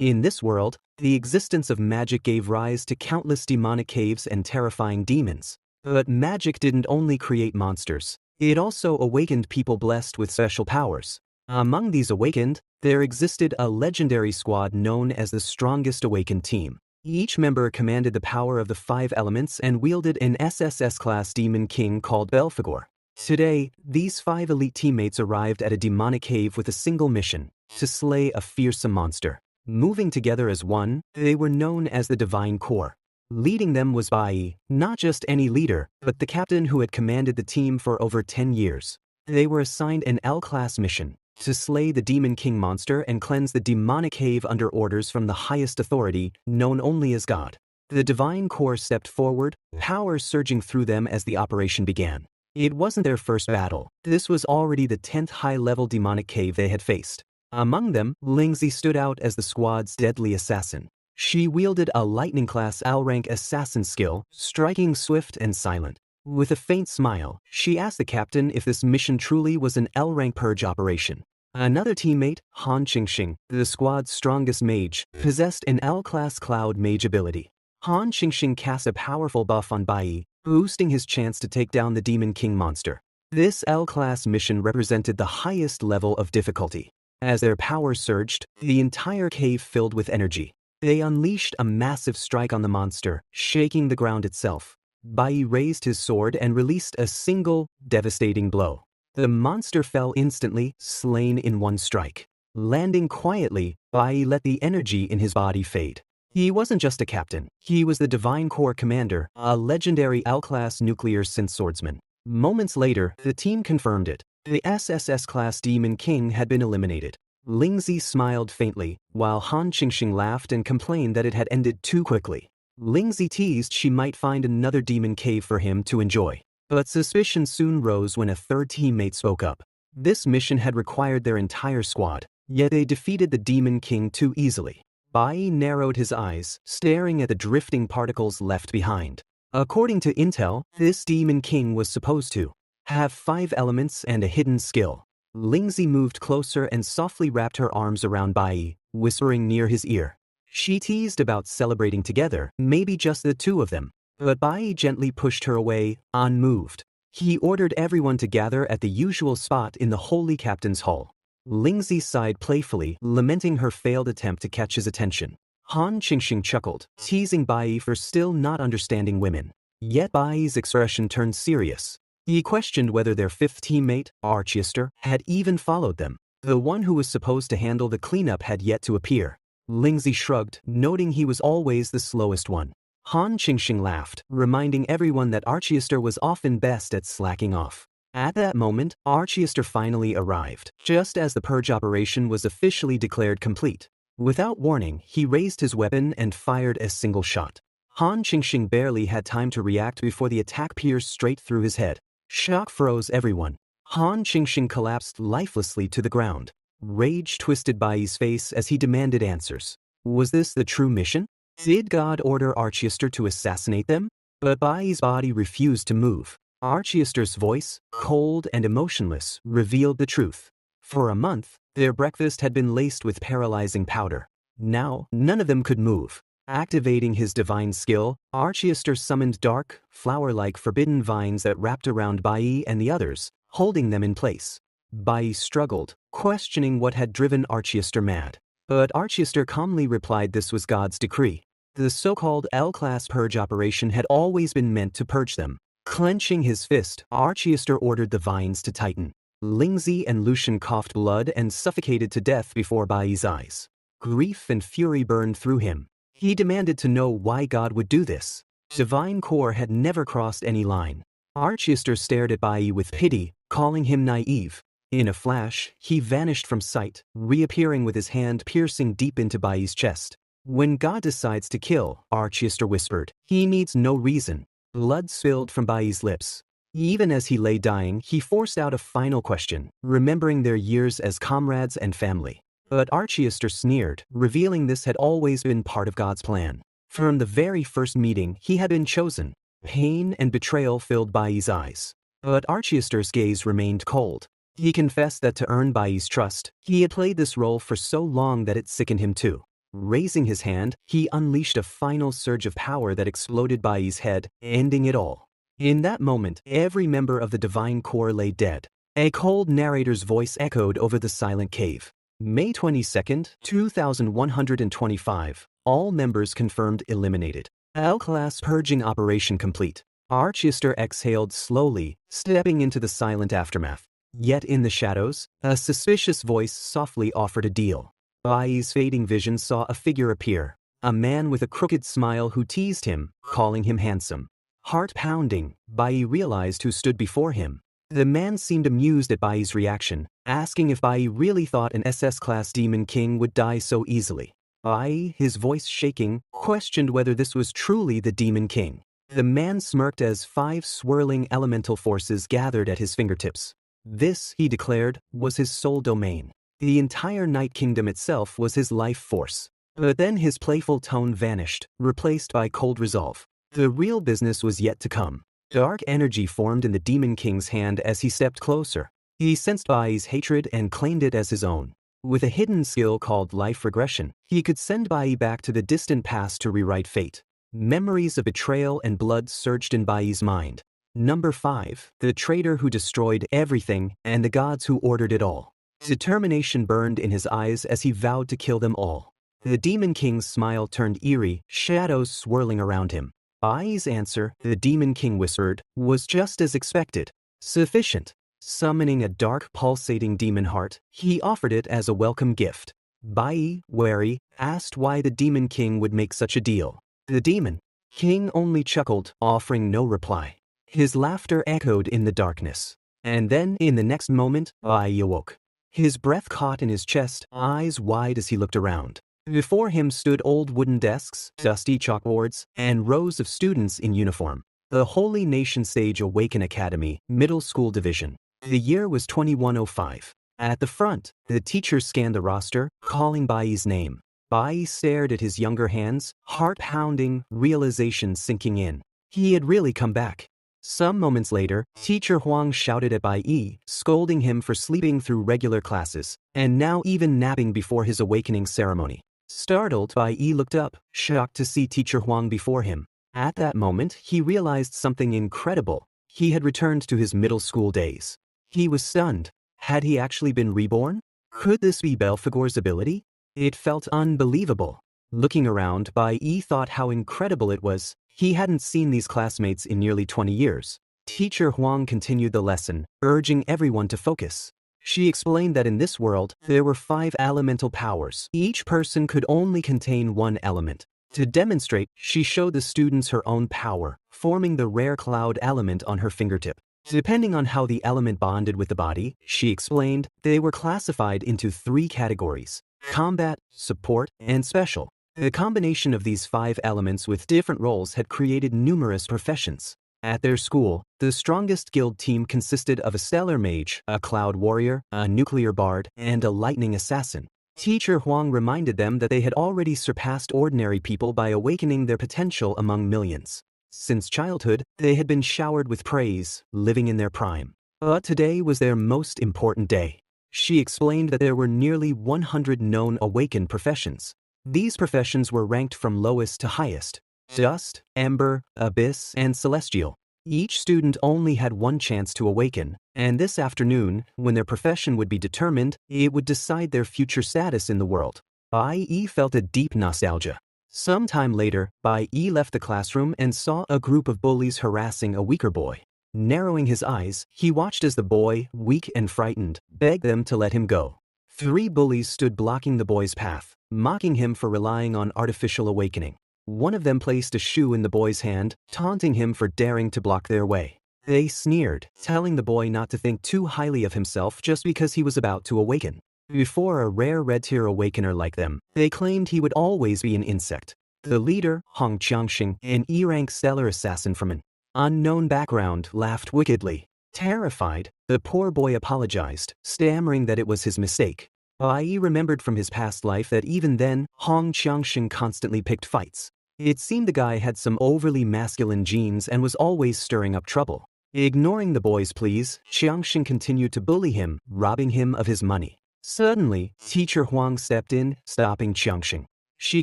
In this world, the existence of magic gave rise to countless demonic caves and terrifying demons. But magic didn't only create monsters, it also awakened people blessed with special powers. Among these awakened, there existed a legendary squad known as the strongest awakened team. Each member commanded the power of the 5 elements and wielded an SSS-class demon king called Belphegor. Today, these 5 elite teammates arrived at a demonic cave with a single mission: to slay a fearsome monster. Moving together as one, they were known as the Divine Core. Leading them was Bai Yi, not just any leader, but the captain who had commanded the team for over 10 years. They were assigned an L-class mission: to slay the Demon King monster and cleanse the demonic cave under orders from the highest authority, known only as God. The Divine Core stepped forward, power surging through them as the operation began. It wasn't their first battle. This was already the 10th high-level demonic cave they had faced. Among them, Lingzi stood out as the squad's deadly assassin. She wielded a lightning-class L-rank assassin skill, striking swift and silent. With a faint smile, she asked the captain if this mission truly was an L-rank purge operation. Another teammate, Han Qingxing, the squad's strongest mage, possessed an L-class cloud mage ability. Han Qingxing cast a powerful buff on Bai Yi, boosting his chance to take down the Demon King monster. This L-class mission represented the highest level of difficulty. As their power surged, the entire cave filled with energy. They unleashed a massive strike on the monster, shaking the ground itself. Bai Yi raised his sword and released a single, devastating blow. The monster fell instantly, slain in one strike. Landing quietly, Bai Yi let the energy in his body fade. He wasn't just a captain, he was the Divine Core commander, a legendary L-class nuclear synth swordsman. Moments later, the team confirmed it. The SSS-class Demon King had been eliminated. Lingzi smiled faintly, while Han Qingxing laughed and complained that it had ended too quickly. Lingzi teased she might find another demon cave for him to enjoy. But suspicion soon rose when a third teammate spoke up. This mission had required their entire squad, yet they defeated the Demon King too easily. Bai Yi narrowed his eyes, staring at the drifting particles left behind. According to intel, this Demon King was supposed to have 5 elements and a hidden skill. Lingzi moved closer and softly wrapped her arms around Bai Yi, whispering near his ear. She teased about celebrating together, maybe just the 2 of them. But Bai Yi gently pushed her away, unmoved. He ordered everyone to gather at the usual spot in the Holy Captain's Hall. Lingzi sighed playfully, lamenting her failed attempt to catch his attention. Han Qingxing chuckled, teasing Bai Yi for still not understanding women. Yet Bai Yi's expression turned serious. He questioned whether their 5th teammate, Archiester, had even followed them. The one who was supposed to handle the cleanup had yet to appear. Lingzi shrugged, noting he was always the slowest one. Han Qingxing laughed, reminding everyone that Archiester was often best at slacking off. At that moment, Archiester finally arrived, just as the purge operation was officially declared complete. Without warning, he raised his weapon and fired a single shot. Han Qingxing barely had time to react before the attack pierced straight through his head. Shock froze everyone. Han Qingxing collapsed lifelessly to the ground. Rage twisted Bai Yi's face as he demanded answers. Was this the true mission? Did God order Archiester to assassinate them? But Bai Yi's body refused to move. Archiester's voice, cold and emotionless, revealed the truth. For a month, their breakfast had been laced with paralyzing powder. Now, none of them could move. Activating his divine skill, Archiester summoned dark, flower-like forbidden vines that wrapped around Bai Yi and the others, holding them in place. Bai Yi struggled, questioning what had driven Archiester mad. But Archiester calmly replied this was God's decree. The so-called L-class purge operation had always been meant to purge them. Clenching his fist, Archiester ordered the vines to tighten. Lingzi and Lucian coughed blood and suffocated to death before Bai Yi's eyes. Grief and fury burned through him. He demanded to know why God would do this. Divine Core had never crossed any line. Archiester stared at Bai Yi with pity, calling him naive. In a flash, he vanished from sight, reappearing with his hand piercing deep into Bai Yi's chest. When God decides to kill, Archiester whispered, he needs no reason. Blood spilled from Bai Yi's lips. Even as he lay dying, he forced out a final question, remembering their years as comrades and family. But Archiester sneered, revealing this had always been part of God's plan. From the very first meeting, he had been chosen. Pain and betrayal filled Bai Yi's eyes. But Archiester's gaze remained cold. He confessed that to earn Bai Yi's trust, he had played this role for so long that it sickened him too. Raising his hand, he unleashed a final surge of power that exploded Bai Yi's head, ending it all. In that moment, every member of the Divine Core lay dead. A cold narrator's voice echoed over the silent cave. May 22, 2125. All members confirmed eliminated. L-class purging operation complete. Archester exhaled slowly, stepping into the silent aftermath. Yet in the shadows, a suspicious voice softly offered a deal. Bai Yi's fading vision saw a figure appear. A man with a crooked smile who teased him, calling him handsome. Heart pounding, Bai Yi realized who stood before him. The man seemed amused at Bai Yi's reaction, asking if Bai Yi really thought an SS-class demon king would die so easily. Bai Yi, his voice shaking, questioned whether this was truly the demon king. The man smirked as 5 swirling elemental forces gathered at his fingertips. This, he declared, was his sole domain. The entire Night Kingdom itself was his life force. But then his playful tone vanished, replaced by cold resolve. The real business was yet to come. Dark energy formed in the Demon King's hand as he stepped closer. He sensed Bai Yi's hatred and claimed it as his own. With a hidden skill called life regression, he could send Bai Yi back to the distant past to rewrite fate. Memories of betrayal and blood surged in Bai Yi's mind. Number 5, the traitor who destroyed everything and the gods who ordered it all. Determination burned in his eyes as he vowed to kill them all. The Demon King's smile turned eerie, shadows swirling around him. Bai Yi's answer, the Demon King whispered, was just as expected. Sufficient. Summoning a dark, pulsating demon heart, he offered it as a welcome gift. Bai Yi, wary, asked why the Demon King would make such a deal. The Demon King only chuckled, offering no reply. His laughter echoed in the darkness. And then, in the next moment, Bai Yi awoke. His breath caught in his chest, eyes wide as he looked around. Before him stood old wooden desks, dusty chalkboards, and rows of students in uniform. The Holy Nation Sage Awaken Academy, Middle School Division. The year was 2105. At the front, the teacher scanned the roster, calling Bai Yi's name. Bai Yi stared at his younger hands, heart pounding, realization sinking in. He had really come back. Some moments later, Teacher Huang shouted at Bai Yi, scolding him for sleeping through regular classes, and now even napping before his awakening ceremony. Startled, Bai Yi looked up, shocked to see Teacher Huang before him. At that moment, he realized something incredible. He had returned to his middle school days. He was stunned. Had he actually been reborn? Could this be Belphegor's ability? It felt unbelievable. Looking around, Bai Yi thought how incredible it was. He hadn't seen these classmates in nearly 20 years. Teacher Huang continued the lesson, urging everyone to focus. She explained that in this world, there were 5 elemental powers. Each person could only contain one element. To demonstrate, she showed the students her own power, forming the rare cloud element on her fingertip. Depending on how the element bonded with the body, she explained, they were classified into 3 categories: combat, support, and special. The combination of these 5 elements with different roles had created numerous professions. At their school, the strongest guild team consisted of a stellar mage, a cloud warrior, a nuclear bard, and a lightning assassin. Teacher Huang reminded them that they had already surpassed ordinary people by awakening their potential among millions. Since childhood, they had been showered with praise, living in their prime. But today was their most important day. She explained that there were nearly 100 known Awaken professions. These professions were ranked from lowest to highest: Dust, Ember, Abyss, and Celestial. Each student only had one chance to awaken, and this afternoon, when their profession would be determined, it would decide their future status in the world. Bai Yi felt a deep nostalgia. Some time later, Bai Yi left the classroom and saw a group of bullies harassing a weaker boy. Narrowing his eyes, he watched as the boy, weak and frightened, begged them to let him go. 3 bullies stood blocking the boy's path, mocking him for relying on artificial awakening. One of them placed a shoe in the boy's hand, taunting him for daring to block their way. They sneered, telling the boy not to think too highly of himself just because he was about to awaken. Before a rare red-tier awakener like them, they claimed he would always be an insect. The leader, Hong Qiangxing, an E-rank stellar assassin from an unknown background, laughed wickedly. Terrified, the poor boy apologized, stammering that it was his mistake. Bai Yi remembered from his past life that even then, Hong Qiangxing constantly picked fights. It seemed the guy had some overly masculine genes and was always stirring up trouble. Ignoring the boy's pleas, Qiangxing continued to bully him, robbing him of his money. Suddenly, Teacher Huang stepped in, stopping Qiangxing. She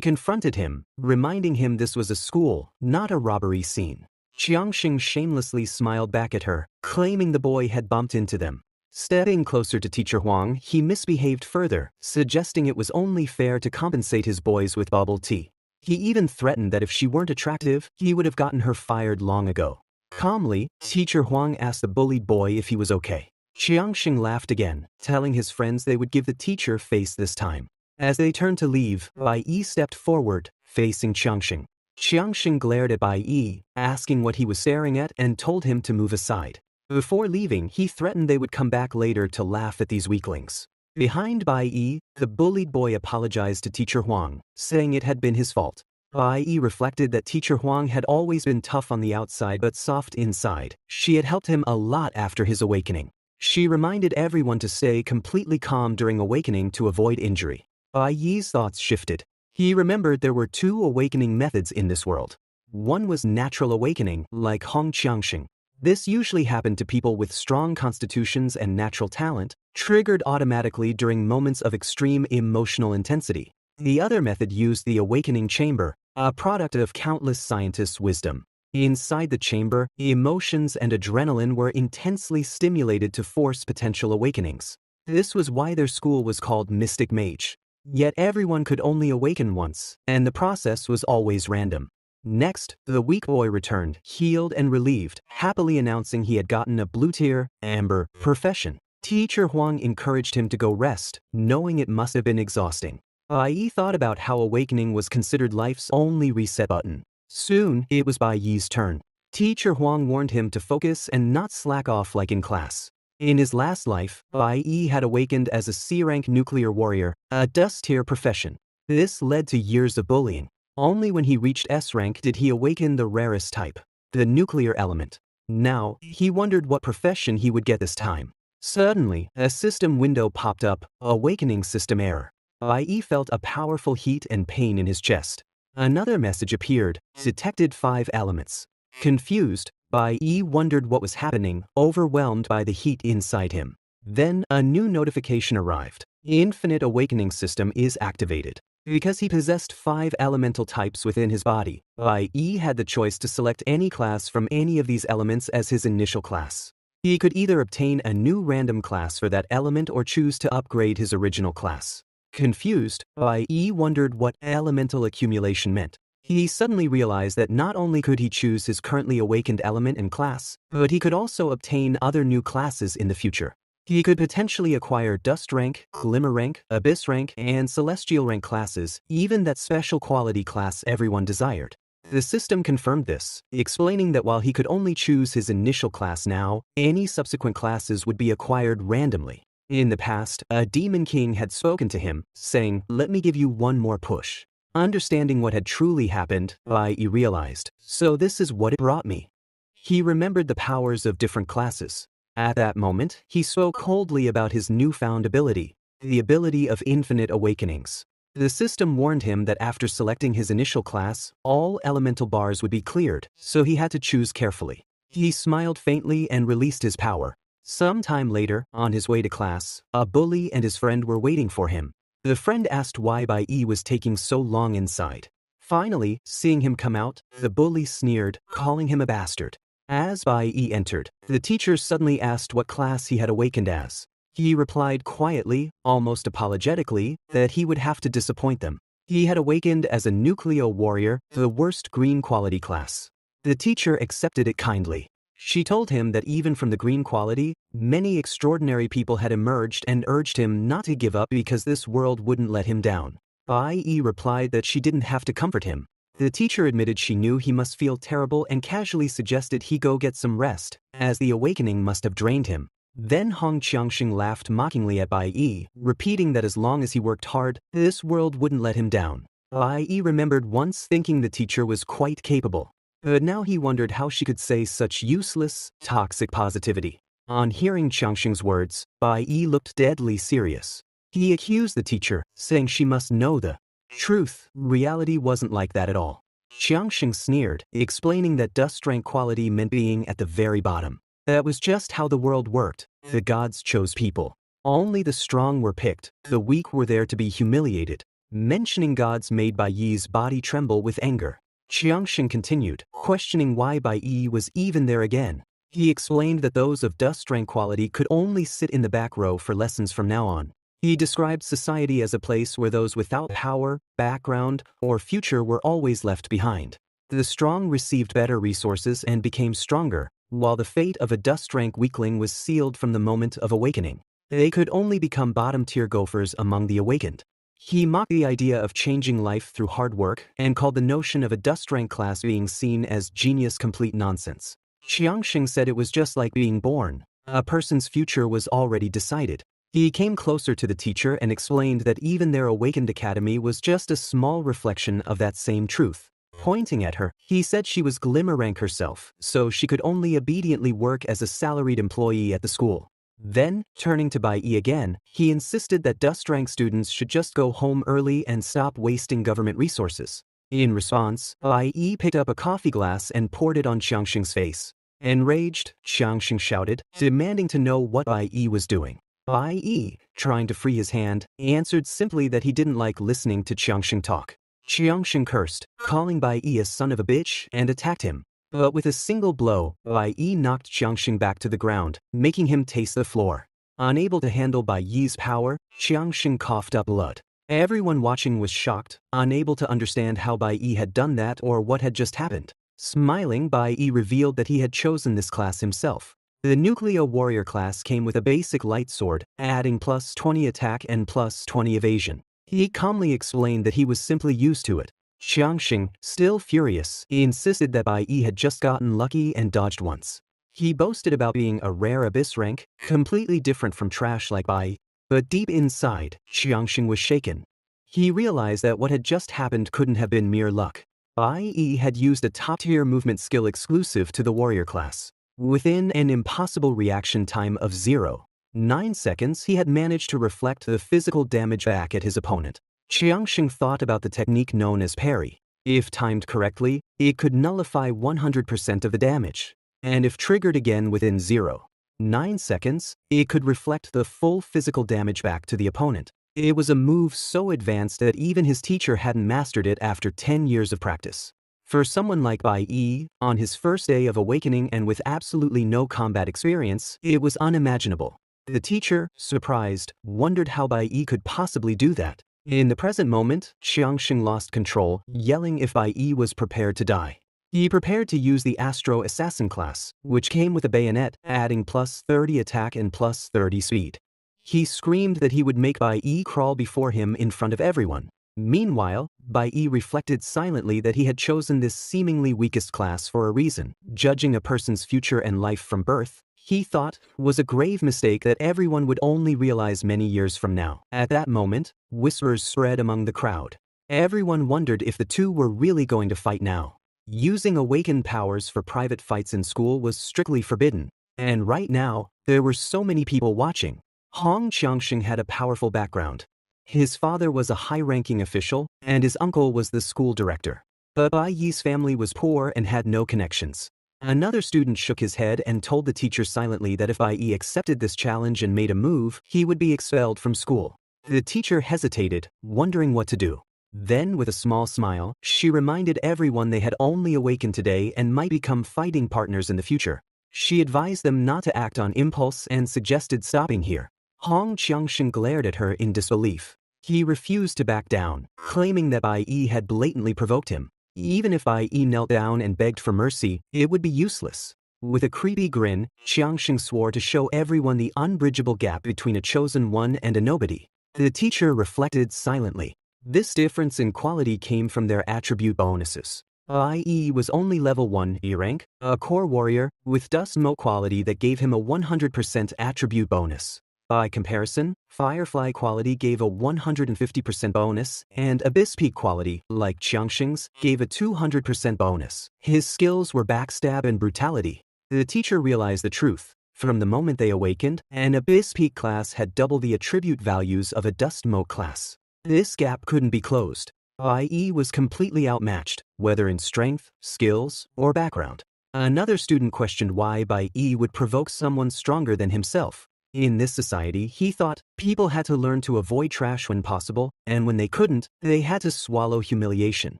confronted him, reminding him this was a school, not a robbery scene. Qiangxing shamelessly smiled back at her, claiming the boy had bumped into them. Stepping closer to Teacher Huang, he misbehaved further, suggesting it was only fair to compensate his boys with bubble tea. He even threatened that if she weren't attractive, he would have gotten her fired long ago. Calmly, Teacher Huang asked the bullied boy if he was okay. Qiangxing laughed again, telling his friends they would give the teacher face this time. As they turned to leave, Bai Yi stepped forward, facing Qiangxing. Qiangxing glared at Bai Yi, asking what he was staring at, and told him to move aside. Before leaving, he threatened they would come back later to laugh at these weaklings. Behind Bai Yi, the bullied boy apologized to Teacher Huang, saying it had been his fault. Bai Yi reflected that Teacher Huang had always been tough on the outside but soft inside. She had helped him a lot after his awakening. She reminded everyone to stay completely calm during awakening to avoid injury. Bai Yi's thoughts shifted. He remembered there were 2 awakening methods in this world. One was natural awakening, like Hong Qiangxing. This usually happened to people with strong constitutions and natural talent, triggered automatically during moments of extreme emotional intensity. The other method used the awakening chamber, a product of countless scientists' wisdom. Inside the chamber, emotions and adrenaline were intensely stimulated to force potential awakenings. This was why their school was called Mystic Mage. Yet everyone could only awaken once, and the process was always random. Next, the weak boy returned, healed and relieved, happily announcing he had gotten a blue-tier, amber, profession. Teacher Huang encouraged him to go rest, knowing it must have been exhausting. Bai Yi thought about how awakening was considered life's only reset button. Soon, it was Bai Yi's turn. Teacher Huang warned him to focus and not slack off like in class. In his last life, Bai Yi had awakened as a C-rank nuclear warrior, a dust-tier profession. This led to years of bullying. Only when he reached S-rank did he awaken the rarest type, the nuclear element. Now, he wondered what profession he would get this time. Suddenly, a system window popped up, awakening system error. Bai Yi felt a powerful heat and pain in his chest. Another message appeared, detected 5 elements. Confused, Bai Yi wondered what was happening, overwhelmed by the heat inside him. Then, a new notification arrived. Infinite awakening system is activated. Because he possessed 5 elemental types within his body, Bai Yi had the choice to select any class from any of these elements as his initial class. He could either obtain a new random class for that element or choose to upgrade his original class. Confused, Bai Yi wondered what elemental accumulation meant. He suddenly realized that not only could he choose his currently awakened element and class, but he could also obtain other new classes in the future. He could potentially acquire Dust rank, Glimmer rank, Abyss rank, and Celestial rank classes, even that special quality class everyone desired. The system confirmed this, explaining that while he could only choose his initial class now, any subsequent classes would be acquired randomly. In the past, a Demon King had spoken to him, saying, "Let me give you one more push." Understanding what had truly happened, Bai Yi realized, so this is what it brought me. He remembered the powers of different classes. At that moment, he spoke coldly about his newfound ability, the ability of infinite awakenings. The system warned him that after selecting his initial class, all elemental bars would be cleared, so he had to choose carefully. He smiled faintly and released his power. Some time later, on his way to class, a bully and his friend were waiting for him. The friend asked why Bai Yi was taking so long inside. Finally, seeing him come out, the bully sneered, calling him a bastard. As Bai Yi entered, the teacher suddenly asked what class he had awakened as. He replied quietly, almost apologetically, that he would have to disappoint them. He had awakened as a Nucleo warrior, the worst green quality class. The teacher accepted it kindly. She told him that even from the green quality, many extraordinary people had emerged and urged him not to give up because this world wouldn't let him down. Bai Yi replied that she didn't have to comfort him. The teacher admitted she knew he must feel terrible and casually suggested he go get some rest, as the awakening must have drained him. Then Hong Qiangxing laughed mockingly at Bai Yi, repeating that as long as he worked hard, this world wouldn't let him down. Bai Yi remembered once thinking the teacher was quite capable. But now he wondered how she could say such useless, toxic positivity. On hearing Qiangxing's words, Bai Yi looked deadly serious. He accused the teacher, saying she must know the truth. Reality wasn't like that at all. Qiangxing sneered, explaining that dust rank quality meant being at the very bottom. That was just how the world worked. The gods chose people. Only the strong were picked, the weak were there to be humiliated. mentioning gods made Bai Yi's body tremble with anger. Qiangxing continued, questioning why Bai Yi was even there again. He explained that those of dust rank quality could only sit in the back row for lessons from now on. He described society as a place where those without power, background, or future were always left behind. The strong received better resources and became stronger, while the fate of a dust rank weakling was sealed from the moment of awakening. They could only become bottom-tier gophers among the awakened. He mocked the idea of changing life through hard work and called the notion of a dust rank class being seen as genius complete nonsense. Qiangxing said it was just like being born. A person's future was already decided. He came closer to the teacher and explained that even their awakened academy was just a small reflection of that same truth. Pointing at her, he said she was glimmer rank herself, so she could only obediently work as a salaried employee at the school. Then, turning to Bai Yi again, he insisted that dust rank students should just go home early and stop wasting government resources. In response, Bai Yi picked up a coffee glass and poured it on Qiangxing's face. Enraged, Qiangxing shouted, demanding to know what Bai Yi was doing. Bai Yi, trying to free his hand, answered simply that he didn't like listening to Qiangxing talk. Qiangxing cursed, calling Bai Yi a son of a bitch, and attacked him. But with a single blow, Bai Yi knocked Qiangxing back to the ground, making him taste the floor. Unable to handle Bai Yi's power, Qiangxing coughed up blood. Everyone watching was shocked, unable to understand how Bai Yi had done that or what had just happened. Smiling, Bai Yi revealed that he had chosen this class himself. The Nucleo Warrior class came with a basic light sword, adding plus 20 attack and plus 20 evasion. He calmly explained that he was simply used to it. Qiangxing, still furious, insisted that Bai Yi had just gotten lucky and dodged once. He boasted about being a rare abyss rank, completely different from trash like Bai Yi. But deep inside, Qiangxing was shaken. He realized that what had just happened couldn't have been mere luck. Bai Yi had used a top-tier movement skill exclusive to the warrior class. Within an impossible reaction time of 0.9 seconds, he had managed to reflect the physical damage back at his opponent. Qiangxing thought about the technique known as parry. If timed correctly, it could nullify 100% of the damage. And if triggered again within 0.9 seconds, it could reflect the full physical damage back to the opponent. It was a move so advanced that even his teacher hadn't mastered it after 10 years of practice. For someone like Bai Yi, on his first day of awakening and with absolutely no combat experience, it was unimaginable. The teacher, surprised, wondered how Bai Yi could possibly do that. In the present moment, Qiangxing lost control, yelling if Bai Yi was prepared to die. He prepared to use the Astro Assassin class, which came with a bayonet, adding plus 30 attack and plus 30 speed. He screamed that he would make Bai Yi crawl before him in front of everyone. Meanwhile, Bai Yi reflected silently that he had chosen this seemingly weakest class for a reason. Judging a person's future and life from birth, he thought, was a grave mistake that everyone would only realize many years from now. At that moment, whispers spread among the crowd. Everyone wondered if the two were really going to fight now. Using awakened powers for private fights in school was strictly forbidden. And right now, there were so many people watching. Hong Qiangxing had a powerful background. His father was a high-ranking official, and his uncle was the school director. But Bai Yi's family was poor and had no connections. Another student shook his head and told the teacher silently that if Bai Yi accepted this challenge and made a move, he would be expelled from school. The teacher hesitated, wondering what to do. Then, with a small smile, she reminded everyone they had only awakened today and might become fighting partners in the future. She advised them not to act on impulse and suggested stopping here. Hong Qiangxing glared at her in disbelief. He refused to back down, claiming that Bai Yi had blatantly provoked him. Even if Bai Yi knelt down and begged for mercy, it would be useless. With a creepy grin, Qiangxing swore to show everyone the unbridgeable gap between a chosen one and a nobody. The teacher reflected silently. This difference in quality came from their attribute bonuses. Bai Yi was only level 1 E rank, a core warrior, with dust mote quality that gave him a 100% attribute bonus. By comparison, Firefly quality gave a 150% bonus, and Abyss Peak quality, like Qiangxing's, gave a 200% bonus. His skills were backstab and brutality. The teacher realized the truth. From the moment they awakened, an Abyss Peak class had double the attribute values of a Dust Mote class. This gap couldn't be closed. Bai Yi was completely outmatched, whether in strength, skills, or background. Another student questioned why Bai Yi would provoke someone stronger than himself. In this society, he thought, people had to learn to avoid trash when possible, and when they couldn't, they had to swallow humiliation.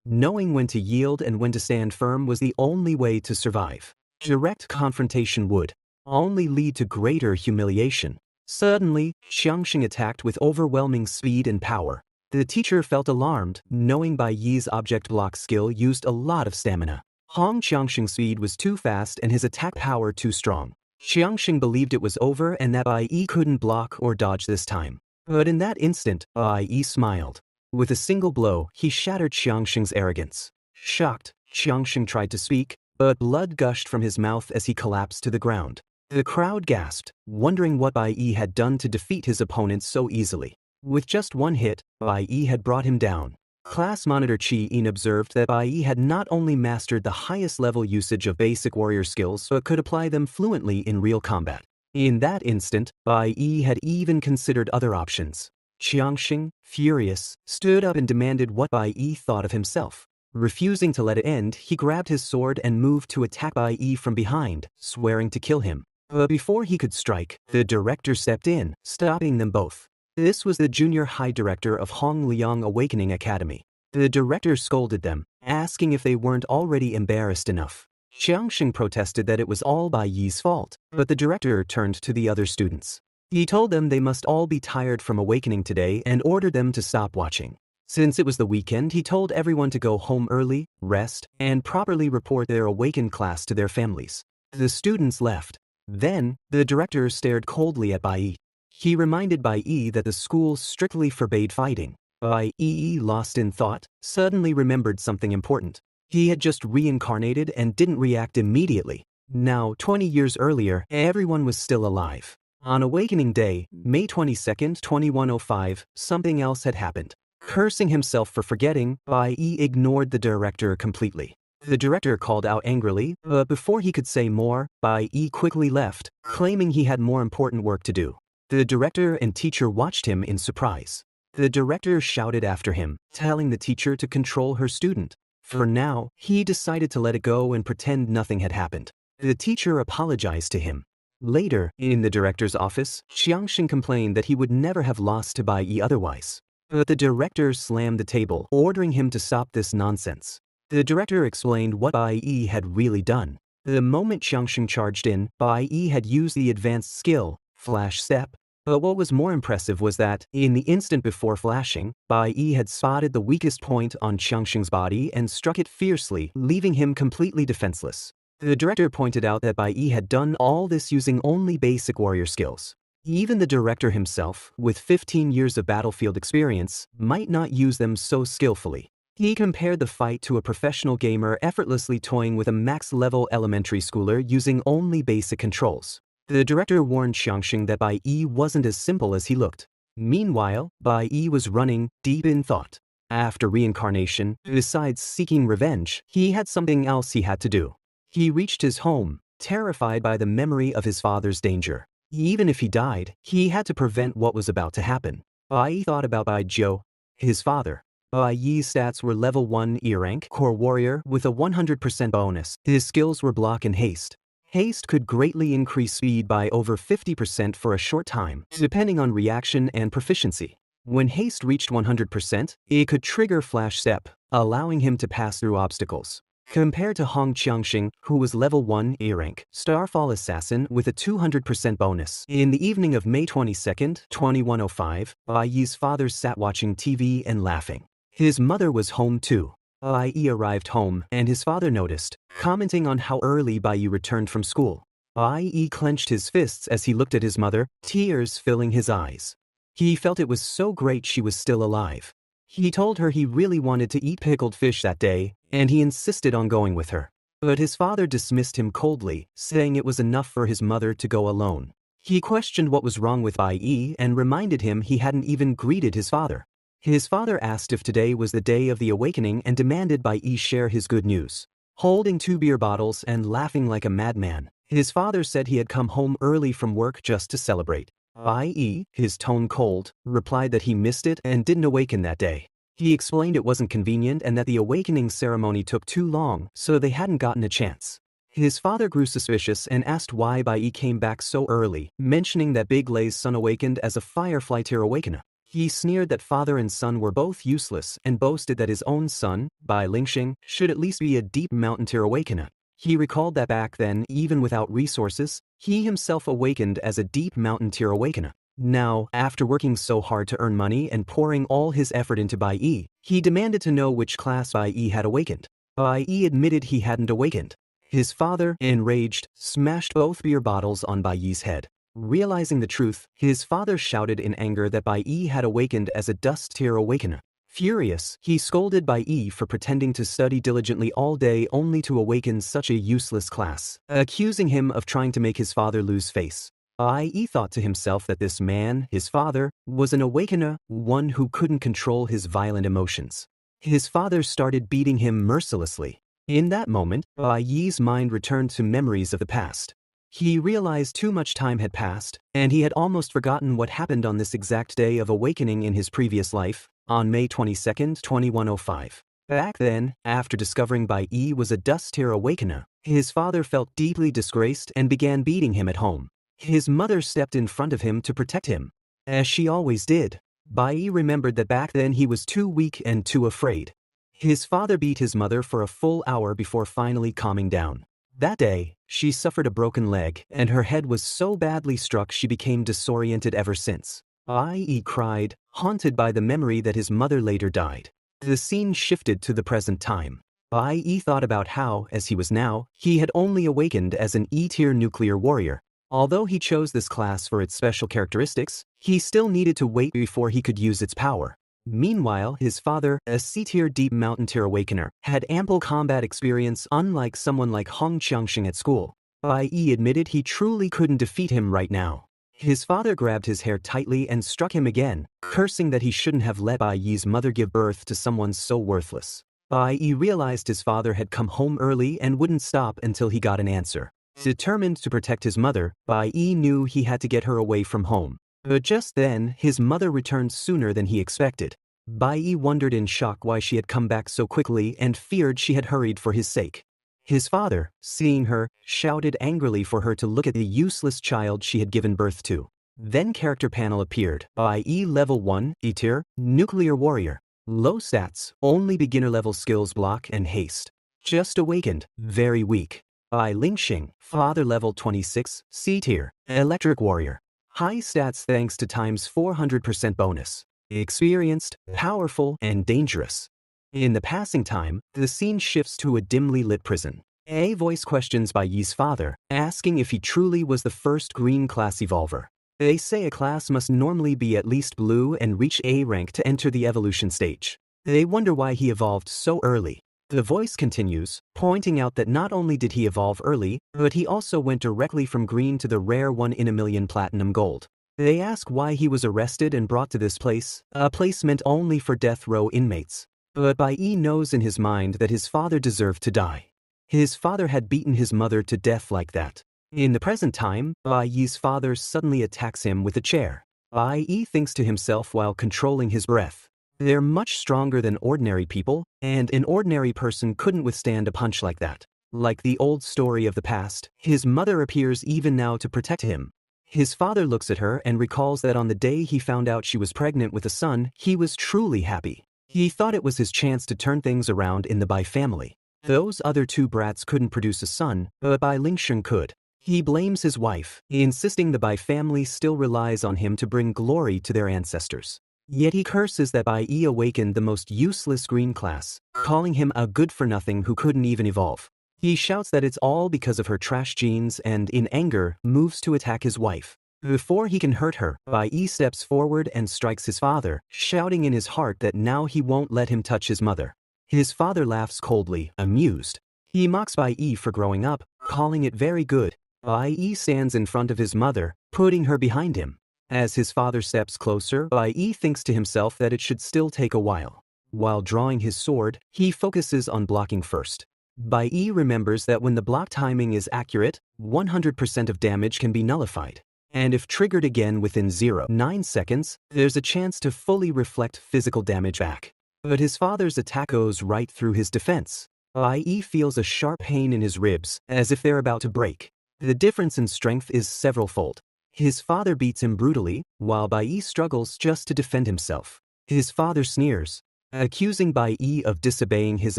Knowing when to yield and when to stand firm was the only way to survive. Direct confrontation would only lead to greater humiliation. Suddenly, Xiangxing attacked with overwhelming speed and power. The teacher felt alarmed, knowing Bai Yi's object block skill used a lot of stamina. Hong Xiangxing's speed was too fast and his attack power too strong. Xiangxing believed it was over and that Bai Yi couldn't block or dodge this time. But in that instant, Bai Yi smiled. With a single blow, he shattered Xiangxing's arrogance. Shocked, Xiangxing tried to speak, but blood gushed from his mouth as he collapsed to the ground. The crowd gasped, wondering what Bai Yi had done to defeat his opponent so easily. With just one hit, Bai Yi had brought him down. Class monitor Qi Yin observed that Bai Yi had not only mastered the highest level usage of basic warrior skills but could apply them fluently in real combat. In that instant, Bai Yi had even considered other options. Xiangxing, furious, stood up and demanded what Bai Yi thought of himself. Refusing to let it end, he grabbed his sword and moved to attack Bai Yi from behind, swearing to kill him. But before he could strike, the director stepped in, stopping them both. This was the junior high director of Hong Liang Awakening Academy. The director scolded them, asking if they weren't already embarrassed enough. Xiangxing protested that it was all Bai Yi's fault, but the director turned to the other students. He told them they must all be tired from awakening today and ordered them to stop watching. Since it was the weekend, he told everyone to go home early, rest, and properly report their Awaken class to their families. The students left. Then, the director stared coldly at Bai Yi. He reminded Bai Yi that the school strictly forbade fighting. Bai Yi, lost in thought, suddenly remembered something important. He had just reincarnated and didn't react immediately. Now, 20 years earlier, everyone was still alive. On Awakening Day, May 22, 2105, something else had happened. Cursing himself for forgetting, Bai Yi ignored the director completely. The director called out angrily, but before he could say more, Bai Yi quickly left, claiming he had more important work to do. The director and teacher watched him in surprise. The director shouted after him, telling the teacher to control her student. For now, he decided to let it go and pretend nothing had happened. The teacher apologized to him. Later, in the director's office, Xiangxing complained that he would never have lost to Bai Yi otherwise. But the director slammed the table, ordering him to stop this nonsense. The director explained what Bai Yi had really done. The moment Xiangxing charged in, Bai Yi had used the advanced skill, Flash Step. But what was more impressive was that, in the instant before flashing, Bai Yi had spotted the weakest point on Xiangxing's body and struck it fiercely, leaving him completely defenseless. The director pointed out that Bai Yi had done all this using only basic warrior skills. Even the director himself, with 15 years of battlefield experience, might not use them so skillfully. He compared the fight to a professional gamer effortlessly toying with a max-level elementary schooler using only basic controls. The director warned Xiangxing that Bai Yi wasn't as simple as he looked. Meanwhile, Bai Yi was running, deep in thought. After reincarnation, besides seeking revenge, he had something else he had to do. He reached his home, terrified by the memory of his father's danger. Even if he died, he had to prevent what was about to happen. Bai Yi thought about Bai Zhou, his father. Bai Yi's stats were level 1 E rank core warrior with a 100% bonus. His skills were block and haste. Haste could greatly increase speed by over 50% for a short time, depending on reaction and proficiency. When haste reached 100%, it could trigger Flash Step, allowing him to pass through obstacles. Compared to Hong Qiangxing, who was level 1 E rank Starfall Assassin with a 200% bonus. In the evening of May 22, 2105, Bai Yi's father sat watching TV and laughing. His mother was home too. Bai Yi arrived home, and his father noticed, commenting on how early Bai Yi returned from school. Bai Yi clenched his fists as he looked at his mother, tears filling his eyes. He felt it was so great she was still alive. He told her he really wanted to eat pickled fish that day, and he insisted on going with her. But his father dismissed him coldly, saying it was enough for his mother to go alone. He questioned what was wrong with Bai Yi and reminded him he hadn't even greeted his father. His father asked if today was the day of the awakening and demanded Bai Yi share his good news. Holding 2 beer bottles and laughing like a madman, his father said he had come home early from work just to celebrate. Bai Yi, his tone cold, replied that he missed it and didn't awaken that day. He explained it wasn't convenient and that the awakening ceremony took too long, so they hadn't gotten a chance. His father grew suspicious and asked why Bai Yi came back so early, mentioning that Big Lei's son awakened as a firefly tier awakener. He sneered that father and son were both useless and boasted that his own son, Bai Lingxing, should at least be a deep mountain tier awakener. He recalled that back then, even without resources, he himself awakened as a deep mountain tier awakener. Now, after working so hard to earn money and pouring all his effort into Bai Yi, he demanded to know which class Bai Yi had awakened. Bai Yi admitted he hadn't awakened. His father, enraged, smashed both beer bottles on Bai Yi's head. Realizing the truth, his father shouted in anger that Bai Yi had awakened as a dust tier awakener. Furious, he scolded Bai Yi for pretending to study diligently all day only to awaken such a useless class, accusing him of trying to make his father lose face. Bai Yi thought to himself that this man, his father, was an awakener, one who couldn't control his violent emotions. His father started beating him mercilessly. In that moment, Bai Yi's mind returned to memories of the past. He realized too much time had passed, and he had almost forgotten what happened on this exact day of awakening in his previous life, on May 22, 2105. Back then, after discovering Bai Yi was a dust tier awakener, his father felt deeply disgraced and began beating him at home. His mother stepped in front of him to protect him, as she always did. Bai Yi remembered that back then he was too weak and too afraid. His father beat his mother for a full hour before finally calming down. That day, she suffered a broken leg, and her head was so badly struck she became disoriented ever since. Bai Yi cried, haunted by the memory that his mother later died. The scene shifted to the present time. Bai Yi thought about how, as he was now, he had only awakened as an E-tier nuclear warrior. Although he chose this class for its special characteristics, he still needed to wait before he could use its power. Meanwhile, his father, a C-tier deep mountain tier awakener, had ample combat experience unlike someone like Hong Qiangxing at school. Bai Yi admitted he truly couldn't defeat him right now. His father grabbed his hair tightly and struck him again, cursing that he shouldn't have let Bai Yi's mother give birth to someone so worthless. Bai Yi realized his father had come home early and wouldn't stop until he got an answer. Determined to protect his mother, Bai Yi knew he had to get her away from home. But just then, his mother returned sooner than he expected. Bai Yi wondered in shock why she had come back so quickly and feared she had hurried for his sake. His father, seeing her, shouted angrily for her to look at the useless child she had given birth to. Then character panel appeared. Bai Yi level 1, E-tier, nuclear warrior. Low stats, only beginner level skills block and haste. Just awakened, very weak. Bai Lingxing, father level 26, C-tier, electric warrior. High stats thanks to times 400% bonus. Experienced, powerful, and dangerous. In the passing time, the scene shifts to a dimly lit prison. A voice questions Bai Yi's father, asking if he truly was the first green class evolver. They say a class must normally be at least blue and reach A rank to enter the evolution stage. They wonder why he evolved so early. The voice continues, pointing out that not only did he evolve early, but he also went directly from green to the rare 1 in a million platinum gold. They ask why he was arrested and brought to this place, a place meant only for death row inmates. But Bai Yi knows in his mind that his father deserved to die. His father had beaten his mother to death like that. In the present time, Bai Yi's father suddenly attacks him with a chair. Bai Yi thinks to himself while controlling his breath. They're much stronger than ordinary people, and an ordinary person couldn't withstand a punch like that. Like the old story of the past, his mother appears even now to protect him. His father looks at her and recalls that on the day he found out she was pregnant with a son, he was truly happy. He thought it was his chance to turn things around in the Bai family. Those other two brats couldn't produce a son, but Bai Lingxing could. He blames his wife, insisting the Bai family still relies on him to bring glory to their ancestors. Yet he curses that Bai Yi awakened the most useless green class, calling him a good-for-nothing who couldn't even evolve. He shouts that it's all because of her trash genes and, in anger, moves to attack his wife. Before he can hurt her, Bai Yi steps forward and strikes his father, shouting in his heart that now he won't let him touch his mother. His father laughs coldly, amused. He mocks Bai Yi for growing up, calling it very good. Bai Yi stands in front of his mother, putting her behind him. As his father steps closer, Bai Yi thinks to himself that it should still take a while. While drawing his sword, he focuses on blocking first. Bai Yi remembers that when the block timing is accurate, 100% of damage can be nullified. And if triggered again within 0.9 seconds, there's a chance to fully reflect physical damage back. But his father's attack goes right through his defense. Bai Yi feels a sharp pain in his ribs, as if they're about to break. The difference in strength is several-fold. His father beats him brutally, while Bai Yi struggles just to defend himself. His father sneers, accusing Bai Yi of disobeying his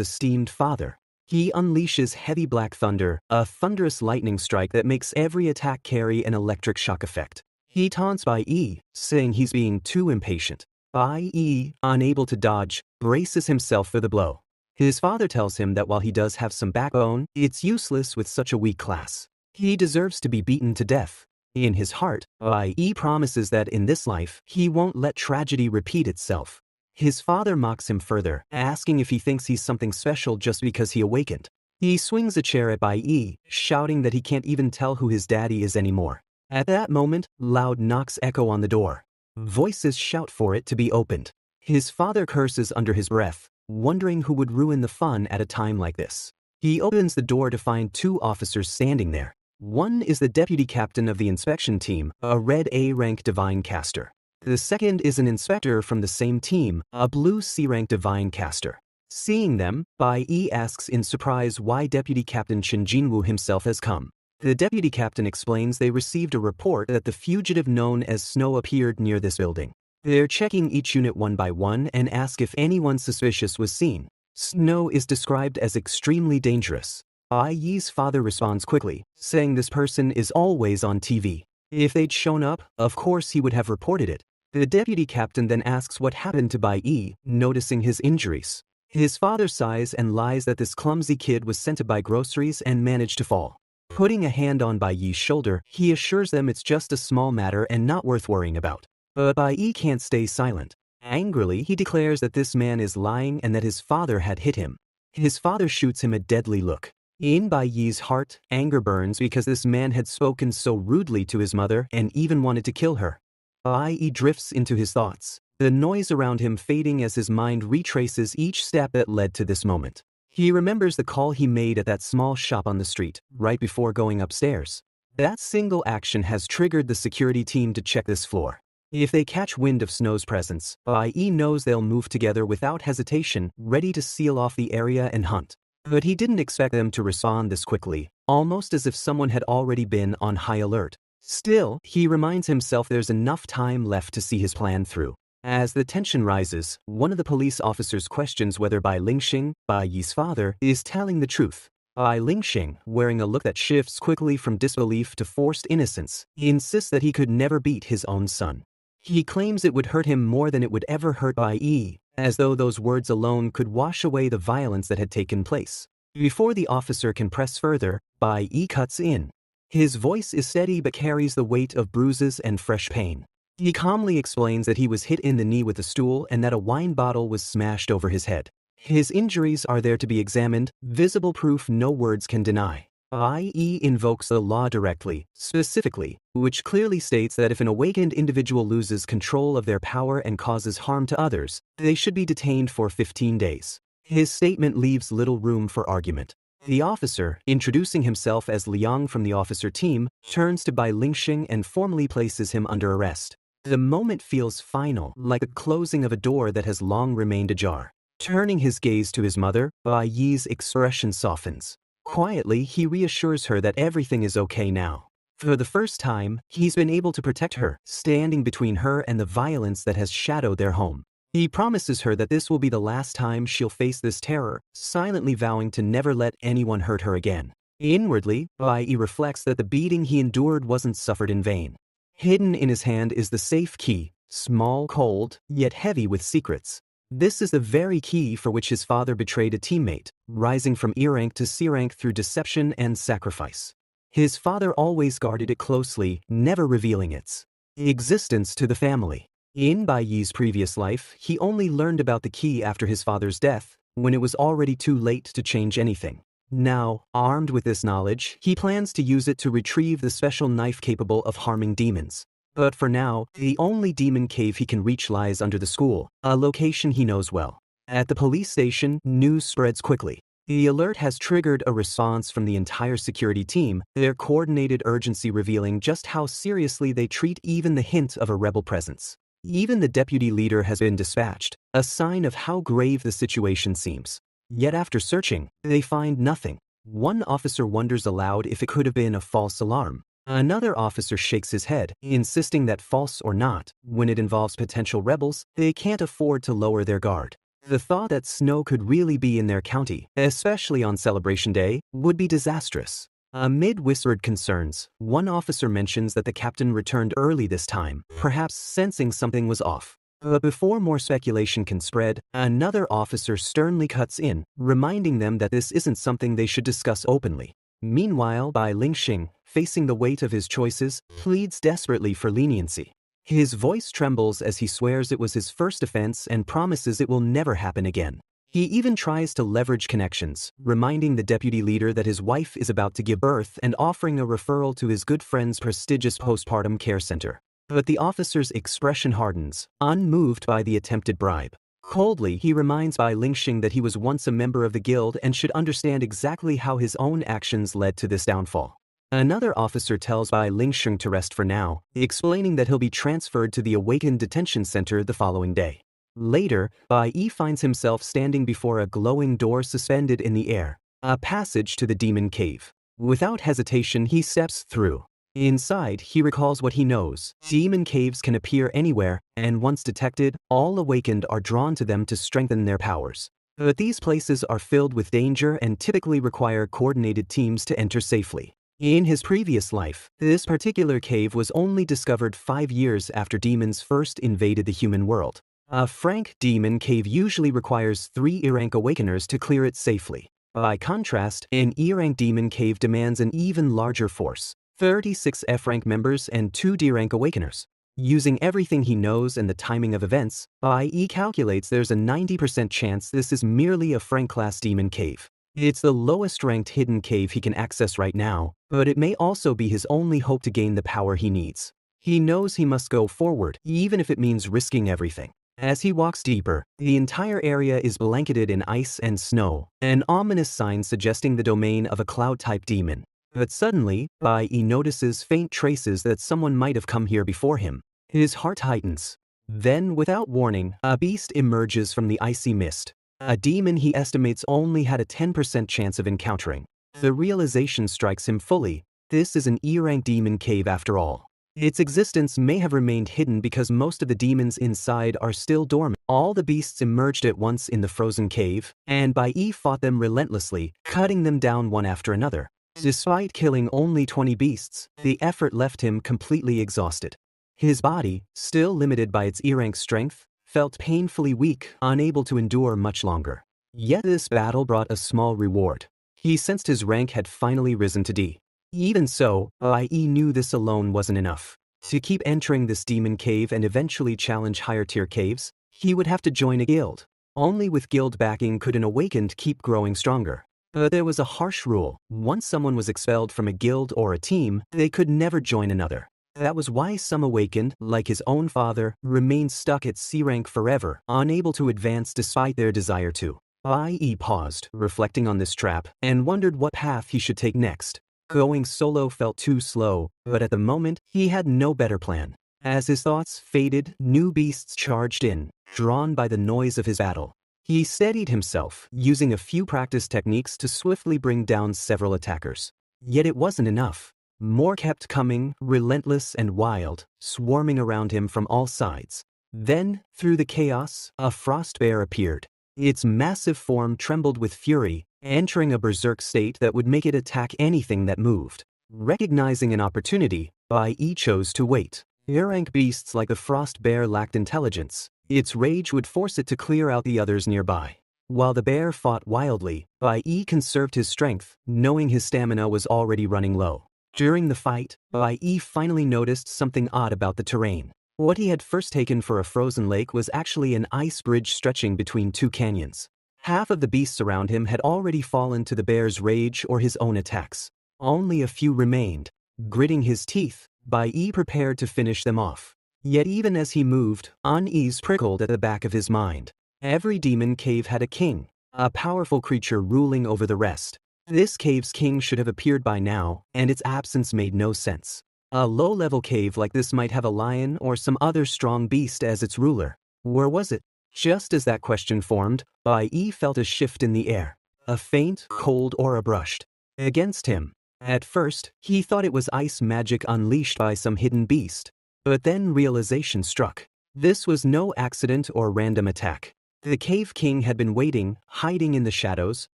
esteemed father. He unleashes heavy black thunder, a thunderous lightning strike that makes every attack carry an electric shock effect. He taunts Bai Yi, saying he's being too impatient. Bai Yi, unable to dodge, braces himself for the blow. His father tells him that while he does have some backbone, it's useless with such a weak class. He deserves to be beaten to death. In his heart, Bai Yi promises that in this life, he won't let tragedy repeat itself. His father mocks him further, asking if he thinks he's something special just because he awakened. He swings a chair at Bai Yi, shouting that he can't even tell who his daddy is anymore. At that moment, loud knocks echo on the door. Voices shout for it to be opened. His father curses under his breath, wondering who would ruin the fun at a time like this. He opens the door to find two officers standing there. One is the deputy captain of the inspection team, a red A-rank divine caster. The second is an inspector from the same team, a blue C-rank divine caster. Seeing them, Bai Yi asks in surprise why Deputy Captain Chen Jinwu himself has come. The deputy captain explains they received a report that the fugitive known as Snow appeared near this building. They're checking each unit one by one and ask if anyone suspicious was seen. Snow is described as extremely dangerous. Bai Yi's father responds quickly, saying this person is always on TV. If they'd shown up, of course he would have reported it. The deputy captain then asks what happened to Bai Yi, noticing his injuries. His father sighs and lies that this clumsy kid was sent to buy groceries and managed to fall. Putting a hand on Bai Yi's shoulder, he assures them it's just a small matter and not worth worrying about. But Bai Yi can't stay silent. Angrily, he declares that this man is lying and that his father had hit him. His father shoots him a deadly look. In Bai Yi's heart, anger burns because this man had spoken so rudely to his mother and even wanted to kill her. Bai Yi drifts into his thoughts, the noise around him fading as his mind retraces each step that led to this moment. He remembers the call he made at that small shop on the street, right before going upstairs. That single action has triggered the security team to check this floor. If they catch wind of Snow's presence, Bai Yi knows they'll move together without hesitation, ready to seal off the area and hunt. But he didn't expect them to respond this quickly, almost as if someone had already been on high alert. Still, he reminds himself there's enough time left to see his plan through. As the tension rises, one of the police officers questions whether Bai Lingxing, Bai Yi's father, is telling the truth. Bai Lingxing, wearing a look that shifts quickly from disbelief to forced innocence, insists that he could never beat his own son. He claims it would hurt him more than it would ever hurt Bai Yi, as though those words alone could wash away the violence that had taken place. Before the officer can press further, Bai Yi cuts in. His voice is steady but carries the weight of bruises and fresh pain. He calmly explains that he was hit in the knee with a stool and that a wine bottle was smashed over his head. His injuries are there to be examined, visible proof no words can deny. Bai Yi invokes the law directly, specifically, which clearly states that if an awakened individual loses control of their power and causes harm to others, they should be detained for 15 days. His statement leaves little room for argument. The officer, introducing himself as Liang from the officer team, turns to Bai Lingxing and formally places him under arrest. The moment feels final, like the closing of a door that has long remained ajar. Turning his gaze to his mother, Bai Yi's expression softens. Quietly, he reassures her that everything is okay now. For the first time, he's been able to protect her, standing between her and the violence that has shadowed their home. He promises her that this will be the last time she'll face this terror, silently vowing to never let anyone hurt her again. Inwardly, Bai Yi reflects that the beating he endured wasn't suffered in vain. Hidden in his hand is the safe key, small, cold, yet heavy with secrets. This is the very key for which his father betrayed a teammate, rising from E-rank to C-rank through deception and sacrifice. His father always guarded it closely, never revealing its existence to the family. In Bai Yi's previous life, he only learned about the key after his father's death, when it was already too late to change anything. Now, armed with this knowledge, he plans to use it to retrieve the special knife capable of harming demons. But for now, the only demon cave he can reach lies under the school, a location he knows well. At the police station, news spreads quickly. The alert has triggered a response from the entire security team, their coordinated urgency revealing just how seriously they treat even the hint of a rebel presence. Even the deputy leader has been dispatched, a sign of how grave the situation seems. Yet after searching, they find nothing. One officer wonders aloud if it could have been a false alarm. Another officer shakes his head, insisting that false or not, when it involves potential rebels, they can't afford to lower their guard. The thought that snow could really be in their county, especially on Celebration Day, would be disastrous. Amid whispered concerns, one officer mentions that the captain returned early this time, perhaps sensing something was off. But before more speculation can spread, another officer sternly cuts in, reminding them that this isn't something they should discuss openly. Meanwhile, Bai Yi, facing the weight of his choices, pleads desperately for leniency. His voice trembles as he swears it was his first offense and promises it will never happen again. He even tries to leverage connections, reminding the deputy leader that his wife is about to give birth and offering a referral to his good friend's prestigious postpartum care center. But the officer's expression hardens, unmoved by the attempted bribe. Coldly, he reminds Bai Yi that he was once a member of the guild and should understand exactly how his own actions led to this downfall. Another officer tells Bai Yi to rest for now, explaining that he'll be transferred to the Awaken detention center the following day. Later, Bai Yi finds himself standing before a glowing door suspended in the air, a passage to the demon cave. Without hesitation, he steps through. Inside, he recalls what he knows. Demon caves can appear anywhere, and once detected, all awakened are drawn to them to strengthen their powers. But these places are filled with danger and typically require coordinated teams to enter safely. In his previous life, this particular cave was only discovered 5 years after demons first invaded the human world. A frank demon cave usually requires 3 E-rank awakeners to clear it safely. By contrast, an E-rank demon cave demands an even larger force. 36 F-rank members and 2 D-rank awakeners. Using everything he knows and the timing of events, Bai Yi calculates there's a 90% chance this is merely a Frank-class demon cave. It's the lowest-ranked hidden cave he can access right now, but it may also be his only hope to gain the power he needs. He knows he must go forward, even if it means risking everything. As he walks deeper, the entire area is blanketed in ice and snow, an ominous sign suggesting the domain of a cloud-type demon. But suddenly, Bai Yi notices faint traces that someone might have come here before him. His heart tightens. Then, without warning, a beast emerges from the icy mist. A demon he estimates only had a 10% chance of encountering. The realization strikes him fully. This is an E-rank demon cave after all. Its existence may have remained hidden because most of the demons inside are still dormant. All the beasts emerged at once in the frozen cave, and Bai Yi fought them relentlessly, cutting them down one after another. Despite killing only 20 beasts, the effort left him completely exhausted. His body, still limited by its E-rank strength, felt painfully weak, unable to endure much longer. Yet this battle brought a small reward. He sensed his rank had finally risen to D. Even so, Bai Yi knew this alone wasn't enough. To keep entering this demon cave and eventually challenge higher-tier caves, he would have to join a guild. Only with guild backing could an awakened keep growing stronger. But there was a harsh rule. Once someone was expelled from a guild or a team, they could never join another. That was why some awakened, like his own father, remained stuck at C rank forever, unable to advance despite their desire to. Bai Yi paused, reflecting on this trap, and wondered what path he should take next. Going solo felt too slow, but at the moment, he had no better plan. As his thoughts faded, new beasts charged in, drawn by the noise of his battle. He steadied himself, using a few practice techniques to swiftly bring down several attackers. Yet it wasn't enough. More kept coming, relentless and wild, swarming around him from all sides. Then, through the chaos, a frost bear appeared. Its massive form trembled with fury, entering a berserk state that would make it attack anything that moved. Recognizing an opportunity, Bai Yi chose to wait. E-rank beasts like the frost bear lacked intelligence. Its rage would force it to clear out the others nearby. While the bear fought wildly, Bai Yi conserved his strength, knowing his stamina was already running low. During the fight, Bai Yi finally noticed something odd about the terrain. What he had first taken for a frozen lake was actually an ice bridge stretching between 2 canyons. Half of the beasts around him had already fallen to the bear's rage or his own attacks. Only a few remained. Gritting his teeth, Bai Yi prepared to finish them off. Yet even as he moved, unease prickled at the back of his mind. Every demon cave had a king, a powerful creature ruling over the rest. This cave's king should have appeared by now, and its absence made no sense. A low-level cave like this might have a lion or some other strong beast as its ruler. Where was it? Just as that question formed, Bai Yi felt a shift in the air. A faint, cold aura brushed against him. At first, he thought it was ice magic unleashed by some hidden beast. But then realization struck. This was no accident or random attack. The Cave King had been waiting, hiding in the shadows,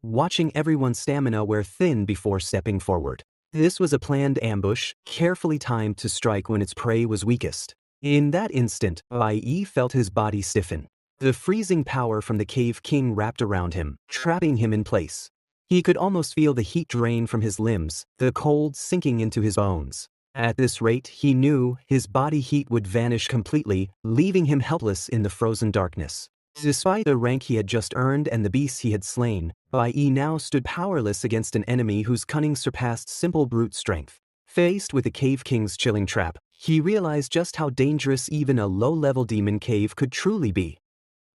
watching everyone's stamina wear thin before stepping forward. This was a planned ambush, carefully timed to strike when its prey was weakest. In that instant, Bai Yi felt his body stiffen. The freezing power from the Cave King wrapped around him, trapping him in place. He could almost feel the heat drain from his limbs, the cold sinking into his bones. At this rate, he knew his body heat would vanish completely, leaving him helpless in the frozen darkness. Despite the rank he had just earned and the beasts he had slain, Bai Yi now stood powerless against an enemy whose cunning surpassed simple brute strength. Faced with the Cave King's chilling trap, he realized just how dangerous even a low-level demon cave could truly be.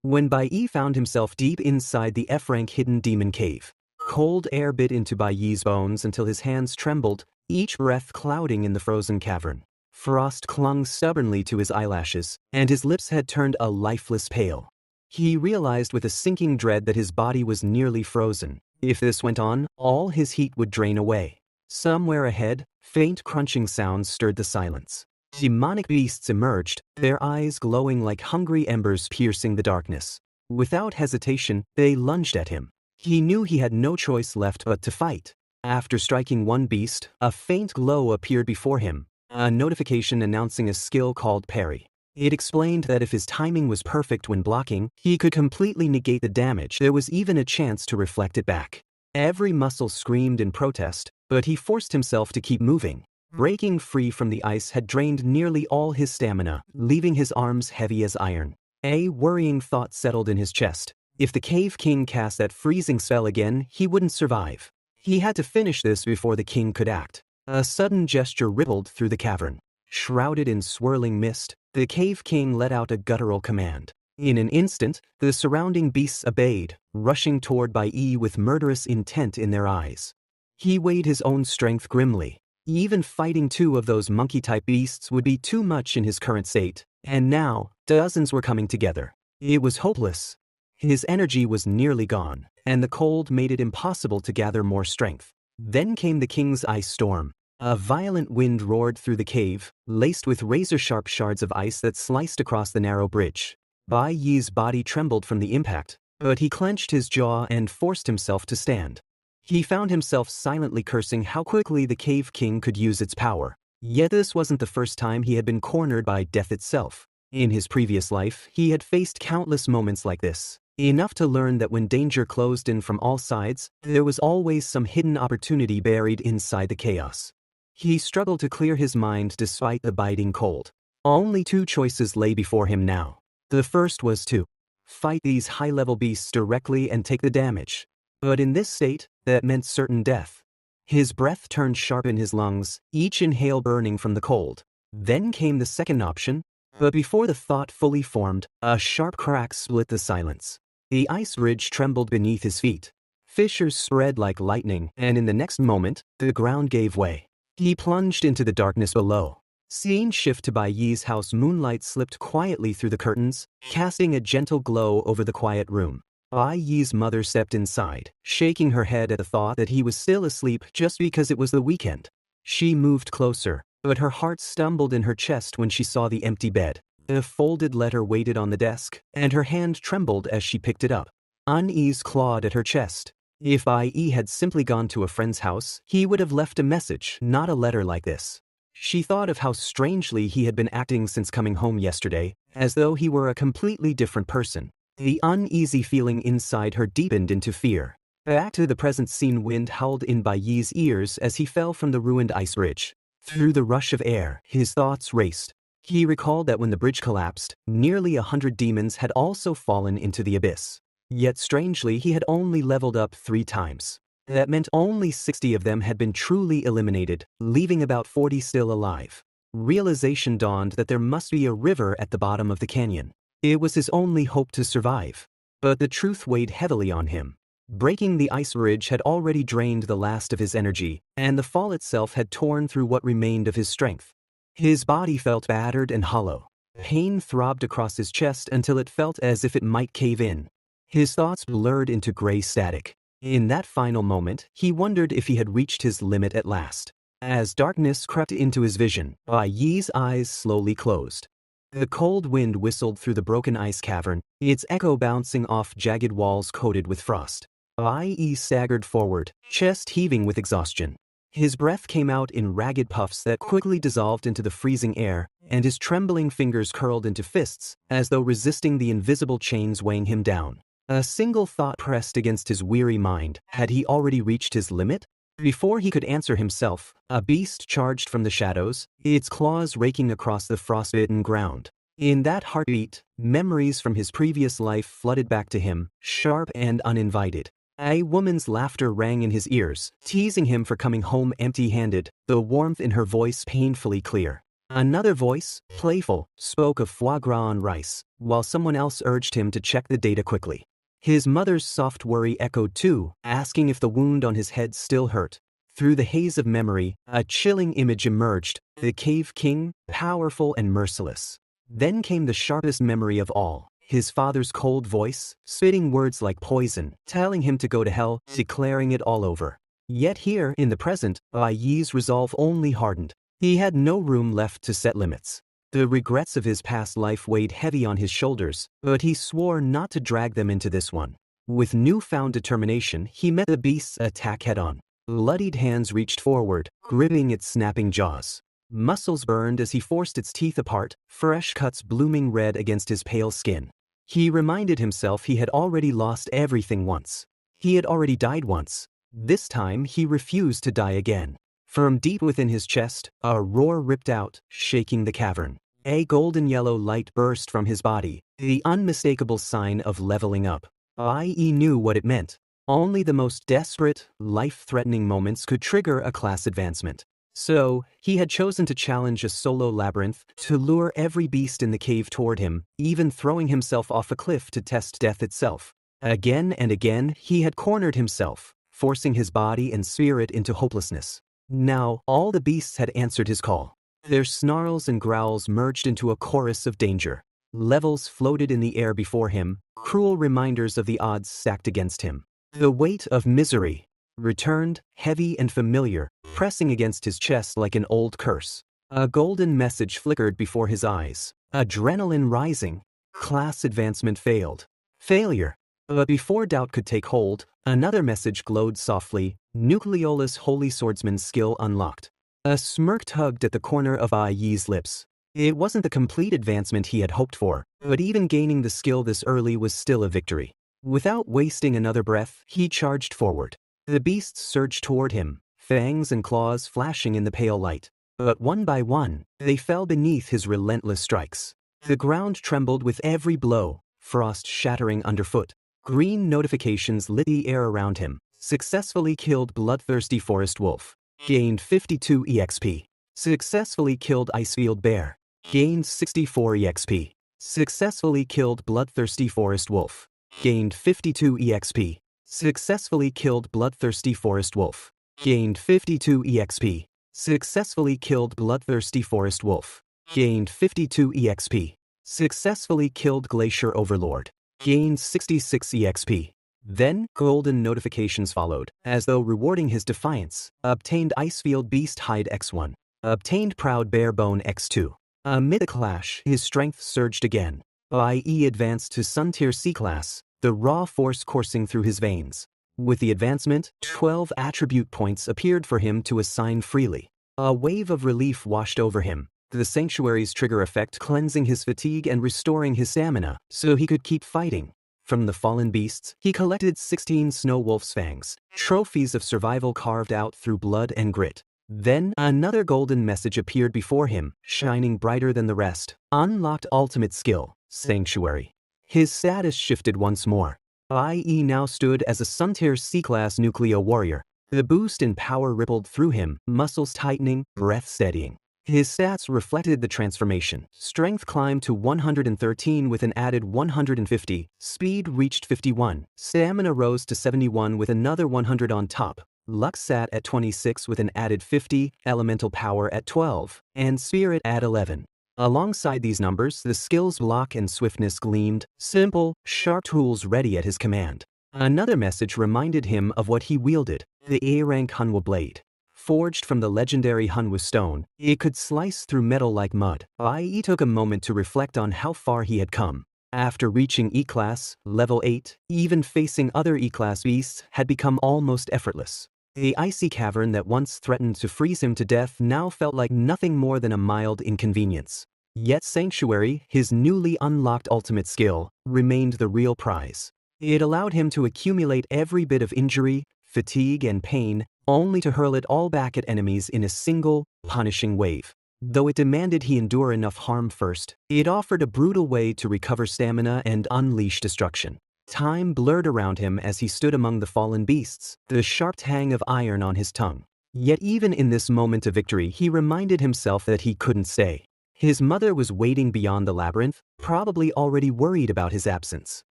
When Bai Yi found himself deep inside the F-rank hidden demon cave, cold air bit into Bai Yi's bones until his hands trembled, each breath clouding in the frozen cavern. Frost clung stubbornly to his eyelashes, and his lips had turned a lifeless pale. He realized with a sinking dread that his body was nearly frozen. If this went on, all his heat would drain away. Somewhere ahead, faint crunching sounds stirred the silence. Demonic beasts emerged, their eyes glowing like hungry embers piercing the darkness. Without hesitation, they lunged at him. He knew he had no choice left but to fight. After striking one beast, a faint glow appeared before him, a notification announcing a skill called parry. It explained that if his timing was perfect when blocking, he could completely negate the damage. There was even a chance to reflect it back. Every muscle screamed in protest, but he forced himself to keep moving. Breaking free from the ice had drained nearly all his stamina, leaving his arms heavy as iron. A worrying thought settled in his chest. If the Cave King cast that freezing spell again, he wouldn't survive. He had to finish this before the king could act. A sudden gesture rippled through the cavern. Shrouded in swirling mist, the Cave King let out a guttural command. In an instant, the surrounding beasts obeyed, rushing toward Bai Yi with murderous intent in their eyes. He weighed his own strength grimly. Even fighting two of those monkey-type beasts would be too much in his current state, and now, dozens were coming together. It was hopeless. His energy was nearly gone, and the cold made it impossible to gather more strength. Then came the king's ice storm. A violent wind roared through the cave, laced with razor-sharp shards of ice that sliced across the narrow bridge. Bai Yi's body trembled from the impact, but he clenched his jaw and forced himself to stand. He found himself silently cursing how quickly the Cave King could use its power. Yet this wasn't the first time he had been cornered by death itself. In his previous life, he had faced countless moments like this. Enough to learn that when danger closed in from all sides, there was always some hidden opportunity buried inside the chaos. He struggled to clear his mind despite the biting cold. Only two choices lay before him now. The first was to fight these high-level beasts directly and take the damage. But in this state, that meant certain death. His breath turned sharp in his lungs, each inhale burning from the cold. Then came the second option, but before the thought fully formed, a sharp crack split the silence. The ice ridge trembled beneath his feet. Fissures spread like lightning, and in the next moment, the ground gave way. He plunged into the darkness below. Scene shift to Bai Yi's house. Moonlight slipped quietly through the curtains, casting a gentle glow over the quiet room. Bai Yi's mother stepped inside, shaking her head at the thought that he was still asleep just because it was the weekend. She moved closer, but her heart stumbled in her chest when she saw the empty bed. A folded letter waited on the desk, and her hand trembled as she picked it up. Unease clawed at her chest. If Bai Yi had simply gone to a friend's house, he would have left a message, not a letter like this. She thought of how strangely he had been acting since coming home yesterday, as though he were a completely different person. The uneasy feeling inside her deepened into fear. Back to the present scene. Wind howled in Bai Yi's ears as he fell from the ruined ice ridge. Through the rush of air, his thoughts raced. He recalled that when the bridge collapsed, nearly 100 demons had also fallen into the abyss. Yet strangely, he had only leveled up 3 times. That meant only 60 of them had been truly eliminated, leaving about 40 still alive. Realization dawned that there must be a river at the bottom of the canyon. It was his only hope to survive. But the truth weighed heavily on him. Breaking the ice ridge had already drained the last of his energy, and the fall itself had torn through what remained of his strength. His body felt battered and hollow. Pain throbbed across his chest until it felt as if it might cave in. His thoughts blurred into gray static. In that final moment, he wondered if he had reached his limit at last. As darkness crept into his vision, Bai Yi's eyes slowly closed. The cold wind whistled through the broken ice cavern, its echo bouncing off jagged walls coated with frost. Bai Yi staggered forward, chest heaving with exhaustion. His breath came out in ragged puffs that quickly dissolved into the freezing air, and his trembling fingers curled into fists, as though resisting the invisible chains weighing him down. A single thought pressed against his weary mind. Had he already reached his limit? Before he could answer himself, a beast charged from the shadows, its claws raking across the frostbitten ground. In that heartbeat, memories from his previous life flooded back to him, sharp and uninvited. A woman's laughter rang in his ears, teasing him for coming home empty-handed, the warmth in her voice painfully clear. Another voice, playful, spoke of foie gras on rice, while someone else urged him to check the data quickly. His mother's soft worry echoed too, asking if the wound on his head still hurt. Through the haze of memory, a chilling image emerged, the Cave King, powerful and merciless. Then came the sharpest memory of all, his father's cold voice, spitting words like poison, telling him to go to hell, declaring it all over. Yet here, in the present, Bai Yi's resolve only hardened. He had no room left to set limits. The regrets of his past life weighed heavy on his shoulders, but he swore not to drag them into this one. With newfound determination, he met the beast's attack head-on. Bloodied hands reached forward, gripping its snapping jaws. Muscles burned as he forced its teeth apart, fresh cuts blooming red against his pale skin. He reminded himself he had already lost everything once. He had already died once. This time he refused to die again. From deep within his chest, a roar ripped out, shaking the cavern. A golden yellow light burst from his body, the unmistakable sign of leveling up. Bai Yi knew what it meant. Only the most desperate, life-threatening moments could trigger a class advancement. So, he had chosen to challenge a solo labyrinth, to lure every beast in the cave toward him, even throwing himself off a cliff to test death itself. Again and again, he had cornered himself, forcing his body and spirit into hopelessness. Now, all the beasts had answered his call. Their snarls and growls merged into a chorus of danger. Levels floated in the air before him, cruel reminders of the odds stacked against him. The weight of misery returned, heavy and familiar, pressing against his chest like an old curse. A golden message flickered before his eyes. Adrenaline rising. Class advancement failed. Failure. But before doubt could take hold, another message glowed softly. Nucleolus Holy Swordsman's skill unlocked. A smirk tugged at the corner of Bai Yi's lips. It wasn't the complete advancement he had hoped for, but even gaining the skill this early was still a victory. Without wasting another breath, he charged forward. The beasts surged toward him, fangs and claws flashing in the pale light. But one by one, they fell beneath his relentless strikes. The ground trembled with every blow, frost shattering underfoot. Green notifications lit the air around him. Successfully killed bloodthirsty forest wolf. Gained 52 EXP. Successfully killed Icefield bear. Gained 64 EXP. Successfully killed bloodthirsty forest wolf. Gained 52 EXP. Successfully killed bloodthirsty forest wolf. Gained 52 EXP. Successfully killed bloodthirsty forest wolf. Gained 52 EXP. Successfully killed glacier overlord. Gained 66 EXP. Then, golden notifications followed, as though rewarding his defiance. Obtained Icefield Beast Hide X1. Obtained Proud Bear Bone X2. Amid the clash, his strength surged again. Bai Yi advanced to Sun Tier C class, the raw force coursing through his veins. With the advancement, 12 attribute points appeared for him to assign freely. A wave of relief washed over him, the sanctuary's trigger effect cleansing his fatigue and restoring his stamina, so he could keep fighting. From the fallen beasts, he collected 16 snow wolf's fangs, trophies of survival carved out through blood and grit. Then, another golden message appeared before him, shining brighter than the rest. Unlocked ultimate skill, Sanctuary. His status shifted once more. Bai Yi now stood as a Sun Tier C-class Nucleo warrior. The boost in power rippled through him, muscles tightening, breath steadying. His stats reflected the transformation. Strength climbed to 113 with an added 150, speed reached 51, stamina rose to 71 with another 100 on top, luck sat at 26 with an added 50, elemental power at 12, and spirit at 11. Alongside these numbers, the skills block and swiftness gleamed, simple, sharp tools ready at his command. Another message reminded him of what he wielded, the A-rank Hanwha blade. Forged from the legendary Hanwha stone, it could slice through metal like mud. Bai Yi took a moment to reflect on how far he had come. After reaching E-class, level 8, even facing other E-class beasts had become almost effortless. The icy cavern that once threatened to freeze him to death now felt like nothing more than a mild inconvenience. Yet Sanctuary, his newly unlocked ultimate skill, remained the real prize. It allowed him to accumulate every bit of injury, fatigue, and pain, only to hurl it all back at enemies in a single, punishing wave. Though it demanded he endure enough harm first, it offered a brutal way to recover stamina and unleash destruction. Time blurred around him as he stood among the fallen beasts, the sharp tang of iron on his tongue. Yet even in this moment of victory, he reminded himself that he couldn't stay. His mother was waiting beyond the labyrinth, probably already worried about his absence.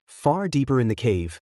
Far deeper in the cave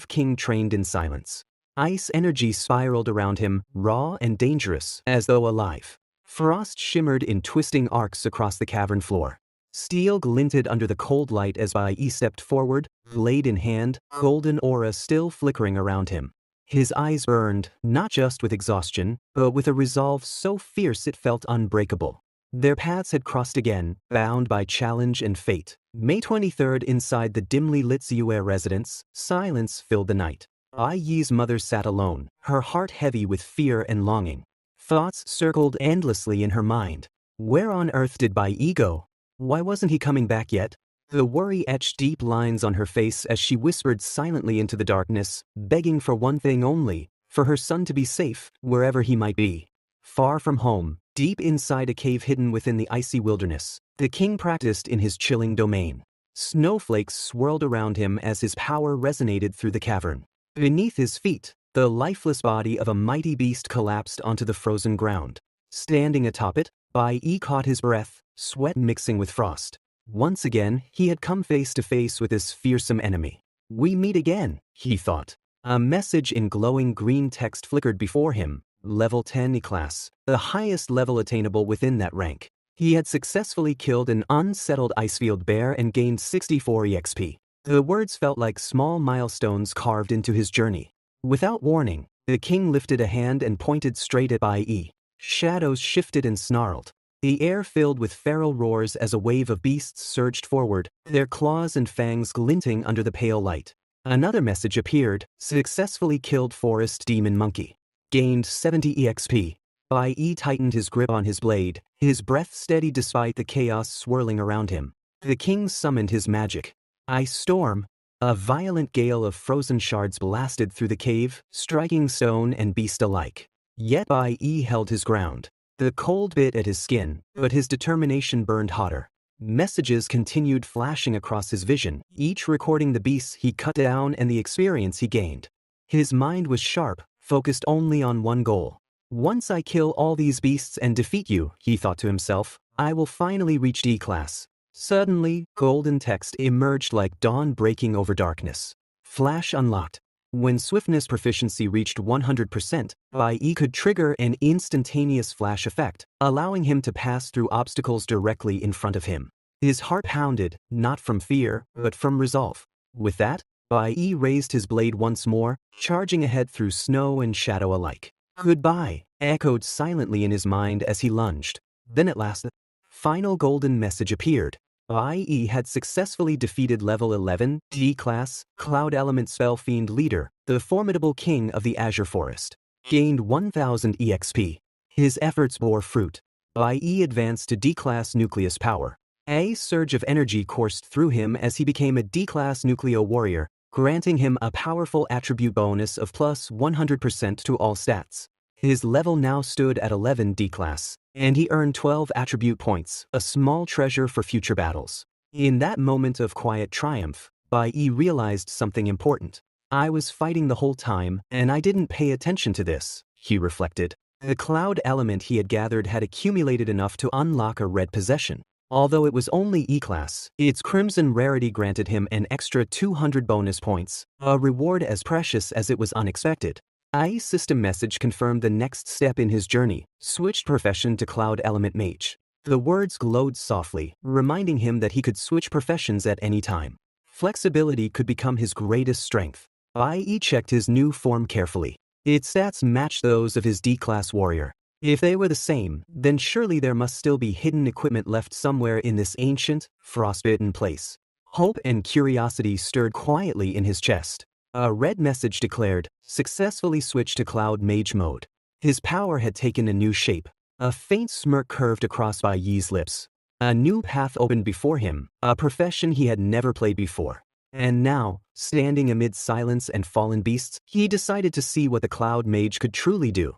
king trained in silence. Ice energy spiraled around him, raw and dangerous, as though alive. Frost shimmered in twisting arcs across the cavern floor. Steel glinted under the cold light as Bai Yi stepped forward, blade in hand, golden aura still flickering around him. His eyes burned, not just with exhaustion, but with a resolve so fierce it felt unbreakable. Their paths had crossed again, bound by challenge and fate. May 23rd, inside the dimly lit Ziyue residence, silence filled the night. Bai Yi's mother sat alone, her heart heavy with fear and longing. Thoughts circled endlessly in her mind. Where on earth did Bai Yi go? Why wasn't he coming back yet? The worry etched deep lines on her face as she whispered silently into the darkness, begging for one thing only, for her son to be safe, wherever he might be. Far from home, deep inside a cave hidden within the icy wilderness, the king practiced in his chilling domain. Snowflakes swirled around him as his power resonated through the cavern. Beneath his feet, the lifeless body of a mighty beast collapsed onto the frozen ground. Standing atop it, Bai Yi caught his breath, sweat mixing with frost. Once again, he had come face to face with this fearsome enemy. "We meet again," he thought. A message in glowing green text flickered before him. Level 10 E-class, the highest level attainable within that rank. He had successfully killed an unsettled icefield bear and gained 64 EXP. The words felt like small milestones carved into his journey. Without warning, the king lifted a hand and pointed straight at Bai Yi. Shadows shifted and snarled. The air filled with feral roars as a wave of beasts surged forward, their claws and fangs glinting under the pale light. Another message appeared: successfully killed forest demon monkey. Gained 70 EXP. Bai Yi tightened his grip on his blade, his breath steady despite the chaos swirling around him. The king summoned his magic. Ice storm. A violent gale of frozen shards blasted through the cave, striking stone and beast alike. Yet Bai Yi held his ground. The cold bit at his skin, but his determination burned hotter. Messages continued flashing across his vision, each recording the beasts he cut down and the experience he gained. His mind was sharp, focused only on one goal. "Once I kill all these beasts and defeat you," he thought to himself, "I will finally reach D-class." Suddenly, golden text emerged like dawn breaking over darkness. Flash unlocked. When swiftness proficiency reached 100%, Bai Yi could trigger an instantaneous flash effect, allowing him to pass through obstacles directly in front of him. His heart pounded, not from fear, but from resolve. With that, Bai Yi raised his blade once more, charging ahead through snow and shadow alike. "Goodbye," echoed silently in his mind as he lunged. Then at last, the final golden message appeared. Bai Yi had successfully defeated level 11, D-class, Cloud Element Spellfiend Leader, the formidable king of the Azure Forest. Gained 1000 EXP. His efforts bore fruit. Bai Yi advanced to D-class Nucleus Power. A surge of energy coursed through him as he became a D-class Nucleo Warrior, granting him a powerful attribute bonus of plus 100% to all stats. His level now stood at 11 D-class, and he earned 12 attribute points, a small treasure for future battles. In that moment of quiet triumph, Bai Yi realized something important. "I was fighting the whole time, and I didn't pay attention to this," he reflected. The cloud element he had gathered had accumulated enough to unlock a red possession. Although it was only E-class, its crimson rarity granted him an extra 200 bonus points, a reward as precious as it was unexpected. A system message confirmed the next step in his journey: switched profession to Cloud Element Mage. The words glowed softly, reminding him that he could switch professions at any time. Flexibility could become his greatest strength. Bai Yi checked his new form carefully. Its stats matched those of his D-class warrior. If they were the same, then surely there must still be hidden equipment left somewhere in this ancient, frostbitten place. Hope and curiosity stirred quietly in his chest. A red message declared, "Successfully switched to Cloud Mage mode." His power had taken a new shape. A faint smirk curved across Bai Yi's lips. A new path opened before him, a profession he had never played before. And now, standing amid silence and fallen beasts, he decided to see what the Cloud Mage could truly do.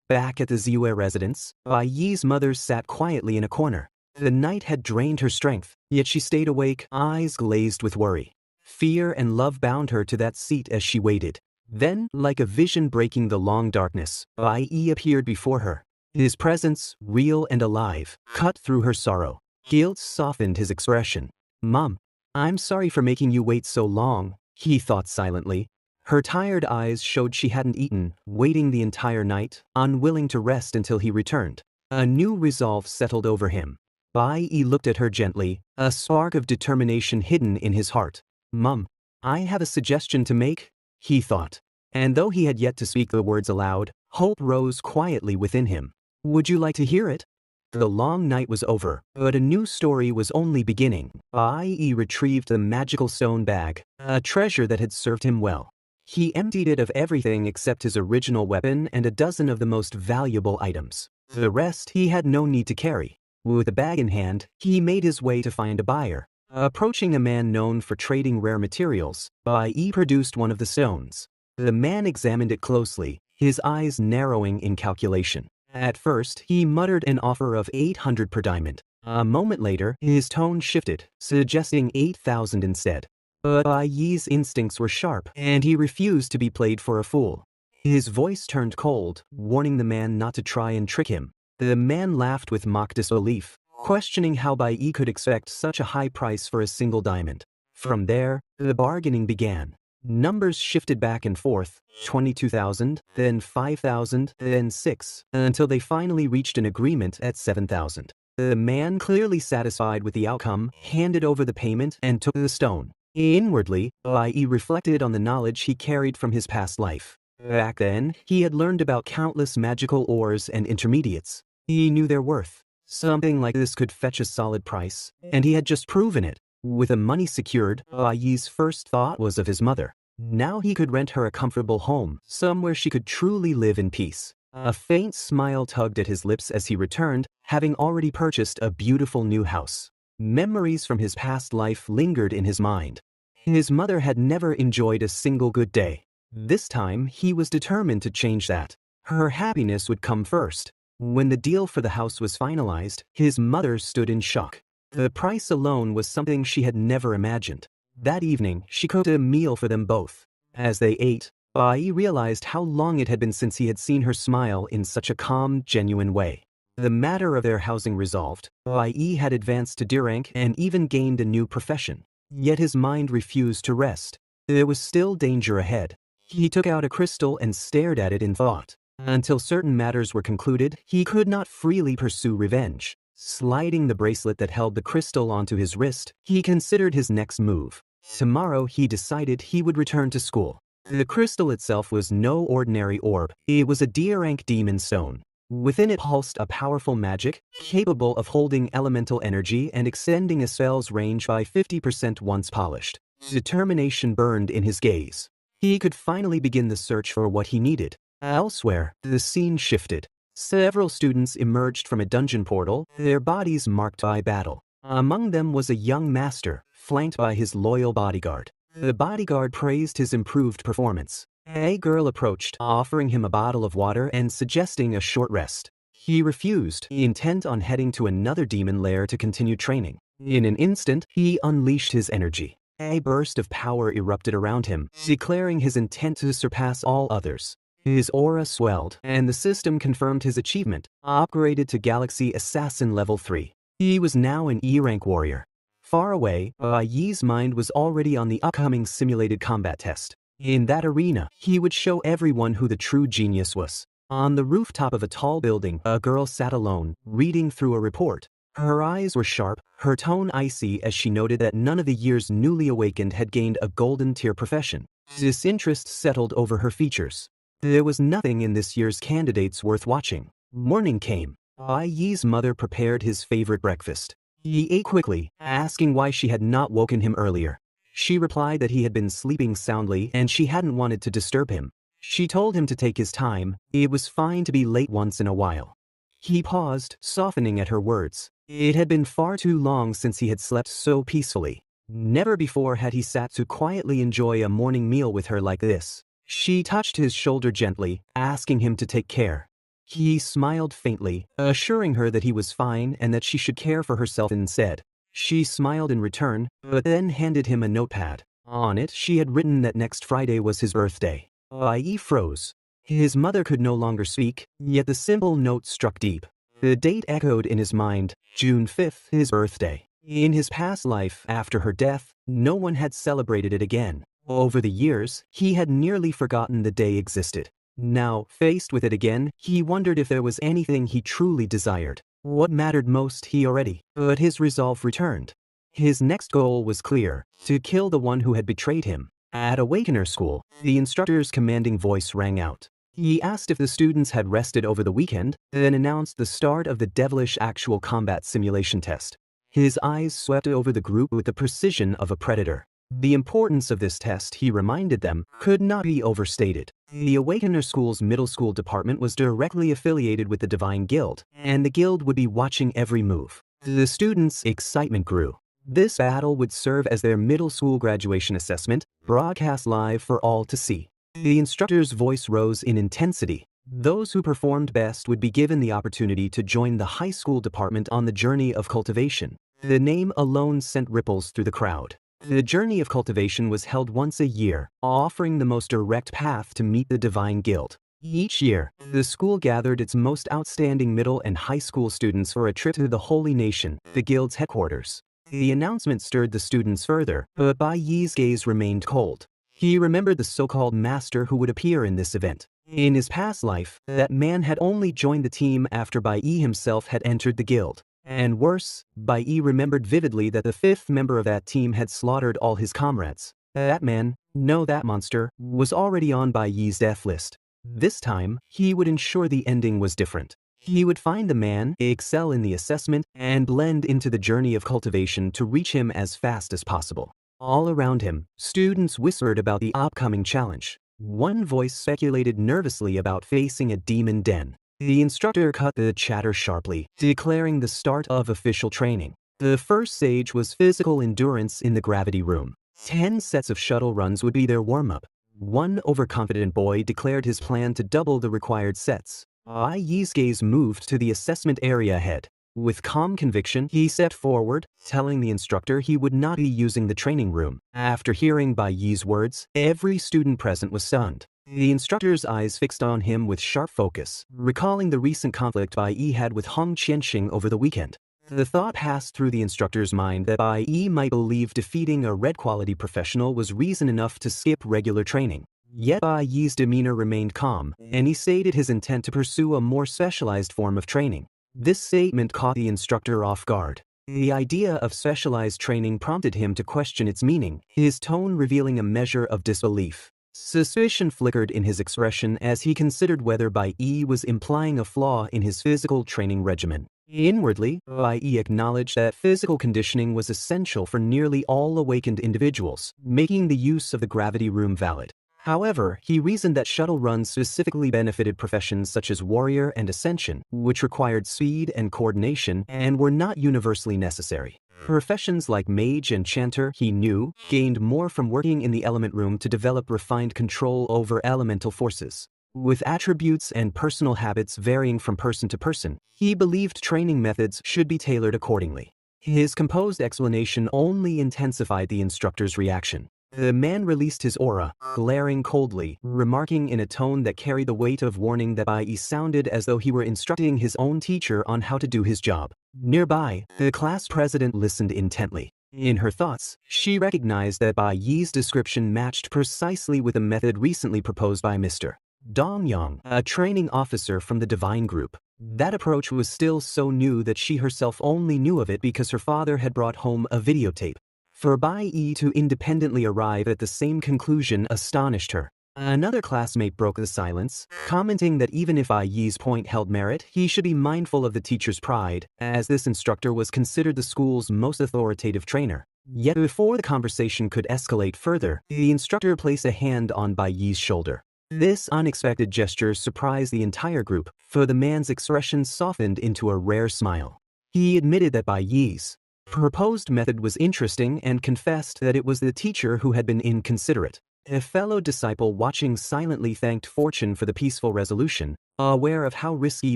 Back at the Ziyue residence, Bai Yi's mother sat quietly in a corner. The night had drained her strength, yet she stayed awake, eyes glazed with worry. Fear and love bound her to that seat as she waited. Then, like a vision breaking the long darkness, Bai Yi appeared before her. His presence, real and alive, cut through her sorrow. Guilt softened his expression. "Mom, I'm sorry for making you wait so long," he thought silently. Her tired eyes showed she hadn't eaten, waiting the entire night, unwilling to rest until he returned. A new resolve settled over him. Bai Yi looked at her gently, a spark of determination hidden in his heart. "Mom, I have a suggestion to make," he thought. And though he had yet to speak the words aloud, hope rose quietly within him. "Would you like to hear it?" The long night was over, but a new story was only beginning. Bai Yi retrieved the magical stone bag, a treasure that had served him well. He emptied it of everything except his original weapon and a dozen of the most valuable items. The rest he had no need to carry. With the bag in hand, he made his way to find a buyer. Approaching a man known for trading rare materials, Bai Yi produced one of the stones. The man examined it closely, his eyes narrowing in calculation. At first, he muttered an offer of 800 per diamond. A moment later, his tone shifted, suggesting 8,000 instead. But Bai Yi's instincts were sharp, and he refused to be played for a fool. His voice turned cold, warning the man not to try and trick him. The man laughed with mock disbelief, questioning how Bai Yi could expect such a high price for a single diamond. From there, the bargaining began. Numbers shifted back and forth, 22,000, then 5,000, then 6, until they finally reached an agreement at 7,000. The man, clearly satisfied with the outcome, handed over the payment and took the stone. Inwardly, Bai Yi reflected on the knowledge he carried from his past life. Back then, he had learned about countless magical ores and intermediates. He knew their worth. Something like this could fetch a solid price, and he had just proven it. With the money secured, Bai Yi's first thought was of his mother. Now he could rent her a comfortable home, somewhere she could truly live in peace. A faint smile tugged at his lips as he returned, having already purchased a beautiful new house. Memories from his past life lingered in his mind. His mother had never enjoyed a single good day. This time, he was determined to change that. Her happiness would come first. When the deal for the house was finalized, his mother stood in shock. The price alone was something she had never imagined. That evening, she cooked a meal for them both. As they ate, Bai Yi realized how long it had been since he had seen her smile in such a calm, genuine way. The matter of their housing resolved, Bai Yi had advanced to D rank and even gained a new profession. Yet his mind refused to rest. There was still danger ahead. He took out a crystal and stared at it in thought. Until certain matters were concluded, he could not freely pursue revenge. Sliding the bracelet that held the crystal onto his wrist, he considered his next move. Tomorrow, he decided he would return to school. The crystal itself was no ordinary orb. It was a D-rank demon stone. Within it pulsed a powerful magic, capable of holding elemental energy and extending a spell's range by 50% once polished. Determination burned in his gaze. He could finally begin the search for what he needed. Elsewhere, the scene shifted. Several students emerged from a dungeon portal, their bodies marked by battle. Among them was a young master, flanked by his loyal bodyguard. The bodyguard praised his improved performance. A girl approached, offering him a bottle of water and suggesting a short rest. He refused, intent on heading to another demon lair to continue training. In an instant, he unleashed his energy. A burst of power erupted around him, declaring his intent to surpass all others. His aura swelled, and the system confirmed his achievement, upgraded to Galaxy Assassin Level 3. He was now an E-rank warrior. Far away, Bai Yi's mind was already on the upcoming simulated combat test. In that arena, he would show everyone who the true genius was. On the rooftop of a tall building, a girl sat alone, reading through a report. Her eyes were sharp, her tone icy as she noted that none of the year's newly awakened had gained a golden tier profession. Disinterest settled over her features. There was nothing in this year's candidates worth watching. Morning came. Bai Yi's mother prepared his favorite breakfast. He ate quickly, asking why she had not woken him earlier. She replied that he had been sleeping soundly and she hadn't wanted to disturb him. She told him to take his time, it was fine to be late once in a while. He paused, softening at her words. It had been far too long since he had slept so peacefully. Never before had he sat to quietly enjoy a morning meal with her like this. She touched his shoulder gently, asking him to take care. He smiled faintly, assuring her that he was fine and that she should care for herself instead. She smiled in return, but then handed him a notepad. On it, she had written that next Friday was his birthday. Bai Yi froze. His mother could no longer speak, yet the simple note struck deep. The date echoed in his mind, June 5th, his birthday. In his past life, after her death, no one had celebrated it again. Over the years, he had nearly forgotten the day existed. Now, faced with it again, he wondered if there was anything he truly desired. What mattered most he already, but his resolve returned. His next goal was clear, to kill the one who had betrayed him. At Awakener school, the instructor's commanding voice rang out. He asked if the students had rested over the weekend, then announced the start of the devilish actual combat simulation test. His eyes swept over the group with the precision of a predator. The importance of this test, he reminded them, could not be overstated. The Awakener School's middle school department was directly affiliated with the Divine Guild, and the guild would be watching every move. The students' excitement grew. This battle would serve as their middle school graduation assessment, broadcast live for all to see. The instructor's voice rose in intensity. Those who performed best would be given the opportunity to join the high school department on the journey of cultivation. The name alone sent ripples through the crowd. The journey of cultivation was held once a year, offering the most direct path to meet the Divine Guild. Each year, the school gathered its most outstanding middle and high school students for a trip to the Holy Nation, the guild's headquarters. The announcement stirred the students further, but Bai Yi's gaze remained cold. He remembered the so-called master who would appear in this event. In his past life, that man had only joined the team after Bai Yi himself had entered the guild. And worse, Bai Yi remembered vividly that the fifth member of that team had slaughtered all his comrades. That man, no that monster, was already on Bai Yi's death list. This time, he would ensure the ending was different. He would find the man, excel in the assessment, and blend into the journey of cultivation to reach him as fast as possible. All around him, students whispered about the upcoming challenge. One voice speculated nervously about facing a demon den. The instructor cut the chatter sharply, declaring the start of official training. The first stage was physical endurance in the gravity room. 10 sets of shuttle runs would be their warm-up. One overconfident boy declared his plan to double the required sets. Bai Yi's gaze moved to the assessment area ahead. With calm conviction, he stepped forward, telling the instructor he would not be using the training room. After hearing Bai Yi's words, every student present was stunned. The instructor's eyes fixed on him with sharp focus, recalling the recent conflict Bai Yi had with Hong Qianxing over the weekend. The thought passed through the instructor's mind that Bai Yi might believe defeating a red-quality professional was reason enough to skip regular training. Yet Bai Yi's demeanor remained calm, and he stated his intent to pursue a more specialized form of training. This statement caught the instructor off guard. The idea of specialized training prompted him to question its meaning, his tone revealing a measure of disbelief. Suspicion flickered in his expression as he considered whether Bai Yi was implying a flaw in his physical training regimen. Inwardly, Bai Yi acknowledged that physical conditioning was essential for nearly all awakened individuals, making the use of the gravity room valid. However, he reasoned that shuttle runs specifically benefited professions such as warrior and ascension, which required speed and coordination and were not universally necessary. Professions like mage and chanter, he knew, gained more from working in the element room to develop refined control over elemental forces. With attributes and personal habits varying from person to person, he believed training methods should be tailored accordingly. His composed explanation only intensified the instructor's reaction. The man released his aura, glaring coldly, remarking in a tone that carried the weight of warning that Bai Yi sounded as though he were instructing his own teacher on how to do his job. Nearby, the class president listened intently. In her thoughts, she recognized that Bai Yi's description matched precisely with a method recently proposed by Mr. Dongyang, a training officer from the Divine Group. That approach was still so new that she herself only knew of it because her father had brought home a videotape. For Bai Yi to independently arrive at the same conclusion astonished her. Another classmate broke the silence, commenting that even if Bai Yi's point held merit, he should be mindful of the teacher's pride, as this instructor was considered the school's most authoritative trainer. Yet before the conversation could escalate further, the instructor placed a hand on Bai Yi's shoulder. This unexpected gesture surprised the entire group, for the man's expression softened into a rare smile. He admitted that Bai Yi's proposed method was interesting and confessed that it was the teacher who had been inconsiderate. A fellow disciple watching silently thanked fortune for the peaceful resolution, aware of how risky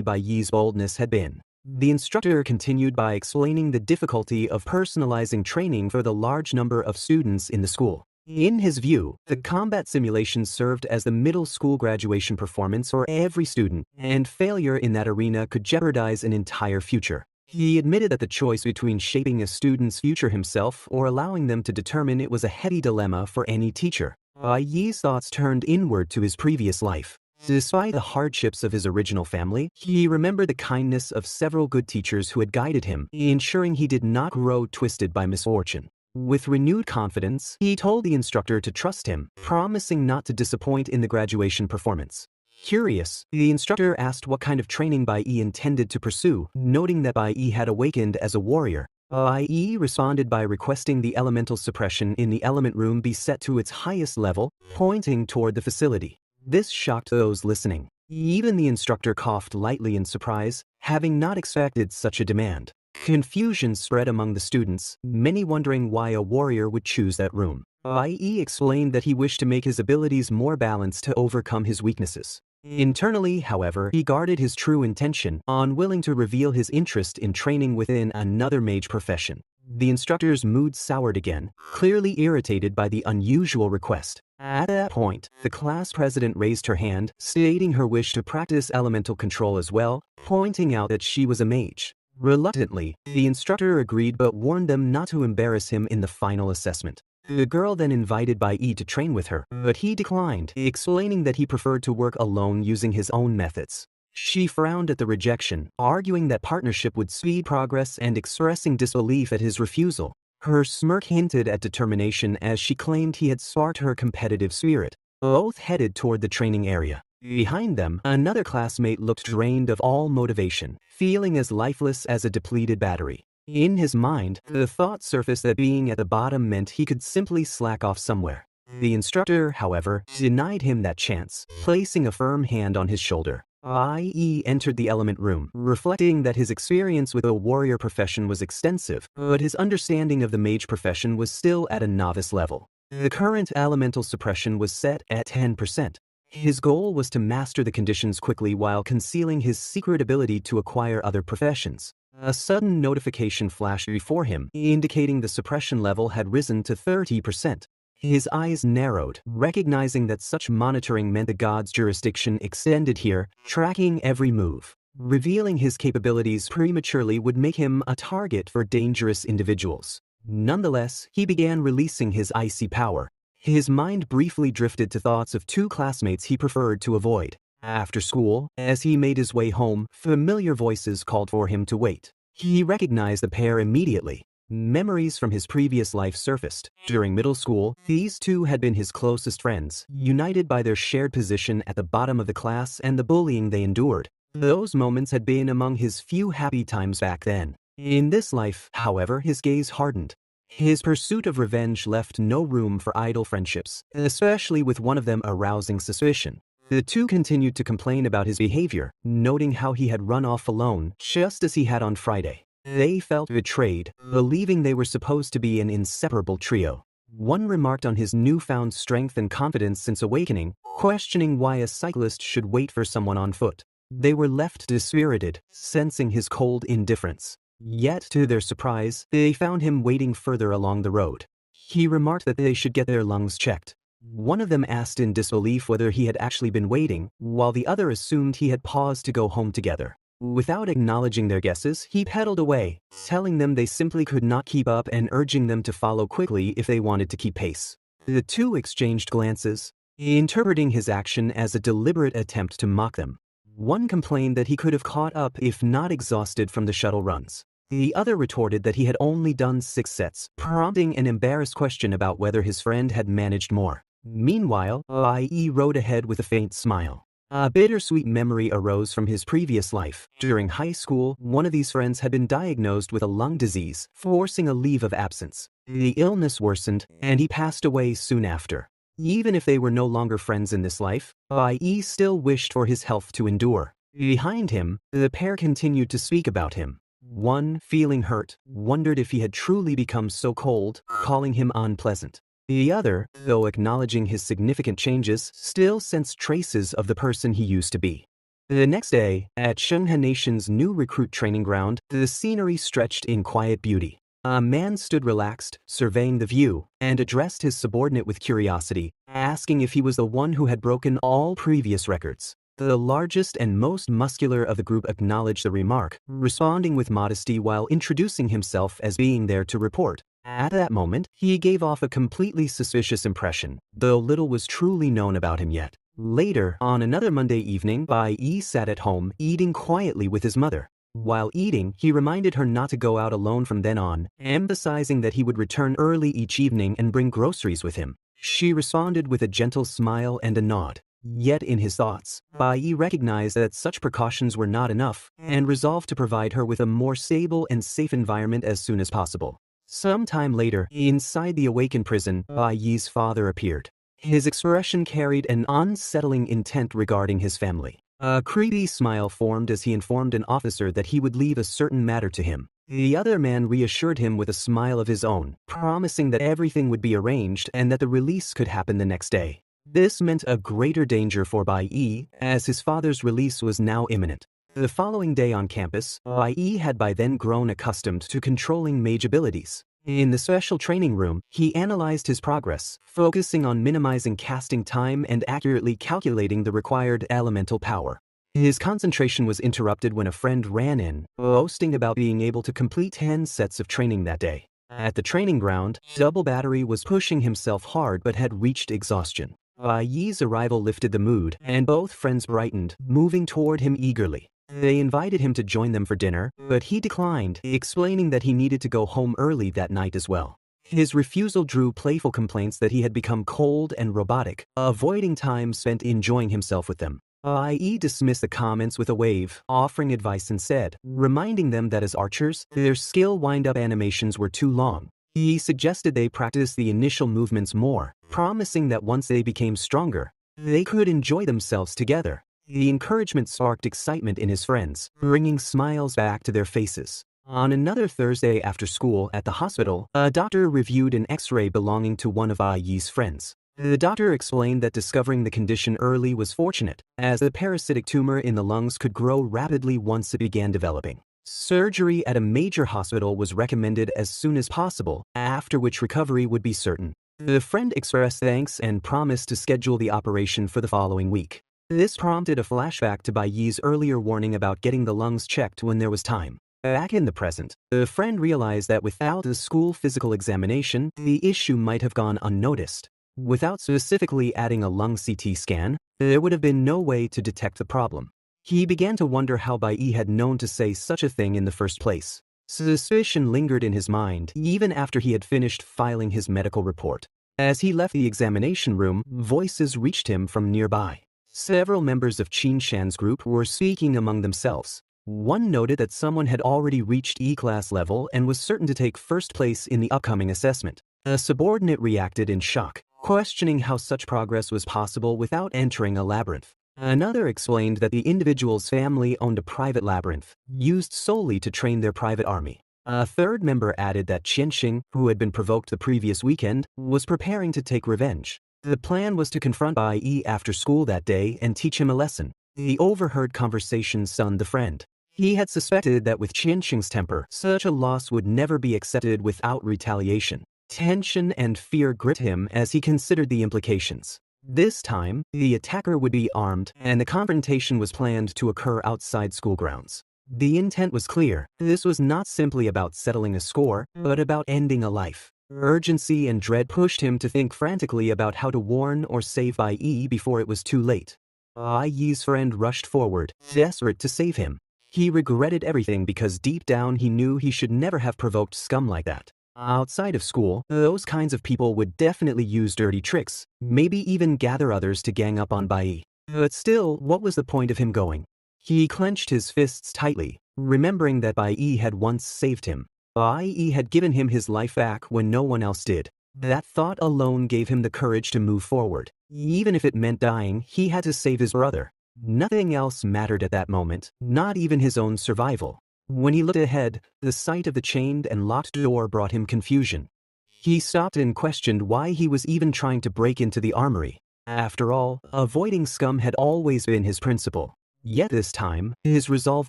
Bai Yi's boldness had been. The instructor continued by explaining the difficulty of personalizing training for the large number of students in the school. In his view, the combat simulation served as the middle school graduation performance for every student, and failure in that arena could jeopardize an entire future. He admitted that the choice between shaping a student's future himself or allowing them to determine it was a heavy dilemma for any teacher. Bai Yi's thoughts turned inward to his previous life. Despite the hardships of his original family, he remembered the kindness of several good teachers who had guided him, ensuring he did not grow twisted by misfortune. With renewed confidence, he told the instructor to trust him, promising not to disappoint in the graduation performance. Curious, the instructor asked what kind of training Bai Yi intended to pursue, noting that Bai Yi had awakened as a warrior. Bai Yi responded by requesting the elemental suppression in the element room be set to its highest level, pointing toward the facility. This shocked those listening. Even the instructor coughed lightly in surprise, having not expected such a demand. Confusion spread among the students, many wondering why a warrior would choose that room. Bai Yi explained that he wished to make his abilities more balanced to overcome his weaknesses. Internally, however, he guarded his true intention, unwilling to reveal his interest in training within another mage profession. The instructor's mood soured again, clearly irritated by the unusual request. At that point, the class president raised her hand, stating her wish to practice elemental control as well, pointing out that she was a mage. Reluctantly, the instructor agreed but warned them not to embarrass him in the final assessment. The girl then invited Bai Yi to train with her, but he declined, explaining that he preferred to work alone using his own methods. She frowned at the rejection, arguing that partnership would speed progress and expressing disbelief at his refusal. Her smirk hinted at determination as she claimed he had sparked her competitive spirit. Both headed toward the training area. Behind them, another classmate looked drained of all motivation, feeling as lifeless as a depleted battery. In his mind, the thought surfaced that being at the bottom meant he could simply slack off somewhere. The instructor, however, denied him that chance, placing a firm hand on his shoulder. Bai Yi entered the element room, reflecting that his experience with the warrior profession was extensive, but his understanding of the mage profession was still at a novice level. The current elemental suppression was set at 10%. His goal was to master the conditions quickly while concealing his secret ability to acquire other professions. A sudden notification flashed before him, indicating the suppression level had risen to 30%. His eyes narrowed, recognizing that such monitoring meant the god's jurisdiction extended here, tracking every move. Revealing his capabilities prematurely would make him a target for dangerous individuals. Nonetheless, he began releasing his icy power. His mind briefly drifted to thoughts of two classmates he preferred to avoid. After school, as he made his way home, familiar voices called for him to wait. He recognized the pair immediately. Memories from his previous life surfaced. During middle school, these two had been his closest friends, united by their shared position at the bottom of the class and the bullying they endured. Those moments had been among his few happy times back then. In this life, however, his gaze hardened. His pursuit of revenge left no room for idle friendships, especially with one of them arousing suspicion. The two continued to complain about his behavior, noting how he had run off alone, just as he had on Friday. They felt betrayed, believing they were supposed to be an inseparable trio. One remarked on his newfound strength and confidence since awakening, questioning why a cyclist should wait for someone on foot. They were left dispirited, sensing his cold indifference. Yet, to their surprise, they found him waiting further along the road. He remarked that they should get their lungs checked. One of them asked in disbelief whether he had actually been waiting, while the other assumed he had paused to go home together. Without acknowledging their guesses, he pedaled away, telling them they simply could not keep up and urging them to follow quickly if they wanted to keep pace. The two exchanged glances, interpreting his action as a deliberate attempt to mock them. One complained that he could have caught up if not exhausted from the shuttle runs. The other retorted that he had only done 6 sets, prompting an embarrassed question about whether his friend had managed more. Meanwhile, Bai Yi rode ahead with a faint smile. A bittersweet memory arose from his previous life. During high school, one of these friends had been diagnosed with a lung disease, forcing a leave of absence. The illness worsened, and he passed away soon after. Even if they were no longer friends in this life, Bai Yi still wished for his health to endure. Behind him, the pair continued to speak about him. One, feeling hurt, wondered if he had truly become so cold, calling him unpleasant. The other, though acknowledging his significant changes, still sensed traces of the person he used to be. The next day, at Shenghe Nation's new recruit training ground, the scenery stretched in quiet beauty. A man stood relaxed, surveying the view, and addressed his subordinate with curiosity, asking if he was the one who had broken all previous records. The largest and most muscular of the group acknowledged the remark, responding with modesty while introducing himself as being there to report. At that moment, he gave off a completely suspicious impression, though little was truly known about him yet. Later, on another Monday evening, Bai Yi sat at home, eating quietly with his mother. While eating, he reminded her not to go out alone from then on, emphasizing that he would return early each evening and bring groceries with him. She responded with a gentle smile and a nod. Yet in his thoughts, Bai Yi recognized that such precautions were not enough, and resolved to provide her with a more stable and safe environment as soon as possible. Some time later, inside the Awaken prison, Bai Yi's father appeared. His expression carried an unsettling intent regarding his family. A creepy smile formed as he informed an officer that he would leave a certain matter to him. The other man reassured him with a smile of his own, promising that everything would be arranged and that the release could happen the next day. This meant a greater danger for Bai Yi, as his father's release was now imminent. The following day on campus, Bai Yi had by then grown accustomed to controlling mage abilities. In the special training room, he analyzed his progress, focusing on minimizing casting time and accurately calculating the required elemental power. His concentration was interrupted when a friend ran in, boasting about being able to complete 10 sets of training that day. At the training ground, Double Battery was pushing himself hard but had reached exhaustion. Bai Yi's arrival lifted the mood, and both friends brightened, moving toward him eagerly. They invited him to join them for dinner, but he declined, explaining that he needed to go home early that night as well. His refusal drew playful complaints that he had become cold and robotic, avoiding time spent enjoying himself with them. Bai Yi dismissed the comments with a wave, offering advice instead, reminding them that as archers, their skill wind-up animations were too long. He suggested they practice the initial movements more, promising that once they became stronger, they could enjoy themselves together. The encouragement sparked excitement in his friends, bringing smiles back to their faces. On another Thursday after school at the hospital, a doctor reviewed an X-ray belonging to one of Bai Yi's friends. The doctor explained that discovering the condition early was fortunate, as the parasitic tumor in the lungs could grow rapidly once it began developing. Surgery at a major hospital was recommended as soon as possible, after which recovery would be certain. The friend expressed thanks and promised to schedule the operation for the following week. This prompted a flashback to Bai Yi's earlier warning about getting the lungs checked when there was time. Back in the present, the friend realized that without a school physical examination, the issue might have gone unnoticed. Without specifically adding a lung CT scan, there would have been no way to detect the problem. He began to wonder how Bai Yi had known to say such a thing in the first place. Suspicion lingered in his mind even after he had finished filing his medical report. As he left the examination room, voices reached him from nearby. Several members of Qin Shan's group were speaking among themselves. One noted that someone had already reached E-class level and was certain to take first place in the upcoming assessment. A subordinate reacted in shock, questioning how such progress was possible without entering a labyrinth. Another explained that the individual's family owned a private labyrinth, used solely to train their private army. A third member added that Qianxing, who had been provoked the previous weekend, was preparing to take revenge. The plan was to confront Bai Yi after school that day and teach him a lesson. The overheard conversation stunned the friend. He had suspected that with Qianxing's temper, such a loss would never be accepted without retaliation. Tension and fear gripped him as he considered the implications. This time, the attacker would be armed, and the confrontation was planned to occur outside school grounds. The intent was clear. This was not simply about settling a score, but about ending a life. Urgency and dread pushed him to think frantically about how to warn or save Bai Yi before it was too late. Bai Yi's friend rushed forward, desperate to save him. He regretted everything because deep down he knew he should never have provoked scum like that. Outside of school, those kinds of people would definitely use dirty tricks, maybe even gather others to gang up on Bai Yi. But still, what was the point of him going? He clenched his fists tightly, remembering that Bai Yi had once saved him. Bai Yi had given him his life back when no one else did. That thought alone gave him the courage to move forward. Even if it meant dying, he had to save his brother. Nothing else mattered at that moment, not even his own survival. When he looked ahead, the sight of the chained and locked door brought him confusion. He stopped and questioned why he was even trying to break into the armory. After all, avoiding scum had always been his principle. Yet this time, his resolve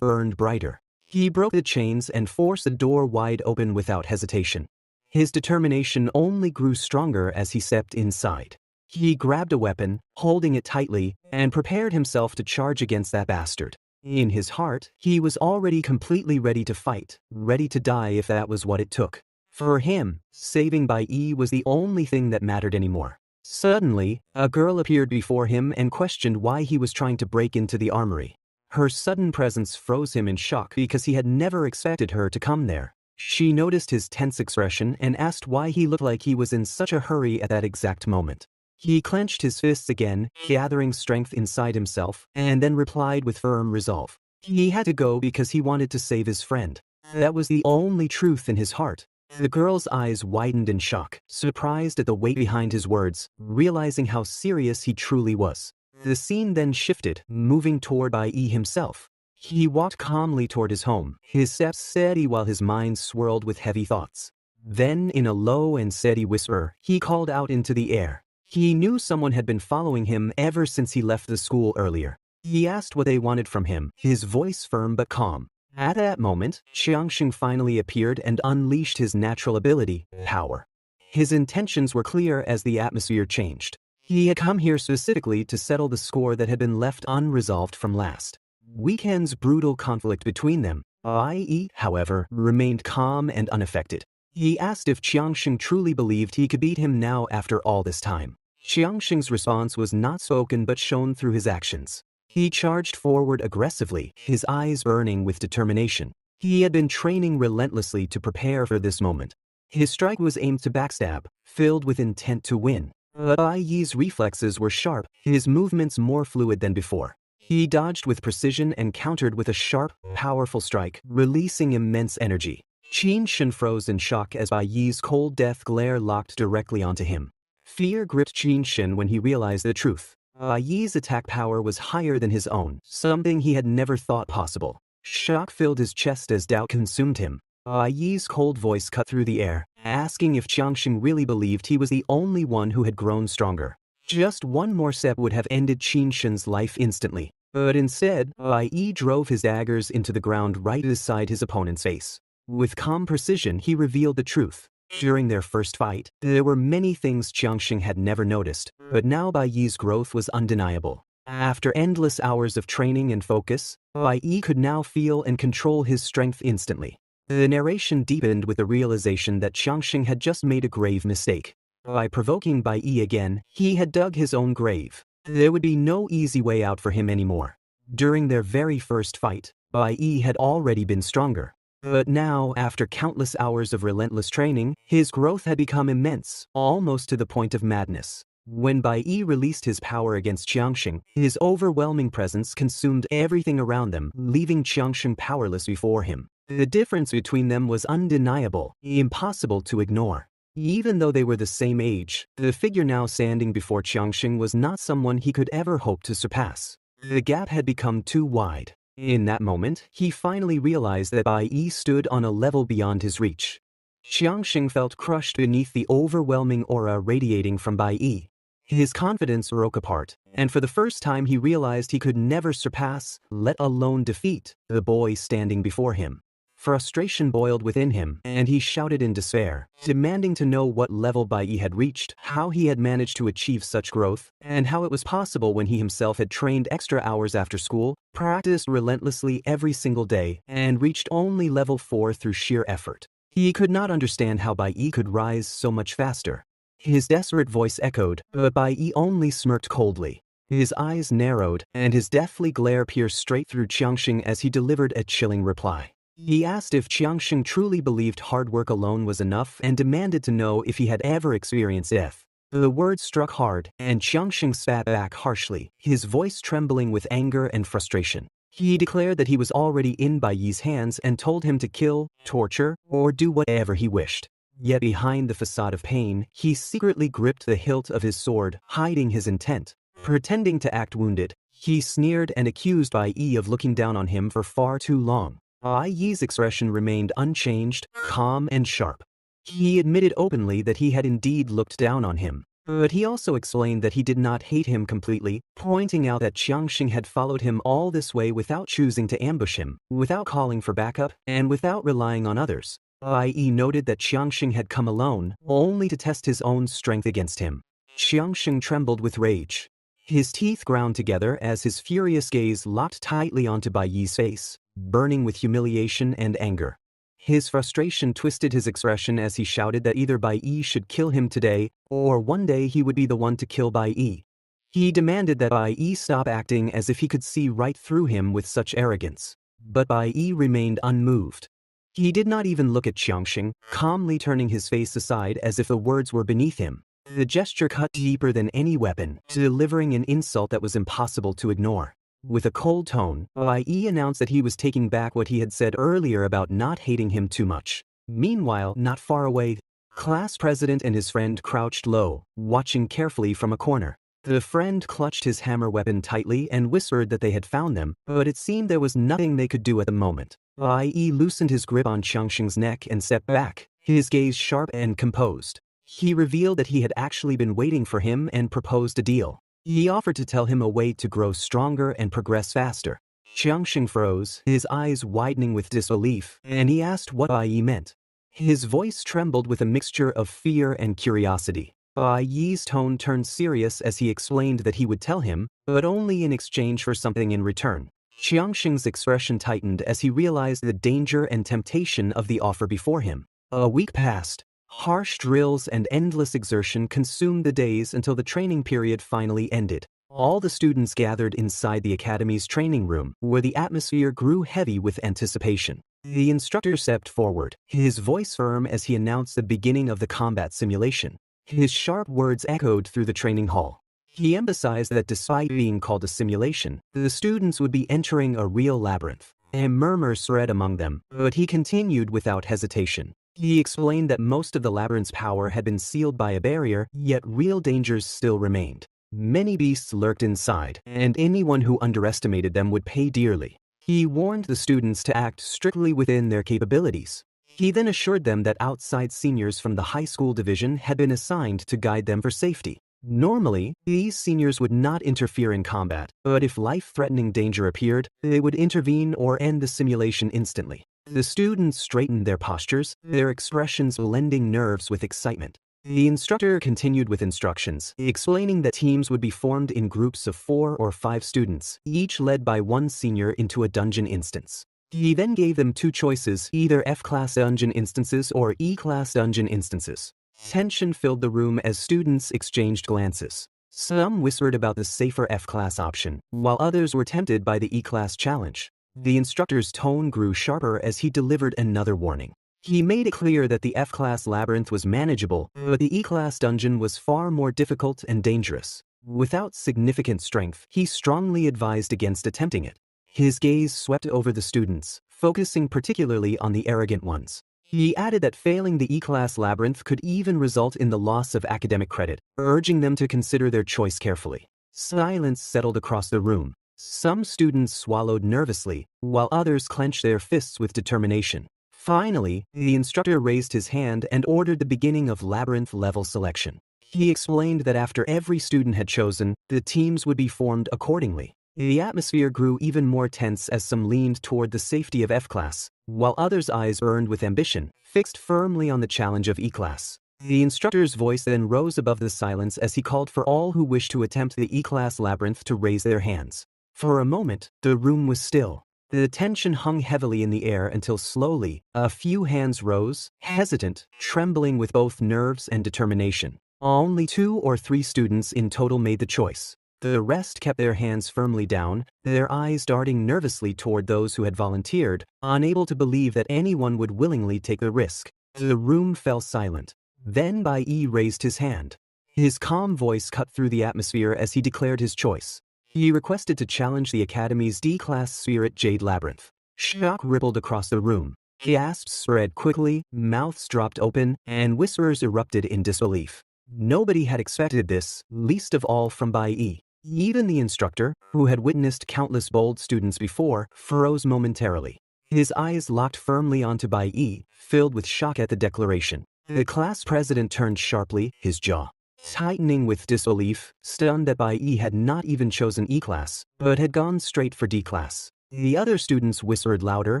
burned brighter. He broke the chains and forced the door wide open without hesitation. His determination only grew stronger as he stepped inside. He grabbed a weapon, holding it tightly, and prepared himself to charge against that bastard. In his heart, he was already completely ready to fight, ready to die if that was what it took. For him, saving Bai Yi was the only thing that mattered anymore. Suddenly, a girl appeared before him and questioned why he was trying to break into the armory. Her sudden presence froze him in shock because he had never expected her to come there. She noticed his tense expression and asked why he looked like he was in such a hurry at that exact moment. He clenched his fists again, gathering strength inside himself, and then replied with firm resolve. He had to go because he wanted to save his friend. That was the only truth in his heart. The girl's eyes widened in shock, surprised at the weight behind his words, realizing how serious he truly was. The scene then shifted, moving toward Bai Yi himself. He walked calmly toward his home, his steps steady while his mind swirled with heavy thoughts. Then, in a low and steady whisper, he called out into the air. He knew someone had been following him ever since he left the school earlier. He asked what they wanted from him, his voice firm but calm. At that moment, Xiangxing finally appeared and unleashed his natural ability, power. His intentions were clear as the atmosphere changed. He had come here specifically to settle the score that had been left unresolved from last weekend's brutal conflict between them. Bai Yi, however, remained calm and unaffected. He asked if Xiangxing truly believed he could beat him now after all this time. Xiangxing's response was not spoken but shown through his actions. He charged forward aggressively, his eyes burning with determination. He had been training relentlessly to prepare for this moment. His strike was aimed to backstab, filled with intent to win. But Bai Yi's reflexes were sharp, his movements more fluid than before. He dodged with precision and countered with a sharp, powerful strike, releasing immense energy. Qin Shen froze in shock as Bai Yi's cold death glare locked directly onto him. Fear gripped Qin Shen when he realized the truth. Bai Yi's attack power was higher than his own, something he had never thought possible. Shock filled his chest as doubt consumed him. Bai Yi's cold voice cut through the air, asking if Xiangxing really believed he was the only one who had grown stronger. Just one more step would have ended Qin Shen's life instantly. But instead, Bai Yi drove his daggers into the ground right beside his opponent's face. With calm precision, he revealed the truth. During their first fight, there were many things Xiangxing had never noticed, but now Bai Yi's growth was undeniable. After endless hours of training and focus, Bai Yi could now feel and control his strength instantly. The narration deepened with the realization that Xiangxing had just made a grave mistake. By provoking Bai Yi again, he had dug his own grave. There would be no easy way out for him anymore. During their very first fight, Bai Yi had already been stronger. But now, after countless hours of relentless training, his growth had become immense, almost to the point of madness. When Bai Yi released his power against Xiangxing, his overwhelming presence consumed everything around them, leaving Xiangxing powerless before him. The difference between them was undeniable, impossible to ignore. Even though they were the same age, the figure now standing before Xiangxing was not someone he could ever hope to surpass. The gap had become too wide. In that moment, he finally realized that Bai Yi stood on a level beyond his reach. Xiangxing felt crushed beneath the overwhelming aura radiating from Bai Yi. His confidence broke apart, and for the first time he realized he could never surpass, let alone defeat, the boy standing before him. Frustration boiled within him, and he shouted in despair, demanding to know what level Bai Yi had reached, how he had managed to achieve such growth, and how it was possible when he himself had trained extra hours after school, practiced relentlessly every single day, and reached only level 4 through sheer effort. He could not understand how Bai Yi could rise so much faster. His desperate voice echoed, but Bai Yi only smirked coldly. His eyes narrowed, and his deathly glare pierced straight through Qiangxing as he delivered a chilling reply. He asked if Qiangxing truly believed hard work alone was enough and demanded to know if he had ever experienced death. The words struck hard, and Qiangxing spat back harshly, his voice trembling with anger and frustration. He declared that he was already in Bai Yi's hands and told him to kill, torture, or do whatever he wished. Yet behind the facade of pain, he secretly gripped the hilt of his sword, hiding his intent. Pretending to act wounded, he sneered and accused Bai Yi of looking down on him for far too long. Bai Yi's expression remained unchanged, calm and sharp. He admitted openly that he had indeed looked down on him. But he also explained that he did not hate him completely, pointing out that Qiangxing had followed him all this way without choosing to ambush him, without calling for backup, and without relying on others. Bai Yi noted that Qiangxing had come alone, only to test his own strength against him. Qiangxing trembled with rage. His teeth ground together as his furious gaze locked tightly onto Bai Yi's face, burning with humiliation and anger. His frustration twisted his expression as he shouted that either Bai Yi should kill him today, or one day he would be the one to kill Bai Yi. He demanded that Bai Yi stop acting as if he could see right through him with such arrogance. But Bai Yi remained unmoved. He did not even look at Qiangxing, calmly turning his face aside as if the words were beneath him. The gesture cut deeper than any weapon, delivering an insult that was impossible to ignore. With a cold tone, Bai Yi announced that he was taking back what he had said earlier about not hating him too much. Meanwhile, not far away, class president and his friend crouched low, watching carefully from a corner. The friend clutched his hammer weapon tightly and whispered that they had found them, but it seemed there was nothing they could do at the moment. Bai Yi loosened his grip on Qiangxing's neck and stepped back, his gaze sharp and composed. He revealed that he had actually been waiting for him and proposed a deal. He offered to tell him a way to grow stronger and progress faster. Qiangxing froze, his eyes widening with disbelief, and he asked what Bai Yi meant. His voice trembled with a mixture of fear and curiosity. Bai Yi's tone turned serious as he explained that he would tell him, but only in exchange for something in return. Qiangxing's expression tightened as he realized the danger and temptation of the offer before him. A week passed. Harsh drills and endless exertion consumed the days until the training period finally ended. All the students gathered inside the academy's training room, where the atmosphere grew heavy with anticipation. The instructor stepped forward, his voice firm as he announced the beginning of the combat simulation. His sharp words echoed through the training hall. He emphasized that despite being called a simulation, the students would be entering a real labyrinth. A murmur spread among them, but he continued without hesitation. He explained that most of the labyrinth's power had been sealed by a barrier, yet real dangers still remained. Many beasts lurked inside, and anyone who underestimated them would pay dearly. He warned the students to act strictly within their capabilities. He then assured them that outside seniors from the high school division had been assigned to guide them for safety. Normally, these seniors would not interfere in combat, but if life-threatening danger appeared, they would intervene or end the simulation instantly. The students straightened their postures, their expressions blending nerves with excitement. The instructor continued with instructions, explaining that teams would be formed in groups of 4 or 5 students, each led by one senior into a dungeon instance. He then gave them 2 choices, either F-class dungeon instances or E-class dungeon instances. Tension filled the room as students exchanged glances. Some whispered about the safer F-class option, while others were tempted by the E-class challenge. The instructor's tone grew sharper as he delivered another warning. He made it clear that the F-class labyrinth was manageable, but the E-class dungeon was far more difficult and dangerous. Without significant strength, he strongly advised against attempting it. His gaze swept over the students, focusing particularly on the arrogant ones. He added that failing the E-class labyrinth could even result in the loss of academic credit, urging them to consider their choice carefully. Silence settled across the room. Some students swallowed nervously, while others clenched their fists with determination. Finally, the instructor raised his hand and ordered the beginning of labyrinth-level selection. He explained that after every student had chosen, the teams would be formed accordingly. The atmosphere grew even more tense as some leaned toward the safety of F-class, while others' eyes burned with ambition, fixed firmly on the challenge of E-class. The instructor's voice then rose above the silence as he called for all who wished to attempt the E-class labyrinth to raise their hands. For a moment, the room was still. The tension hung heavily in the air until slowly, a few hands rose, hesitant, trembling with both nerves and determination. Only 2 or 3 students in total made the choice. The rest kept their hands firmly down, their eyes darting nervously toward those who had volunteered, unable to believe that anyone would willingly take the risk. The room fell silent. Then Bai Yi raised his hand. His calm voice cut through the atmosphere as he declared his choice. He requested to challenge the Academy's D-Class Spirit Jade Labyrinth. Shock rippled across the room. Gasps spread quickly, mouths dropped open, and whisperers erupted in disbelief. Nobody had expected this, least of all from Bai Yi. Even the instructor, who had witnessed countless bold students before, froze momentarily. His eyes locked firmly onto Bai Yi, filled with shock at the declaration. The class president turned sharply, his jaw tightening with disbelief, stunned that Bai Yi had not even chosen E-class, but had gone straight for D-class. The other students whispered louder,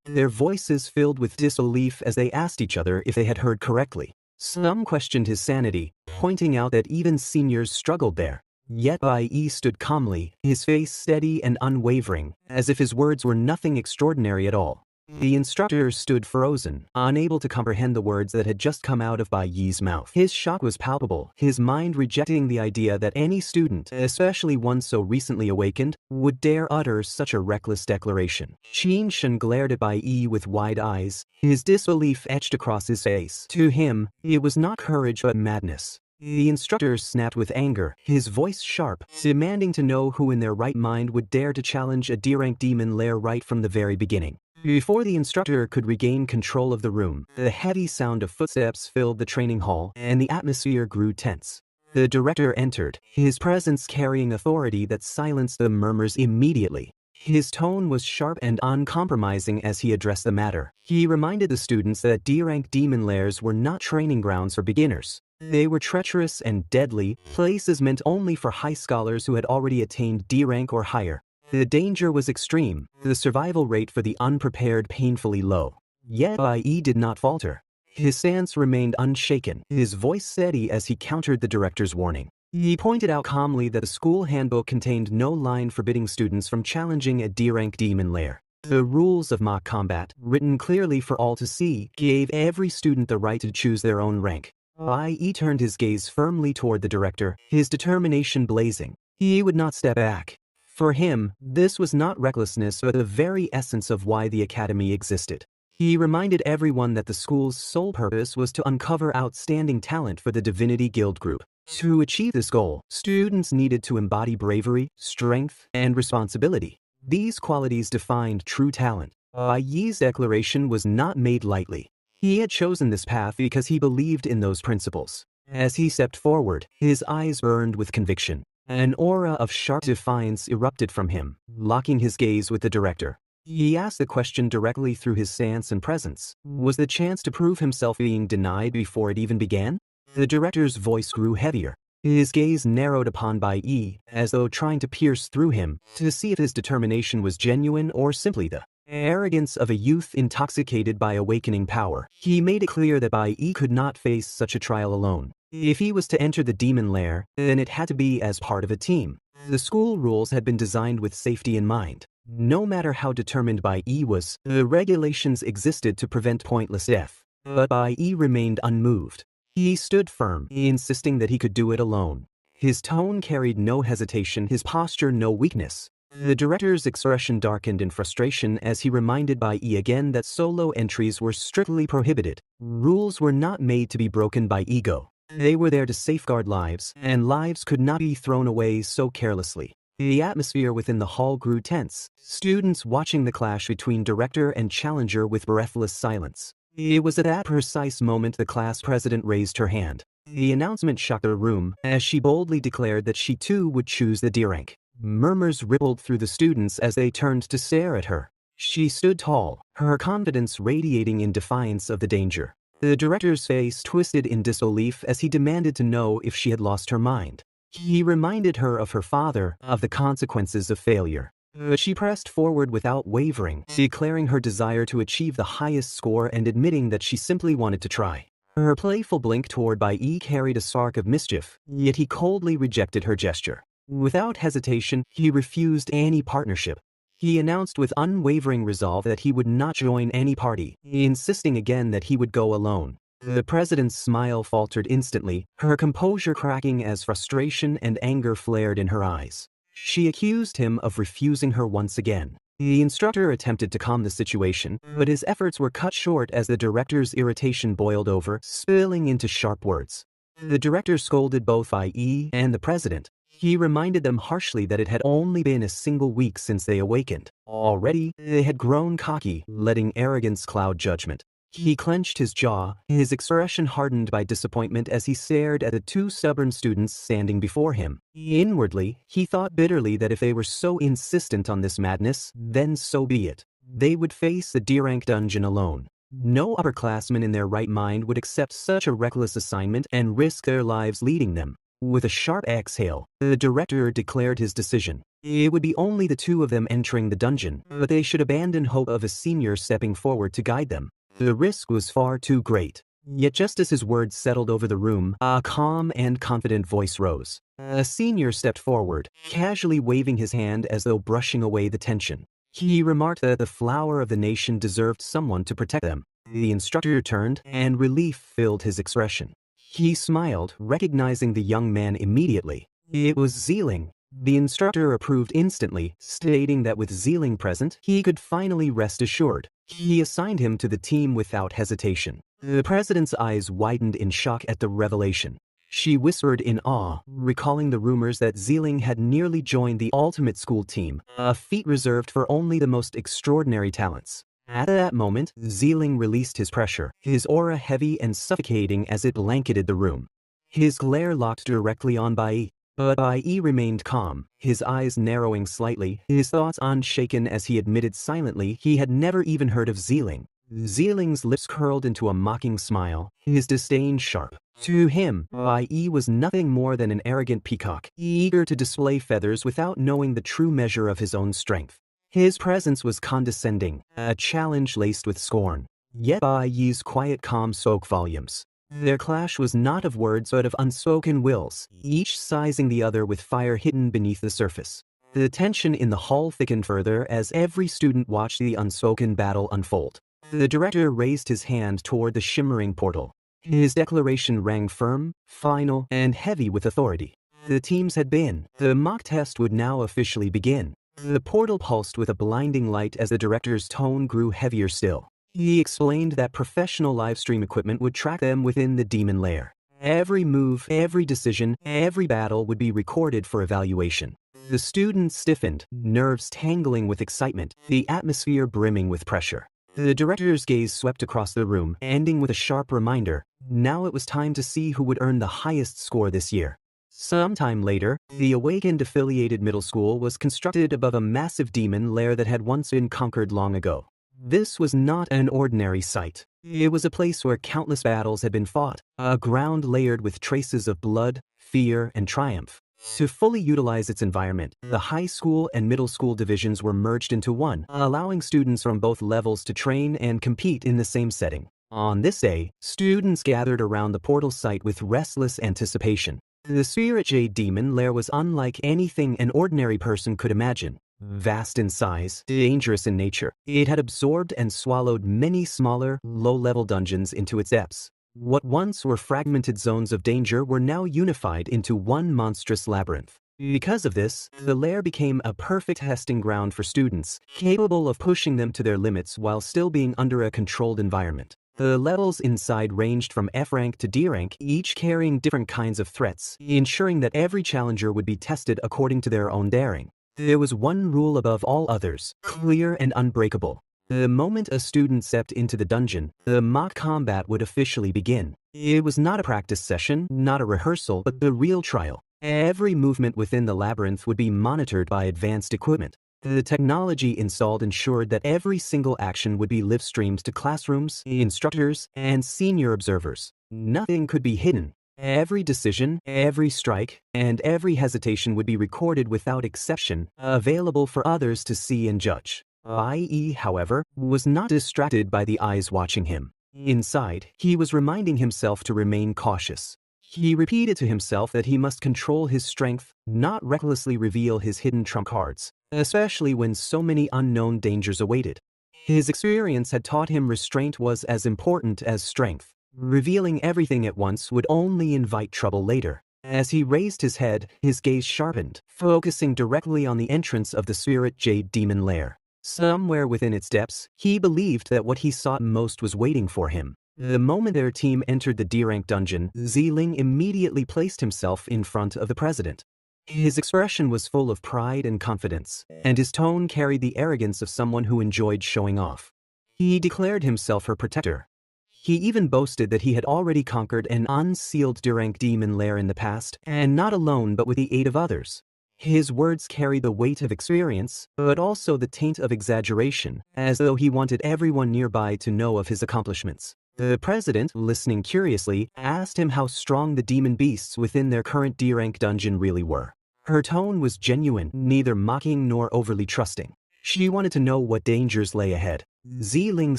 their voices filled with disbelief as they asked each other if they had heard correctly. Some questioned his sanity, pointing out that even seniors struggled there. Yet Bai Yi stood calmly, his face steady and unwavering, as if his words were nothing extraordinary at all. The instructor stood frozen, unable to comprehend the words that had just come out of Bai Yi's mouth. His shock was palpable, his mind rejecting the idea that any student, especially one so recently awakened, would dare utter such a reckless declaration. Qin Shen glared at Bai Yi with wide eyes, his disbelief etched across his face. To him, it was not courage but madness. The instructor snapped with anger, his voice sharp, demanding to know who in their right mind would dare to challenge a D-rank demon lair right from the very beginning. Before the instructor could regain control of the room, the heavy sound of footsteps filled the training hall, and the atmosphere grew tense. The director entered, his presence carrying authority that silenced the murmurs immediately. His tone was sharp and uncompromising as he addressed the matter. He reminded the students that D-rank demon lairs were not training grounds for beginners. They were treacherous and deadly, places meant only for high scholars who had already attained D rank or higher. The danger was extreme, the survival rate for the unprepared painfully low. Yet Bai Yi did not falter. His stance remained unshaken, his voice steady as he countered the director's warning. He pointed out calmly that the school handbook contained no line forbidding students from challenging a D-rank demon lair. The rules of mock combat, written clearly for all to see, gave every student the right to choose their own rank. Bai Yi turned his gaze firmly toward the director, his determination blazing. He would not step back. For him, this was not recklessness but the very essence of why the academy existed. He reminded everyone that the school's sole purpose was to uncover outstanding talent for the Divinity Guild group. To achieve this goal, students needed to embody bravery, strength, and responsibility. These qualities defined true talent. Bai Yi's declaration was not made lightly. He had chosen this path because he believed in those principles. As he stepped forward, his eyes burned with conviction. An aura of sharp defiance erupted from him, locking his gaze with the director. He asked the question directly through his stance and presence. Was the chance to prove himself being denied before it even began? The director's voice grew heavier. His gaze narrowed upon Bai Yi, as though trying to pierce through him, to see if his determination was genuine or simply the arrogance of a youth intoxicated by awakening power. He made it clear that Bai Yi could not face such a trial alone. If he was to enter the demon lair, then it had to be as part of a team. The school rules had been designed with safety in mind. No matter how determined Bai Yi was, the regulations existed to prevent pointless death. But Bai Yi remained unmoved. He stood firm, insisting that he could do it alone. His tone carried no hesitation, his posture no weakness. The director's expression darkened in frustration as he reminded Bai Yi again that solo entries were strictly prohibited. Rules were not made to be broken by ego. They were there to safeguard lives, and lives could not be thrown away so carelessly. The atmosphere within the hall grew tense, students watching the clash between director and challenger with breathless silence. It was at that precise moment the class president raised her hand. The announcement shocked the room as she boldly declared that she too would choose the D rank. Murmurs rippled through the students as they turned to stare at her. She stood tall, her confidence radiating in defiance of the danger. The director's face twisted in disbelief as he demanded to know if she had lost her mind. He reminded her of her father, of the consequences of failure. But she pressed forward without wavering, declaring her desire to achieve the highest score and admitting that she simply wanted to try. Her playful blink toward Bai Yi carried a spark of mischief, yet he coldly rejected her gesture. Without hesitation, he refused any partnership. He announced with unwavering resolve that he would not join any party, insisting again that he would go alone. The president's smile faltered instantly, her composure cracking as frustration and anger flared in her eyes. She accused him of refusing her once again. The instructor attempted to calm the situation, but his efforts were cut short as the director's irritation boiled over, spilling into sharp words. The director scolded both Bai Yi and the president. He reminded them harshly that it had only been a single week since they awakened. Already, they had grown cocky, letting arrogance cloud judgment. He clenched his jaw, his expression hardened by disappointment as he stared at the two stubborn students standing before him. Inwardly, he thought bitterly that if they were so insistent on this madness, then so be it. They would face the D-rank dungeon alone. No upperclassman in their right mind would accept such a reckless assignment and risk their lives leading them. With a sharp exhale, the director declared his decision. It would be only the two of them entering the dungeon, but they should abandon hope of a senior stepping forward to guide them. The risk was far too great. Yet just as his words settled over the room, a calm and confident voice rose. A senior stepped forward, casually waving his hand as though brushing away the tension. He remarked that the flower of the nation deserved someone to protect them. The instructor turned, and relief filled his expression. He smiled, recognizing the young man immediately. It was Zeeling. The instructor approved instantly, stating that with Zeeling present, he could finally rest assured. He assigned him to the team without hesitation. The president's eyes widened in shock at the revelation. She whispered in awe, recalling the rumors that Zeeling had nearly joined the ultimate school team, a feat reserved for only the most extraordinary talents. At that moment, Zeeling released his pressure, his aura heavy and suffocating as it blanketed the room. His glare locked directly on Bai Yi. But Bai Yi remained calm, his eyes narrowing slightly, his thoughts unshaken as he admitted silently he had never even heard of Zeeling. Zeeling's lips curled into a mocking smile, his disdain sharp. To him, Bai Yi was nothing more than an arrogant peacock, eager to display feathers without knowing the true measure of his own strength. His presence was condescending, a challenge laced with scorn. Yet Bai Yi's quiet calm spoke volumes. Their clash was not of words but of unspoken wills, each sizing the other with fire hidden beneath the surface. The tension in the hall thickened further as every student watched the unspoken battle unfold. The director raised his hand toward the shimmering portal. His declaration rang firm, final, and heavy with authority. The teams had been. The mock test would now officially begin. The portal pulsed with a blinding light as the director's tone grew heavier still. He explained that professional livestream equipment would track them within the demon lair. Every move, every decision, every battle would be recorded for evaluation. The students stiffened, nerves tangling with excitement, the atmosphere brimming with pressure. The director's gaze swept across the room, ending with a sharp reminder. Now it was time to see who would earn the highest score this year. Sometime later, the Awakened affiliated middle school was constructed above a massive demon lair that had once been conquered long ago. This was not an ordinary sight. It was a place where countless battles had been fought, a ground layered with traces of blood, fear, and triumph. To fully utilize its environment, the high school and middle school divisions were merged into one, allowing students from both levels to train and compete in the same setting. On this day, students gathered around the portal site with restless anticipation. The Spirit Jade Demon Lair was unlike anything an ordinary person could imagine. Vast in size, dangerous in nature, it had absorbed and swallowed many smaller, low-level dungeons into its depths. What once were fragmented zones of danger were now unified into one monstrous labyrinth. Because of this, the lair became a perfect testing ground for students, capable of pushing them to their limits while still being under a controlled environment. The levels inside ranged from F rank to D rank, each carrying different kinds of threats, ensuring that every challenger would be tested according to their own daring. There was one rule above all others, clear and unbreakable. The moment a student stepped into the dungeon, the mock combat would officially begin. It was not a practice session, not a rehearsal, but the real trial. Every movement within the labyrinth would be monitored by advanced equipment. The technology installed ensured that every single action would be live-streamed to classrooms, instructors, and senior observers. Nothing could be hidden. Every decision, every strike, and every hesitation would be recorded without exception, available for others to see and judge. Bai Yi, however, was not distracted by the eyes watching him. Inside, he was reminding himself to remain cautious. He repeated to himself that he must control his strength, not recklessly reveal his hidden trump cards, especially when so many unknown dangers awaited. His experience had taught him restraint was as important as strength. Revealing everything at once would only invite trouble later. As he raised his head, his gaze sharpened, focusing directly on the entrance of the Spirit Jade Demon Lair. Somewhere within its depths, he believed that what he sought most was waiting for him. The moment their team entered the D-rank dungeon, Ziling immediately placed himself in front of the president. His expression was full of pride and confidence, and his tone carried the arrogance of someone who enjoyed showing off. He declared himself her protector. He even boasted that he had already conquered an unsealed D-rank demon lair in the past, and not alone but with the aid of others. His words carried the weight of experience, but also the taint of exaggeration, as though he wanted everyone nearby to know of his accomplishments. The president, listening curiously, asked him how strong the demon beasts within their current D-rank dungeon really were. Her tone was genuine, neither mocking nor overly trusting. She wanted to know what dangers lay ahead. Ziling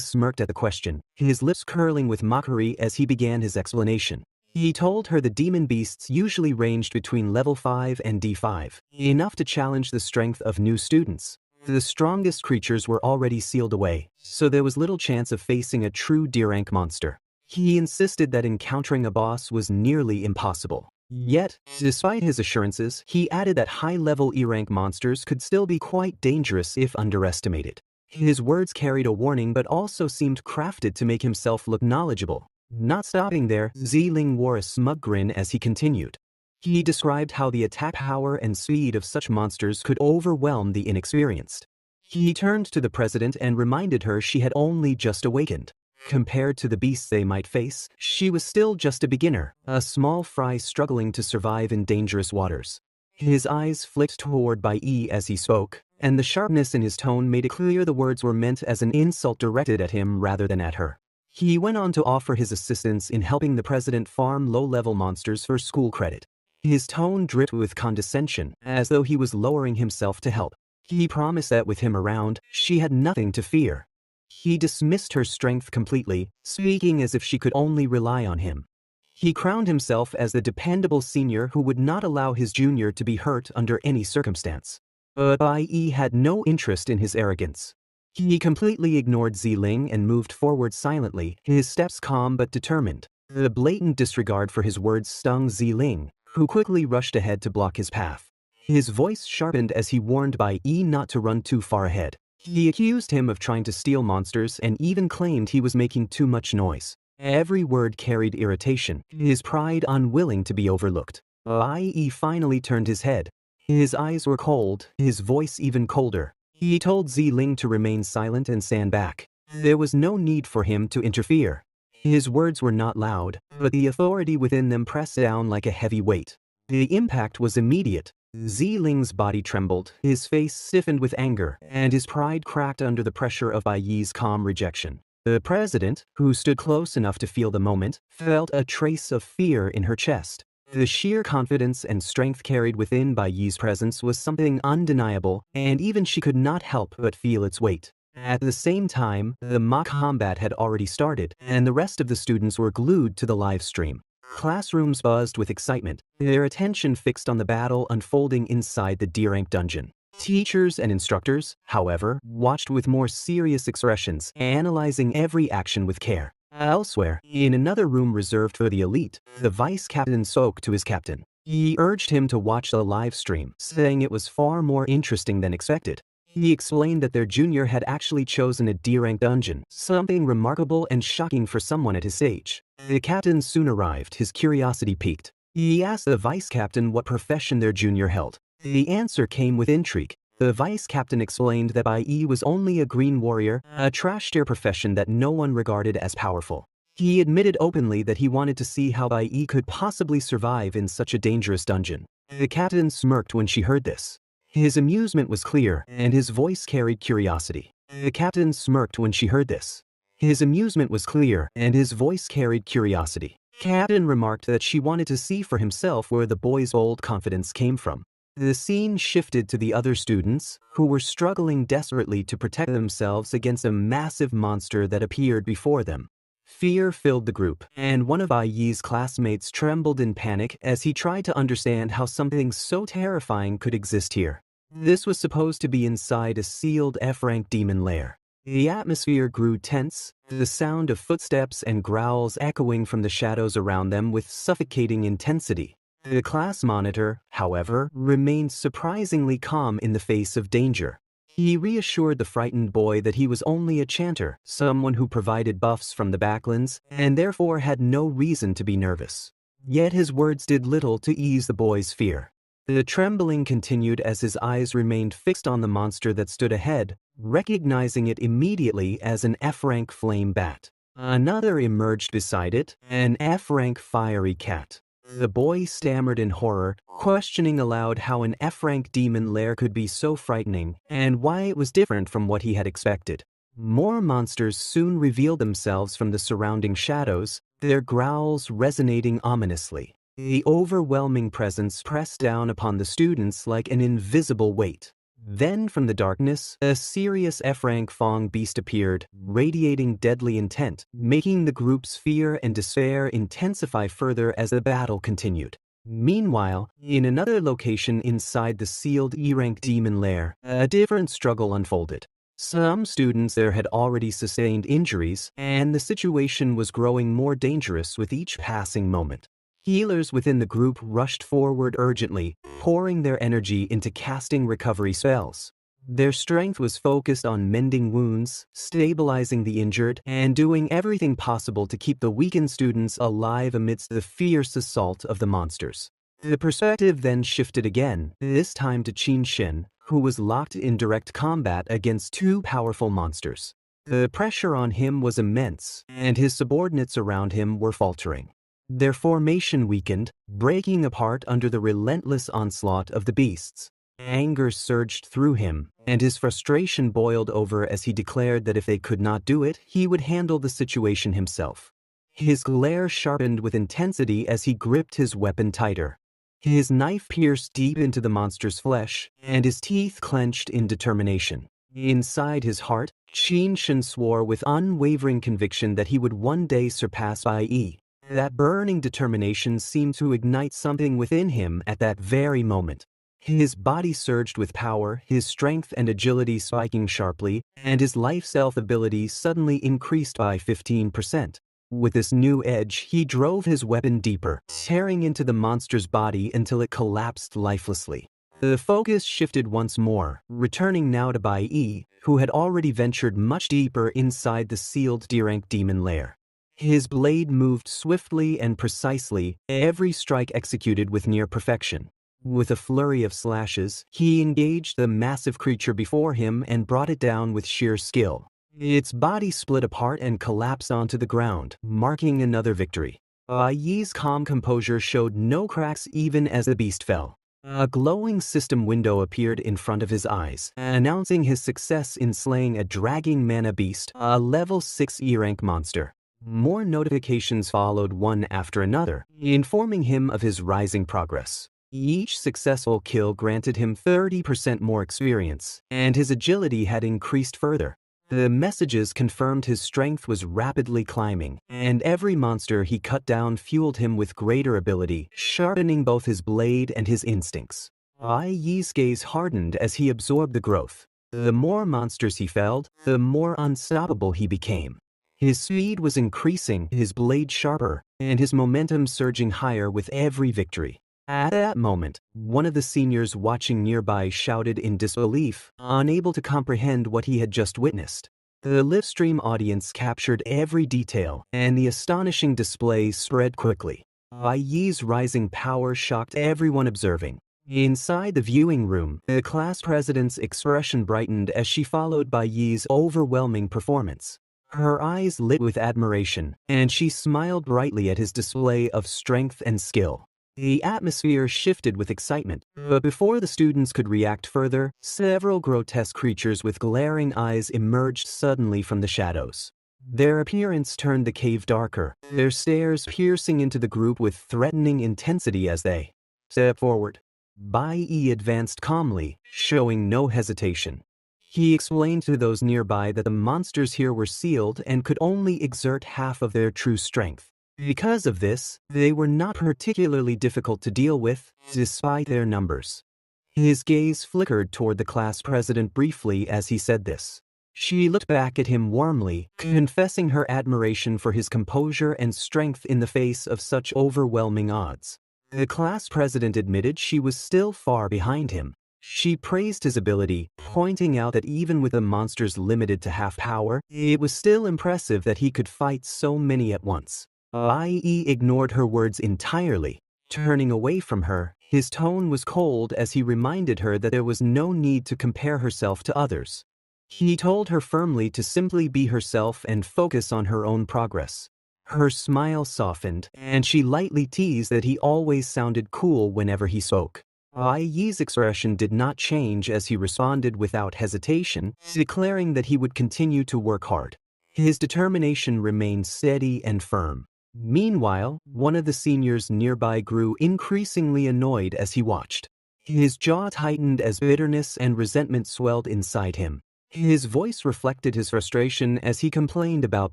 smirked at the question, his lips curling with mockery as he began his explanation. He told her the demon beasts usually ranged between level 5 and D5, enough to challenge the strength of new students. The strongest creatures were already sealed away, so there was little chance of facing a true D-rank monster. He insisted that encountering a boss was nearly impossible. Yet, despite his assurances, he added that high-level E-rank monsters could still be quite dangerous if underestimated. His words carried a warning but also seemed crafted to make himself look knowledgeable. Not stopping there, Ziling wore a smug grin as he continued. He described how the attack power and speed of such monsters could overwhelm the inexperienced. He turned to the president and reminded her she had only just awakened. Compared to the beasts they might face, she was still just a beginner, a small fry struggling to survive in dangerous waters. His eyes flicked toward Bai Yi as he spoke, and the sharpness in his tone made it clear the words were meant as an insult directed at him rather than at her. He went on to offer his assistance in helping the president farm low-level monsters for school credit. His tone dripped with condescension, as though he was lowering himself to help. He promised that with him around, she had nothing to fear. He dismissed her strength completely, speaking as if she could only rely on him. He crowned himself as the dependable senior who would not allow his junior to be hurt under any circumstance. But Bai Yi had no interest in his arrogance. He completely ignored Ziling and moved forward silently, his steps calm but determined. The blatant disregard for his words stung Ziling, who quickly rushed ahead to block his path. His voice sharpened as he warned Bai Yi not to run too far ahead. He accused him of trying to steal monsters and even claimed he was making too much noise. Every word carried irritation, his pride unwilling to be overlooked. Bai Yi finally turned his head. His eyes were cold, his voice even colder. He told Ziling to remain silent and stand back. There was no need for him to interfere. His words were not loud, but the authority within them pressed down like a heavy weight. The impact was immediate. Ziling's body trembled, his face stiffened with anger, and his pride cracked under the pressure of Bai Yi's calm rejection. The president, who stood close enough to feel the moment, felt a trace of fear in her chest. The sheer confidence and strength carried within Bai Yi's presence was something undeniable, and even she could not help but feel its weight. At the same time, the mock combat had already started, and the rest of the students were glued to the live stream. Classrooms buzzed with excitement, their attention fixed on the battle unfolding inside the D-rank dungeon. Teachers and instructors, however, watched with more serious expressions, analyzing every action with care. Elsewhere, in another room reserved for the elite, the vice captain spoke to his captain. He urged him to watch the live stream, saying it was far more interesting than expected. He explained that their junior had actually chosen a D-rank dungeon, something remarkable and shocking for someone at his age. The captain soon arrived, his curiosity piqued. He asked the vice captain what profession their junior held. The answer came with intrigue. The vice captain explained that Bai Yi was only a green warrior, a trash-tier profession that no one regarded as powerful. He admitted openly that he wanted to see how Bai Yi could possibly survive in such a dangerous dungeon. The captain smirked when she heard this. His amusement was clear, and his voice carried curiosity. The captain smirked when she heard this. His amusement was clear, and his voice carried curiosity. Captain remarked that she wanted to see for himself where the boy's old confidence came from. The scene shifted to the other students, who were struggling desperately to protect themselves against a massive monster that appeared before them. Fear filled the group, and one of Bai Yi's classmates trembled in panic as he tried to understand how something so terrifying could exist here. This was supposed to be inside a sealed F-rank demon lair. The atmosphere grew tense, the sound of footsteps and growls echoing from the shadows around them with suffocating intensity. The class monitor, however, remained surprisingly calm in the face of danger. He reassured the frightened boy that he was only a chanter, someone who provided buffs from the backlands, and therefore had no reason to be nervous. Yet his words did little to ease the boy's fear. The trembling continued as his eyes remained fixed on the monster that stood ahead, recognizing it immediately as an F-rank flame bat. Another emerged beside it, an F-rank fiery cat. The boy stammered in horror, questioning aloud how an F-rank demon lair could be so frightening and why it was different from what he had expected. More monsters soon revealed themselves from the surrounding shadows, their growls resonating ominously. The overwhelming presence pressed down upon the students like an invisible weight. Then from the darkness, a serious F-rank Fong beast appeared, radiating deadly intent, making the group's fear and despair intensify further as the battle continued. Meanwhile, in another location inside the sealed E-rank demon lair, a different struggle unfolded. Some students there had already sustained injuries, and the situation was growing more dangerous with each passing moment. Healers within the group rushed forward urgently, pouring their energy into casting recovery spells. Their strength was focused on mending wounds, stabilizing the injured, and doing everything possible to keep the weakened students alive amidst the fierce assault of the monsters. The perspective then shifted again, this time to Qin Shin, who was locked in direct combat against two powerful monsters. The pressure on him was immense, and his subordinates around him were faltering. Their formation weakened, breaking apart under the relentless onslaught of the beasts. Anger surged through him, and his frustration boiled over as he declared that if they could not do it, he would handle the situation himself. His glare sharpened with intensity as he gripped his weapon tighter. His knife pierced deep into the monster's flesh, and his teeth clenched in determination. Inside his heart, Qin Shin swore with unwavering conviction that he would one day surpass Bai Yi. That burning determination seemed to ignite something within him at that very moment. His body surged with power, his strength and agility spiking sharply, and his life-self ability suddenly increased by 15%. With this new edge, he drove his weapon deeper, tearing into the monster's body until it collapsed lifelessly. The focus shifted once more, returning now to Bai Yi, who had already ventured much deeper inside the sealed D-rank demon lair. His blade moved swiftly and precisely, every strike executed with near perfection. With a flurry of slashes, he engaged the massive creature before him and brought it down with sheer skill. Its body split apart and collapsed onto the ground, marking another victory. Bai Yi's calm composure showed no cracks even as the beast fell. A glowing system window appeared in front of his eyes, announcing his success in slaying a dragging mana beast, a level 6 E-rank monster. More notifications followed one after another, informing him of his rising progress. Each successful kill granted him 30% more experience, and his agility had increased further. The messages confirmed his strength was rapidly climbing, and every monster he cut down fueled him with greater ability, sharpening both his blade and his instincts. Bai Yi's gaze hardened as he absorbed the growth. The more monsters he felled, the more unstoppable he became. His speed was increasing, his blade sharper, and his momentum surging higher with every victory. At that moment, one of the seniors watching nearby shouted in disbelief, unable to comprehend what he had just witnessed. The livestream audience captured every detail, and the astonishing display spread quickly. Bai Yi's rising power shocked everyone observing. Inside the viewing room, the class president's expression brightened as she followed Bai Yi's overwhelming performance. Her eyes lit with admiration, and she smiled brightly at his display of strength and skill. The atmosphere shifted with excitement, but before the students could react further, several grotesque creatures with glaring eyes emerged suddenly from the shadows. Their appearance turned the cave darker, their stares piercing into the group with threatening intensity as they stepped forward. Bai Yi advanced calmly, showing no hesitation. He explained to those nearby that the monsters here were sealed and could only exert half of their true strength. Because of this, they were not particularly difficult to deal with, despite their numbers. His gaze flickered toward the class president briefly as he said this. She looked back at him warmly, confessing her admiration for his composure and strength in the face of such overwhelming odds. The class president admitted she was still far behind him. She praised his ability, pointing out that even with the monsters limited to half power, it was still impressive that he could fight so many at once. Bai Yi ignored her words entirely. Turning away from her, his tone was cold as he reminded her that there was no need to compare herself to others. He told her firmly to simply be herself and focus on her own progress. Her smile softened, and she lightly teased that he always sounded cool whenever he spoke. Bai Yi's expression did not change as he responded without hesitation, declaring that he would continue to work hard. His determination remained steady and firm. Meanwhile, one of the seniors nearby grew increasingly annoyed as he watched. His jaw tightened as bitterness and resentment swelled inside him. His voice reflected his frustration as he complained about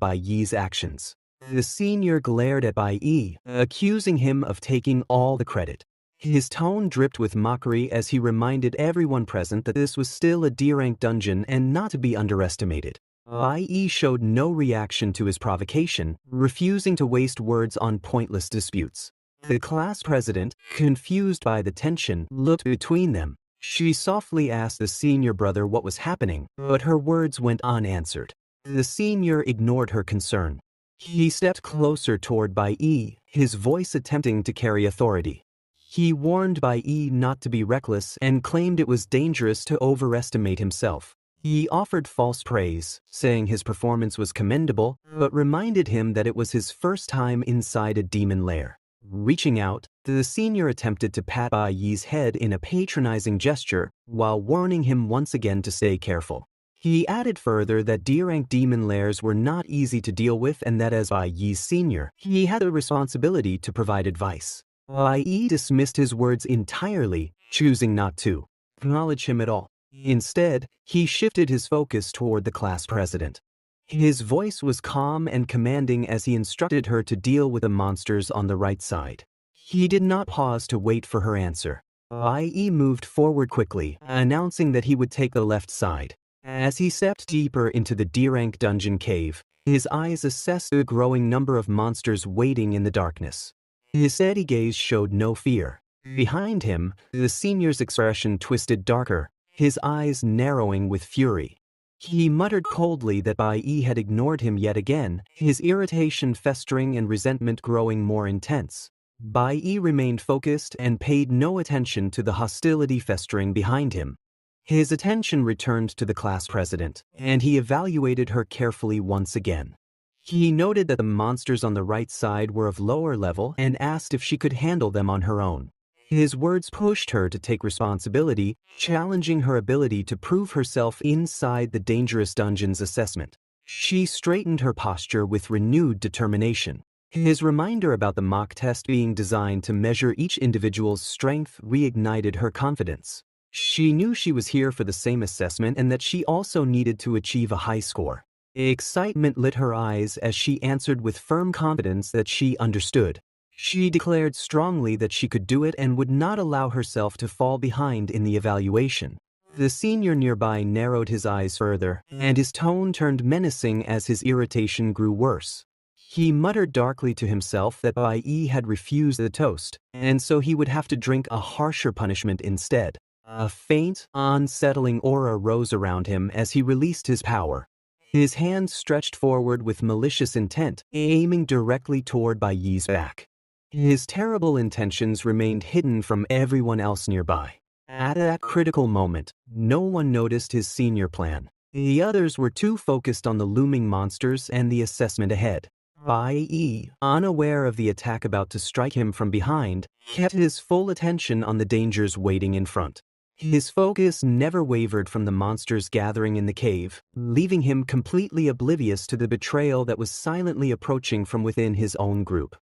Bai Yi's actions. The senior glared at Bai Yi, accusing him of taking all the credit. His tone dripped with mockery as he reminded everyone present that this was still a D-rank dungeon and not to be underestimated. Bai Yi showed no reaction to his provocation, refusing to waste words on pointless disputes. The class president, confused by the tension, looked between them. She softly asked the senior brother what was happening, but her words went unanswered. The senior ignored her concern. He stepped closer toward Bai Yi, his voice attempting to carry authority. He warned Bai Yi not to be reckless and claimed it was dangerous to overestimate himself. He offered false praise, saying his performance was commendable, but reminded him that it was his first time inside a demon lair. Reaching out, the senior attempted to pat Bai Yi's head in a patronizing gesture, while warning him once again to stay careful. He added further that D-rank demon lairs were not easy to deal with and that as Bai Yi's senior, he had the responsibility to provide advice. Bai Yi dismissed his words entirely, choosing not to acknowledge him at all. Instead, he shifted his focus toward the class president. His voice was calm and commanding as he instructed her to deal with the monsters on the right side. He did not pause to wait for her answer. Bai Yi moved forward quickly, announcing that he would take the left side. As he stepped deeper into the D-rank dungeon cave, his eyes assessed the growing number of monsters waiting in the darkness. His steady gaze showed no fear. Behind him, the senior's expression twisted darker, his eyes narrowing with fury. He muttered coldly that Bai Yi had ignored him yet again, his irritation festering and resentment growing more intense. Bai Yi remained focused and paid no attention to the hostility festering behind him. His attention returned to the class president, and he evaluated her carefully once again. He noted that the monsters on the right side were of lower level and asked if she could handle them on her own. His words pushed her to take responsibility, challenging her ability to prove herself inside the dangerous dungeon's assessment. She straightened her posture with renewed determination. His reminder about the mock test being designed to measure each individual's strength reignited her confidence. She knew she was here for the same assessment and that she also needed to achieve a high score. Excitement lit her eyes as she answered with firm confidence that she understood. She declared strongly that she could do it and would not allow herself to fall behind in the evaluation. The senior nearby narrowed his eyes further, and his tone turned menacing as his irritation grew worse. He muttered darkly to himself that Bai Yi had refused the toast, and so he would have to drink a harsher punishment instead. A faint, unsettling aura rose around him as he released his power. His hand stretched forward with malicious intent, aiming directly toward Bai Yi's back. His terrible intentions remained hidden from everyone else nearby. At that critical moment, no one noticed his senior plan. The others were too focused on the looming monsters and the assessment ahead. Bai Yi, unaware of the attack about to strike him from behind, kept his full attention on the dangers waiting in front. His focus never wavered from the monsters gathering in the cave, leaving him completely oblivious to the betrayal that was silently approaching from within his own group.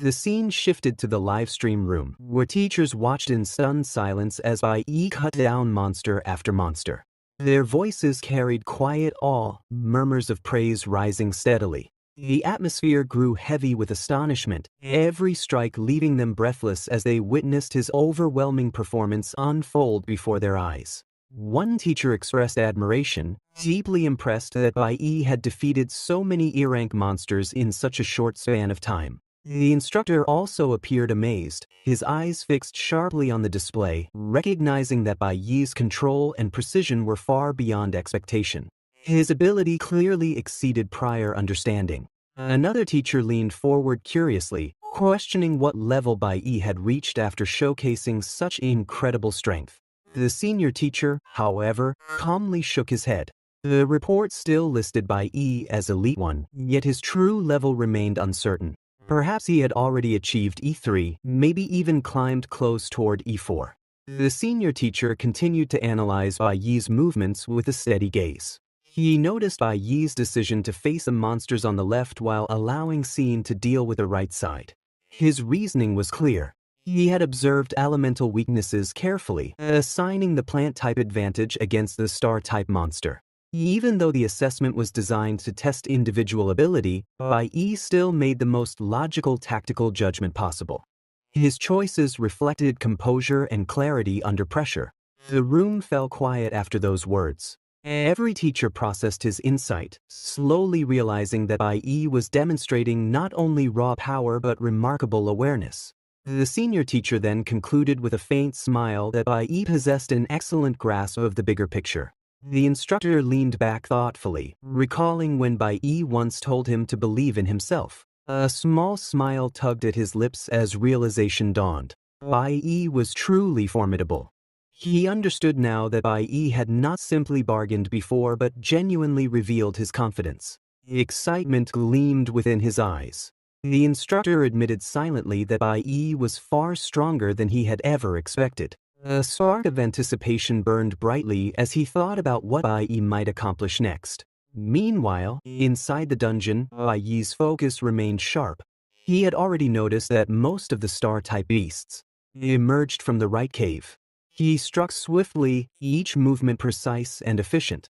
The scene shifted to the livestream room, where teachers watched in stunned silence as Bai Yi cut down monster after monster. Their voices carried quiet awe, murmurs of praise rising steadily. The atmosphere grew heavy with astonishment, every strike leaving them breathless as they witnessed his overwhelming performance unfold before their eyes. One teacher expressed admiration, deeply impressed that Bai Yi had defeated so many E-rank monsters in such a short span of time. The instructor also appeared amazed, his eyes fixed sharply on the display, recognizing that Bai Yi's control and precision were far beyond expectation. His ability clearly exceeded prior understanding. Another teacher leaned forward curiously, questioning what level Bai Yi had reached after showcasing such incredible strength. The senior teacher, however, calmly shook his head. The report still listed Bai Yi as Elite 1, yet his true level remained uncertain. Perhaps he had already achieved E3, maybe even climbed close toward E4. The senior teacher continued to analyze Bai Yi's movements with a steady gaze. He noticed Bai Yi's decision to face the monsters on the left while allowing Xin to deal with the right side. His reasoning was clear. He had observed elemental weaknesses carefully, assigning the plant-type advantage against the star-type monster. Even though the assessment was designed to test individual ability, Bai Yi still made the most logical tactical judgment possible. His choices reflected composure and clarity under pressure. The room fell quiet after those words. Every teacher processed his insight, slowly realizing that Bai Yi was demonstrating not only raw power but remarkable awareness. The senior teacher then concluded with a faint smile that Bai Yi possessed an excellent grasp of the bigger picture. The instructor leaned back thoughtfully, recalling when Bai Yi once told him to believe in himself. A small smile tugged at his lips as realization dawned. Bai Yi was truly formidable. He understood now that Bai Yi had not simply bargained before but genuinely revealed his confidence. Excitement gleamed within his eyes. The instructor admitted silently that Bai Yi was far stronger than he had ever expected. A spark of anticipation burned brightly as he thought about what Bai Yi might accomplish next. Meanwhile, inside the dungeon, Bai Yi's focus remained sharp. He had already noticed that most of the star-type beasts emerged from the right cave. He struck swiftly, each movement precise and efficient.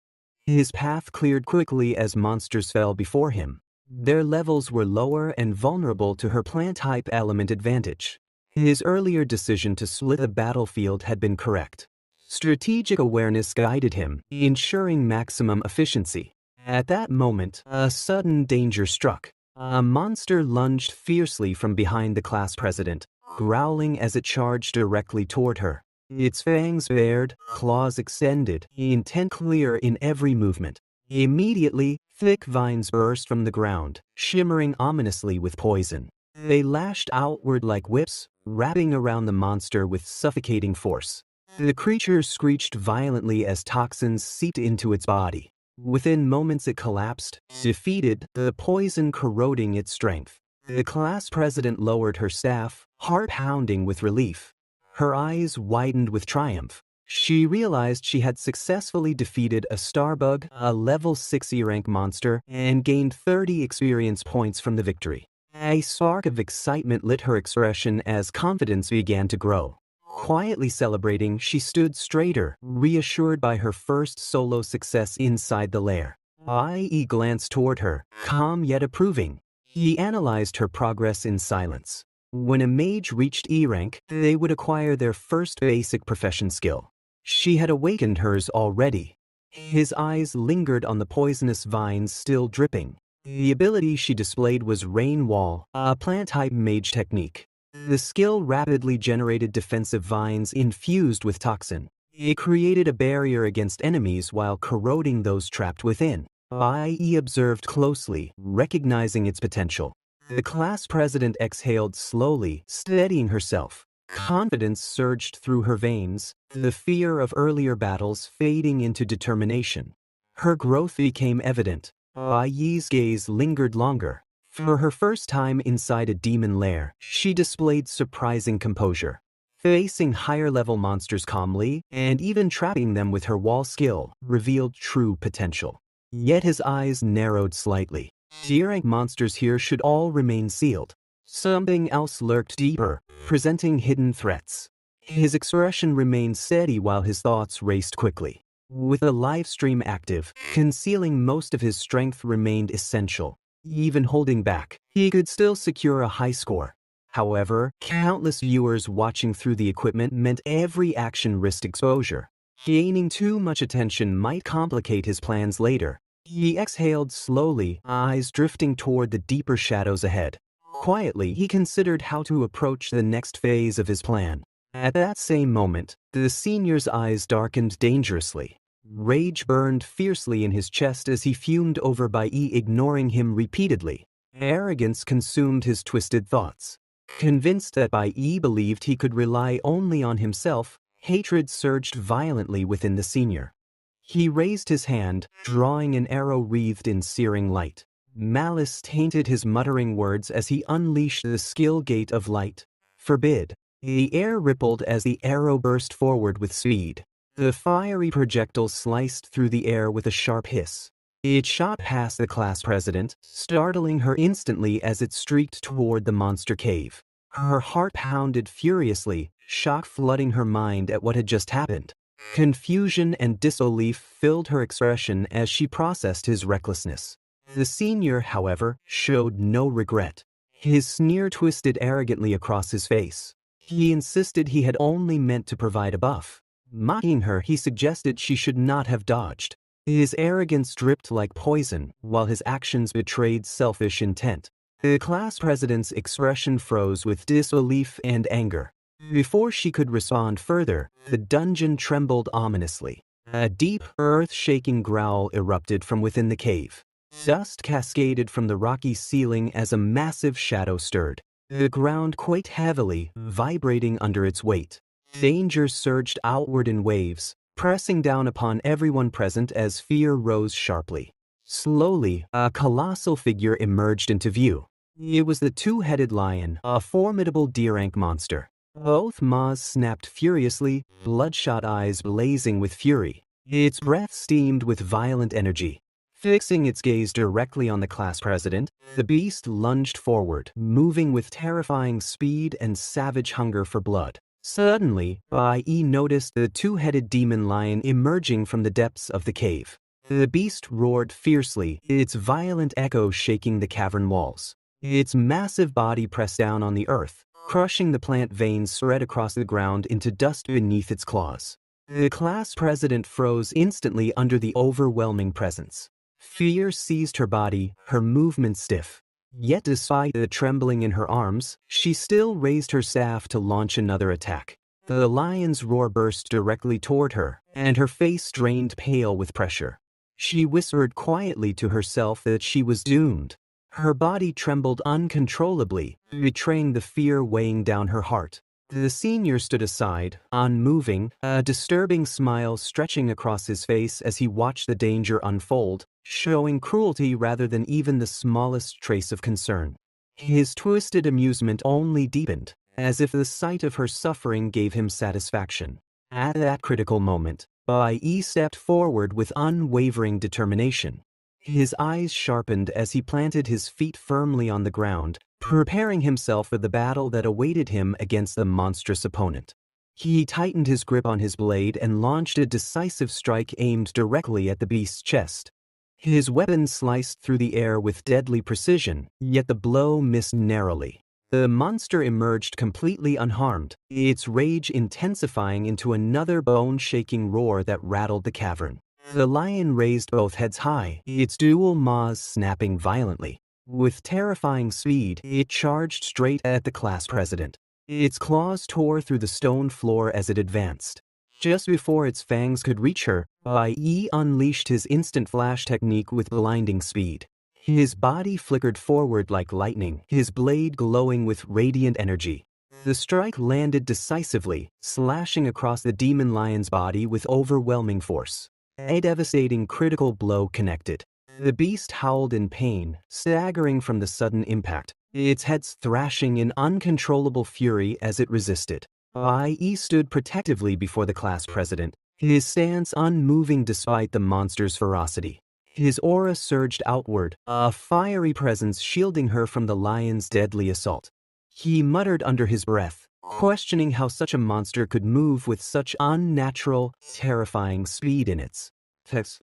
His path cleared quickly as monsters fell before him. Their levels were lower and vulnerable to her plant-type element advantage. His earlier decision to split the battlefield had been correct. Strategic awareness guided him, ensuring maximum efficiency. At that moment, a sudden danger struck. A monster lunged fiercely from behind the class president, growling as it charged directly toward her. Its fangs bared, claws extended, intent clear in every movement. Immediately, thick vines burst from the ground, shimmering ominously with poison. They lashed outward like whips, wrapping around the monster with suffocating force. The creature screeched violently as toxins seeped into its body. Within moments it collapsed, defeated, the poison corroding its strength. The class president lowered her staff, heart pounding with relief. Her eyes widened with triumph. She realized she had successfully defeated a starbug, a level 6 E-rank monster, and gained 30 experience points from the victory. A spark of excitement lit her expression as confidence began to grow. Quietly celebrating, she stood straighter, reassured by her first solo success inside the lair. Bai Yi glanced toward her, calm yet approving. He analyzed her progress in silence. When a mage reached E-rank, they would acquire their first basic profession skill. She had awakened hers already. His eyes lingered on the poisonous vines still dripping. The ability she displayed was Rain Wall, a plant-type mage technique. The skill rapidly generated defensive vines infused with toxin. It created a barrier against enemies while corroding those trapped within. Bai Yi observed closely, recognizing its potential. The class president exhaled slowly, steadying herself. Confidence surged through her veins, the fear of earlier battles fading into determination. Her growth became evident. Bai Yi's gaze lingered longer. For her first time inside a demon lair, she displayed surprising composure. Facing higher-level monsters calmly, and even trapping them with her wall skill, revealed true potential. Yet his eyes narrowed slightly. E-rank monsters here should all remain sealed. Something else lurked deeper, presenting hidden threats. His expression remained steady while his thoughts raced quickly. With a live stream active, concealing most of his strength remained essential. Even holding back, he could still secure a high score. However, countless viewers watching through the equipment meant every action risked exposure. Gaining too much attention might complicate his plans later. He exhaled slowly, eyes drifting toward the deeper shadows ahead. Quietly, he considered how to approach the next phase of his plan. At that same moment, the senior's eyes darkened dangerously. Rage burned fiercely in his chest as he fumed over Bai Yi ignoring him repeatedly. Arrogance consumed his twisted thoughts. Convinced that Bai Yi believed he could rely only on himself, hatred surged violently within the senior. He raised his hand, drawing an arrow wreathed in searing light. Malice tainted his muttering words as he unleashed the skill gate of light. Forbid. The air rippled as the arrow burst forward with speed. The fiery projectile sliced through the air with a sharp hiss. It shot past the class president, startling her instantly as it streaked toward the monster cave. Her heart pounded furiously, shock flooding her mind at what had just happened. Confusion and disbelief filled her expression as she processed his recklessness. The senior, however, showed no regret. His sneer twisted arrogantly across his face. He insisted he had only meant to provide a buff. Mocking her, he suggested she should not have dodged. His arrogance dripped like poison, while his actions betrayed selfish intent. The class president's expression froze with disbelief and anger. Before she could respond further, the dungeon trembled ominously. A deep, earth-shaking growl erupted from within the cave. Dust cascaded from the rocky ceiling as a massive shadow stirred. The ground quaked heavily, vibrating under its weight. Danger surged outward in waves, pressing down upon everyone present as fear rose sharply. Slowly, a colossal figure emerged into view. It was the two-headed lion, a formidable deer-rank monster. Both maws snapped furiously, bloodshot eyes blazing with fury. Its breath steamed with violent energy. Fixing its gaze directly on the class president, the beast lunged forward, moving with terrifying speed and savage hunger for blood. Suddenly, Bai Yi noticed the two-headed demon lion emerging from the depths of the cave. The beast roared fiercely, its violent echo shaking the cavern walls. Its massive body pressed down on the earth, crushing the plant veins spread across the ground into dust beneath its claws. The class president froze instantly under the overwhelming presence. Fear seized her body, her movements stiff. Yet despite the trembling in her arms, she still raised her staff to launch another attack. The lion's roar burst directly toward her, and her face strained pale with pressure. She whispered quietly to herself that she was doomed. Her body trembled uncontrollably, betraying the fear weighing down her heart. The senior stood aside, unmoving, a disturbing smile stretching across his face as he watched the danger unfold, showing cruelty rather than even the smallest trace of concern. His twisted amusement only deepened, as if the sight of her suffering gave him satisfaction. At that critical moment, Bai Yi stepped forward with unwavering determination. His eyes sharpened as he planted his feet firmly on the ground, preparing himself for the battle that awaited him against the monstrous opponent. He tightened his grip on his blade and launched a decisive strike aimed directly at the beast's chest. His weapon sliced through the air with deadly precision, yet the blow missed narrowly. The monster emerged completely unharmed, its rage intensifying into another bone-shaking roar that rattled the cavern. The lion raised both heads high, its dual maws snapping violently. With terrifying speed, it charged straight at the class president. Its claws tore through the stone floor as it advanced. Just before its fangs could reach her, Bai Yi unleashed his instant flash technique with blinding speed. His body flickered forward like lightning, his blade glowing with radiant energy. The strike landed decisively, slashing across the demon lion's body with overwhelming force. A devastating critical blow connected. The beast howled in pain, staggering from the sudden impact, its head thrashing in uncontrollable fury as it resisted. Bai Yi stood protectively before the class president, his stance unmoving despite the monster's ferocity. His aura surged outward, a fiery presence shielding her from the lion's deadly assault. He muttered under his breath, questioning how such a monster could move with such unnatural, terrifying speed in its text.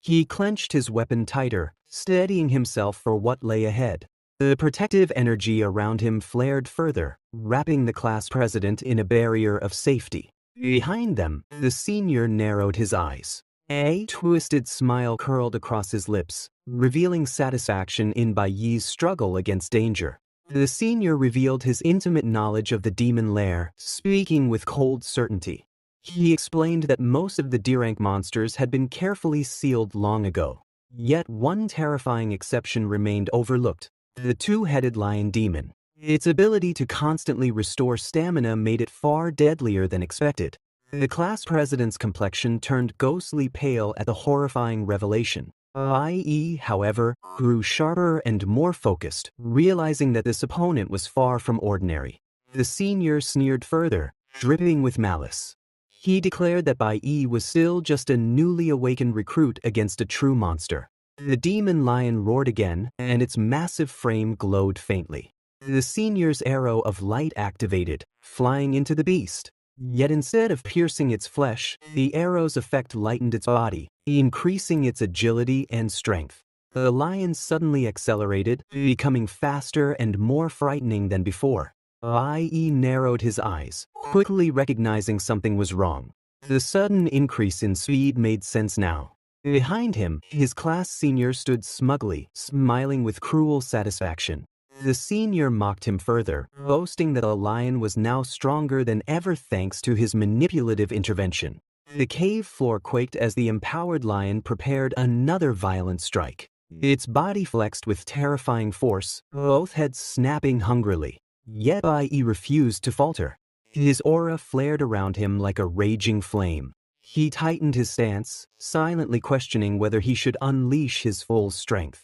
He clenched his weapon tighter, steadying himself for what lay ahead. The protective energy around him flared further, wrapping the class president in a barrier of safety. Behind them, the senior narrowed his eyes. A twisted smile curled across his lips, revealing satisfaction in Bai Yi's struggle against danger. The senior revealed his intimate knowledge of the demon lair, speaking with cold certainty. He explained that most of the D-rank monsters had been carefully sealed long ago. Yet one terrifying exception remained overlooked: the two-headed lion demon. Its ability to constantly restore stamina made it far deadlier than expected. The class president's complexion turned ghostly pale at the horrifying revelation. Bai Yi, however, grew sharper and more focused, realizing that this opponent was far from ordinary. The senior sneered further, dripping with malice. He declared that Bai Yi was still just a newly awakened recruit against a true monster. The demon lion roared again, and its massive frame glowed faintly. The senior's arrow of light activated, flying into the beast. Yet instead of piercing its flesh, the arrow's effect lightened its body, increasing its agility and strength. The lion suddenly accelerated, becoming faster and more frightening than before. Bai Yi narrowed his eyes, quickly recognizing something was wrong. The sudden increase in speed made sense now. Behind him, his class senior stood smugly, smiling with cruel satisfaction. The senior mocked him further, boasting that the lion was now stronger than ever thanks to his manipulative intervention. The cave floor quaked as the empowered lion prepared another violent strike. Its body flexed with terrifying force, both heads snapping hungrily. Yet Bai Yi refused to falter. His aura flared around him like a raging flame. He tightened his stance, silently questioning whether he should unleash his full strength.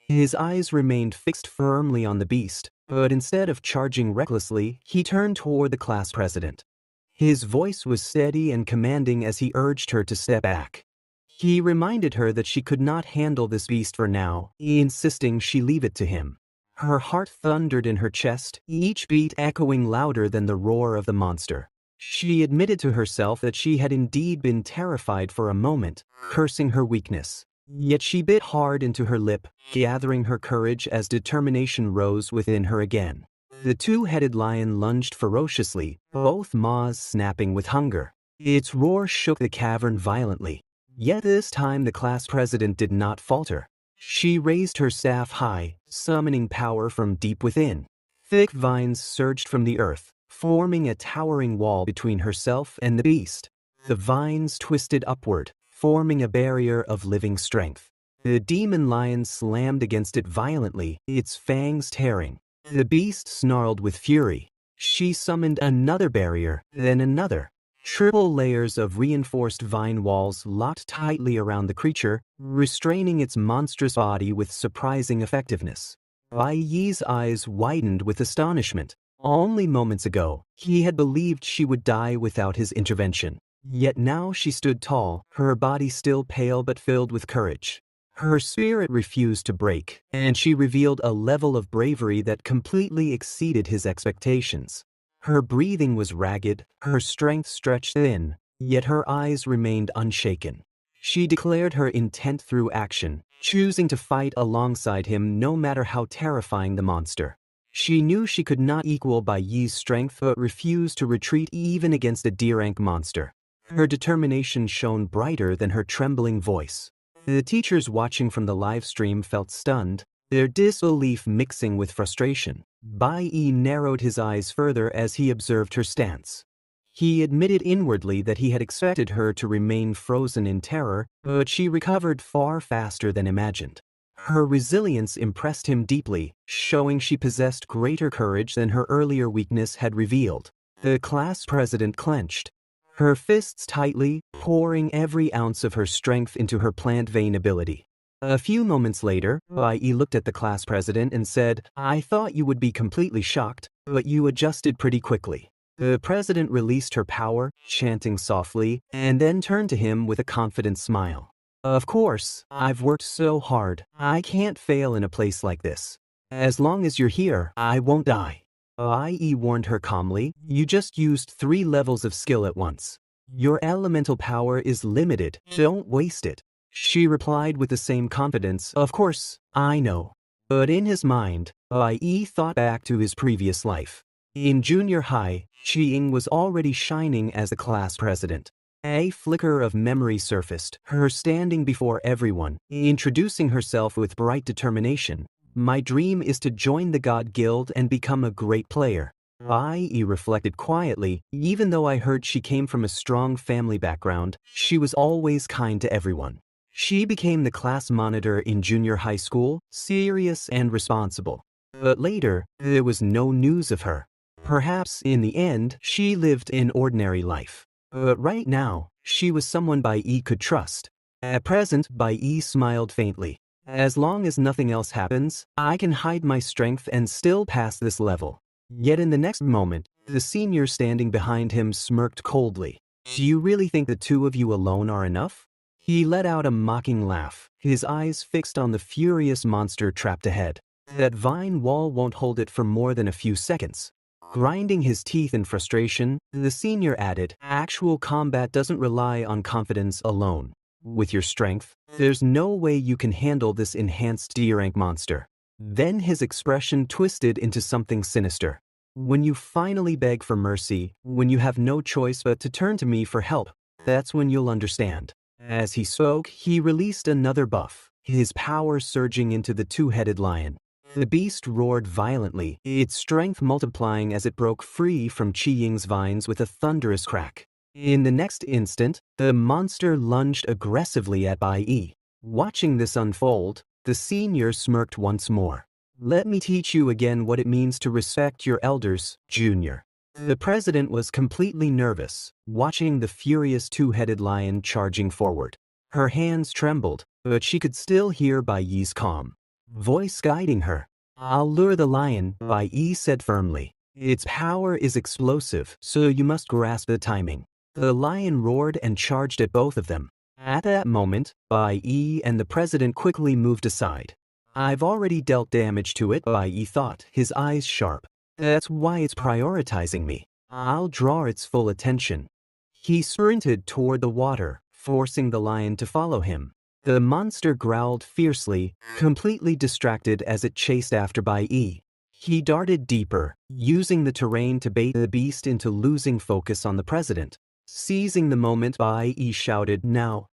His eyes remained fixed firmly on the beast, but instead of charging recklessly, he turned toward the class president. His voice was steady and commanding as he urged her to step back. He reminded her that she could not handle this beast for now, insisting she leave it to him. Her heart thundered in her chest, each beat echoing louder than the roar of the monster. She admitted to herself that she had indeed been terrified for a moment, cursing her weakness. Yet she bit hard into her lip, gathering her courage as determination rose within her again. The two-headed lion lunged ferociously, both maws snapping with hunger. Its roar shook the cavern violently. Yet this time the class president did not falter. She raised her staff high, summoning power from deep within. Thick vines surged from the earth, forming a towering wall between herself and the beast. The vines twisted upward, forming a barrier of living strength. The demon lion slammed against it violently, its fangs tearing. The beast snarled with fury. She summoned another barrier, then another. Triple layers of reinforced vine walls locked tightly around the creature, restraining its monstrous body with surprising effectiveness. Bai Yi's eyes widened with astonishment. Only moments ago, he had believed she would die without his intervention. Yet now she stood tall, her body still pale but filled with courage. Her spirit refused to break, and she revealed a level of bravery that completely exceeded his expectations. Her breathing was ragged, her strength stretched thin, yet her eyes remained unshaken. She declared her intent through action, choosing to fight alongside him no matter how terrifying the monster. She knew she could not equal Bai Yi's strength but refused to retreat even against a D-rank monster. Her determination shone brighter than her trembling voice. The teachers watching from the live stream felt stunned, their disbelief mixing with frustration. Bai Yi narrowed his eyes further as he observed her stance. He admitted inwardly that he had expected her to remain frozen in terror, but she recovered far faster than imagined. Her resilience impressed him deeply, showing she possessed greater courage than her earlier weakness had revealed. The class president clenched, her fists tightly, pouring every ounce of her strength into her plant vein ability. A few moments later, Bai Yi looked at the class president and said, "I thought you would be completely shocked, but you adjusted pretty quickly." The president released her power, chanting softly, and then turned to him with a confident smile. "Of course, I've worked so hard, I can't fail in a place like this. As long as you're here, I won't die." Bai Yi warned her calmly, "You just used 3 levels of skill at once. Your elemental power is limited, don't waste it." She replied with the same confidence, "Of course, I know." But in his mind, Bai Yi thought back to his previous life. In junior high, Qi was already shining as the class president. A flicker of memory surfaced, her standing before everyone, introducing herself with bright determination. My dream is to join the God Guild and become a great player. Bai Yi reflected quietly. Even though I heard she came from a strong family background, she was always kind to everyone. She became the class monitor in junior high school, serious and responsible. But later, there was no news of her. Perhaps, in the end, she lived an ordinary life. But right now, she was someone Bai Yi could trust. At present, Bai Yi smiled faintly. As long as nothing else happens, I can hide my strength and still pass this level. Yet in the next moment, the senior standing behind him smirked coldly. Do you really think the two of you alone are enough? He let out a mocking laugh, his eyes fixed on the furious monster trapped ahead. That vine wall won't hold it for more than a few seconds. Grinding his teeth in frustration, the senior added, actual combat doesn't rely on confidence alone. With your strength, there's no way you can handle this enhanced D-rank monster. Then his expression twisted into something sinister. When you finally beg for mercy, when you have no choice but to turn to me for help, that's when you'll understand. As he spoke, he released another buff, his power surging into the two-headed lion. The beast roared violently, its strength multiplying as it broke free from Qi Ying's vines with a thunderous crack. In the next instant, the monster lunged aggressively at Bai Yi. Watching this unfold, the senior smirked once more. Let me teach you again what it means to respect your elders, Junior. The president was completely nervous, watching the furious two-headed lion charging forward. Her hands trembled, but she could still hear Bai Yi's calm voice guiding her. I'll lure the lion, Bai Yi said firmly. Its power is explosive, so you must grasp the timing. The lion roared and charged at both of them. At that moment, Bai Yi and the president quickly moved aside. I've already dealt damage to it, Bai Yi thought, his eyes sharp. That's why it's prioritizing me. I'll draw its full attention. He sprinted toward the water, forcing the lion to follow him. The monster growled fiercely, completely distracted as it chased after Bai Yi. He darted deeper, using the terrain to bait the beast into losing focus on the president. Seizing the moment, Bai Yi shouted, now.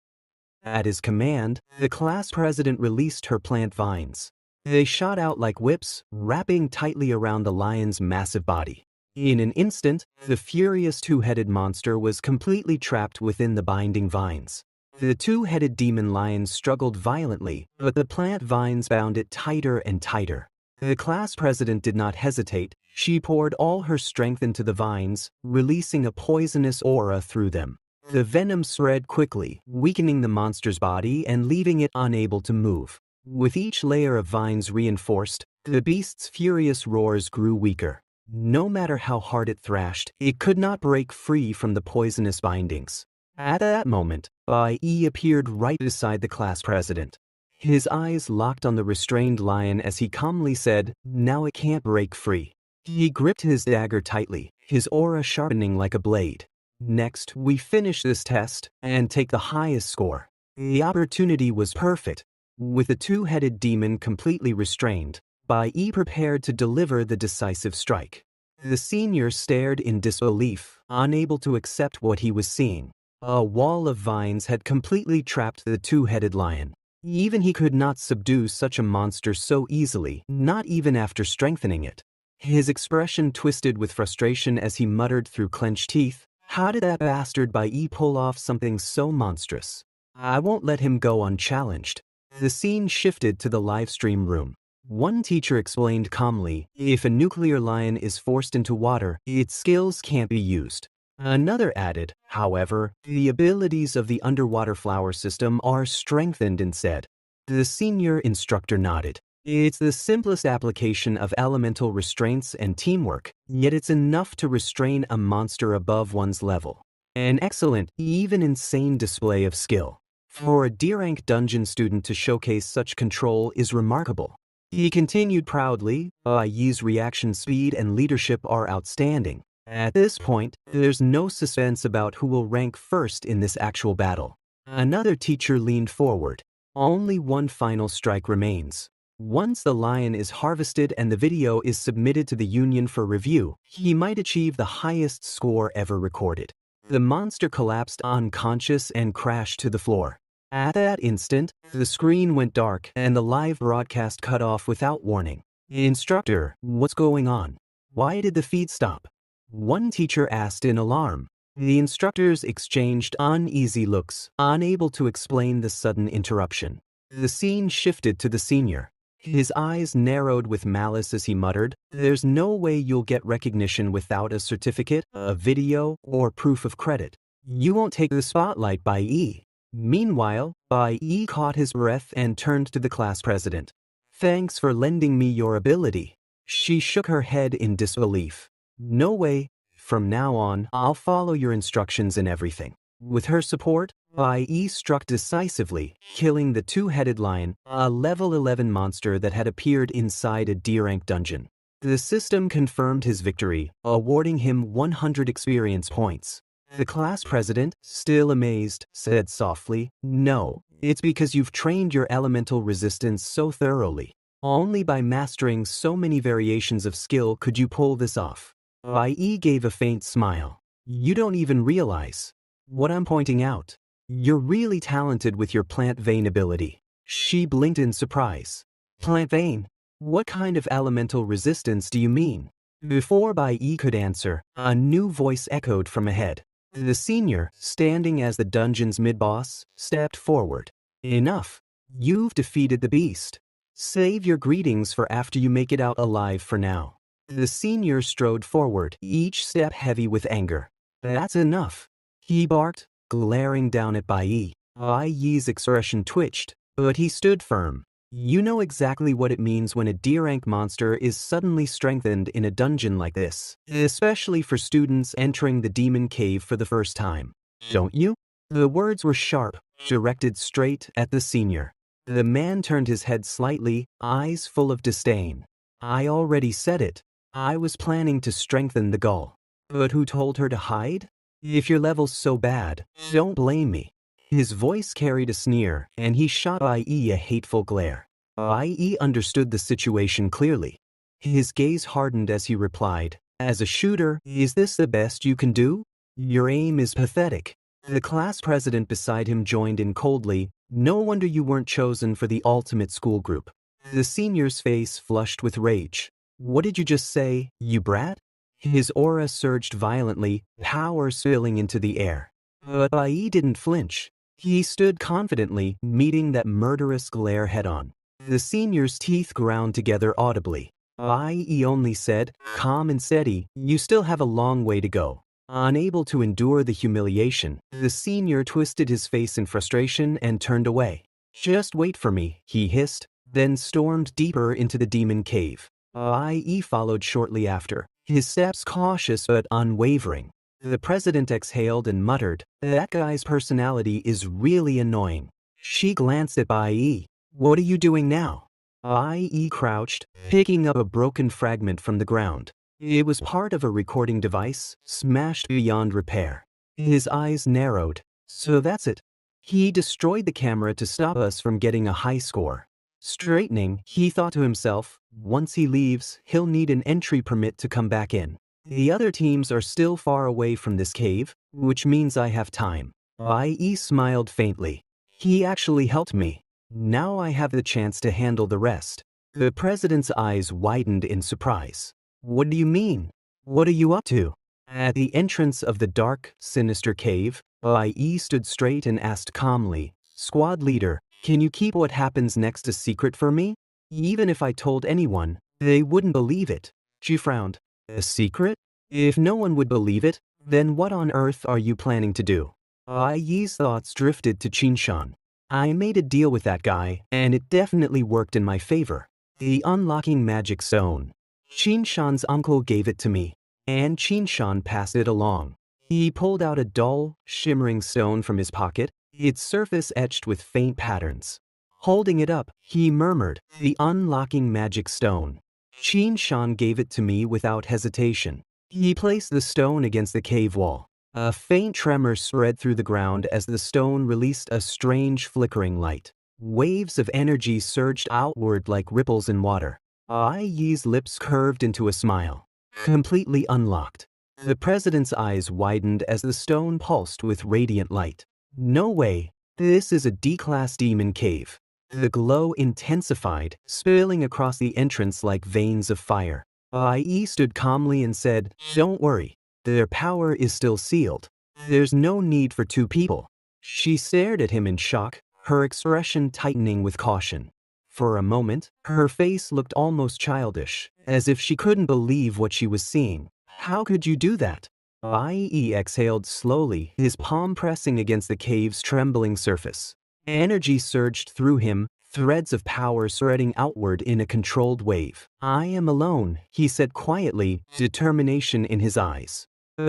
At his command, the class president released her plant vines. They shot out like whips, wrapping tightly around the lion's massive body. In an instant, the furious two-headed monster was completely trapped within the binding vines. The two-headed demon lion struggled violently, but the plant vines bound it tighter and tighter. The class president did not hesitate. She poured all her strength into the vines, releasing a poisonous aura through them. The venom spread quickly, weakening the monster's body and leaving it unable to move. With each layer of vines reinforced, the beast's furious roars grew weaker. No matter how hard it thrashed, it could not break free from the poisonous bindings. At that moment, Bai Yi appeared right beside the class president. His eyes locked on the restrained lion as he calmly said, now it can't break free. He gripped his dagger tightly, his aura sharpening like a blade. Next, we finish this test and take the highest score. The opportunity was perfect. With the two-headed demon completely restrained, Bai Yi prepared to deliver the decisive strike. The senior stared in disbelief, unable to accept what he was seeing. A wall of vines had completely trapped the two-headed lion. Even he could not subdue such a monster so easily, not even after strengthening it. His expression twisted with frustration as he muttered through clenched teeth, how did that bastard Bai Yi pull off something so monstrous? I won't let him go unchallenged. The scene shifted to the livestream room. One teacher explained calmly, if a nuclear lion is forced into water, its skills can't be used. Another added, however, the abilities of the underwater flower system are strengthened instead. The senior instructor nodded. It's the simplest application of elemental restraints and teamwork, yet it's enough to restrain a monster above one's level. An excellent, even insane display of skill. For a D-rank dungeon student to showcase such control is remarkable. He continued proudly, Bai Yi's reaction speed and leadership are outstanding. At this point, there's no suspense about who will rank first in this actual battle. Another teacher leaned forward. Only one final strike remains. Once the lion is harvested and the video is submitted to the Union for review, he might achieve the highest score ever recorded. The monster collapsed unconscious and crashed to the floor. At that instant, the screen went dark and the live broadcast cut off without warning. Instructor, what's going on? Why did the feed stop? One teacher asked in alarm. The instructors exchanged uneasy looks, unable to explain the sudden interruption. The scene shifted to the senior. His eyes narrowed with malice as he muttered, "There's no way you'll get recognition without a certificate, a video, or proof of credit. You won't take the spotlight, Bai Yi." Meanwhile, Bai Yi caught his breath and turned to the class president. "Thanks for lending me your ability." She shook her head in disbelief. "No way. From now on, I'll follow your instructions in everything." With her support, Bai Yi struck decisively, killing the two-headed lion, a level 11 monster that had appeared inside a D-rank dungeon. The system confirmed his victory, awarding him 100 experience points. The class president, still amazed, said softly, "No, it's because you've trained your elemental resistance so thoroughly. Only by mastering so many variations of skill could you pull this off." Bai Yi gave a faint smile. "You don't even realize what I'm pointing out. You're really talented with your plant vein ability." She blinked in surprise. "Plant vein? What kind of elemental resistance do you mean?" Before Bai Yi could answer, a new voice echoed from ahead. The senior, standing as the dungeon's mid-boss, stepped forward. "Enough. You've defeated the beast. Save your greetings for after you make it out alive for now." The senior strode forward, each step heavy with anger. "That's enough," he barked, glaring down at Bai Yi. Bai Yi's expression twitched, but he stood firm. "You know exactly what it means when a D-rank monster is suddenly strengthened in a dungeon like this, especially for students entering the demon cave for the first time, don't you?" The words were sharp, directed straight at the senior. The man turned his head slightly, eyes full of disdain. "I already said it. I was planning to strengthen the gull. But who told her to hide? If your level's so bad, don't blame me." His voice carried a sneer, and he shot Bai Yi a hateful glare. Bai Yi understood the situation clearly. His gaze hardened as he replied, "As a shooter, is this the best you can do? Your aim is pathetic." The class president beside him joined in coldly. "No wonder you weren't chosen for the ultimate school group." The senior's face flushed with rage. "What did you just say, you brat?" His aura surged violently, power spilling into the air. But Bai Yi didn't flinch. He stood confidently, meeting that murderous glare head-on. The senior's teeth ground together audibly. Bai Yi only said, calm and steady, "You still have a long way to go." Unable to endure the humiliation, the senior twisted his face in frustration and turned away. "Just wait for me," he hissed, then stormed deeper into the demon cave. Bai Yi followed shortly after, his steps cautious but unwavering. The president exhaled and muttered, "That guy's personality is really annoying." She glanced at Bai Yi. "What are you doing now?" Bai Yi crouched, picking up a broken fragment from the ground. It was part of a recording device, smashed beyond repair. His eyes narrowed. "So that's it. He destroyed the camera to stop us from getting a high score." Straightening, he thought to himself, once he leaves, he'll need an entry permit to come back in. The other teams are still far away from this cave, which means I have time. Bai Yi smiled faintly. "He actually helped me. Now I have the chance to handle the rest." The president's eyes widened in surprise. "What do you mean? What are you up to?" At the entrance of the dark, sinister cave, Bai Yi stood straight and asked calmly, "Squad leader, can you keep what happens next a secret for me? Even if I told anyone, they wouldn't believe it." She frowned. "A secret? If no one would believe it, then what on earth are you planning to do?" Bai Yi's thoughts drifted to Qinshan. "I made a deal with that guy, and it definitely worked in my favor. The unlocking magic stone. Qinshan's uncle gave it to me, and Qinshan passed it along." He pulled out a dull, shimmering stone from his pocket, its surface etched with faint patterns. Holding it up, he murmured, "The unlocking magic stone. Qinshan gave it to me without hesitation." He placed the stone against the cave wall. A faint tremor spread through the ground as the stone released a strange flickering light. Waves of energy surged outward like ripples in water. Bai Yi's lips curved into a smile. Completely unlocked. The president's eyes widened as the stone pulsed with radiant light. "No way. This is a D-class demon cave. The glow intensified, spilling across the entrance like veins of fire. Bai Yi stood calmly and said, "Don't worry. Their power is still sealed. There's no need for two people." She stared at him in shock, her expression tightening with caution. For a moment, her face looked almost childish, as if she couldn't believe what she was seeing. "How could you do that?" Bai Yi exhaled slowly, his palm pressing against the cave's trembling surface. Energy surged through him, threads of power spreading outward in a controlled wave. "I am alone," he said quietly, determination in his eyes.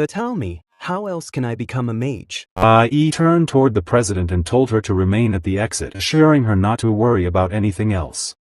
Tell me, how else can I become a mage?" Bai Yi turned toward the president and told her to remain at the exit, assuring her not to worry about anything else.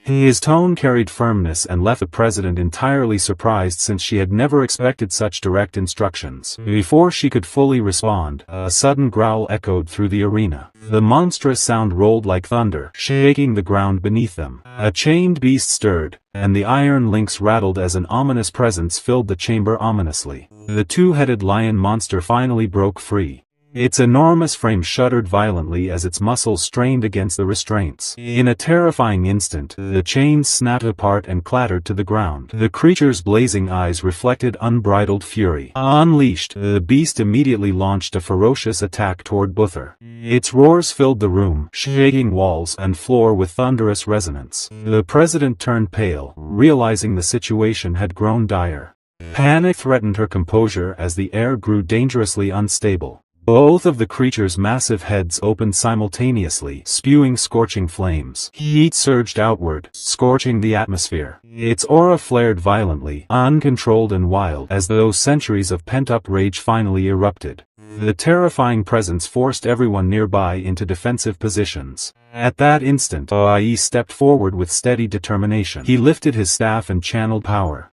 His tone carried firmness and left the president entirely surprised since she had never expected such direct instructions. Before she could fully respond, a sudden growl echoed through the arena. The monstrous sound rolled like thunder, shaking the ground beneath them. A chained beast stirred, and the iron links rattled as an ominous presence filled the chamber ominously. The two-headed lion monster finally broke free. Its enormous frame shuddered violently as its muscles strained against the restraints. In a terrifying instant, the chains snapped apart and clattered to the ground. The creature's blazing eyes reflected unbridled fury. Unleashed, the beast immediately launched a ferocious attack toward Buther. Its roars filled the room, shaking walls and floor with thunderous resonance. The president turned pale, realizing the situation had grown dire. Panic threatened her composure as the air grew dangerously unstable. Both of the creature's massive heads opened simultaneously, spewing scorching flames. Heat surged outward, scorching the atmosphere. Its aura flared violently, uncontrolled and wild, as though centuries of pent-up rage finally erupted. The terrifying presence forced everyone nearby into defensive positions. At that instant, Bai Yi stepped forward with steady determination. He lifted his staff and channeled power.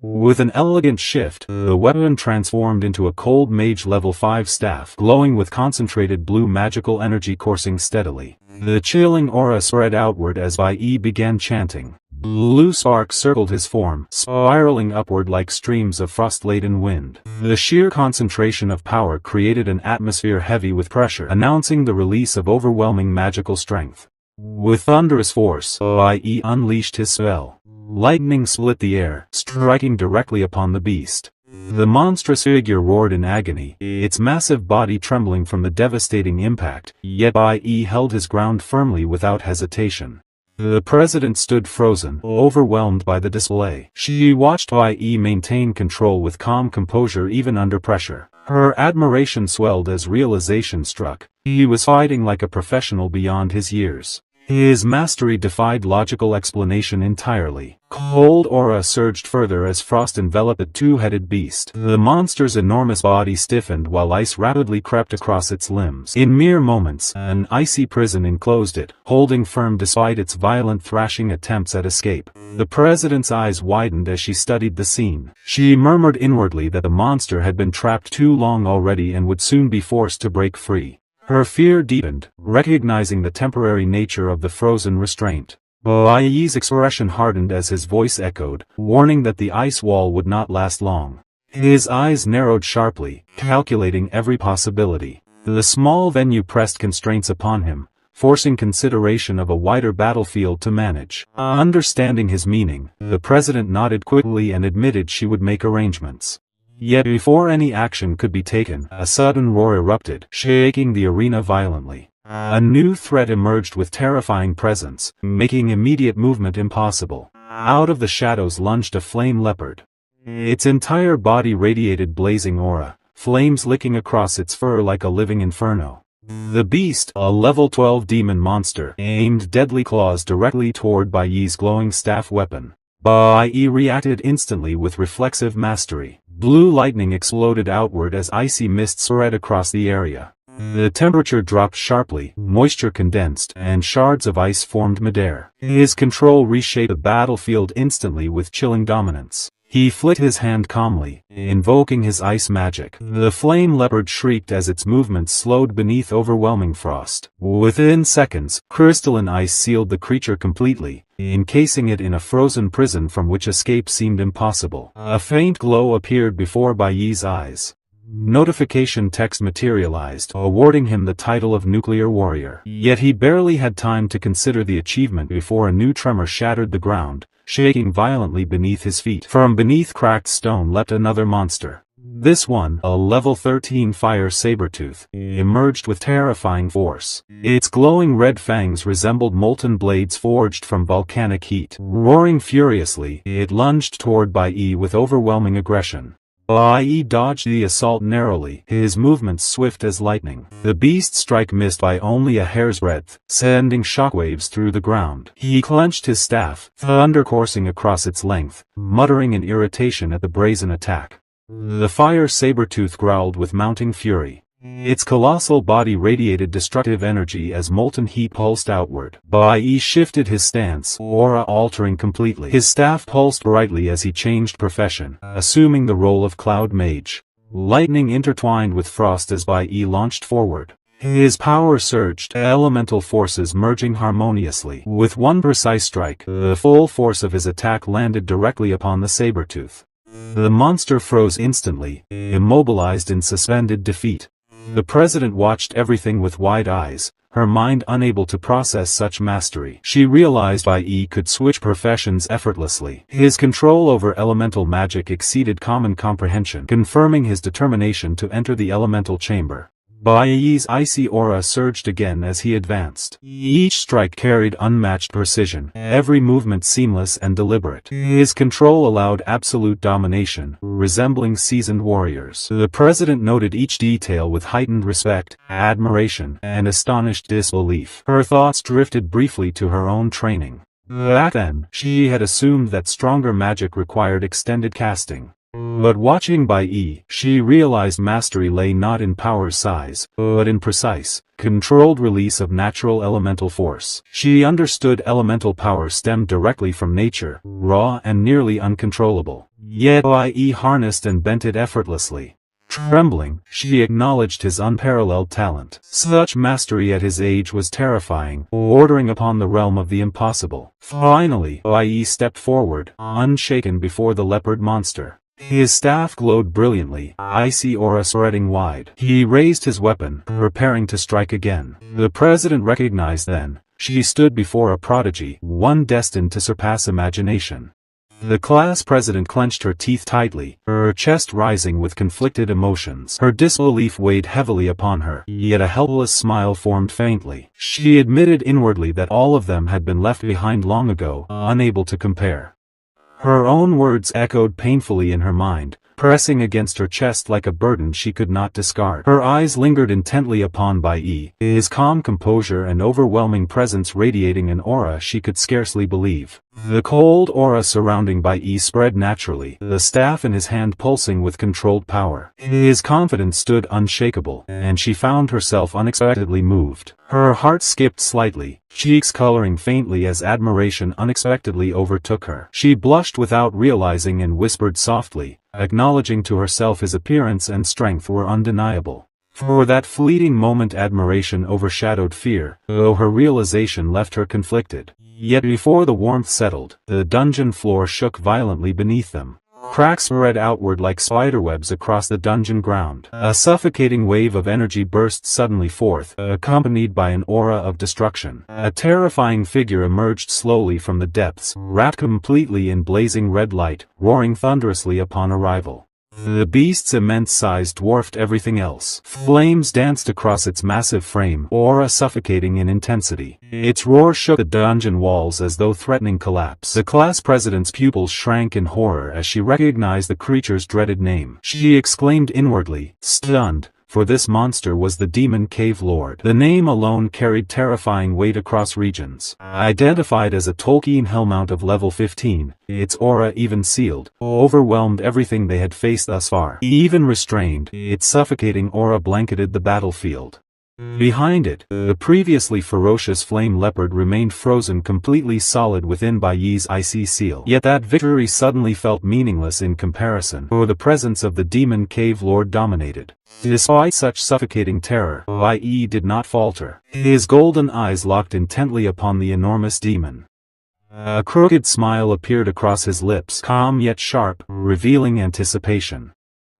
With an elegant shift, the weapon transformed into a cold mage level 5 staff, glowing with concentrated blue magical energy coursing steadily. The chilling aura spread outward as Bai Yi began chanting. Blue sparks circled his form, spiraling upward like streams of frost-laden wind. The sheer concentration of power created an atmosphere heavy with pressure, announcing the release of overwhelming magical strength. With thunderous force, Bai Yi unleashed his spell. Lightning split the air, striking directly upon the beast. The monstrous figure roared in agony, its massive body trembling from the devastating impact, yet Bai Yi held his ground firmly without hesitation. The president stood frozen, overwhelmed by the display. She watched Bai Yi maintain control with calm composure even under pressure. Her admiration swelled as realization struck. He was fighting like a professional beyond his years. His mastery defied logical explanation entirely. Cold aura surged further as frost enveloped the two-headed beast. The monster's enormous body stiffened while ice rapidly crept across its limbs. In mere moments, an icy prison enclosed it, holding firm despite its violent thrashing attempts at escape. The president's eyes widened as she studied the scene. She murmured inwardly that the monster had been trapped too long already and would soon be forced to break free. Her fear deepened, recognizing the temporary nature of the frozen restraint. Bai Yi's expression hardened as his voice echoed, warning that the ice wall would not last long. His eyes narrowed sharply, calculating every possibility. The small venue pressed constraints upon him, forcing consideration of a wider battlefield to manage. Understanding his meaning, the president nodded quickly and admitted she would make arrangements. Yet before any action could be taken, a sudden roar erupted, shaking the arena violently. A new threat emerged with terrifying presence, making immediate movement impossible. Out of the shadows lunged a flame leopard. Its entire body radiated blazing aura, flames licking across its fur like a living inferno. The beast, a level 12 demon monster, aimed deadly claws directly toward Bai Yi's glowing staff weapon. Bai Yi reacted instantly with reflexive mastery. Blue lightning exploded outward as icy mist spread across the area. The temperature dropped sharply, moisture condensed, and shards of ice formed midair. His control reshaped the battlefield instantly with chilling dominance. He flicked his hand calmly, invoking his ice magic. The flame leopard shrieked as its movements slowed beneath overwhelming frost. Within seconds, crystalline ice sealed the creature completely, encasing it in a frozen prison from which escape seemed impossible. A faint glow appeared before Bai Yi's eyes. Notification text materialized, awarding him the title of Nuclear Warrior. Yet he barely had time to consider the achievement before a new tremor shattered the ground, shaking violently beneath his feet. From beneath cracked stone leapt another monster. This one, a level 13 fire sabertooth, emerged with terrifying force. Its glowing red fangs resembled molten blades forged from volcanic heat. Roaring furiously, it lunged toward Bai Yi with overwhelming aggression. Bai Yi dodged the assault narrowly, his movements swift as lightning. The beast's strike missed by only a hair's breadth, sending shockwaves through the ground. He clenched his staff, thunder coursing across its length, muttering in irritation at the brazen attack. The fire sabertooth growled with mounting fury. Its colossal body radiated destructive energy as molten heat pulsed outward. Bai Yi shifted his stance, aura altering completely. His staff pulsed brightly as he changed profession, assuming the role of cloud mage. Lightning intertwined with frost as Bai Yi launched forward. His power surged, elemental forces merging harmoniously. With one precise strike, the full force of his attack landed directly upon the sabertooth. The monster froze instantly, immobilized in suspended defeat. The president watched everything with wide eyes, her mind unable to process such mastery. She realized Bai Yi could switch professions effortlessly. His control over elemental magic exceeded common comprehension, confirming his determination to enter the elemental chamber. Bai Yi's icy aura surged again as he advanced. Each strike carried unmatched precision, every movement seamless and deliberate. His control allowed absolute domination, resembling seasoned warriors. The president noted each detail with heightened respect, admiration, and astonished disbelief. Her thoughts drifted briefly to her own training. Back then, she had assumed that stronger magic required extended casting. But watching Bai Yi, she realized mastery lay not in power's size, but in precise, controlled release of natural elemental force. She understood elemental power stemmed directly from nature, raw and nearly uncontrollable. Yet Bai Yi harnessed and bent it effortlessly. Trembling, she acknowledged his unparalleled talent. Such mastery at his age was terrifying, bordering upon the realm of the impossible. Finally, Bai Yi stepped forward, unshaken before the leopard monster. His staff glowed brilliantly, icy aura spreading wide. He raised his weapon, preparing to strike again. The president recognized then, she stood before a prodigy, one destined to surpass imagination. The class president clenched her teeth tightly, her chest rising with conflicted emotions. Her disbelief weighed heavily upon her, yet a helpless smile formed faintly. She admitted inwardly that all of them had been left behind long ago, unable to compare. Her own words echoed painfully in her mind, pressing against her chest like a burden she could not discard. Her eyes lingered intently upon Bai Yi, his calm composure and overwhelming presence radiating an aura she could scarcely believe. The cold aura surrounding Bai Yi spread naturally, the staff in his hand pulsing with controlled power. His confidence stood unshakable, and she found herself unexpectedly moved. Her heart skipped slightly, cheeks coloring faintly as admiration unexpectedly overtook her. She blushed without realizing and whispered softly, acknowledging to herself his appearance and strength were undeniable. For that fleeting moment admiration overshadowed fear, though her realization left her conflicted. Yet before the warmth settled, the dungeon floor shook violently beneath them. Cracks spread outward like spiderwebs across the dungeon ground. A suffocating wave of energy burst suddenly forth, accompanied by an aura of destruction. A terrifying figure emerged slowly from the depths, wrapped completely in blazing red light, roaring thunderously upon arrival. The beast's immense size dwarfed everything else. Flames danced across its massive frame, aura suffocating in intensity. Its roar shook the dungeon walls as though threatening collapse. The class president's pupils shrank in horror as she recognized the creature's dreaded name. She exclaimed inwardly, stunned, for this monster was the Demon Cave Lord. The name alone carried terrifying weight across regions. Identified as a Tolkien Hellmount of level 15, its aura even sealed, overwhelmed everything they had faced thus far. Even restrained, its suffocating aura blanketed the battlefield. Behind it, the previously ferocious flame leopard remained frozen completely solid within Bai Yi's icy seal. Yet that victory suddenly felt meaningless in comparison, for the presence of the Demon Cave Lord dominated. Despite such suffocating terror, Bai Yi did not falter. His golden eyes locked intently upon the enormous demon. A crooked smile appeared across his lips, calm yet sharp, revealing anticipation.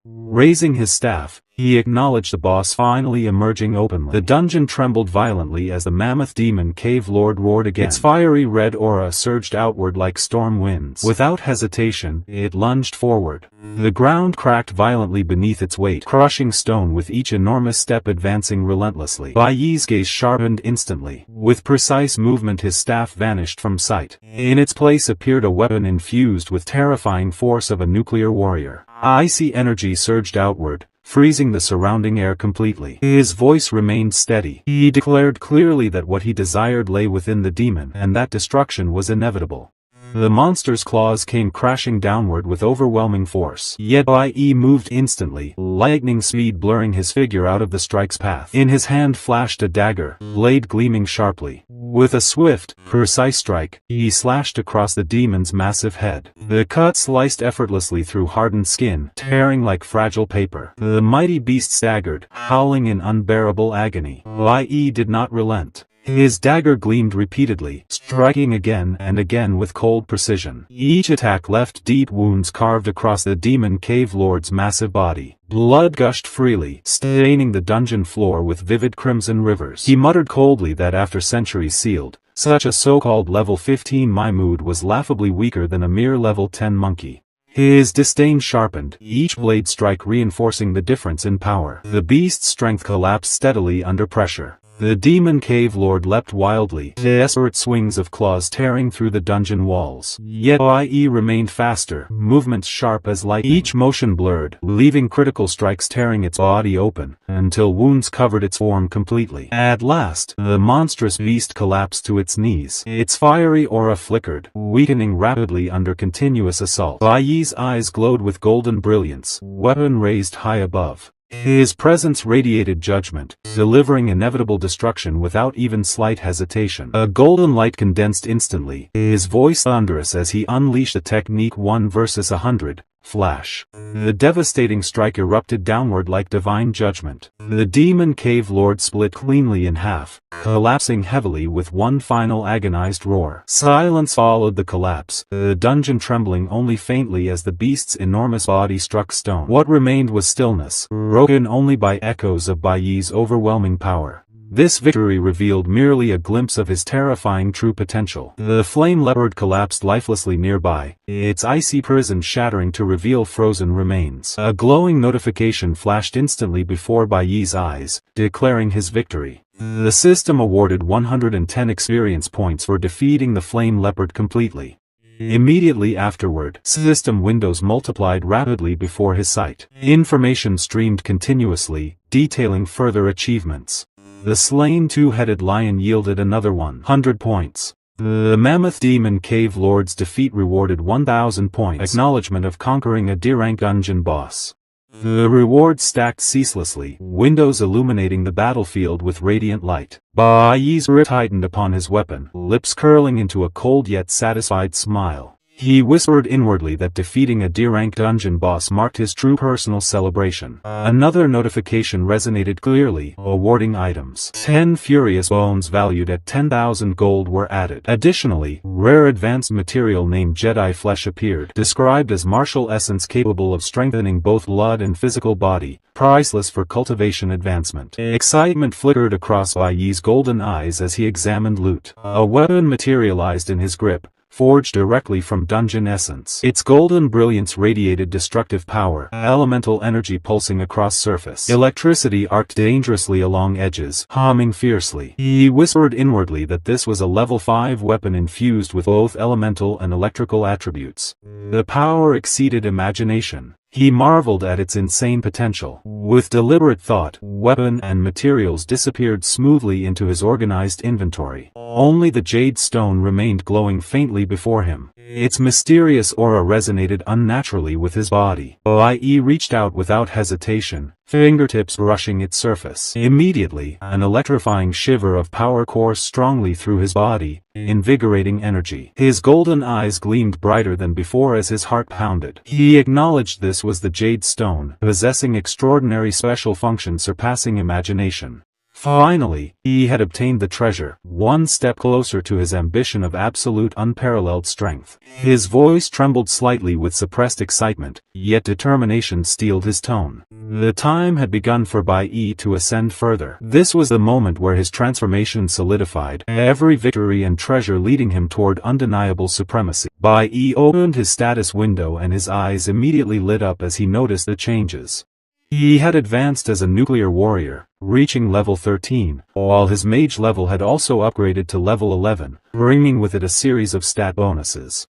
Raising his staff, he acknowledged the boss finally emerging openly. The dungeon trembled violently as the mammoth demon cave lord roared again. Its fiery red aura surged outward like storm winds. Without hesitation, it lunged forward. The ground cracked violently beneath its weight, crushing stone with each enormous step advancing relentlessly. Bai Yi's gaze sharpened instantly. With precise movement his staff vanished from sight. In its place appeared a weapon infused with terrifying force of a nuclear warrior. Icy energy surged outward, freezing the surrounding air completely. His voice remained steady. He declared clearly that what he desired lay within the demon and that destruction was inevitable. The monster's claws came crashing downward with overwhelming force. Yet Bai Yi moved instantly, lightning speed blurring his figure out of the strike's path. In his hand flashed a dagger, blade gleaming sharply. With a swift, precise strike, he slashed across the demon's massive head. The cut sliced effortlessly through hardened skin, tearing like fragile paper. The mighty beast staggered, howling in unbearable agony. Bai Yi did not relent. His dagger gleamed repeatedly, striking again and again with cold precision. Each attack left deep wounds carved across the demon cave lord's massive body. Blood gushed freely, staining the dungeon floor with vivid crimson rivers. He muttered coldly that after centuries sealed, such a so-called level 15 Maimud was laughably weaker than a mere level 10 monkey. His disdain sharpened, each blade strike reinforcing the difference in power. The beast's strength collapsed steadily under pressure. The demon cave lord leapt wildly, desperate swings of claws tearing through the dungeon walls. Yet Bai Yi remained faster, movements sharp as lightning. Each motion blurred, leaving critical strikes tearing its body open, until wounds covered its form completely. At last, the monstrous beast collapsed to its knees. Its fiery aura flickered, weakening rapidly under continuous assault. Bai Yi's eyes glowed with golden brilliance, weapon raised high above. His presence radiated judgment, delivering inevitable destruction without even slight hesitation. A golden light condensed instantly, his voice thunderous as he unleashed a technique 1 versus 100. Flash. The devastating strike erupted downward like divine judgment. The demon cave lord split cleanly in half, collapsing heavily with one final agonized roar. Silence followed the collapse, the dungeon trembling only faintly as the beast's enormous body struck stone. What remained was stillness, broken only by echoes of Bai Yi's overwhelming power. This victory revealed merely a glimpse of his terrifying true potential. The flame leopard collapsed lifelessly nearby, its icy prison shattering to reveal frozen remains. A glowing notification flashed instantly before Bai Yi's eyes, declaring his victory. The system awarded 110 experience points for defeating the flame leopard completely. Immediately afterward, system windows multiplied rapidly before his sight. Information streamed continuously, detailing further achievements. The slain two-headed lion yielded another 100 points. The mammoth demon cave lord's defeat rewarded 1,000 points. Acknowledgement of conquering a D-rank dungeon boss. The reward stacked ceaselessly, windows illuminating the battlefield with radiant light. Bai Yi's grip tightened upon his weapon, lips curling into a cold yet satisfied smile. He whispered inwardly that defeating a D-rank dungeon boss marked his true personal celebration. Another notification resonated clearly, awarding items. 10 furious bones valued at 10,000 gold were added. Additionally, rare advanced material named Jedi flesh appeared, described as martial essence capable of strengthening both blood and physical body, priceless for cultivation advancement. Excitement flickered across Bai Yi's golden eyes as he examined loot. A weapon materialized in his grip, forged directly from dungeon essence. Its golden brilliance radiated destructive power, elemental energy pulsing across surface. Electricity arced dangerously along edges, humming fiercely. He whispered inwardly that this was a level 5 weapon infused with both elemental and electrical attributes. The power exceeded imagination. He marveled at its insane potential. With deliberate thought, weapon and materials disappeared smoothly into his organized inventory. Only the jade stone remained glowing faintly before him. Its mysterious aura resonated unnaturally with his body. Bai Yi reached out without hesitation, fingertips brushing its surface. Immediately, an electrifying shiver of power coursed strongly through his body, invigorating energy. His golden eyes gleamed brighter than before as his heart pounded. He acknowledged this was the jade stone, possessing extraordinary special functions surpassing imagination. Finally, he had obtained the treasure, one step closer to his ambition of absolute unparalleled strength. His voice trembled slightly with suppressed excitement, yet determination steeled his tone. The time had begun for Bai Yi to ascend further. This was the moment where his transformation solidified, every victory and treasure leading him toward undeniable supremacy. Bai Yi opened his status window and his eyes immediately lit up as he noticed the changes. He had advanced as a nuclear warrior, reaching level 13, while his mage level had also upgraded to level 11, bringing with it a series of stat bonuses.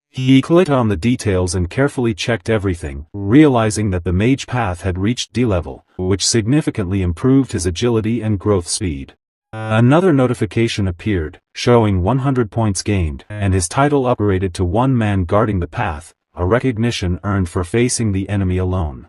He clicked on the details and carefully checked everything, realizing that the mage path had reached D level, which significantly improved his agility and growth speed. Another notification appeared, showing 100 points gained, and his title upgraded to one man guarding the path, a recognition earned for facing the enemy alone.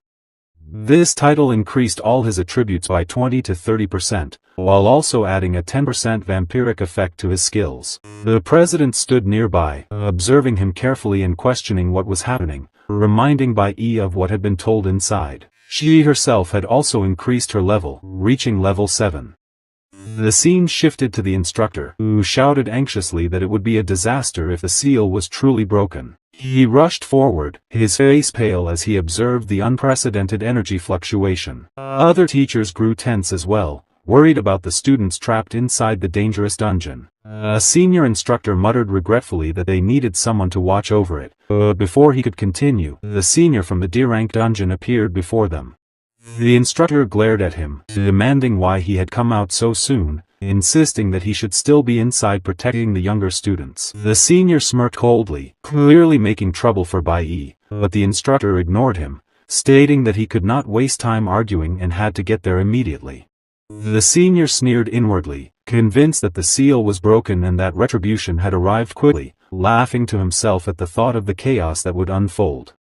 This title increased all his attributes by 20 to 30%, while also adding a 10% vampiric effect to his skills. The president stood nearby, observing him carefully and questioning what was happening, reminding Bai Yi of what had been told inside. She herself had also increased her level, reaching level 7. The scene shifted to the instructor, who shouted anxiously that it would be a disaster if the seal was truly broken. He rushed forward, his face pale as he observed the unprecedented energy fluctuation. Other teachers grew tense as well, worried about the students trapped inside the dangerous dungeon. A senior instructor muttered regretfully that they needed someone to watch over it, but before he could continue, the senior from the D-rank dungeon appeared before them. The instructor glared at him, demanding why he had come out so soon, insisting that he should still be inside protecting the younger students. The senior smirked coldly, clearly making trouble for Bai Yi, but the instructor ignored him, stating that he could not waste time arguing and had to get there immediately. The senior sneered inwardly, convinced that the seal was broken and that retribution had arrived quickly, laughing to himself at the thought of the chaos that would unfold.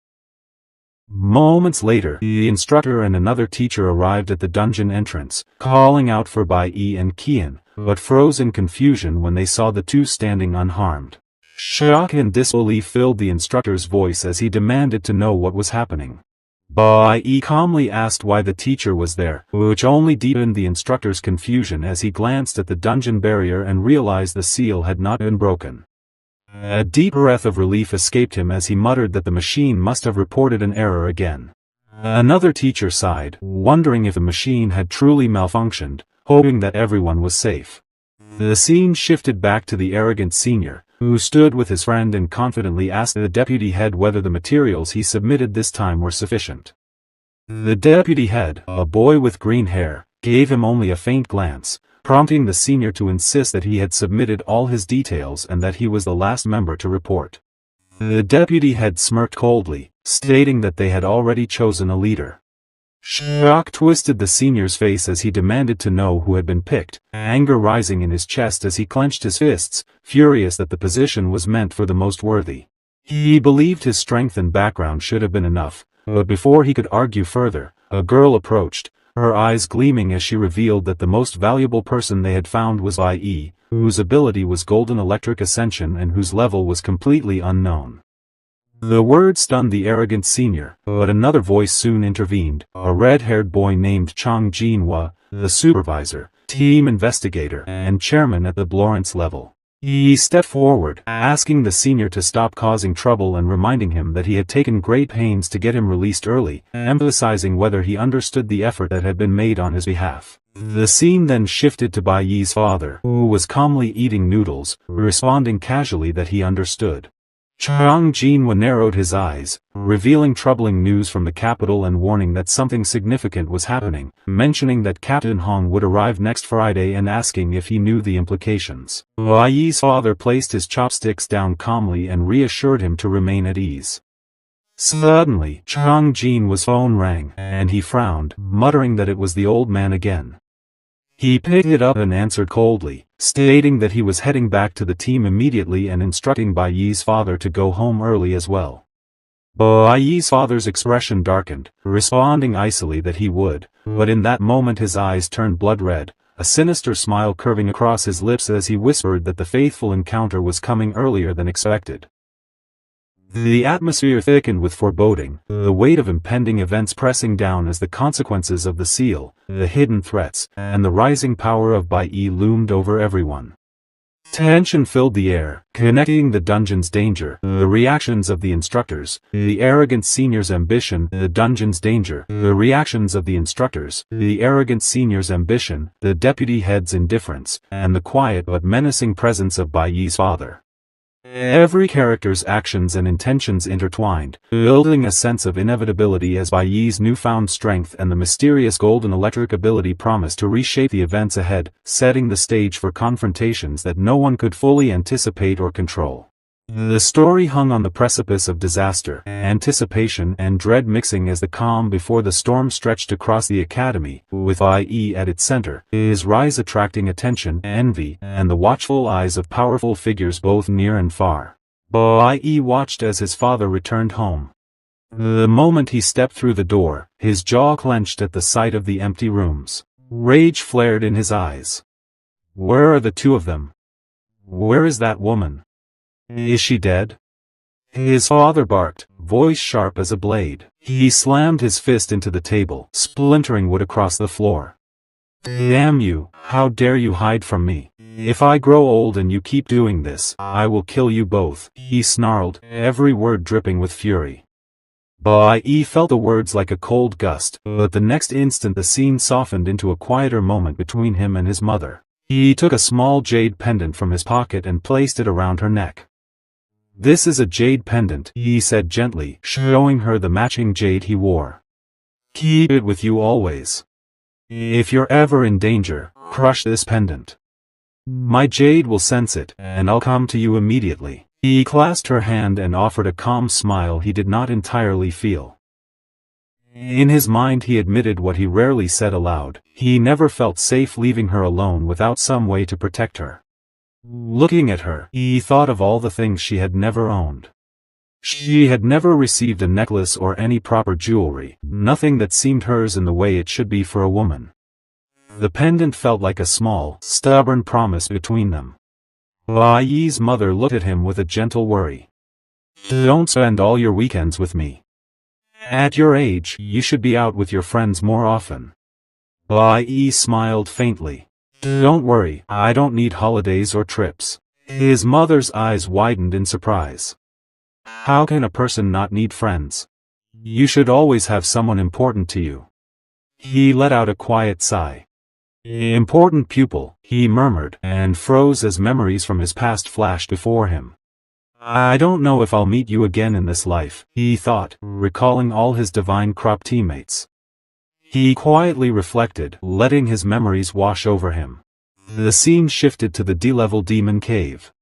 Moments later, the instructor and another teacher arrived at the dungeon entrance, calling out for Bai Yi and Qian, but froze in confusion when they saw the two standing unharmed. Shock and disbelief filled the instructor's voice as he demanded to know what was happening. Bai Yi calmly asked why the teacher was there, which only deepened the instructor's confusion as he glanced at the dungeon barrier and realized the seal had not been broken. A deep breath of relief escaped him as he muttered that the machine must have reported an error again. Another teacher sighed, wondering if the machine had truly malfunctioned, hoping that everyone was safe. The scene shifted back to the arrogant senior, who stood with his friend and confidently asked the deputy head whether the materials he submitted this time were sufficient. The deputy head, a boy with green hair, gave him only a faint glance, prompting the senior to insist that he had submitted all his details and that he was the last member to report. The deputy head smirked coldly, stating that they had already chosen a leader. Shock twisted the senior's face as he demanded to know who had been picked, anger rising in his chest as he clenched his fists, furious that the position was meant for the most worthy. He believed his strength and background should have been enough, but before he could argue further, a girl approached, her eyes gleaming as she revealed that the most valuable person they had found was Bai Yi, whose ability was Golden Electric Ascension and whose level was completely unknown. The word stunned the arrogant senior, but another voice soon intervened, a red-haired boy named Chang Jinhua, the supervisor, team investigator, and chairman at the Lawrence level. He stepped forward, asking the senior to stop causing trouble and reminding him that he had taken great pains to get him released early, emphasizing whether he understood the effort that had been made on his behalf. The scene then shifted to Bai Yi's father, who was calmly eating noodles, responding casually that he understood. Chang Jinhua narrowed his eyes, revealing troubling news from the capital and warning that something significant was happening, mentioning that Captain Hong would arrive next Friday and asking if he knew the implications. Bai Yi's father placed his chopsticks down calmly and reassured him to remain at ease. Suddenly, Chang Jinhua's phone rang, and he frowned, muttering that it was the old man again. He picked it up and answered coldly, stating that he was heading back to the team immediately and instructing Bai Yi's father to go home early as well. Bai Yi's father's expression darkened, responding icily that he would, but in that moment his eyes turned blood red, a sinister smile curving across his lips as he whispered that the fateful encounter was coming earlier than expected. The atmosphere thickened with foreboding, the weight of impending events pressing down as the consequences of the seal, the hidden threats, and the rising power of Bai Yi loomed over everyone. Tension filled the air, connecting the dungeon's danger, the reactions of the instructors, the arrogant senior's ambition, the dungeon's danger, the reactions of the instructors, the arrogant senior's ambition, the deputy head's indifference, and the quiet but menacing presence of Bai Yi's father. Every character's actions and intentions intertwined, building a sense of inevitability as Bai Yi's newfound strength and the mysterious golden electric ability promised to reshape the events ahead, setting the stage for confrontations that no one could fully anticipate or control. The story hung on the precipice of disaster, anticipation and dread mixing as the calm before the storm stretched across the academy, with Bai Yi at its center, his rise attracting attention, envy, and the watchful eyes of powerful figures both near and far. Bai Yi watched as his father returned home. The moment he stepped through the door, his jaw clenched at the sight of the empty rooms. Rage flared in his eyes. Where are the two of them? Where is that woman? Is she dead? His father barked, voice sharp as a blade. He slammed his fist into the table, splintering wood across the floor. Damn you, how dare you hide from me? If I grow old and you keep doing this, I will kill you both, he snarled, every word dripping with fury. Bai Yi felt the words like a cold gust, but the next instant the scene softened into a quieter moment between him and his mother. He took a small jade pendant from his pocket and placed it around her neck. This is a jade pendant, he said gently, showing her the matching jade he wore. Keep it with you always. If you're ever in danger, crush this pendant. My jade will sense it, and I'll come to you immediately. He clasped her hand and offered a calm smile he did not entirely feel. In his mind he admitted what he rarely said aloud, he never felt safe leaving her alone without some way to protect her. Looking at her, he thought of all the things she had never owned. She had never received a necklace or any proper jewelry, nothing that seemed hers in the way it should be for a woman. The pendant felt like a small, stubborn promise between them. Bai Yi's mother looked at him with a gentle worry. Don't spend all your weekends with me. At your age, you should be out with your friends more often. Bai Yi smiled faintly. Don't worry, I don't need holidays or trips. His mother's eyes widened in surprise. How can a person not need friends? You should always have someone important to you. He let out a quiet sigh. Important pupil, he murmured, and froze as memories from his past flashed before him. I don't know if I'll meet you again in this life, he thought, recalling all his divine crop teammates. He quietly reflected, letting his memories wash over him. The scene shifted to the D-level demon cave.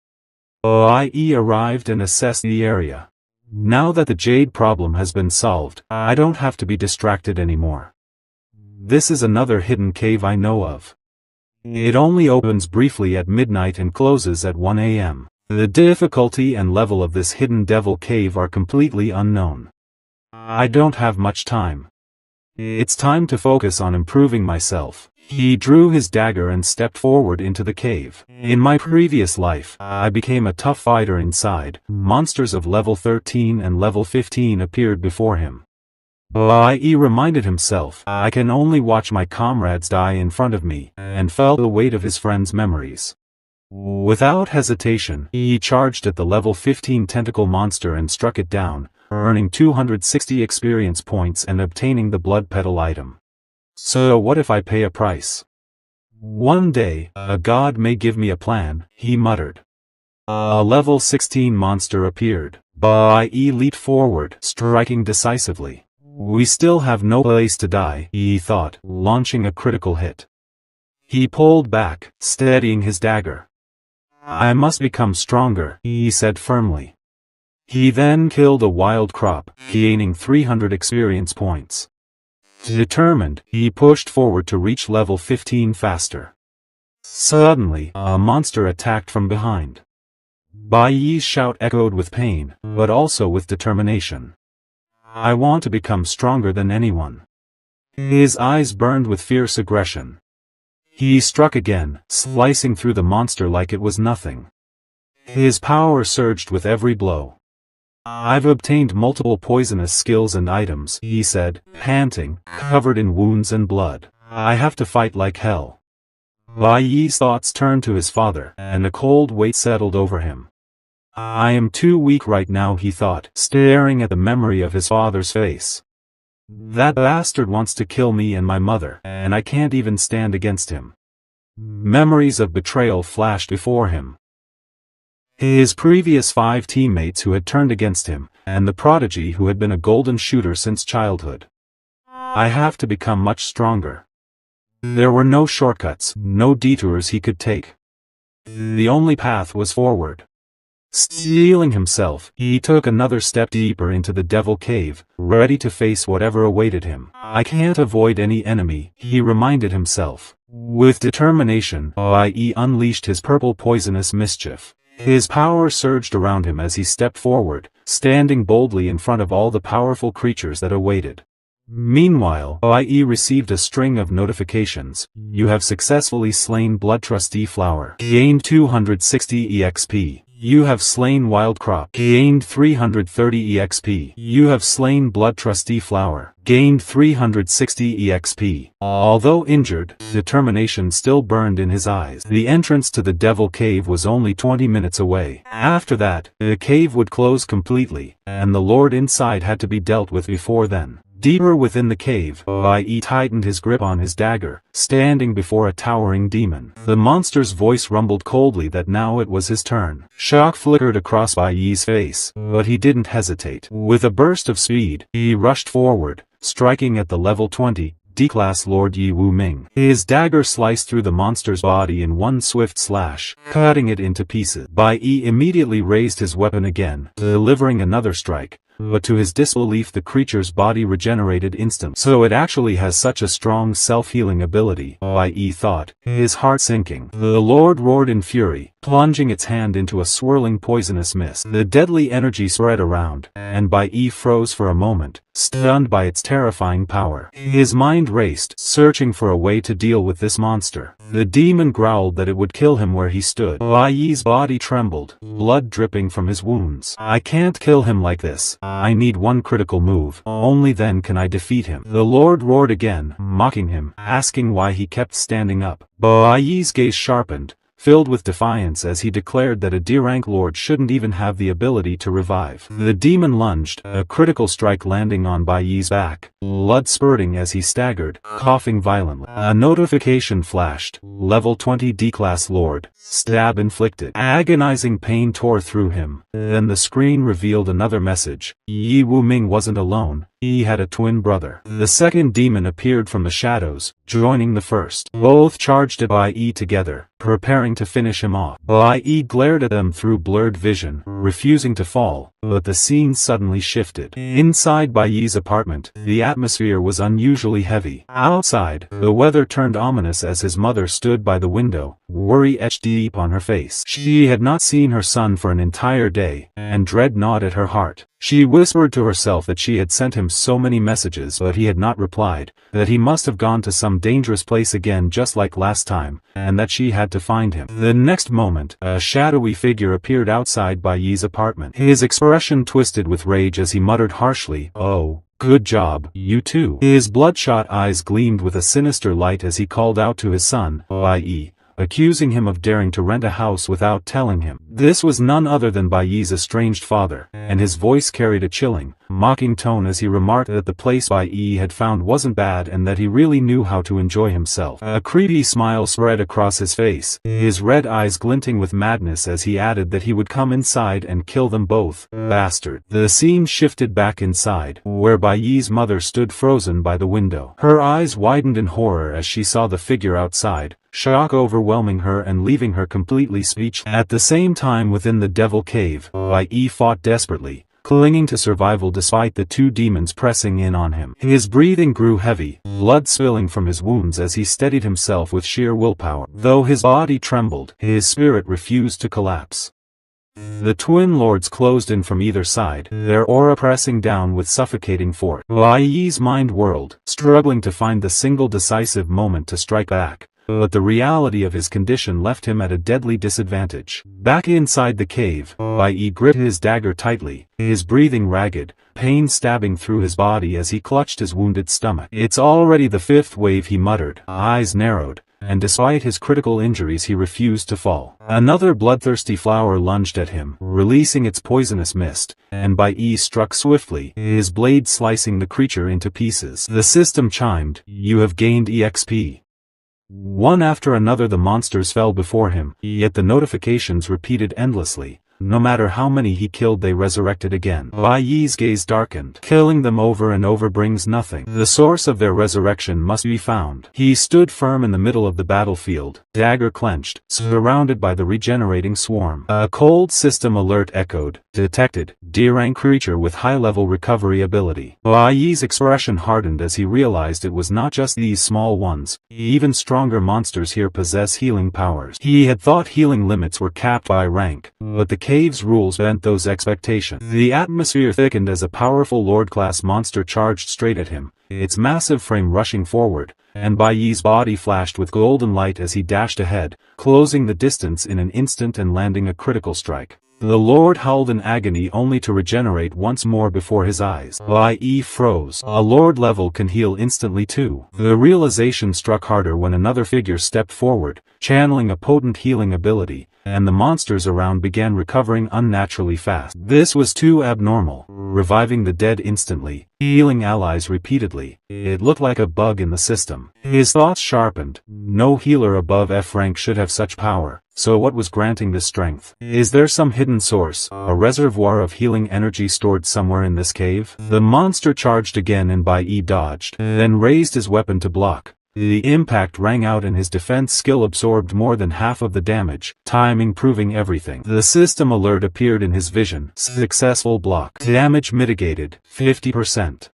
Bai Yi arrived and assessed the area. Now that the jade problem has been solved, I don't have to be distracted anymore. This is another hidden cave I know of. It only opens briefly at midnight and closes at 1 a.m. The difficulty and level of this hidden devil cave are completely unknown. I don't have much time. It's time to focus on improving myself. He drew his dagger and stepped forward into the cave. In my previous life, I became a tough fighter inside. Monsters of level 13 and level 15 appeared before him. Bai Yi reminded himself, I can only watch my comrades die in front of me, and felt the weight of his friends' memories. Without hesitation, he charged at the level 15 tentacle monster and struck it down, earning 260 experience points and obtaining the blood petal item. So what if I pay a price? One day, a god may give me a plan, he muttered. A level 16 monster appeared. Bai Yi leaped forward, striking decisively. We still have no place to die, he thought, launching a critical hit. He pulled back, steadying his dagger. I must become stronger, he said firmly. He then killed a wild crop, gaining 300 experience points. Determined, he pushed forward to reach level 15 faster. Suddenly, a monster attacked from behind. Bai Yi's shout echoed with pain, but also with determination. I want to become stronger than anyone. His eyes burned with fierce aggression. He struck again, slicing through the monster like it was nothing. His power surged with every blow. I've obtained multiple poisonous skills and items, he said, panting, covered in wounds and blood. I have to fight like hell. Bai Yi's thoughts turned to his father, and a cold weight settled over him. I am too weak right now, he thought, staring at the memory of his father's face. That bastard wants to kill me and my mother, and I can't even stand against him. Memories of betrayal flashed before him. His previous 5 teammates who had turned against him, and the prodigy who had been a golden shooter since childhood. I have to become much stronger. There were no shortcuts, no detours he could take. The only path was forward. Steeling himself, he took another step deeper into the devil cave, ready to face whatever awaited him. I can't avoid any enemy, he reminded himself. With determination, Bai Yi unleashed his purple poisonous mischief. His power surged around him as he stepped forward, standing boldly in front of all the powerful creatures that awaited. Meanwhile, Bai Yi received a string of notifications. You have successfully slain Blood Trustee Flower. Gained 260 EXP. You have slain Wild Crop. Gained 330 EXP. You have slain Blood Trustee Flower. Gained 360 EXP. Although injured, determination still burned in his eyes. The entrance to the Devil Cave was only 20 minutes away. After that, the cave would close completely, and the Lord inside had to be dealt with before then. Deeper within the cave, Bai Yi tightened his grip on his dagger, standing before a towering demon. The monster's voice rumbled coldly that now it was his turn. Shock flickered across Bai Yi's face, but he didn't hesitate. With a burst of speed, he rushed forward, striking at the level 20, D-class Lord Yi Wu Ming. His dagger sliced through the monster's body in one swift slash, cutting it into pieces. Bai Yi immediately raised his weapon again, delivering another strike. But to his disbelief the creature's body regenerated instantly. So it actually has such a strong self-healing ability, Bai Yi thought, his heart sinking. The Lord roared in fury, plunging its hand into a swirling poisonous mist. The deadly energy spread around, and Bai Yi froze for a moment, stunned by its terrifying power. His mind raced, searching for a way to deal with this monster. The demon growled that it would kill him where he stood. Bai Yi's body trembled, blood dripping from his wounds. I can't kill him like this. I need one critical move. Only then can I defeat him. The Lord roared again, mocking him, asking why he kept standing up. Bai Yi's gaze sharpened, filled with defiance as he declared that a D-rank lord shouldn't even have the ability to revive. The demon lunged, a critical strike landing on Bai Yi's back, blood spurting as he staggered, coughing violently. A notification flashed, level 20 D-class lord, stab inflicted. Agonizing pain tore through him. Then the screen revealed another message. Yi Wu Ming wasn't alone. He had a twin brother. The second demon appeared from the shadows, joining the first. Both charged at Bai Yi together, preparing to finish him off. Bai Yi glared at them through blurred vision, refusing to fall, but the scene suddenly shifted. Inside Bai Yi's apartment, the atmosphere was unusually heavy. Outside, the weather turned ominous as his mother stood by the window, worry etched deep on her face. She had not seen her son for an entire day, and dread gnawed at her heart. She whispered to herself that she had sent him so many messages but he had not replied, that he must have gone to some dangerous place again just like last time, and that she had to find him. The next moment, a shadowy figure appeared outside Bai Yi's apartment. His expression twisted with rage as he muttered harshly, "Oh, good job, you two." His bloodshot eyes gleamed with a sinister light as he called out to his son, Bai Yi, accusing him of daring to rent a house without telling him. This was none other than Bai Yi's estranged father, and his voice carried a chilling, mocking tone as he remarked that the place Bai Yi had found wasn't bad and that he really knew how to enjoy himself. A creepy smile spread across his face, his red eyes glinting with madness as he added that he would come inside and kill them both. Bastard. The scene shifted back inside, where Bai Yi's mother stood frozen by the window. Her eyes widened in horror as she saw the figure outside, shock overwhelming her and leaving her completely speechless. At the same time within the devil cave, Bai Yi fought desperately, clinging to survival despite the two demons pressing in on him. His breathing grew heavy, blood spilling from his wounds as he steadied himself with sheer willpower. Though his body trembled, his spirit refused to collapse. The twin lords closed in from either side, their aura pressing down with suffocating force. Bai Yi's mind whirled, struggling to find the single decisive moment to strike back, but the reality of his condition left him at a deadly disadvantage. Back inside the cave, Bai Yi gripped his dagger tightly, his breathing ragged, pain stabbing through his body as he clutched his wounded stomach. "It's already the fifth wave," he muttered, eyes narrowed, and despite his critical injuries he refused to fall. Another bloodthirsty flower lunged at him, releasing its poisonous mist, and Bai Yi struck swiftly, his blade slicing the creature into pieces. The system chimed, "You have gained EXP." One after another the monsters fell before him, yet the notifications repeated endlessly. No matter how many he killed, they resurrected again. Bai Yi's gaze darkened. Killing them over and over brings nothing. The source of their resurrection must be found. He stood firm in the middle of the battlefield, dagger clenched, surrounded by the regenerating swarm. A cold system alert echoed. Detected, D-rank creature with high-level recovery ability. Bai Yi's expression hardened as he realized it was not just these small ones. Even stronger monsters here possess healing powers. He had thought healing limits were capped by rank, but the cave's rules bent those expectations. The atmosphere thickened as a powerful Lord-class monster charged straight at him, its massive frame rushing forward, and Bai Yi's body flashed with golden light as he dashed ahead, closing the distance in an instant and landing a critical strike. The Lord howled in agony only to regenerate once more before his eyes. Bai Yi froze. A Lord level can heal instantly too. The realization struck harder when another figure stepped forward, channeling a potent healing ability, and the monsters around began recovering unnaturally fast. This was too abnormal, reviving the dead instantly, healing allies repeatedly. It looked like a bug in the system. His thoughts sharpened. No healer above F rank should have such power. So what was granting this strength? Is there some hidden source, a reservoir of healing energy stored somewhere in this cave? The monster charged again and Bai Yi dodged, then raised his weapon to block. The impact rang out and his defense skill absorbed more than half of the damage, timing proving everything. The system alert appeared in his vision. Successful block. Damage mitigated, 50%.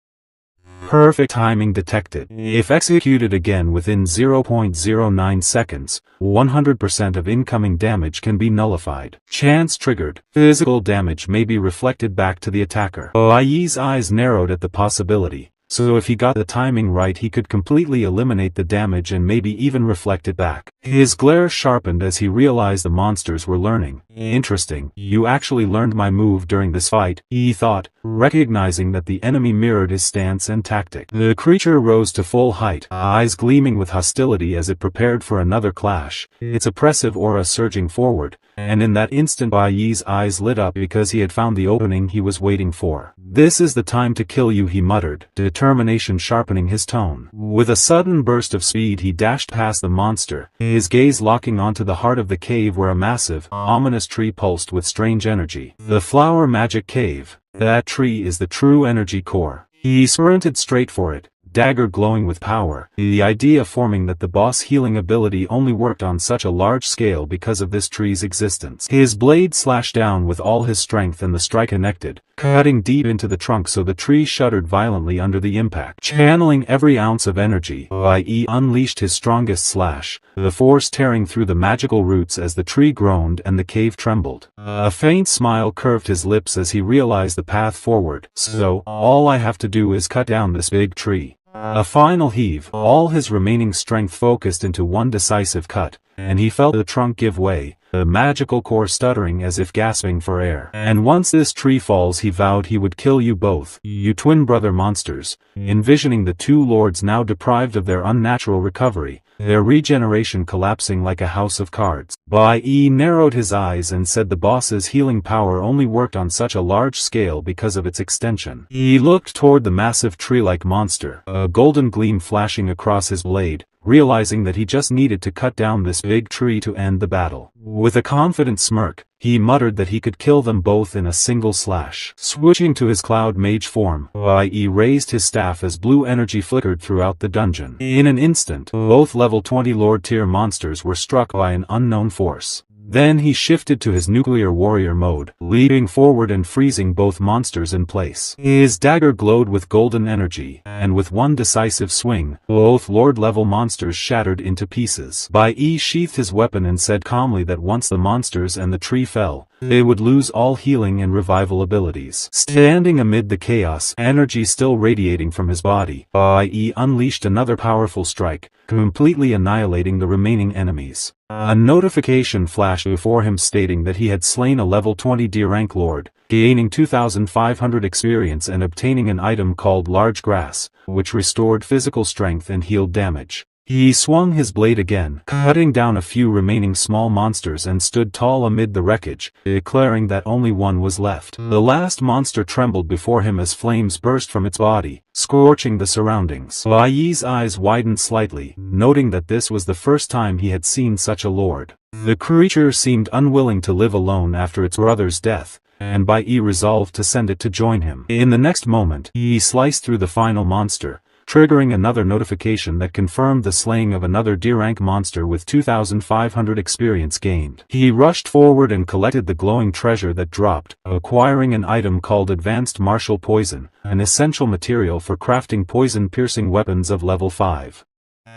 Perfect timing detected. If executed again within 0.09 seconds, 100% of incoming damage can be nullified. Chance triggered. Physical damage may be reflected back to the attacker. Bai Yi's eyes narrowed at the possibility. So if he got the timing right he could completely eliminate the damage and maybe even reflect it back. His glare sharpened as he realized the monsters were learning. Interesting, you actually learned my move during this fight, he thought, recognizing that the enemy mirrored his stance and tactic. The creature rose to full height, eyes gleaming with hostility as it prepared for another clash, its oppressive aura surging forward, and in that instant Bai Yi's eyes lit up because he had found the opening he was waiting for. "This is the time to kill you," he muttered, determination sharpening his tone. With a sudden burst of speed he dashed past the monster, his gaze locking onto the heart of the cave where a massive, ominous tree pulsed with strange energy. The flower magic cave. That tree is the true energy core. He sprinted straight for it, dagger glowing with power, the idea forming that the boss healing ability only worked on such a large scale because of this tree's existence. His blade slashed down with all his strength and the strike connected, cutting deep into the trunk so the tree shuddered violently under the impact. Channeling every ounce of energy, Bai Yi unleashed his strongest slash, the force tearing through the magical roots as the tree groaned and the cave trembled. A faint smile curved his lips as he realized the path forward. So, all I have to do is cut down this big tree. A final heave, all his remaining strength focused into one decisive cut, and he felt the trunk give way, the magical core stuttering as if gasping for air. "And once this tree falls," he vowed, "he would kill you both, you twin brother monsters," envisioning the two lords now deprived of their unnatural recovery, their regeneration collapsing like a house of cards. Bai Yi narrowed his eyes and said the boss's healing power only worked on such a large scale because of its extension. He looked toward the massive tree-like monster, a golden gleam flashing across his blade, realizing that he just needed to cut down this big tree to end the battle. With a confident smirk, he muttered that he could kill them both in a single slash. Switching to his cloud mage form, Bai Yi raised his staff as blue energy flickered throughout the dungeon. In an instant, both level 20 Lord tier monsters were struck by an unknown force. Then he shifted to his nuclear warrior mode, leaping forward and freezing both monsters in place. His dagger glowed with golden energy, and with one decisive swing, both Lord-level monsters shattered into pieces. Bai Yi sheathed his weapon and said calmly that once the monsters and the tree fell, they would lose all healing and revival abilities. Standing amid the chaos, energy still radiating from his body, Bai Yi unleashed another powerful strike, completely annihilating the remaining enemies. A notification flashed before him stating that he had slain a level 20 D-rank lord, gaining 2,500 experience and obtaining an item called Large Grass, which restored physical strength and healed damage. He swung his blade again, cutting down a few remaining small monsters and stood tall amid the wreckage, declaring that only one was left. The last monster trembled before him as flames burst from its body, scorching the surroundings. Bai Yi's eyes widened slightly, noting that this was the first time he had seen such a lord. The creature seemed unwilling to live alone after its brother's death, and Bai Yi resolved to send it to join him. In the next moment, he sliced through the final monster, triggering another notification that confirmed the slaying of another D-rank monster with 2,500 experience gained. He rushed forward and collected the glowing treasure that dropped, acquiring an item called Advanced Martial Poison, an essential material for crafting poison-piercing weapons of level 5.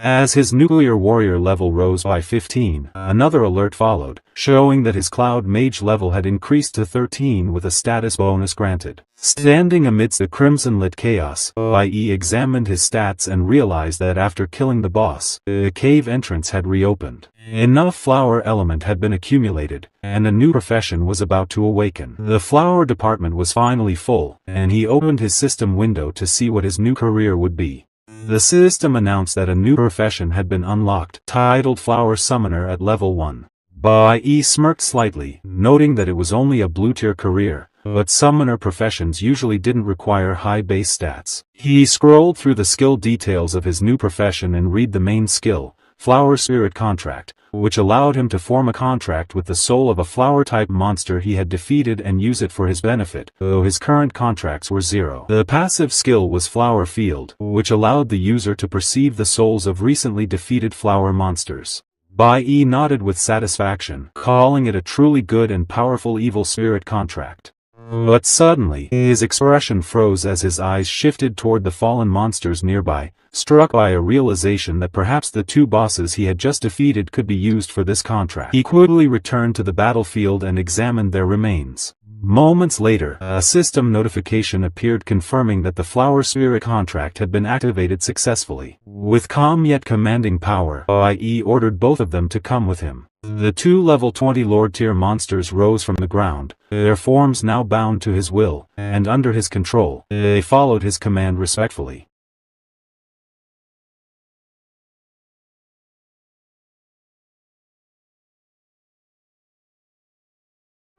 As his nuclear warrior level rose by 15, another alert followed, showing that his cloud mage level had increased to 13 with a status bonus granted. Standing amidst the crimson-lit chaos, Bai Yi examined his stats and realized that after killing the boss, the cave entrance had reopened. Enough flower element had been accumulated, and a new profession was about to awaken. The flower department was finally full, and he opened his system window to see what his new career would be. The system announced that a new profession had been unlocked, titled Flower Summoner at level 1. Bai Yi smirked slightly, noting that it was only a blue-tier career, but summoner professions usually didn't require high base stats. He scrolled through the skill details of his new profession and read the main skill, Flower Spirit Contract, which allowed him to form a contract with the soul of a flower-type monster he had defeated and use it for his benefit, though his current contracts were 0. The passive skill was Flower Field, which allowed the user to perceive the souls of recently defeated flower monsters. Bai Yi nodded with satisfaction, calling it a truly good and powerful evil spirit contract. But suddenly, his expression froze as his eyes shifted toward the fallen monsters nearby, struck by a realization that perhaps the two bosses he had just defeated could be used for this contract. He quickly returned to the battlefield and examined their remains. Moments later, a system notification appeared confirming that the Flower Spirit contract had been activated successfully. With calm yet commanding power, Bai Yi ordered both of them to come with him. The two level 20 Lord-tier monsters rose from the ground, their forms now bound to his will, and under his control. They followed his command respectfully.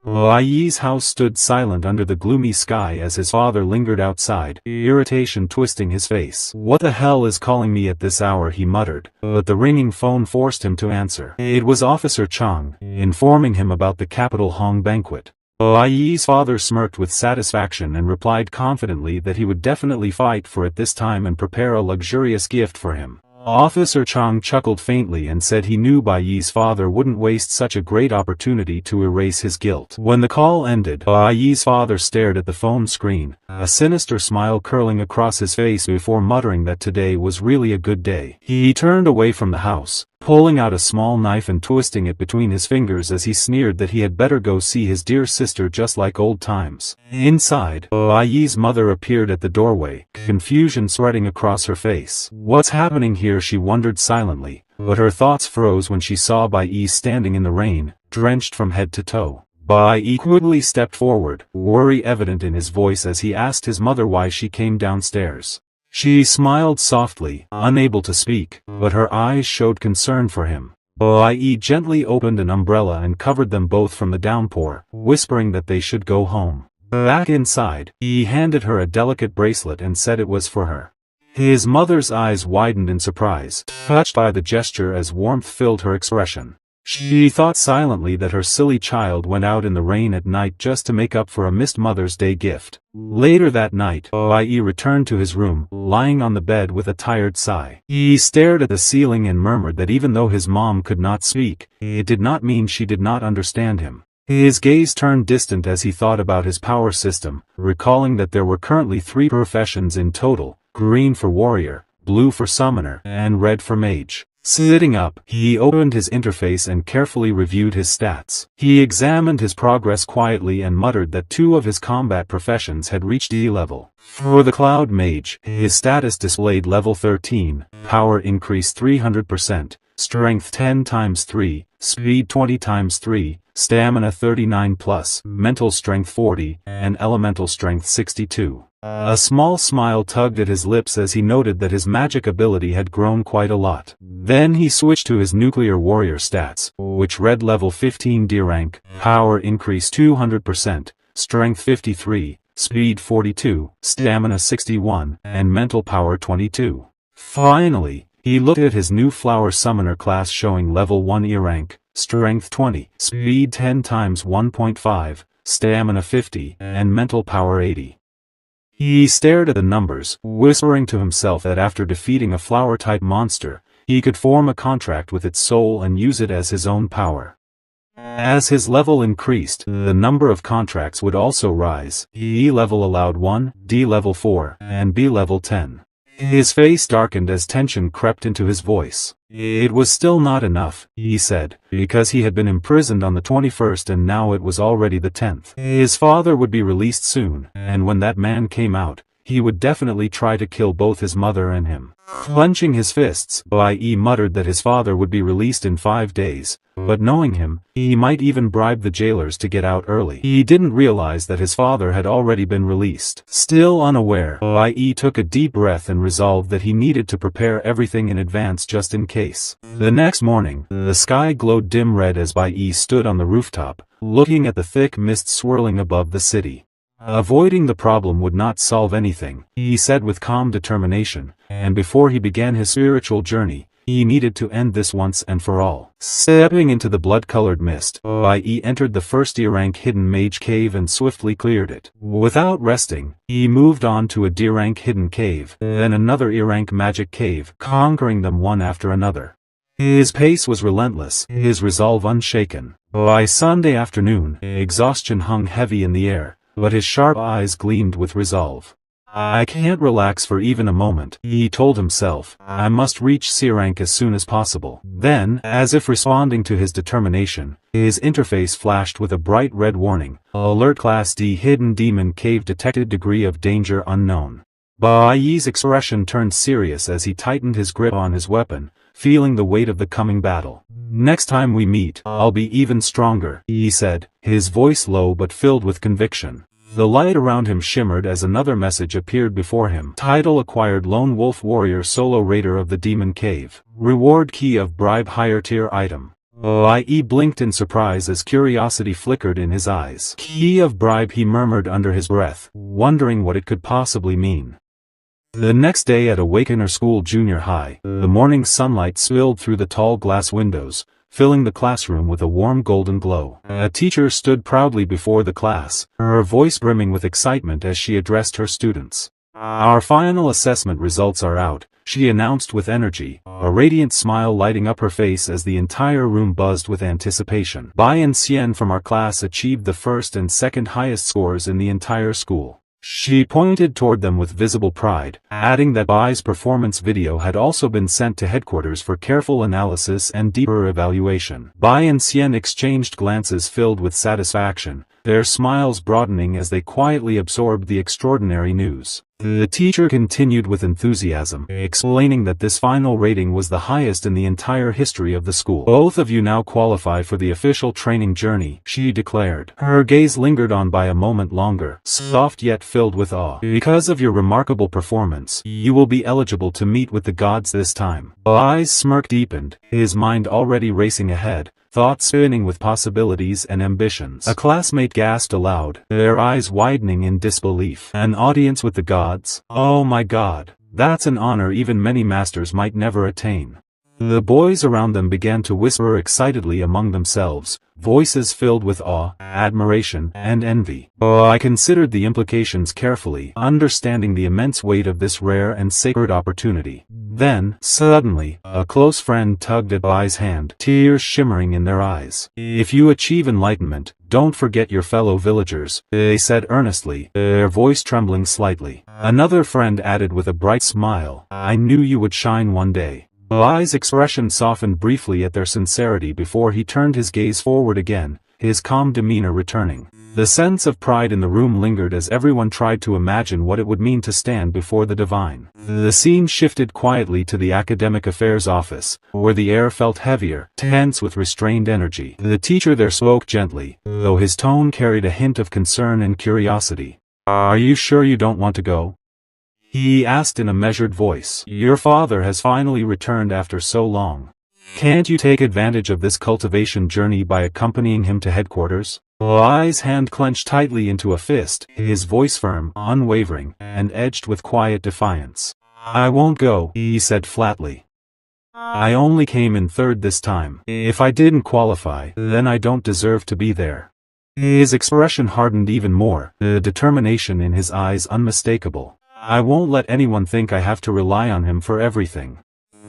Bai Yi's house stood silent under the gloomy sky as his father lingered outside, irritation twisting his face. "What the hell is calling me at this hour?" he muttered, but the ringing phone forced him to answer. It was Officer Chang, informing him about the capital Hong banquet. Bai Yi's father smirked with satisfaction and replied confidently that he would definitely fight for it this time and prepare a luxurious gift for him. Officer Chang chuckled faintly and said he knew Bai Yi's father wouldn't waste such a great opportunity to erase his guilt. When the call ended, Bai Yi's father stared at the phone screen, a sinister smile curling across his face before muttering that today was really a good day. He turned away from the house, pulling out a small knife and twisting it between his fingers as he sneered that he had better go see his dear sister just like old times. Inside, Bai Yi's mother appeared at the doorway, confusion spreading across her face. "What's happening here?" she wondered silently, but her thoughts froze when she saw Bai Yi standing in the rain, drenched from head to toe. Bai Yi quickly stepped forward, worry evident in his voice as he asked his mother why she came downstairs. She smiled softly, unable to speak, but her eyes showed concern for him. Bai Yi gently opened an umbrella and covered them both from the downpour, whispering that they should go home. Back inside, he handed her a delicate bracelet and said it was for her. His mother's eyes widened in surprise, touched by the gesture as warmth filled her expression. She thought silently that her silly child went out in the rain at night just to make up for a missed Mother's Day gift. Later that night, Bai Yi returned to his room, lying on the bed with a tired sigh. He stared at the ceiling and murmured that even though his mom could not speak, it did not mean she did not understand him. His gaze turned distant as he thought about his power system, recalling that there were currently 3 professions in total: green for warrior, blue for summoner, and red for mage. Sitting up, he opened his interface and carefully reviewed his stats. He examined his progress quietly and muttered that 2 of his combat professions had reached D level. For the Cloud Mage, his status displayed level 13, power increased 300%, strength 10 times 3, speed 20 times 3, stamina 39+, mental strength 40, and elemental strength 62. A small smile tugged at his lips as he noted that his magic ability had grown quite a lot. Then he switched to his nuclear warrior stats, which read level 15 D rank, power increased 200%, strength 53, speed 42, stamina 61, and mental power 22. Finally, he looked at his new flower summoner class showing level 1 E rank, strength 20, speed 10 times 1.5, stamina 50, and mental power 80. He stared at the numbers, whispering to himself that after defeating a flower-type monster, he could form a contract with its soul and use it as his own power. As his level increased, the number of contracts would also rise. E level allowed 1, D level 4, and B level 10. His face darkened as tension crept into his voice. It was still not enough, he said, because he had been imprisoned on the 21st and now it was already the 10th. His father would be released soon, and when that man came out, he would definitely try to kill both his mother and him. Clenching his fists, Bai Yi muttered that his father would be released in 5 days, but knowing him, he might even bribe the jailers to get out early. He didn't realize that his father had already been released. Still unaware, Bai Yi took a deep breath and resolved that he needed to prepare everything in advance just in case. The next morning, the sky glowed dim red as Bai Yi stood on the rooftop, looking at the thick mist swirling above the city. Avoiding the problem would not solve anything, he said with calm determination, and before he began his spiritual journey, he needed to end this once and for all. Stepping into the blood-colored mist, Bai Yi entered the first D-rank hidden mage cave and swiftly cleared it. Without resting, he moved on to a D-rank hidden cave, then another E-rank magic cave, conquering them one after another. His pace was relentless, his resolve unshaken. By Sunday afternoon, exhaustion hung heavy in the air, but his sharp eyes gleamed with resolve. I can't relax for even a moment, he told himself. I must reach C rank as soon as possible. Then, as if responding to his determination, his interface flashed with a bright red warning. Alert Class D Hidden Demon Cave detected, degree of danger unknown. Bai Yi's expression turned serious as he tightened his grip on his weapon, feeling the weight of the coming battle. Next time we meet, I'll be even stronger, he said, his voice low but filled with conviction. The light around him shimmered as another message appeared before him. Title acquired: Lone Wolf Warrior Solo Raider of the Demon Cave. Reward: key of bribe, higher tier item. Bai Yi blinked in surprise as curiosity flickered in his eyes. Key of bribe, he murmured under his breath, wondering what it could possibly mean. The next day at Awakener School Junior High, the morning sunlight spilled through the tall glass windows, filling the classroom with a warm golden glow. A teacher stood proudly before the class, her voice brimming with excitement as she addressed her students. Our final assessment results are out, she announced with energy, a radiant smile lighting up her face as the entire room buzzed with anticipation. Bai and Xian from our class achieved the first and second highest scores in the entire school. She pointed toward them with visible pride, adding that Bai's performance video had also been sent to headquarters for careful analysis and deeper evaluation. Bai and Xian exchanged glances filled with satisfaction, their smiles broadening as they quietly absorbed the extraordinary news. The teacher continued with enthusiasm, explaining that this final rating was the highest in the entire history of the school. Both of you now qualify for the official training journey, she declared. Her gaze lingered on Bai a moment longer, soft yet filled with awe. Because of your remarkable performance, you will be eligible to meet with the gods this time. Bai's smirk deepened, his mind already racing ahead, thoughts spinning with possibilities and ambitions. A classmate gasped aloud, their eyes widening in disbelief. An audience with the gods? Oh my god, that's an honor even many masters might never attain. The boys around them began to whisper excitedly among themselves, voices filled with awe, admiration, and envy. I considered the implications carefully, understanding the immense weight of this rare and sacred opportunity. Then, suddenly, a close friend tugged at Bai's hand, tears shimmering in their eyes. "If you achieve enlightenment, don't forget your fellow villagers," they said earnestly, their voice trembling slightly. Another friend added with a bright smile, "I knew you would shine one day." Bai's expression softened briefly at their sincerity before he turned his gaze forward again, his calm demeanor returning. The sense of pride in the room lingered as everyone tried to imagine what it would mean to stand before the divine. The scene shifted quietly to the academic affairs office, where the air felt heavier, tense with restrained energy. The teacher there spoke gently, though his tone carried a hint of concern and curiosity. "Are you sure you don't want to go?" he asked in a measured voice. "Your father has finally returned after so long. Can't you take advantage of this cultivation journey by accompanying him to headquarters?" Bai's hand clenched tightly into a fist, his voice firm, unwavering, and edged with quiet defiance. "I won't go," he said flatly. "I only came in third this time. If I didn't qualify, then I don't deserve to be there." His expression hardened even more, the determination in his eyes unmistakable. "I won't let anyone think I have to rely on him for everything."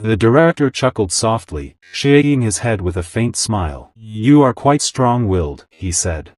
The director chuckled softly, shaking his head with a faint smile. "You are quite strong-willed," he said.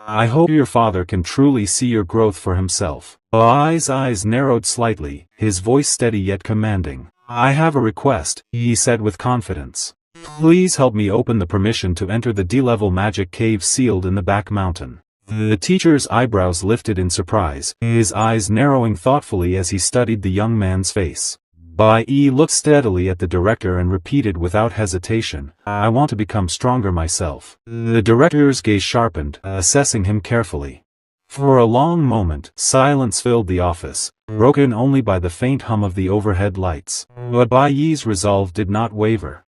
"I hope your father can truly see your growth for himself." Bai's eyes narrowed slightly, his voice steady yet commanding. "I have a request," he said with confidence. "Please help me open the permission to enter the D-level magic cave sealed in the back mountain." The teacher's eyebrows lifted in surprise, his eyes narrowing thoughtfully as he studied the young man's face. Bai Yi looked steadily at the director and repeated without hesitation, "I want to become stronger myself." The director's gaze sharpened, assessing him carefully. For a long moment, silence filled the office, broken only by the faint hum of the overhead lights. But Bai Yi's resolve did not waver.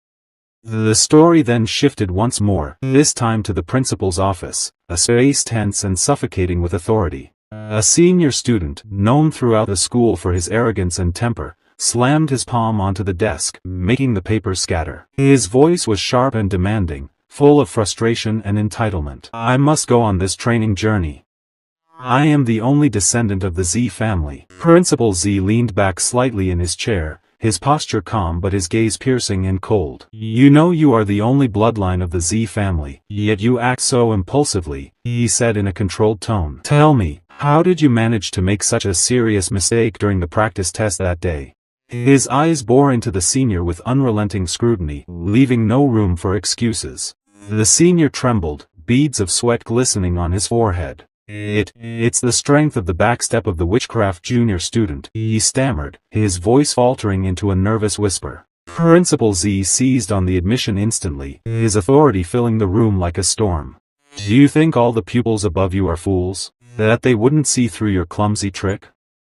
The story then shifted once more, this time to the principal's office, a space tense and suffocating with authority. A senior student, known throughout the school for his arrogance and temper, slammed his palm onto the desk, making the papers scatter. His voice was sharp and demanding, full of frustration and entitlement. "I must go on this training journey. I am the only descendant of the Z family." Principal Z leaned back slightly in his chair, his posture calm but his gaze piercing and cold. "You know you are the only bloodline of the Z family, yet you act so impulsively," he said in a controlled tone. "Tell me, how did you manage to make such a serious mistake during the practice test that day?" His eyes bore into the senior with unrelenting scrutiny, leaving no room for excuses. The senior trembled, beads of sweat glistening on his forehead. It's the strength of the backstep of the witchcraft junior student," he stammered, his voice faltering into a nervous whisper. Principal Z seized on the admission instantly, his authority filling the room like a storm. "Do you think all the pupils above you are fools? That they wouldn't see through your clumsy trick?"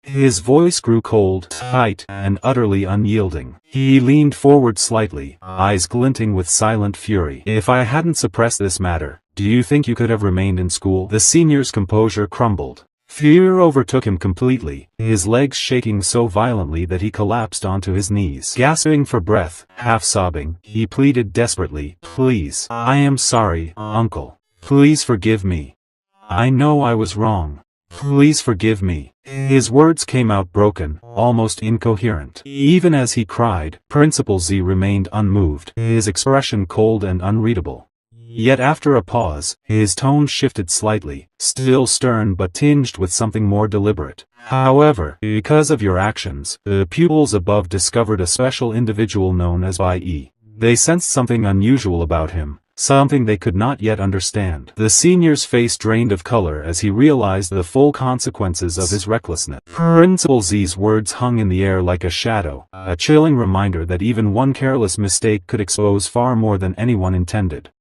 His voice grew cold, tight, and utterly unyielding. He leaned forward slightly, eyes glinting with silent fury. "If I hadn't suppressed this matter, do you think you could have remained in school?" The senior's composure crumbled. Fear overtook him completely, his legs shaking so violently that he collapsed onto his knees. Gasping for breath, half sobbing, he pleaded desperately, "Please, I am sorry, uncle. Please forgive me. I know I was wrong. Please forgive me." His words came out broken, almost incoherent. Even as he cried, Principal Z remained unmoved, his expression cold and unreadable. Yet after a pause, his tone shifted slightly, still stern but tinged with something more deliberate. "However, because of your actions, the pupils above discovered a special individual known as Bai Yi. They sensed something unusual about him, something they could not yet understand." The senior's face drained of color as he realized the full consequences of his recklessness. Principal Z's words hung in the air like a shadow, a chilling reminder that even one careless mistake could expose far more than anyone intended.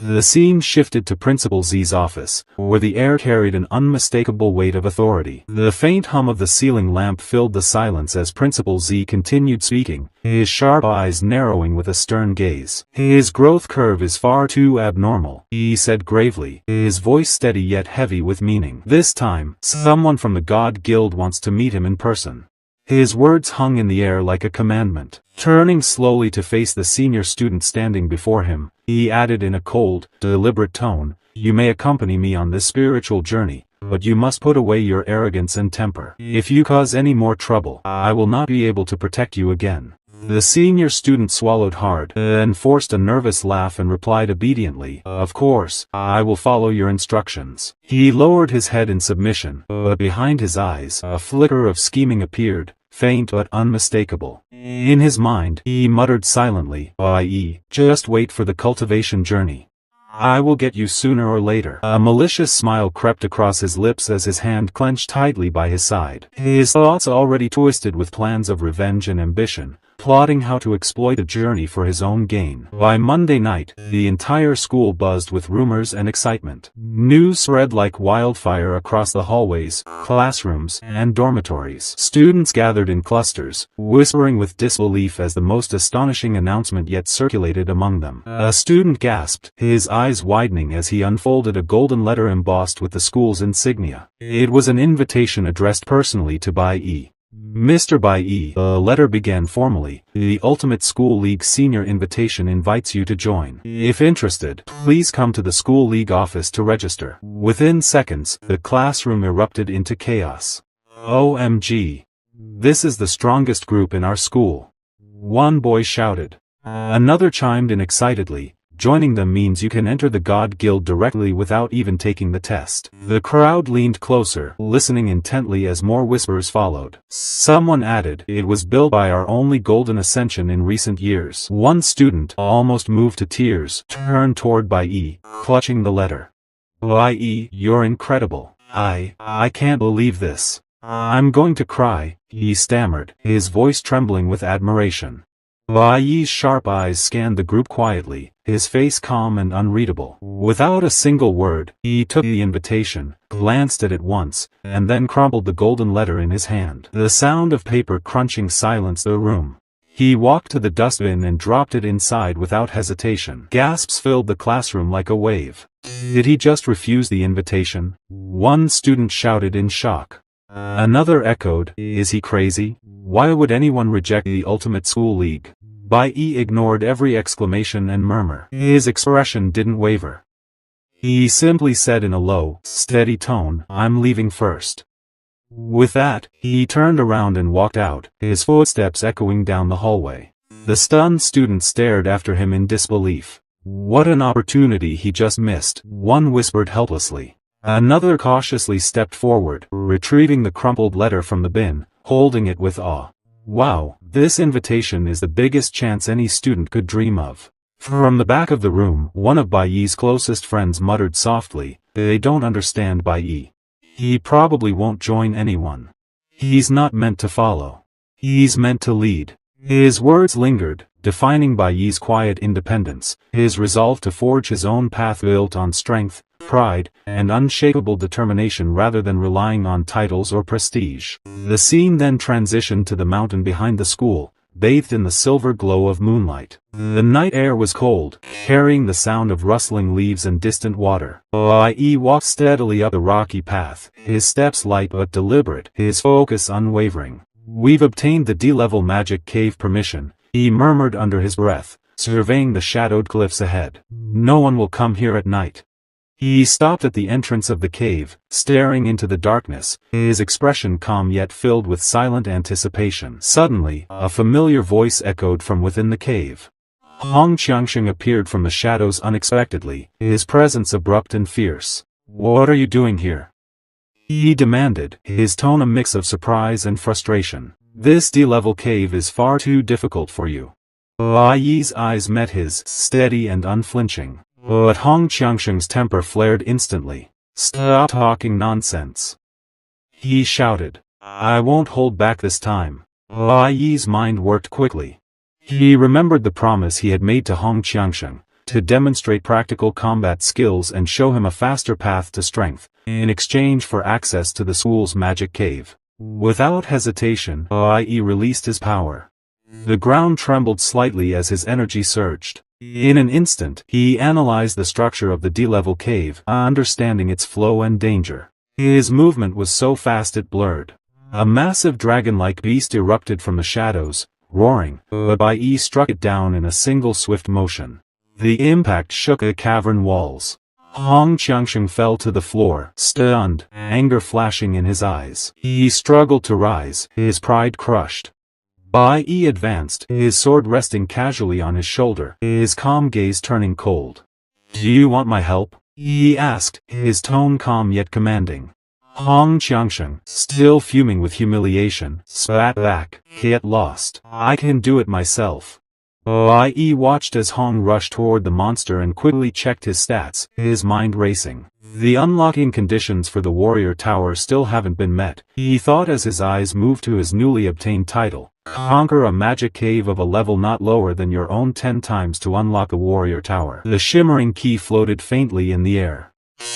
The scene shifted to Principal Z's office, where the air carried an unmistakable weight of authority. The faint hum of the ceiling lamp filled the silence as Principal Z continued speaking, his sharp eyes narrowing with a stern gaze. "His growth curve is far too abnormal," he said gravely, his voice steady yet heavy with meaning. "This time, someone from the God Guild wants to meet him in person. His words hung in the air like a commandment. Turning slowly to face the senior student standing before him, he added in a cold, deliberate tone, "You may accompany me on this spiritual journey, but you must put away your arrogance and temper. If you cause any more trouble, I will not be able to protect you again." The senior student swallowed hard, then forced a nervous laugh and replied obediently, "Of course, I will follow your instructions." He lowered his head in submission, but behind his eyes, a flicker of scheming appeared, faint but unmistakable. In his mind, he muttered silently, "Bai Yi, just wait for the cultivation journey. I will get you sooner or later." A malicious smile crept across his lips as his hand clenched tightly by his side. His thoughts already twisted with plans of revenge and ambition, plotting how to exploit the journey for his own gain. By Monday night, the entire school buzzed with rumors and excitement. News spread like wildfire across the hallways, classrooms, and dormitories. Students gathered in clusters, whispering with disbelief as the most astonishing announcement yet circulated among them. A student gasped, his eyes widening as he unfolded a golden letter embossed with the school's insignia. It was an invitation addressed personally to Bai Yi. "Mr. Bai Yi," the letter began formally, "the Ultimate School League Senior Invitation invites you to join. If interested, please come to the School League office to register." Within seconds, the classroom erupted into chaos. "OMG! This is the strongest group in our school," one boy shouted. Another chimed in excitedly, "Joining them means you can enter the God Guild directly without even taking the test." The crowd leaned closer, listening intently as more whispers followed. Someone added, "It was built by our only golden ascension in recent years." One student, almost moved to tears, turned toward Bai Yi, clutching the letter. "Bai Yi, you're incredible. I can't believe this. I'm going to cry," he stammered, his voice trembling with admiration. Bai Yi's sharp eyes scanned the group quietly, his face calm and unreadable. Without a single word, he took the invitation, glanced at it once, and then crumpled the golden letter in his hand. The sound of paper crunching silenced the room. He walked to the dustbin and dropped it inside without hesitation. Gasps filled the classroom like a wave. Did he just refuse the invitation? One student shouted in shock. Another echoed, "Is he crazy? Why would anyone reject the Ultimate School League?" Bai Yi ignored every exclamation and murmur. His expression didn't waver. He simply said in a low, steady tone, "I'm leaving first." With that, he turned around and walked out, his footsteps echoing down the hallway. The stunned students stared after him in disbelief. "What an opportunity he just missed," one whispered helplessly. Another cautiously stepped forward, retrieving the crumpled letter from the bin, holding it with awe. "Wow, this invitation is the biggest chance any student could dream of." From the back of the room, one of Bai Yi's closest friends muttered softly, "They don't understand Bai Yi. He probably won't join anyone. He's not meant to follow. He's meant to lead." His words lingered, defining Bai Yi's quiet independence, his resolve to forge his own path built on strength, pride, and unshakable determination rather than relying on titles or prestige. The scene then transitioned to the mountain behind the school, bathed in the silver glow of moonlight. The night air was cold, carrying the sound of rustling leaves and distant water. Bai Yi walked steadily up the rocky path, his steps light but deliberate, his focus unwavering. "We've obtained the D-level magic cave permission," he murmured under his breath, surveying the shadowed cliffs ahead. "No one will come here at night." He stopped at the entrance of the cave, staring into the darkness, his expression calm yet filled with silent anticipation. Suddenly, a familiar voice echoed from within the cave. Hong Qiangsheng appeared from the shadows unexpectedly, his presence abrupt and fierce. "What are you doing here?" he demanded, his tone a mix of surprise and frustration. "This D-level cave is far too difficult for you." Bai Yi's eyes met his, steady and unflinching. But Hong Qiangsheng's temper flared instantly. "Stop talking nonsense," he shouted. "I won't hold back this time." Bai Yi's mind worked quickly. He remembered the promise he had made to Hong Qiangsheng, to demonstrate practical combat skills and show him a faster path to strength, in exchange for access to the school's magic cave. Without hesitation, Bai Yi released his power. The ground trembled slightly as his energy surged. In an instant, he analyzed the structure of the D-level cave, understanding its flow and danger. His movement was so fast it blurred. A massive dragon-like beast erupted from the shadows, roaring, but Bai Yi struck it down in a single swift motion. The impact shook the cavern walls. Hong Qiangsheng fell to the floor, stunned, anger flashing in his eyes. He struggled to rise, his pride crushed. Bai Yi advanced, his sword resting casually on his shoulder, his calm gaze turning cold. "Do you want my help?" he asked, his tone calm yet commanding. Hong Qiangsheng, still fuming with humiliation, spat back, "Get lost. I can do it myself." Bai Yi watched as Hong rushed toward the monster and quickly checked his stats, his mind racing. The unlocking conditions for the warrior tower still haven't been met, he thought as his eyes moved to his newly obtained title. Conquer a magic cave of a level not lower than your own 10 times to unlock the warrior tower. The shimmering key floated faintly in the air.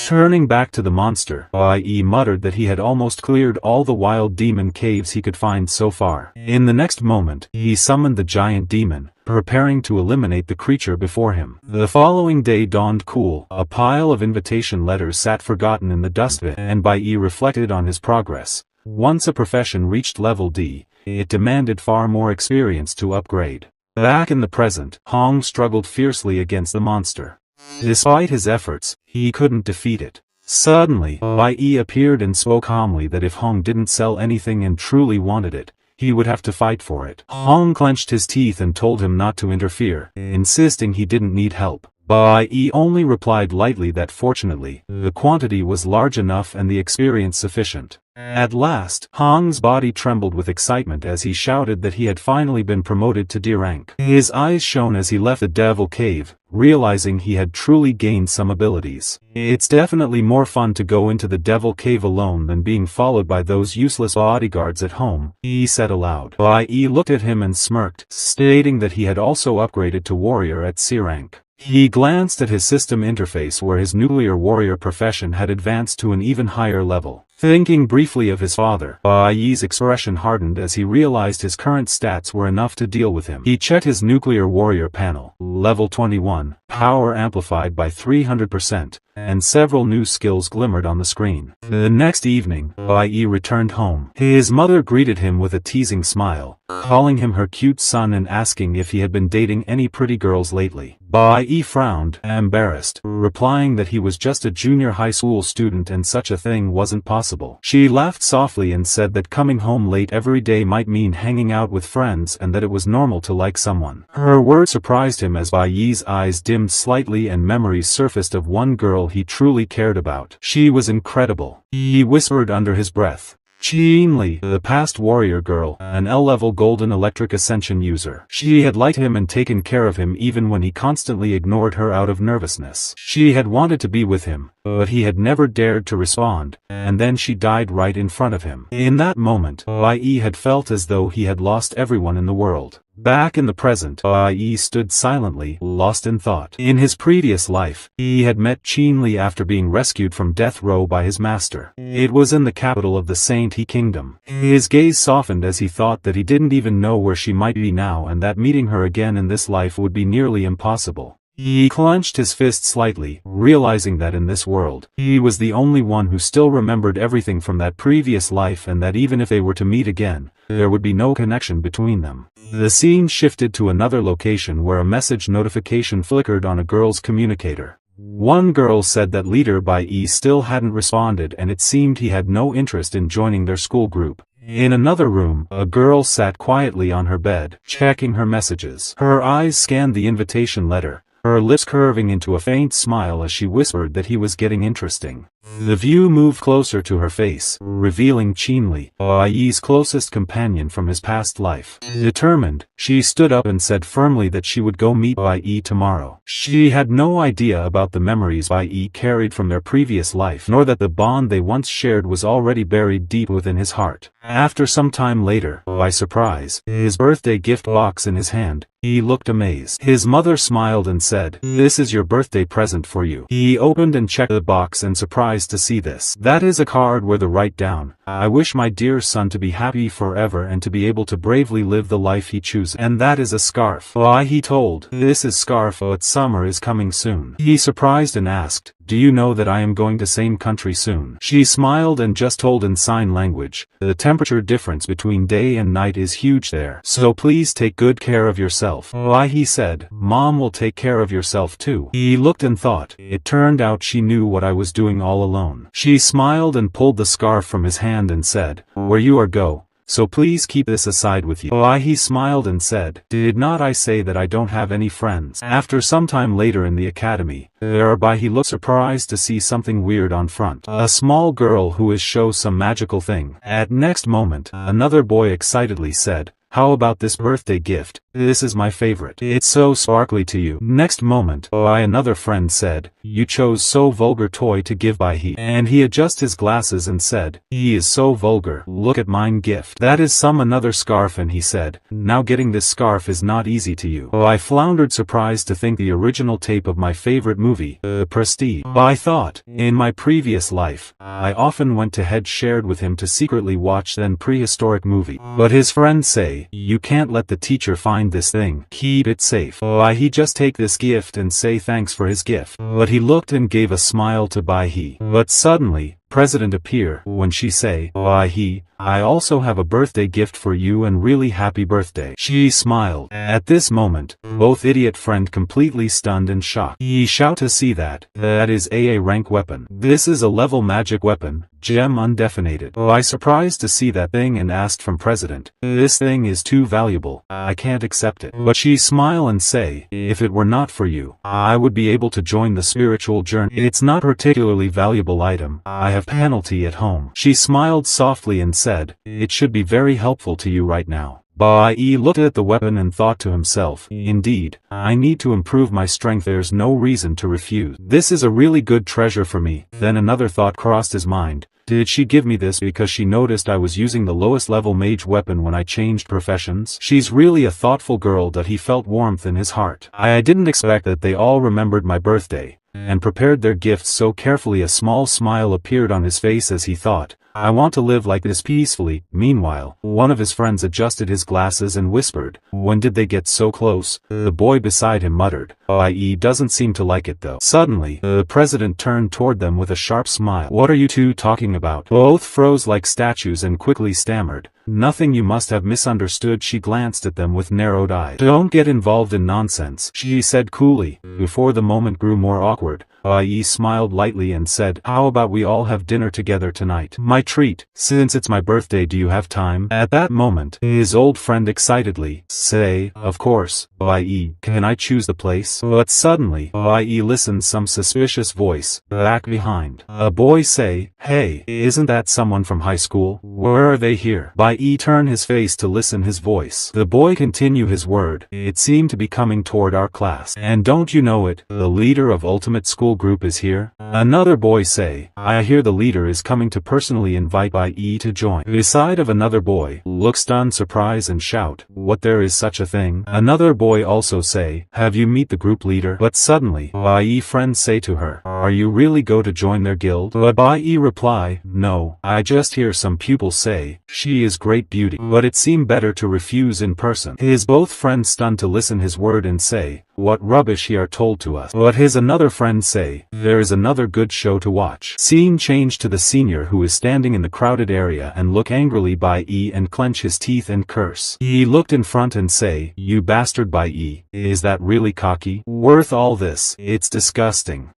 Turning back to the monster, Bai Yi muttered that he had almost cleared all the wild demon caves he could find so far. In the next moment, he summoned the giant demon, preparing to eliminate the creature before him. The following day dawned cool. A pile of invitation letters sat forgotten in the dustbin, and Bai Yi reflected on his progress. Once a profession reached level D, it demanded far more experience to upgrade. Back in the present, Hong struggled fiercely against the monster. Despite his efforts, he couldn't defeat it. Suddenly, Bai Yi appeared and spoke calmly that if Hong didn't sell anything and truly wanted it, he would have to fight for it. Hong clenched his teeth and told him not to interfere, insisting he didn't need help. Bai Yi only replied lightly that fortunately, the quantity was large enough and the experience sufficient. At last, Hong's body trembled with excitement as he shouted that he had finally been promoted to D rank. His eyes shone as he left the devil cave, realizing he had truly gained some abilities. It's definitely more fun to go into the devil cave alone than being followed by those useless bodyguards at home, he said aloud. Bai Yi looked at him and smirked, stating that he had also upgraded to warrior at C rank. He glanced at his system interface where his nuclear warrior profession had advanced to an even higher level. Thinking briefly of his father, Bai Yi's expression hardened as he realized his current stats were enough to deal with him. He checked his nuclear warrior panel, level 21, power amplified by 300%, and several new skills glimmered on the screen. The next evening, Bai Yi returned home. His mother greeted him with a teasing smile, calling him her cute son and asking if he had been dating any pretty girls lately. Bai Yi frowned, embarrassed, replying that he was just a junior high school student and such a thing wasn't possible. She laughed softly and said that coming home late every day might mean hanging out with friends and that it was normal to like someone. Her words surprised him as Bai Yi's eyes dimmed slightly and memories surfaced of one girl he truly cared about. She was incredible. He whispered under his breath. Qin Li, the past warrior girl, an L-level golden electric ascension user. She had liked him and taken care of him even when he constantly ignored her out of nervousness. She had wanted to be with him, but he had never dared to respond, and then she died right in front of him. In that moment, Bai Yi had felt as though he had lost everyone in the world. Back in the present, Bai Yi stood silently, lost in thought. In his previous life, he had met Qin Li after being rescued from death row by his master. It was in the capital of the Saint He Kingdom. His gaze softened as he thought that he didn't even know where she might be now and that meeting her again in this life would be nearly impossible. He clenched his fist slightly, realizing that in this world, he was the only one who still remembered everything from that previous life and that even if they were to meet again, there would be no connection between them. The scene shifted to another location where a message notification flickered on a girl's communicator. One girl said that leader Bai Yi still hadn't responded and it seemed he had no interest in joining their school group. In another room, a girl sat quietly on her bed, checking her messages. Her eyes scanned the invitation letter, her lips curving into a faint smile as she whispered that he was getting interesting. The view moved closer to her face, revealing Qin Li, Bai Yi's closest companion from his past life. Determined, she stood up and said firmly that she would go meet Bai Yi tomorrow. She had no idea about the memories Bai Yi carried from their previous life, nor that the bond they once shared was already buried deep within his heart. After some time later, by surprise, his birthday gift box in his hand, he looked amazed. His mother smiled and said, "This is your birthday present for you." He opened and checked the box and surprised to see this. That is a card with a write down. "I wish my dear son to be happy forever and to be able to bravely live the life he chooses." And that is a scarf. Why, he told. This is scarf, but summer is coming soon. He surprised and asked, do you know that I am going to same country soon? She smiled and just told in sign language, the temperature difference between day and night is huge there. So please take good care of yourself. Bai Yi said, Mom will take care of yourself too. He looked and thought, it turned out she knew what I was doing all alone. She smiled and pulled the scarf from his hand and said, where you are go. So please keep this aside with you. Bai Yi smiled and said, did not I say that I don't have any friends? After some time later in the academy, Bai Yi looked surprised to see something weird on front. A small girl who is show some magical thing. At next moment, another boy excitedly said, how about this birthday gift? This is my favorite. It's so sparkly to you. Next moment, another friend said, you chose so vulgar toy to give Bai Yi. And he adjusted his glasses and said, he is so vulgar. Look at mine gift. That is some another scarf, and he said, now getting this scarf is not easy to you. I floundered surprised to think the original tape of my favorite movie, Prestige. I thought, in my previous life, I often went to head shared with him to secretly watch then prehistoric movie. But his friends say, you can't let the teacher find this thing. Keep it safe. He just take this gift and say thanks for his gift. But he looked and gave a smile to Bai Yi. But suddenly, President appear. When she say, Bai Yi, I also have a birthday gift for you and really happy birthday. She smiled. At this moment, both idiot friend completely stunned and shocked. He shout to see that. That is AA rank weapon. This is a level magic weapon, gem undefinited. I surprised to see that thing and asked from President, this thing is too valuable. I can't accept it. But she smile and say, if it were not for you, I would be able to join the spiritual journey. It's not particularly valuable item. I have penalty at home. She smiled softly and said, it should be very helpful to you right now. Bai Yi looked at the weapon and thought to himself, indeed, I need to improve my strength. There's no reason to refuse. This is a really good treasure for me. Then another thought crossed his mind. Did she give me this because she noticed I was using the lowest level mage weapon when I changed professions? She's really a thoughtful girl that he felt warmth in his heart. I didn't expect that they all remembered my birthday and prepared their gifts so carefully. A small smile appeared on his face as he thought, I want to live like this peacefully. Meanwhile, one of his friends adjusted his glasses and whispered, when did they get so close? The boy beside him muttered, He doesn't seem to like it though. Suddenly, the president turned toward them with a sharp smile. What are you two talking about? Both froze like statues and quickly stammered, nothing, you must have misunderstood. She glanced at them with narrowed eyes. Don't get involved in nonsense, she said coolly. Before the moment grew more awkward, Bai Yi smiled lightly and said, how about we all have dinner together tonight? My treat, since it's my birthday. Do you have time? At that moment, his old friend excitedly say, of course, Bai Yi, can I choose the place? But suddenly, Bai Yi listened some suspicious voice back behind. A boy say, hey, isn't that someone from high school? Where are they here? Bai Yi turned his face to listen his voice. The boy continue his word, it seemed to be coming toward our class. And don't you know it, the leader of Ultimate School Group is here? Another boy say, I hear the leader is coming to personally invite Bai Yi to join. Beside of another boy, look stunned, surprise and shout, what, there is such a thing? Another boy also say, have you meet the group leader? But suddenly, Bai Yi friends say to her, are you really go to join their guild? But Bai Yi reply, no, I just hear some pupils say, she is great beauty. But it seemed better to refuse in person. His both friends stunned to listen his word and say, what rubbish he are told to us. But his another friend say, there is another good show to watch. Scene changed to the senior who is standing in the crowded area and look angrily Bai Yi and clench his teeth and curse. He looked in front and say, you bastard Bai Yi, is that really cocky? Worth all this? It's disgusting.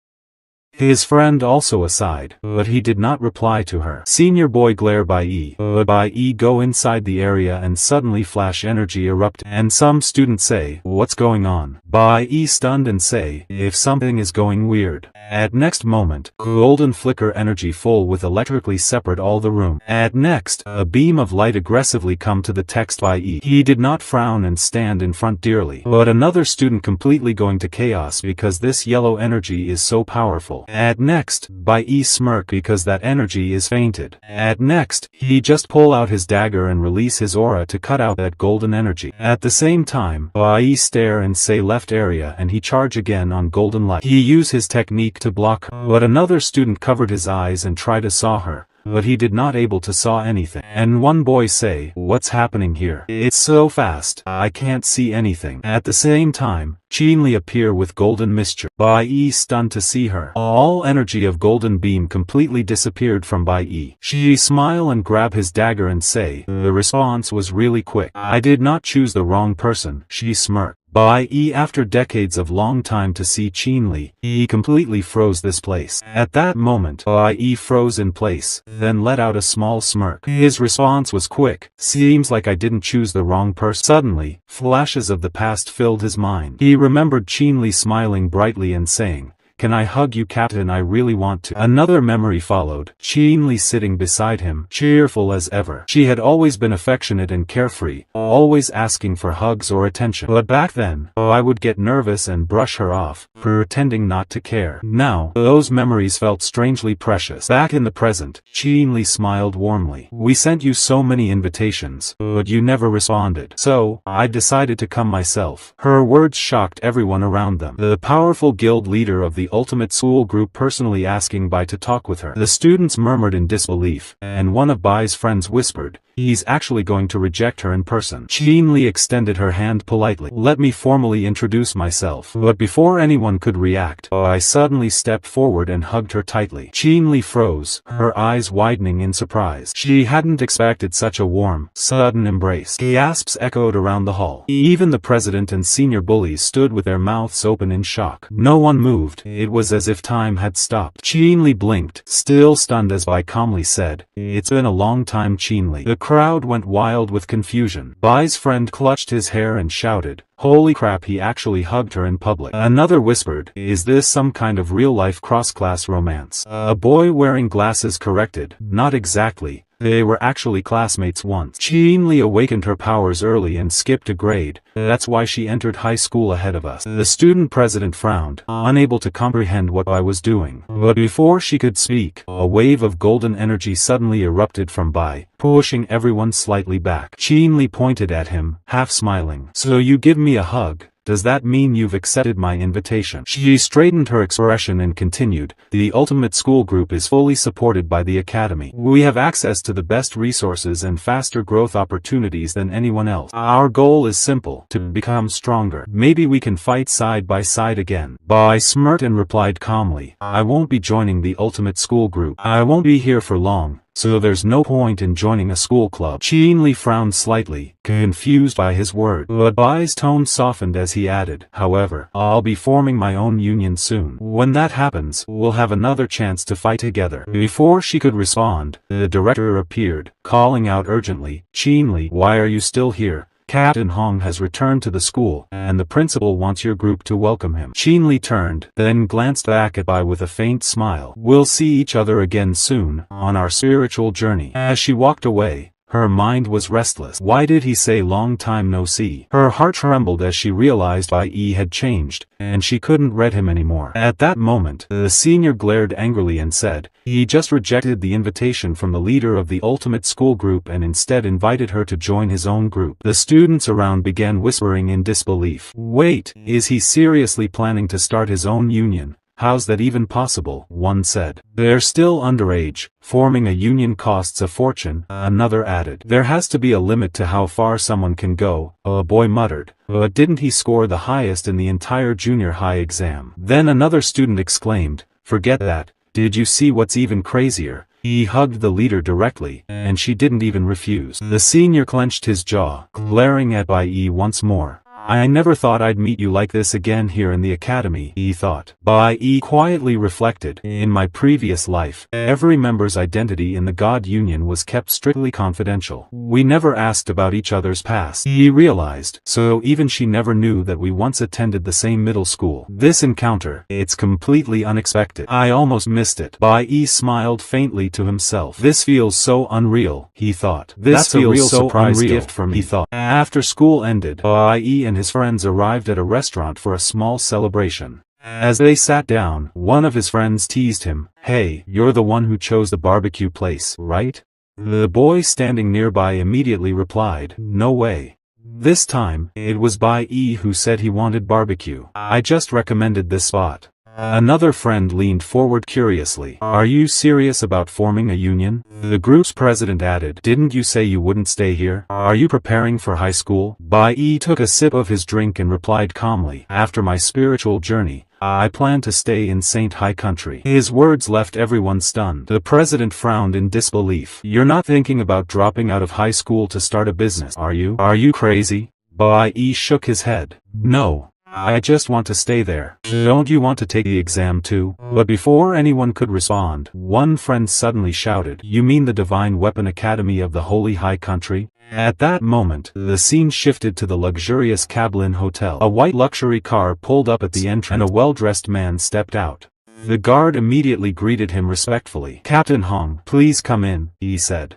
His friend also aside, but he did not reply to her. Senior boy glare Bai Yi, but Bai Yi go inside the area and suddenly flash energy erupt, and some students say, what's going on? Bai Yi stunned and say, if something is going weird. At next moment, golden flicker energy full with electrically separate all the room. At next, a beam of light aggressively come to the text Bai Yi. He did not frown and stand in front dearly. But another student completely going to chaos because this yellow energy is so powerful. At next, Bai Yi smirk because that energy is fainted. At next, he just pull out his dagger and release his aura to cut out that golden energy. At the same time, Bai Yi stare and say left area and he charge again on golden light. He use his technique to block her, but another student covered his eyes and tried to saw her. but he did not able to saw anything. And one boy say, "What's happening here? It's so fast, I can't see anything." At the same time, Qinli appear with golden mixture. Bai Yi stunned to see her. All energy of golden beam completely disappeared from Bai Yi. She smile and grab his dagger and say, "The response was really quick. I did not choose the wrong person." She smirked. Bai Yi, after decades of long time to see Qinli, he completely froze this place. At that moment, Bai Yi froze in place, then let out a small smirk. His response was quick. "Seems like I didn't choose the wrong person." Suddenly, flashes of the past filled his mind. He remembered Qinli smiling brightly and saying, "Can I hug you, Captain? I really want to." Another memory followed. Qinli sitting beside him, cheerful as ever. She had always been affectionate and carefree, always asking for hugs or attention. But back then, I would get nervous and brush her off, pretending not to care. Now, those memories felt strangely precious. Back in the present, Qinli smiled warmly. "We sent you so many invitations, but you never responded. So, I decided to come myself." Her words shocked everyone around them. The powerful guild leader of the ultimate school group personally asking Bai to talk with her. The students murmured in disbelief, and one of Bai's friends whispered, "He's actually going to reject her in person." Qinli extended her hand politely. "Let me formally introduce myself." But before anyone could react, Bai suddenly stepped forward and hugged her tightly. Qinli froze, her eyes widening in surprise. She hadn't expected such a warm, sudden embrace. Gasps echoed around the hall. Even the president and senior bullies stood with their mouths open in shock. No one moved. It was as if time had stopped. Qinli blinked, still stunned as Bai calmly said, "It's been a long time, Qinli." The crowd went wild with confusion. Bai's friend clutched his hair and shouted, "Holy crap, he actually hugged her in public." Another whispered, "Is this some kind of real-life cross-class romance?" A boy wearing glasses corrected, "Not exactly. They were actually classmates once." Qinli awakened her powers early and skipped a grade. That's why she entered high school ahead of us. The student president frowned, unable to comprehend what I was doing. But before she could speak, a wave of golden energy suddenly erupted from Bai, pushing everyone slightly back. Qinli pointed at him, half smiling. "So you give me a hug? Does that mean you've accepted my invitation?" She straightened her expression and continued, "The ultimate school group is fully supported by the academy. We have access to the best resources and faster growth opportunities than anyone else. Our goal is simple, to become stronger. Maybe we can fight side by side again." Bai smirked and replied calmly, "I won't be joining the ultimate school group. I won't be here for long, so there's no point in joining a school club." Qinli frowned slightly, confused by his word. But Bai's tone softened as he added, "However, I'll be forming my own union soon. When that happens, we'll have another chance to fight together." Before she could respond, the director appeared, calling out urgently, "Qinli, why are you still here? Captain Hong has returned to the school, and the principal wants your group to welcome him." Qinli turned, then glanced back at Bai with a faint smile. "We'll see each other again soon, on our spiritual journey." As she walked away, her mind was restless. Why did he say long time no see? Her heart trembled as she realized Bai Yi had changed, and she couldn't read him anymore. At that moment, the senior glared angrily and said, "He just rejected the invitation from the leader of the ultimate school group and instead invited her to join his own group." The students around began whispering in disbelief. "Wait, is he seriously planning to start his own union? How's that even possible?" one said. "They're still underage. Forming a union costs a fortune," another added. "There has to be a limit to how far someone can go," a boy muttered. "But didn't he score the highest in the entire junior high exam?" Then another student exclaimed, "Forget that. Did you see what's even crazier? He hugged the leader directly, and she didn't even refuse." The senior clenched his jaw, glaring at Bai Yi once more. "I never thought I'd meet you like this again here in the academy," he thought. Bai Yi quietly reflected, "In my previous life, every member's identity in the God Union was kept strictly confidential. We never asked about each other's past." He realized, so even she never knew that we once attended the same middle school. This encounter, it's completely unexpected. I almost missed it. Bai Yi smiled faintly to himself. "This feels so unreal," he thought. "This feels a real surprise gift for me," he thought. After school ended, Bai Yi and his friends arrived at a restaurant for a small celebration. As they sat down, one of his friends teased him, "Hey, you're the one who chose the barbecue place, right?" The boy standing nearby immediately replied, "No way." This time, it was Bai Yi who said he wanted barbecue. "I just recommended this spot." Another friend leaned forward curiously. Are you serious about forming a union? The group's president added. Didn't you say you wouldn't stay here? Are you preparing for high school? Bai Yi took a sip of his drink and replied calmly. After my spiritual journey, I plan to stay in Saint High Country. His words left everyone stunned. The president frowned in disbelief. You're not thinking about dropping out of high school to start a business, are you? Are you crazy? Bai Yi shook his head. No. I just want to stay there. Don't you want to take the exam too? But before anyone could respond, one friend suddenly shouted, You mean the Divine Weapon Academy of the Holy High Country? At that moment, the scene shifted to the luxurious Kablin Hotel. A white luxury car pulled up at the entrance and a well-dressed man stepped out. The guard immediately greeted him respectfully. Captain Hong, please come in, he said.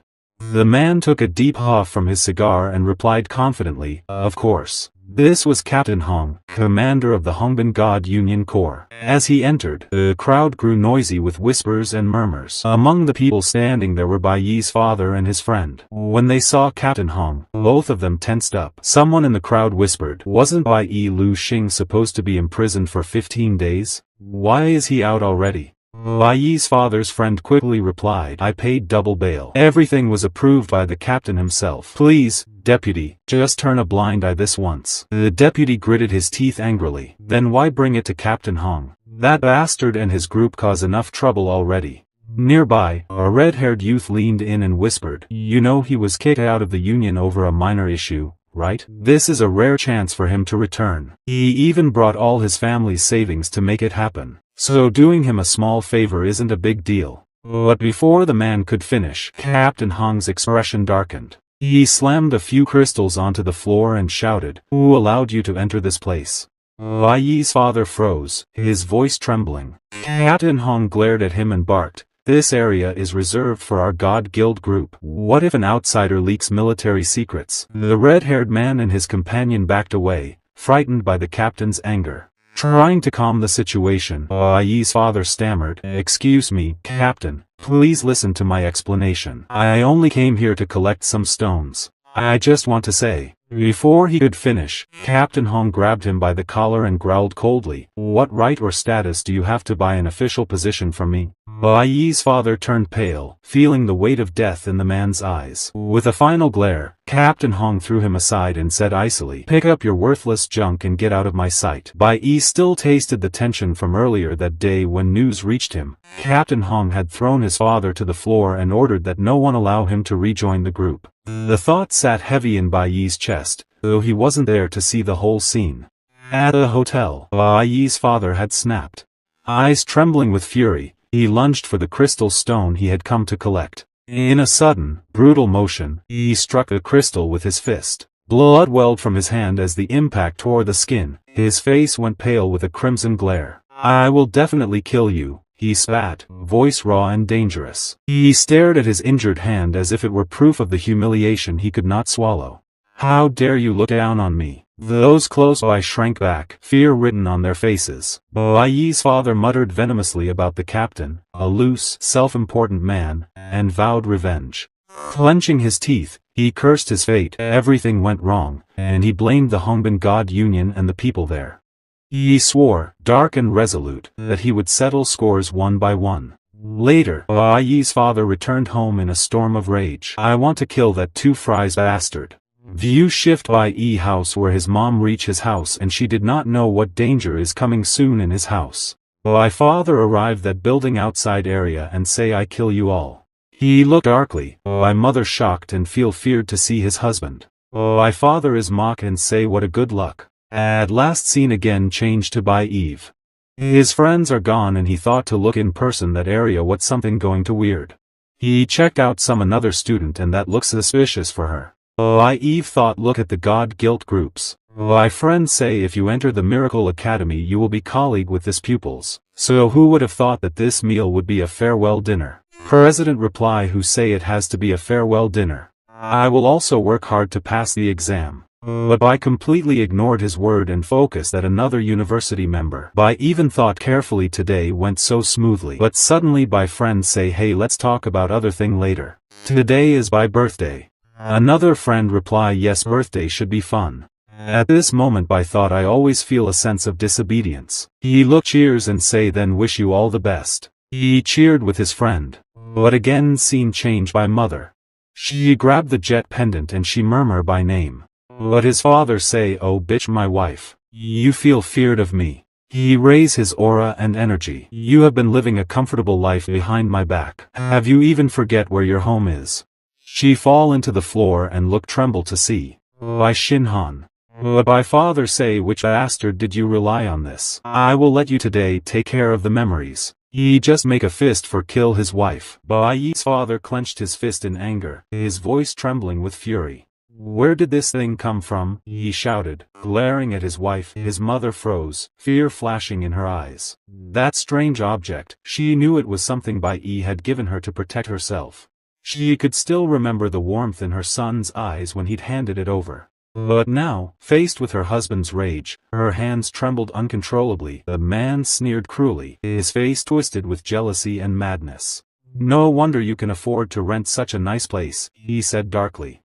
The man took a deep puff from his cigar and replied confidently, Of course. This was Captain Hong, commander of the Hongbin God Union Corps. As he entered, the crowd grew noisy with whispers and murmurs. Among the people standing there were Bai Yi's father and his friend. When they saw Captain Hong, both of them tensed up. Someone in the crowd whispered, Wasn't Bai Yi Lu Xing supposed to be imprisoned for 15 days? Why is he out already? Bai Yi's father's friend quickly replied, I paid double bail. Everything was approved by the captain himself. Please, deputy, just turn a blind eye this once. The deputy gritted his teeth angrily. Then why bring it to Captain Hong? That bastard and his group cause enough trouble already. Nearby, a red-haired youth leaned in and whispered, You know he was kicked out of the union over a minor issue, right? This is a rare chance for him to return. He even brought all his family's savings to make it happen. So doing him a small favor isn't a big deal. But before the man could finish, Captain Hong's expression darkened. He slammed a few crystals onto the floor and shouted, Who allowed you to enter this place? Bai Yi's father froze, his voice trembling. Captain Hong glared at him and barked, This area is reserved for our God Guild group. What if an outsider leaks military secrets? The red-haired man and his companion backed away, frightened by the captain's anger. Trying to calm the situation, Bai Yi's father stammered, Excuse me, Captain, please listen to my explanation. I only came here to collect some stones. I just want to say. Before he could finish, Captain Hong grabbed him by the collar and growled coldly, What right or status do you have to buy an official position from me? Bai Yi's father turned pale, feeling the weight of death in the man's eyes. With a final glare, Captain Hong threw him aside and said icily, Pick up your worthless junk and get out of my sight. Bai Yi still tasted the tension from earlier that day when news reached him. Captain Hong had thrown his father to the floor and ordered that no one allow him to rejoin the group. The thought sat heavy in Bai Yi's chest, though he wasn't there to see the whole scene. At the hotel, Bai Yi's father had snapped. Eyes trembling with fury, he lunged for the crystal stone he had come to collect. In a sudden, brutal motion, he struck the crystal with his fist. Blood welled from his hand as the impact tore the skin. His face went pale with a crimson glare. I will definitely kill you, he spat, voice raw and dangerous. He stared at his injured hand as if it were proof of the humiliation he could not swallow. How dare you look down on me? Those close by shrank back, fear written on their faces. Bai Yi's father muttered venomously about the captain, a loose, self-important man, and vowed revenge. Clenching his teeth, he cursed his fate. Everything went wrong, and he blamed the Hongbin God Union and the people there. He swore, dark and resolute, that he would settle scores one by one. Later, Bai Yi's father returned home in a storm of rage. I want to kill that two-fries bastard. View shift Bai Yi house where his mom reached his house and she did not know what danger is coming soon in his house. Bai father arrived that building outside area and say I kill you all. He looked darkly, Bai mother shocked and feel feared to see his husband. Bai father is mock and say what a good luck. At last scene again changed to Bai Eve. His friends are gone and he thought to look in person that area what's something going to weird. He checked out some another student and that looks suspicious for her. Bai Eve thought look at the God Guild groups. My friends say if you enter the Miracle Academy you will be colleague with his pupils. So who would have thought that this meal would be a farewell dinner? President reply who say it has to be a farewell dinner. I will also work hard to pass the exam. But Bai completely ignored his word and focused at another university member. Bai even thought carefully today went so smoothly. But suddenly Bai friends say hey let's talk about other thing later. Today is Bai birthday. Another friend reply yes birthday should be fun. At this moment Bai thought I always feel a sense of disobedience. He looked cheers and say then wish you all the best. He cheered with his friend. But again scene change by mother. She grabbed the jet pendant and she murmur by name. But his father say oh bitch my wife. You feel feared of me. He raise his aura and energy. You have been living a comfortable life behind my back. Have you even forget where your home is? She fall into the floor and look tremble to see. By Shinhan. But by father say which bastard did you rely on this? I will let you today take care of the memories. He just make a fist for kill his wife. Bai Yi's father clenched his fist in anger, his voice trembling with fury. Where did this thing come from? He shouted, glaring at his wife. His mother froze, fear flashing in her eyes. That strange object, she knew it was something Bai Yi had given her to protect herself. She could still remember the warmth in her son's eyes when he'd handed it over. But now, faced with her husband's rage, her hands trembled uncontrollably. The man sneered cruelly, his face twisted with jealousy and madness. No wonder you can afford to rent such a nice place, he said darkly.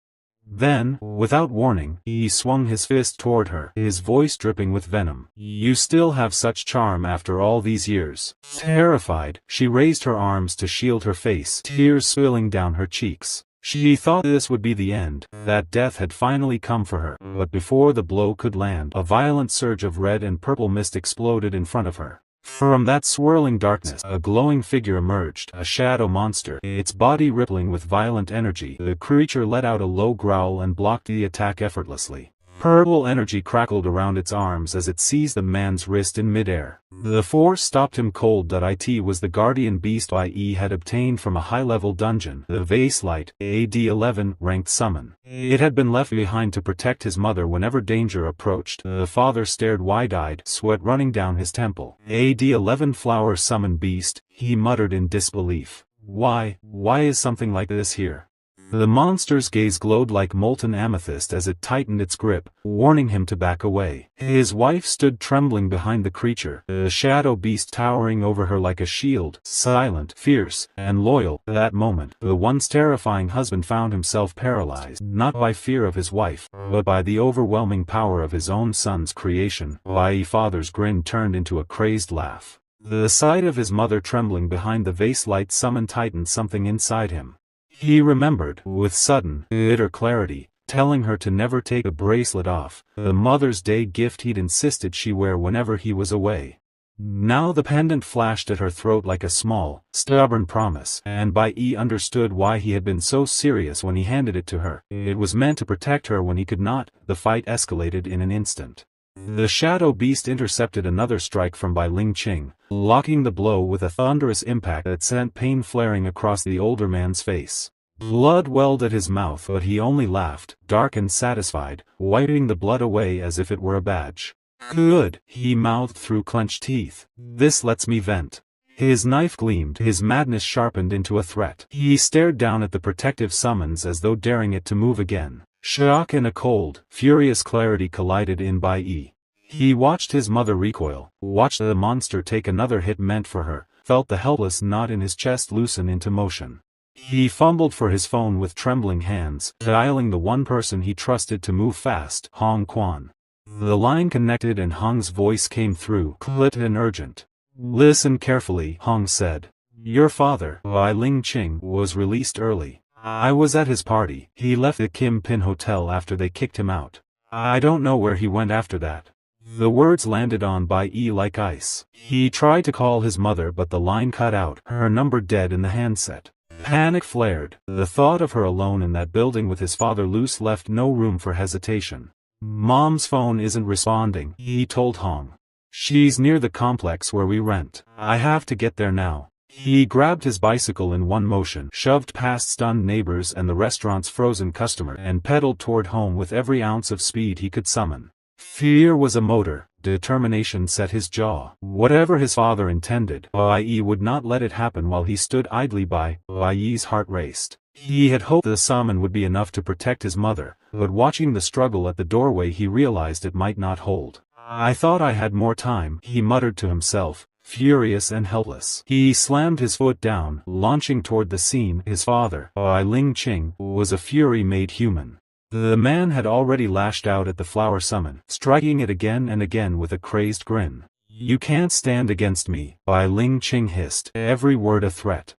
Then, without warning, he swung his fist toward her, his voice dripping with venom. You still have such charm after all these years. Terrified, she raised her arms to shield her face, tears spilling down her cheeks. She thought this would be the end, that death had finally come for her. But before the blow could land, a violent surge of red and purple mist exploded in front of her. From that swirling darkness, a glowing figure emerged, a shadow monster, its body rippling with violent energy. The creature let out a low growl and blocked the attack effortlessly. Purple energy crackled around its arms as it seized the man's wrist in midair. The force stopped him cold. It was the guardian beast Bai Yi had obtained from a high-level dungeon, the Vase Light, AD-11, ranked summon. It had been left behind to protect his mother whenever danger approached. The father stared wide-eyed, sweat running down his temple. AD-11 flower summon beast, he muttered in disbelief. Why is something like this here? The monster's gaze glowed like molten amethyst as it tightened its grip, warning him to back away. His wife stood trembling behind the creature, the shadow beast towering over her like a shield, silent, fierce, and loyal. At that moment, the once terrifying husband found himself paralyzed, not by fear of his wife, but by the overwhelming power of his own son's creation. Bai Yi's father's grin turned into a crazed laugh. The sight of his mother trembling behind the vase light summoned tightened something inside him. He remembered, with sudden, bitter clarity, telling her to never take the bracelet off, the Mother's Day gift he'd insisted she wear whenever he was away. Now the pendant flashed at her throat like a small, stubborn promise, and Bai Yi understood why he had been so serious when he handed it to her. It was meant to protect her when he could not. The fight escalated in an instant. The shadow beast intercepted another strike from Bai Lingqing, locking the blow with a thunderous impact that sent pain flaring across the older man's face. Blood welled at his mouth, but he only laughed, dark and satisfied, wiping the blood away as if it were a badge. Good, he mouthed through clenched teeth. This lets me vent. His knife gleamed, his madness sharpened into a threat. He stared down at the protective summons as though daring it to move again. Shock and a cold, furious clarity collided in Bai Yi. He watched his mother recoil, watched the monster take another hit meant for her, felt the helpless knot in his chest loosen into motion. He fumbled for his phone with trembling hands, dialing the one person he trusted to move fast, Hong Quan. The line connected and Hong's voice came through, clear and urgent. Listen carefully, Hong said. Your father, Bai Lingqing, was released early. I was at his party. He left the Kim Pin Hotel after they kicked him out. I don't know where he went after that. The words landed on Bai Yi like ice. He tried to call his mother but the line cut out, her number dead in the handset. Panic flared. The thought of her alone in that building with his father loose left no room for hesitation. Mom's phone isn't responding, he told Hong. She's near the complex where we rent. I have to get there now. He grabbed his bicycle in one motion, shoved past stunned neighbors and the restaurant's frozen customer, and pedaled toward home with every ounce of speed he could summon. Fear was a motor, determination set his jaw. Whatever his father intended, Bai Yi would not let it happen. While he stood idly by, Bai Yi's heart raced. He had hoped the summon would be enough to protect his mother, but watching the struggle at the doorway he realized it might not hold. I thought I had more time, he muttered to himself. Furious and helpless, he slammed his foot down, launching toward the scene. His father, Bai Lingqing, was a fury made human. The man had already lashed out at the flower summon, striking it again and again with a crazed grin. "You can't stand against me," Bai Yi hissed, every word a threat.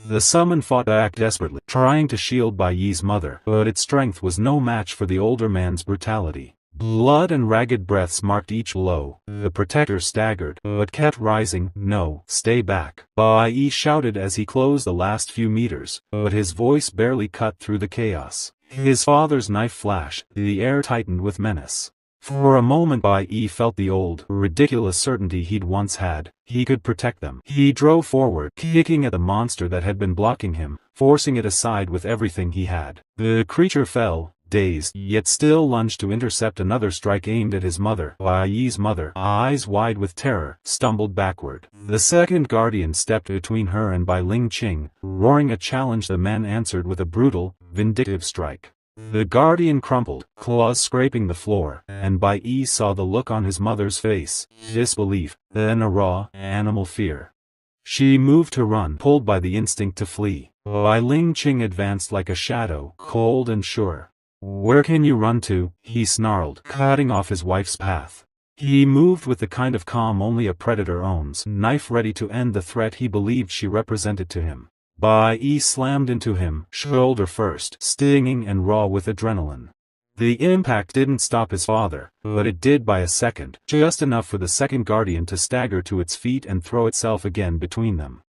The summon fought back desperately, trying to shield Bai Yi's mother, but its strength was no match for the older man's brutality. Blood and ragged breaths marked each blow. The protector staggered, but kept rising. "No, stay back," Bai Yi shouted as he closed the last few meters, but his voice barely cut through the chaos. His father's knife flashed, the air tightened with menace. For a moment Bai Yi felt the old, ridiculous certainty he'd once had. He could protect them. He drove forward, kicking at the monster that had been blocking him, forcing it aside with everything he had. The creature fell, dazed, yet still lunged to intercept another strike aimed at his mother. Bai Yi's mother, eyes wide with terror, stumbled backward. The second guardian stepped between her and Bai Yi, roaring a challenge. The man answered with a brutal, vindictive strike. The guardian crumpled, claws scraping the floor, and Bai Yi saw the look on his mother's face, disbelief, then a raw, animal fear. She moved to run, pulled by the instinct to flee. Bai Yi advanced like a shadow, cold and sure. "Where can you run to?" he snarled, cutting off his wife's path. He moved with the kind of calm only a predator owns, knife ready to end the threat he believed she represented to him. Bai Yi slammed into him, shoulder first, stinging and raw with adrenaline. The impact didn't stop his father, but it did by a second, just enough for the second guardian to stagger to its feet and throw itself again between them.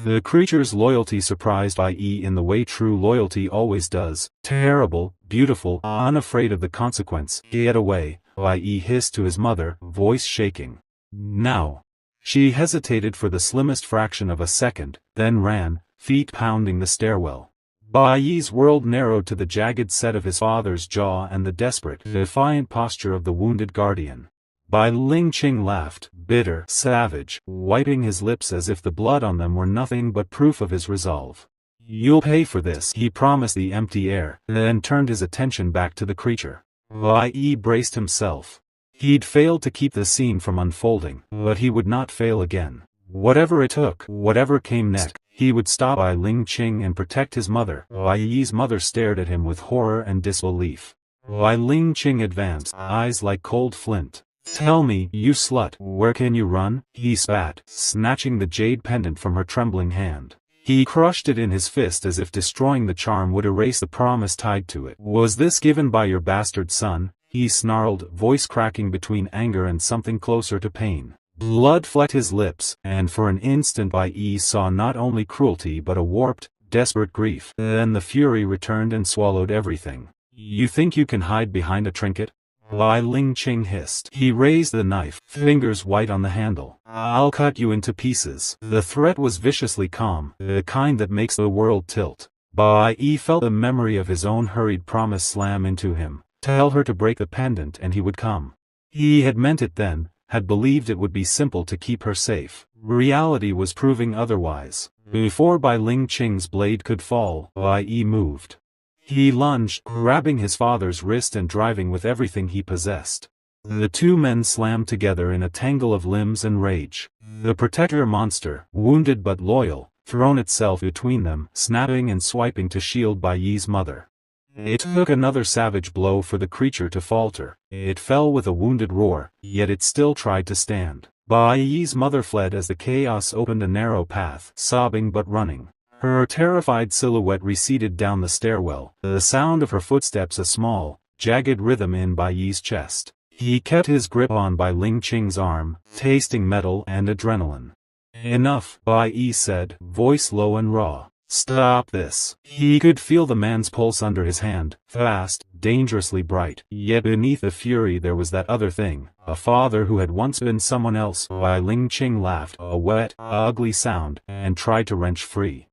The creature's loyalty surprised Bai Yi in the way true loyalty always does. Terrible, beautiful, unafraid of the consequence. "Get away," Bai Yi hissed to his mother, voice shaking. "Now." She hesitated for the slimmest fraction of a second, then ran, feet pounding the stairwell. Bai Yi's world narrowed to the jagged set of his father's jaw and the desperate, defiant posture of the wounded guardian. Bai Yi laughed, bitter, savage, wiping his lips as if the blood on them were nothing but proof of his resolve. "You'll pay for this," he promised the empty air, then turned his attention back to the creature. Bai Yi braced himself. He'd failed to keep the scene from unfolding, but he would not fail again. Whatever it took, whatever came next, he would stop Bai Yi and protect his mother. Bai Yi's mother stared at him with horror and disbelief. Bai Yi advanced, eyes like cold flint. "Tell me, you slut, where can you run?" he spat, snatching the jade pendant from her trembling hand. He crushed it in his fist as if destroying the charm would erase the promise tied to it. "Was this given by your bastard son?" he snarled, voice cracking between anger and something closer to pain. Blood flecked his lips, and for an instant Bai Yi saw not only cruelty but a warped, desperate grief. Then the fury returned and swallowed everything. "You think you can hide behind a trinket?" Bai Yi hissed. He raised the knife, fingers white on the handle. "I'll cut you into pieces." The threat was viciously calm, the kind that makes the world tilt. Bai Yi felt the memory of his own hurried promise slam into him. Tell her to break the pendant and he would come. He had meant it then, had believed it would be simple to keep her safe. Reality was proving otherwise. Before Bai Yi's blade could fall, Bai Yi moved. He lunged, grabbing his father's wrist and driving with everything he possessed. The two men slammed together in a tangle of limbs and rage. The protector monster, wounded but loyal, thrown itself between them, snapping and swiping to shield Bai Yi's mother. It took another savage blow for the creature to falter. It fell with a wounded roar, yet it still tried to stand. Bai Yi's mother fled as the chaos opened a narrow path, sobbing but running. Her terrified silhouette receded down the stairwell, the sound of her footsteps a small, jagged rhythm in Bai Yi's chest. He kept his grip on Bai Yi's arm, tasting metal and adrenaline. "Enough," Bai Yi said, voice low and raw. "Stop this." He could feel the man's pulse under his hand, fast, dangerously bright. Yet beneath the fury there was that other thing, a father who had once been someone else. Bai Yi laughed, a wet, ugly sound, and tried to wrench free.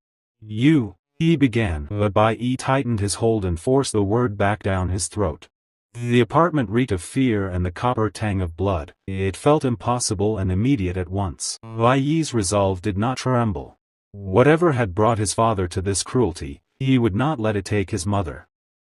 "You," he began, but Bai Yi tightened his hold and forced the word back down his throat. The apartment reeked of fear and the copper tang of blood. It felt impossible and immediate at once. Bai Yi's resolve did not tremble. Whatever had brought his father to this cruelty, he would not let it take his mother.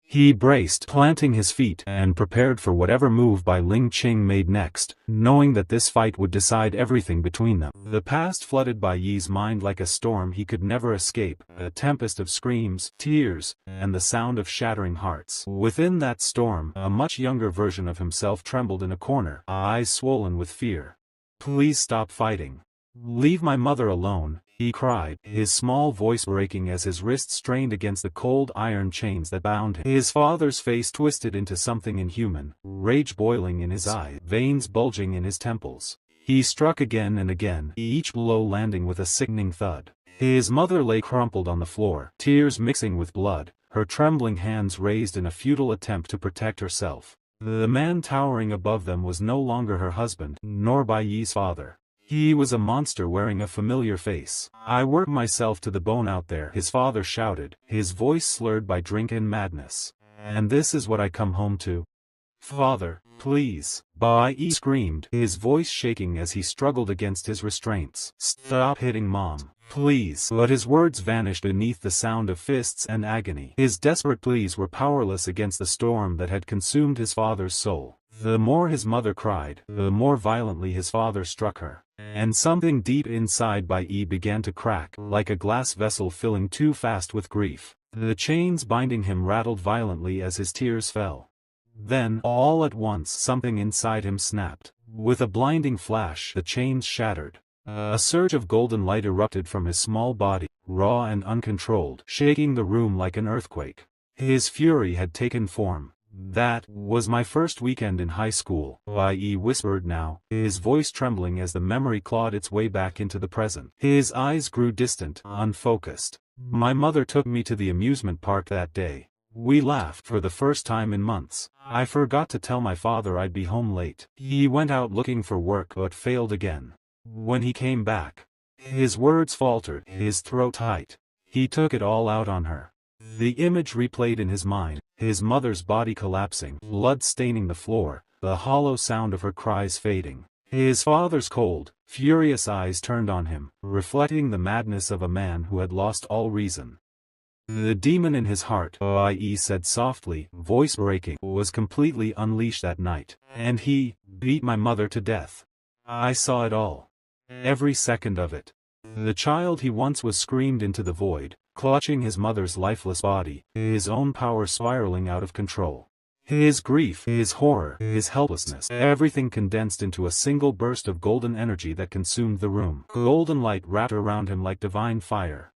He braced, planting his feet, and prepared for whatever move Bai Ling Qing made next, knowing that this fight would decide everything between them. The past flooded Bai Yi's mind like a storm he could never escape, a tempest of screams, tears, and the sound of shattering hearts. Within that storm, a much younger version of himself trembled in a corner, eyes swollen with fear. "Please stop fighting. Leave my mother alone," he cried, his small voice breaking as his wrists strained against the cold iron chains that bound him. His father's face twisted into something inhuman, rage boiling in his eyes, veins bulging in his temples. He struck again and again, each blow landing with a sickening thud. His mother lay crumpled on the floor, tears mixing with blood, her trembling hands raised in a futile attempt to protect herself. The man towering above them was no longer her husband, nor Bai Yi's father. He was a monster wearing a familiar face. "I work myself to the bone out there," his father shouted, his voice slurred by drink and madness. "And this is what I come home to? Father, please," Bai Yi screamed, his voice shaking as he struggled against his restraints. "Stop hitting Mom, please." But his words vanished beneath the sound of fists and agony. His desperate pleas were powerless against the storm that had consumed his father's soul. The more his mother cried, the more violently his father struck her. And something deep inside Bai Yi began to crack, like a glass vessel filling too fast with grief. The chains binding him rattled violently as his tears fell. Then, all at once, something inside him snapped. With a blinding flash, the chains shattered. A surge of golden light erupted from his small body, raw and uncontrolled, shaking the room like an earthquake. His fury had taken form. "That was my first weekend in high school," Bai Yi whispered now, his voice trembling as the memory clawed its way back into the present. His eyes grew distant, unfocused. "My mother took me to the amusement park that day. We laughed for the first time in months. I forgot to tell my father I'd be home late. He went out looking for work but failed again. When he came back..." His words faltered, his throat tight. He took it all out on her. The image replayed in his mind, his mother's body collapsing, blood staining the floor, the hollow sound of her cries fading. His father's cold, furious eyes turned on him, reflecting the madness of a man who had lost all reason. The demon in his heart, Bai Yi said softly, voice breaking, was completely unleashed that night. "And he beat my mother to death. I saw it all. Every second of it." The child he once was screamed into the void, clutching his mother's lifeless body, his own power spiraling out of control. His grief, his horror, his helplessness, everything condensed into a single burst of golden energy that consumed the room. Golden light wrapped around him like divine fire.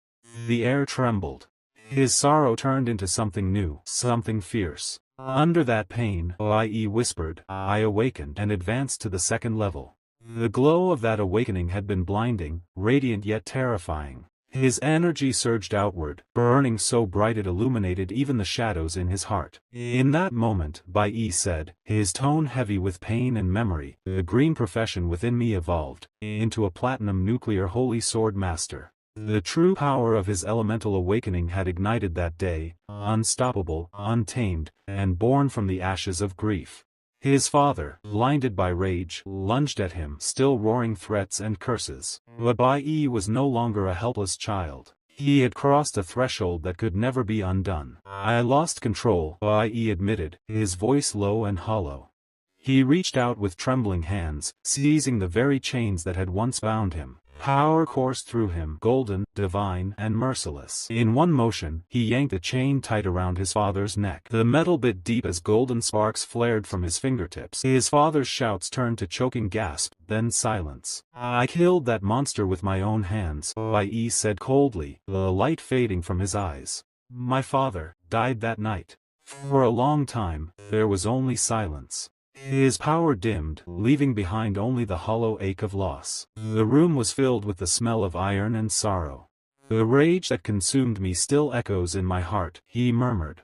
The air trembled. His sorrow turned into something new, something fierce. Under that pain, Bai Yi whispered, "I awakened," and advanced to the second level. The glow of that awakening had been blinding, radiant yet terrifying. His energy surged outward, burning so bright it illuminated even the shadows in his heart. "In that moment," Bai Yi said, his tone heavy with pain and memory, "the green profession within me evolved into a platinum nuclear holy sword master." The true power of his elemental awakening had ignited that day, unstoppable, untamed, and born from the ashes of grief. His father, blinded by rage, lunged at him, still roaring threats and curses. But Bai Yi was no longer a helpless child. He had crossed a threshold that could never be undone. "I lost control," Bai Yi admitted, his voice low and hollow. He reached out with trembling hands, seizing the very chains that had once bound him. Power coursed through him, golden, divine, and merciless. In one motion, he yanked the chain tight around his father's neck. The metal bit deep as golden sparks flared from his fingertips. His father's shouts turned to choking gasps, then silence. "I killed that monster with my own hands," Bai Yi said coldly, the light fading from his eyes. "My father died that night." For a long time, there was only silence. His power dimmed, leaving behind only the hollow ache of loss. The room was filled with the smell of iron and sorrow. "The rage that consumed me still echoes in my heart," he murmured.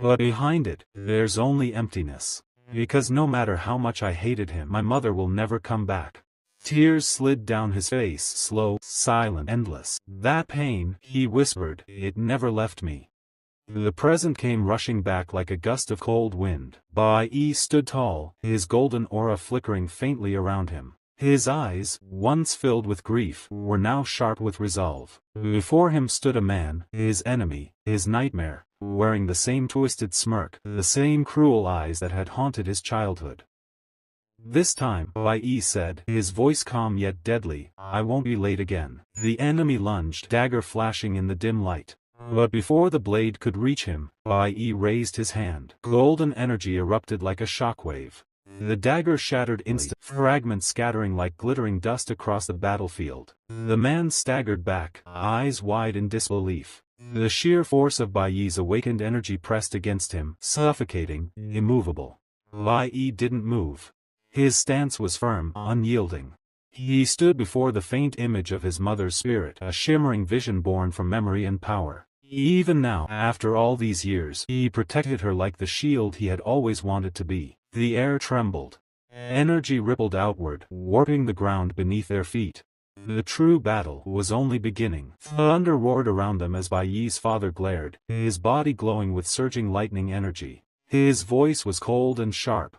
"But behind it, there's only emptiness. Because no matter how much I hated him, my mother will never come back." Tears slid down his face, slow, silent, endless. "That pain," he whispered, "it never left me." The present came rushing back like a gust of cold wind. Bai Yi stood tall, his golden aura flickering faintly around him. His eyes, once filled with grief, were now sharp with resolve. Before him stood a man, his enemy, his nightmare, wearing the same twisted smirk, the same cruel eyes that had haunted his childhood. "This time," Bai Yi said, his voice calm yet deadly, "I won't be late again." The enemy lunged, dagger flashing in the dim light. But before the blade could reach him, Bai Yi raised his hand. Golden energy erupted like a shockwave. The dagger shattered instantly, fragments scattering like glittering dust across the battlefield. The man staggered back, eyes wide in disbelief. The sheer force of Bai Yi's awakened energy pressed against him, suffocating, immovable. Bai Yi didn't move. His stance was firm, unyielding. He stood before the faint image of his mother's spirit, a shimmering vision born from memory and power. Even now, after all these years, he protected her like the shield he had always wanted to be. The air trembled. Energy rippled outward, warping the ground beneath their feet. The true battle was only beginning. Thunder roared around them as Bai Yi's father glared, his body glowing with surging lightning energy. His voice was cold and sharp.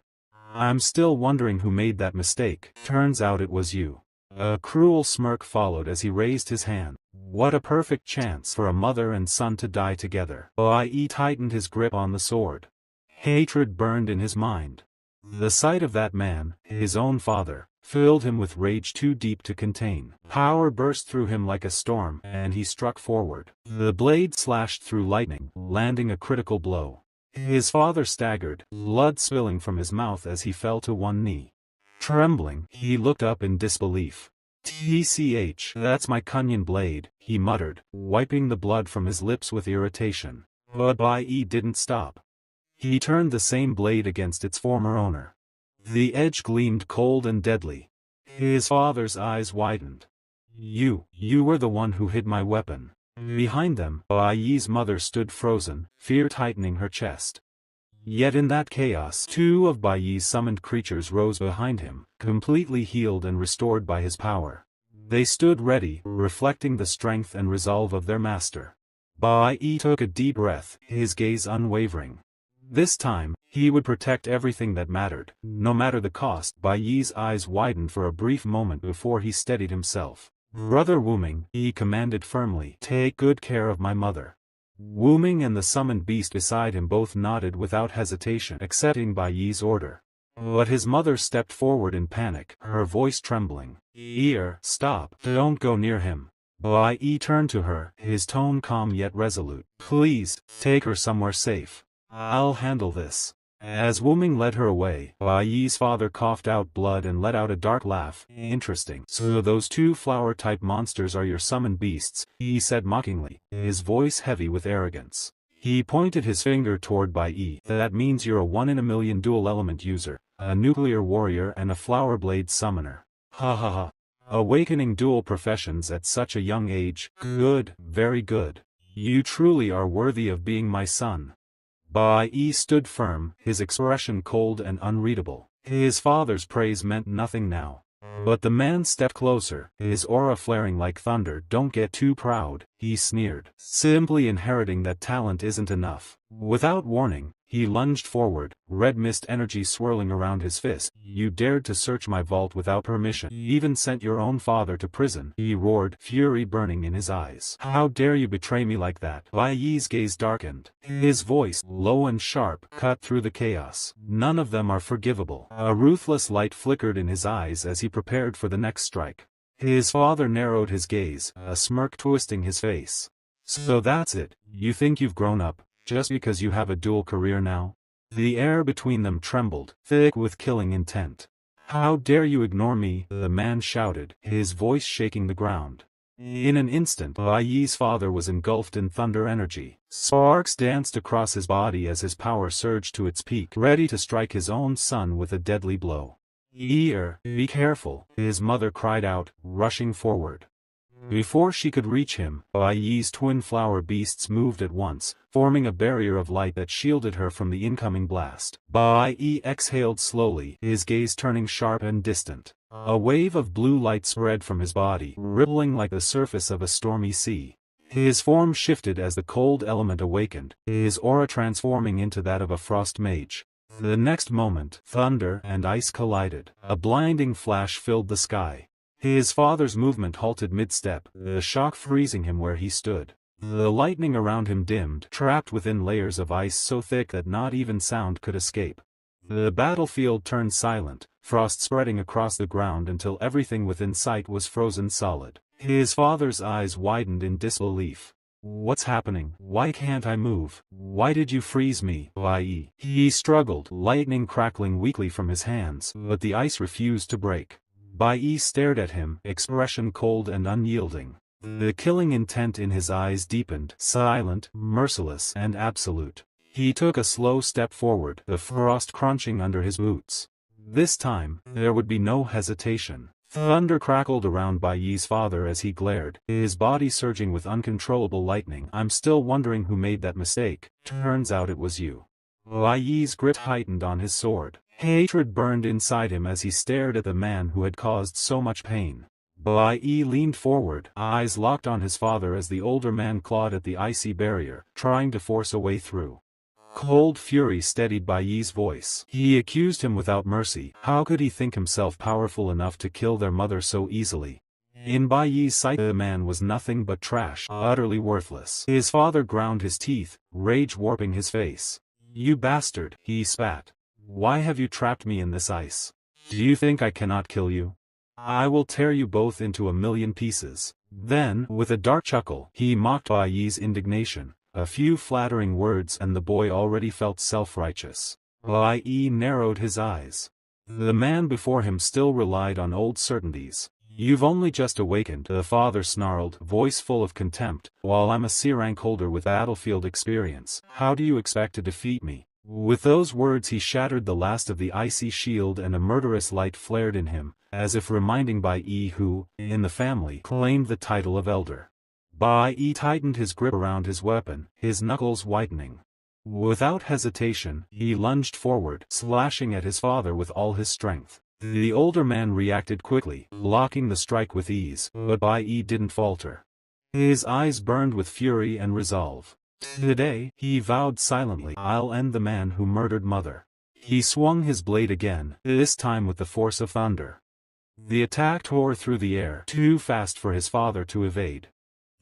"I'm still wondering who made that mistake. Turns out it was you." A cruel smirk followed as he raised his hand. What a perfect chance for a mother and son to die together. Bai Yi tightened his grip on the sword. Hatred burned in his mind. The sight of that man, his own father, filled him with rage too deep to contain. Power burst through him like a storm, and he struck forward. The blade slashed through lightning, landing a critical blow. His father staggered, blood spilling from his mouth as he fell to one knee. Trembling, he looked up in disbelief. "Tch, that's my Kunyan blade," he muttered, wiping the blood from his lips with irritation. But Bai Yi didn't stop. He turned the same blade against its former owner. The edge gleamed cold and deadly. His father's eyes widened. You were the one who hid my weapon." Behind them, Bai Yi's mother stood frozen, fear tightening her chest. Yet in that chaos, two of Bai Yi's summoned creatures rose behind him, completely healed and restored by his power. They stood ready, reflecting the strength and resolve of their master. Bai Yi took a deep breath, his gaze unwavering. This time, he would protect everything that mattered, no matter the cost. Bai Yi's eyes widened for a brief moment before he steadied himself. "Brother Wuming," he commanded firmly, "take good care of my mother." Wuming and the summoned beast beside him both nodded without hesitation, accepting Bai Yi's order. But his mother stepped forward in panic, her voice trembling. Stop, don't go near him." Bai Yi turned to her, his tone calm yet resolute. "Please, take her somewhere safe. I'll handle this." As Wuming led her away, Bai Yi's father coughed out blood and let out a dark laugh. "Interesting. So those two flower-type monsters are your summoned beasts," he said mockingly, his voice heavy with arrogance. He pointed his finger toward Bai Yi. "That means you're a one-in-a-million dual-element user, a nuclear warrior and a flower blade summoner. Ha ha ha. Awakening dual professions at such a young age. Good, very good. You truly are worthy of being my son." Bai Yi stood firm, his expression cold and unreadable. His father's praise meant nothing now. But the man stepped closer, his aura flaring like thunder. "Don't get too proud," he sneered. "Simply inheriting that talent isn't enough." Without warning, he lunged forward, red mist energy swirling around his fist. "You dared to search my vault without permission. You even sent your own father to prison," he roared, fury burning in his eyes. "How dare you betray me like that?" Bai Yi's gaze darkened. His voice, low and sharp, cut through the chaos. "None of them are forgivable." A ruthless light flickered in his eyes as he prepared for the next strike. His father narrowed his gaze, a smirk twisting his face. "So that's it, you think you've grown up, just because you have a dual career now?" The air between them trembled, thick with killing intent. "How dare you ignore me?" the man shouted, his voice shaking the ground. In an instant, Bai Yi's father was engulfed in thunder energy. Sparks danced across his body as his power surged to its peak, ready to strike his own son with a deadly blow. Be careful," his mother cried out, rushing forward. Before she could reach him, Bai Yi's twin flower beasts moved at once, forming a barrier of light that shielded her from the incoming blast. Bai Yi exhaled slowly, his gaze turning sharp and distant. A wave of blue light spread from his body, rippling like the surface of a stormy sea. His form shifted as the cold element awakened, his aura transforming into that of a frost mage. The next moment, thunder and ice collided. A blinding flash filled the sky. His father's movement halted mid-step, the shock freezing him where he stood. The lightning around him dimmed, trapped within layers of ice so thick that not even sound could escape. The battlefield turned silent, frost spreading across the ground until everything within sight was frozen solid. His father's eyes widened in disbelief. "What's happening? Why can't I move? Why did you freeze me, Bai Yi?" He struggled, lightning crackling weakly from his hands, but the ice refused to break. Bai Yi stared at him, expression cold and unyielding. The killing intent in his eyes deepened, silent, merciless, and absolute. He took a slow step forward, the frost crunching under his boots. This time, there would be no hesitation. Thunder crackled around Bai Yi's father as he glared, his body surging with uncontrollable lightning. "I'm still wondering who made that mistake. Turns out it was you." Bai Yi's grit heightened on his sword. Hatred burned inside him as he stared at the man who had caused so much pain. Bai Yi leaned forward, eyes locked on his father as the older man clawed at the icy barrier, trying to force a way through. Cold fury steadied Bai Yi's voice. He accused him without mercy. How could he think himself powerful enough to kill their mother so easily? In Bai Yi's sight the man was nothing but trash, utterly worthless. His father ground his teeth, rage warping his face. "You bastard," he spat. "Why have you trapped me in this ice? Do you think I cannot kill you? I will tear you both into a million pieces." Then, with a dark chuckle, he mocked Bai Yi's indignation. A few flattering words and the boy already felt self-righteous. Bai Yi narrowed his eyes. The man before him still relied on old certainties. "You've only just awakened," the father snarled, voice full of contempt, "while I'm a C-rank holder with battlefield experience. How do you expect to defeat me?" With those words he shattered the last of the icy shield and a murderous light flared in him, as if reminding Bai Yi who, in the family, claimed the title of elder. Bai Yi tightened his grip around his weapon, his knuckles whitening. Without hesitation, he lunged forward, slashing at his father with all his strength. The older man reacted quickly, blocking the strike with ease, but Bai Yi didn't falter. His eyes burned with fury and resolve. "Today," he vowed silently, "I'll end the man who murdered mother." He swung his blade again, this time with the force of thunder. The attack tore through the air, too fast for his father to evade.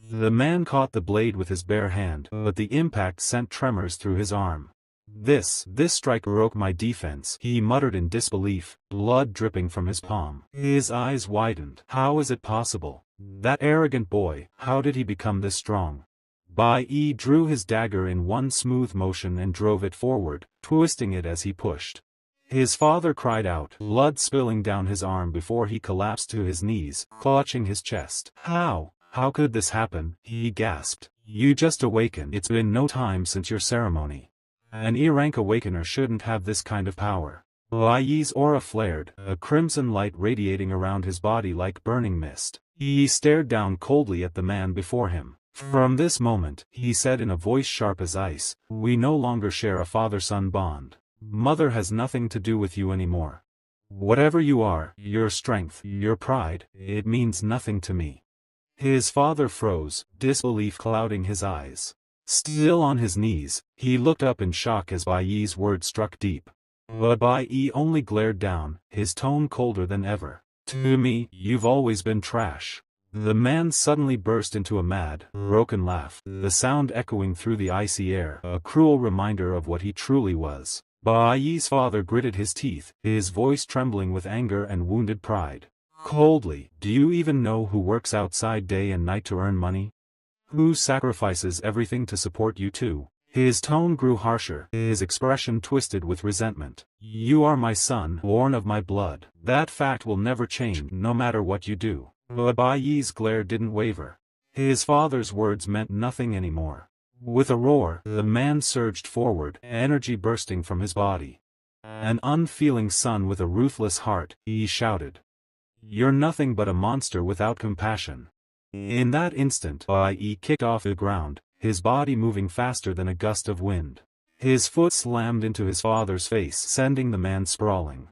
The man caught the blade with his bare hand, but the impact sent tremors through his arm. This strike broke my defense," he muttered in disbelief, blood dripping from his palm. His eyes widened. "How is it possible? That arrogant boy, how did he become this strong?" Bai Yi drew his dagger in one smooth motion and drove it forward, twisting it as he pushed. His father cried out, blood spilling down his arm before he collapsed to his knees, clutching his chest. How could this happen?" he gasped. "You just awakened. It's been no time since your ceremony. An E-rank Awakener shouldn't have this kind of power." Bai Yi's aura flared, a crimson light radiating around his body like burning mist. He stared down coldly at the man before him. "From this moment," he said in a voice sharp as ice, "we no longer share a father-son bond. Mother has nothing to do with you anymore. Whatever you are, your strength, your pride, it means nothing to me." His father froze, disbelief clouding his eyes. Still on his knees, he looked up in shock as Bai Yi's words struck deep. But Bai Yi only glared down, his tone colder than ever. "To me, you've always been trash." The man suddenly burst into a mad, broken laugh, the sound echoing through the icy air, a cruel reminder of what he truly was. Bai Yi's father gritted his teeth, his voice trembling with anger and wounded pride. Coldly, "Do you even know who works outside day and night to earn money? Who sacrifices everything to support you too?" His tone grew harsher, his expression twisted with resentment. "You are my son, born of my blood. That fact will never change, no matter what you do." But Bai Yi's glare didn't waver. His father's words meant nothing anymore. With a roar, the man surged forward, energy bursting from his body. "An unfeeling son with a ruthless heart," he shouted. "You're nothing but a monster without compassion." In that instant, Bai Yi kicked off the ground, his body moving faster than a gust of wind. His foot slammed into his father's face, sending the man sprawling.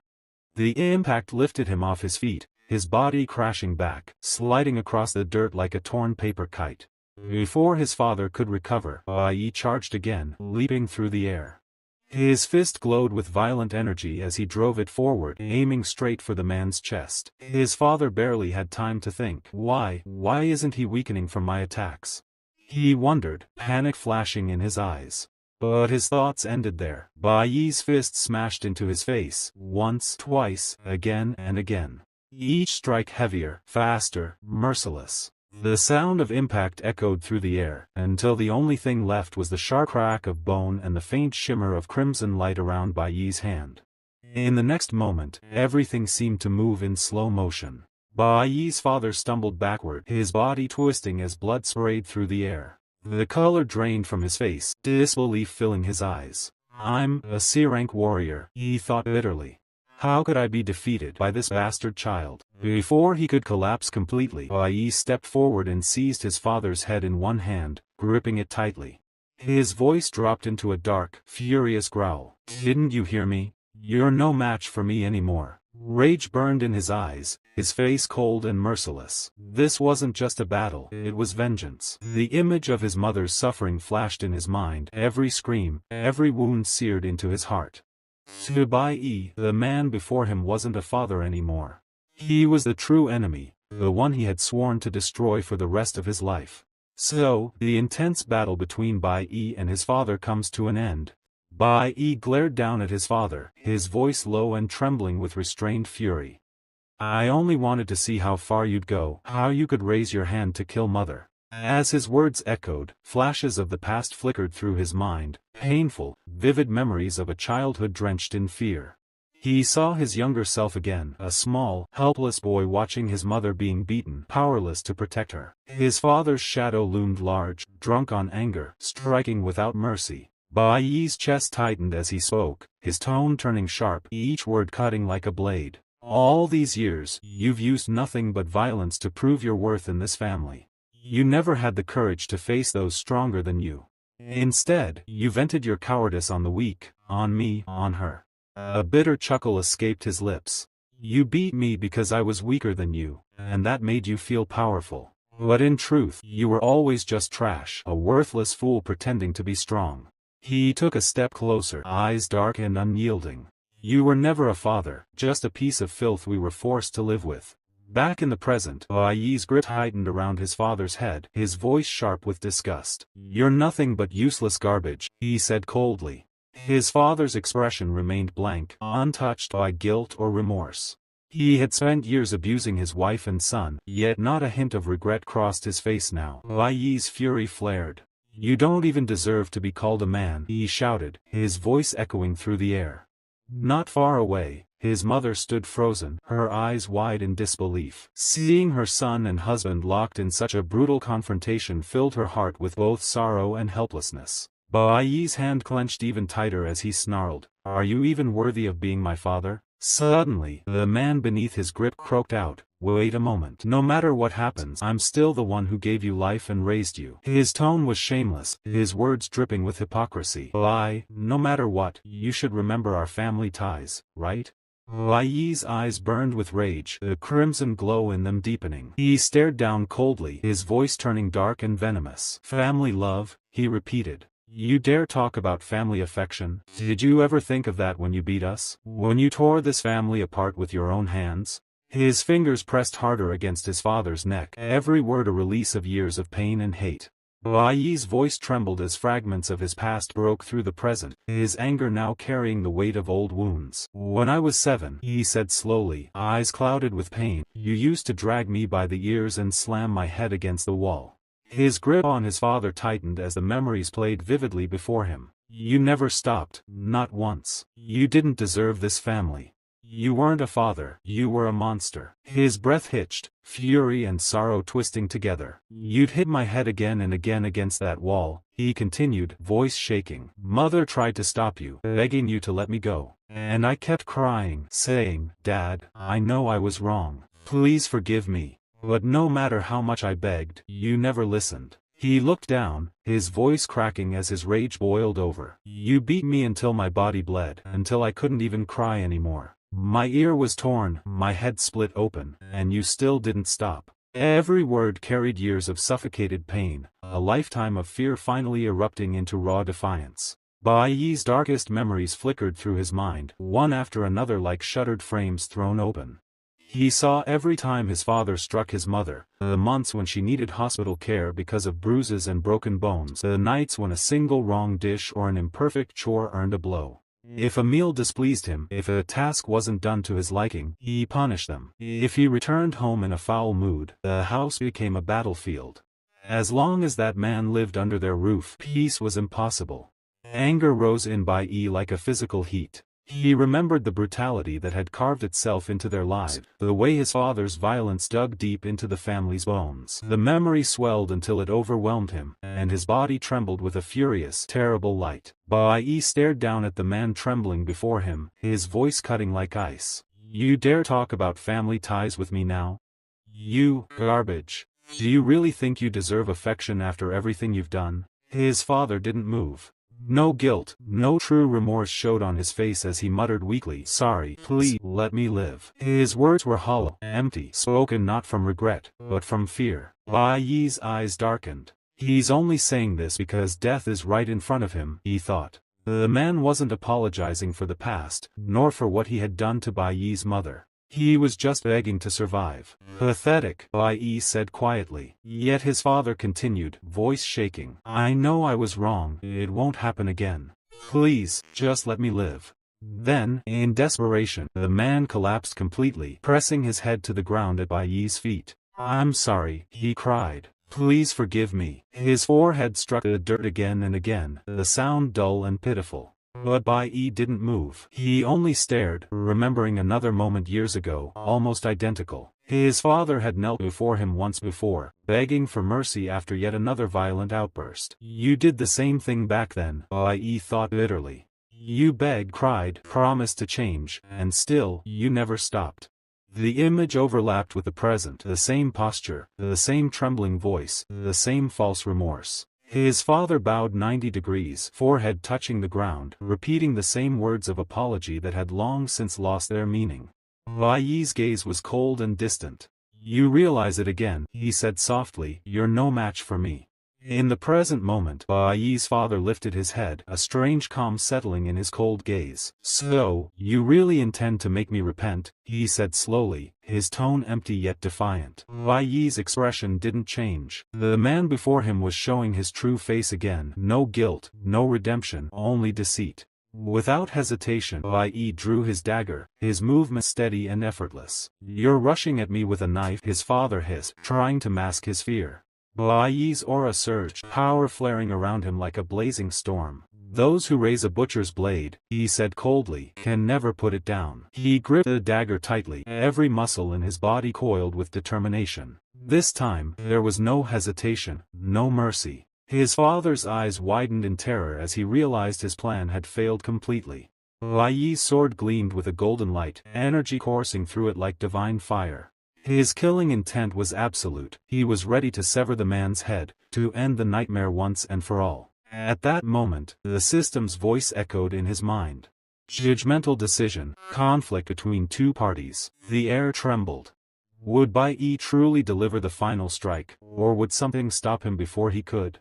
The impact lifted him off his feet, his body crashing back, sliding across the dirt like a torn paper kite. Before his father could recover, Bai Yi charged again, leaping through the air. His fist glowed with violent energy as he drove it forward, aiming straight for the man's chest. His father barely had time to think, Why isn't he weakening from my attacks?" He wondered, panic flashing in his eyes. But his thoughts ended there. Bai Yi's fist smashed into his face, once, twice, again and again. Each strike heavier, faster, merciless. The sound of impact echoed through the air, until the only thing left was the sharp crack of bone and the faint shimmer of crimson light around Bai Yi's hand. In the next moment, everything seemed to move in slow motion. Bai Yi's father stumbled backward, his body twisting as blood sprayed through the air. The color drained from his face, disbelief filling his eyes. I'm a C-rank warrior, he thought bitterly. How could I be defeated by this bastard child? Before he could collapse completely, Bai Yi stepped forward and seized his father's head in one hand, gripping it tightly. His voice dropped into a dark, furious growl. Didn't you hear me? You're no match for me anymore. Rage burned in his eyes, his face cold and merciless. This wasn't just a battle, it was vengeance. The image of his mother's suffering flashed in his mind, every scream, every wound seared into his heart. To Bai Yi, the man before him wasn't a father anymore. He was the true enemy, the one he had sworn to destroy for the rest of his life. So, the intense battle between Bai Yi and his father comes to an end. Bai Yi glared down at his father, his voice low and trembling with restrained fury. I only wanted to see how far you'd go, how you could raise your hand to kill mother. As his words echoed, flashes of the past flickered through his mind, painful, vivid memories of a childhood drenched in fear. He saw his younger self again, a small, helpless boy watching his mother being beaten, powerless to protect her. His father's shadow loomed large, drunk on anger, striking without mercy. Bai Yi's chest tightened as he spoke, his tone turning sharp, each word cutting like a blade. All these years, you've used nothing but violence to prove your worth in this family. You never had the courage to face those stronger than you. Instead, you vented your cowardice on the weak, on me, on her. A bitter chuckle escaped his lips. You beat me because I was weaker than you, and that made you feel powerful. But in truth, you were always just trash, a worthless fool pretending to be strong. He took a step closer, eyes dark and unyielding. You were never a father, just a piece of filth we were forced to live with. Back in the present, Bai Yi's grip tightened around his father's head, his voice sharp with disgust. You're nothing but useless garbage, he said coldly. His father's expression remained blank, untouched by guilt or remorse. He had spent years abusing his wife and son, yet not a hint of regret crossed his face now. Bai Yi's fury flared. You don't even deserve to be called a man, he shouted, his voice echoing through the air. Not far away, his mother stood frozen, her eyes wide in disbelief. Seeing her son and husband locked in such a brutal confrontation filled her heart with both sorrow and helplessness. Bai Yi's hand clenched even tighter as he snarled, Are you even worthy of being my father? Suddenly, the man beneath his grip croaked out, Wait a moment. No matter what happens, I'm still the one who gave you life and raised you. His tone was shameless, his words dripping with hypocrisy. No matter what, you should remember our family ties, right? Bai Yi's eyes burned with rage, the crimson glow in them deepening. He stared down coldly, his voice turning dark and venomous. Family love, he repeated. You dare talk about family affection? Did you ever think of that when you beat us? When you tore this family apart with your own hands? His fingers pressed harder against his father's neck, every word a release of years of pain and hate. Bai Yi's voice trembled as fragments of his past broke through the present, his anger now carrying the weight of old wounds. When I was 7, he said slowly, eyes clouded with pain, you used to drag me by the ears and slam my head against the wall. His grip on his father tightened as the memories played vividly before him. You never stopped, not once. You didn't deserve this family. You weren't a father, you were a monster. His breath hitched, fury and sorrow twisting together. You'd hit my head again and again against that wall, he continued, voice shaking. Mother tried to stop you, begging you to let me go. And I kept crying, saying, Dad, I know I was wrong. Please forgive me. But no matter how much I begged, you never listened. He looked down, his voice cracking as his rage boiled over. You beat me until my body bled, until I couldn't even cry anymore. My ear was torn, my head split open, and you still didn't stop. Every word carried years of suffocated pain, a lifetime of fear finally erupting into raw defiance. Bai Yi's darkest memories flickered through his mind, one after another like shuttered frames thrown open. He saw every time his father struck his mother, the months when she needed hospital care because of bruises and broken bones, the nights when a single wrong dish or an imperfect chore earned a blow. If a meal displeased him, if a task wasn't done to his liking, he punished them. If he returned home in a foul mood, the house became a battlefield. As long as that man lived under their roof, peace was impossible. Anger rose in Bai Yi like a physical heat. He remembered the brutality that had carved itself into their lives, the way his father's violence dug deep into the family's bones. The memory swelled until it overwhelmed him, and his body trembled with a furious, terrible light. Bai Yi stared down at the man trembling before him, his voice cutting like ice. "You dare talk about family ties with me now? You garbage. Do you really think you deserve affection after everything you've done?" His father didn't move. No guilt, no true remorse showed on his face as he muttered weakly, "Sorry, please, let me live." His words were hollow, empty, spoken not from regret, but from fear. Bai Yi's eyes darkened. He's only saying this because death is right in front of him, he thought. The man wasn't apologizing for the past, nor for what he had done to Bai Yi's mother. He was just begging to survive. "Pathetic," Bai Yi said quietly. Yet his father continued, voice shaking. "I know I was wrong, it won't happen again. Please, just let me live." Then, in desperation, the man collapsed completely, pressing his head to the ground at Bai Yi's feet. "I'm sorry," he cried. "Please forgive me." His forehead struck the dirt again and again, the sound dull and pitiful. But Bai Yi didn't move. He only stared, remembering another moment years ago, almost identical. His father had knelt before him once before, begging for mercy after yet another violent outburst. "You did the same thing back then," Bai Yi thought bitterly. "You begged, cried, promised to change, and still, you never stopped." The image overlapped with the present, the same posture, the same trembling voice, the same false remorse. His father bowed 90 degrees, forehead touching the ground, repeating the same words of apology that had long since lost their meaning. Bai Yi's gaze was cold and distant. "You realize it again," he said softly, "you're no match for me." In the present moment, Bai Yi's father lifted his head, a strange calm settling in his cold gaze. "So, you really intend to make me repent?" he said slowly, his tone empty yet defiant. Bai Yi's expression didn't change. The man before him was showing his true face again. No guilt, no redemption, only deceit. Without hesitation, Bai Yi drew his dagger, his movement steady and effortless. "You're rushing at me with a knife," his father hissed, trying to mask his fear. Bai Yi's aura surged, power flaring around him like a blazing storm. "Those who raise a butcher's blade," he said coldly, "can never put it down." He gripped the dagger tightly, every muscle in his body coiled with determination. This time, there was no hesitation, no mercy. His father's eyes widened in terror as he realized his plan had failed completely. Bai Yi's sword gleamed with a golden light, energy coursing through it like divine fire. His killing intent was absolute. He was ready to sever the man's head, to end the nightmare once and for all. At that moment, the system's voice echoed in his mind. Judgmental decision, conflict between two parties. The air trembled. Would Bai Yi truly deliver the final strike, or would something stop him before he could?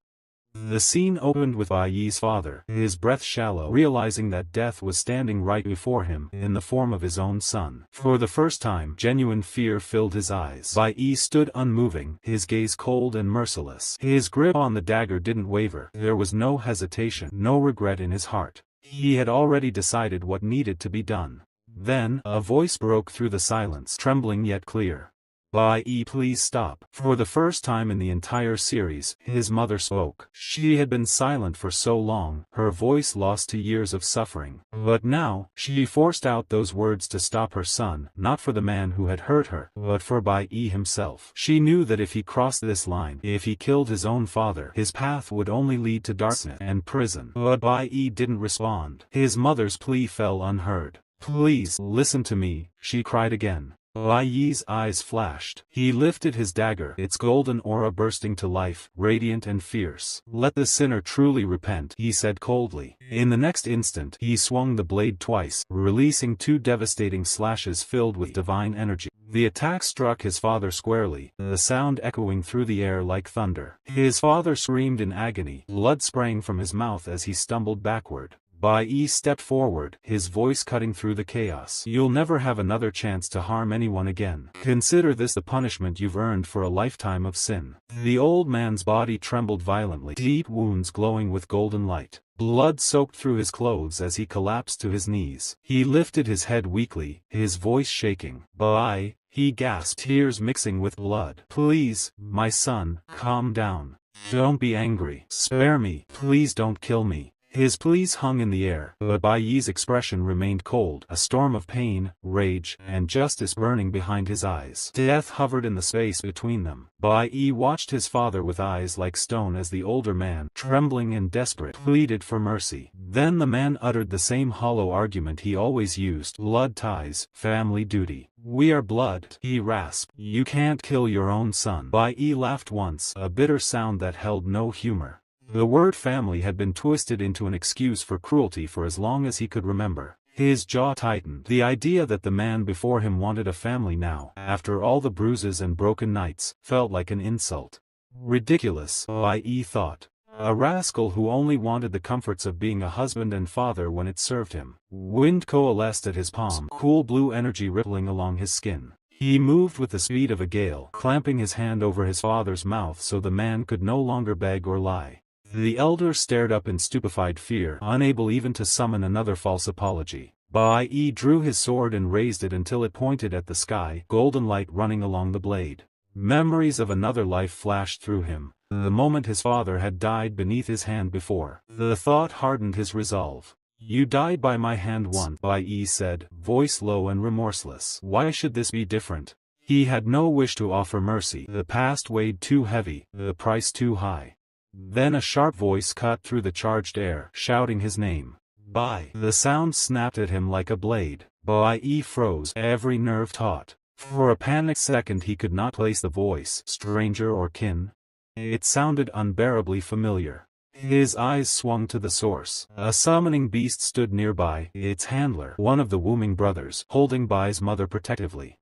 The scene opened with Bai Yi's father, his breath shallow, realizing that death was standing right before him, in the form of his own son. For the first time, genuine fear filled his eyes. Bai Yi stood unmoving, his gaze cold and merciless. His grip on the dagger didn't waver. There was no hesitation, no regret in his heart. He had already decided what needed to be done. Then, a voice broke through the silence, trembling yet clear. "Bai Yi, please stop." For the first time in the entire series, his mother spoke. She had been silent for so long, her voice lost to years of suffering. But now, she forced out those words to stop her son, not for the man who had hurt her, but for Bai Yi himself. She knew that if he crossed this line, if he killed his own father, his path would only lead to darkness and prison. But Bai Yi didn't respond. His mother's plea fell unheard. "Please, listen to me," she cried again. Bai Yi's eyes flashed. He lifted his dagger, its golden aura bursting to life, radiant and fierce. "Let the sinner truly repent," he said coldly. In the next instant, he swung the blade twice, releasing two devastating slashes filled with divine energy. The attack struck his father squarely, the sound echoing through the air like thunder. His father screamed in agony, blood sprang from his mouth as he stumbled backward. Bai Yi stepped forward, his voice cutting through the chaos. "You'll never have another chance to harm anyone again. Consider this the punishment you've earned for a lifetime of sin." The old man's body trembled violently, deep wounds glowing with golden light. Blood soaked through his clothes as he collapsed to his knees. He lifted his head weakly, his voice shaking. "Bai," he gasped, tears mixing with blood. "Please, my son, calm down. Don't be angry. Spare me. Please don't kill me." His pleas hung in the air, but Bai Yi's expression remained cold, a storm of pain, rage, and justice burning behind his eyes. Death hovered in the space between them. Bai Yi watched his father with eyes like stone as the older man, trembling and desperate, pleaded for mercy. Then the man uttered the same hollow argument he always used: blood ties, family duty. "We are blood," he rasped. "You can't kill your own son." Bai Yi laughed once, a bitter sound that held no humor. The word family had been twisted into an excuse for cruelty for as long as he could remember. His jaw tightened. The idea that the man before him wanted a family now, after all the bruises and broken nights, felt like an insult. Ridiculous, Bai Yi thought. A rascal who only wanted the comforts of being a husband and father when it served him. Wind coalesced at his palm, cool blue energy rippling along his skin. He moved with the speed of a gale, clamping his hand over his father's mouth so the man could no longer beg or lie. The elder stared up in stupefied fear, unable even to summon another false apology. Bai Yi drew his sword and raised it until it pointed at the sky, golden light running along the blade. Memories of another life flashed through him, the moment his father had died beneath his hand before. The thought hardened his resolve. "You died by my hand once," Bai Yi said, voice low and remorseless. "Why should this be different?" He had no wish to offer mercy. The past weighed too heavy, the price too high. Then a sharp voice cut through the charged air, shouting his name. "Bai!" The sound snapped at him like a blade. Bai Yi froze, every nerve taut. For a panicked second he could not place the voice, stranger or kin. It sounded unbearably familiar. His eyes swung to the source. A summoning beast stood nearby, its handler, one of the Wooming brothers, holding Bai's mother protectively.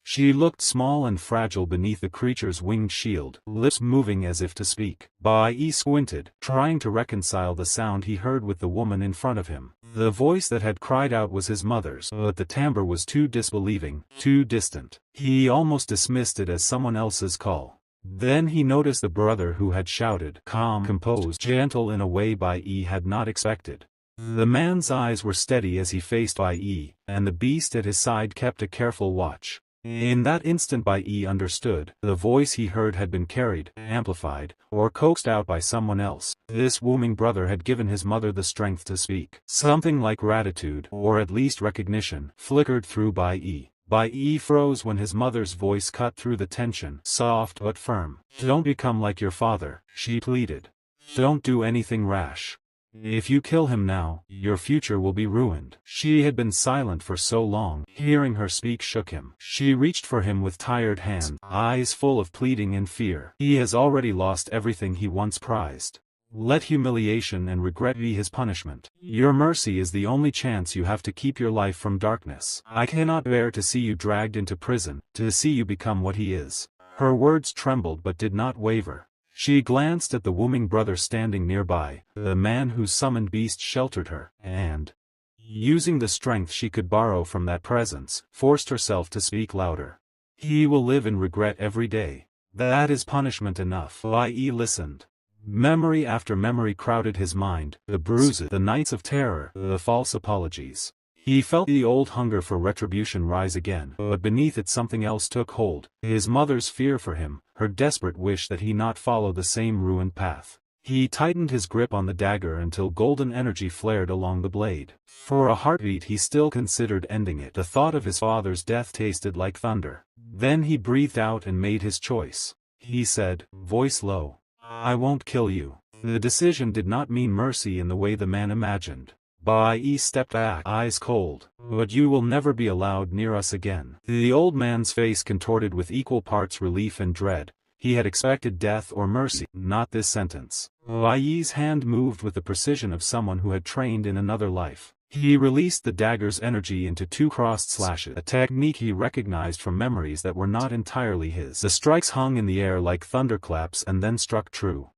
She looked small and fragile beneath the creature's winged shield, lips moving as if to speak. Bai Yi squinted, trying to reconcile the sound he heard with the woman in front of him. The voice that had cried out was his mother's, but the timbre was too disbelieving, too distant. He almost dismissed it as someone else's call. Then he noticed the brother who had shouted, calm, composed, gentle in a way Bai Yi had not expected. The man's eyes were steady as he faced Bai Yi, and the beast at his side kept a careful watch. In that instant Bai Yi understood, the voice he heard had been carried, amplified, or coaxed out by someone else. This Wooming brother had given his mother the strength to speak. Something like gratitude, or at least recognition, flickered through Bai Yi. Bai Yi froze when his mother's voice cut through the tension, soft but firm. "Don't become like your father," she pleaded. "Don't do anything rash. If you kill him now, your future will be ruined." She had been silent for so long, hearing her speak shook him. She reached for him with tired hand, eyes full of pleading and fear. "He has already lost everything he once prized. Let humiliation and regret be his punishment. Your mercy is the only chance you have to keep your life from darkness. I cannot bear to see you dragged into prison, to see you become what he is." Her words trembled but did not waver. She glanced at the Wooming brother standing nearby, the man whose summoned beast sheltered her, and, using the strength she could borrow from that presence, forced herself to speak louder. "He will live in regret every day. That is punishment enough." Bai Yi listened. Memory after memory crowded his mind, the bruises, the nights of terror, the false apologies. He felt the old hunger for retribution rise again, but beneath it something else took hold, his mother's fear for him, her desperate wish that he not follow the same ruined path. He tightened his grip on the dagger until golden energy flared along the blade. For a heartbeat he still considered ending it. The thought of his father's death tasted like thunder. Then he breathed out and made his choice. He said, voice low, "I won't kill you." The decision did not mean mercy in the way the man imagined. Bai Yi stepped back, eyes cold. "But you will never be allowed near us again." The old man's face contorted with equal parts relief and dread. He had expected death or mercy, not this sentence. Bai Yi's hand moved with the precision of someone who had trained in another life. He released the dagger's energy into two crossed slashes, a technique he recognized from memories that were not entirely his. The strikes hung in the air like thunderclaps and then struck true.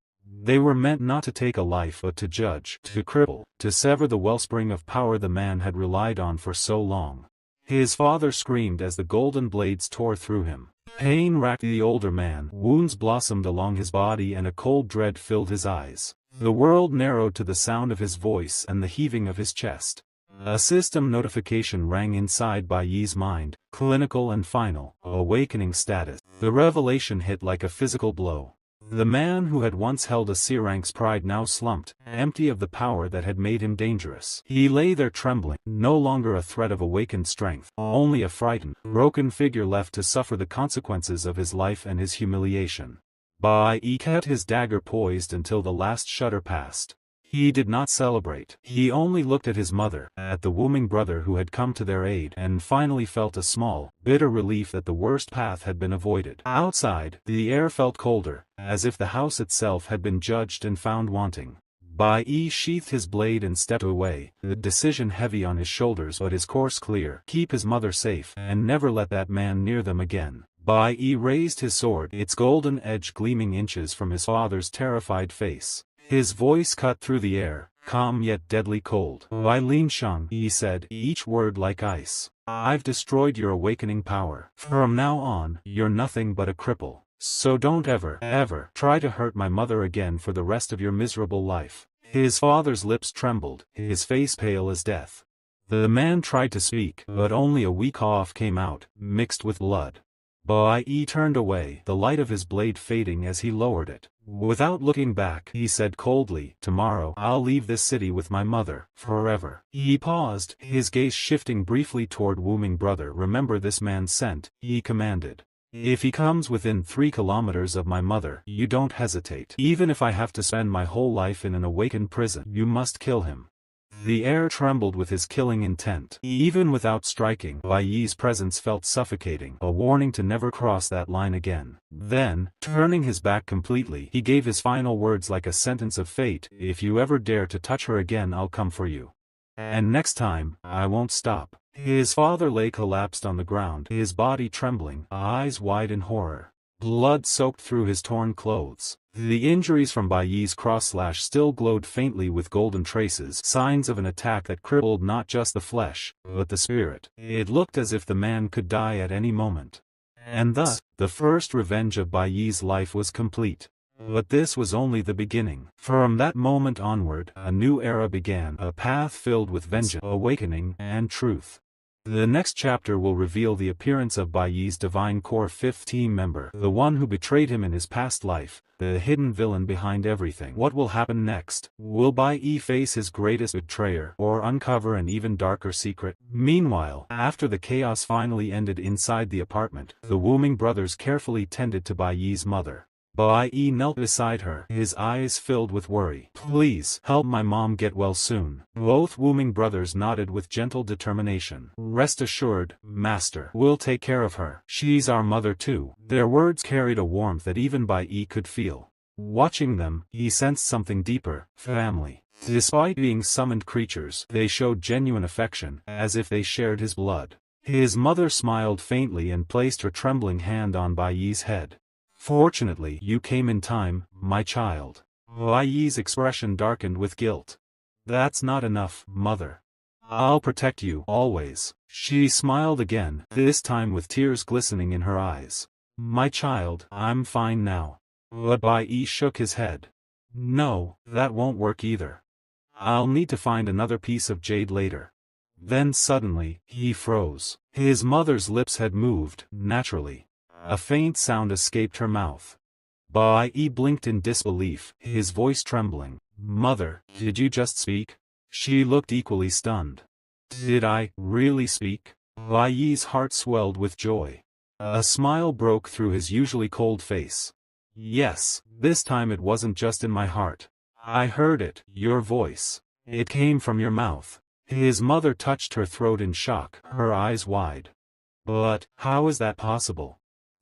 They were meant not to take a life but to judge, to cripple, to sever the wellspring of power the man had relied on for so long. His father screamed as the golden blades tore through him. Pain racked the older man, wounds blossomed along his body and a cold dread filled his eyes. The world narrowed to the sound of his voice and the heaving of his chest. A system notification rang inside Bai Yi's mind, clinical and final, awakening status. The revelation hit like a physical blow. The man who had once held a C-rank's pride now slumped, empty of the power that had made him dangerous. He lay there trembling, no longer a threat of awakened strength, only a frightened, broken figure left to suffer the consequences of his life and his humiliation. Bai Yi kept his dagger poised until the last shudder passed. He did not celebrate. He only looked at his mother, at the wounding brother who had come to their aid, and finally felt a small, bitter relief that the worst path had been avoided. Outside, the air felt colder, as if the house itself had been judged and found wanting. Bai Yi sheathed his blade and stepped away, the decision heavy on his shoulders but his course clear: keep his mother safe, and never let that man near them again. Bai Yi raised his sword, its golden edge gleaming inches from his father's terrified face. His voice cut through the air, calm yet deadly cold. "Wai Lin Shang," he said, each word like ice. "I've destroyed your awakening power. From now on, you're nothing but a cripple. So don't ever try to hurt my mother again for the rest of your miserable life." His father's lips trembled, his face pale as death. The man tried to speak, but only a weak cough came out, mixed with blood. Bai Yi turned away, the light of his blade fading as he lowered it. Without looking back, he said coldly, "Tomorrow I'll leave this city with my mother, forever." He paused, his gaze shifting briefly toward wounding brother. "Remember this man's scent," he commanded. "If he comes within 3 kilometers of my mother, you don't hesitate. Even if I have to spend my whole life in an awakened prison, you must kill him." The air trembled with his killing intent. Even without striking, Bai Yi's presence felt suffocating, a warning to never cross that line again. Then, turning his back completely, he gave his final words like a sentence of fate: "If you ever dare to touch her again, I'll come for you. And next time, I won't stop." His father lay collapsed on the ground, his body trembling, eyes wide in horror. Blood soaked through his torn clothes. The injuries from Bai Yi's cross-slash still glowed faintly with golden traces, signs of an attack that crippled not just the flesh, but the spirit. It looked as if the man could die at any moment. And thus, the first revenge of Bai Yi's life was complete. But this was only the beginning. From that moment onward, a new era began, a path filled with vengeance, awakening, and truth. The next chapter will reveal the appearance of Bai Yi's Divine Core 5th team member, the one who betrayed him in his past life, the hidden villain behind everything. What will happen next? Will Bai Yi face his greatest betrayer, or uncover an even darker secret? Meanwhile, after the chaos finally ended inside the apartment, the wounding brothers carefully tended to Bai Yi's mother. Bai Yi knelt beside her, his eyes filled with worry. "Please, help my mom get well soon." Both wounding brothers nodded with gentle determination. "Rest assured, master, we'll take care of her. She's our mother too." Their words carried a warmth that even Bai Yi could feel. Watching them, he sensed something deeper: family. Despite being summoned creatures, they showed genuine affection, as if they shared his blood. His mother smiled faintly and placed her trembling hand on Bai Yi's head. "Fortunately, you came in time, my child." Bai Yi's expression darkened with guilt. "That's not enough, mother. I'll protect you, always." She smiled again, this time with tears glistening in her eyes. "My child, I'm fine now." But Bai Yi shook his head. "No, that won't work either. I'll need to find another piece of jade later." Then suddenly, he froze. His mother's lips had moved, naturally. A faint sound escaped her mouth. Bai Yi blinked in disbelief, his voice trembling. "Mother, did you just speak?" She looked equally stunned. "Did I really speak?" Bai Yi's heart swelled with joy. A smile broke through his usually cold face. "Yes, this time it wasn't just in my heart. I heard it, your voice. It came from your mouth." His mother touched her throat in shock, her eyes wide. "But, how is that possible?"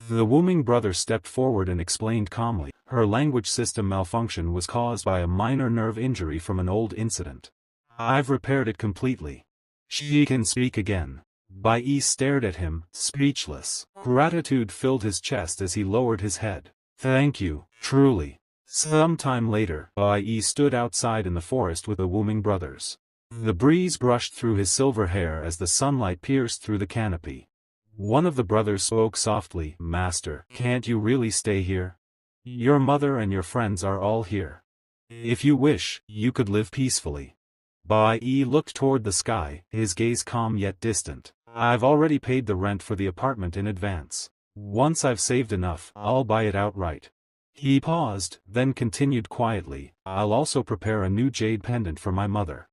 The wounding brother stepped forward and explained calmly. "Her language system malfunction was caused by a minor nerve injury from an old incident. I've repaired it completely. She can speak again." Bai Yi stared at him, speechless. Gratitude filled his chest as he lowered his head. "Thank you, truly." Sometime later, Bai Yi stood outside in the forest with the Wuming brothers. The breeze brushed through his silver hair as the sunlight pierced through the canopy. One of the brothers spoke softly, "Master, can't you really stay here? Your mother and your friends are all here. If you wish, you could live peacefully." Bai Yi looked toward the sky, his gaze calm yet distant. "I've already paid the rent for the apartment in advance. Once I've saved enough, I'll buy it outright." He paused, then continued quietly, "I'll also prepare a new jade pendant for my mother.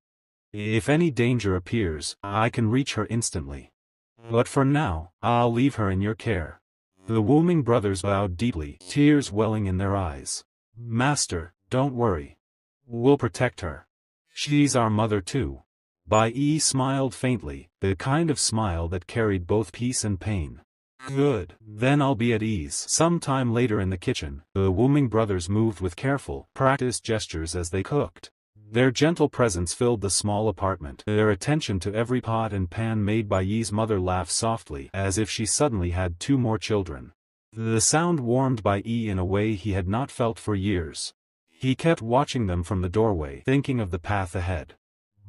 If any danger appears, I can reach her instantly. But for now, I'll leave her in your care." The Wuming brothers bowed deeply, tears welling in their eyes. "Master, don't worry. We'll protect her. She's our mother too." Bai Yi smiled faintly, the kind of smile that carried both peace and pain. "Good, then I'll be at ease." Sometime later in the kitchen, the Wuming brothers moved with careful, practiced gestures as they cooked. Their gentle presence filled the small apartment. Their attention to every pot and pan made Bai Yi's mother laugh softly, as if she suddenly had 2 more children. The sound warmed Bai Yi in a way he had not felt for years. He kept watching them from the doorway, thinking of the path ahead.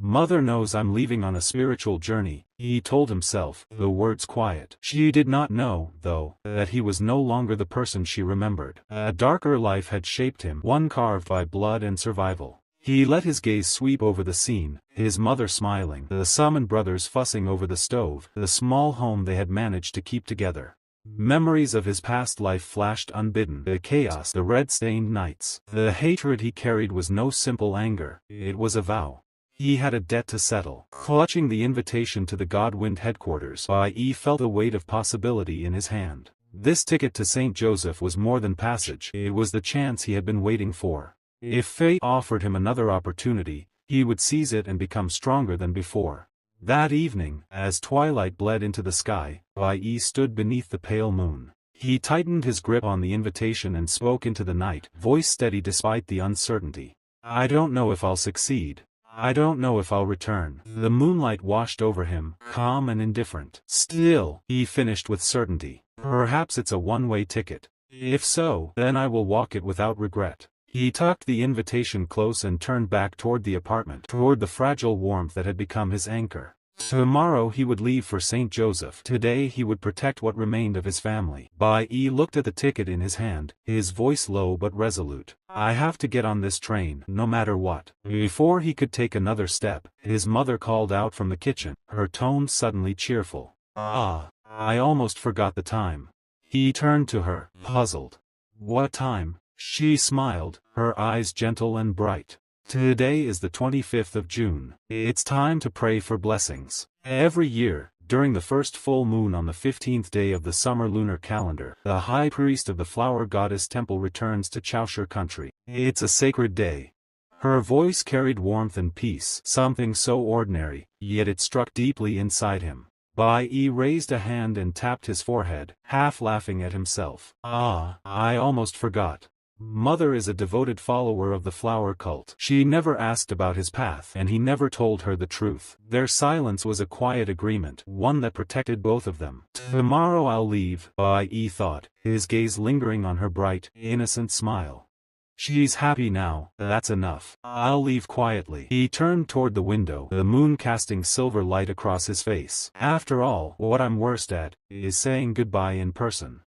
"Mother knows I'm leaving on a spiritual journey," he told himself, the words quiet. She did not know, though, that he was no longer the person she remembered. A darker life had shaped him, one carved by blood and survival. He let his gaze sweep over the scene, his mother smiling, the summoned brothers fussing over the stove, the small home they had managed to keep together. Memories of his past life flashed unbidden, the chaos, the red-stained nights. The hatred he carried was no simple anger, it was a vow. He had a debt to settle. Clutching the invitation to the Godwind headquarters, Bai Yi felt a weight of possibility in his hand. This ticket to St. Joseph was more than passage, it was the chance he had been waiting for. If fate offered him another opportunity, he would seize it and become stronger than before. That evening, as twilight bled into the sky, Bai Yi stood beneath the pale moon. He tightened his grip on the invitation and spoke into the night, voice steady despite the uncertainty. "I don't know if I'll succeed. I don't know if I'll return." The moonlight washed over him, calm and indifferent. "Still," he finished with certainty, "perhaps it's a one-way ticket. If so, then I will walk it without regret." He tucked the invitation close and turned back toward the apartment, toward the fragile warmth that had become his anchor. Tomorrow he would leave for St. Joseph. Today he would protect what remained of his family. Bai Yi looked at the ticket in his hand, his voice low but resolute. "I have to get on this train, no matter what." Before he could take another step, his mother called out from the kitchen, her tone suddenly cheerful. "Ah, I almost forgot the time." He turned to her, puzzled. "What time?" She smiled, her eyes gentle and bright. "Today is the 25th of June. It's time to pray for blessings." Every year, during the first full moon on the 15th day of the summer lunar calendar, the high priest of the flower goddess temple returns to Chaoshur country. It's a sacred day. Her voice carried warmth and peace, something so ordinary, yet it struck deeply inside him. Bai Yi raised a hand and tapped his forehead, half laughing at himself. "Ah, I almost forgot. Mother is a devoted follower of the flower cult." She never asked about his path, and he never told her the truth. Their silence was a quiet agreement, one that protected both of them. "Tomorrow I'll leave," Bai Yi thought, his gaze lingering on her bright, innocent smile. "She's happy now, that's enough. I'll leave quietly." He turned toward the window, the moon casting silver light across his face. "After all, what I'm worst at, is saying goodbye in person."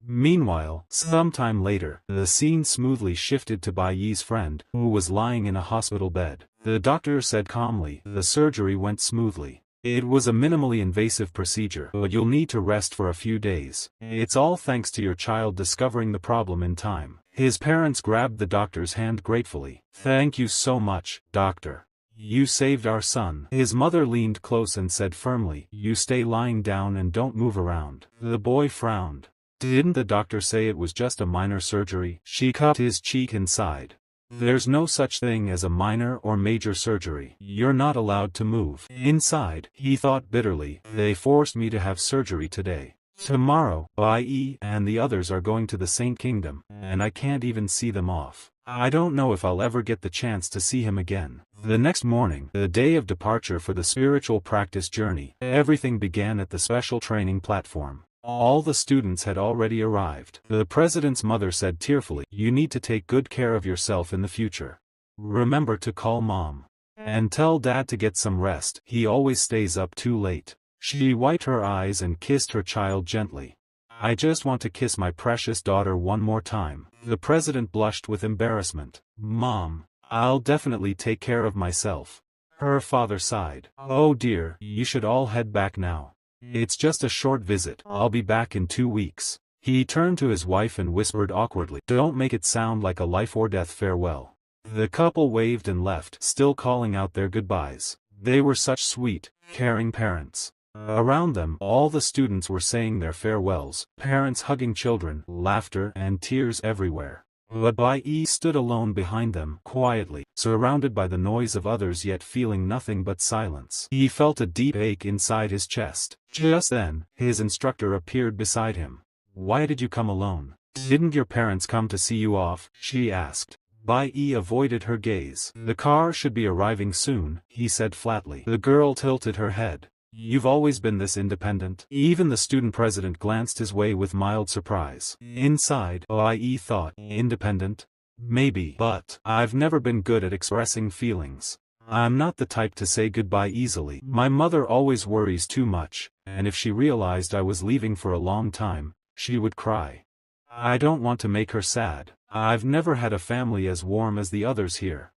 Meanwhile, sometime later, the scene smoothly shifted to Bai Yi's friend, who was lying in a hospital bed. The doctor said calmly, "The surgery went smoothly. It was a minimally invasive procedure, but you'll need to rest for a few days. It's all thanks to your child discovering the problem in time." His parents grabbed the doctor's hand gratefully. "Thank you so much, doctor. You saved our son." His mother leaned close and said firmly, "You stay lying down and don't move around." The boy frowned. "Didn't the doctor say it was just a minor surgery?" She cupped his cheek inside. "There's no such thing as a minor or major surgery. You're not allowed to move." Inside, he thought bitterly, "They forced me to have surgery today. Tomorrow, Bai Yi and the others are going to the Saint Kingdom, and I can't even see them off. I don't know if I'll ever get the chance to see him again." The next morning, the day of departure for the spiritual practice journey, everything began at the special training platform. All the students had already arrived. The president's mother said tearfully, "You need to take good care of yourself in the future. Remember to call mom. And tell dad to get some rest, he always stays up too late." She wiped her eyes and kissed her child gently. "I just want to kiss my precious daughter one more time." The president blushed with embarrassment. "Mom, I'll definitely take care of myself." Her father sighed. "Oh dear, you should all head back now. It's just a short visit, I'll be back in 2 weeks." He turned to his wife and whispered awkwardly, "Don't make it sound like a life or death farewell." The couple waved and left, still calling out their goodbyes. They were such sweet, caring parents. Around them, all the students were saying their farewells, parents hugging children, laughter and tears everywhere. But Bai Yi stood alone behind them, quietly, surrounded by the noise of others yet feeling nothing but silence. He felt a deep ache inside his chest. Just then, his instructor appeared beside him. "Why did you come alone? Didn't your parents come to see you off?" she asked. Bai Yi avoided her gaze. "The car should be arriving soon," he said flatly. The girl tilted her head. "You've always been this independent?" Even the student president glanced his way with mild surprise. Inside, Bai Yi thought, independent? Maybe, but I've never been good at expressing feelings. I'm not the type to say goodbye easily. My mother always worries too much, and if she realized I was leaving for a long time, she would cry. I don't want to make her sad. I've never had a family as warm as the others here.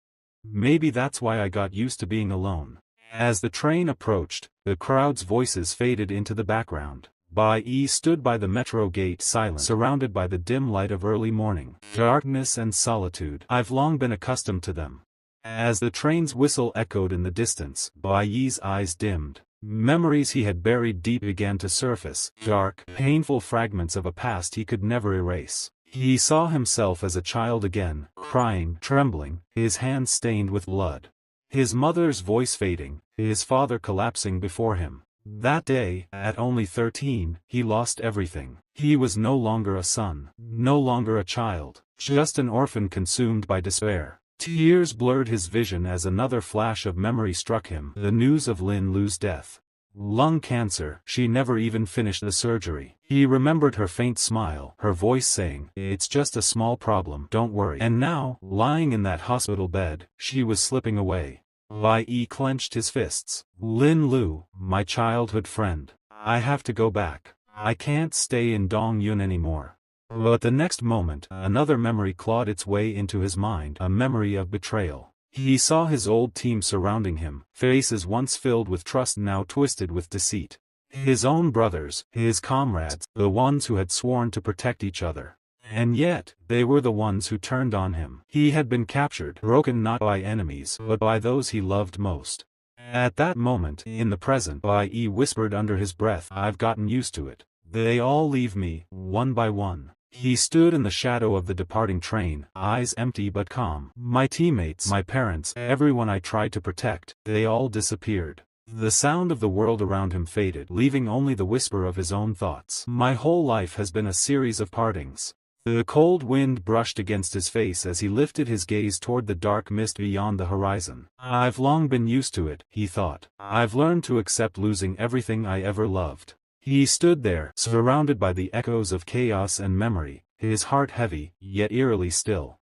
Maybe that's why I got used to being alone." As the train approached, the crowd's voices faded into the background. Bai Yi stood by the metro gate silent, surrounded by the dim light of early morning, darkness and solitude. "I've long been accustomed to them." As the train's whistle echoed in the distance, Bai Yi's eyes dimmed. Memories he had buried deep began to surface, dark, painful fragments of a past he could never erase. He saw himself as a child again, crying, trembling, his hands stained with blood. His mother's voice fading, his father collapsing before him. That day, at only 13, he lost everything. He was no longer a son, no longer a child, just an orphan consumed by despair. Tears blurred his vision as another flash of memory struck him, the news of Lin Lu's death. Lung cancer, she never even finished the surgery. He remembered her faint smile, her voice saying, "It's just a small problem, don't worry." And now, lying in that hospital bed, she was slipping away. Bai Yi clenched his fists. "Lin Lu, my childhood friend. I have to go back. I can't stay in Dongyun anymore." But the next moment, another memory clawed its way into his mind, a memory of betrayal. He saw his old team surrounding him, faces once filled with trust now twisted with deceit. His own brothers, his comrades, the ones who had sworn to protect each other. And yet, they were the ones who turned on him. He had been captured, broken not by enemies, but by those he loved most. At that moment, in the present, Bai Yi whispered under his breath, "I've gotten used to it. They all leave me, one by one." He stood in the shadow of the departing train, eyes empty but calm. "My teammates, my parents, everyone I tried to protect, they all disappeared." The sound of the world around him faded, leaving only the whisper of his own thoughts. "My whole life has been a series of partings." The cold wind brushed against his face as he lifted his gaze toward the dark mist beyond the horizon. "I've long been used to it," he thought. "I've learned to accept losing everything I ever loved." He stood there, surrounded by the echoes of chaos and memory, his heart heavy, yet eerily still.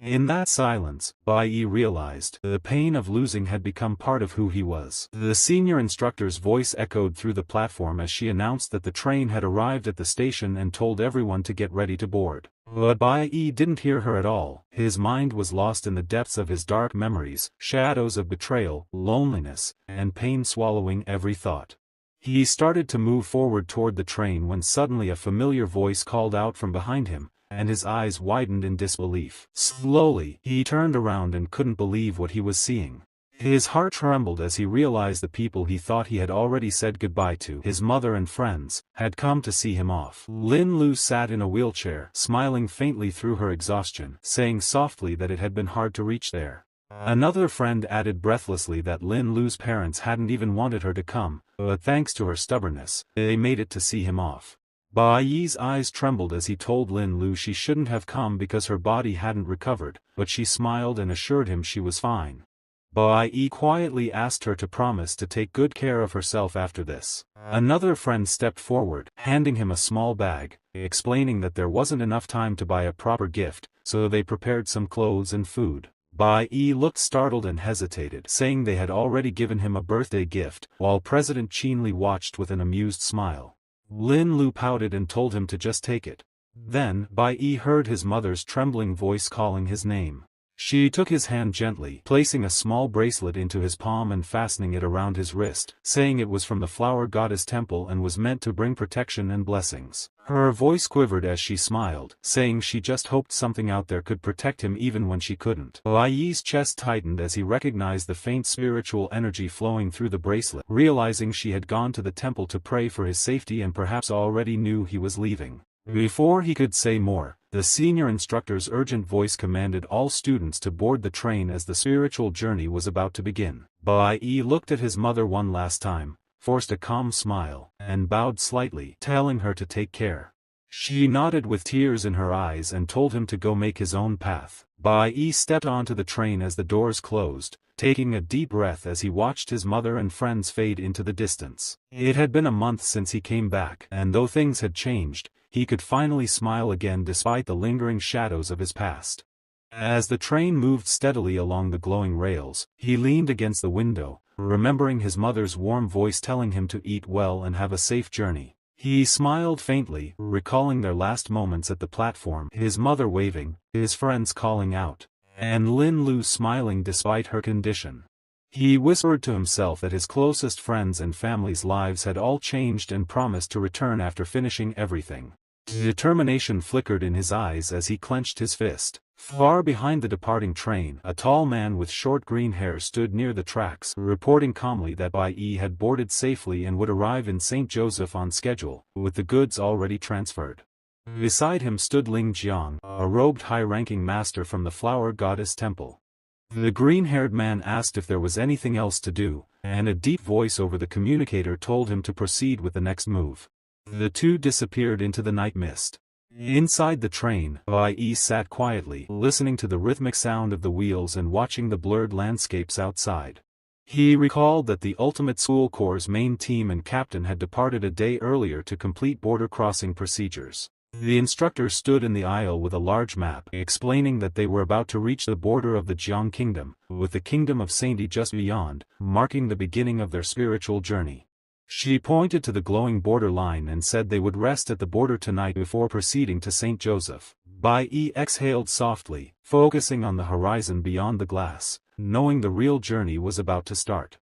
In that silence, Bai Yi realized, the pain of losing had become part of who he was. The senior instructor's voice echoed through the platform as she announced that the train had arrived at the station and told everyone to get ready to board. But Bai Yi didn't hear her at all. His mind was lost in the depths of his dark memories, shadows of betrayal, loneliness, and pain swallowing every thought. He started to move forward toward the train when suddenly a familiar voice called out from behind him, and his eyes widened in disbelief. Slowly, he turned around and couldn't believe what he was seeing. His heart trembled as he realized the people he thought he had already said goodbye to, his mother and friends, had come to see him off. Lin Lu sat in a wheelchair, smiling faintly through her exhaustion, saying softly that it had been hard to reach there. Another friend added breathlessly that Lin Lu's parents hadn't even wanted her to come, but thanks to her stubbornness, they made it to see him off. Bai Yi's eyes trembled as he told Lin Lu she shouldn't have come because her body hadn't recovered, but she smiled and assured him she was fine. Bai Yi quietly asked her to promise to take good care of herself after this. Another friend stepped forward, handing him a small bag, explaining that there wasn't enough time to buy a proper gift, so they prepared some clothes and food. Bai Yi looked startled and hesitated, saying they had already given him a birthday gift, while President Qinli watched with an amused smile. Lin Lu pouted and told him to just take it. Then, Bai Yi heard his mother's trembling voice calling his name. She took his hand gently, placing a small bracelet into his palm and fastening it around his wrist, saying it was from the flower goddess temple and was meant to bring protection and blessings. Her voice quivered as she smiled, saying she just hoped something out there could protect him even when she couldn't. Bai Yi's chest tightened as he recognized the faint spiritual energy flowing through the bracelet, realizing she had gone to the temple to pray for his safety and perhaps already knew he was leaving. Before he could say more, the senior instructor's urgent voice commanded all students to board the train as the spiritual journey was about to begin. Bai Yi looked at his mother one last time, forced a calm smile, and bowed slightly, telling her to take care. She nodded with tears in her eyes and told him to go make his own path. Bai Yi stepped onto the train as the doors closed, taking a deep breath as he watched his mother and friends fade into the distance. It had been a month since he came back, and though things had changed, he could finally smile again despite the lingering shadows of his past. As the train moved steadily along the glowing rails, he leaned against the window, remembering his mother's warm voice telling him to eat well and have a safe journey. He smiled faintly, recalling their last moments at the platform, his mother waving, his friends calling out, and Lin Lu smiling despite her condition. He whispered to himself that his closest friends and family's lives had all changed and promised to return after finishing everything. Determination flickered in his eyes as he clenched his fist. Far behind the departing train, a tall man with short green hair stood near the tracks, reporting calmly that Bai Yi had boarded safely and would arrive in St. Joseph on schedule, with the goods already transferred. Beside him stood Ling Jiang, a robed high-ranking master from the flower goddess temple. The green-haired man asked if there was anything else to do, and a deep voice over the communicator told him to proceed with the next move. The two disappeared into the night mist. Inside the train, Bai Yi sat quietly, listening to the rhythmic sound of the wheels and watching the blurred landscapes outside. He recalled that the Ultimate School Corps' main team and captain had departed a day earlier to complete border crossing procedures. The instructor stood in the aisle with a large map, explaining that they were about to reach the border of the Jiang Kingdom, with the Kingdom of Saint Yi just beyond, marking the beginning of their spiritual journey. She pointed to the glowing border line and said they would rest at the border tonight before proceeding to St. Joseph. Bai Yi exhaled softly, focusing on the horizon beyond the glass, knowing the real journey was about to start.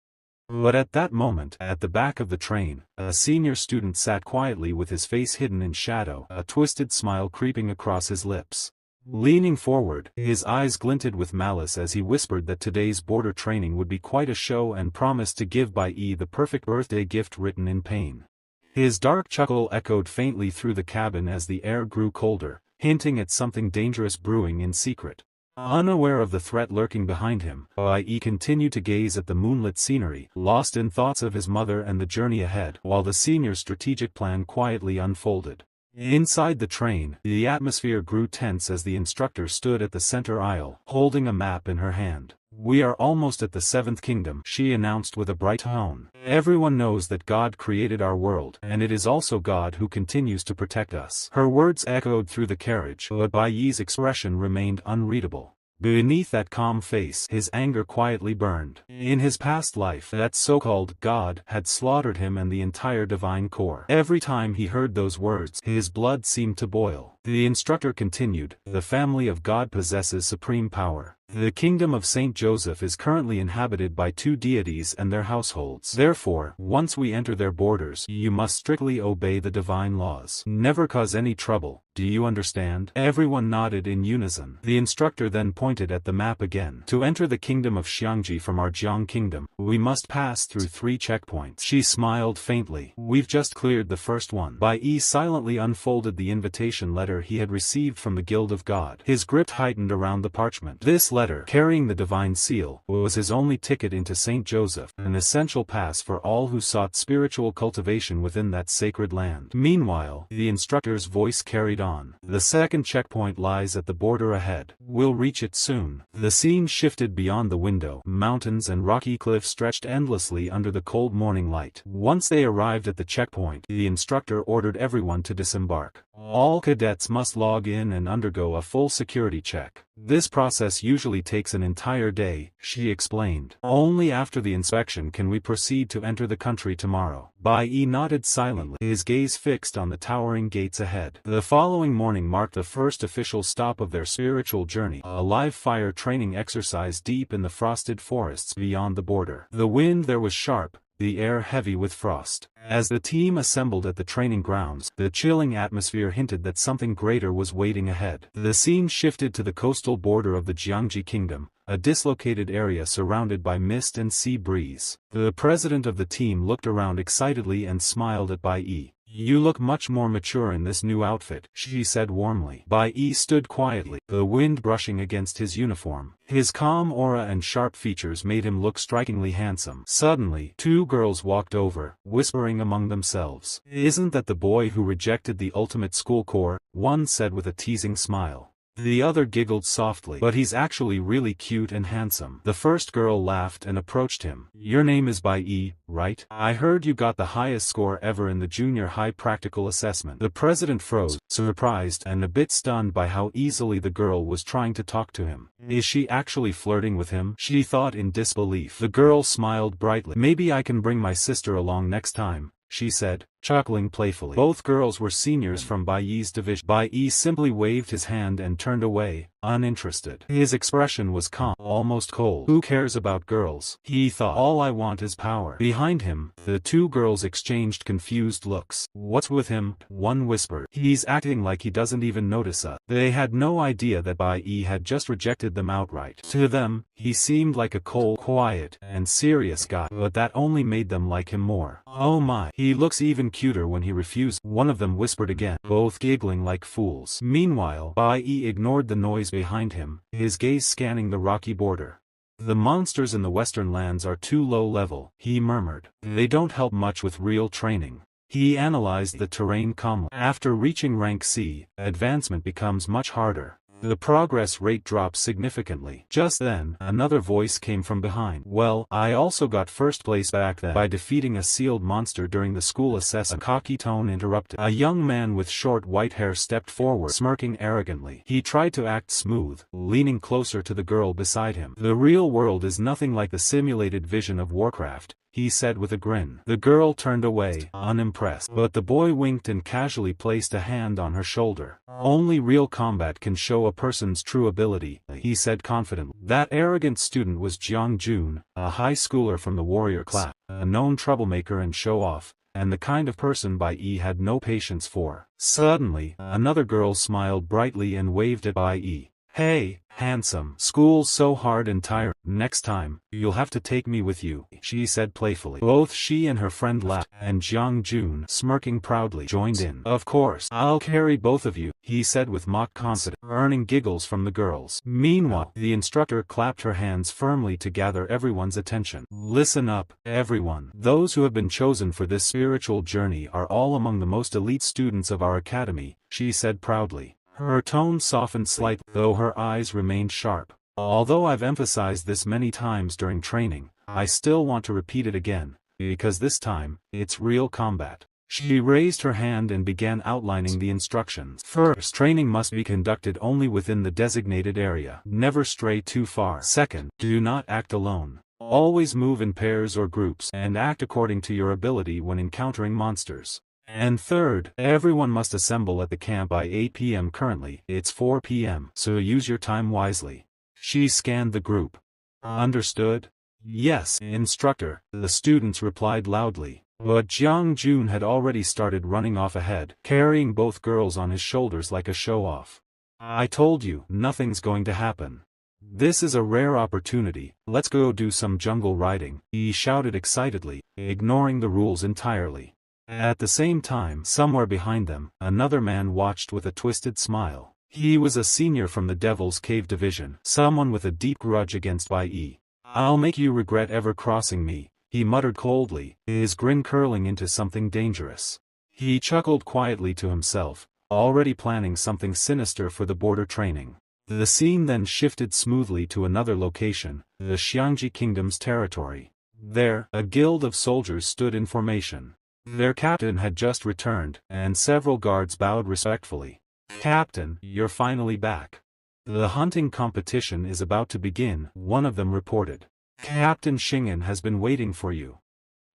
But at that moment, at the back of the train, a senior student sat quietly with his face hidden in shadow, a twisted smile creeping across his lips. Leaning forward, his eyes glinted with malice as he whispered that today's border training would be quite a show and promised to give Bai Yi the perfect birthday gift written in pain. His dark chuckle echoed faintly through the cabin as the air grew colder, hinting at something dangerous brewing in secret. Unaware of the threat lurking behind him, Bai Yi continued to gaze at the moonlit scenery, lost in thoughts of his mother and the journey ahead, while the senior's strategic plan quietly unfolded. Inside the train, the atmosphere grew tense as the instructor stood at the center aisle, holding a map in her hand. "We are almost at the Seventh Kingdom," she announced with a bright tone. "Everyone knows that God created our world, and it is also God who continues to protect us." Her words echoed through the carriage, but Bai Yi's expression remained unreadable. Beneath that calm face, his anger quietly burned. In his past life, that so-called God had slaughtered him and the entire divine core. Every time he heard those words, his blood seemed to boil. The instructor continued, "The family of God possesses supreme power. The kingdom of Saint Joseph is currently inhabited by two deities and their households. Therefore, once we enter their borders, you must strictly obey the divine laws. Never cause any trouble. Do you understand?" Everyone nodded in unison. The instructor then pointed at the map again. "To enter the kingdom of Xiangji from our Jiang kingdom, we must pass through 3 checkpoints." She smiled faintly. "We've just cleared the first one." Bai Yi silently unfolded the invitation letter he had received from the Guild of God. His grip tightened around the parchment. This letter letter, carrying the divine seal, was his only ticket into St. Joseph, an essential pass for all who sought spiritual cultivation within that sacred land. Meanwhile, the instructor's voice carried on. The second checkpoint lies at the border ahead. We'll reach it soon. The scene shifted beyond the window. Mountains and rocky cliffs stretched endlessly under the cold morning light. Once they arrived at the checkpoint, the instructor ordered everyone to disembark. All cadets must log in and undergo a full security check. This process usually takes an entire day, she explained. Only after the inspection can we proceed to enter the country tomorrow. Bai Yi nodded silently, his gaze fixed on the towering gates ahead. The following morning marked the first official stop of their spiritual journey, a live fire training exercise deep in the frosted forests beyond the border. The wind there was sharp, the air heavy with frost. As the team assembled at the training grounds, the chilling atmosphere hinted that something greater was waiting ahead. The scene shifted to the coastal border of the Jiangji Kingdom, a dislocated area surrounded by mist and sea breeze. The president of the team looked around excitedly and smiled at Bai Yi. "You look much more mature in this new outfit," she said warmly. Bai Yi stood quietly, the wind brushing against his uniform. His calm aura and sharp features made him look strikingly handsome. Suddenly, two girls walked over, whispering among themselves. "Isn't that the boy who rejected the ultimate school corps?" one said with a teasing smile. The other giggled softly. "But he's actually really cute and handsome." The first girl laughed and approached him. "Your name is Bai Yi, right? I heard you got the highest score ever in the junior high practical assessment." The president froze, surprised and a bit stunned by how easily the girl was trying to talk to him. Is she actually flirting with him? She thought in disbelief. The girl smiled brightly. "Maybe I can bring my sister along next time," she said, chuckling playfully. Both girls were seniors from Bai Yi's division. Bai Yi simply waved his hand and turned away, uninterested. His expression was calm, almost cold. "Who cares about girls?" he thought. "All I want is power." Behind him, the two girls exchanged confused looks. "What's with him?" one whispered. "He's acting like he doesn't even notice us." They had no idea that Bai Yi had just rejected them outright. To them, he seemed like a cold, quiet, and serious guy, but that only made them like him more. "Oh my, he looks even cuter when he refused," one of them whispered again, both giggling like fools. Meanwhile, Bai Yi ignored the noise behind him, his gaze scanning the rocky border. "The monsters in the western lands are too low level," he murmured. "They don't help much with real training." He analyzed the terrain calmly. After reaching rank C, advancement becomes much harder. The progress rate drops significantly. Just then, another voice came from behind. "Well, I also got first place back then by defeating a sealed monster during the school assessment." A cocky tone interrupted. A young man with short white hair stepped forward, smirking arrogantly. He tried to act smooth, leaning closer to the girl beside him. "The real world is nothing like the simulated vision of Warcraft," he said with a grin. The girl turned away, unimpressed, but the boy winked and casually placed a hand on her shoulder. "Only real combat can show a person's true ability," he said confidently. That arrogant student was Jiang Jun, a high schooler from the warrior class, a known troublemaker and show-off, and the kind of person Bai Yi had no patience for. Suddenly, another girl smiled brightly and waved at Bai Yi. "Hey, handsome. School's so hard and tiring. Next time, you'll have to take me with you," she said playfully. Both she and her friend laughed, and Jiang Jun, smirking proudly, joined in. "Of course, I'll carry both of you," he said with mock confidence, earning giggles from the girls. Meanwhile, the instructor clapped her hands firmly to gather everyone's attention. "Listen up, everyone. Those who have been chosen for this spiritual journey are all among the most elite students of our academy," she said proudly. Her tone softened slightly, though her eyes remained sharp. "Although I've emphasized this many times during training, I still want to repeat it again, because this time, it's real combat." She raised her hand and began outlining the instructions. "First, training must be conducted only within the designated area. Never stray too far. Second, do not act alone. Always move in pairs or groups, and act according to your ability when encountering monsters. And third, everyone must assemble at the camp by 8 p.m. Currently, it's 4 p.m., so use your time wisely." She scanned the group. "Understood?" "Yes, instructor," the students replied loudly. But Jiang Jun had already started running off ahead, carrying both girls on his shoulders like a show-off. "I told you, nothing's going to happen. This is a rare opportunity. Let's go do some jungle riding," he shouted excitedly, ignoring the rules entirely. At the same time, somewhere behind them, another man watched with a twisted smile. He was a senior from the Devil's Cave Division, someone with a deep grudge against Bai Yi. "I'll make you regret ever crossing me," he muttered coldly, his grin curling into something dangerous. He chuckled quietly to himself, already planning something sinister for the border training. The scene then shifted smoothly to another location, the Xiangji Kingdom's territory. There, a guild of soldiers stood in formation. Their captain had just returned, and several guards bowed respectfully. "Captain, you're finally back. The hunting competition is about to begin," one of them reported. "Captain Shingen has been waiting for you."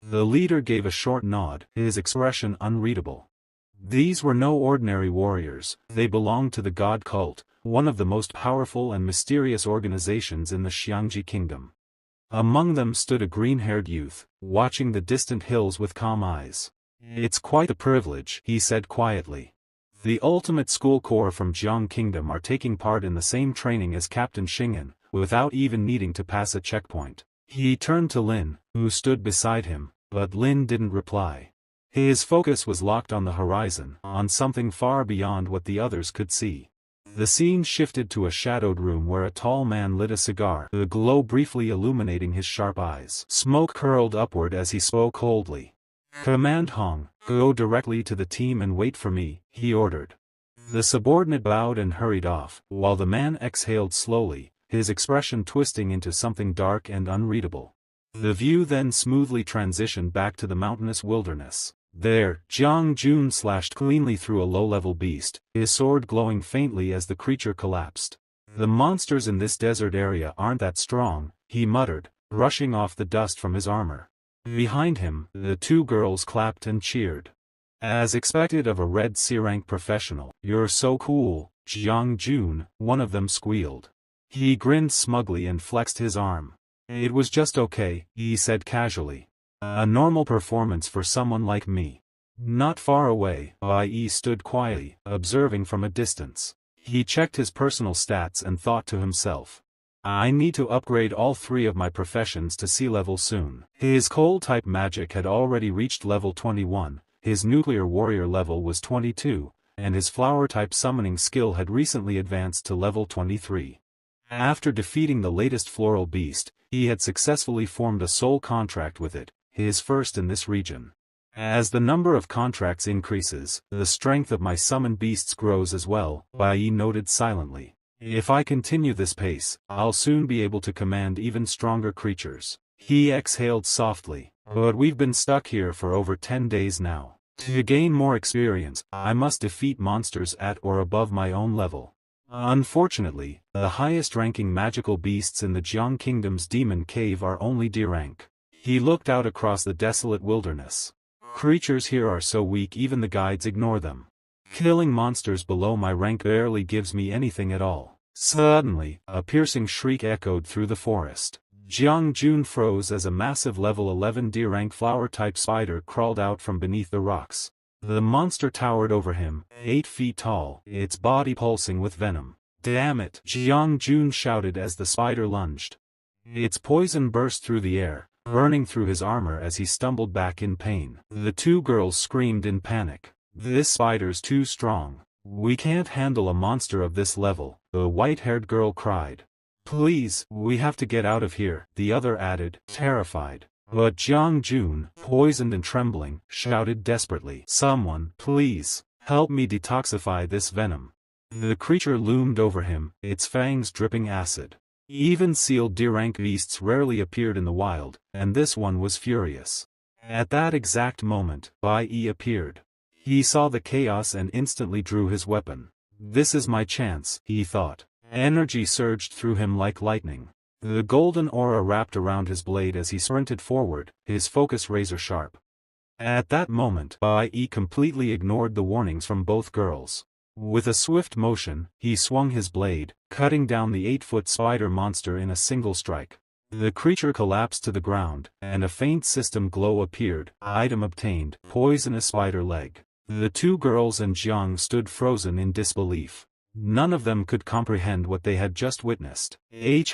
The leader gave a short nod, his expression unreadable. These were no ordinary warriors, they belonged to the God Cult, one of the most powerful and mysterious organizations in the Xiangji Kingdom. Among them stood a green-haired youth, watching the distant hills with calm eyes. "It's quite a privilege," he said quietly. "The ultimate school corps from Jiang Kingdom are taking part in the same training as Captain Shingen, without even needing to pass a checkpoint." He turned to Lin, who stood beside him, but Lin didn't reply. His focus was locked on the horizon, on something far beyond what the others could see. The scene shifted to a shadowed room where a tall man lit a cigar, the glow briefly illuminating his sharp eyes. Smoke curled upward as he spoke coldly. "Command Hong, go directly to the team and wait for me," he ordered. The subordinate bowed and hurried off, while the man exhaled slowly, his expression twisting into something dark and unreadable. The view then smoothly transitioned back to the mountainous wilderness. There, Jiang Jun slashed cleanly through a low-level beast, his sword glowing faintly as the creature collapsed. "The monsters in this desert area aren't that strong," he muttered, brushing off the dust from his armor. Behind him, the two girls clapped and cheered. As expected of a red C-rank professional, "You're so cool, Jiang Jun," one of them squealed. He grinned smugly and flexed his arm. "It was just okay," he said casually. "A normal performance for someone like me." Not far away, Bai Yi stood quietly, observing from a distance. He checked his personal stats and thought to himself, "I need to upgrade all three of my professions to C level soon." His cold-type magic had already reached level 21, his nuclear warrior level was 22, and his flower-type summoning skill had recently advanced to level 23. After defeating the latest floral beast, he had successfully formed a soul contract with it, his first in this region. "As the number of contracts increases, the strength of my summoned beasts grows as well," Bai Yi noted silently. "If I continue this pace, I'll soon be able to command even stronger creatures." He exhaled softly. "But we've been stuck here for over 10 days now. To gain more experience, I must defeat monsters at or above my own level. Unfortunately, the highest-ranking magical beasts in the Jiang Kingdom's Demon Cave are only D rank." He looked out across the desolate wilderness. "Creatures here are so weak even the guides ignore them. Killing monsters below my rank barely gives me anything at all." Suddenly, a piercing shriek echoed through the forest. Jiang Jun froze as a massive level 11 D-rank flower-type spider crawled out from beneath the rocks. The monster towered over him, 8 feet tall, its body pulsing with venom. "Damn it!" Jiang Jun shouted as the spider lunged. Its poison burst through the air, burning through his armor as he stumbled back in pain. The two girls screamed in panic. "This spider's too strong. We can't handle a monster of this level," the white-haired girl cried. "Please, we have to get out of here," the other added, terrified. But Jiang Jun, poisoned and trembling, shouted desperately, "Someone, please, help me detoxify this venom." The creature loomed over him, its fangs dripping acid. Even sealed D-rank beasts rarely appeared in the wild, and this one was furious. At that exact moment, Bai Yi appeared. He saw the chaos and instantly drew his weapon. "This is my chance," he thought. Energy surged through him like lightning. The golden aura wrapped around his blade as he sprinted forward, his focus razor-sharp. At that moment, Bai Yi completely ignored the warnings from both girls. With a swift motion, he swung his blade, cutting down the 8-foot spider monster in a single strike. The creature collapsed to the ground, and a faint system glow appeared. Item obtained, poisonous spider leg. The two girls and Jiang stood frozen in disbelief. None of them could comprehend what they had just witnessed.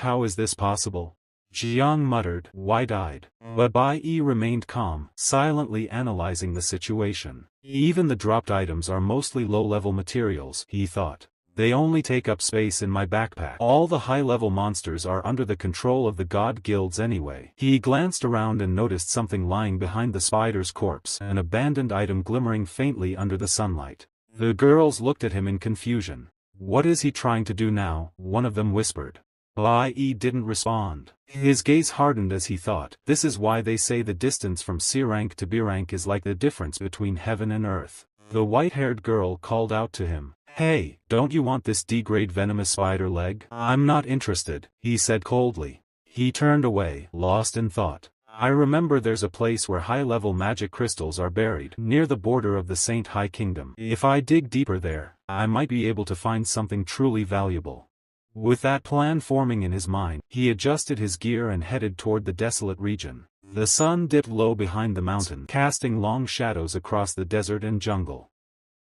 How is this possible?" Jiang muttered, wide-eyed. But Bai Yi remained calm, silently analyzing the situation. "Even the dropped items are mostly low-level materials," he thought. They only take up space in my backpack. All the high-level monsters are under the control of the god guilds anyway. He glanced around and noticed something lying behind the spider's corpse, an abandoned item glimmering faintly under the sunlight. The girls looked at him in confusion. What is he trying to do now? One of them whispered. Bai Yi didn't respond. His gaze hardened as he thought. This is why they say the distance from C rank to B rank is like the difference between heaven and earth. The white-haired girl called out to him. Hey, don't you want this D-grade venomous spider leg? I'm not interested, he said coldly. He turned away, lost in thought. I remember there's a place where high-level magic crystals are buried, near the border of the Saint High Kingdom. If I dig deeper there, I might be able to find something truly valuable. With that plan forming in his mind, he adjusted his gear and headed toward the desolate region. The sun dipped low behind the mountain, casting long shadows across the desert and jungle.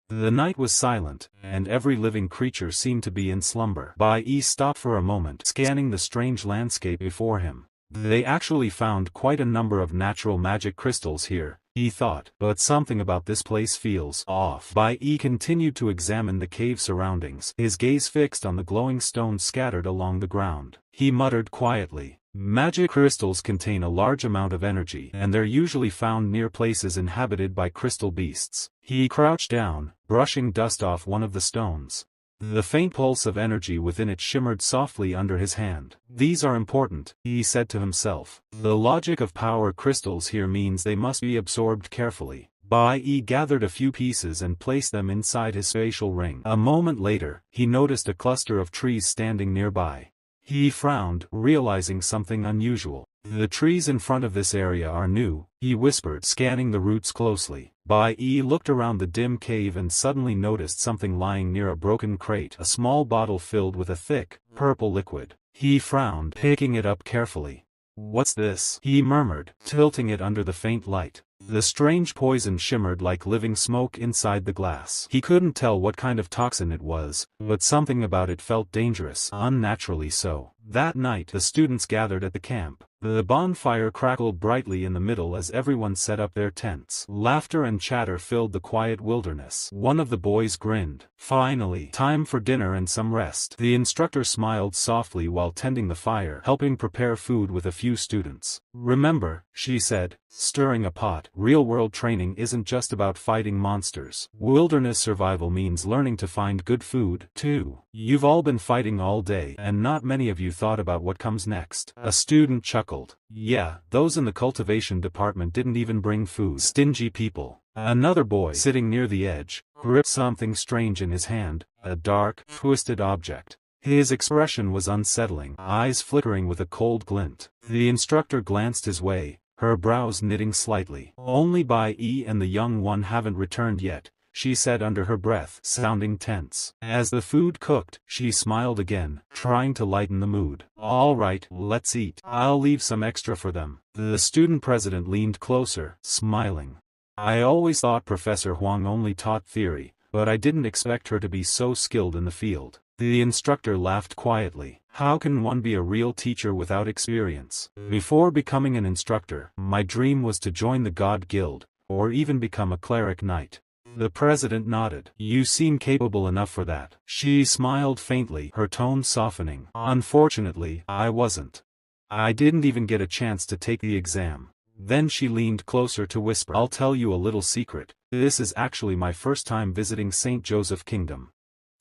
The night was silent, and every living creature seemed to be in slumber. Bai Yi stopped for a moment, scanning the strange landscape before him. They actually found quite a number of natural magic crystals here, he thought, but something about this place feels off. Bai Yi continued to examine the cave surroundings, his gaze fixed on the glowing stones scattered along the ground. He muttered quietly. Magic crystals contain a large amount of energy, and they're usually found near places inhabited by crystal beasts. He crouched down, brushing dust off one of the stones. The faint pulse of energy within it shimmered softly under his hand. These are important, he said to himself. The logic of power crystals here means they must be absorbed carefully. Bai Yi gathered a few pieces and placed them inside his spatial ring. A moment later, he noticed a cluster of trees standing nearby. He frowned, realizing something unusual. The trees in front of this area are new, he whispered, scanning the roots closely. Bai Yi looked around the dim cave and suddenly noticed something lying near a broken crate, a small bottle filled with a thick, purple liquid. He frowned, picking it up carefully. What's this? He murmured, tilting it under the faint light. The strange poison shimmered like living smoke inside the glass. He couldn't tell what kind of toxin it was, but something about it felt dangerous, unnaturally so. That night the students gathered at the camp. The bonfire crackled brightly in the middle as everyone set up their tents. Laughter and chatter filled the quiet wilderness. One of the boys grinned. Finally, time for dinner and some rest. The instructor smiled softly while tending the fire, helping prepare food with a few students. Remember, she said, stirring a pot, real-world training isn't just about fighting monsters. Wilderness survival means learning to find good food, too. You've all been fighting all day, and not many of you thought about what comes next. A student chuckled. Yeah, those in the cultivation department didn't even bring food. Stingy people. Another boy, sitting near the edge, gripped something strange in his hand, a dark, twisted object. His expression was unsettling, eyes flickering with a cold glint. The instructor glanced his way, her brows knitting slightly. Only Bai Yi and the young one haven't returned yet, she said under her breath, sounding tense. As the food cooked, she smiled again, trying to lighten the mood. All right, let's eat. I'll leave some extra for them. The student president leaned closer, smiling. I always thought Professor Huang only taught theory, but I didn't expect her to be so skilled in the field. The instructor laughed quietly. How can one be a real teacher without experience? Before becoming an instructor, my dream was to join the God Guild, or even become a cleric knight. The president nodded. You seem capable enough for that. She smiled faintly, her tone softening. Unfortunately, I wasn't. I didn't even get a chance to take the exam. Then she leaned closer to whisper. I'll tell you a little secret. This is actually my first time visiting St. Joseph Kingdom.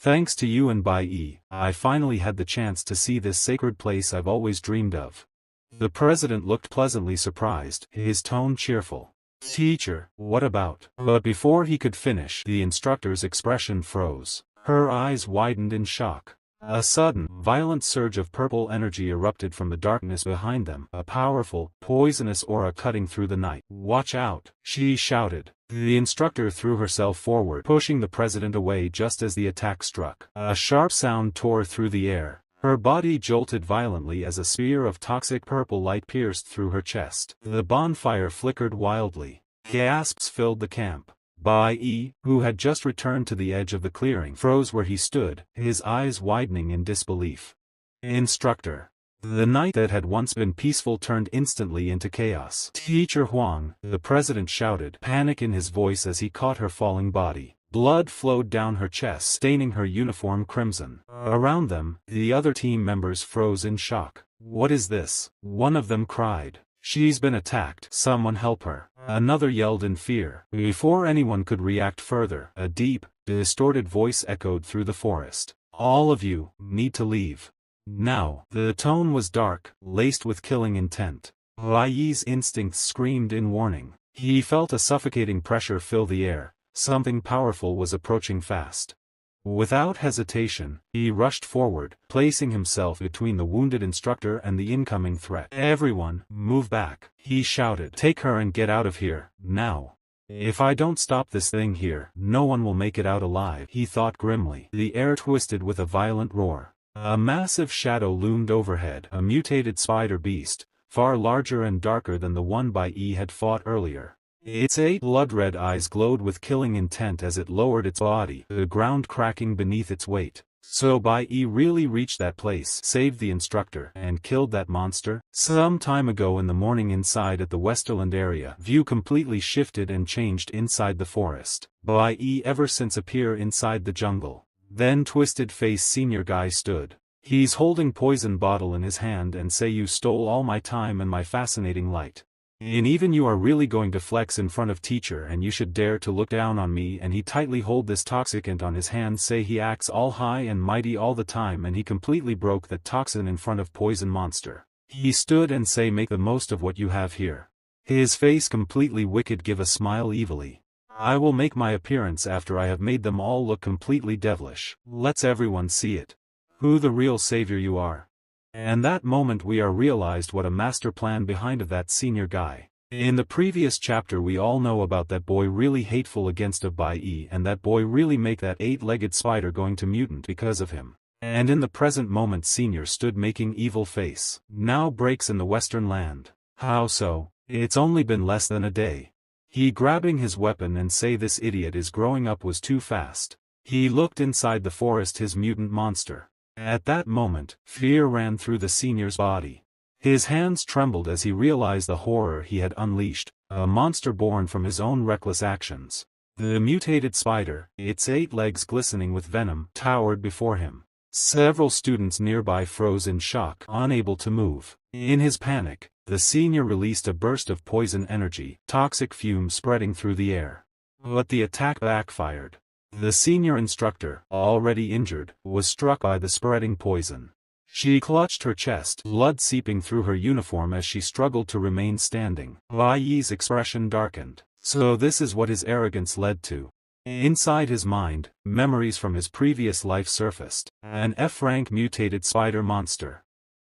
Thanks to you and Bai Yi, I finally had the chance to see this sacred place I've always dreamed of. The president looked pleasantly surprised, his tone cheerful. Teacher, what about? But before he could finish, the instructor's expression froze. Her eyes widened in shock. A sudden, violent surge of purple energy erupted from the darkness behind them, a powerful, poisonous aura cutting through the night. Watch out, she shouted. The instructor threw herself forward, pushing the president away just as the attack struck. A sharp sound tore through the air. Her body jolted violently as a spear of toxic purple light pierced through her chest. The bonfire flickered wildly. Gasps filled the camp. Bai Yi, who had just returned to the edge of the clearing, froze where he stood, his eyes widening in disbelief. Instructor. The night that had once been peaceful turned instantly into chaos. Teacher Huang, the president shouted, panic in his voice as he caught her falling body. Blood flowed down her chest, staining her uniform crimson. Around them, the other team members froze in shock. "What is this?" one of them cried. "She's been attacked, someone help her," another yelled in fear. Before anyone could react further, a deep, distorted voice echoed through the forest. "All of you need to leave now." The tone was dark, laced with killing intent. Bai Yi's instincts screamed in warning. He felt a suffocating pressure fill the air. Something powerful was approaching fast. Without hesitation, he rushed forward, placing himself between the wounded instructor and the incoming threat. "Everyone, move back," he shouted. "Take her and get out of here, now. If I don't stop this thing here, no one will make it out alive," he thought grimly. The air twisted with a violent roar. A massive shadow loomed overhead, a mutated spider beast, far larger and darker than the one Bai Yi had fought earlier. Its 8 blood-red eyes glowed with killing intent as it lowered its body, the ground cracking beneath its weight. So Bai Yi really reached that place, saved the instructor, and killed that monster? Some time ago in the morning inside at the Westerland area, view completely shifted and changed inside the forest. Bai Yi ever since appear inside the jungle. Then twisted face senior guy stood. He's holding poison bottle in his hand and say you stole all my time and my fascinating light. And even you are really going to flex in front of teacher and you should dare to look down on me, and he tightly hold this toxicant on his hand, say he acts all high and mighty all the time, and he completely broke that toxin in front of poison monster. He stood and say make the most of what you have here. His face completely wicked, give a smile evilly. I will make my appearance after I have made them all look completely devilish. Let's everyone see it. Who the real savior you are. And that moment we are realized what a master plan behind of that senior guy. In the previous chapter we all know about that boy really hateful against of Bai Yi, and that boy really make that 8-legged spider going to mutant because of him. And in the present moment senior stood making evil face. Now breaks in the western land. How so? It's only been less than a day. He grabbing his weapon and say this idiot is growing up was too fast. He looked inside the forest his mutant monster. At that moment, fear ran through the senior's body. His hands trembled as he realized the horror he had unleashed, a monster born from his own reckless actions. The mutated spider, its 8 legs glistening with venom, towered before him. Several students nearby froze in shock, unable to move. In his panic, the senior released a burst of poison energy, toxic fumes spreading through the air. But the attack backfired. The senior instructor, already injured, was struck by the spreading poison. She clutched her chest, blood seeping through her uniform as she struggled to remain standing. Bai Yi's expression darkened. So this is what his arrogance led to. Inside his mind, memories from his previous life surfaced. An F-rank mutated spider monster.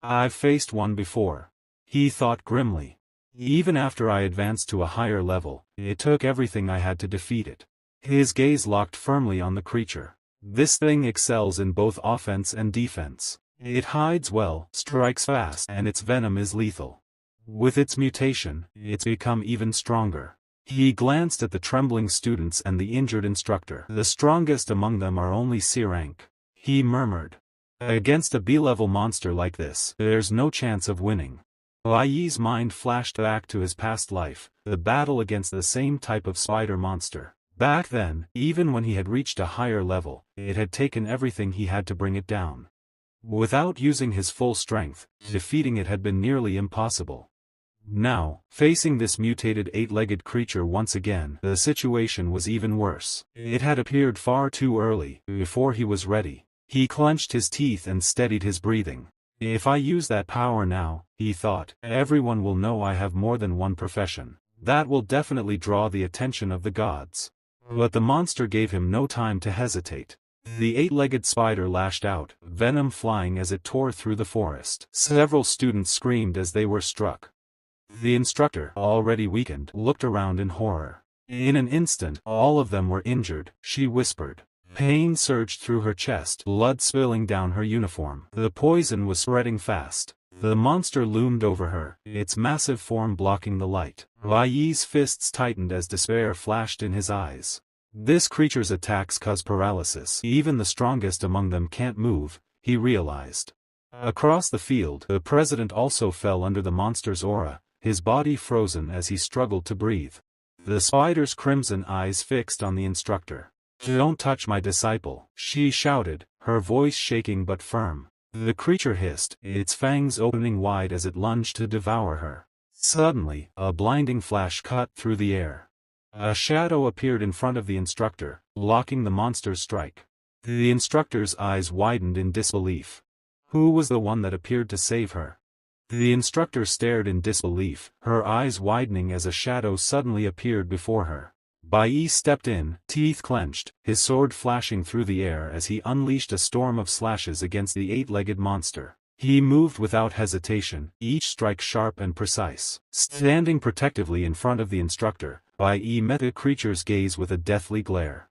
I've faced one before. He thought grimly. Even after I advanced to a higher level, it took everything I had to defeat it. His gaze locked firmly on the creature. This thing excels in both offense and defense. It hides well, strikes fast, and its venom is lethal. With its mutation, it's become even stronger. He glanced at the trembling students and the injured instructor. The strongest among them are only C rank. He murmured. Against a B-level monster like this, there's no chance of winning. Bai Yi's mind flashed back to his past life, the battle against the same type of spider monster. Back then, even when he had reached a higher level, it had taken everything he had to bring it down. Without using his full strength, defeating it had been nearly impossible. Now, facing this mutated 8-legged creature once again, the situation was even worse. It had appeared far too early, before he was ready. He clenched his teeth and steadied his breathing. If I use that power now, he thought, everyone will know I have more than one profession. That will definitely draw the attention of the gods. But the monster gave him no time to hesitate. The 8-legged spider lashed out, venom flying as it tore through the forest. Several students screamed as they were struck. The instructor, already weakened, looked around in horror. In an instant, all of them were injured, she whispered. Pain surged through her chest, blood spilling down her uniform. The poison was spreading fast. The monster loomed over her, its massive form blocking the light. Bai Yi's fists tightened as despair flashed in his eyes. This creature's attacks cause paralysis. Even the strongest among them can't move, he realized. Across the field, the president also fell under the monster's aura, his body frozen as he struggled to breathe. The spider's crimson eyes fixed on the instructor. "Don't touch my disciple," she shouted, her voice shaking but firm. The creature hissed, its fangs opening wide as it lunged to devour her. Suddenly, a blinding flash cut through the air. A shadow appeared in front of the instructor, blocking the monster's strike. The instructor's eyes widened in disbelief. Who was the one that appeared to save her? The instructor stared in disbelief, her eyes widening as a shadow suddenly appeared before her. Bai Yi stepped in, teeth clenched, his sword flashing through the air as he unleashed a storm of slashes against the eight-legged monster. He moved without hesitation, each strike sharp and precise. Standing protectively in front of the instructor, Bai Yi met the creature's gaze with a deathly glare.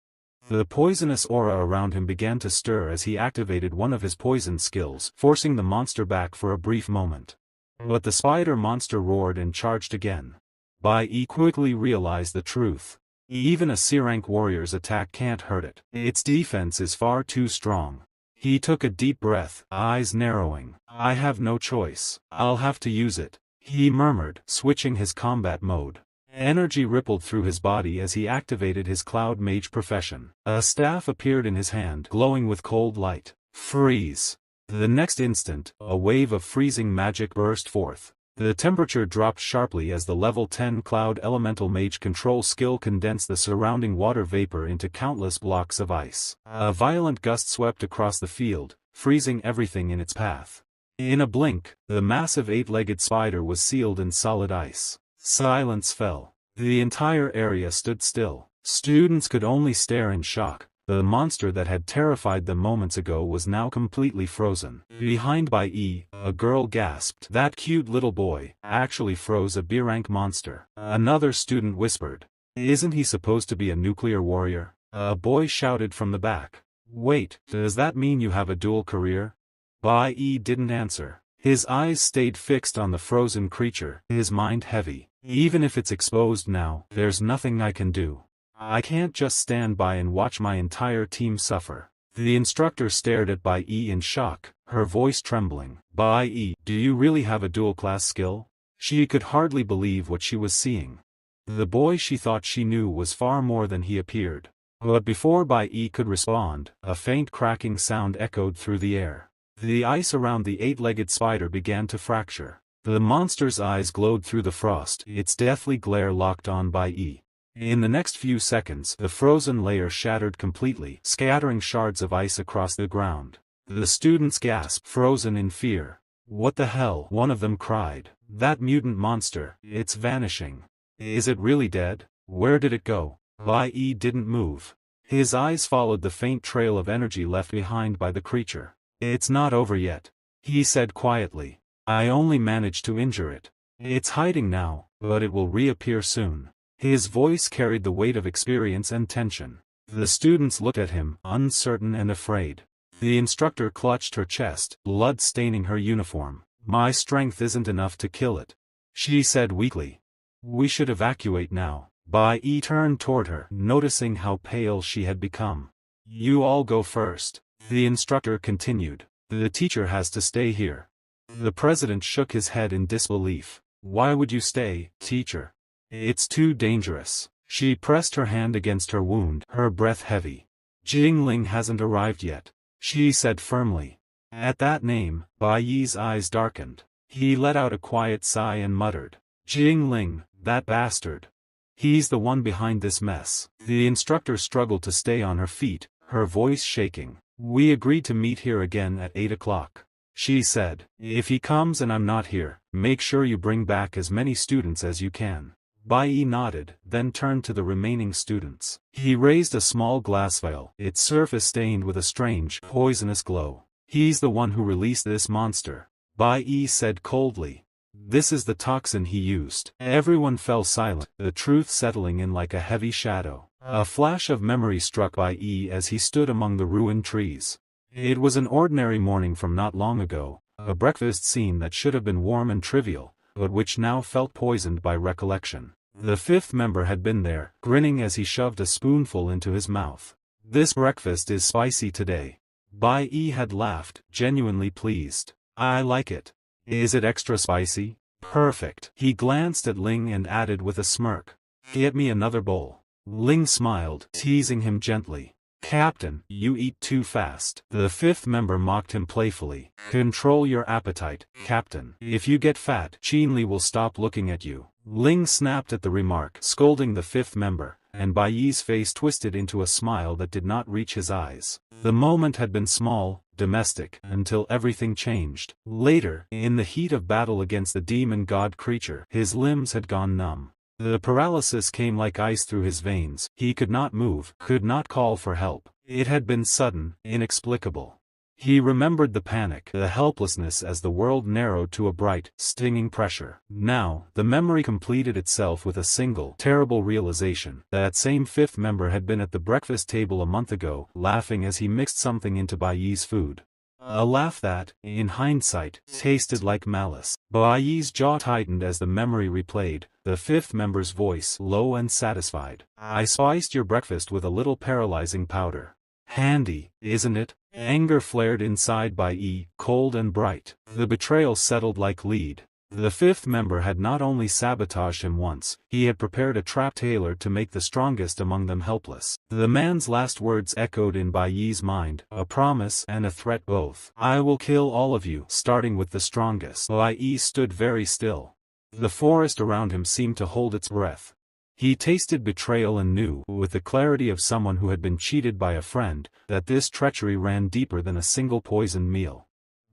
The poisonous aura around him began to stir as he activated one of his poison skills, forcing the monster back for a brief moment. But the spider monster roared and charged again. Bai Yi quickly realized the truth. Even a C-rank warrior's attack can't hurt it. Its defense is far too strong. He took a deep breath, eyes narrowing. "I have no choice. I'll have to use it," he murmured, switching his combat mode. Energy rippled through his body as he activated his cloud mage profession. A staff appeared in his hand, glowing with cold light. "Freeze!" The next instant, a wave of freezing magic burst forth. The temperature dropped sharply as the level 10 Cloud Elemental Mage control skill condensed the surrounding water vapor into countless blocks of ice. A violent gust swept across the field, freezing everything in its path. In a blink, the massive eight-legged spider was sealed in solid ice. Silence fell. The entire area stood still. Students could only stare in shock. The monster that had terrified them moments ago was now completely frozen. Behind Bai Yi, a girl gasped. "That cute little boy actually froze a B-rank monster." Another student whispered. "Isn't he supposed to be a nuclear warrior?" A boy shouted from the back. "Wait, does that mean you have a dual career?" Bai Yi didn't answer. His eyes stayed fixed on the frozen creature, his mind heavy. "Even if it's exposed now, there's nothing I can do. I can't just stand by and watch my entire team suffer." The instructor stared at Bai Yi in shock, her voice trembling. "Bai Yi, do you really have a dual-class skill?" She could hardly believe what she was seeing. The boy she thought she knew was far more than he appeared. But before Bai Yi could respond, a faint cracking sound echoed through the air. The ice around the eight-legged spider began to fracture. The monster's eyes glowed through the frost, its deathly glare locked on Bai Yi. In the next few seconds, the frozen layer shattered completely, scattering shards of ice across the ground. The students gasped, frozen in fear. "What the hell?" one of them cried. "That mutant monster, it's vanishing. Is it really dead? Where did it go?" Bai Yi didn't move. His eyes followed the faint trail of energy left behind by the creature. "It's not over yet," he said quietly. "I only managed to injure it. It's hiding now, but it will reappear soon." His voice carried the weight of experience and tension. The students looked at him, uncertain and afraid. The instructor clutched her chest, blood staining her uniform. "My strength isn't enough to kill it," she said weakly. "We should evacuate now." Bai Yi turned toward her, noticing how pale she had become. "You all go first," the instructor continued. "The teacher has to stay here." The president shook his head in disbelief. "Why would you stay, teacher? It's too dangerous." She pressed her hand against her wound, her breath heavy. "Jingling hasn't arrived yet," she said firmly. At that name, Bai Yi's eyes darkened. He let out a quiet sigh and muttered, "Jingling, that bastard. He's the one behind this mess." The instructor struggled to stay on her feet, her voice shaking. "We agreed to meet here again at 8 o'clock. She said, "If he comes and I'm not here, make sure you bring back as many students as you can." Bai Yi nodded, then turned to the remaining students. He raised a small glass vial, its surface stained with a strange, poisonous glow. "He's the one who released this monster," Bai Yi said coldly. "This is the toxin he used." Everyone fell silent, the truth settling in like a heavy shadow. A flash of memory struck Bai Yi as he stood among the ruined trees. It was an ordinary morning from not long ago, a breakfast scene that should have been warm and trivial, but which now felt poisoned by recollection. The fifth member had been there, grinning as he shoved a spoonful into his mouth. "This breakfast is spicy today." Bai Yi had laughed, genuinely pleased. "I like it. Is it extra spicy?" "Perfect." He glanced at Ling and added with a smirk, "Get me another bowl." Ling smiled, teasing him gently. "Captain, you eat too fast." The fifth member mocked him playfully. "Control your appetite, Captain. If you get fat, Qinli will stop looking at you." Ling snapped at the remark, scolding the fifth member, and Bai Yi's face twisted into a smile that did not reach his eyes. The moment had been small, domestic, until everything changed. Later, in the heat of battle against the demon god creature, his limbs had gone numb. The paralysis came like ice through his veins. He could not move, could not call for help. It had been sudden, inexplicable. He remembered the panic, the helplessness as the world narrowed to a bright, stinging pressure. Now, the memory completed itself with a single, terrible realization. That same fifth member had been at the breakfast table a month ago, laughing as he mixed something into Bai Yi's food. A laugh that, in hindsight, tasted like malice. Bai Yi's jaw tightened as the memory replayed, the fifth member's voice low and satisfied. "I spiced your breakfast with a little paralyzing powder. Handy, isn't it?" Anger flared inside Bai Yi, cold and bright. The betrayal settled like lead. The fifth member had not only sabotaged him once, he had prepared a trap tailored to make the strongest among them helpless. The man's last words echoed in Bai Yi's mind, a promise and a threat both. "I will kill all of you, starting with the strongest." Bai Yi stood very still. The forest around him seemed to hold its breath. He tasted betrayal and knew, with the clarity of someone who had been cheated by a friend, that this treachery ran deeper than a single poisoned meal.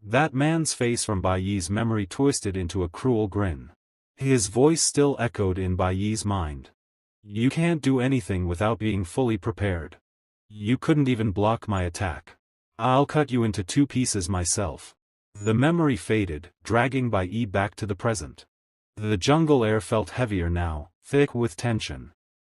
That man's face from Bai Yi's memory twisted into a cruel grin. His voice still echoed in Bai Yi's mind. "You can't do anything without being fully prepared. You couldn't even block my attack. I'll cut you into 2 pieces myself." The memory faded, dragging Bai Yi back to the present. The jungle air felt heavier now, thick with tension.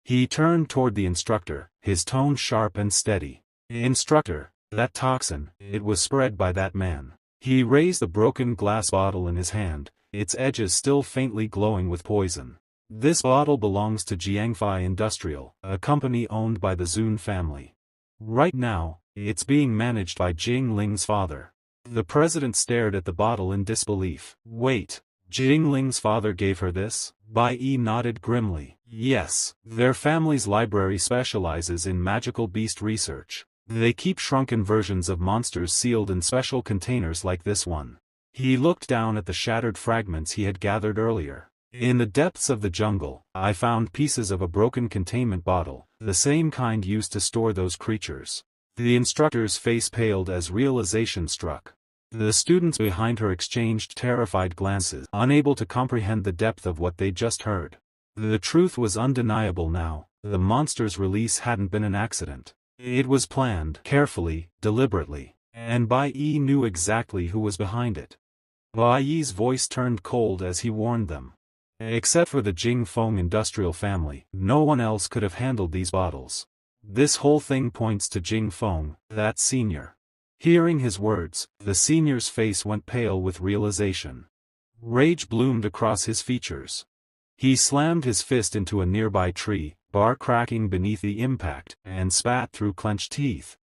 He turned toward the instructor, his tone sharp and steady. "Instructor, that toxin, it was spread by that man." He raised the broken glass bottle in his hand, its edges still faintly glowing with poison. "This bottle belongs to Jiangfei Industrial, a company owned by the Zun family. Right now, it's being managed by Jing Ling's father." The president stared at the bottle in disbelief. "Wait. Jing Ling's father gave her this?" Bai Yi nodded grimly. "Yes, their family's library specializes in magical beast research. They keep shrunken versions of monsters sealed in special containers like this one." He looked down at the shattered fragments he had gathered earlier. "In the depths of the jungle, I found pieces of a broken containment bottle, the same kind used to store those creatures." The instructor's face paled as realization struck. The students behind her exchanged terrified glances, unable to comprehend the depth of what they'd just heard. The truth was undeniable now, the monster's release hadn't been an accident. It was planned, carefully, deliberately, and Bai Yi knew exactly who was behind it. Bai Yi's voice turned cold as he warned them. Except for the Jingfeng industrial family, no one else could have handled these bottles. This whole thing points to Jingfeng, that senior. Hearing his words, the senior's face went pale with realization. Rage bloomed across his features. He slammed his fist into a nearby tree, bark cracking beneath the impact, and spat through clenched teeth.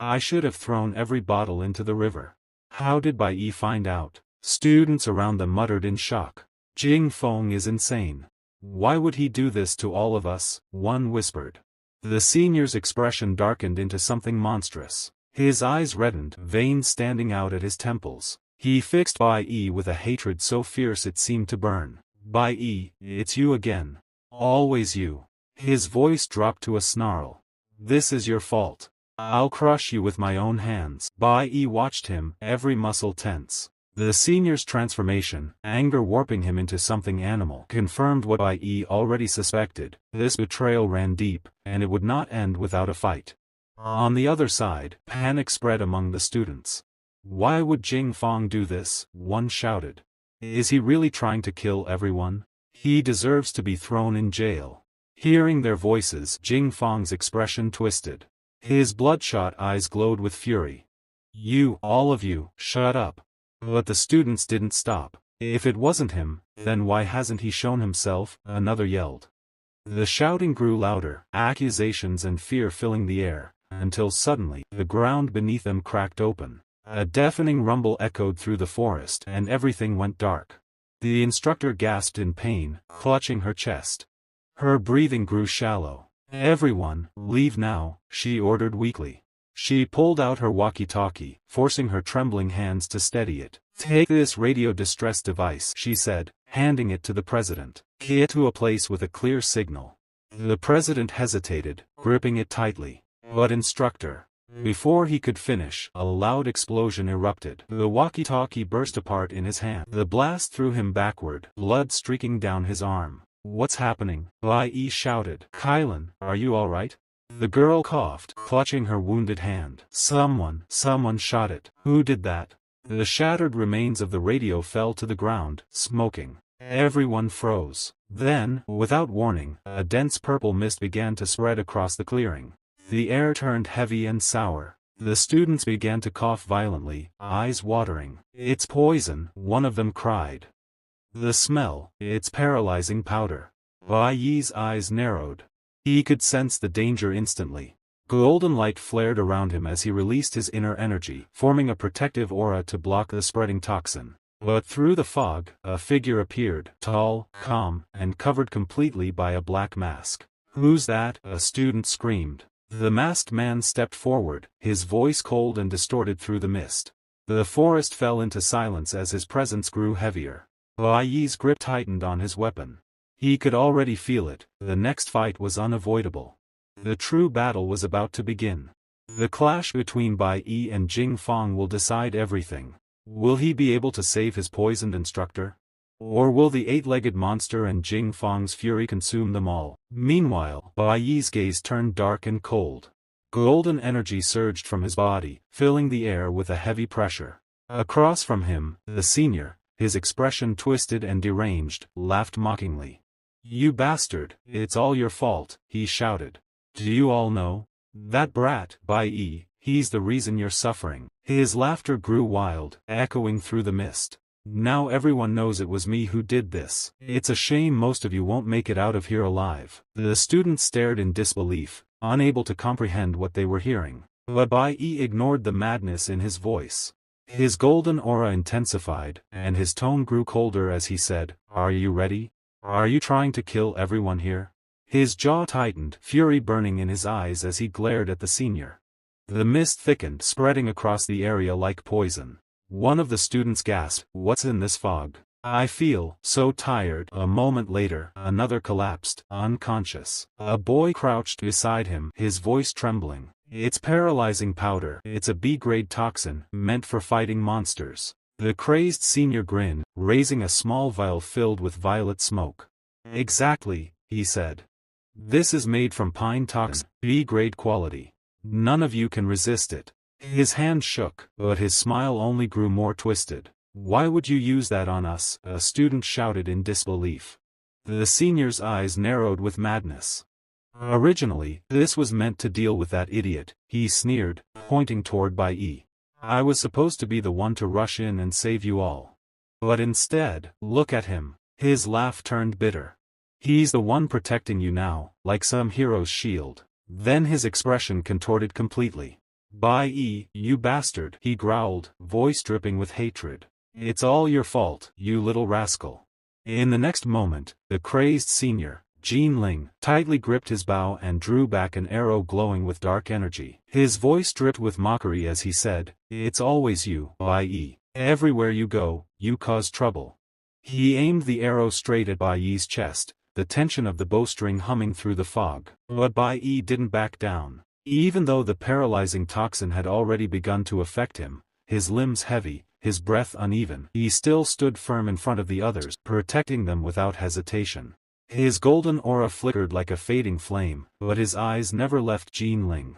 "I should have thrown every bottle into the river." How did Bai Yi find out? Students around them muttered in shock. "Jingfeng is insane. Why would he do this to all of us?" one whispered. The senior's expression darkened into something monstrous. His eyes reddened, veins standing out at his temples. He fixed Bai Yi with a hatred so fierce it seemed to burn. "Bai Yi, it's you again. Always you." His voice dropped to a snarl. "This is your fault. I'll crush you with my own hands." Bai Yi watched him, every muscle tense. The senior's transformation, anger warping him into something animal, confirmed what Bai Yi already suspected. This betrayal ran deep, and it would not end without a fight. On the other side, panic spread among the students. "Why would Jingfeng do this?" one shouted. "Is he really trying to kill everyone? He deserves to be thrown in jail." Hearing their voices, Jingfeng's expression twisted. His bloodshot eyes glowed with fury. "You, all of you, shut up." But the students didn't stop. "If it wasn't him, then why hasn't he shown himself?" another yelled. The shouting grew louder, accusations and fear filling the air, until suddenly, the ground beneath them cracked open. A deafening rumble echoed through the forest and everything went dark. The instructor gasped in pain, clutching her chest. Her breathing grew shallow. Everyone, leave now, she ordered weakly. She pulled out her walkie-talkie, forcing her trembling hands to steady it. Take this radio distress device, she said, handing it to the president. Get to a place with a clear signal. The president hesitated, gripping it tightly. But instructor. Before he could finish, a loud explosion erupted. The walkie-talkie burst apart in his hand. The blast threw him backward, blood streaking down his arm. What's happening? Bai Yi shouted. Kylan, are you alright? The girl coughed, clutching her wounded hand. Someone shot it. Who did that? The shattered remains of the radio fell to the ground, smoking. Everyone froze. Then, without warning, a dense purple mist began to spread across the clearing. The air turned heavy and sour. The students began to cough violently, eyes watering. It's poison, one of them cried. The smell, it's paralyzing powder. Bai Yi's eyes narrowed. He could sense the danger instantly. Golden light flared around him as he released his inner energy, forming a protective aura to block the spreading toxin. But through the fog, a figure appeared, tall, calm, and covered completely by a black mask. Who's that? A student screamed. The masked man stepped forward, his voice cold and distorted through the mist. The forest fell into silence as his presence grew heavier. Bai Yi's grip tightened on his weapon. He could already feel it, the next fight was unavoidable. The true battle was about to begin. The clash between Bai Yi and Jing Fong will decide everything. Will he be able to save his poisoned instructor? Or will the eight-legged monster and Jing Fong's fury consume them all? Meanwhile, Bai Yi's gaze turned dark and cold. Golden energy surged from his body, filling the air with a heavy pressure. Across from him, the senior, his expression twisted and deranged, laughed mockingly. You bastard, it's all your fault, he shouted. Do you all know? That brat, Bai Yi, he's the reason you're suffering. His laughter grew wild, echoing through the mist. Now everyone knows it was me who did this. It's a shame most of you won't make it out of here alive. The students stared in disbelief, unable to comprehend what they were hearing. But Bai Yi ignored the madness in his voice. His golden aura intensified, and his tone grew colder as he said, Are you ready? Are you trying to kill everyone here? His jaw tightened, fury burning in his eyes as he glared at the senior. The mist thickened, spreading across the area like poison. One of the students gasped, What's in this fog? I feel so tired. A moment later, another collapsed, unconscious. A boy crouched beside him, his voice trembling. It's paralyzing powder. It's a B-grade toxin, meant for fighting monsters. The crazed senior grinned, raising a small vial filled with violet smoke. Exactly, he said. This is made from pine toxin, B-grade quality. None of you can resist it. His hand shook, but his smile only grew more twisted. Why would you use that on us? A student shouted in disbelief. The senior's eyes narrowed with madness. Originally, this was meant to deal with that idiot, he sneered, pointing toward Bai Yi. I was supposed to be the one to rush in and save you all. But instead, look at him. His laugh turned bitter. He's the one protecting you now, like some hero's shield. Then his expression contorted completely. Bai Yi, you bastard, he growled, voice dripping with hatred. It's all your fault, you little rascal. In the next moment, the crazed senior, Jin Ling, tightly gripped his bow and drew back an arrow glowing with dark energy. His voice dripped with mockery as he said, It's always you, Bai Yi. Everywhere you go, you cause trouble. He aimed the arrow straight at Bai Yi's chest, the tension of the bowstring humming through the fog. But Bai Yi didn't back down. Even though the paralyzing toxin had already begun to affect him, his limbs heavy, his breath uneven, he still stood firm in front of the others, protecting them without hesitation. His golden aura flickered like a fading flame, but his eyes never left Jin Ling.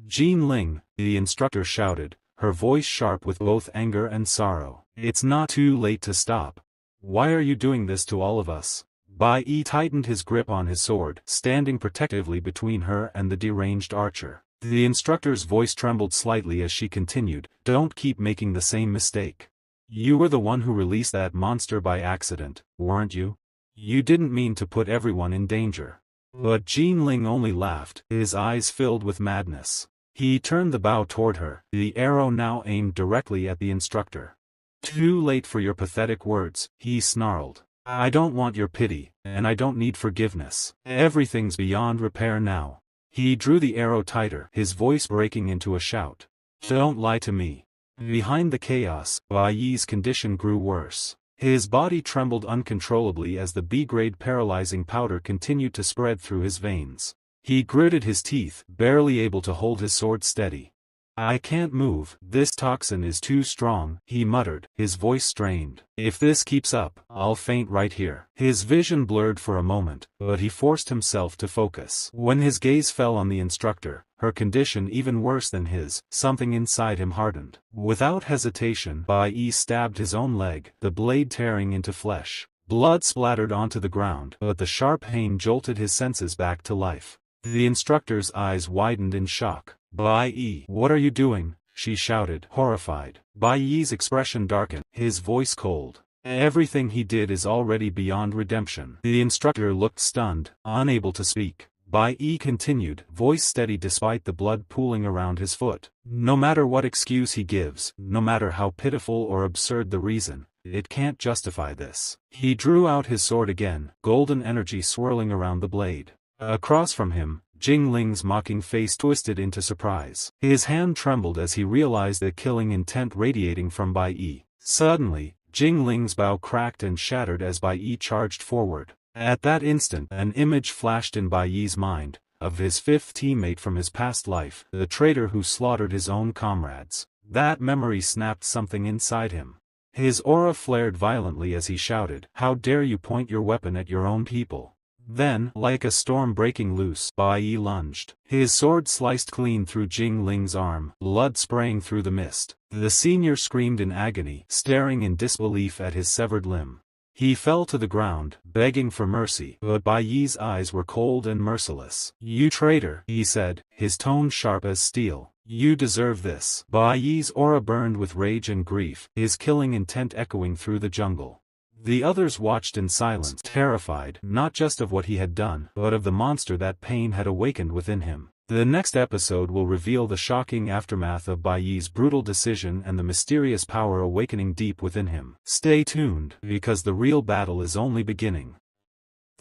Jin Ling, the instructor shouted, her voice sharp with both anger and sorrow. It's not too late to stop. Why are you doing this to all of us? Bai Yi tightened his grip on his sword, standing protectively between her and the deranged archer. The instructor's voice trembled slightly as she continued, Don't keep making the same mistake. You were the one who released that monster by accident, weren't you? You didn't mean to put everyone in danger. But Jin Ling only laughed, his eyes filled with madness. He turned the bow toward her, the arrow now aimed directly at the instructor. Too late for your pathetic words, he snarled. I don't want your pity, and I don't need forgiveness. Everything's beyond repair now. He drew the arrow tighter, his voice breaking into a shout. Don't lie to me. Behind the chaos, Bai Yi's condition grew worse. His body trembled uncontrollably as the B-grade paralyzing powder continued to spread through his veins. He gritted his teeth, barely able to hold his sword steady. I can't move, this toxin is too strong, he muttered, his voice strained. If this keeps up, I'll faint right here. His vision blurred for a moment, but he forced himself to focus. When his gaze fell on the instructor, her condition even worse than his, something inside him hardened. Without hesitation, Bai Yi stabbed his own leg, the blade tearing into flesh. Blood splattered onto the ground, but the sharp pain jolted his senses back to life. The instructor's eyes widened in shock. Bai Yi, what are you doing? She shouted, horrified. Bai Yi's expression darkened, his voice cold. Everything he did is already beyond redemption. The instructor looked stunned, unable to speak. Bai Yi continued, voice steady despite the blood pooling around his foot. No matter what excuse he gives, no matter how pitiful or absurd the reason, it can't justify this. He drew out his sword again, golden energy swirling around the blade. Across from him, Jing Ling's mocking face twisted into surprise. His hand trembled as he realized the killing intent radiating from Bai Yi. Suddenly, Jing Ling's bow cracked and shattered as Bai Yi charged forward. At that instant, an image flashed in Bai Yi's mind, of his fifth teammate from his past life, the traitor who slaughtered his own comrades. That memory snapped something inside him. His aura flared violently as he shouted, "How dare you point your weapon at your own people?" Then, like a storm breaking loose, Bai Yi lunged. His sword sliced clean through Jing Ling's arm, blood spraying through the mist. The senior screamed in agony, staring in disbelief at his severed limb. He fell to the ground, begging for mercy, but Bai Yi's eyes were cold and merciless. "You traitor," he said, his tone sharp as steel. "You deserve this." Bai Yi's aura burned with rage and grief, his killing intent echoing through the jungle. The others watched in silence, terrified, not just of what he had done, but of the monster that pain had awakened within him. The next episode will reveal the shocking aftermath of Bai Yi's brutal decision and the mysterious power awakening deep within him. Stay tuned, because the real battle is only beginning.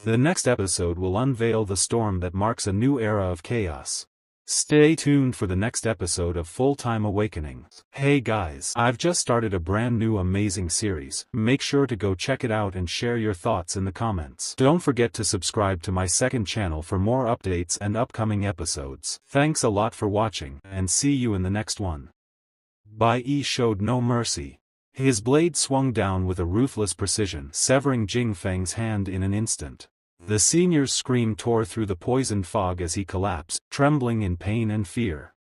The next episode will unveil the storm that marks a new era of chaos. Stay tuned for the next episode of Full-Time Awakening. Hey guys, I've just started a brand new amazing series. Make sure to go check it out and share your thoughts in the comments. Don't forget to subscribe to my second channel for more updates and upcoming episodes. Thanks a lot for watching, and see you in the next one. Bai Yi showed no mercy. His blade swung down with a ruthless precision, severing Jing Feng's hand in an instant. The senior's scream tore through the poisoned fog as he collapsed, trembling in pain and fear.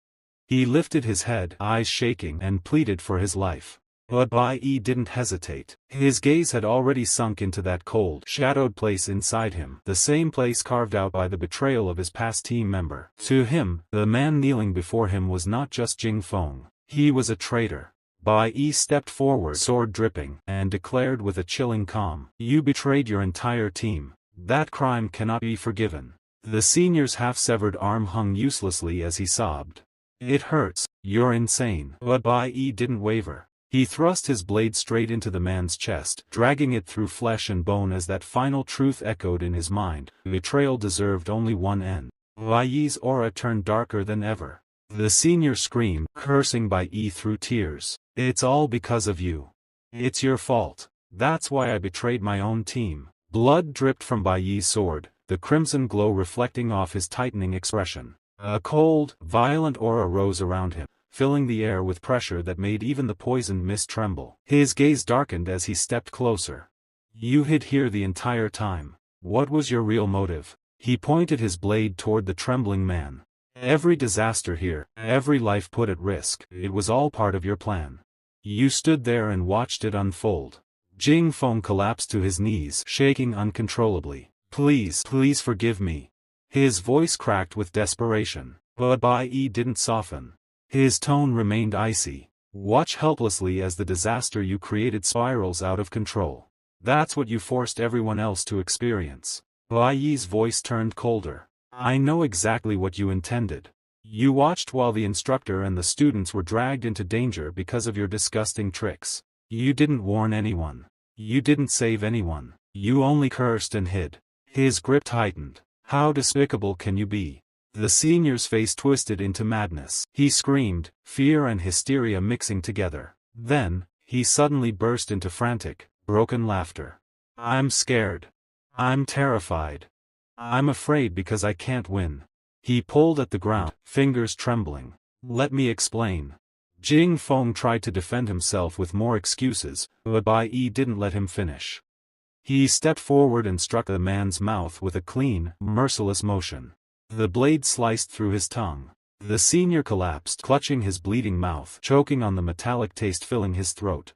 He lifted his head, eyes shaking, and pleaded for his life. But Bai Yi didn't hesitate. His gaze had already sunk into that cold, shadowed place inside him, the same place carved out by the betrayal of his past team member. To him, the man kneeling before him was not just Jing Feng. He was a traitor. Bai Yi stepped forward, sword dripping, and declared with a chilling calm, "You betrayed your entire team. That crime cannot be forgiven." The senior's half-severed arm hung uselessly as he sobbed. "It hurts, you're insane." But Bai Yi didn't waver. He thrust his blade straight into the man's chest, dragging it through flesh and bone as that final truth echoed in his mind. Betrayal deserved only one end. Bai Yi's aura turned darker than ever. The senior screamed, cursing Bai Yi through tears. "It's all because of you. It's your fault. That's why I betrayed my own team." Blood dripped from Bai Yi's sword, the crimson glow reflecting off his tightening expression. A cold, violent aura rose around him, filling the air with pressure that made even the poisoned mist tremble. His gaze darkened as he stepped closer. "You hid here the entire time. What was your real motive?" He pointed his blade toward the trembling man. "Every disaster here, every life put at risk, it was all part of your plan. You stood there and watched it unfold." Jing Feng collapsed to his knees, shaking uncontrollably. Please forgive me." His voice cracked with desperation. But Bai Yi didn't soften. His tone remained icy. "Watch helplessly as the disaster you created spirals out of control. That's what you forced everyone else to experience." Bai Yi's voice turned colder. "I know exactly what you intended. You watched while the instructor and the students were dragged into danger because of your disgusting tricks. You didn't warn anyone. You didn't save anyone. You only cursed and hid. His grip tightened. How despicable can you be? The senior's face twisted into madness. He screamed, fear and hysteria mixing together. Then, he suddenly burst into frantic, broken laughter. I'm scared. I'm terrified. I'm afraid because I can't win. He pulled at the ground, fingers trembling. Let me explain. Jing Feng tried to defend himself with more excuses, but Bai Yi didn't let him finish. He stepped forward and struck the man's mouth with a clean, merciless motion. The blade sliced through his tongue. The senior collapsed, clutching his bleeding mouth, choking on the metallic taste filling his throat.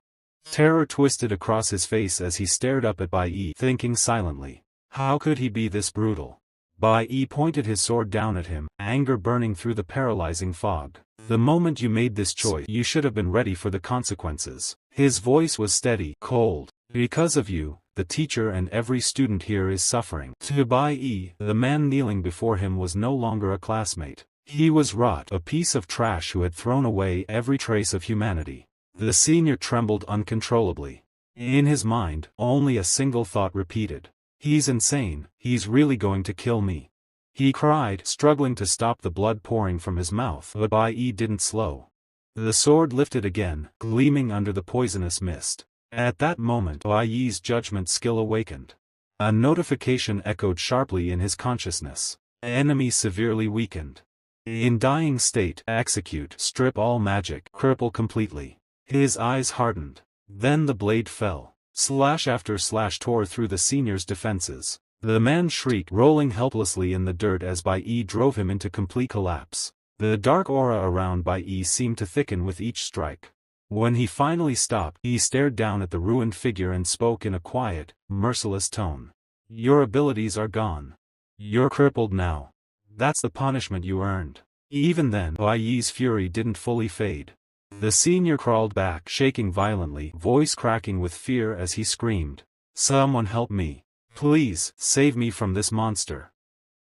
Terror twisted across his face as he stared up at Bai Yi, thinking silently. How could he be this brutal? Bai Yi pointed his sword down at him, anger burning through the paralyzing fog. The moment you made this choice, you should have been ready for the consequences. His voice was steady, cold. Because of you, the teacher and every student here is suffering. To Bai Yi, the man kneeling before him was no longer a classmate. He was rot, a piece of trash who had thrown away every trace of humanity. The senior trembled uncontrollably. In his mind, only a single thought repeated. He's insane, he's really going to kill me. He cried, struggling to stop the blood pouring from his mouth, but Bai Yi didn't slow. The sword lifted again, gleaming under the poisonous mist. At that moment, Bai Yi's judgment skill awakened. A notification echoed sharply in his consciousness. Enemy severely weakened. In dying state, execute, strip all magic, cripple completely. His eyes hardened. Then the blade fell. Slash after slash tore through the senior's defenses. The man shrieked, rolling helplessly in the dirt as Bai Yi drove him into complete collapse. The dark aura around Bai Yi seemed to thicken with each strike. When he finally stopped, he stared down at the ruined figure and spoke in a quiet, merciless tone. Your abilities are gone. You're crippled now. That's the punishment you earned. Even then, Bai Yi's fury didn't fully fade. The senior crawled back, shaking violently, voice cracking with fear as he screamed. Someone help me. Please, save me from this monster.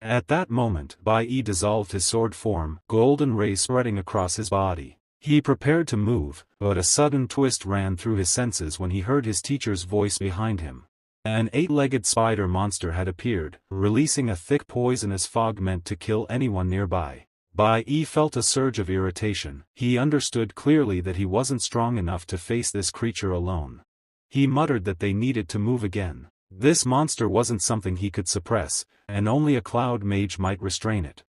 At that moment, Bai Yi dissolved his sword form, golden rays spreading across his body. He prepared to move, but a sudden twist ran through his senses when he heard his teacher's voice behind him. An 8-legged spider monster had appeared, releasing a thick poisonous fog meant to kill anyone nearby. Bai Yi felt a surge of irritation. He understood clearly that he wasn't strong enough to face this creature alone. He muttered that they needed to move again. This monster wasn't something he could suppress, and only a cloud mage might restrain it.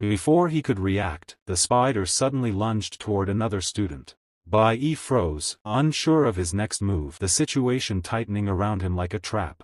Before he could react, the spider suddenly lunged toward another student. Bai Yi froze, unsure of his next move, the situation tightening around him like a trap.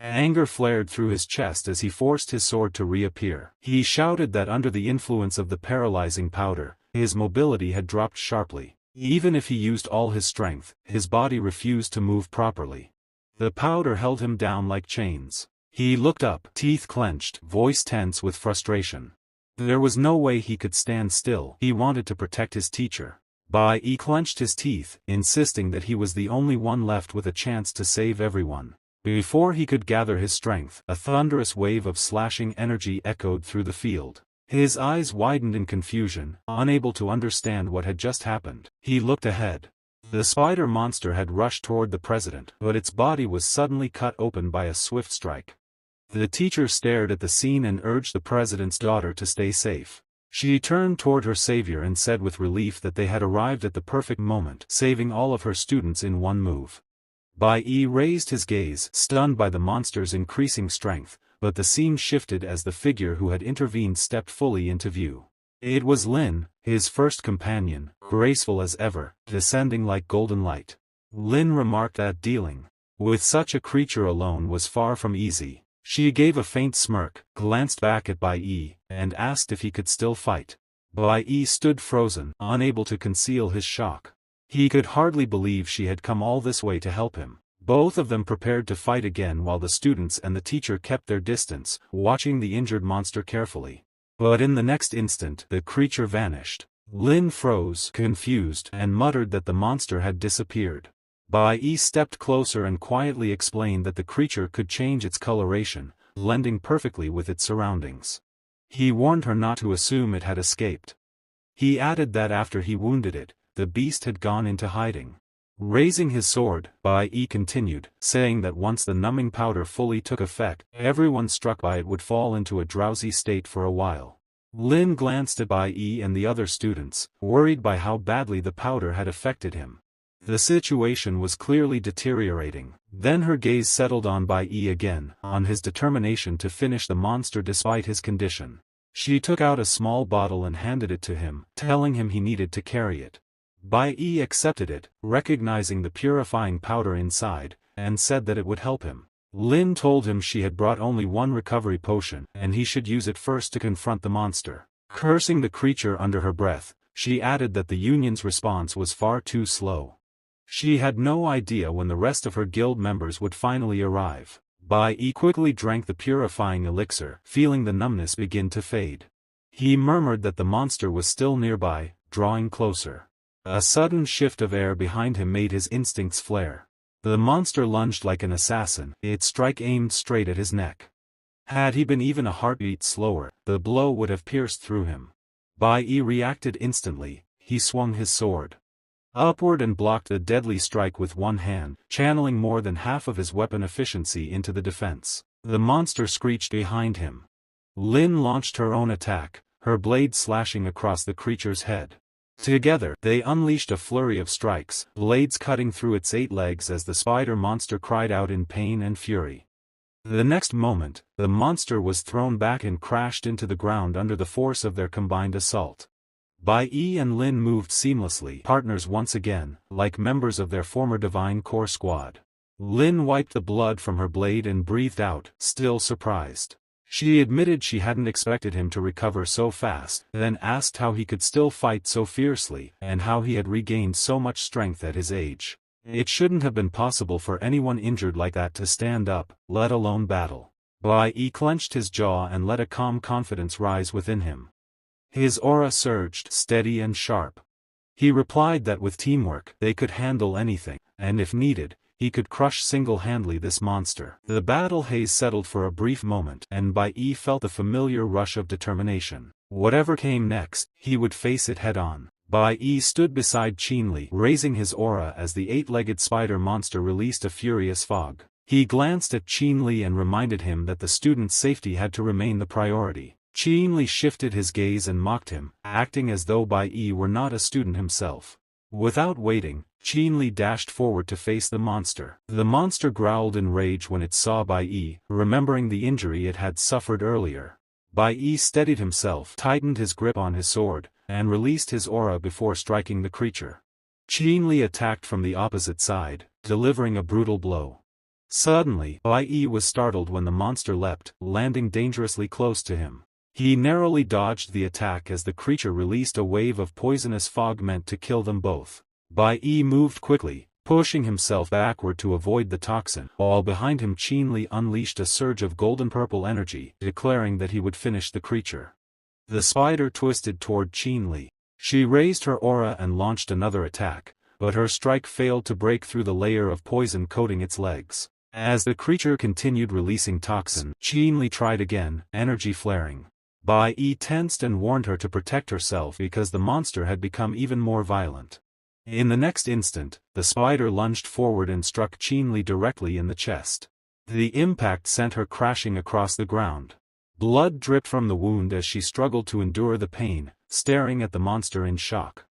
Anger flared through his chest as he forced his sword to reappear. He shouted that under the influence of the paralyzing powder, his mobility had dropped sharply. Even if he used all his strength, his body refused to move properly. The powder held him down like chains. He looked up, teeth clenched, voice tense with frustration. There was no way he could stand still. He wanted to protect his teacher. Bai Yi clenched his teeth, insisting that he was the only one left with a chance to save everyone. Before he could gather his strength, a thunderous wave of slashing energy echoed through the field. His eyes widened in confusion, unable to understand what had just happened. He looked ahead. The spider monster had rushed toward the president, but its body was suddenly cut open by a swift strike. The teacher stared at the scene and urged the president's daughter to stay safe. She turned toward her savior and said with relief that they had arrived at the perfect moment, saving all of her students in one move. Bai Yi raised his gaze, stunned by the monster's increasing strength, but the scene shifted as the figure who had intervened stepped fully into view. It was Lin, his first companion, graceful as ever, descending like golden light. Lin remarked that dealing with such a creature alone was far from easy. She gave a faint smirk, glanced back at Bai Yi, and asked if he could still fight. Bai Yi stood frozen, unable to conceal his shock. He could hardly believe she had come all this way to help him. Both of them prepared to fight again while the students and the teacher kept their distance, watching the injured monster carefully. But in the next instant, the creature vanished. Lin froze, confused, and muttered that the monster had disappeared. Bai Yi stepped closer and quietly explained that the creature could change its coloration, blending perfectly with its surroundings. He warned her not to assume it had escaped. He added that after he wounded it, the beast had gone into hiding. Raising his sword, Bai Yi continued, saying that once the numbing powder fully took effect, everyone struck by it would fall into a drowsy state for a while. Lin glanced at Bai Yi and the other students, worried by how badly the powder had affected him. The situation was clearly deteriorating. Then her gaze settled on Bai Yi again, on his determination to finish the monster despite his condition. She took out a small bottle and handed it to him, telling him he needed to carry it. Bai Yi accepted it, recognizing the purifying powder inside, and said that it would help him. Lin told him she had brought only one recovery potion, and he should use it first to confront the monster. Cursing the creature under her breath, she added that the Union's response was far too slow. She had no idea when the rest of her guild members would finally arrive. Bai Yi quickly drank the purifying elixir, feeling the numbness begin to fade. He murmured that the monster was still nearby, drawing closer. A sudden shift of air behind him made his instincts flare. The monster lunged like an assassin, its strike aimed straight at his neck. Had he been even a heartbeat slower, the blow would have pierced through him. Bai Yi reacted instantly. He swung his sword upward and blocked the deadly strike with one hand, channeling more than half of his weapon efficiency into the defense. The monster screeched behind him. Lin launched her own attack, her blade slashing across the creature's head. Together, they unleashed a flurry of strikes, blades cutting through its 8 legs as the spider monster cried out in pain and fury. The next moment, the monster was thrown back and crashed into the ground under the force of their combined assault. Bai Yi and Lin moved seamlessly, partners once again, like members of their former Divine Core squad. Lin wiped the blood from her blade and breathed out, still surprised. She admitted she hadn't expected him to recover so fast, then asked how he could still fight so fiercely, and how he had regained so much strength at his age. It shouldn't have been possible for anyone injured like that to stand up, let alone battle. Bai Yi clenched his jaw and let a calm confidence rise within him. His aura surged, steady and sharp. He replied that with teamwork, they could handle anything, and if needed, he could crush single-handedly this monster. The battle haze settled for a brief moment, and Bai Yi felt the familiar rush of determination. Whatever came next, he would face it head-on. Bai Yi stood beside Qinli, raising his aura as the 8-legged spider monster released a furious fog. He glanced at Qinli and reminded him that the student's safety had to remain the priority. Qinli shifted his gaze and mocked him, acting as though Bai Yi were not a student himself. Without waiting, Qinli dashed forward to face the monster. The monster growled in rage when it saw Bai Yi, remembering the injury it had suffered earlier. Bai Yi steadied himself, tightened his grip on his sword, and released his aura before striking the creature. Qinli attacked from the opposite side, delivering a brutal blow. Suddenly, Bai Yi was startled when the monster leapt, landing dangerously close to him. He narrowly dodged the attack as the creature released a wave of poisonous fog meant to kill them both. Bai Yi moved quickly, pushing himself backward to avoid the toxin, while behind him Qinli unleashed a surge of golden-purple energy, declaring that he would finish the creature. The spider twisted toward Qinli. She raised her aura and launched another attack, but her strike failed to break through the layer of poison coating its legs. As the creature continued releasing toxin, Qinli tried again, energy flaring. Bai Yi tensed and warned her to protect herself because the monster had become even more violent. In the next instant, the spider lunged forward and struck Qinli directly in the chest. The impact sent her crashing across the ground. Blood dripped from the wound as she struggled to endure the pain, staring at the monster in shock.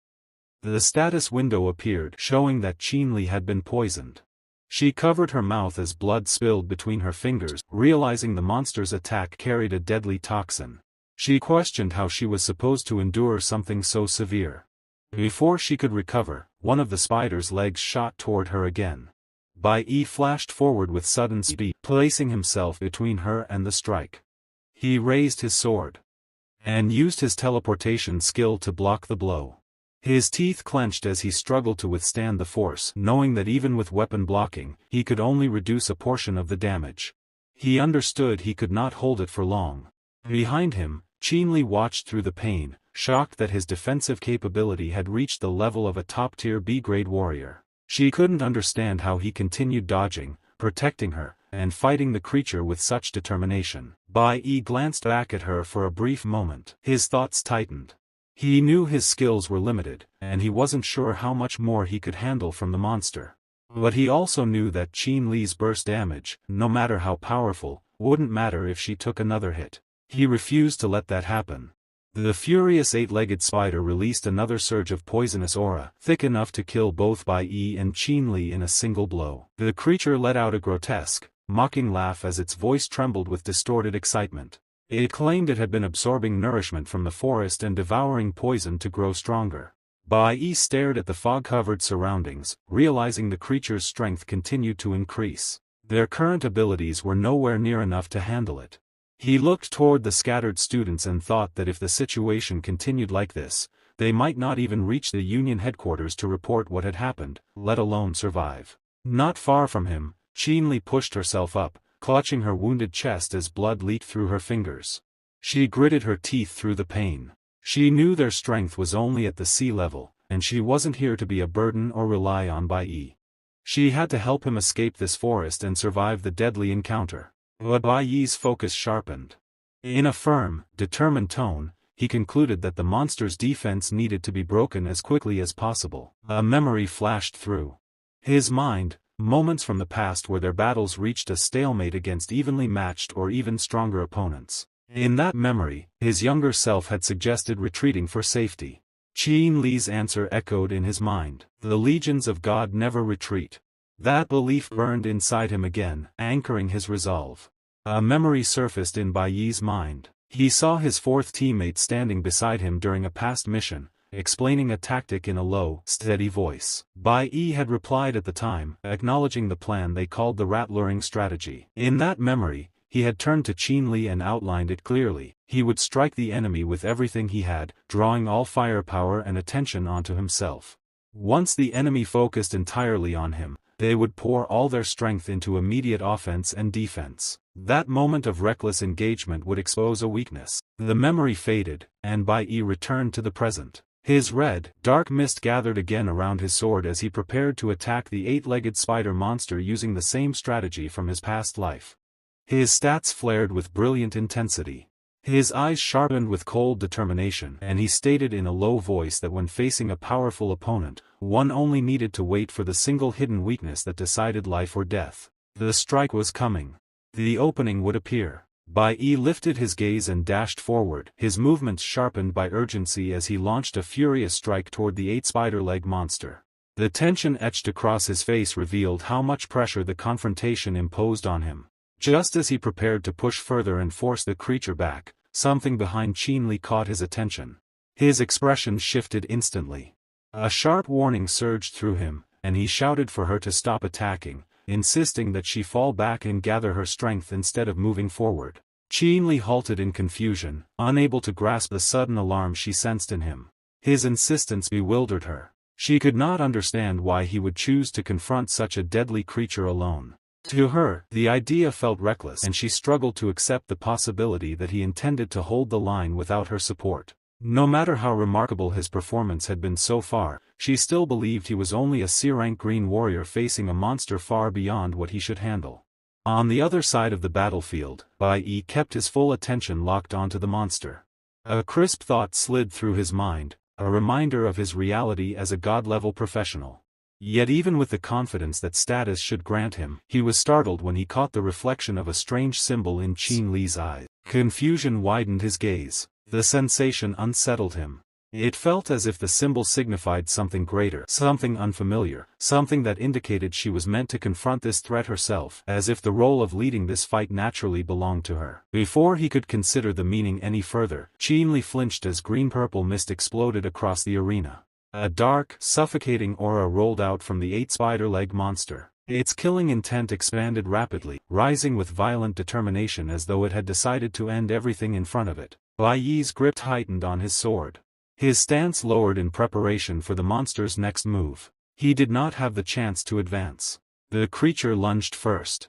The status window appeared, showing that Qinli had been poisoned. She covered her mouth as blood spilled between her fingers, realizing the monster's attack carried a deadly toxin. She questioned how she was supposed to endure something so severe. Before she could recover, one of the spider's legs shot toward her again. Bai Yi flashed forward with sudden speed, placing himself between her and the strike. He raised his sword and used his teleportation skill to block the blow. His teeth clenched as he struggled to withstand the force, knowing that even with weapon blocking, he could only reduce a portion of the damage. He understood he could not hold it for long. Behind him, Qinli watched through the pain, shocked that his defensive capability had reached the level of a top-tier B-grade warrior. She couldn't understand how he continued dodging, protecting her, and fighting the creature with such determination. Bai Yi glanced back at her for a brief moment. His thoughts tightened. He knew his skills were limited, and he wasn't sure how much more he could handle from the monster. But he also knew that Qin Li's burst damage, no matter how powerful, wouldn't matter if she took another hit. He refused to let that happen. The furious eight-legged spider released another surge of poisonous aura, thick enough to kill both Bai Yi and Qin Li in a single blow. The creature let out a grotesque, mocking laugh as its voice trembled with distorted excitement. It claimed it had been absorbing nourishment from the forest and devouring poison to grow stronger. Bai Yi stared at the fog-covered surroundings, realizing the creature's strength continued to increase. Their current abilities were nowhere near enough to handle it. He looked toward the scattered students and thought that if the situation continued like this, they might not even reach the Union headquarters to report what had happened, let alone survive. Not far from him, Qin Li pushed herself up, clutching her wounded chest as blood leaked through her fingers. She gritted her teeth through the pain. She knew their strength was only at the sea level, and she wasn't here to be a burden or rely on Bai Yi. She had to help him escape this forest and survive the deadly encounter. But Bai Yi's focus sharpened. In a firm, determined tone, he concluded that the monster's defense needed to be broken as quickly as possible. A memory flashed through his mind, moments from the past where their battles reached a stalemate against evenly matched or even stronger opponents. In that memory, his younger self had suggested retreating for safety. Qin Li's answer echoed in his mind. The legions of God never retreat. That belief burned inside him again, anchoring his resolve. A memory surfaced in Bai Yi's mind. He saw his fourth teammate standing beside him during a past mission, explaining a tactic in a low, steady voice. Bai Yi had replied at the time, acknowledging the plan they called the rat-luring strategy. In that memory, he had turned to Qin Li and outlined it clearly. He would strike the enemy with everything he had, drawing all firepower and attention onto himself. Once the enemy focused entirely on him, they would pour all their strength into immediate offense and defense. That moment of reckless engagement would expose a weakness. The memory faded, and Bai Yi returned to the present. His red, dark mist gathered again around his sword as he prepared to attack the eight-legged spider monster using the same strategy from his past life. His stats flared with brilliant intensity. His eyes sharpened with cold determination, and he stated in a low voice that when facing a powerful opponent, one only needed to wait for the single hidden weakness that decided life or death. The strike was coming. The opening would appear. Bai Yi lifted his gaze and dashed forward, his movements sharpened by urgency as he launched a furious strike toward the eight-spider-leg monster. The tension etched across his face revealed how much pressure the confrontation imposed on him. Just as he prepared to push further and force the creature back, something behind Qin Li caught his attention. His expression shifted instantly. A sharp warning surged through him, and he shouted for her to stop attacking, insisting that she fall back and gather her strength instead of moving forward. Qin Li halted in confusion, unable to grasp the sudden alarm she sensed in him. His insistence bewildered her. She could not understand why he would choose to confront such a deadly creature alone. To her, the idea felt reckless, and she struggled to accept the possibility that he intended to hold the line without her support. No matter how remarkable his performance had been so far, she still believed he was only a C-rank green warrior facing a monster far beyond what he should handle. On the other side of the battlefield, Bai Yi kept his full attention locked onto the monster. A crisp thought slid through his mind, a reminder of his reality as a god-level professional. Yet even with the confidence that status should grant him, he was startled when he caught the reflection of a strange symbol in Qin Li's eyes. Confusion widened his gaze. The sensation unsettled him. It felt as if the symbol signified something greater, something unfamiliar, something that indicated she was meant to confront this threat herself, as if the role of leading this fight naturally belonged to her. Before he could consider the meaning any further, Qin Li flinched as green-purple mist exploded across the arena. A dark, suffocating aura rolled out from the eight-spider-leg monster. Its killing intent expanded rapidly, rising with violent determination as though it had decided to end everything in front of it. Bai Yi's grip tightened on his sword. His stance lowered in preparation for the monster's next move. He did not have the chance to advance. The creature lunged first.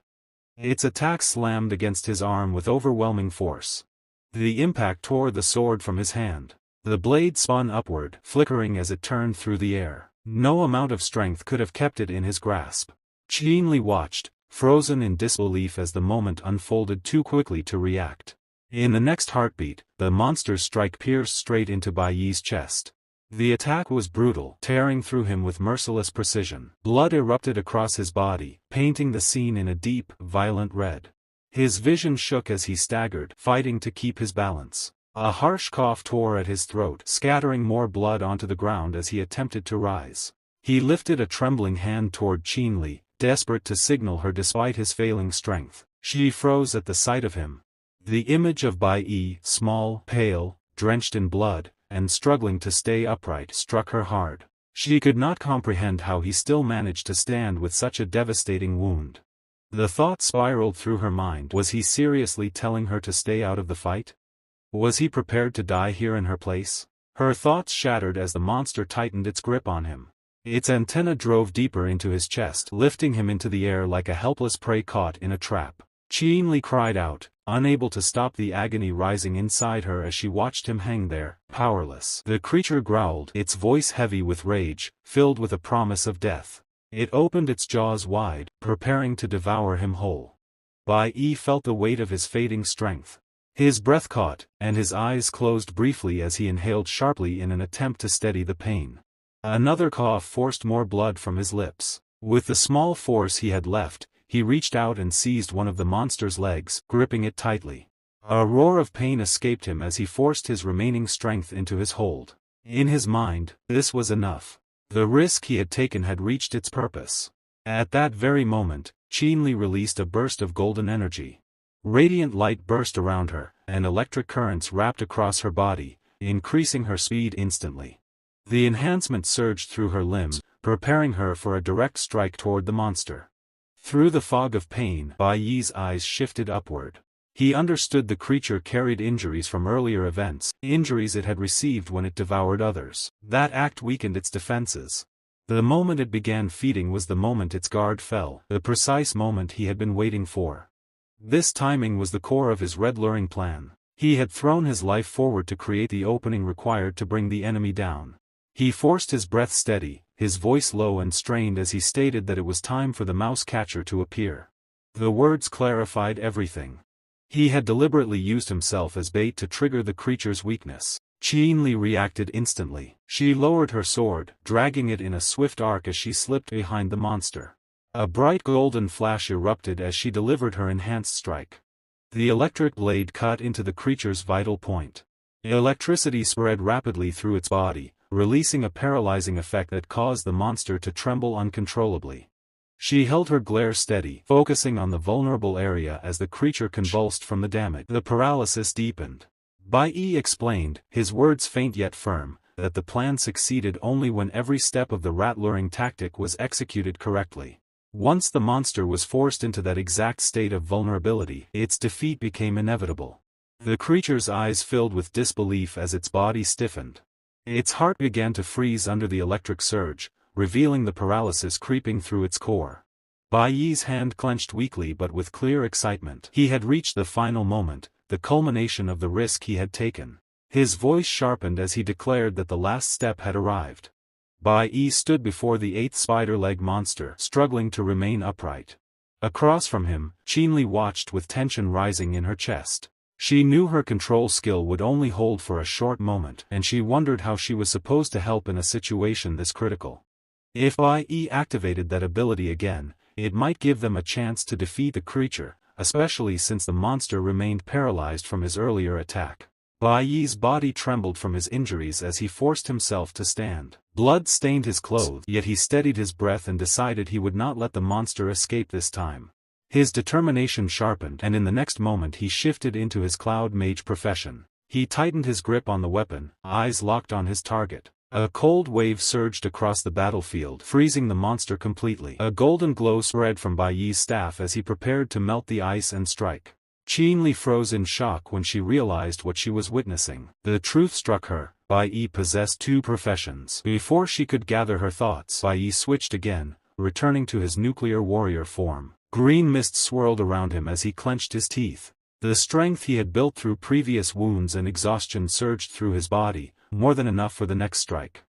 Its attack slammed against his arm with overwhelming force. The impact tore the sword from his hand. The blade spun upward, flickering as it turned through the air. No amount of strength could have kept it in his grasp. Qin Li watched, frozen in disbelief as the moment unfolded too quickly to react. In the next heartbeat, the monster's strike pierced straight into Bai Yi's chest. The attack was brutal, tearing through him with merciless precision. Blood erupted across his body, painting the scene in a deep, violent red. His vision shook as he staggered, fighting to keep his balance. A harsh cough tore at his throat, scattering more blood onto the ground as he attempted to rise. He lifted a trembling hand toward Qinli, desperate to signal her despite his failing strength. She froze at the sight of him. The image of Bai Yi, small, pale, drenched in blood, and struggling to stay upright, struck her hard. She could not comprehend how he still managed to stand with such a devastating wound. The thought spiraled through her mind. Was he seriously telling her to stay out of the fight? Was he prepared to die here in her place? Her thoughts shattered as the monster tightened its grip on him. Its antenna drove deeper into his chest, lifting him into the air like a helpless prey caught in a trap. Qinli cried out, unable to stop the agony rising inside her as she watched him hang there, powerless. The creature growled, its voice heavy with rage, filled with a promise of death. It opened its jaws wide, preparing to devour him whole. Bai Yi felt the weight of his fading strength. His breath caught, and his eyes closed briefly as he inhaled sharply in an attempt to steady the pain. Another cough forced more blood from his lips. With the small force he had left, he reached out and seized one of the monster's legs, gripping it tightly. A roar of pain escaped him as he forced his remaining strength into his hold. In his mind, this was enough. The risk he had taken had reached its purpose. At that very moment, Qinli released a burst of golden energy. Radiant light burst around her, and electric currents wrapped across her body, increasing her speed instantly. The enhancement surged through her limbs, preparing her for a direct strike toward the monster. Through the fog of pain, Bai Yi's eyes shifted upward. He understood the creature carried injuries from earlier events, injuries it had received when it devoured others. That act weakened its defenses. The moment it began feeding was the moment its guard fell, the precise moment he had been waiting for. This timing was the core of his red luring plan. He had thrown his life forward to create the opening required to bring the enemy down. He forced his breath steady, his voice low and strained as he stated that it was time for the mouse catcher to appear. The words clarified everything. He had deliberately used himself as bait to trigger the creature's weakness. Qinli reacted instantly. She lowered her sword, dragging it in a swift arc as she slipped behind the monster. A bright golden flash erupted as she delivered her enhanced strike. The electric blade cut into the creature's vital point. Electricity spread rapidly through its body, releasing a paralyzing effect that caused the monster to tremble uncontrollably. She held her glare steady, focusing on the vulnerable area as the creature convulsed from the damage. The paralysis deepened. Bai Yi explained, his words faint yet firm, that the plan succeeded only when every step of the rat-luring tactic was executed correctly. Once the monster was forced into that exact state of vulnerability, its defeat became inevitable. The creature's eyes filled with disbelief as its body stiffened. Its heart began to freeze under the electric surge, revealing the paralysis creeping through its core. Bai Yi's hand clenched weakly but with clear excitement. He had reached the final moment, the culmination of the risk he had taken. His voice sharpened as he declared that the last step had arrived. Bai Yi stood before the eighth spider-leg monster, struggling to remain upright. Across from him, Qinli watched with tension rising in her chest. She knew her control skill would only hold for a short moment, and she wondered how she was supposed to help in a situation this critical. If Bai Yi activated that ability again, it might give them a chance to defeat the creature, especially since the monster remained paralyzed from his earlier attack. Bai Yi's body trembled from his injuries as he forced himself to stand. Blood stained his clothes, yet he steadied his breath and decided he would not let the monster escape this time. His determination sharpened, and in the next moment he shifted into his cloud mage profession. He tightened his grip on the weapon, eyes locked on his target. A cold wave surged across the battlefield, freezing the monster completely. A golden glow spread from Bai Yi's staff as he prepared to melt the ice and strike. Qinli froze in shock when she realized what she was witnessing. The truth struck her. Bai Yi possessed two professions. Before she could gather her thoughts, Bai Yi switched again, returning to his nuclear warrior form. Green mist swirled around him as he clenched his teeth. The strength he had built through previous wounds and exhaustion surged through his body, more than enough for the next strike.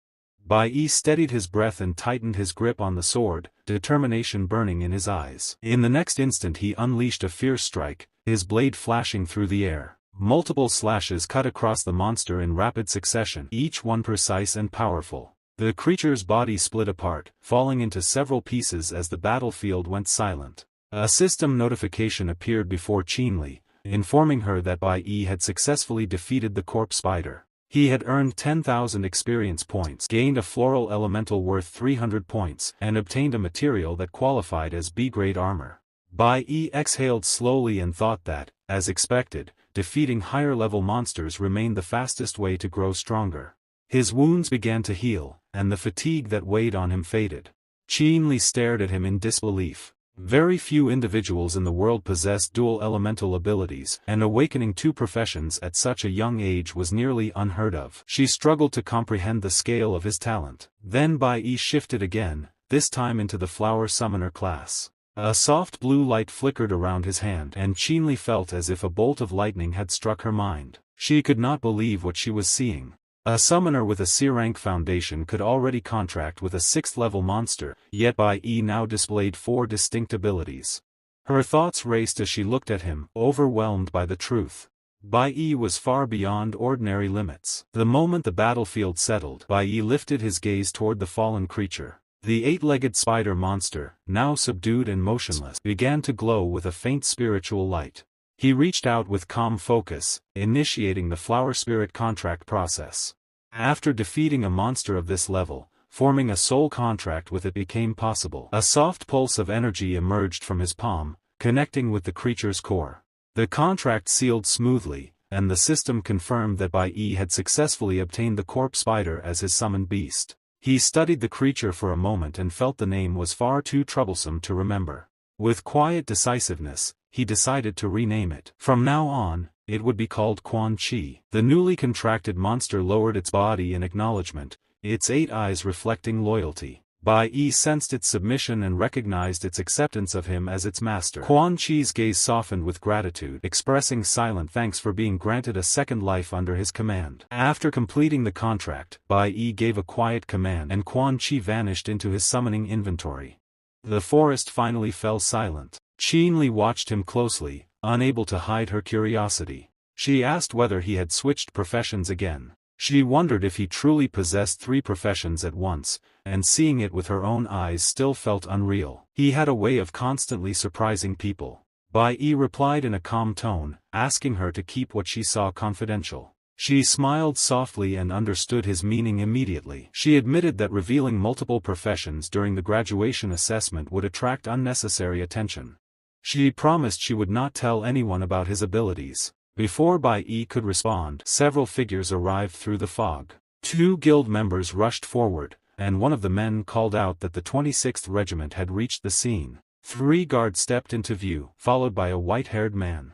Bai Yi steadied his breath and tightened his grip on the sword, determination burning in his eyes. In the next instant he unleashed a fierce strike, his blade flashing through the air. Multiple slashes cut across the monster in rapid succession, each one precise and powerful. The creature's body split apart, falling into several pieces as the battlefield went silent. A system notification appeared before Qinli, informing her that Bai Yi had successfully defeated the corpse spider. He had earned 10,000 experience points, gained a floral elemental worth 300 points, and obtained a material that qualified as B-grade armor. Bai Yi exhaled slowly and thought that, as expected, defeating higher-level monsters remained the fastest way to grow stronger. His wounds began to heal, and the fatigue that weighed on him faded. Qinli stared at him in disbelief. Very few individuals in the world possessed dual elemental abilities, and awakening two professions at such a young age was nearly unheard of. She struggled to comprehend the scale of his talent. Then Bai Yi shifted again, this time into the flower summoner class. A soft blue light flickered around his hand, and Qinli felt as if a bolt of lightning had struck her mind. She could not believe what she was seeing. A summoner with a C-rank foundation could already contract with a 6th-level monster, yet Bai Yi now displayed 4 distinct abilities. Her thoughts raced as she looked at him, overwhelmed by the truth. Bai Yi was far beyond ordinary limits. The moment the battlefield settled, Bai Yi lifted his gaze toward the fallen creature. The 8-legged spider monster, now subdued and motionless, began to glow with a faint spiritual light. He reached out with calm focus, initiating the flower spirit contract process. After defeating a monster of this level, forming a soul contract with it became possible. A soft pulse of energy emerged from his palm, connecting with the creature's core. The contract sealed smoothly, and the system confirmed that Bai Yi had successfully obtained the corpse spider as his summoned beast. He studied the creature for a moment and felt the name was far too troublesome to remember. With quiet decisiveness, he decided to rename it. From now on, it would be called Quan Chi. The newly contracted monster lowered its body in acknowledgement, its 8 eyes reflecting loyalty. Bai Yi sensed its submission and recognized its acceptance of him as its master. Quan Chi's gaze softened with gratitude, expressing silent thanks for being granted a second life under his command. After completing the contract, Bai Yi gave a quiet command and Quan Chi vanished into his summoning inventory. The forest finally fell silent. Qinli watched him closely, unable to hide her curiosity. She asked whether he had switched professions again. She wondered if he truly possessed 3 professions at once, and seeing it with her own eyes still felt unreal. He had a way of constantly surprising people. Bai Yi replied in a calm tone, asking her to keep what she saw confidential. She smiled softly and understood his meaning immediately. She admitted that revealing multiple professions during the graduation assessment would attract unnecessary attention. She promised she would not tell anyone about his abilities. Before Bai Yi could respond, several figures arrived through the fog. 2 guild members rushed forward, and one of the men called out that the 26th Regiment had reached the scene. 3 guards stepped into view, followed by a white-haired man.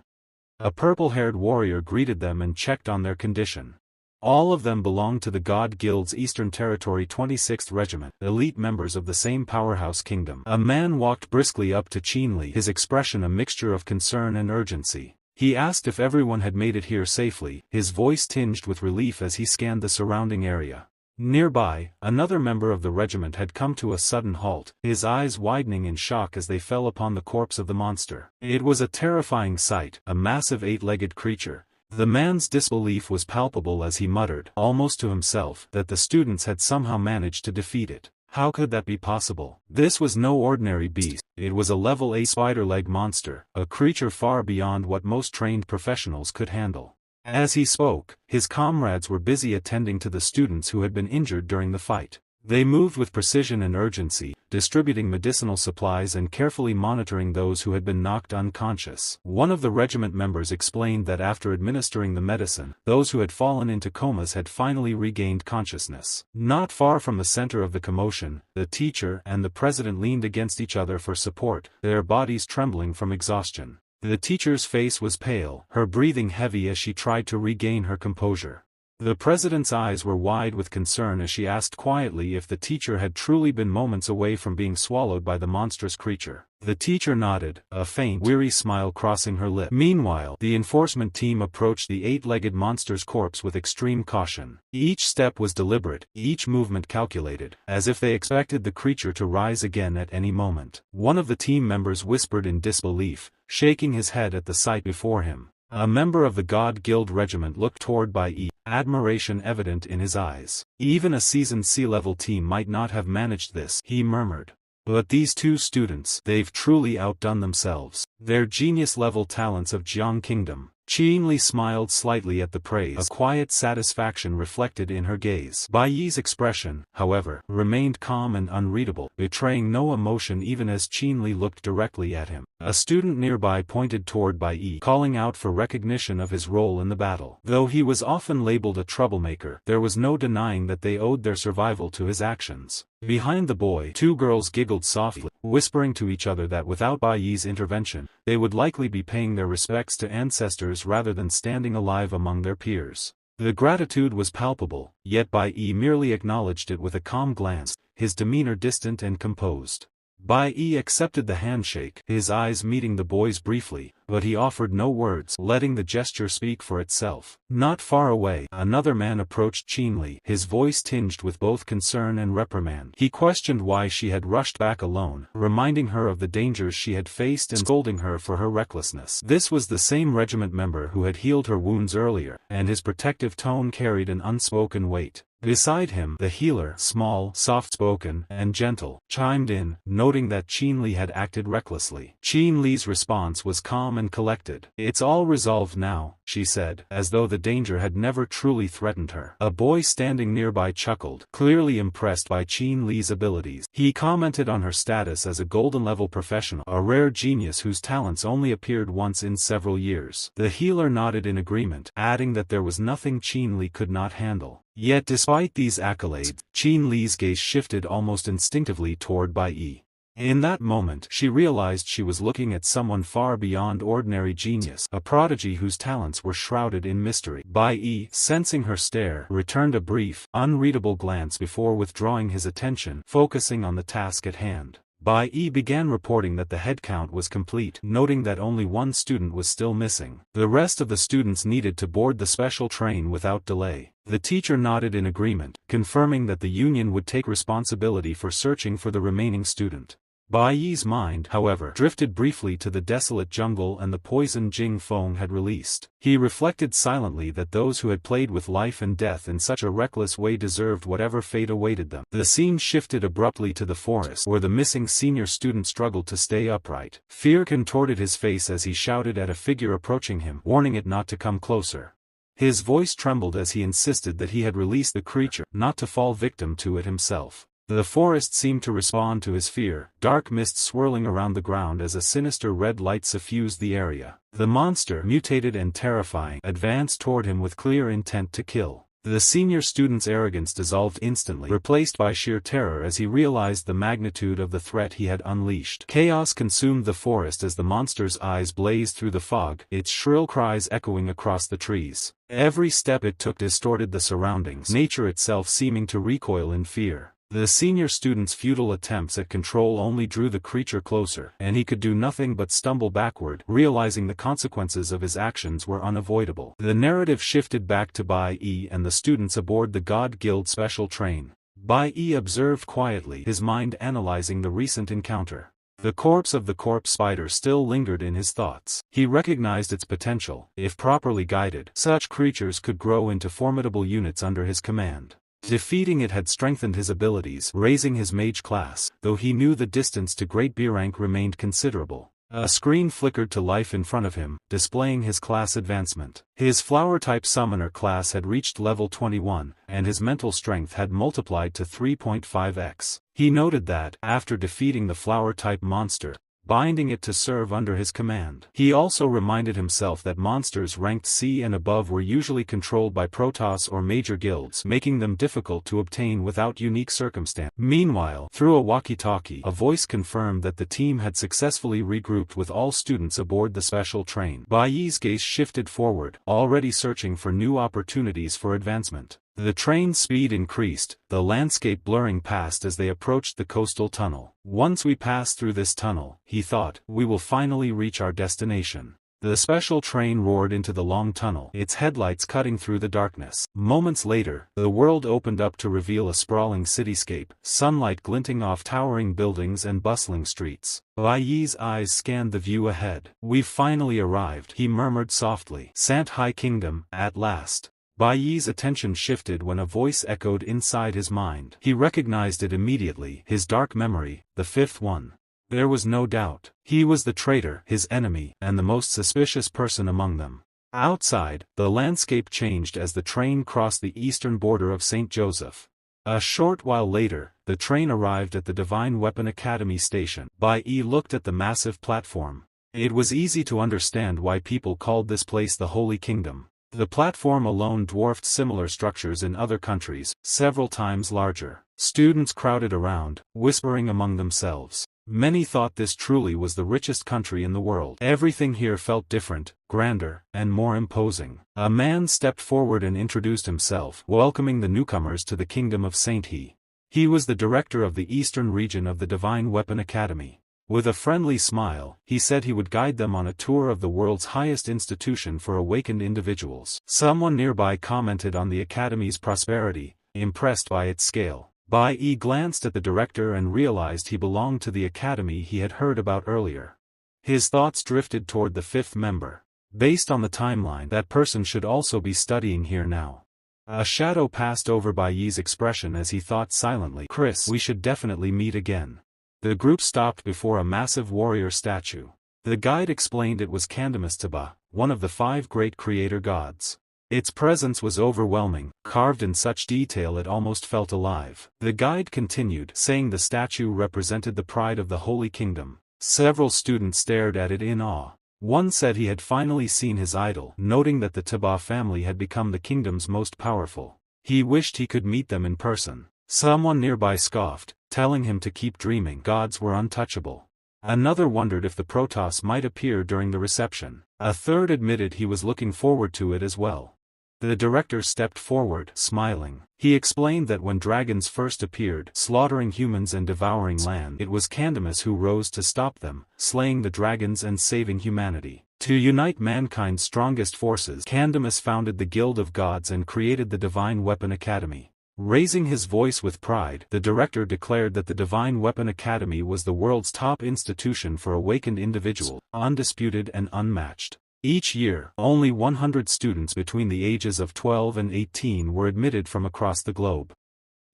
A purple-haired warrior greeted them and checked on their condition. All of them belonged to the God Guild's Eastern Territory 26th Regiment, elite members of the same powerhouse kingdom. A man walked briskly up to Qinli, his expression a mixture of concern and urgency. He asked if everyone had made it here safely, his voice tinged with relief as he scanned the surrounding area. Nearby, another member of the regiment had come to a sudden halt, his eyes widening in shock as they fell upon the corpse of the monster. It was a terrifying sight, a massive 8-legged creature. The man's disbelief was palpable as he muttered, almost to himself, that the students had somehow managed to defeat it. How could that be possible? This was no ordinary beast, it was a level A spider-leg monster, a creature far beyond what most trained professionals could handle. As he spoke, his comrades were busy attending to the students who had been injured during the fight. They moved with precision and urgency, distributing medicinal supplies and carefully monitoring those who had been knocked unconscious. One of the regiment members explained that after administering the medicine, those who had fallen into comas had finally regained consciousness. Not far from the center of the commotion, the teacher and the president leaned against each other for support, their bodies trembling from exhaustion. The teacher's face was pale, her breathing heavy as she tried to regain her composure. The president's eyes were wide with concern as she asked quietly if the teacher had truly been moments away from being swallowed by the monstrous creature. The teacher nodded, a faint, weary smile crossing her lip. Meanwhile, the enforcement team approached the 8-legged monster's corpse with extreme caution. Each step was deliberate, each movement calculated, as if they expected the creature to rise again at any moment. One of the team members whispered in disbelief, shaking his head at the sight before him. A member of the God Guild regiment looked toward Bai Yi, admiration evident in his eyes. Even a seasoned sea-level team might not have managed this, he murmured. But these two students, they've truly outdone themselves. They're genius-level talents of Jiang Kingdom. Qin Li smiled slightly at the praise, a quiet satisfaction reflected in her gaze. Bai Yi's expression, however, remained calm and unreadable, betraying no emotion even as Qin Li looked directly at him. A student nearby pointed toward Bai Yi, calling out for recognition of his role in the battle. Though he was often labeled a troublemaker, there was no denying that they owed their survival to his actions. Behind the boy, two girls giggled softly, whispering to each other that without Bai Yi's intervention, they would likely be paying their respects to ancestors rather than standing alive among their peers. The gratitude was palpable, yet Bai Yi merely acknowledged it with a calm glance, his demeanor distant and composed. Bai Yi accepted the handshake, his eyes meeting the boy's briefly, but he offered no words, letting the gesture speak for itself. Not far away, another man approached Qin Li, his voice tinged with both concern and reprimand. He questioned why she had rushed back alone, reminding her of the dangers she had faced and scolding her for her recklessness. This was the same regiment member who had healed her wounds earlier, and his protective tone carried an unspoken weight. Beside him, the healer, small, soft-spoken, and gentle, chimed in, noting that Qin Li had acted recklessly. Qin Li's response was calm and collected. "It's all resolved now," she said, as though the danger had never truly threatened her. A boy standing nearby chuckled, clearly impressed by Qin Li's abilities. He commented on her status as a golden-level professional, a rare genius whose talents only appeared once in several years. The healer nodded in agreement, adding that there was nothing Qin Li could not handle. Yet despite these accolades, Qin Li's gaze shifted almost instinctively toward Bai Yi. In that moment, she realized she was looking at someone far beyond ordinary genius, a prodigy whose talents were shrouded in mystery. Bai Yi, sensing her stare, returned a brief, unreadable glance before withdrawing his attention, focusing on the task at hand. Bai Yi began reporting that the headcount was complete, noting that only one student was still missing. The rest of the students needed to board the special train without delay. The teacher nodded in agreement, confirming that the union would take responsibility for searching for the remaining student. Bai Yi's mind, however, drifted briefly to the desolate jungle and the poison Jing Feng had released. He reflected silently that those who had played with life and death in such a reckless way deserved whatever fate awaited them. The scene shifted abruptly to the forest, where the missing senior student struggled to stay upright. Fear contorted his face as he shouted at a figure approaching him, warning it not to come closer. His voice trembled as he insisted that he had released the creature, not to fall victim to it himself. The forest seemed to respond to his fear, dark mist swirling around the ground as a sinister red light suffused the area. The monster, mutated and terrifying, advanced toward him with clear intent to kill. The senior student's arrogance dissolved instantly, replaced by sheer terror as he realized the magnitude of the threat he had unleashed. Chaos consumed the forest as the monster's eyes blazed through the fog, its shrill cries echoing across the trees. Every step it took distorted the surroundings, nature itself seeming to recoil in fear. The senior student's futile attempts at control only drew the creature closer, and he could do nothing but stumble backward, realizing the consequences of his actions were unavoidable. The narrative shifted back to Bai Yi and the students aboard the God Guild special train. Bai Yi observed quietly, his mind analyzing the recent encounter. The corpse of the corpse spider still lingered in his thoughts. He recognized its potential. If properly guided, such creatures could grow into formidable units under his command. Defeating it had strengthened his abilities, raising his mage class, though he knew the distance to Great B rank remained considerable. A screen flickered to life in front of him, displaying his class advancement. His flower-type summoner class had reached level 21, and his mental strength had multiplied to 3.5x. He noted that, after defeating the flower-type monster, binding it to serve under his command. He also reminded himself that monsters ranked C and above were usually controlled by Protoss or major guilds, making them difficult to obtain without unique circumstance. Meanwhile, through a walkie-talkie, a voice confirmed that the team had successfully regrouped with all students aboard the special train. Bai Yi's gaze shifted forward, already searching for new opportunities for advancement. The train's speed increased, the landscape blurring past as they approached the coastal tunnel. Once we pass through this tunnel, he thought, we will finally reach our destination. The special train roared into the long tunnel, its headlights cutting through the darkness. Moments later, the world opened up to reveal a sprawling cityscape, sunlight glinting off towering buildings and bustling streets. Bai Yi's eyes scanned the view ahead. "We've finally arrived," he murmured softly. "Sant High Kingdom, at last." Bai Yi's attention shifted when a voice echoed inside his mind. He recognized it immediately, his dark memory, the fifth one. There was no doubt. He was the traitor, his enemy, and the most suspicious person among them. Outside, the landscape changed as the train crossed the eastern border of St. Joseph. A short while later, the train arrived at the Divine Weapon Academy station. Bai Yi looked at the massive platform. It was easy to understand why people called this place the Holy Kingdom. The platform alone dwarfed similar structures in other countries, several times larger. Students crowded around, whispering among themselves. Many thought this truly was the richest country in the world. Everything here felt different, grander, and more imposing. A man stepped forward and introduced himself, welcoming the newcomers to the kingdom of Saint He. He was the director of the eastern region of the Divine Weapon Academy. With a friendly smile, he said he would guide them on a tour of the world's highest institution for awakened individuals. Someone nearby commented on the academy's prosperity, impressed by its scale. Bai Yi glanced at the director and realized he belonged to the academy he had heard about earlier. His thoughts drifted toward the fifth member. Based on the timeline, that person should also be studying here now. A shadow passed over Bai Yi's expression as he thought silently, "Chris, we should definitely meet again." The group stopped before a massive warrior statue. The guide explained it was Kandamastaba, one of the 5 great creator gods. Its presence was overwhelming, carved in such detail it almost felt alive. The guide continued, saying the statue represented the pride of the Holy Kingdom. Several students stared at it in awe. One said he had finally seen his idol, noting that the Taba family had become the kingdom's most powerful. He wished he could meet them in person. Someone nearby scoffed, telling him to keep dreaming. Gods were untouchable. Another wondered if the Protoss might appear during the reception. A third admitted he was looking forward to it as well. The director stepped forward, smiling. He explained that when dragons first appeared, slaughtering humans and devouring land, it was Candamus who rose to stop them, slaying the dragons and saving humanity. To unite mankind's strongest forces, Candamus founded the Guild of Gods and created the Divine Weapon Academy. Raising his voice with pride, the director declared that the Divine Weapon Academy was the world's top institution for awakened individuals, undisputed and unmatched. Each year, only 100 students between the ages of 12 and 18 were admitted from across the globe.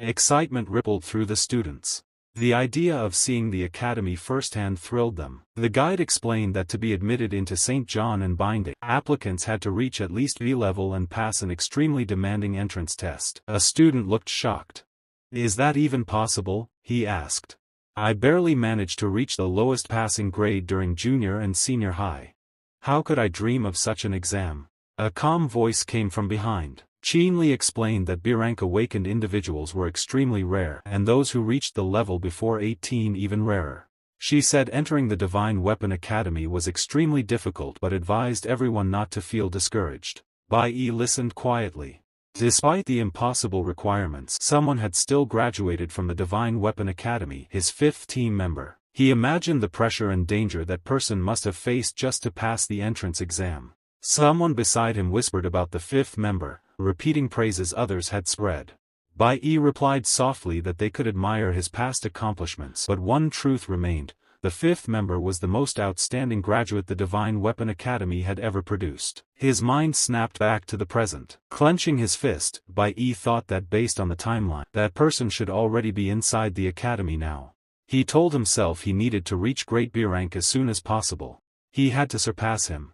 Excitement rippled through the students. The idea of seeing the academy firsthand thrilled them. The guide explained that to be admitted into St. John and Binding, applicants had to reach at least B level and pass an extremely demanding entrance test. A student looked shocked. "Is that even possible?" he asked. "I barely managed to reach the lowest passing grade during junior and senior high. How could I dream of such an exam?" A calm voice came from behind. Chinli explained that B-rank awakened individuals were extremely rare, and those who reached the level before 18 even rarer. She said entering the Divine Weapon Academy was extremely difficult but advised everyone not to feel discouraged. Bai Yi listened quietly. Despite the impossible requirements, someone had still graduated from the Divine Weapon Academy, his 5th team member. He imagined the pressure and danger that person must have faced just to pass the entrance exam. Someone beside him whispered about the 5th member, repeating praises others had spread. Bai Yi replied softly that they could admire his past accomplishments, but one truth remained: the 5th member was the most outstanding graduate the Divine Weapon Academy had ever produced. His mind snapped back to the present. Clenching his fist, Bai Yi thought that based on the timeline, that person should already be inside the academy now. He told himself he needed to reach Great B rank as soon as possible. He had to surpass him.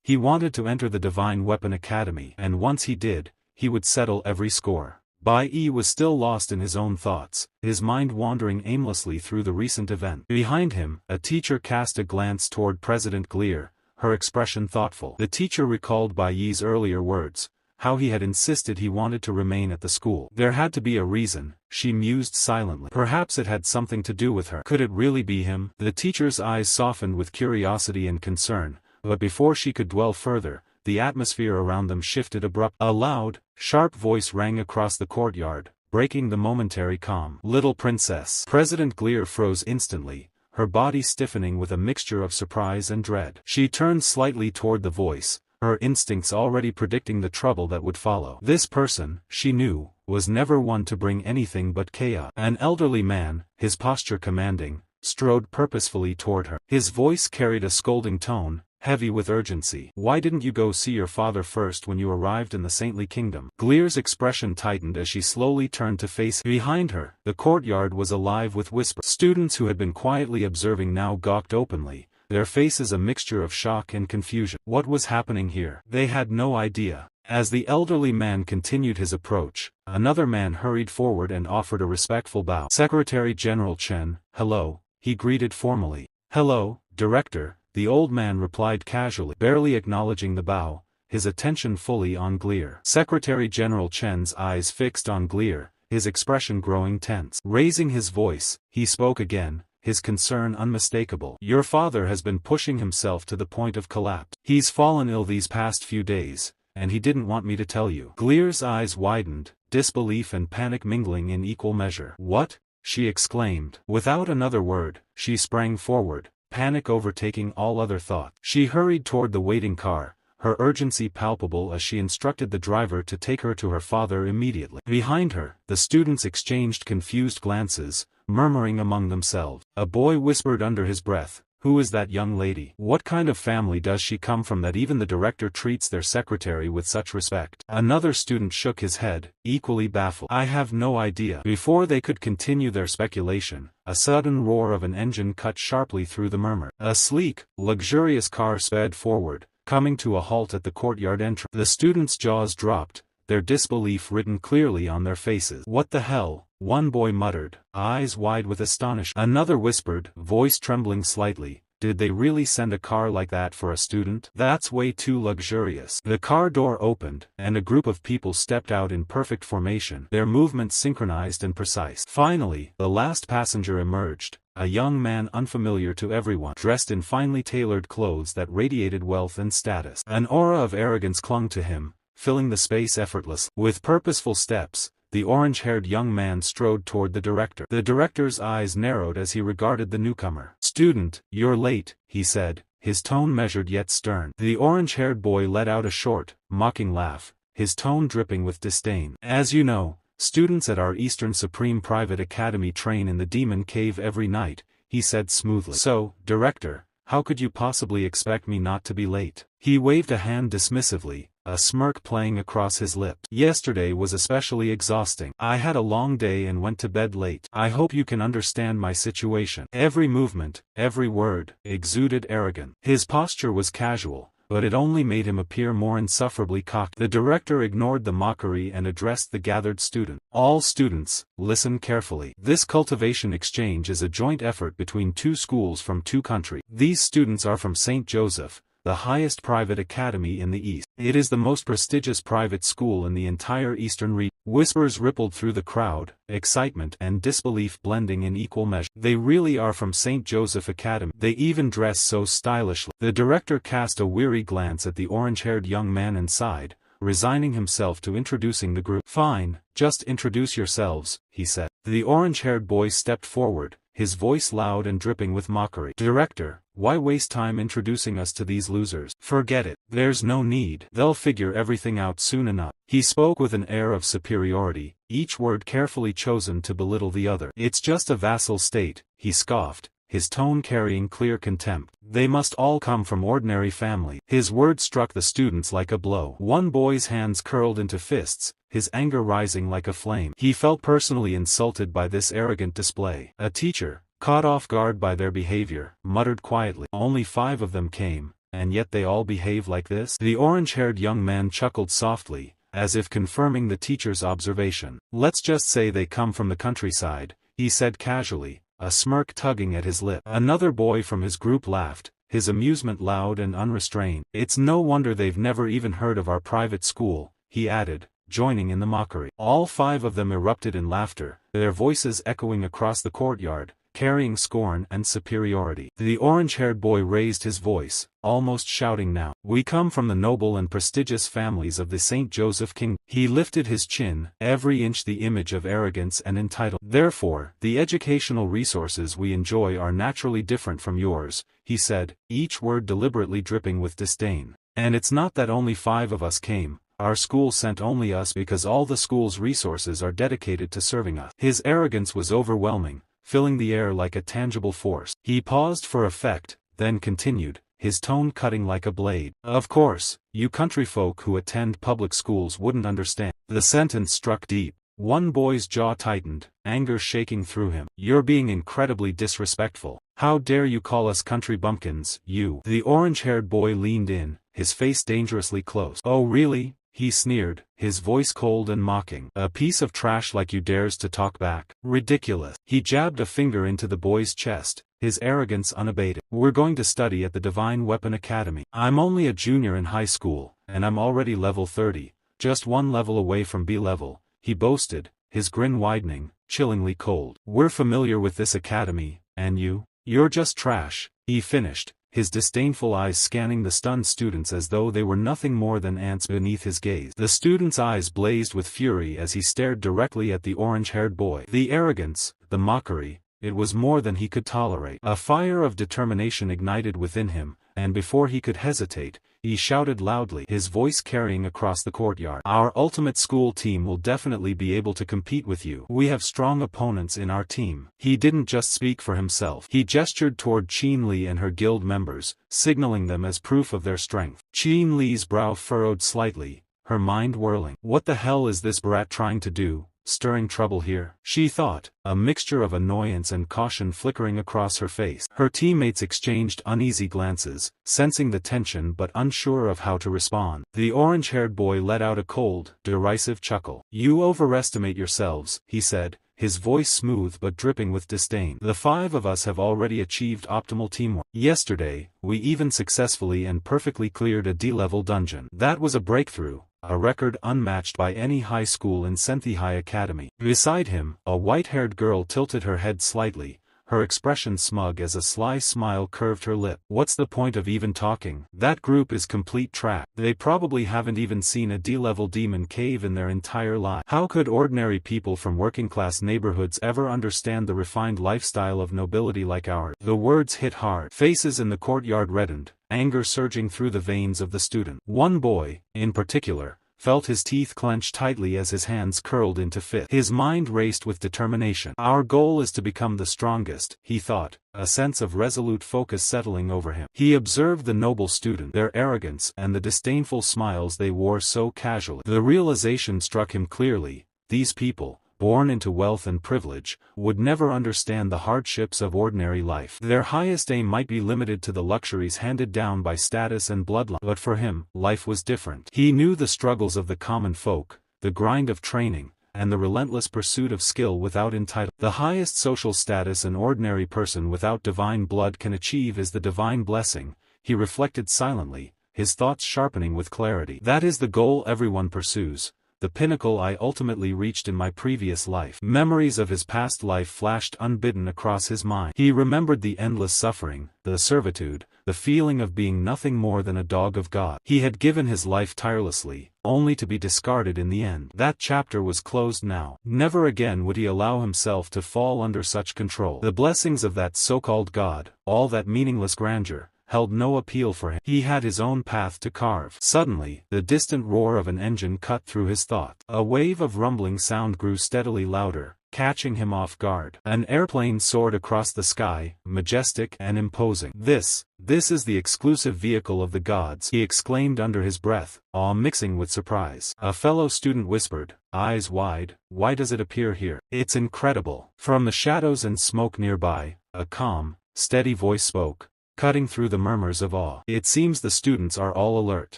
He wanted to enter the Divine Weapon Academy, and once he did, he would settle every score. Bai Yi was still lost in his own thoughts, his mind wandering aimlessly through the recent event. Behind him, a teacher cast a glance toward President Gleer, her expression thoughtful. The teacher recalled Bai Yi's earlier words, how he had insisted he wanted to remain at the school. There had to be a reason, she mused silently. Perhaps it had something to do with her. Could it really be him? The teacher's eyes softened with curiosity and concern, but before she could dwell further, the atmosphere around them shifted abruptly. A loud, sharp voice rang across the courtyard, breaking the momentary calm. "Little princess." President Gleer froze instantly, her body stiffening with a mixture of surprise and dread. She turned slightly toward the voice, her instincts already predicting the trouble that would follow. This person, she knew, was never one to bring anything but chaos. An elderly man, his posture commanding, strode purposefully toward her. His voice carried a scolding tone, heavy with urgency. "Why didn't you go see your father first when you arrived in the saintly kingdom?" Glear's expression tightened as she slowly turned to face him. Behind her, the courtyard was alive with whispers. Students who had been quietly observing now gawked openly, their faces a mixture of shock and confusion. What was happening here? They had no idea. As the elderly man continued his approach, another man hurried forward and offered a respectful bow. "Secretary General Chen, hello," he greeted formally. "Hello, Director," the old man replied casually, barely acknowledging the bow, his attention fully on Glear. Secretary General Chen's eyes fixed on Glear, his expression growing tense. Raising his voice, he spoke again, his concern unmistakable. "Your father has been pushing himself to the point of collapse. He's fallen ill these past few days, and he didn't want me to tell you." Glear's eyes widened, disbelief and panic mingling in equal measure. "What?" she exclaimed. Without another word, she sprang forward, panic overtaking all other thought. She hurried toward the waiting car, her urgency palpable as she instructed the driver to take her to her father immediately. Behind her, the students exchanged confused glances, murmuring among themselves. A boy whispered under his breath, "Who is that young lady? What kind of family does she come from that even the director treats their secretary with such respect?" Another student shook his head, equally baffled. "I have no idea." Before they could continue their speculation, a sudden roar of an engine cut sharply through the murmur. A sleek, luxurious car sped forward, coming to a halt at the courtyard entrance. The students' jaws dropped, their disbelief written clearly on their faces. "What the hell?" one boy muttered, eyes wide with astonishment. Another whispered, voice trembling slightly, "Did they really send a car like that for a student? That's way too luxurious." The car door opened, and a group of people stepped out in perfect formation, their movements synchronized and precise. Finally, the last passenger emerged, a young man unfamiliar to everyone, dressed in finely tailored clothes that radiated wealth and status. An aura of arrogance clung to him, filling the space effortlessly. With purposeful steps, the orange-haired young man strode toward the director. The director's eyes narrowed as he regarded the newcomer. "Student, you're late," he said, his tone measured yet stern. The orange-haired boy let out a short, mocking laugh, his tone dripping with disdain. "As you know, students at our Eastern Supreme Private Academy train in the Demon Cave every night," he said smoothly. "So, Director, how could you possibly expect me not to be late?" He waved a hand dismissively, a smirk playing across his lips. "Yesterday was especially exhausting. I had a long day and went to bed late. I hope you can understand my situation." Every movement, every word, exuded arrogance. His posture was casual, but it only made him appear more insufferably cocky. The director ignored the mockery and addressed the gathered students. "All students, listen carefully. This cultivation exchange is a joint effort between two schools from two countries. These students are from St. Joseph, the highest private academy in the East. It is the most prestigious private school in the entire Eastern region." Whispers rippled through the crowd, excitement and disbelief blending in equal measure. "They really are from St. Joseph Academy. They even dress so stylishly." The director cast a weary glance at the orange-haired young man inside, resigning himself to introducing the group. "Fine, just introduce yourselves," he said. The orange-haired boy stepped forward, his voice loud and dripping with mockery. "Director, why waste time introducing us to these losers? Forget it. There's no need. They'll figure everything out soon enough." He spoke with an air of superiority, each word carefully chosen to belittle the other. "It's just a vassal state," he scoffed, his tone carrying clear contempt. "They must all come from ordinary family." His words struck the students like a blow. One boy's hands curled into fists, his anger rising like a flame. He felt personally insulted by this arrogant display. A teacher, caught off guard by their behavior, muttered quietly, "Only 5 of them came, and yet they all behave like this?" The orange-haired young man chuckled softly, as if confirming the teacher's observation. "Let's just say they come from the countryside," he said casually, a smirk tugging at his lip. Another boy from his group laughed, his amusement loud and unrestrained. "It's no wonder they've never even heard of our private school," he added, joining in the mockery. All 5 of them erupted in laughter, their voices echoing across the courtyard, carrying scorn and superiority. The orange-haired boy raised his voice, almost shouting now. We come from the noble and prestigious families of the St. Joseph Kingdom. He lifted his chin, every inch the image of arrogance and entitlement. Therefore, the educational resources we enjoy are naturally different from yours, he said, each word deliberately dripping with disdain. And it's not that only 5 of us came. Our school sent only us because all the school's resources are dedicated to serving us. His arrogance was overwhelming, filling the air like a tangible force. He paused for effect, then continued, his tone cutting like a blade. Of course, you country folk who attend public schools wouldn't understand. The sentence struck deep. One boy's jaw tightened, anger shaking through him. You're being incredibly disrespectful. How dare you call us country bumpkins, you? The orange-haired boy leaned in, his face dangerously close. Oh really? He sneered, his voice cold and mocking. A piece of trash like you dares to talk back. Ridiculous. He jabbed a finger into the boy's chest, his arrogance unabated. We're going to study at the Divine Weapon Academy. I'm only a junior in high school, and I'm already level 30, just 1 level away from B level, he boasted, his grin widening, chillingly cold. We're familiar with this academy, and you? You're just trash, he finished, his disdainful eyes scanning the stunned students as though they were nothing more than ants beneath his gaze. The student's eyes blazed with fury as he stared directly at the orange-haired boy. The arrogance, the mockery, it was more than he could tolerate. A fire of determination ignited within him, and before he could hesitate, he shouted loudly, his voice carrying across the courtyard. Our ultimate school team will definitely be able to compete with you. We have strong opponents in our team. He didn't just speak for himself. He gestured toward Qin Li and her guild members, signaling them as proof of their strength. Qin Li's brow furrowed slightly, her mind whirling. What the hell is this brat trying to do? Stirring trouble here? She thought, a mixture of annoyance and caution flickering across her face. Her teammates exchanged uneasy glances, sensing the tension but unsure of how to respond. The orange-haired boy let out a cold, derisive chuckle. You overestimate yourselves, he said, his voice smooth but dripping with disdain. The 5 of us have already achieved optimal teamwork. Yesterday, we even successfully and perfectly cleared a D-level dungeon. That was a breakthrough. A record unmatched by any high school in Senthihai Academy. Beside him, a white-haired girl tilted her head slightly, her expression smug as a sly smile curved her lip. What's the point of even talking? That group is complete trash. They probably haven't even seen a D-level demon cave in their entire life. How could ordinary people from working-class neighborhoods ever understand the refined lifestyle of nobility like ours? The words hit hard. Faces in the courtyard reddened, anger surging through the veins of the student. One boy, in particular, felt his teeth clench tightly as his hands curled into fists. His mind raced with determination. Our goal is to become the strongest, he thought, a sense of resolute focus settling over him. He observed the noble student, their arrogance, and the disdainful smiles they wore so casually. The realization struck him clearly, these people, born into wealth and privilege, would never understand the hardships of ordinary life. Their highest aim might be limited to the luxuries handed down by status and bloodline. But for him, life was different. He knew the struggles of the common folk, the grind of training, and the relentless pursuit of skill without entitlement. The highest social status an ordinary person without divine blood can achieve is the divine blessing, he reflected silently, his thoughts sharpening with clarity. That is the goal everyone pursues. The pinnacle I ultimately reached in my previous life. Memories of his past life flashed unbidden across his mind. He remembered the endless suffering, the servitude, the feeling of being nothing more than a dog of God. He had given his life tirelessly, only to be discarded in the end. That chapter was closed now. Never again would he allow himself to fall under such control. The blessings of that so-called God, all that meaningless grandeur, held no appeal for him. He had his own path to carve. Suddenly, the distant roar of an engine cut through his thought. A wave of rumbling sound grew steadily louder, catching him off guard. An airplane soared across the sky, majestic and imposing. This is the exclusive vehicle of the gods, he exclaimed under his breath, awe mixing with surprise. A fellow student whispered, eyes wide, why does it appear here? It's incredible. From the shadows and smoke nearby, a calm, steady voice spoke, cutting through the murmurs of awe. It seems the students are all alert.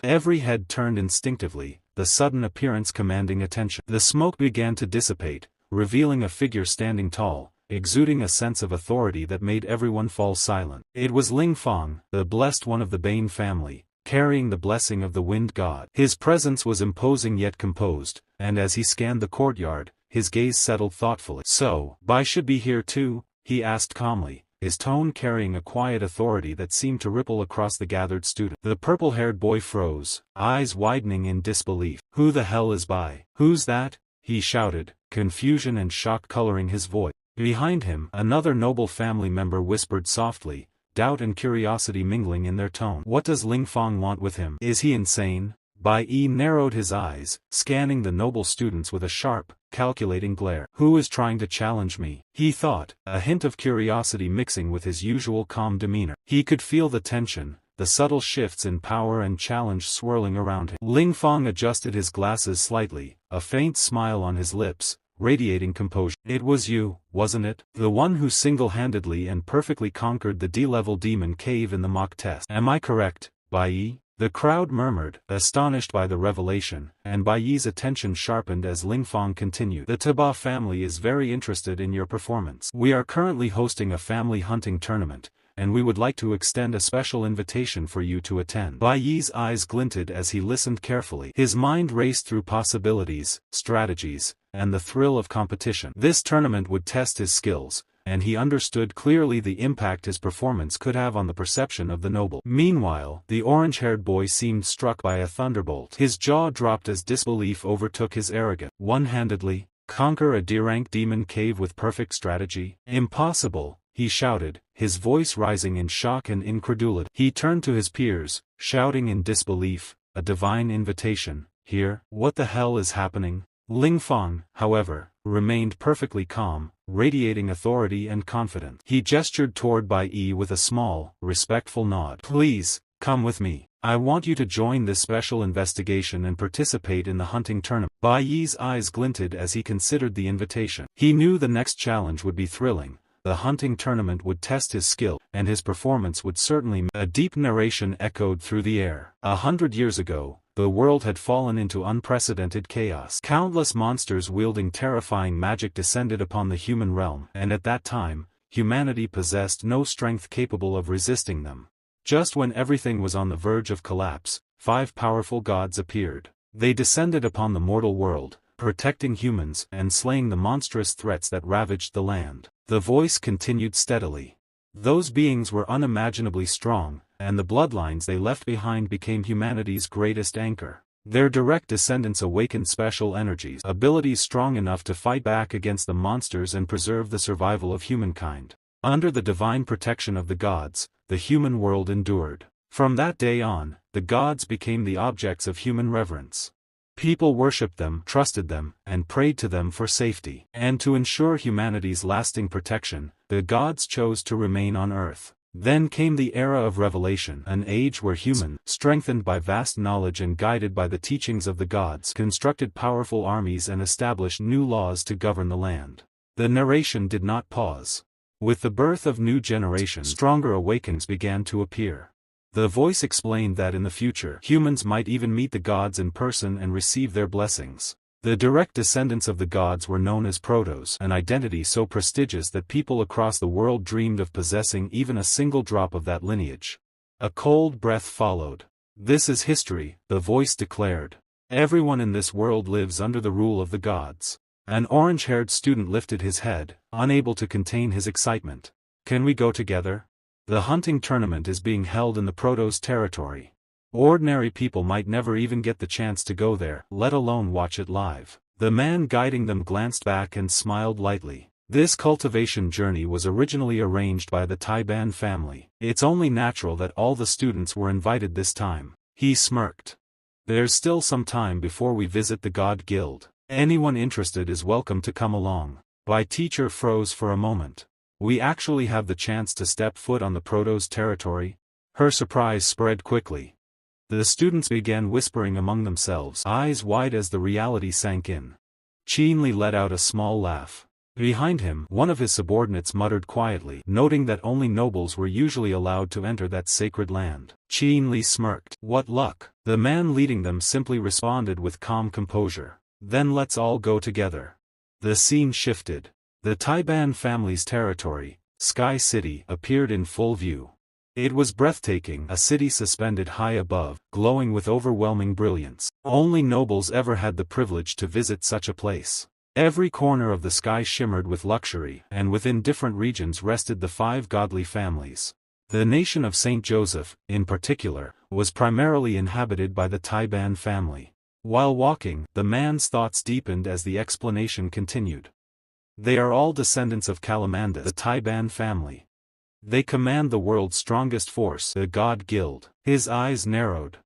Every head turned instinctively, the sudden appearance commanding attention. The smoke began to dissipate, revealing a figure standing tall, exuding a sense of authority that made everyone fall silent. It was Ling Fong, the blessed one of the Bane family, carrying the blessing of the wind god. His presence was imposing yet composed, and as he scanned the courtyard, his gaze settled thoughtfully. So, Bai should be here too, he asked calmly, his tone carrying a quiet authority that seemed to ripple across the gathered students. The purple-haired boy froze, eyes widening in disbelief. "Who the hell is Bai? Who's that?" he shouted, confusion and shock coloring his voice. Behind him, another noble family member whispered softly, doubt and curiosity mingling in their tone. "What does Ling Fong want with him? Is he insane?" Bai Yi narrowed his eyes, scanning the noble students with a sharp, calculating glare. "Who is trying to challenge me?" he thought, a hint of curiosity mixing with his usual calm demeanor. He could feel the tension, the subtle shifts in power and challenge swirling around him. Ling Fong adjusted his glasses slightly, a faint smile on his lips, radiating composure. "It was you, wasn't it? The one who single-handedly and perfectly conquered the D-level demon cave in the mock test. Am I correct, Bai Yi?" The crowd murmured, astonished by the revelation, and Bai Yi's attention sharpened as Ling Fong continued. "The Taba family is very interested in your performance. We are currently hosting a family hunting tournament, and we would like to extend a special invitation for you to attend." Bai Yi's eyes glinted as he listened carefully. His mind raced through possibilities, strategies, and the thrill of competition. This tournament would test his skills, and he understood clearly the impact his performance could have on the perception of the noble. Meanwhile, the orange-haired boy seemed struck by a thunderbolt. His jaw dropped as disbelief overtook his arrogance. One-handedly, conquer a D-rank demon cave with perfect strategy? Impossible, he shouted, his voice rising in shock and incredulity. He turned to his peers, shouting in disbelief, "A divine invitation, here? What the hell is happening?" Ling Fong, however, remained perfectly calm, radiating authority and confidence. He gestured toward Bai Yi with a small, respectful nod. "Please, come with me. I want you to join this special investigation and participate in the hunting tournament." Bai Yi's eyes glinted as he considered the invitation. He knew the next challenge would be thrilling. The hunting tournament would test his skill, and his performance would certainly. A deep narration echoed through the air. 100 years ago, the world had fallen into unprecedented chaos. Countless monsters wielding terrifying magic descended upon the human realm, and at that time, humanity possessed no strength capable of resisting them. Just when everything was on the verge of collapse, 5 powerful gods appeared. They descended upon the mortal world, protecting humans and slaying the monstrous threats that ravaged the land. The voice continued steadily. Those beings were unimaginably strong, and the bloodlines they left behind became humanity's greatest anchor. Their direct descendants awakened special energies, abilities strong enough to fight back against the monsters and preserve the survival of humankind. Under the divine protection of the gods, the human world endured. From that day on, the gods became the objects of human reverence. People worshipped them, trusted them, and prayed to them for safety. And to ensure humanity's lasting protection, the gods chose to remain on Earth. Then came the era of revelation, an age where humans, strengthened by vast knowledge and guided by the teachings of the gods, constructed powerful armies and established new laws to govern the land. The narration did not pause. With the birth of new generations, stronger Awakens began to appear. The voice explained that in the future, humans might even meet the gods in person and receive their blessings. The direct descendants of the gods were known as protos, an identity so prestigious that people across the world dreamed of possessing even a single drop of that lineage. A cold breath followed. "This is history," the voice declared. "Everyone in this world lives under the rule of the gods." An orange-haired student lifted his head, unable to contain his excitement. "Can we go together? The hunting tournament is being held in the Protoss territory. Ordinary people might never even get the chance to go there, let alone watch it live." The man guiding them glanced back and smiled lightly. This cultivation journey was originally arranged by the Taiban family. It's only natural that all the students were invited this time. He smirked. "There's still some time before we visit the God Guild. Anyone interested is welcome to come along." My teacher froze for a moment. "We actually have the chance to step foot on the Protoss territory?" Her surprise spread quickly. The students began whispering among themselves, eyes wide as the reality sank in. Qin Li let out a small laugh. Behind him, one of his subordinates muttered quietly, noting that only nobles were usually allowed to enter that sacred land. Qin Li smirked. "What luck?" The man leading them simply responded with calm composure. "Then let's all go together." The scene shifted. The Taiban family's territory, Sky City, appeared in full view. It was breathtaking, a city suspended high above, glowing with overwhelming brilliance. Only nobles ever had the privilege to visit such a place. Every corner of the sky shimmered with luxury, and within different regions rested the 5 godly families. The nation of Saint Joseph, in particular, was primarily inhabited by the Taiban family. While walking, the man's thoughts deepened as the explanation continued. They are all descendants of Kalamanda, the Taiban family. They command the world's strongest force, the God Guild. His eyes narrowed.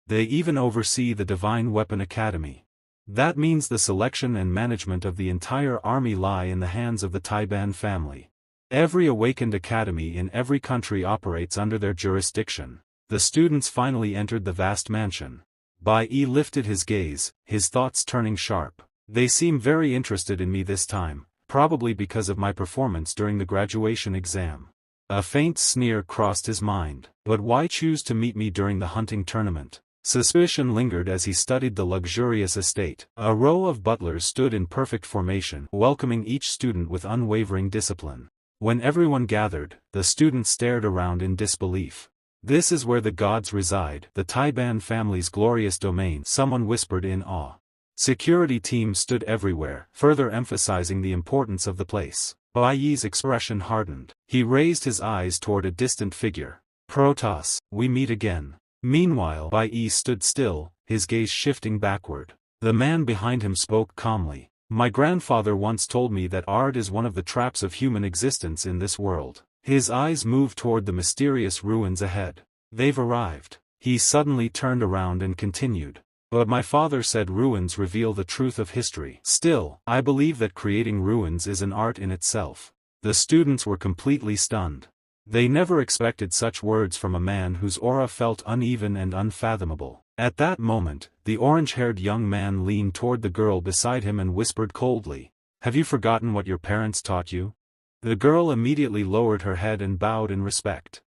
They even oversee the Divine Weapon Academy. That means the selection and management of the entire army lie in the hands of the Taiban family. Every awakened academy in every country operates under their jurisdiction. The students finally entered the vast mansion. Bai Yi lifted his gaze, his thoughts turning sharp. They seem very interested in me this time, probably because of my performance during the graduation exam. A faint sneer crossed his mind. But why choose to meet me during the hunting tournament? Suspicion lingered as he studied the luxurious estate. A row of butlers stood in perfect formation, welcoming each student with unwavering discipline. When everyone gathered, the students stared around in disbelief. This is where the gods reside, the Taiban family's glorious domain, someone whispered in awe. Security teams stood everywhere, further emphasizing the importance of the place. Bai Yi's expression hardened. He raised his eyes toward a distant figure. Protoss, we meet again. Meanwhile, Bai Yi stood still, his gaze shifting backward. The man behind him spoke calmly. My grandfather once told me that art is one of the traps of human existence in this world. His eyes moved toward the mysterious ruins ahead. They've arrived. He suddenly turned around and continued. But my father said ruins reveal the truth of history. Still, I believe that creating ruins is an art in itself. The students were completely stunned. They never expected such words from a man whose aura felt uneven and unfathomable. At that moment, the orange-haired young man leaned toward the girl beside him and whispered coldly, "Have you forgotten what your parents taught you?" The girl immediately lowered her head and bowed in respect.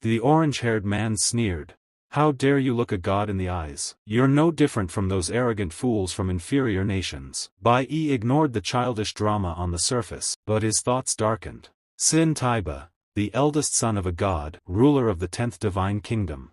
The orange-haired man sneered. How dare you look a god in the eyes? You're no different from those arrogant fools from inferior nations. Bai Yi ignored the childish drama on the surface, but his thoughts darkened. Sin Taiba, the eldest son of a god, ruler of the 10th divine kingdom.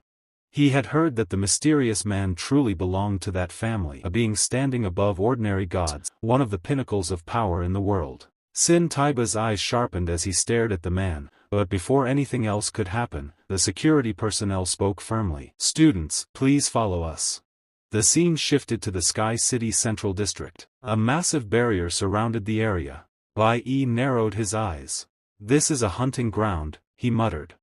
He had heard that the mysterious man truly belonged to that family, a being standing above ordinary gods, one of the pinnacles of power in the world. Sin Taiba's eyes sharpened as he stared at the man, but before anything else could happen, the security personnel spoke firmly. Students, please follow us. The scene shifted to the Sky City Central District. A massive barrier surrounded the area. Bai Yi narrowed his eyes. This is a hunting ground, he muttered.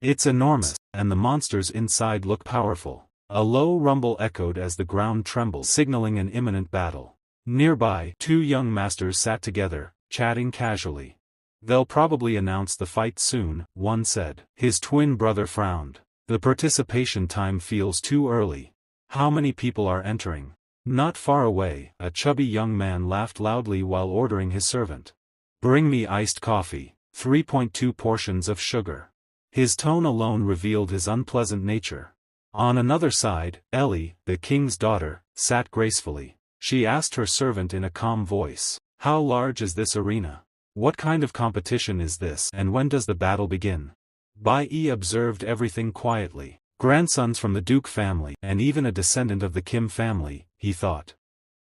It's enormous, and the monsters inside look powerful. A low rumble echoed as the ground trembled, signaling an imminent battle. Nearby, 2 young masters sat together, chatting casually. They'll probably announce the fight soon, one said. His twin brother frowned. The participation time feels too early. How many people are entering? Not far away, a chubby young man laughed loudly while ordering his servant. Bring me iced coffee, 3.2 portions of sugar. His tone alone revealed his unpleasant nature. On another side, Ellie, the king's daughter, sat gracefully. She asked her servant in a calm voice, "How large is this arena? What kind of competition is this, and when does the battle begin?" Bai Yi observed everything quietly. Grandsons from the Duke family, and even a descendant of the Kim family, he thought.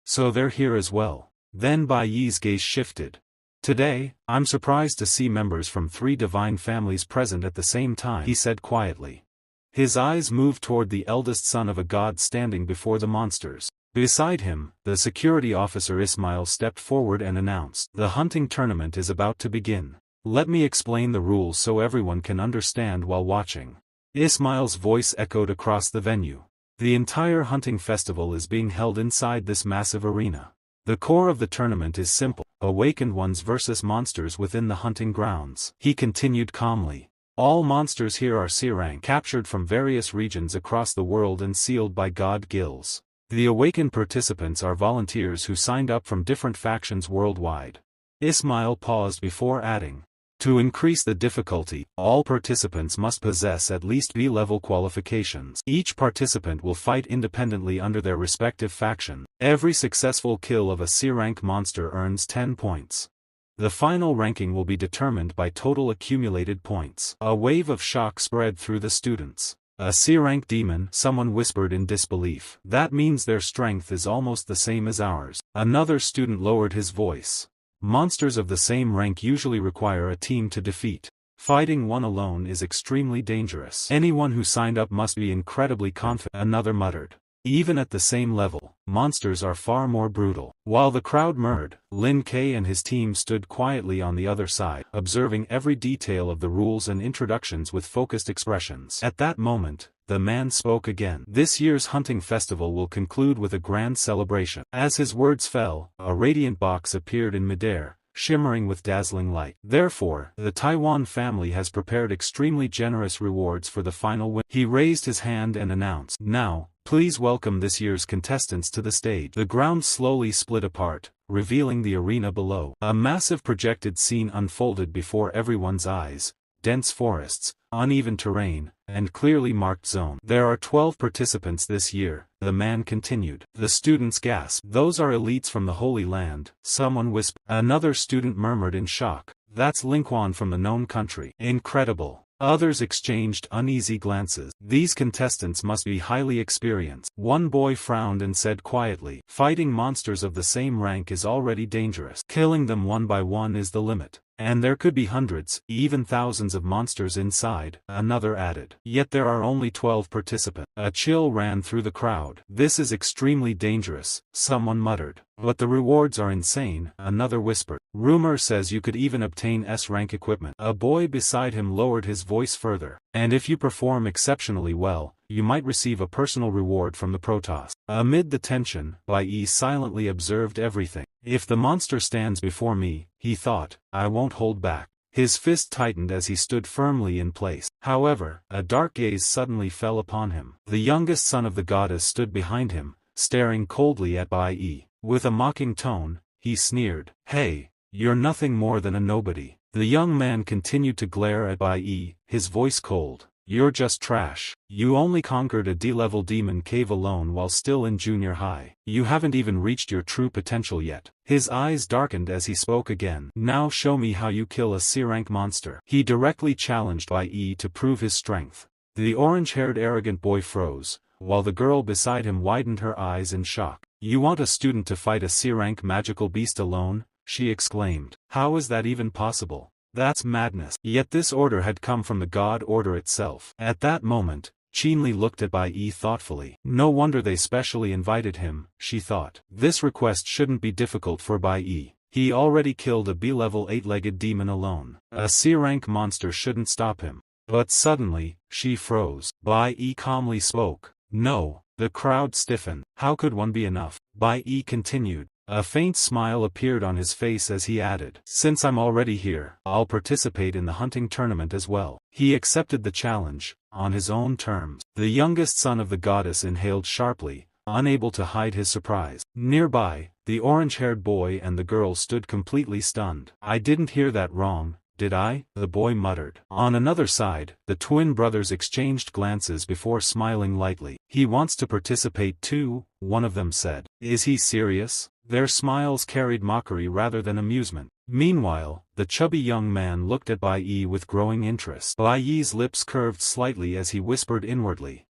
So they're here as well. Then Bai Yi's gaze shifted. Today, I'm surprised to see members from 3 divine families present at the same time, he said quietly. His eyes moved toward the eldest son of a god standing before the monsters. Beside him, the security officer Ismail stepped forward and announced, "The hunting tournament is about to begin. Let me explain the rules so everyone can understand while watching." Ismail's voice echoed across the venue. The entire hunting festival is being held inside this massive arena. The core of the tournament is simple, awakened ones versus monsters within the hunting grounds. He continued calmly. All monsters here are C-rank, captured from various regions across the world and sealed by god guilds. The awakened participants are volunteers who signed up from different factions worldwide. Ismail paused before adding, "To increase the difficulty, all participants must possess at least B-level qualifications. Each participant will fight independently under their respective faction. Every successful kill of a C-rank monster earns 10 points. The final ranking will be determined by total accumulated points." A wave of shock spread through the students. A C-rank demon, someone whispered in disbelief. That means their strength is almost the same as ours. Another student lowered his voice. Monsters of the same rank usually require a team to defeat. Fighting one alone is extremely dangerous. Anyone who signed up must be incredibly confident, another muttered. Even at the same level, monsters are far more brutal. While the crowd murmured, Lin K and his team stood quietly on the other side, observing every detail of the rules and introductions with focused expressions. At that moment, the man spoke again. This year's hunting festival will conclude with a grand celebration. As his words fell, a radiant box appeared in midair, shimmering with dazzling light. Therefore, the Taiwan family has prepared extremely generous rewards for the final win. He raised his hand and announced, "Now, please welcome this year's contestants to the stage." The ground slowly split apart, revealing the arena below. A massive projected scene unfolded before everyone's eyes: dense forests, uneven terrain, and clearly marked zone. There are 12 participants this year, the man continued. The students gasped. Those are elites from the Holy Land, someone whispered. Another student murmured in shock. That's Linquan from the known country. Incredible. Others exchanged uneasy glances. These contestants must be highly experienced. One boy frowned and said quietly, "Fighting monsters of the same rank is already dangerous. Killing them one by one is the limit. And there could be hundreds, even thousands of monsters inside," another added. Yet there are only 12 participants. A chill ran through the crowd. "This is extremely dangerous," someone muttered. "But the rewards are insane," another whispered. "Rumor says you could even obtain S-rank equipment." A boy beside him lowered his voice further. "And if you perform exceptionally well, you might receive a personal reward from the Protoss." Amid the tension, Bai Yi silently observed everything. "If the monster stands before me," he thought, "I won't hold back." His fist tightened as he stood firmly in place. However, a dark gaze suddenly fell upon him. The youngest son of the goddess stood behind him, staring coldly at Bai Yi. With a mocking tone, he sneered, "Hey, you're nothing more than a nobody." The young man continued to glare at Bai Yi, his voice cold. "You're just trash. You only conquered a D-level demon cave alone while still in junior high. You haven't even reached your true potential yet." His eyes darkened as he spoke again. "Now show me how you kill a C-rank monster." He directly challenged Bai Yi to prove his strength. The orange-haired arrogant boy froze, while the girl beside him widened her eyes in shock. "You want a student to fight a C-rank magical beast alone?" she exclaimed. "How is that even possible? That's madness." Yet this order had come from the God Order itself. At that moment, Qinli looked at Bai Yi thoughtfully. No wonder they specially invited him, she thought. This request shouldn't be difficult for Bai Yi. He already killed a B-level 8-legged demon alone. A C-rank monster shouldn't stop him. But suddenly, she froze. Bai Yi calmly spoke. "No." The crowd stiffened. "How could one be enough?" Bai Yi continued. A faint smile appeared on his face as he added, "Since I'm already here, I'll participate in the hunting tournament as well." He accepted the challenge, on his own terms. The youngest son of the goddess inhaled sharply, unable to hide his surprise. Nearby, the orange-haired boy and the girl stood completely stunned. "I didn't hear that wrong, did I?" the boy muttered. On another side, the twin brothers exchanged glances before smiling lightly. "He wants to participate too," one of them said. "Is he serious?" Their smiles carried mockery rather than amusement. Meanwhile, the chubby young man looked at Bai Yi with growing interest. Bai Yi's lips curved slightly as he whispered inwardly,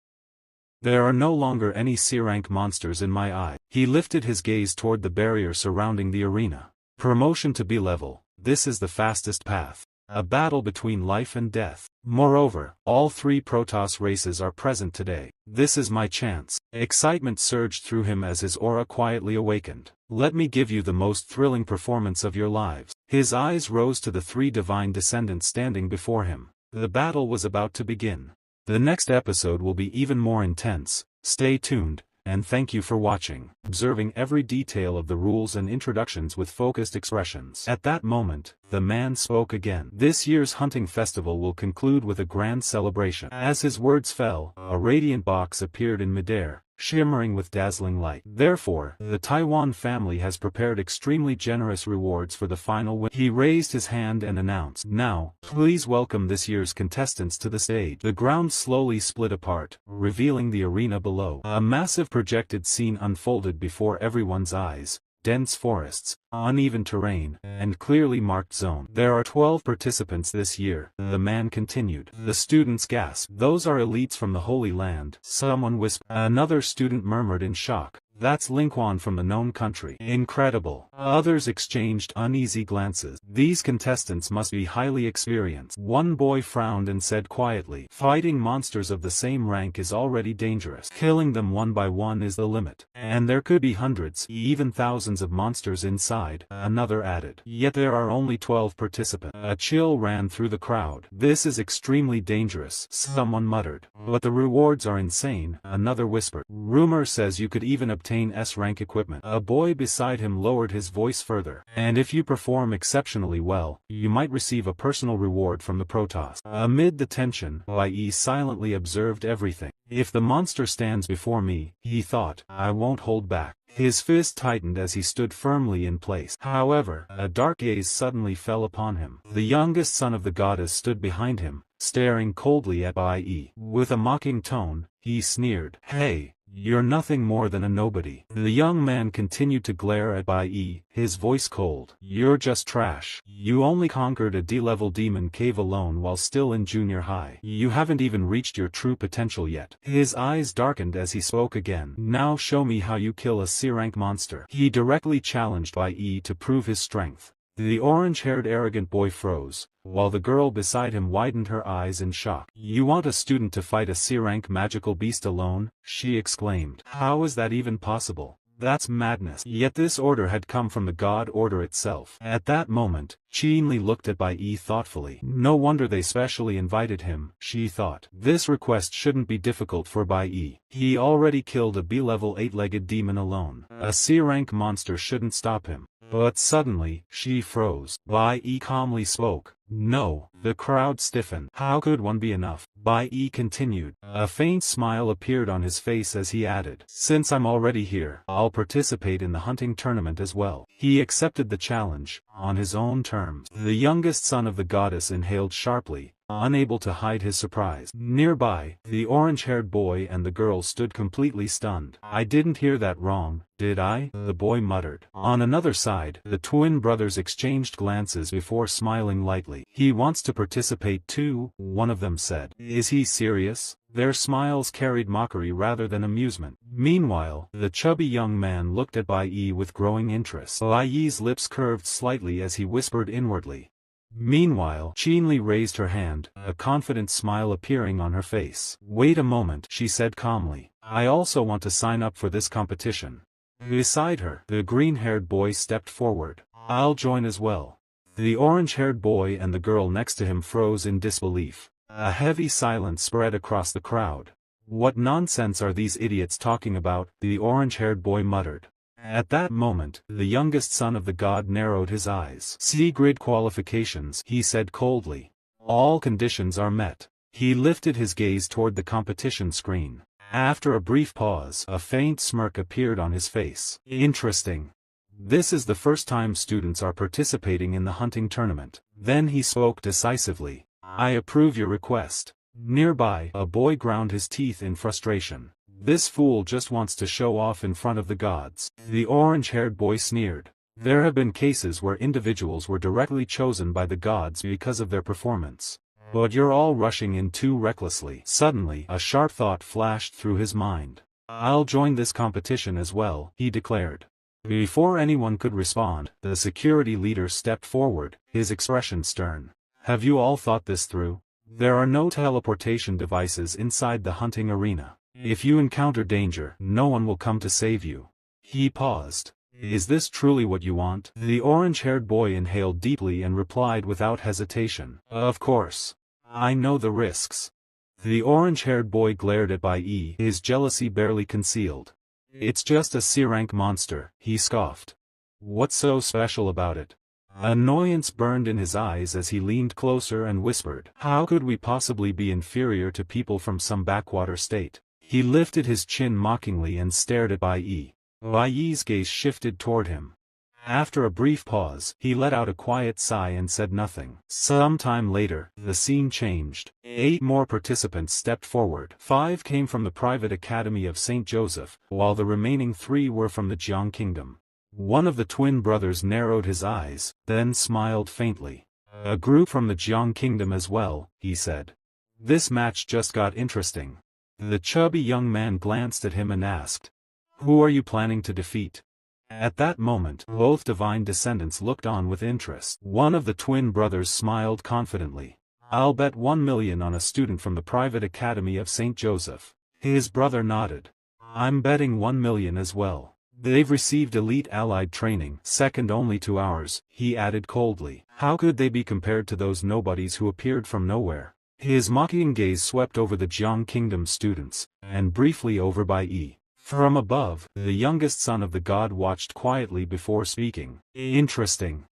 "There are no longer any C-rank monsters in my eye." He lifted his gaze toward the barrier surrounding the arena. "Promotion to B-level, this is the fastest path. A battle between life and death. Moreover, all 3 Protoss races are present today. This is my chance." Excitement surged through him as his aura quietly awakened. "Let me give you the most thrilling performance of your lives." His eyes rose to the 3 divine descendants standing before him. The battle was about to begin. The next episode will be even more intense. Stay tuned, and thank you for watching. Observing every detail of the rules and introductions with focused expressions. At that moment, the man spoke again. "This year's hunting festival will conclude with a grand celebration." As his words fell, a radiant box appeared in midair, shimmering with dazzling light. Therefore, the Taiwan family has prepared extremely generous rewards for the final win. He raised his hand and announced, "Now, please welcome this year's contestants to the stage." The ground slowly split apart, revealing the arena below. A massive projected scene unfolded before everyone's eyes: dense forests, uneven terrain, and clearly marked zone. There are 12 participants this year, the man continued. The students gasped. Those are elites from the Holy Land, someone whispered. Another student murmured in shock. That's Linquan from the known country. Incredible. Others exchanged uneasy glances. These contestants must be highly experienced. One boy frowned and said quietly, fighting monsters of the same rank is already dangerous. Killing them one by one is the limit. And there could be hundreds, even thousands of monsters inside, another added. Yet there are only 12 participants. A chill ran through the crowd. This is extremely dangerous, someone muttered. But the rewards are insane, another whispered. Rumor says you could even obtain S-rank equipment. A boy beside him lowered his voice further. And if you perform exceptionally well, you might receive a personal reward from the Protoss. Amid the tension, Bai Yi silently observed everything. If the monster stands before me, he thought, I won't hold back. His fist tightened as he stood firmly in place. However, a dark gaze suddenly fell upon him. The youngest son of the goddess stood behind him, staring coldly at Bai Yi. With a mocking tone, he sneered, Hey! You're nothing more than a nobody. The young man continued to glare at Bai Yi, his voice cold. You're just trash. You only conquered a D-level demon cave alone while still in junior high. You haven't even reached your true potential yet. His eyes darkened as he spoke again. Now show me how you kill a C-rank monster. He directly challenged Bai Yi to prove his strength. The orange-haired arrogant boy froze, while the girl beside him widened her eyes in shock. You want a student to fight a C-rank magical beast alone? She exclaimed. How is that even possible? That's madness. Yet this order had come from the God Order itself. At that moment, Qinli looked at Bai Yi thoughtfully. No wonder they specially invited him, she thought. This request shouldn't be difficult for Bai Yi. He already killed a B-level 8-legged demon alone. A C-rank monster shouldn't stop him. But suddenly, she froze. Bai Yi calmly spoke. No, the crowd stiffened. How could one be enough? Bai Yi continued. A faint smile appeared on his face as he added, since I'm already here, I'll participate in the hunting tournament as well. He accepted the challenge, on his own terms. The youngest son of the goddess inhaled sharply, unable to hide his surprise. Nearby, the orange-haired boy and the girl stood completely stunned. I didn't hear that wrong, did I? The boy muttered. On another side, the twin brothers exchanged glances before smiling lightly. He wants to participate too, one of them said. Is he serious? Their smiles carried mockery rather than amusement. Meanwhile, the chubby young man looked at Bai Yi with growing interest. Bai Yi's lips curved slightly as he whispered inwardly. Meanwhile, Qinli raised her hand, a confident smile appearing on her face. Wait a moment, she said calmly. I also want to sign up for this competition. Beside her, the green-haired boy stepped forward. I'll join as well. The orange-haired boy and the girl next to him froze in disbelief. A heavy silence spread across the crowd. What nonsense are these idiots talking about? The orange-haired boy muttered. At that moment, the youngest son of the god narrowed his eyes. See grid qualifications, he said coldly. All conditions are met. He lifted his gaze toward the competition screen. After a brief pause, a faint smirk appeared on his face. Interesting. This is the first time students are participating in the hunting tournament. Then he spoke decisively. I approve your request. Nearby, a boy ground his teeth in frustration. This fool just wants to show off in front of the gods. The orange-haired boy sneered. There have been cases where individuals were directly chosen by the gods because of their performance. But you're all rushing in too recklessly. Suddenly, a sharp thought flashed through his mind. I'll join this competition as well, he declared. Before anyone could respond, the security leader stepped forward, his expression stern. Have you all thought this through? There are no teleportation devices inside the hunting arena. If you encounter danger, no one will come to save you. He paused. Is this truly what you want? The orange-haired boy inhaled deeply and replied without hesitation. Of course. I know the risks. The orange-haired boy glared at Bai Yi, his jealousy barely concealed. It's just a C-rank monster, he scoffed. What's so special about it? Annoyance burned in his eyes as he leaned closer and whispered. How could we possibly be inferior to people from some backwater state? He lifted his chin mockingly and stared at Bai Yi. Bai Yi's gaze shifted toward him. After a brief pause, he let out a quiet sigh and said nothing. Some time later, the scene changed. 8 more participants stepped forward. 5 came from the private academy of St. Joseph, while the remaining 3 were from the Jiang Kingdom. One of the twin brothers narrowed his eyes, then smiled faintly. A group from the Jiang Kingdom as well, he said. This match just got interesting. The chubby young man glanced at him and asked, "Who are you planning to defeat?" At that moment, both divine descendants looked on with interest. One of the twin brothers smiled confidently. "I'll bet 1 million on a student from the private academy of St. Joseph." His brother nodded. "I'm betting 1 million as well. They've received elite allied training, second only to ours," he added coldly. "How could they be compared to those nobodies who appeared from nowhere?" His mocking gaze swept over the Jiang Kingdom students, and briefly over Bai Yi. From above, the youngest son of the god watched quietly before speaking. "Interesting.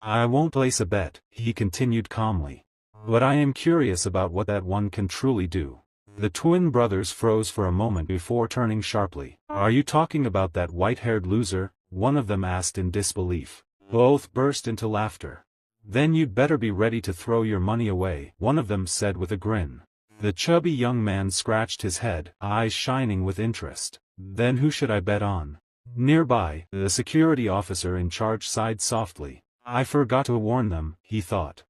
I won't place a bet," he continued calmly. "But I am curious about what that one can truly do." The twin brothers froze for a moment before turning sharply. "Are you talking about that white-haired loser?" one of them asked in disbelief. Both burst into laughter. "Then you'd better be ready to throw your money away," one of them said with a grin. The chubby young man scratched his head, eyes shining with interest. "Then who should I bet on?" Nearby, the security officer in charge sighed softly. "I forgot to warn them," he thought.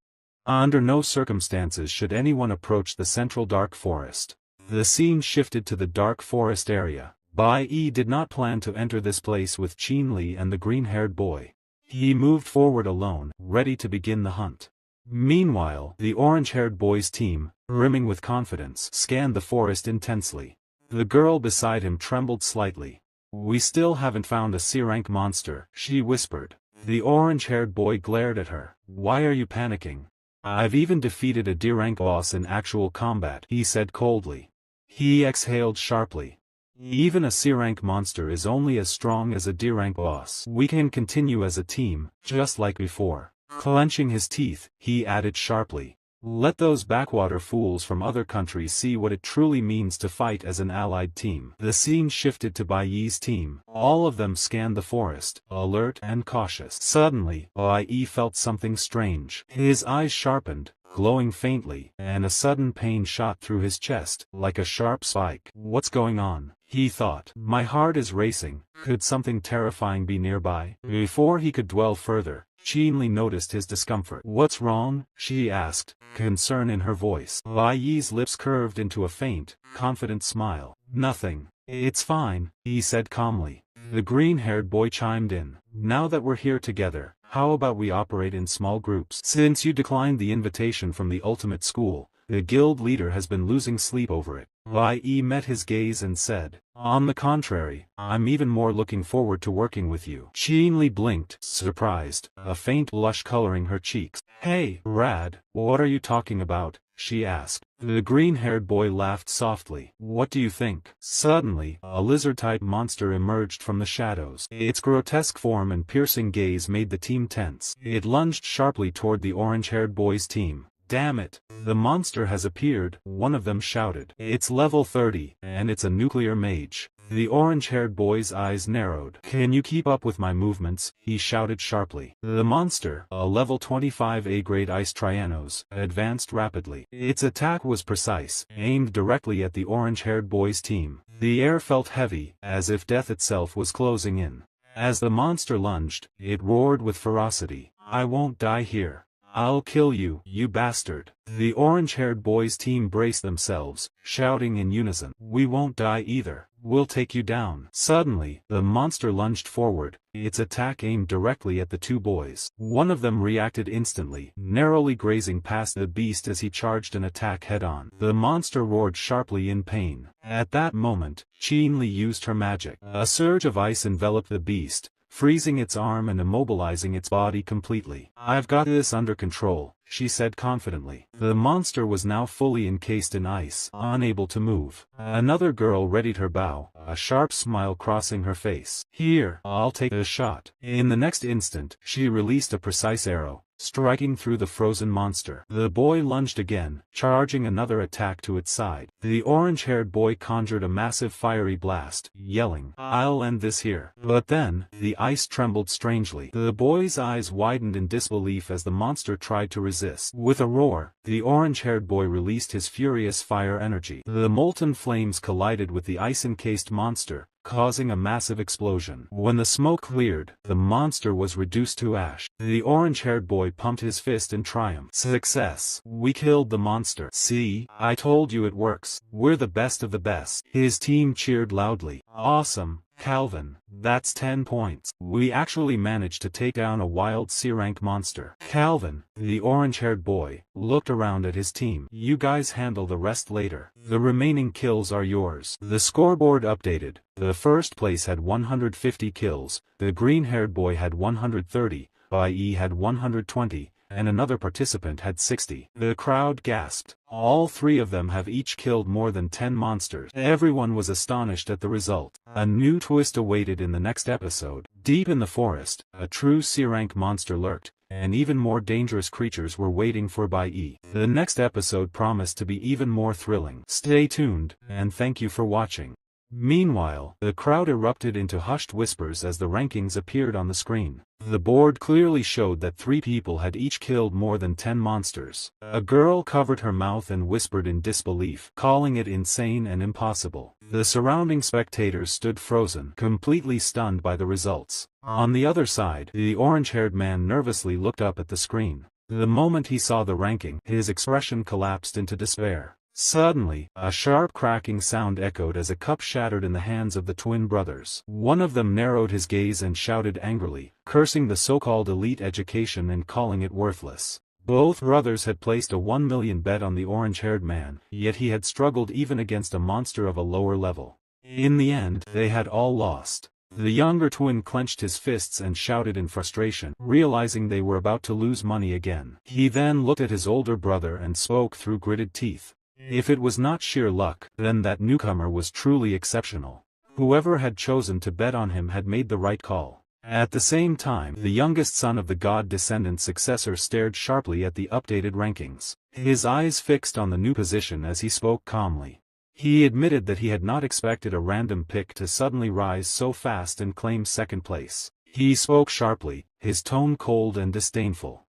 Under no circumstances should anyone approach the central dark forest. The scene shifted to the dark forest area. Bai Yi did not plan to enter this place with Qin Li and the green-haired boy. He moved forward alone, ready to begin the hunt. Meanwhile, the orange-haired boy's team, brimming with confidence, scanned the forest intensely. The girl beside him trembled slightly. "We still haven't found a C-rank monster," she whispered. The orange-haired boy glared at her. "Why are you panicking? I've even defeated a D-rank boss in actual combat," he said coldly. He exhaled sharply. "Even a C-rank monster is only as strong as a D-rank boss. We can continue as a team, just like before." Clenching his teeth, he added sharply, "Let those backwater fools from other countries see what it truly means to fight as an allied team." The scene shifted to Bai Yi's team. All of them scanned the forest, alert and cautious. Suddenly, Bai Yi felt something strange. His eyes sharpened, glowing faintly, and a sudden pain shot through his chest, like a sharp spike. "What's going on?" he thought. "My heart is racing. Could something terrifying be nearby?" Before he could dwell further, Qin Li noticed his discomfort. "What's wrong?" she asked, concern in her voice. Bai Yi's lips curved into a faint, confident smile. "Nothing. It's fine," he said calmly. The green-haired boy chimed in. "Now that we're here together, how about we operate in small groups? Since you declined the invitation from the ultimate school, the guild leader has been losing sleep over it." Bai Yi met his gaze and said, "On the contrary, I'm even more looking forward to working with you." Qin Li blinked, surprised, a faint blush coloring her cheeks. "Hey, Rad, what are you talking about?" she asked. The green-haired boy laughed softly. "What do you think?" Suddenly, a lizard-type monster emerged from the shadows. Its grotesque form and piercing gaze made the team tense. It lunged sharply toward the orange-haired boy's team. "Damn it! The monster has appeared," one of them shouted. "It's level 30, and it's a nuclear mage." The orange-haired boy's eyes narrowed. "Can you keep up with my movements?" he shouted sharply. The monster, a level 25 A-grade ice Trianos, advanced rapidly. Its attack was precise, aimed directly at the orange-haired boy's team. The air felt heavy, as if death itself was closing in. As the monster lunged, it roared with ferocity. "I won't die here. I'll kill you, you bastard." The orange-haired boy's team braced themselves, shouting in unison. "We won't die either. We'll take you down." Suddenly, the monster lunged forward, its attack aimed directly at the two boys. One of them reacted instantly, narrowly grazing past the beast as he charged an attack head-on. The monster roared sharply in pain. At that moment, Qin Li used her magic. A surge of ice enveloped the beast, freezing its arm and immobilizing its body completely. "I've got this under control," she said confidently. The monster was now fully encased in ice, unable to move. Another girl readied her bow, a sharp smile crossing her face. "Here, I'll take a shot." In the next instant, she released a precise arrow, striking through the frozen monster. The boy lunged again, charging another attack to its side. The orange-haired boy conjured a massive fiery blast, yelling, "I'll end this here." But then, the ice trembled strangely. The boy's eyes widened in disbelief as the monster tried to resist. With a roar, the orange-haired boy released his furious fire energy. The molten flames collided with the ice-encased monster, causing a massive explosion. When the smoke cleared, the monster was reduced to ash. The orange-haired boy pumped his fist in triumph. Success! We killed the monster. See, I told you it works. We're the best of the best. His team cheered loudly. Awesome, Calvin. That's 10 points. We actually managed to take down a wild C-rank monster. Calvin, the orange-haired boy, looked around at his team. You guys handle the rest later. The remaining kills are yours. The scoreboard updated. The first place had 150 kills, the green-haired boy had 130, Bai Yi had 120, and another participant had 60. The crowd gasped. All three of them have each killed more than 10 monsters. Everyone was astonished at the result. A new twist awaited in the next episode. Deep in the forest, a true C-rank monster lurked, and even more dangerous creatures were waiting for Bai Yi. The next episode promised to be even more thrilling. Stay tuned, and thank you for watching. Meanwhile, the crowd erupted into hushed whispers as the rankings appeared on the screen. The board clearly showed that 3 people had each killed more than 10 monsters. A girl covered her mouth and whispered in disbelief, calling it insane and impossible. The surrounding spectators stood frozen, completely stunned by the results. On the other side, the orange-haired man nervously looked up at the screen. The moment he saw the ranking, his expression collapsed into despair. Suddenly, a sharp cracking sound echoed as a cup shattered in the hands of the twin brothers. One of them narrowed his gaze and shouted angrily, cursing the so-called elite education and calling it worthless. Both brothers had placed a 1 million bet on the orange-haired man, yet he had struggled even against a monster of a lower level. In the end, they had all lost. The younger twin clenched his fists and shouted in frustration, realizing they were about to lose money again. He then looked at his older brother and spoke through gritted teeth. If it was not sheer luck, then that newcomer was truly exceptional. Whoever had chosen to bet on him had made the right call. At the same time, the youngest son of the god-descendant successor stared sharply at the updated rankings. His eyes fixed on the new position as he spoke calmly. He admitted that he had not expected a random pick to suddenly rise so fast and claim second place. He spoke sharply, his tone cold and disdainful.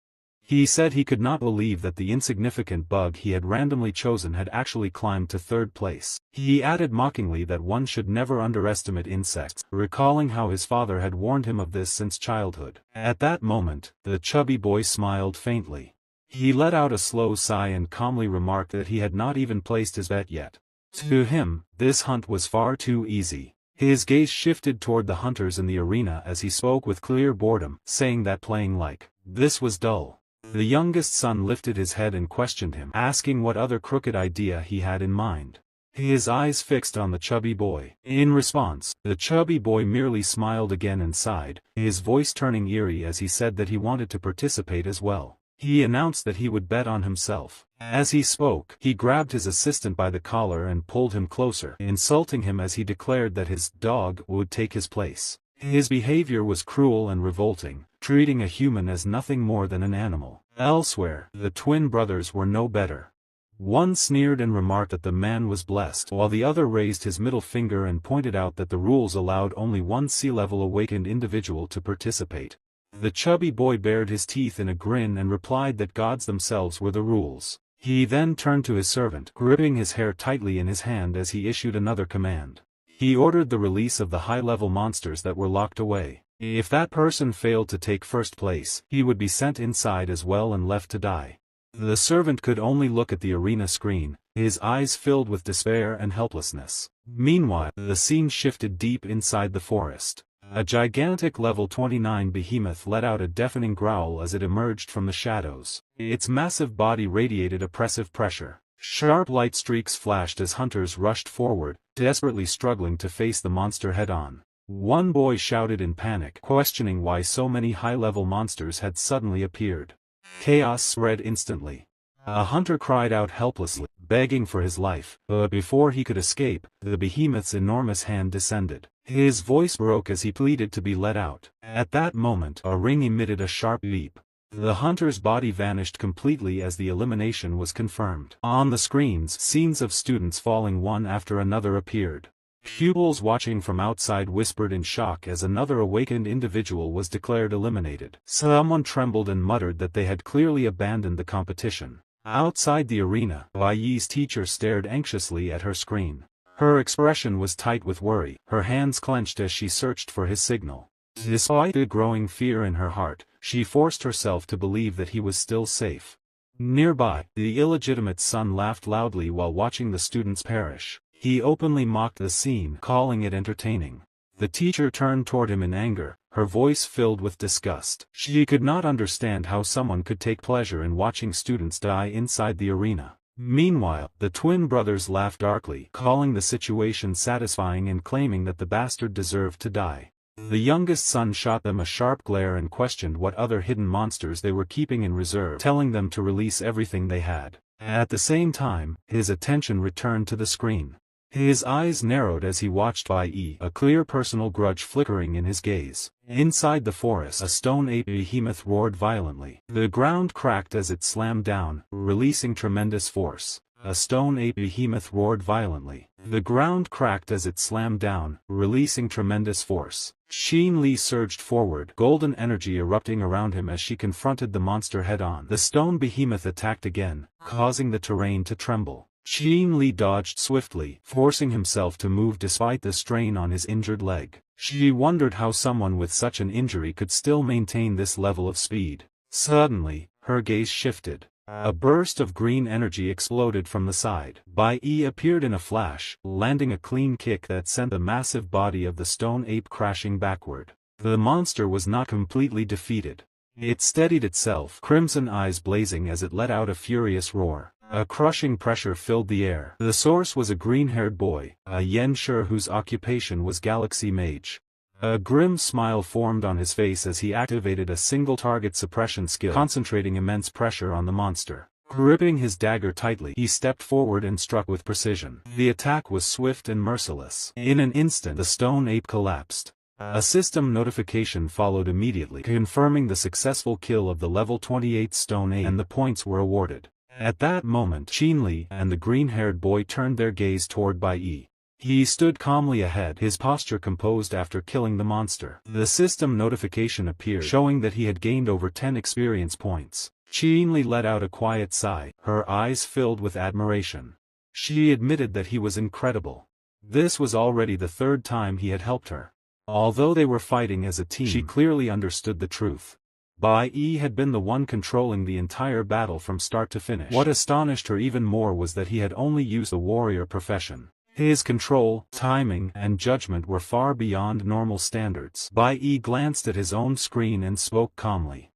He said he could not believe that the insignificant bug he had randomly chosen had actually climbed to third place. He added mockingly that one should never underestimate insects, recalling how his father had warned him of this since childhood. At that moment, the chubby boy smiled faintly. He let out a slow sigh and calmly remarked that he had not even placed his bet yet. To him, this hunt was far too easy. His gaze shifted toward the hunters in the arena as he spoke with clear boredom, saying that playing like this was dull. The youngest son lifted his head and questioned him, asking what other crooked idea he had in mind. His eyes fixed on the chubby boy. In response, the chubby boy merely smiled again and sighed, his voice turning eerie as he said that he wanted to participate as well. He announced that he would bet on himself. As he spoke, he grabbed his assistant by the collar and pulled him closer, insulting him as he declared that his dog would take his place. His behavior was cruel and revolting, treating a human as nothing more than an animal. Elsewhere, the twin brothers were no better. One sneered and remarked that the man was blessed, while the other raised his middle finger and pointed out that the rules allowed only one sea-level awakened individual to participate. The chubby boy bared his teeth in a grin and replied that gods themselves were the rules. He then turned to his servant, gripping his hair tightly in his hand as he issued another command. He ordered the release of the high-level monsters that were locked away. If that person failed to take first place, he would be sent inside as well and left to die. The servant could only look at the arena screen, his eyes filled with despair and helplessness. Meanwhile, the scene shifted deep inside the forest. A gigantic level 29 behemoth let out a deafening growl as it emerged from the shadows. Its massive body radiated oppressive pressure. Sharp light streaks flashed as hunters rushed forward, desperately struggling to face the monster head-on. One boy shouted in panic, questioning why so many high-level monsters had suddenly appeared. Chaos spread instantly. A hunter cried out helplessly, begging for his life, but before he could escape, the behemoth's enormous hand descended. His voice broke as he pleaded to be let out. At that moment, a ring emitted a sharp beep. The hunter's body vanished completely as the elimination was confirmed. On the screens, scenes of students falling one after another appeared. Pupils watching from outside whispered in shock as another awakened individual was declared eliminated. Someone trembled and muttered that they had clearly abandoned the competition. Outside the arena, Bai Yi's teacher stared anxiously at her screen. Her expression was tight with worry, her hands clenched as she searched for his signal. Despite the growing fear in her heart, she forced herself to believe that he was still safe. Nearby, the illegitimate son laughed loudly while watching the students perish. He openly mocked the scene, calling it entertaining. The teacher turned toward him in anger, her voice filled with disgust. She could not understand how someone could take pleasure in watching students die inside the arena. Meanwhile, the twin brothers laughed darkly, calling the situation satisfying and claiming that the bastard deserved to die. The youngest son shot them a sharp glare and questioned what other hidden monsters they were keeping in reserve, telling them to release everything they had. At the same time, his attention returned to the screen. His eyes narrowed as he watched Bai Yi, a clear personal grudge flickering in his gaze. Inside the forest, a stone ape behemoth roared violently. The ground cracked as it slammed down, releasing tremendous force. A stone ape behemoth roared violently. The ground cracked as it slammed down, releasing tremendous force. Xin Li surged forward, golden energy erupting around him as she confronted the monster head-on. The stone behemoth attacked again, causing the terrain to tremble. Xin Li dodged swiftly, forcing himself to move despite the strain on his injured leg. She wondered how someone with such an injury could still maintain this level of speed. Suddenly, her gaze shifted. A burst of green energy exploded from the side. Bai Yi appeared in a flash, landing a clean kick that sent the massive body of the stone ape crashing backward. The monster was not completely defeated. It steadied itself, crimson eyes blazing as it let out a furious roar. A crushing pressure filled the air. The source was a green-haired boy, a Yanshi whose occupation was Galaxy Mage. A grim smile formed on his face as he activated a single-target suppression skill, concentrating immense pressure on the monster. Gripping his dagger tightly, he stepped forward and struck with precision. The attack was swift and merciless. In an instant, the stone ape collapsed. A system notification followed immediately, confirming the successful kill of the level 28 stone ape, and the points were awarded. At that moment, Xin Li and the green-haired boy turned their gaze toward Bai Yi. He stood calmly ahead, his posture composed after killing the monster. The system notification appeared, showing that he had gained over 10 experience points. Xin Li let out a quiet sigh, her eyes filled with admiration. She admitted that he was incredible. This was already the third time he had helped her. Although they were fighting as a team, she clearly understood the truth. Bai Yi had been the one controlling the entire battle from start to finish. What astonished her even more was that he had only used the warrior profession. His control, timing, and judgment were far beyond normal standards. Bai Yi glanced at his own screen and spoke calmly.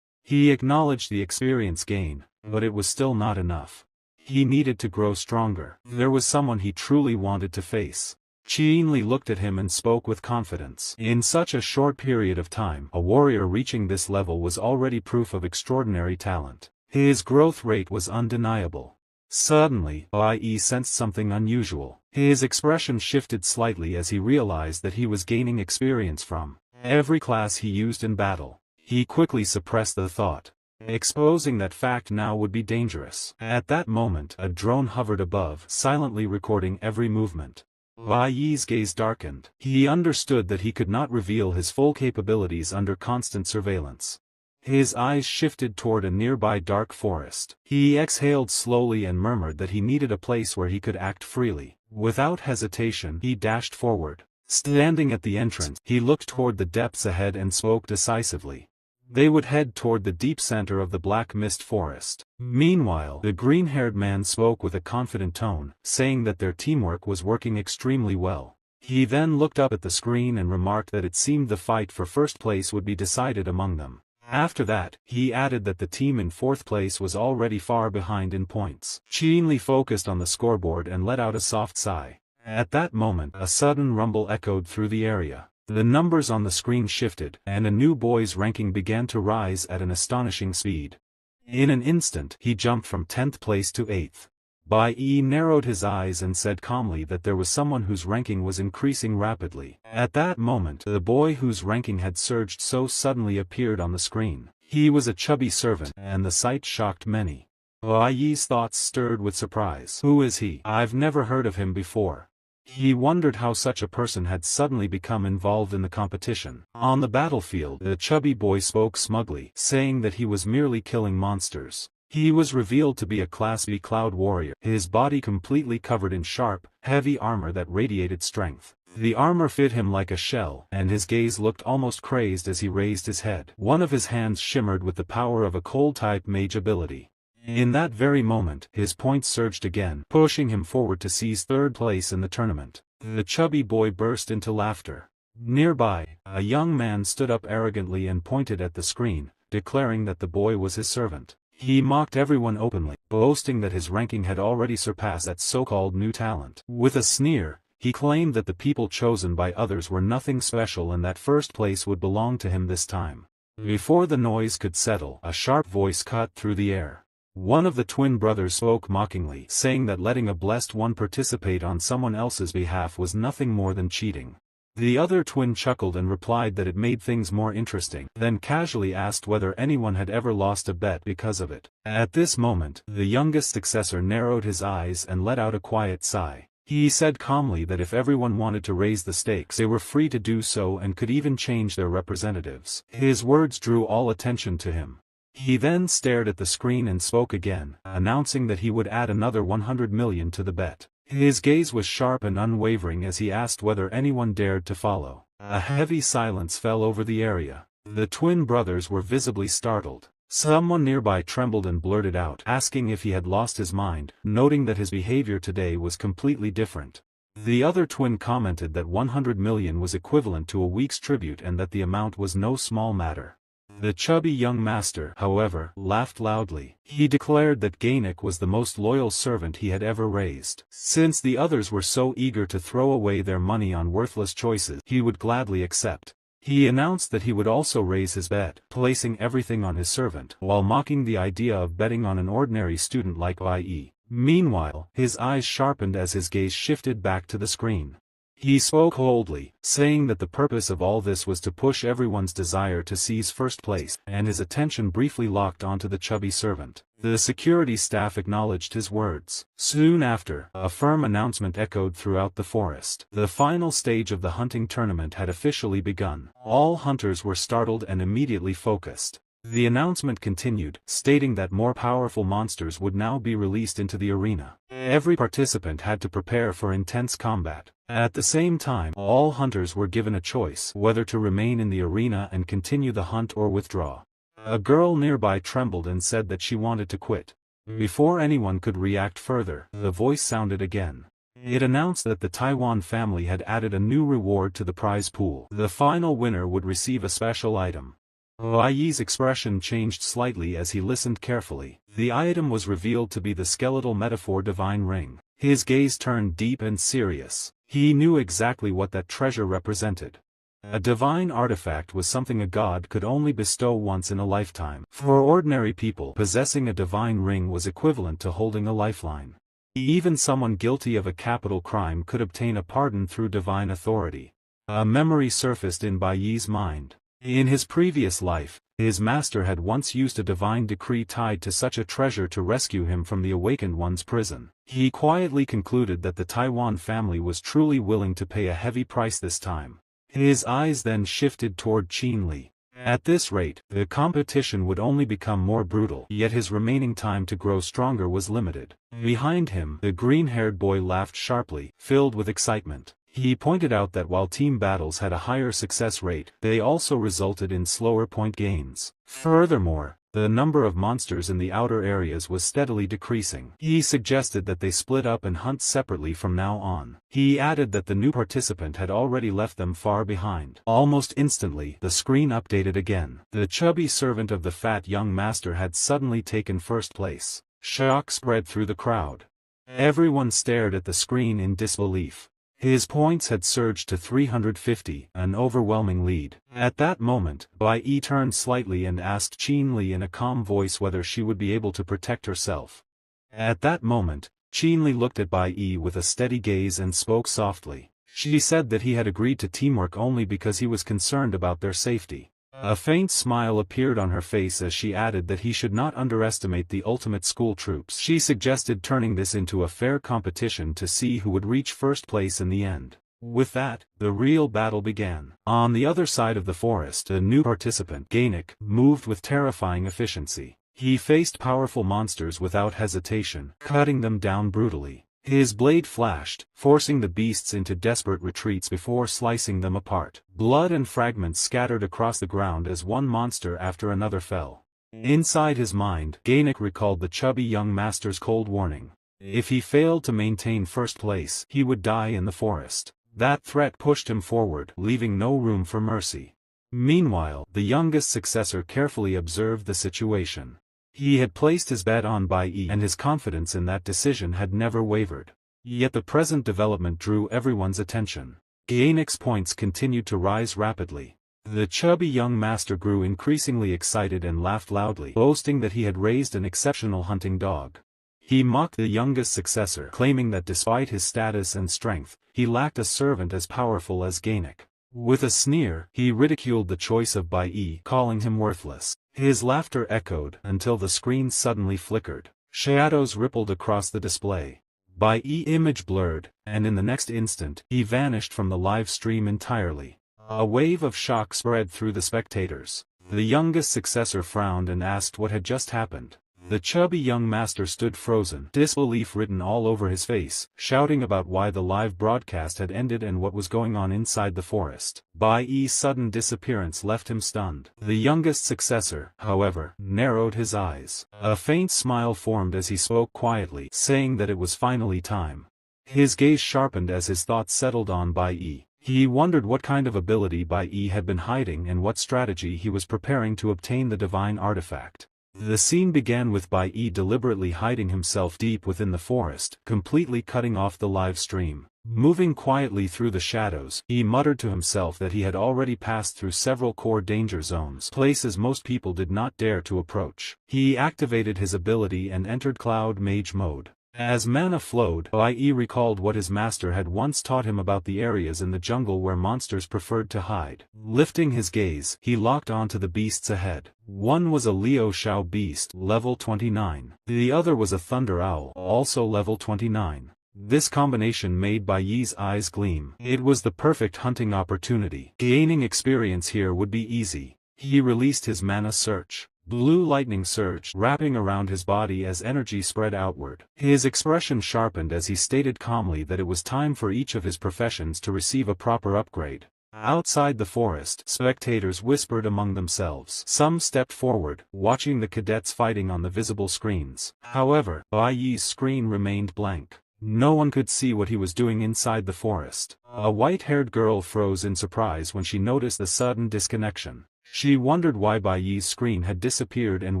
He acknowledged the experience gain, but it was still not enough. He needed to grow stronger. There was someone he truly wanted to face. Xin Li looked at him and spoke with confidence. In such a short period of time, a warrior reaching this level was already proof of extraordinary talent. His growth rate was undeniable. Suddenly, Bai Yi sensed something unusual. His expression shifted slightly as he realized that he was gaining experience from every class he used in battle. He quickly suppressed the thought. Exposing that fact now would be dangerous. At that moment, a drone hovered above, silently recording every movement. Bai Yi's gaze darkened. He understood that he could not reveal his full capabilities under constant surveillance. His eyes shifted toward a nearby dark forest. He exhaled slowly and murmured that he needed a place where he could act freely. Without hesitation, he dashed forward. Standing at the entrance, he looked toward the depths ahead and spoke decisively. They would head toward the deep center of the black mist forest. Meanwhile, the green-haired man spoke with a confident tone, saying that their teamwork was working extremely well. He then looked up at the screen and remarked that it seemed the fight for first place would be decided among them. After that, he added that the team in fourth place was already far behind in points. Xin Li focused on the scoreboard and let out a soft sigh. At that moment, a sudden rumble echoed through the area. The numbers on the screen shifted, and a new boy's ranking began to rise at an astonishing speed. In an instant, he jumped from 10th place to 8th. Bai Yi narrowed his eyes and said calmly that there was someone whose ranking was increasing rapidly. At that moment, the boy whose ranking had surged so suddenly appeared on the screen. He was a chubby servant, and the sight shocked many. Bai Yi's thoughts stirred with surprise. Who is he? I've never heard of him before. He wondered how such a person had suddenly become involved in the competition. On the battlefield, the chubby boy spoke smugly, saying that he was merely killing monsters. He was revealed to be a Class B cloud warrior, his body completely covered in sharp, heavy armor that radiated strength. The armor fit him like a shell, and his gaze looked almost crazed as he raised his head. One of his hands shimmered with the power of a cold-type mage ability. In that very moment, his points surged again, pushing him forward to seize third place in the tournament. The chubby boy burst into laughter. Nearby, a young man stood up arrogantly and pointed at the screen, declaring that the boy was his servant. He mocked everyone openly, boasting that his ranking had already surpassed that so-called new talent. With a sneer, he claimed that the people chosen by others were nothing special and that first place would belong to him this time. Before the noise could settle, a sharp voice cut through the air. One of the twin brothers spoke mockingly, saying that letting a blessed one participate on someone else's behalf was nothing more than cheating. The other twin chuckled and replied that it made things more interesting, then casually asked whether anyone had ever lost a bet because of it. At this moment, the youngest successor narrowed his eyes and let out a quiet sigh. He said calmly that if everyone wanted to raise the stakes, they were free to do so and could even change their representatives. His words drew all attention to him. He then stared at the screen and spoke again, announcing that he would add another 100 million to the bet. His gaze was sharp and unwavering as he asked whether anyone dared to follow. A heavy silence fell over the area. The twin brothers were visibly startled. Someone nearby trembled and blurted out, asking if he had lost his mind, noting that his behavior today was completely different. The other twin commented that 100 million was equivalent to a week's tribute and that the amount was no small matter. The chubby young master, however, laughed loudly. He declared that Gainik was the most loyal servant he had ever raised. Since the others were so eager to throw away their money on worthless choices, he would gladly accept. He announced that he would also raise his bet, placing everything on his servant, while mocking the idea of betting on an ordinary student like Bai Yi. Meanwhile, his eyes sharpened as his gaze shifted back to the screen. He spoke coldly, saying that the purpose of all this was to push everyone's desire to seize first place, and his attention briefly locked onto the chubby servant. The security staff acknowledged his words. Soon after, a firm announcement echoed throughout the forest. The final stage of the hunting tournament had officially begun. All hunters were startled and immediately focused. The announcement continued, stating that more powerful monsters would now be released into the arena. Every participant had to prepare for intense combat. At the same time, all hunters were given a choice, whether to remain in the arena and continue the hunt or withdraw. A girl nearby trembled and said that she wanted to quit. Before anyone could react further, the voice sounded again. It announced that the Taiwan family had added a new reward to the prize pool. The final winner would receive a special item. Bai Yi's expression changed slightly as he listened carefully. The item was revealed to be the skeletal metaphor divine ring. His gaze turned deep and serious. He knew exactly what that treasure represented. A divine artifact was something a god could only bestow once in a lifetime. For ordinary people, possessing a divine ring was equivalent to holding a lifeline. Even someone guilty of a capital crime could obtain a pardon through divine authority. A memory surfaced in Bai Yi's mind. In his previous life, his master had once used a divine decree tied to such a treasure to rescue him from the Awakened One's prison. He quietly concluded that the Taiwan family was truly willing to pay a heavy price this time. His eyes then shifted toward Qin Li. At this rate, the competition would only become more brutal, yet his remaining time to grow stronger was limited. Behind him, the green-haired boy laughed sharply, filled with excitement. He pointed out that while team battles had a higher success rate, they also resulted in slower point gains. Furthermore, the number of monsters in the outer areas was steadily decreasing. He suggested that they split up and hunt separately from now on. He added that the new participant had already left them far behind. Almost instantly, the screen updated again. The chubby servant of the fat young master had suddenly taken first place. Shock spread through the crowd. Everyone stared at the screen in disbelief. His points had surged to 350, an overwhelming lead. At that moment, Bai Yi turned slightly and asked Qin Li in a calm voice whether she would be able to protect herself. At that moment, Qin Li looked at Bai Yi with a steady gaze and spoke softly. She said that he had agreed to teamwork only because he was concerned about their safety. A faint smile appeared on her face as she added that he should not underestimate the ultimate school troops. She suggested turning this into a fair competition to see who would reach first place in the end. With that, the real battle began. On the other side of the forest, a new participant, Gainik, moved with terrifying efficiency. He faced powerful monsters without hesitation, cutting them down brutally. His blade flashed, forcing the beasts into desperate retreats before slicing them apart. Blood and fragments scattered across the ground as one monster after another fell. Inside his mind, Ganek recalled the chubby young master's cold warning. If he failed to maintain first place, he would die in the forest. That threat pushed him forward, leaving no room for mercy. Meanwhile, the youngest successor carefully observed the situation. He had placed his bet on Bai Yi, and his confidence in that decision had never wavered. Yet the present development drew everyone's attention. Ganek's points continued to rise rapidly. The chubby young master grew increasingly excited and laughed loudly, boasting that he had raised an exceptional hunting dog. He mocked the youngest successor, claiming that despite his status and strength, he lacked a servant as powerful as Ganek. With a sneer, he ridiculed the choice of Bai Yi, calling him worthless. His laughter echoed until the screen suddenly flickered. Shadows rippled across the display. Bai Yi image blurred, and in the next instant, he vanished from the live stream entirely. A wave of shock spread through the spectators. The youngest successor frowned and asked what had just happened. The chubby young master stood frozen, disbelief written all over his face, shouting about why the live broadcast had ended and what was going on inside the forest. Bai Yi's sudden disappearance left him stunned. The youngest successor, however, narrowed his eyes. A faint smile formed as he spoke quietly, saying that it was finally time. His gaze sharpened as his thoughts settled on Bai Yi. He wondered what kind of ability Bai Yi had been hiding and what strategy he was preparing to obtain the divine artifact. The scene began with Bai Yi deliberately hiding himself deep within the forest, completely cutting off the live stream. Moving quietly through the shadows, he muttered to himself that he had already passed through several core danger zones, places most people did not dare to approach. He activated his ability and entered Cloud Mage mode. As mana flowed, Bai Yi recalled what his master had once taught him about the areas in the jungle where monsters preferred to hide. Lifting his gaze, he locked onto the beasts ahead. One was a Liu Shao beast, level 29. The other was a Thunder Owl, also level 29. This combination made Bai Yi's eyes gleam. It was the perfect hunting opportunity. Gaining experience here would be easy. He released his mana search. Blue lightning surged, wrapping around his body as energy spread outward. His expression sharpened as he stated calmly that it was time for each of his professions to receive a proper upgrade. Outside the forest, spectators whispered among themselves. Some stepped forward, watching the cadets fighting on the visible screens. However, Bai Yi's screen remained blank. No one could see what he was doing inside the forest. A white-haired girl froze in surprise when she noticed the sudden disconnection. She wondered why Bai Yi's screen had disappeared and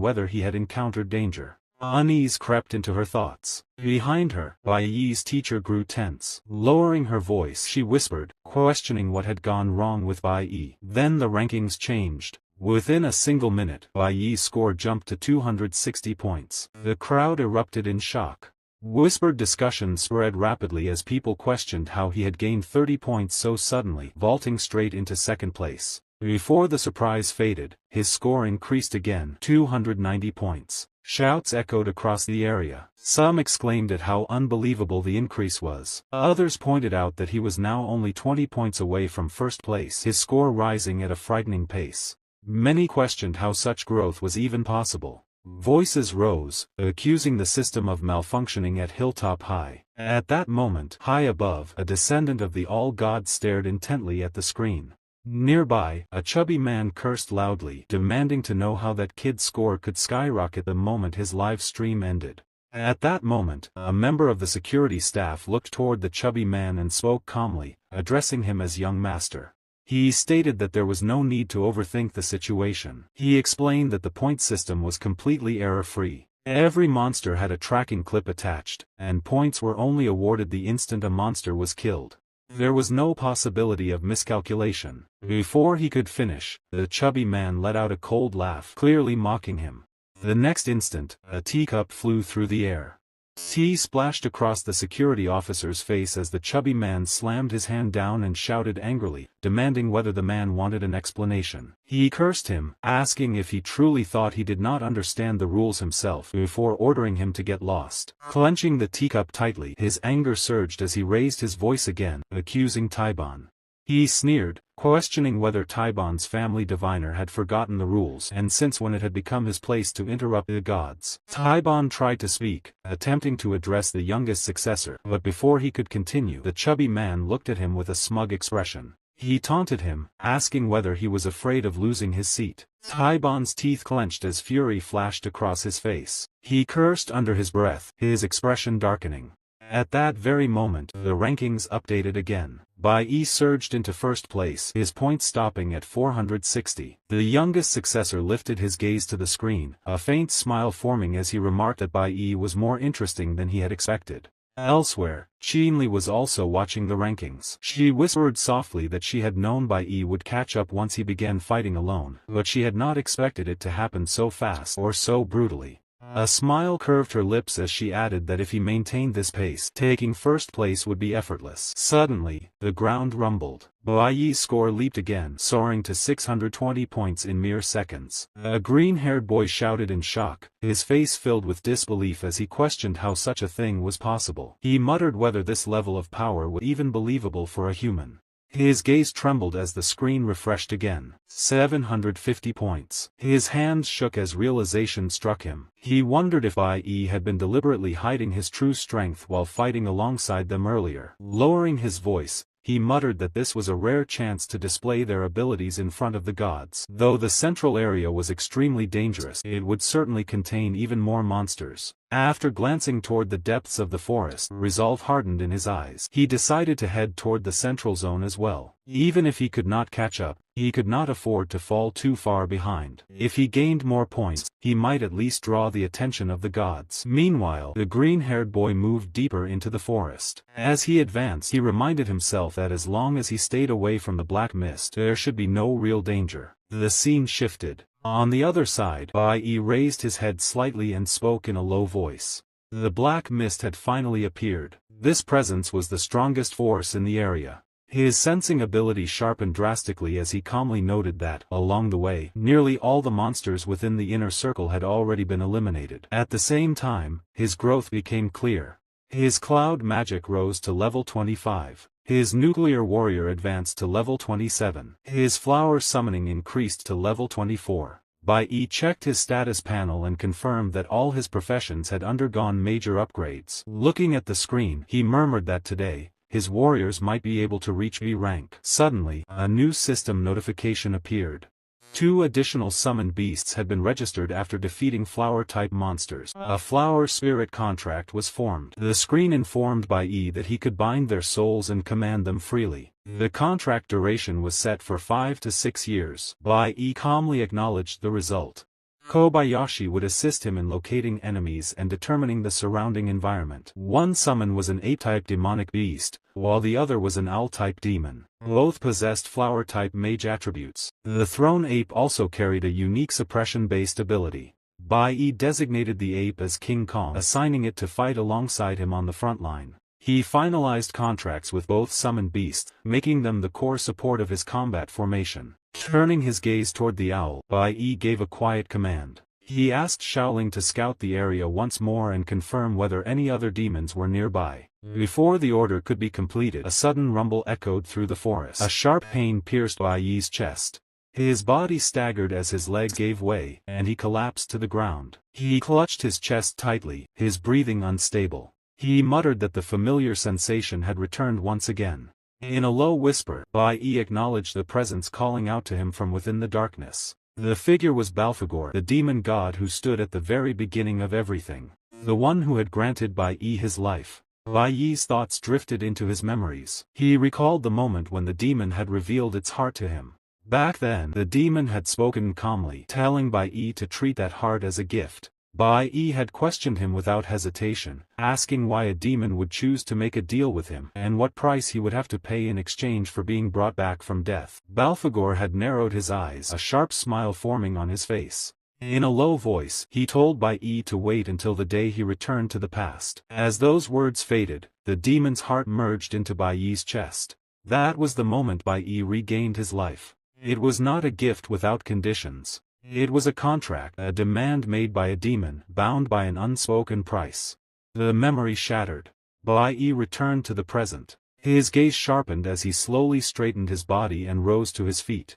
whether he had encountered danger. Unease crept into her thoughts. Behind her, Bai Yi's teacher grew tense. Lowering her voice, she whispered, questioning what had gone wrong with Bai Yi. Then the rankings changed. Within a single minute, Bai Yi's score jumped to 260 points. The crowd erupted in shock. Whispered discussion spread rapidly as people questioned how he had gained 30 points so suddenly, vaulting straight into second place. Before the surprise faded, his score increased again, 290 points. Shouts echoed across the area. Some exclaimed at how unbelievable the increase was. Others pointed out that he was now only 20 points away from first place, his score rising at a frightening pace. Many questioned how such growth was even possible. Voices rose, accusing the system of malfunctioning at Hilltop High. At that moment, high above, a descendant of the All-God stared intently at the screen. Nearby, a chubby man cursed loudly, demanding to know how that kid's score could skyrocket the moment his live stream ended. At that moment, a member of the security staff looked toward the chubby man and spoke calmly, addressing him as young master. He stated that there was no need to overthink the situation. He explained that the point system was completely error-free. Every monster had a tracking clip attached, and points were only awarded the instant a monster was killed. There was no possibility of miscalculation. Before he could finish, the chubby man let out a cold laugh, clearly mocking him. The next instant, a teacup flew through the air. Tea splashed across the security officer's face as the chubby man slammed his hand down and shouted angrily, demanding whether the man wanted an explanation. He cursed him, asking if he truly thought he did not understand the rules himself before ordering him to get lost. Clenching the teacup tightly, his anger surged as he raised his voice again, accusing Taiban. He sneered, questioning whether Taibon's family diviner had forgotten the rules and since when it had become his place to interrupt the gods. Taibon tried to speak, attempting to address the youngest successor, but before he could continue, the chubby man looked at him with a smug expression. He taunted him, asking whether he was afraid of losing his seat. Taibon's teeth clenched as fury flashed across his face. He cursed under his breath, his expression darkening. At that very moment, the rankings updated again. Bai Yi surged into first place, his points stopping at 460. The youngest successor lifted his gaze to the screen, a faint smile forming as he remarked that Bai Yi was more interesting than he had expected. Elsewhere, Qinli was also watching the rankings. She whispered softly that she had known Bai Yi would catch up once he began fighting alone, but she had not expected it to happen so fast or so brutally. A smile curved her lips as she added that if he maintained this pace, taking first place would be effortless. Suddenly, the ground rumbled. Bai Yi's score leaped again, soaring to 620 points in mere seconds. A green-haired boy shouted in shock, his face filled with disbelief as he questioned how such a thing was possible. He muttered whether this level of power was even believable for a human. His gaze trembled as the screen refreshed again. 750 points. His hands shook as realization struck him. He wondered if Bai Yi had been deliberately hiding his true strength while fighting alongside them earlier. Lowering his voice, he muttered that this was a rare chance to display their abilities in front of the gods. Though the central area was extremely dangerous, it would certainly contain even more monsters. After glancing toward the depths of the forest, resolve hardened in his eyes. He decided to head toward the central zone as well. Even if he could not catch up, he could not afford to fall too far behind. If he gained more points, he might at least draw the attention of the gods. Meanwhile, the green-haired boy moved deeper into the forest. As he advanced, he reminded himself that as long as he stayed away from the black mist, there should be no real danger. The scene shifted. On the other side, Bai Yi raised his head slightly and spoke in a low voice. The black mist had finally appeared. This presence was the strongest force in the area. His sensing ability sharpened drastically as he calmly noted that, along the way, nearly all the monsters within the inner circle had already been eliminated. At the same time, his growth became clear. His cloud magic rose to level 25. His nuclear warrior advanced to level 27. His flower summoning increased to level 24. Bai Yi checked his status panel and confirmed that all his professions had undergone major upgrades. Looking at the screen, he murmured that today, his warriors might be able to reach B rank. Suddenly, a new system notification appeared. 2 additional summoned beasts had been registered after defeating flower-type monsters. A flower spirit contract was formed. The screen informed Bai Yi that he could bind their souls and command them freely. The contract duration was set for 5 to 6 years. Bai Yi calmly acknowledged the result. Kobayashi would assist him in locating enemies and determining the surrounding environment. One summon was an ape-type demonic beast, while the other was an owl-type demon. Both possessed flower-type mage attributes. The throne ape also carried a unique suppression-based ability. Bai Yi designated the ape as King Kong, assigning it to fight alongside him on the front line. He finalized contracts with both summoned beasts, making them the core support of his combat formation. Turning his gaze toward the owl, Bai Yi gave a quiet command. He asked Shaoling to scout the area once more and confirm whether any other demons were nearby. Before the order could be completed, a sudden rumble echoed through the forest. A sharp pain pierced Bai Yi's chest. His body staggered as his legs gave way, and he collapsed to the ground. He clutched his chest tightly, his breathing unstable. He muttered that the familiar sensation had returned once again. In a low whisper, Bai Yi acknowledged the presence calling out to him from within the darkness. The figure was Balfagor, the demon god who stood at the very beginning of everything. The one who had granted Bai Yi his life. Bai Yi's thoughts drifted into his memories. He recalled the moment when the demon had revealed its heart to him. Back then, the demon had spoken calmly, telling Bai Yi to treat that heart as a gift. Bai Yi had questioned him without hesitation, asking why a demon would choose to make a deal with him and what price he would have to pay in exchange for being brought back from death. Balfagor had narrowed his eyes, a sharp smile forming on his face. In a low voice, he told Bai Yi to wait until the day he returned to the past. As those words faded, the demon's heart merged into Bai Yi's chest. That was the moment Bai Yi regained his life. It was not a gift without conditions. It was a contract, a demand made by a demon, bound by an unspoken price. The memory shattered. Bai Yi returned to the present. His gaze sharpened as he slowly straightened his body and rose to his feet.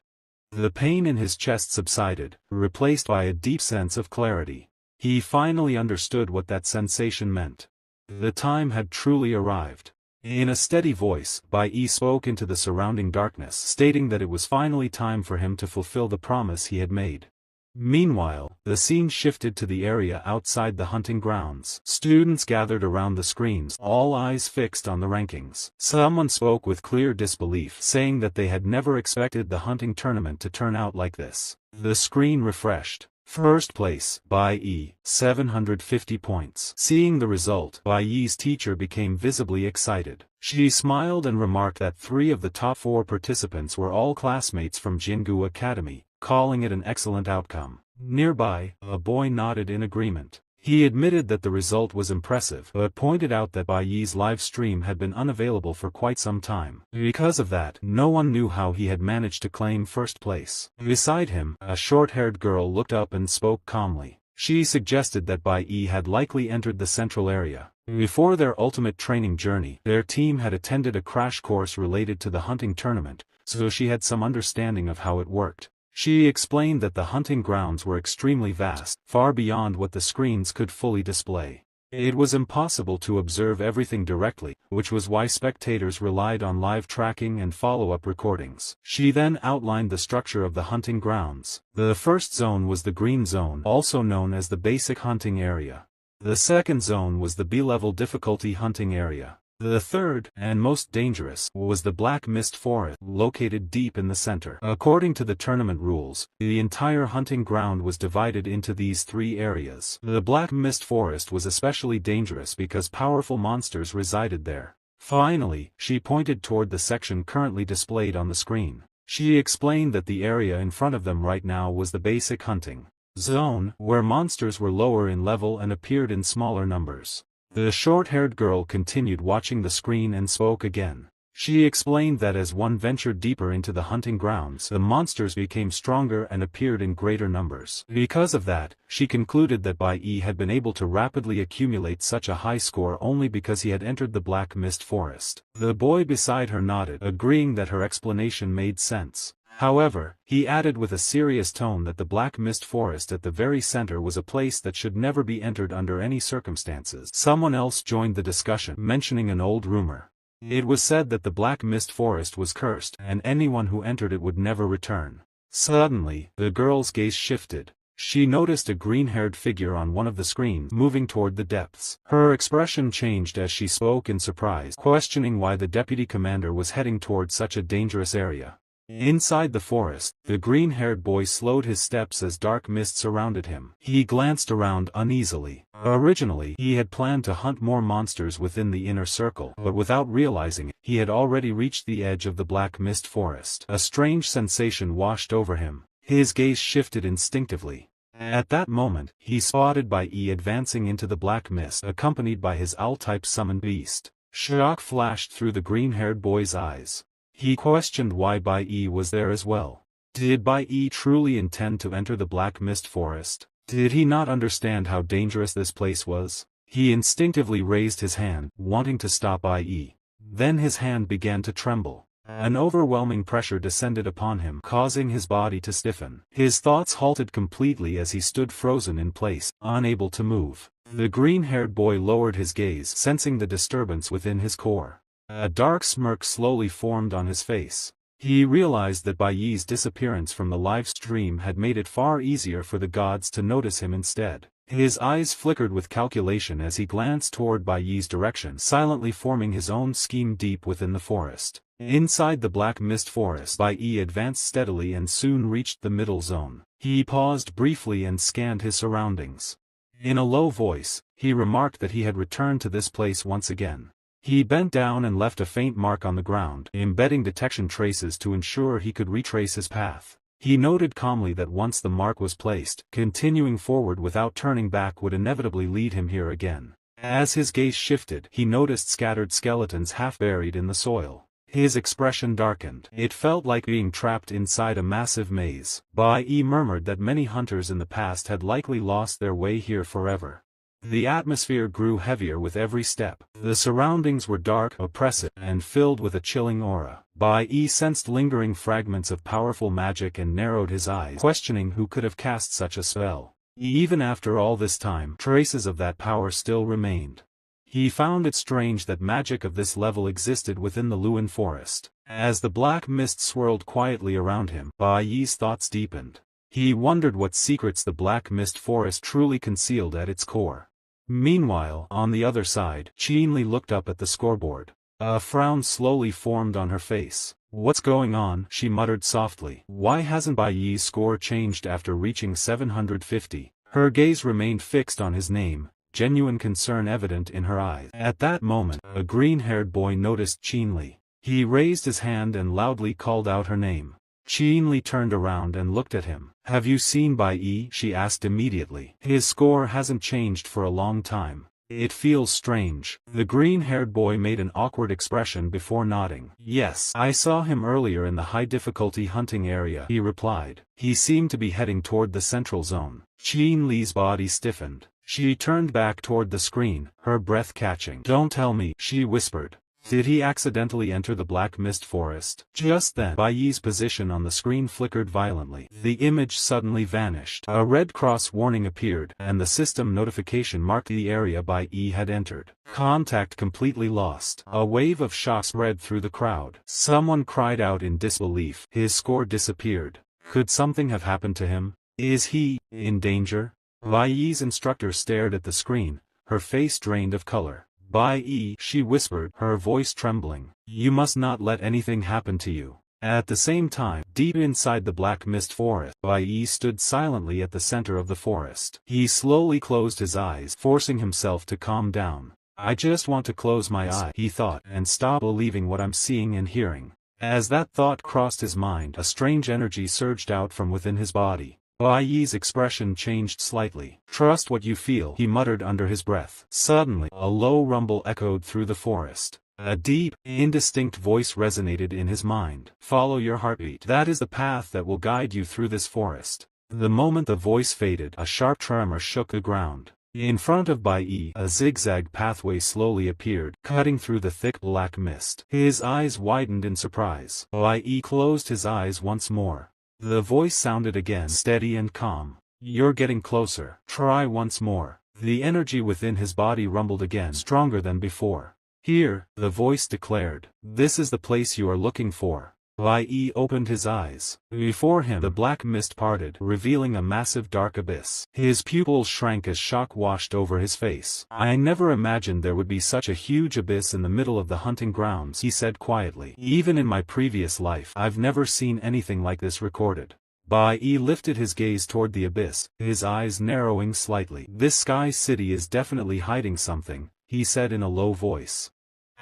The pain in his chest subsided, replaced by a deep sense of clarity. He finally understood what that sensation meant. The time had truly arrived. In a steady voice, Bai Yi spoke into the surrounding darkness, stating that it was finally time for him to fulfill the promise he had made. Meanwhile, the scene shifted to the area outside the hunting grounds. Students gathered around the screens, all eyes fixed on the rankings. Someone spoke with clear disbelief, saying that they had never expected the hunting tournament to turn out like this. The screen refreshed. First place, Bai Yi, 750 points. Seeing the result, Bai Yi's teacher became visibly excited. She smiled and remarked that 3 of the top 4 participants were all classmates from Jingu Academy, calling it an excellent outcome. Nearby, a boy nodded in agreement. He admitted that the result was impressive, but pointed out that Bai Yi's live stream had been unavailable for quite some time. Because of that, no one knew how he had managed to claim first place. Beside him, a short-haired girl looked up and spoke calmly. She suggested that Bai Yi had likely entered the central area. Before their ultimate training journey, their team had attended a crash course related to the hunting tournament, so she had some understanding of how it worked. She explained that the hunting grounds were extremely vast, far beyond what the screens could fully display. It was impossible to observe everything directly, which was why spectators relied on live tracking and follow-up recordings. She then outlined the structure of the hunting grounds. The first zone was the green zone, also known as the basic hunting area. The second zone was the B-level difficulty hunting area. The third, and most dangerous, was the Black Mist Forest, located deep in the center. According to the tournament rules, the entire hunting ground was divided into these 3 areas. The Black Mist Forest was especially dangerous because powerful monsters resided there. Finally, she pointed toward the section currently displayed on the screen. She explained that the area in front of them right now was the basic hunting zone, where monsters were lower in level and appeared in smaller numbers. The short-haired girl continued watching the screen and spoke again. She explained that as one ventured deeper into the hunting grounds, the monsters became stronger and appeared in greater numbers. Because of that, she concluded that Bai Yi had been able to rapidly accumulate such a high score only because he had entered the Black Mist Forest. The boy beside her nodded, agreeing that her explanation made sense. However, he added with a serious tone that the Black Mist Forest at the very center was a place that should never be entered under any circumstances. Someone else joined the discussion, mentioning an old rumor. It was said that the Black Mist Forest was cursed, and anyone who entered it would never return. Suddenly, the girl's gaze shifted. She noticed a green-haired figure on one of the screens moving toward the depths. Her expression changed as she spoke in surprise, questioning why the deputy commander was heading toward such a dangerous area. Inside the forest, the green-haired boy slowed his steps as dark mist surrounded him. He glanced around uneasily. Originally, he had planned to hunt more monsters within the inner circle, but without realizing it, he had already reached the edge of the Black Mist Forest. A strange sensation washed over him. His gaze shifted instinctively. At that moment, he spotted Bai Yi advancing into the black mist, accompanied by his owl-type summoned beast. Shock flashed through the green-haired boy's eyes. He questioned why Bai Yi was there as well. Did Bai Yi truly intend to enter the Black Mist Forest? Did he not understand how dangerous this place was? He instinctively raised his hand, wanting to stop Bai Yi. Then his hand began to tremble. An overwhelming pressure descended upon him, causing his body to stiffen. His thoughts halted completely as he stood frozen in place, unable to move. The green-haired boy lowered his gaze, sensing the disturbance within his core. A dark smirk slowly formed on his face. He realized that Bai Yi's disappearance from the live stream had made it far easier for the gods to notice him instead. His eyes flickered with calculation as he glanced toward Bai Yi's direction, silently forming his own scheme deep within the forest. Inside the Black Mist Forest, Bai Yi advanced steadily and soon reached the middle zone. He paused briefly and scanned his surroundings. In a low voice, he remarked that he had returned to this place once again. He bent down and left a faint mark on the ground, embedding detection traces to ensure he could retrace his path. He noted calmly that once the mark was placed, continuing forward without turning back would inevitably lead him here again. As his gaze shifted, he noticed scattered skeletons half buried in the soil. His expression darkened. It felt like being trapped inside a massive maze. Bai Yi murmured that many hunters in the past had likely lost their way here forever. The atmosphere grew heavier with every step. The surroundings were dark, oppressive, and filled with a chilling aura. Bai Yi sensed lingering fragments of powerful magic and narrowed his eyes, questioning who could have cast such a spell. Even after all this time, traces of that power still remained. He found it strange that magic of this level existed within the Luan forest. As the black mist swirled quietly around him, Bai Yi's thoughts deepened. He wondered what secrets the black mist forest truly concealed at its core. Meanwhile, on the other side, Qinli looked up at the scoreboard. A frown slowly formed on her face. "What's going on?" she muttered softly. "Why hasn't Bai Yi's score changed after reaching 750? Her gaze remained fixed on his name, genuine concern evident in her eyes. At that moment, a green-haired boy noticed Qinli. He raised his hand and loudly called out her name. Qinli turned around and looked at him. "Have you seen Bai Yi?" she asked immediately. "His score hasn't changed for a long time. It feels strange." The green-haired boy made an awkward expression before nodding. "Yes, I saw him earlier in the high-difficulty hunting area," he replied. "He seemed to be heading toward the central zone." Qinli's body stiffened. She turned back toward the screen, her breath catching. "Don't tell me," she whispered. "Did he accidentally enter the black mist forest?" Just then, Bai Yi's position on the screen flickered violently. The image suddenly vanished. A red cross warning appeared, and the system notification marked the area Bai Yi had entered. Contact completely lost. A wave of shock spread through the crowd. Someone cried out in disbelief. His score disappeared. Could something have happened to him? Is he in danger? Bai Yi's instructor stared at the screen, her face drained of color. "Bai Yi," she whispered, her voice trembling. "You must not let anything happen to you." At the same time, deep inside the black mist forest, Bai Yi stood silently at the center of the forest. He slowly closed his eyes, forcing himself to calm down. "I just want to close my eyes," he thought, "and stop believing what I'm seeing and hearing." As that thought crossed his mind, a strange energy surged out from within his body. Bai Yi's expression changed slightly. "Trust what you feel," he muttered under his breath. Suddenly, a low rumble echoed through the forest. A deep, indistinct voice resonated in his mind. "Follow your heartbeat. That is the path that will guide you through this forest." The moment the voice faded, a sharp tremor shook the ground. In front of Bai Yi, a zigzag pathway slowly appeared, cutting through the thick black mist. His eyes widened in surprise. Bai Yi closed his eyes once more. The voice sounded again, steady and calm. "You're getting closer. Try once more." The energy within his body rumbled again, stronger than before. "Here," the voice declared. "This is the place you are looking for." Bai Yi opened his eyes. Before him the black mist parted, revealing a massive dark abyss. His pupils shrank as shock washed over his face. "I never imagined there would be such a huge abyss in the middle of the hunting grounds," he said quietly. "Even in my previous life, I've never seen anything like this recorded." Bai Yi lifted his gaze toward the abyss, his eyes narrowing slightly. "This sky city is definitely hiding something," he said in a low voice.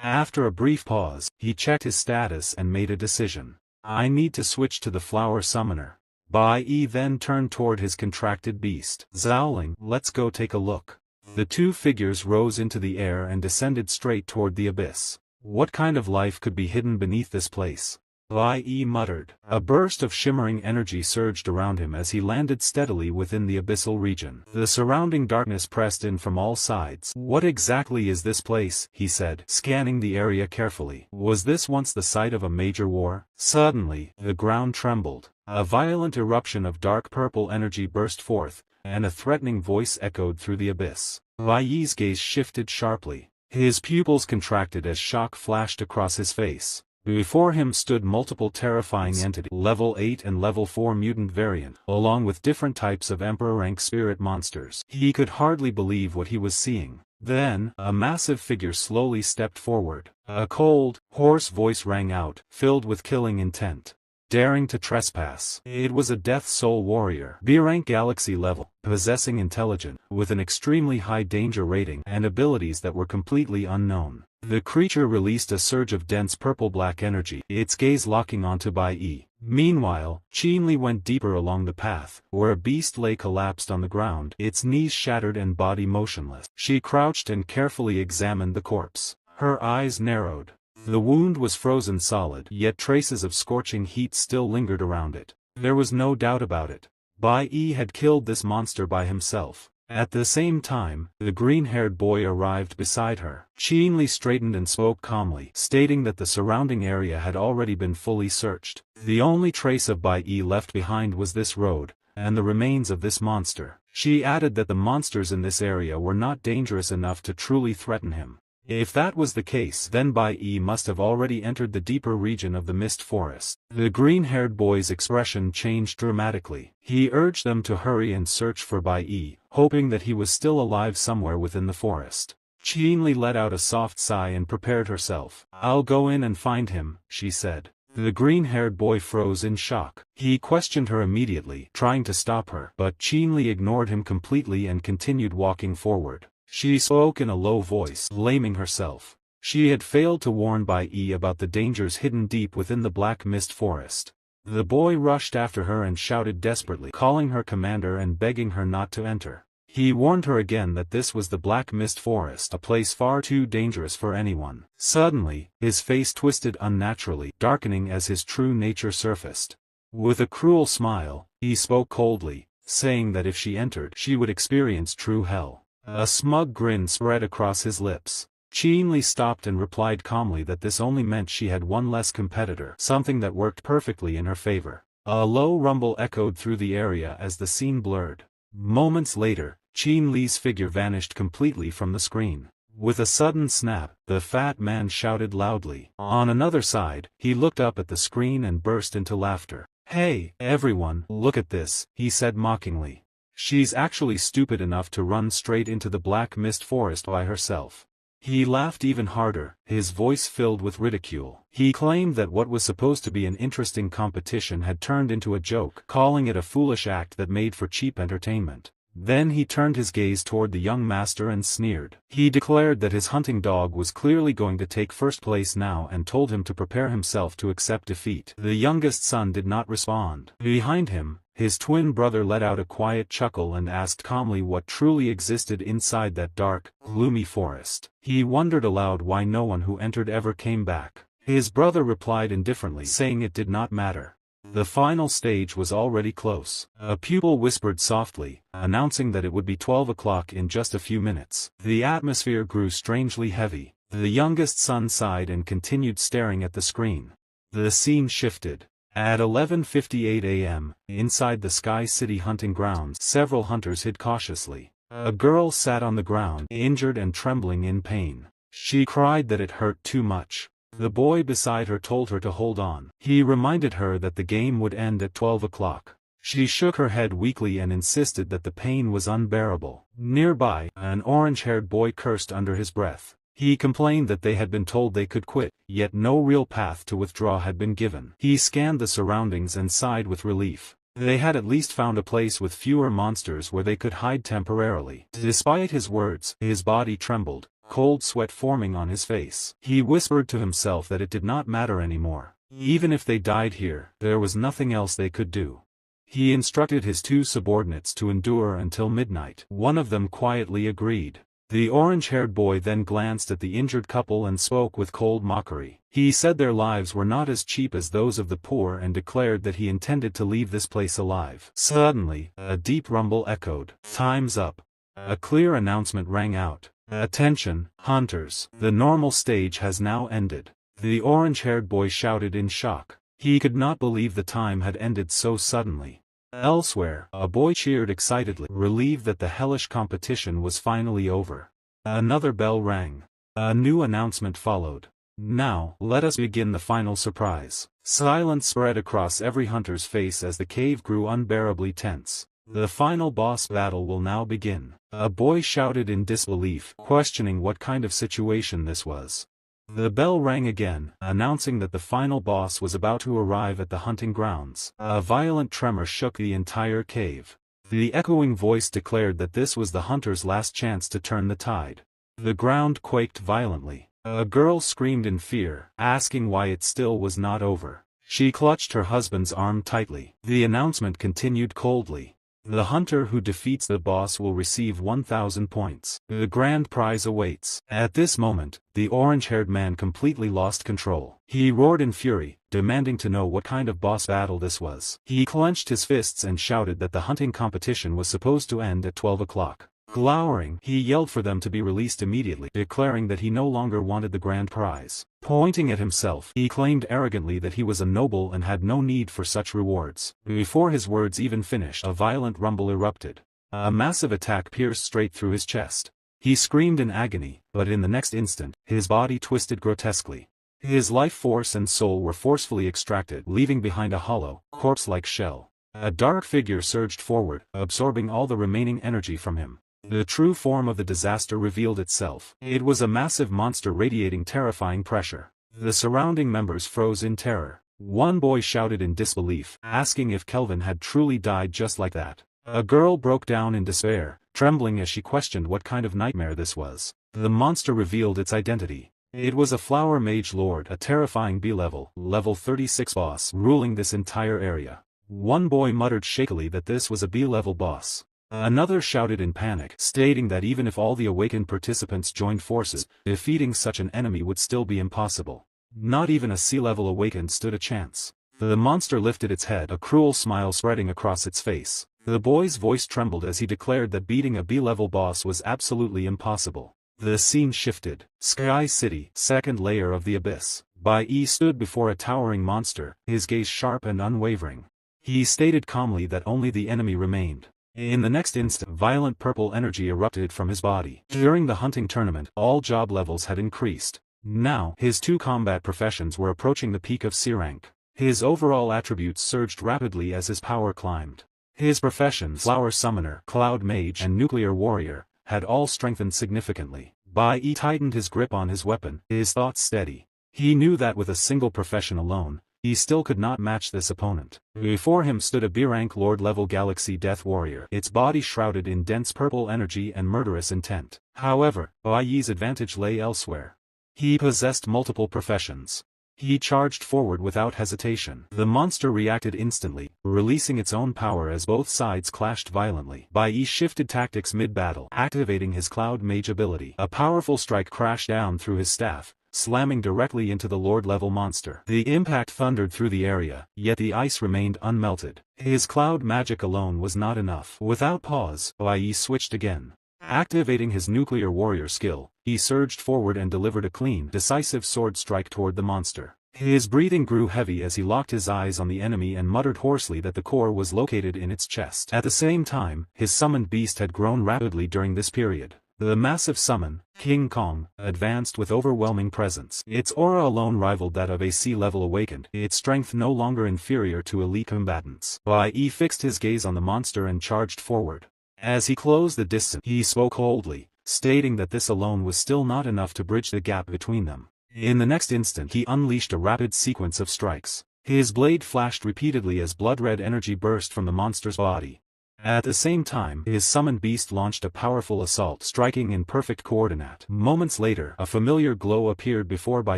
After a brief pause, he checked his status and made a decision. "I need to switch to the flower summoner." Bai Yi then turned toward his contracted beast. Zowling, "Let's go take a look." The two figures rose into the air and descended straight toward the abyss. What kind of life could be hidden beneath this place? Bai Yi muttered. A burst of shimmering energy surged around him as he landed steadily within the abyssal region. The surrounding darkness pressed in from all sides. "What exactly is this place?" he said, scanning the area carefully. "Was this once the site of a major war?" Suddenly, the ground trembled. A violent eruption of dark purple energy burst forth, and a threatening voice echoed through the abyss. Bai Yi's gaze shifted sharply. His pupils contracted as shock flashed across his face. Before him stood multiple terrifying entities, level 8 and level 4 mutant variant, along with different types of emperor-rank spirit monsters. He could hardly believe what he was seeing. Then, a massive figure slowly stepped forward. A cold, hoarse voice rang out, filled with killing intent. Daring to trespass. It was a Death Soul warrior, B-rank galaxy level, possessing intelligence, with an extremely high danger rating and abilities that were completely unknown. The creature released a surge of dense purple-black energy, its gaze locking onto Bai Yi. Meanwhile, Qinli went deeper along the path, where a beast lay collapsed on the ground, its knees shattered and body motionless. She crouched and carefully examined the corpse. Her eyes narrowed. The wound was frozen solid, yet traces of scorching heat still lingered around it. There was no doubt about it. Bai Yi had killed this monster by himself. At the same time, the green-haired boy arrived beside her. Qinli straightened and spoke calmly, stating that the surrounding area had already been fully searched. The only trace of Bai Yi left behind was this road, and the remains of this monster. She added that the monsters in this area were not dangerous enough to truly threaten him. If that was the case, then Bai Yi must have already entered the deeper region of the mist forest. The green-haired boy's expression changed dramatically. He urged them to hurry and search for Bai Yi, hoping that he was still alive somewhere within the forest. Qinli let out a soft sigh and prepared herself. "I'll go in and find him," she said. The green-haired boy froze in shock. He questioned her immediately, trying to stop her, but Qinli ignored him completely and continued walking forward. She spoke in a low voice, blaming herself. She had failed to warn Bai Yi about the dangers hidden deep within the black mist forest. The boy rushed after her and shouted desperately, calling her commander and begging her not to enter. He warned her again that this was the black mist forest, a place far too dangerous for anyone. Suddenly, his face twisted unnaturally, darkening as his true nature surfaced. With a cruel smile, he spoke coldly, saying that if she entered, she would experience true hell. A smug grin spread across his lips. Qinli stopped and replied calmly that this only meant she had one less competitor, something that worked perfectly in her favor. A low rumble echoed through the area as the scene blurred. Moments later, Qinli's figure vanished completely from the screen. With a sudden snap, the fat man shouted loudly. On another side, he looked up at the screen and burst into laughter. "Hey, everyone, look at this," he said mockingly. "She's actually stupid enough to run straight into the black mist forest by herself." He laughed even harder, his voice filled with ridicule. He claimed that what was supposed to be an interesting competition had turned into a joke, calling it a foolish act that made for cheap entertainment. Then he turned his gaze toward the young master and sneered. He declared that his hunting dog was clearly going to take first place now and told him to prepare himself to accept defeat. The youngest son did not respond. Behind him, his twin brother let out a quiet chuckle and asked calmly what truly existed inside that dark, gloomy forest. He wondered aloud why no one who entered ever came back. His brother replied indifferently, saying it did not matter. The final stage was already close. A pupil whispered softly, announcing that it would be 12 o'clock in just a few minutes. The atmosphere grew strangely heavy. The youngest son sighed and continued staring at the screen. The scene shifted. At 11:58 a.m., inside the Sky City hunting grounds, several hunters hid cautiously. A girl sat on the ground, injured and trembling in pain. She cried that it hurt too much. The boy beside her told her to hold on. He reminded her that the game would end at 12 o'clock. She shook her head weakly and insisted that the pain was unbearable. Nearby, an orange-haired boy cursed under his breath. He complained that they had been told they could quit, yet no real path to withdraw had been given. He scanned the surroundings and sighed with relief. They had at least found a place with fewer monsters where they could hide temporarily. Despite his words, his body trembled, cold sweat forming on his face. He whispered to himself that it did not matter anymore. Even if they died here, there was nothing else they could do. He instructed his two subordinates to endure until midnight. One of them quietly agreed. The orange-haired boy then glanced at the injured couple and spoke with cold mockery. He said their lives were not as cheap as those of the poor and declared that he intended to leave this place alive. Suddenly, a deep rumble echoed. "Time's up." A clear announcement rang out. "Attention, hunters. The normal stage has now ended." The orange-haired boy shouted in shock. He could not believe the time had ended so suddenly. Elsewhere, a boy cheered excitedly, relieved that the hellish competition was finally over. Another bell rang. A new announcement followed. "Now, let us begin the final surprise." Silence spread across every hunter's face as the cave grew unbearably tense. "The final boss battle will now begin." A boy shouted in disbelief, questioning what kind of situation this was. The bell rang again, announcing that the final boss was about to arrive at the hunting grounds. A violent tremor shook the entire cave. The echoing voice declared that this was the hunter's last chance to turn the tide. The ground quaked violently. A girl screamed in fear, asking why it still was not over. She clutched her husband's arm tightly. The announcement continued coldly. "The hunter who defeats the boss will receive 1,000 points. The grand prize awaits." At this moment, the orange-haired man completely lost control. He roared in fury, demanding to know what kind of boss battle this was. He clenched his fists and shouted that the hunting competition was supposed to end at 12 o'clock. Glowering, he yelled for them to be released immediately, declaring that he no longer wanted the grand prize. Pointing at himself, he claimed arrogantly that he was a noble and had no need for such rewards. Before his words even finished, a violent rumble erupted. A massive attack pierced straight through his chest. He screamed in agony, but in the next instant, his body twisted grotesquely. His life force and soul were forcefully extracted, leaving behind a hollow, corpse-like shell. A dark figure surged forward, absorbing all the remaining energy from him. The true form of the disaster revealed itself. It was a massive monster radiating terrifying pressure. The surrounding members froze in terror. One boy shouted in disbelief, asking if Kelvin had truly died just like that. A girl broke down in despair, trembling as she questioned what kind of nightmare this was. The monster revealed its identity. It was a flower mage lord, a terrifying B-level, level 36 boss, ruling this entire area. One boy muttered shakily that this was a B-level boss. Another shouted in panic, stating that even if all the Awakened participants joined forces, defeating such an enemy would still be impossible. Not even a C-level Awakened stood a chance. The monster lifted its head, a cruel smile spreading across its face. The boy's voice trembled as he declared that beating a B-level boss was absolutely impossible. The scene shifted. Sky City, second layer of the abyss. Bai Yi stood before a towering monster, his gaze sharp and unwavering. He stated calmly that only the enemy remained. In the next instant, violent purple energy erupted from his body. During the hunting tournament, all job levels had increased. Now, his two combat professions were approaching the peak of C rank. His overall attributes surged rapidly as his power climbed. His professions, Flower Summoner, Cloud Mage, and Nuclear Warrior, had all strengthened significantly. Bai Yi tightened his grip on his weapon, his thoughts steady. He knew that with a single profession alone, he still could not match this opponent. Before him stood a B-rank Lord-level Galaxy Death Warrior, its body shrouded in dense purple energy and murderous intent. However, Bai Yi's advantage lay elsewhere. He possessed multiple professions. He charged forward without hesitation. The monster reacted instantly, releasing its own power as both sides clashed violently. Bai Yi shifted tactics mid-battle, activating his Cloud Mage ability. A powerful strike crashed down through his staff, slamming directly into the Lord-level monster. The impact thundered through the area, yet the ice remained unmelted. His cloud magic alone was not enough. Without pause, Bai Yi switched again. Activating his Nuclear Warrior skill, he surged forward and delivered a clean, decisive sword strike toward the monster. His breathing grew heavy as he locked his eyes on the enemy and muttered hoarsely that the core was located in its chest. At the same time, his summoned beast had grown rapidly during this period. The massive summon, King Kong, advanced with overwhelming presence. Its aura alone rivaled that of a C-level Awakened, its strength no longer inferior to elite combatants. Bai Yi fixed his gaze on the monster and charged forward. As he closed the distance, he spoke coldly, stating that this alone was still not enough to bridge the gap between them. In the next instant he unleashed a rapid sequence of strikes. His blade flashed repeatedly as blood-red energy burst from the monster's body. At the same time, his summoned beast launched a powerful assault, striking in perfect coordinate. Moments later, a familiar glow appeared before Bai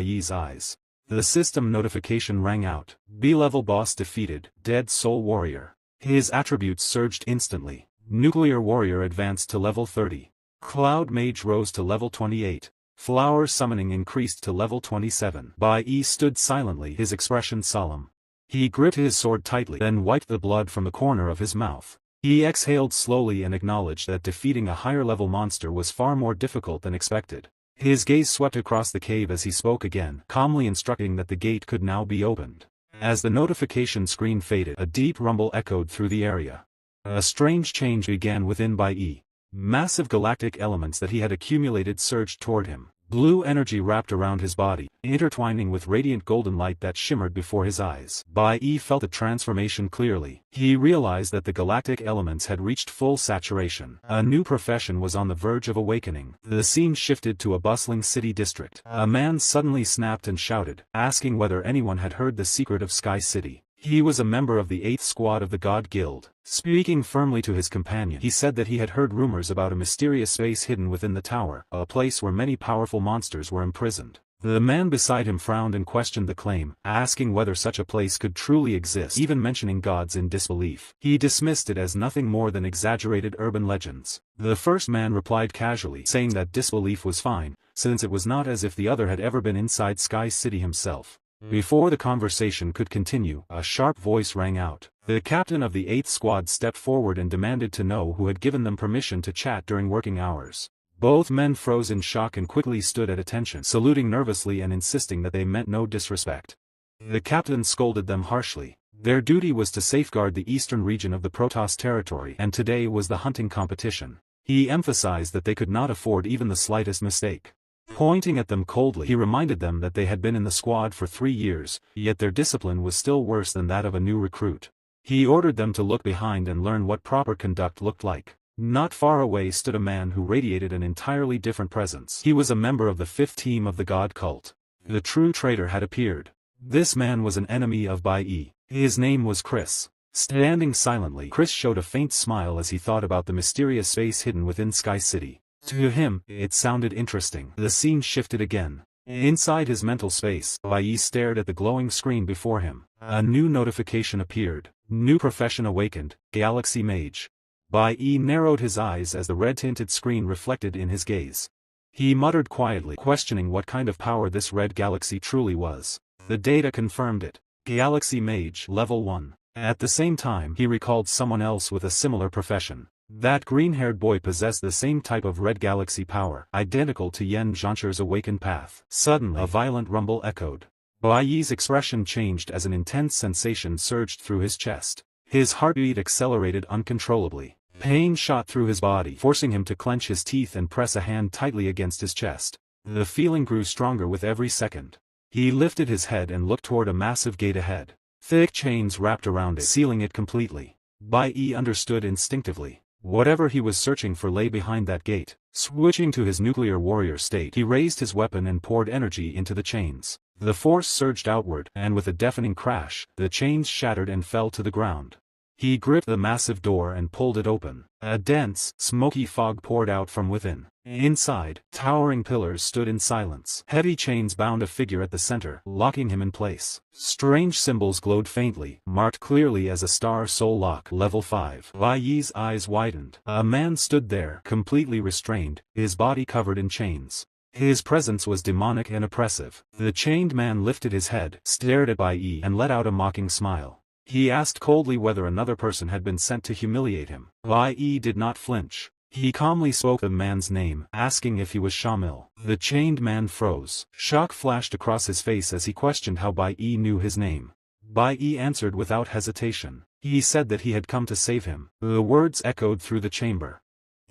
Yi's eyes. The system notification rang out. B-level boss defeated, Dead Soul Warrior. His attributes surged instantly. Nuclear Warrior advanced to level 30. Cloud Mage rose to level 28. Flower Summoning increased to level 27. Bai Yi stood silently, his expression solemn. He gripped his sword tightly, then wiped the blood from the corner of his mouth. He exhaled slowly and acknowledged that defeating a higher-level monster was far more difficult than expected. His gaze swept across the cave as he spoke again, calmly instructing that the gate could now be opened. As the notification screen faded, a deep rumble echoed through the area. A strange change began within Bai Yi. Massive galactic elements that he had accumulated surged toward him. Blue energy wrapped around his body, intertwining with radiant golden light that shimmered before his eyes. Bai Yi felt the transformation clearly. He realized that the galactic elements had reached full saturation. A new profession was on the verge of awakening. The scene shifted to a bustling city district. A man suddenly snapped and shouted, asking whether anyone had heard the secret of Sky City. He was a member of the 8th Squad of the God Guild. Speaking firmly to his companion, he said that he had heard rumors about a mysterious space hidden within the tower, a place where many powerful monsters were imprisoned. The man beside him frowned and questioned the claim, asking whether such a place could truly exist, even mentioning gods in disbelief. He dismissed it as nothing more than exaggerated urban legends. The first man replied casually, saying that disbelief was fine, since it was not as if the other had ever been inside Sky City himself. Before the conversation could continue, a sharp voice rang out. The captain of the 8th Squad stepped forward and demanded to know who had given them permission to chat during working hours. Both men froze in shock and quickly stood at attention, saluting nervously and insisting that they meant no disrespect. The captain scolded them harshly. Their duty was to safeguard the eastern region of the Protoss territory, and today was the hunting competition. He emphasized that they could not afford even the slightest mistake. Pointing at them coldly, he reminded them that they had been in the squad for 3 years, yet their discipline was still worse than that of a new recruit. He ordered them to look behind and learn what proper conduct looked like. Not far away stood a man who radiated an entirely different presence. He was a member of the 5th team of the God cult. The true traitor had appeared. This man was an enemy of Bai Yi. His name was Chris. Standing silently, Chris showed a faint smile as he thought about the mysterious space hidden within Sky City. To him, it sounded interesting. The scene shifted again. Inside his mental space, Bai Yi stared at the glowing screen before him. A new notification appeared. New profession awakened, Galaxy Mage. Bai Yi narrowed his eyes as the red-tinted screen reflected in his gaze. He muttered quietly, questioning what kind of power this red galaxy truly was. The data confirmed it. Galaxy Mage, Level 1. At the same time, he recalled someone else with a similar profession. That green-haired boy possessed the same type of red galaxy power, identical to Yen Zhansher's awakened path. Suddenly, a violent rumble echoed. Bai Yi's expression changed as an intense sensation surged through his chest. His heartbeat accelerated uncontrollably. Pain shot through his body, forcing him to clench his teeth and press a hand tightly against his chest. The feeling grew stronger with every second. He lifted his head and looked toward a massive gate ahead. Thick chains wrapped around it, sealing it completely. Bai Yi understood instinctively. Whatever he was searching for lay behind that gate. Switching to his nuclear warrior state, he raised his weapon and poured energy into the chains. The force surged outward, and with a deafening crash, the chains shattered and fell to the ground. He gripped the massive door and pulled it open. A dense, smoky fog poured out from within. Inside, towering pillars stood in silence. Heavy chains bound a figure at the center, locking him in place. Strange symbols glowed faintly, marked clearly as a star soul lock, Level 5. Bai Yi's eyes widened. A man stood there, completely restrained, his body covered in chains. His presence was demonic and oppressive. The chained man lifted his head, stared at Bai Yi, and let out a mocking smile. He asked coldly whether another person had been sent to humiliate him. Bai Yi did not flinch. He calmly spoke the man's name, asking if he was Shamil. The chained man froze. Shock flashed across his face as he questioned how Bai Yi knew his name. Bai Yi answered without hesitation. He said that he had come to save him. The words echoed through the chamber.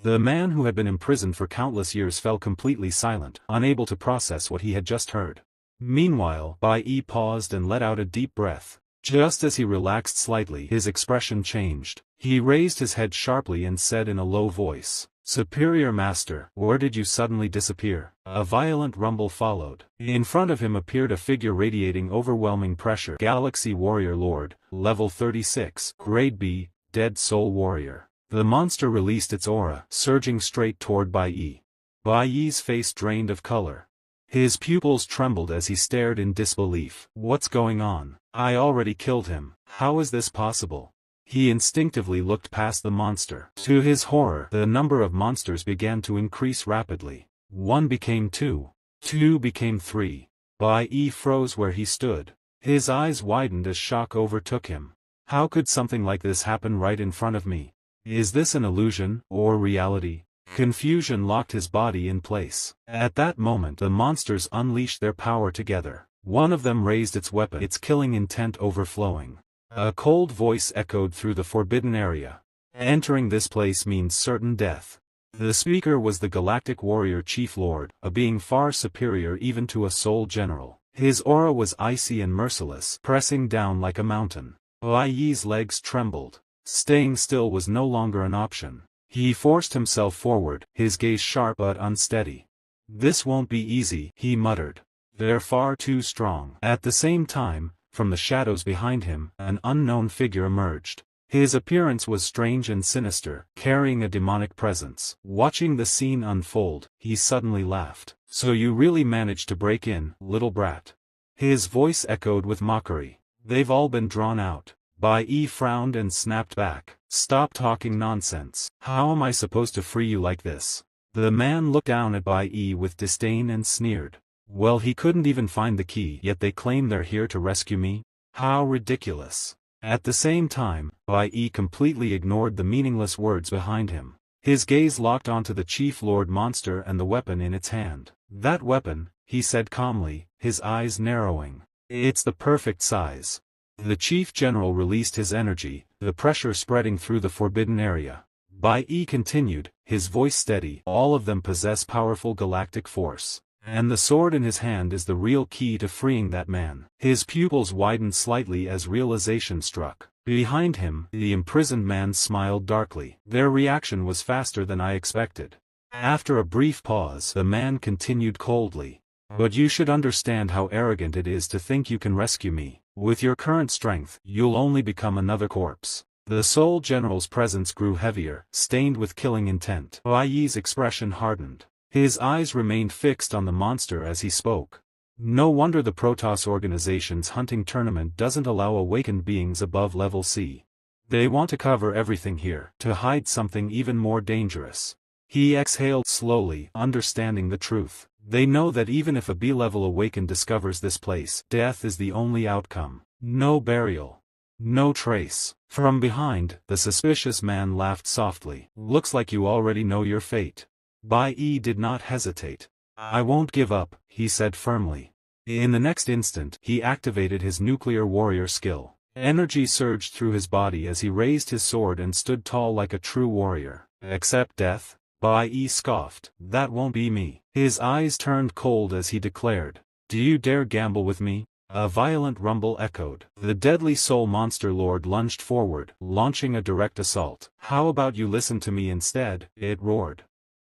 The man who had been imprisoned for countless years fell completely silent, unable to process what he had just heard. Meanwhile, Bai Yi paused and let out a deep breath. Just as he relaxed slightly, his expression changed. He raised his head sharply and said in a low voice, "Superior Master, where did you suddenly disappear?" A violent rumble followed. In front of him appeared a figure radiating overwhelming pressure. Galaxy Warrior Lord, Level 36, Grade B, Dead Soul Warrior. The monster released its aura, surging straight toward Bai Yi. Bai Yi's face drained of color. His pupils trembled as he stared in disbelief. What's going on? I already killed him. How is this possible? He instinctively looked past the monster. To his horror, the number of monsters began to increase rapidly. 1 became 2. 2 became 3. Bai Yi froze where he stood. His eyes widened as shock overtook him. How could something like this happen right in front of me? Is this an illusion, or reality? Confusion locked his body in place. At that moment, the monsters unleashed their power together. One of them raised its weapon, its killing intent overflowing. A cold voice echoed through the forbidden area. Entering this place means certain death. The speaker was the Galactic Warrior Chief Lord, a being far superior even to a soul general. His aura was icy and merciless, pressing down like a mountain. Bai Yi's legs trembled. Staying still was no longer an option. He forced himself forward, his gaze sharp but unsteady. "This won't be easy," he muttered. "They're far too strong." At the same time, from the shadows behind him, an unknown figure emerged. His appearance was strange and sinister, carrying a demonic presence. Watching the scene unfold, he suddenly laughed. "So you really managed to break in, little brat." His voice echoed with mockery. "They've all been drawn out." Bai Yi frowned and snapped back. "Stop talking nonsense. How am I supposed to free you like this?" The man looked down at Bai Yi with disdain and sneered. "Well, he couldn't even find the key, yet they claim they're here to rescue me? How ridiculous." At the same time, Bai Yi completely ignored the meaningless words behind him. His gaze locked onto the Chief Lord monster and the weapon in its hand. "That weapon," he said calmly, his eyes narrowing. "It's the perfect size." The Chief General released his energy, the pressure spreading through the forbidden area. Bai Yi continued, his voice steady. "All of them possess powerful galactic force. And the sword in his hand is the real key to freeing that man." His pupils widened slightly as realization struck. Behind him, the imprisoned man smiled darkly. "Their reaction was faster than I expected." After a brief pause, the man continued coldly. "But you should understand how arrogant it is to think you can rescue me. With your current strength, you'll only become another corpse." The Soul General's presence grew heavier, stained with killing intent. Bai Yi's expression hardened. His eyes remained fixed on the monster as he spoke. "No wonder the Protoss organization's hunting tournament doesn't allow awakened beings above level C. They want to cover everything here, to hide something even more dangerous." He exhaled slowly, understanding the truth. They know that even if a B-level awakened discovers this place, death is the only outcome. No burial. No trace. From behind, the suspicious man laughed softly. "Looks like you already know your fate." Bai Yi did not hesitate. "I won't give up," he said firmly. In the next instant, he activated his nuclear warrior skill. Energy surged through his body as he raised his sword and stood tall like a true warrior. "Accept death?" Bai Yi scoffed. "That won't be me." His eyes turned cold as he declared. "Do you dare gamble with me?" A violent rumble echoed. The deadly soul monster lord lunged forward, launching a direct assault. "How about you listen to me instead?" it roared.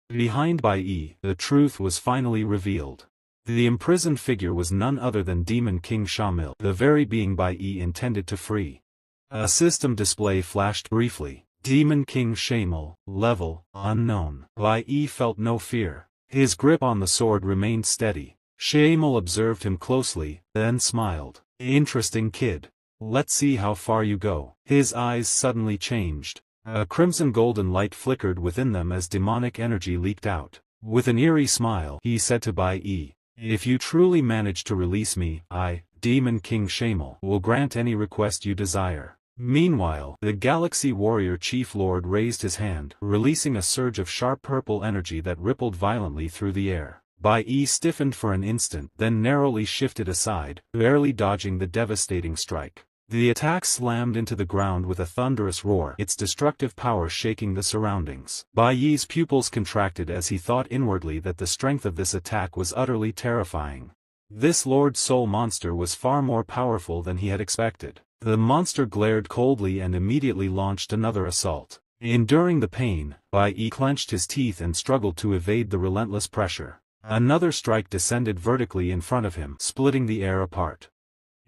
Behind Bai Yi, the truth was finally revealed. The imprisoned figure was none other than Demon King Shamil, the very being Bai Yi intended to free. A system display flashed briefly. Demon King Shamil, level, unknown. Bai Yi felt no fear. His grip on the sword remained steady. Shamil observed him closely, then smiled. "Interesting kid. Let's see how far you go." His eyes suddenly changed. A crimson-golden light flickered within them as demonic energy leaked out. With an eerie smile, he said to Bai Yi, "If you truly manage to release me, I, Demon King Shamil, will grant any request you desire." Meanwhile, the Galaxy Warrior Chief Lord raised his hand, releasing a surge of sharp purple energy that rippled violently through the air. Bai Yi stiffened for an instant, then narrowly shifted aside, barely dodging the devastating strike. The attack slammed into the ground with a thunderous roar, its destructive power shaking the surroundings. Bai Yi's pupils contracted as he thought inwardly that the strength of this attack was utterly terrifying. This Lord Soul monster was far more powerful than he had expected. The monster glared coldly and immediately launched another assault. Enduring the pain, Bai Yi clenched his teeth and struggled to evade the relentless pressure. Another strike descended vertically in front of him, splitting the air apart.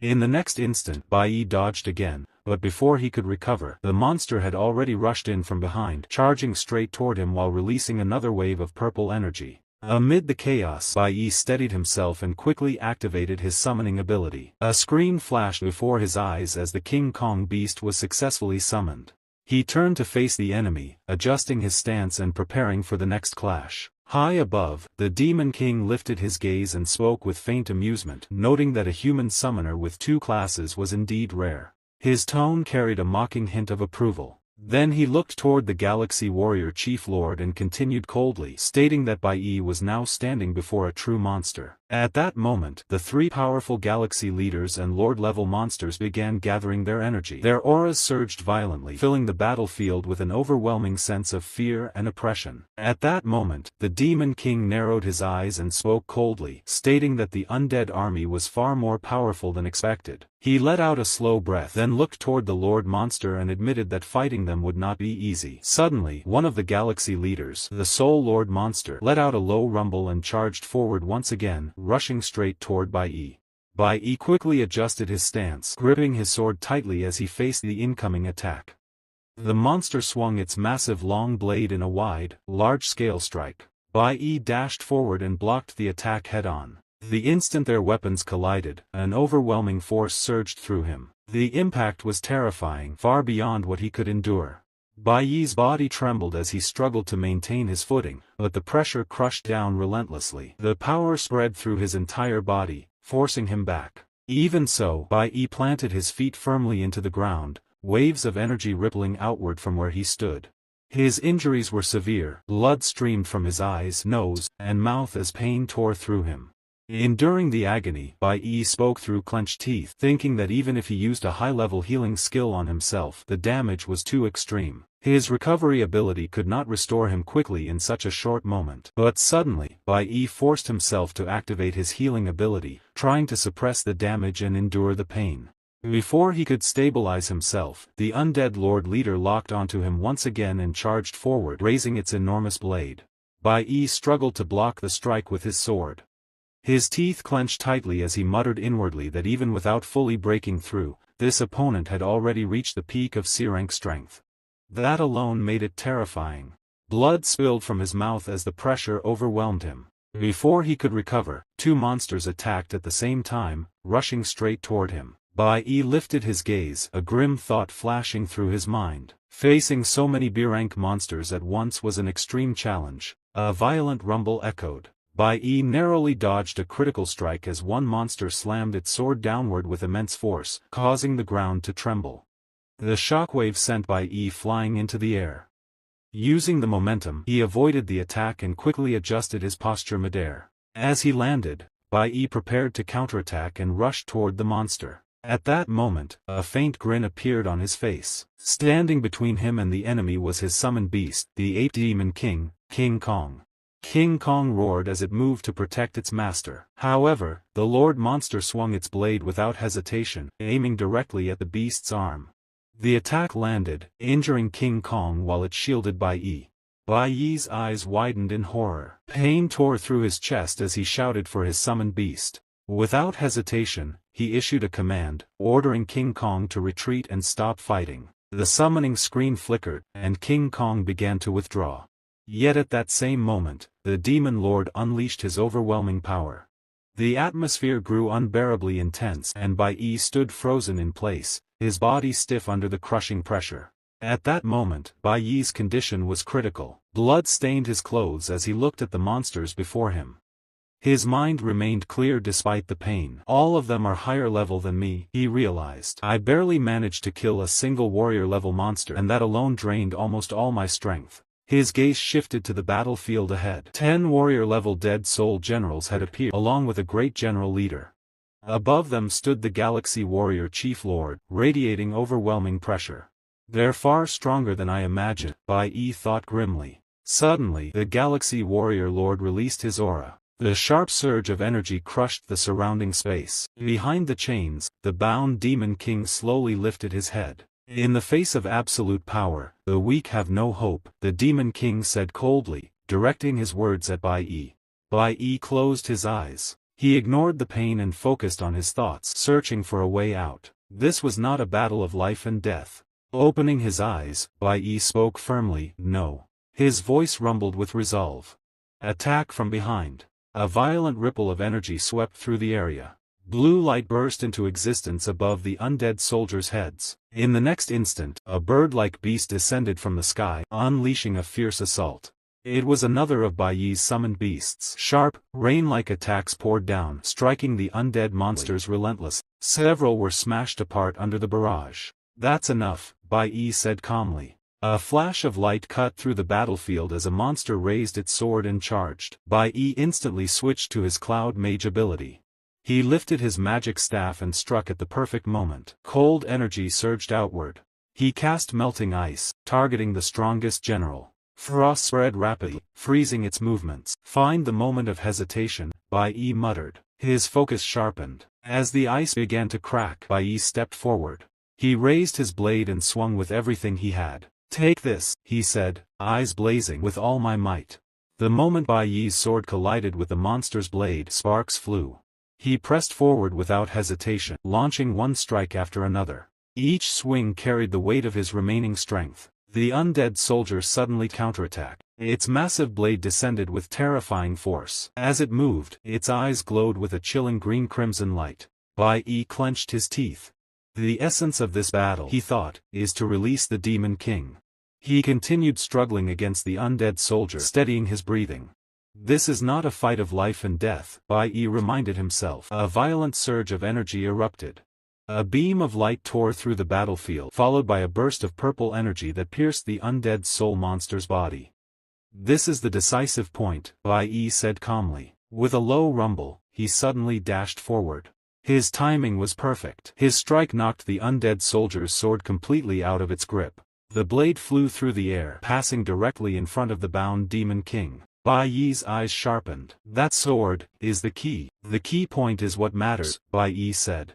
In the next instant, Bai Yi dodged again, but before he could recover, the monster had already rushed in from behind, charging straight toward him while releasing another wave of purple energy. Amid the chaos, Bai Yi steadied himself and quickly activated his summoning ability. A screen flashed before his eyes as the King Kong beast was successfully summoned. He turned to face the enemy, adjusting his stance and preparing for the next clash. High above, the Demon King lifted his gaze and spoke with faint amusement, noting that a human summoner with two classes was indeed rare. His tone carried a mocking hint of approval. Then he looked toward the Galaxy Warrior Chief Lord and continued coldly, stating that Bai Yi was now standing before a true monster. At that moment, the three powerful Galaxy leaders and Lord-level monsters began gathering their energy. Their auras surged violently, filling the battlefield with an overwhelming sense of fear and oppression. At that moment, the Demon King narrowed his eyes and spoke coldly, stating that the undead army was far more powerful than expected. He let out a slow breath, then looked toward the Lord Monster and admitted that fighting them would not be easy. Suddenly, one of the Galaxy leaders, the Soul Lord Monster, let out a low rumble and charged forward once again, rushing straight toward Bai Yi. Bai Yi quickly adjusted his stance, gripping his sword tightly as he faced the incoming attack. The monster swung its massive long blade in a wide, large-scale strike. Bai Yi dashed forward and blocked the attack head-on. The instant their weapons collided, an overwhelming force surged through him. The impact was terrifying, far beyond what he could endure. Bai Yi's body trembled as he struggled to maintain his footing, but the pressure crushed down relentlessly. The power spread through his entire body, forcing him back. Even so, Bai Yi planted his feet firmly into the ground, waves of energy rippling outward from where he stood. His injuries were severe, blood streamed from his eyes, nose, and mouth as pain tore through him. Enduring the agony, Bai Yi spoke through clenched teeth, thinking that even if he used a high-level healing skill on himself, the damage was too extreme. His recovery ability could not restore him quickly in such a short moment. But suddenly, Bai Yi forced himself to activate his healing ability, trying to suppress the damage and endure the pain. Before he could stabilize himself, the undead Lord Leader locked onto him once again and charged forward, raising its enormous blade. Bai Yi struggled to block the strike with his sword. His teeth clenched tightly as he muttered inwardly that even without fully breaking through, this opponent had already reached the peak of C-rank strength. That alone made it terrifying. Blood spilled from his mouth as the pressure overwhelmed him. Before he could recover, two monsters attacked at the same time, rushing straight toward him. Bai Yi lifted his gaze, a grim thought flashing through his mind. Facing so many B-rank monsters at once was an extreme challenge. A violent rumble echoed. Bai Yi narrowly dodged a critical strike as one monster slammed its sword downward with immense force, causing the ground to tremble. The shockwave sent Bai Yi flying into the air. Using the momentum, he avoided the attack and quickly adjusted his posture midair. As he landed, Bai Yi prepared to counterattack and rushed toward the monster. At that moment, a faint grin appeared on his face. Standing between him and the enemy was his summoned beast, the Ape Demon King, King Kong. King Kong roared as it moved to protect its master. However, the Lord Monster swung its blade without hesitation, aiming directly at the beast's arm. The attack landed, injuring King Kong while it shielded Bai Yi. Bai Yi's eyes widened in horror. Pain tore through his chest as he shouted for his summoned beast. Without hesitation, he issued a command, ordering King Kong to retreat and stop fighting. The summoning screen flickered, and King Kong began to withdraw. Yet at that same moment, the Demon Lord unleashed his overwhelming power. The atmosphere grew unbearably intense and Bai Yi stood frozen in place, his body stiff under the crushing pressure. At that moment, Bai Yi's condition was critical. Blood stained his clothes as he looked at the monsters before him. His mind remained clear despite the pain. All of them are higher level than me, he realized. I barely managed to kill a single warrior-level monster and that alone drained almost all my strength. His gaze shifted to the battlefield ahead. 10 warrior-level dead soul generals had appeared, along with a great general leader. Above them stood the Galaxy Warrior Chief Lord, radiating overwhelming pressure. They're far stronger than I imagined, Bai Yi thought grimly. Suddenly, the Galaxy Warrior Lord released his aura. The sharp surge of energy crushed the surrounding space. Behind the chains, the bound Demon King slowly lifted his head. In the face of absolute power, the weak have no hope, the Demon King said coldly, directing his words at Bai Yi. Bai Yi closed his eyes. He ignored the pain and focused on his thoughts, searching for a way out. This was not a battle of life and death. Opening his eyes, Bai Yi spoke firmly, "No." His voice rumbled with resolve. Attack from behind. A violent ripple of energy swept through the area. Blue light burst into existence above the undead soldiers' heads. In the next instant, a bird-like beast descended from the sky, unleashing a fierce assault. It was another of Bai Yi's summoned beasts. Sharp, rain-like attacks poured down, striking the undead monsters relentless. Several were smashed apart under the barrage. "That's enough," Bai Yi said calmly. A flash of light cut through the battlefield as a monster raised its sword and charged. Bai Yi instantly switched to his Cloud Mage ability. He lifted his magic staff and struck at the perfect moment. Cold energy surged outward. He cast Melting Ice, targeting the strongest general. Frost spread rapidly, freezing its movements. "Find the moment of hesitation," Bai Yi muttered. His focus sharpened. As the ice began to crack, Bai Yi stepped forward. He raised his blade and swung with everything he had. "Take this," he said, eyes blazing. "With all my might." The moment Bai Yi's sword collided with the monster's blade, sparks flew. He pressed forward without hesitation, launching one strike after another. Each swing carried the weight of his remaining strength. The undead soldier suddenly counterattacked. Its massive blade descended with terrifying force. As it moved, its eyes glowed with a chilling green-crimson light. Bai Yi clenched his teeth. The essence of this battle, he thought, is to release the Demon King. He continued struggling against the undead soldier, steadying his breathing. This is not a fight of life and death, Bai Yi reminded himself. A violent surge of energy erupted. A beam of light tore through the battlefield, followed by a burst of purple energy that pierced the undead soul monster's body. This is the decisive point, Bai Yi said calmly. With a low rumble, he suddenly dashed forward. His timing was perfect. His strike knocked the undead soldier's sword completely out of its grip. The blade flew through the air, passing directly in front of the bound Demon King. Bai Yi's eyes sharpened. That sword is the key. The key point is what matters, Bai Yi said.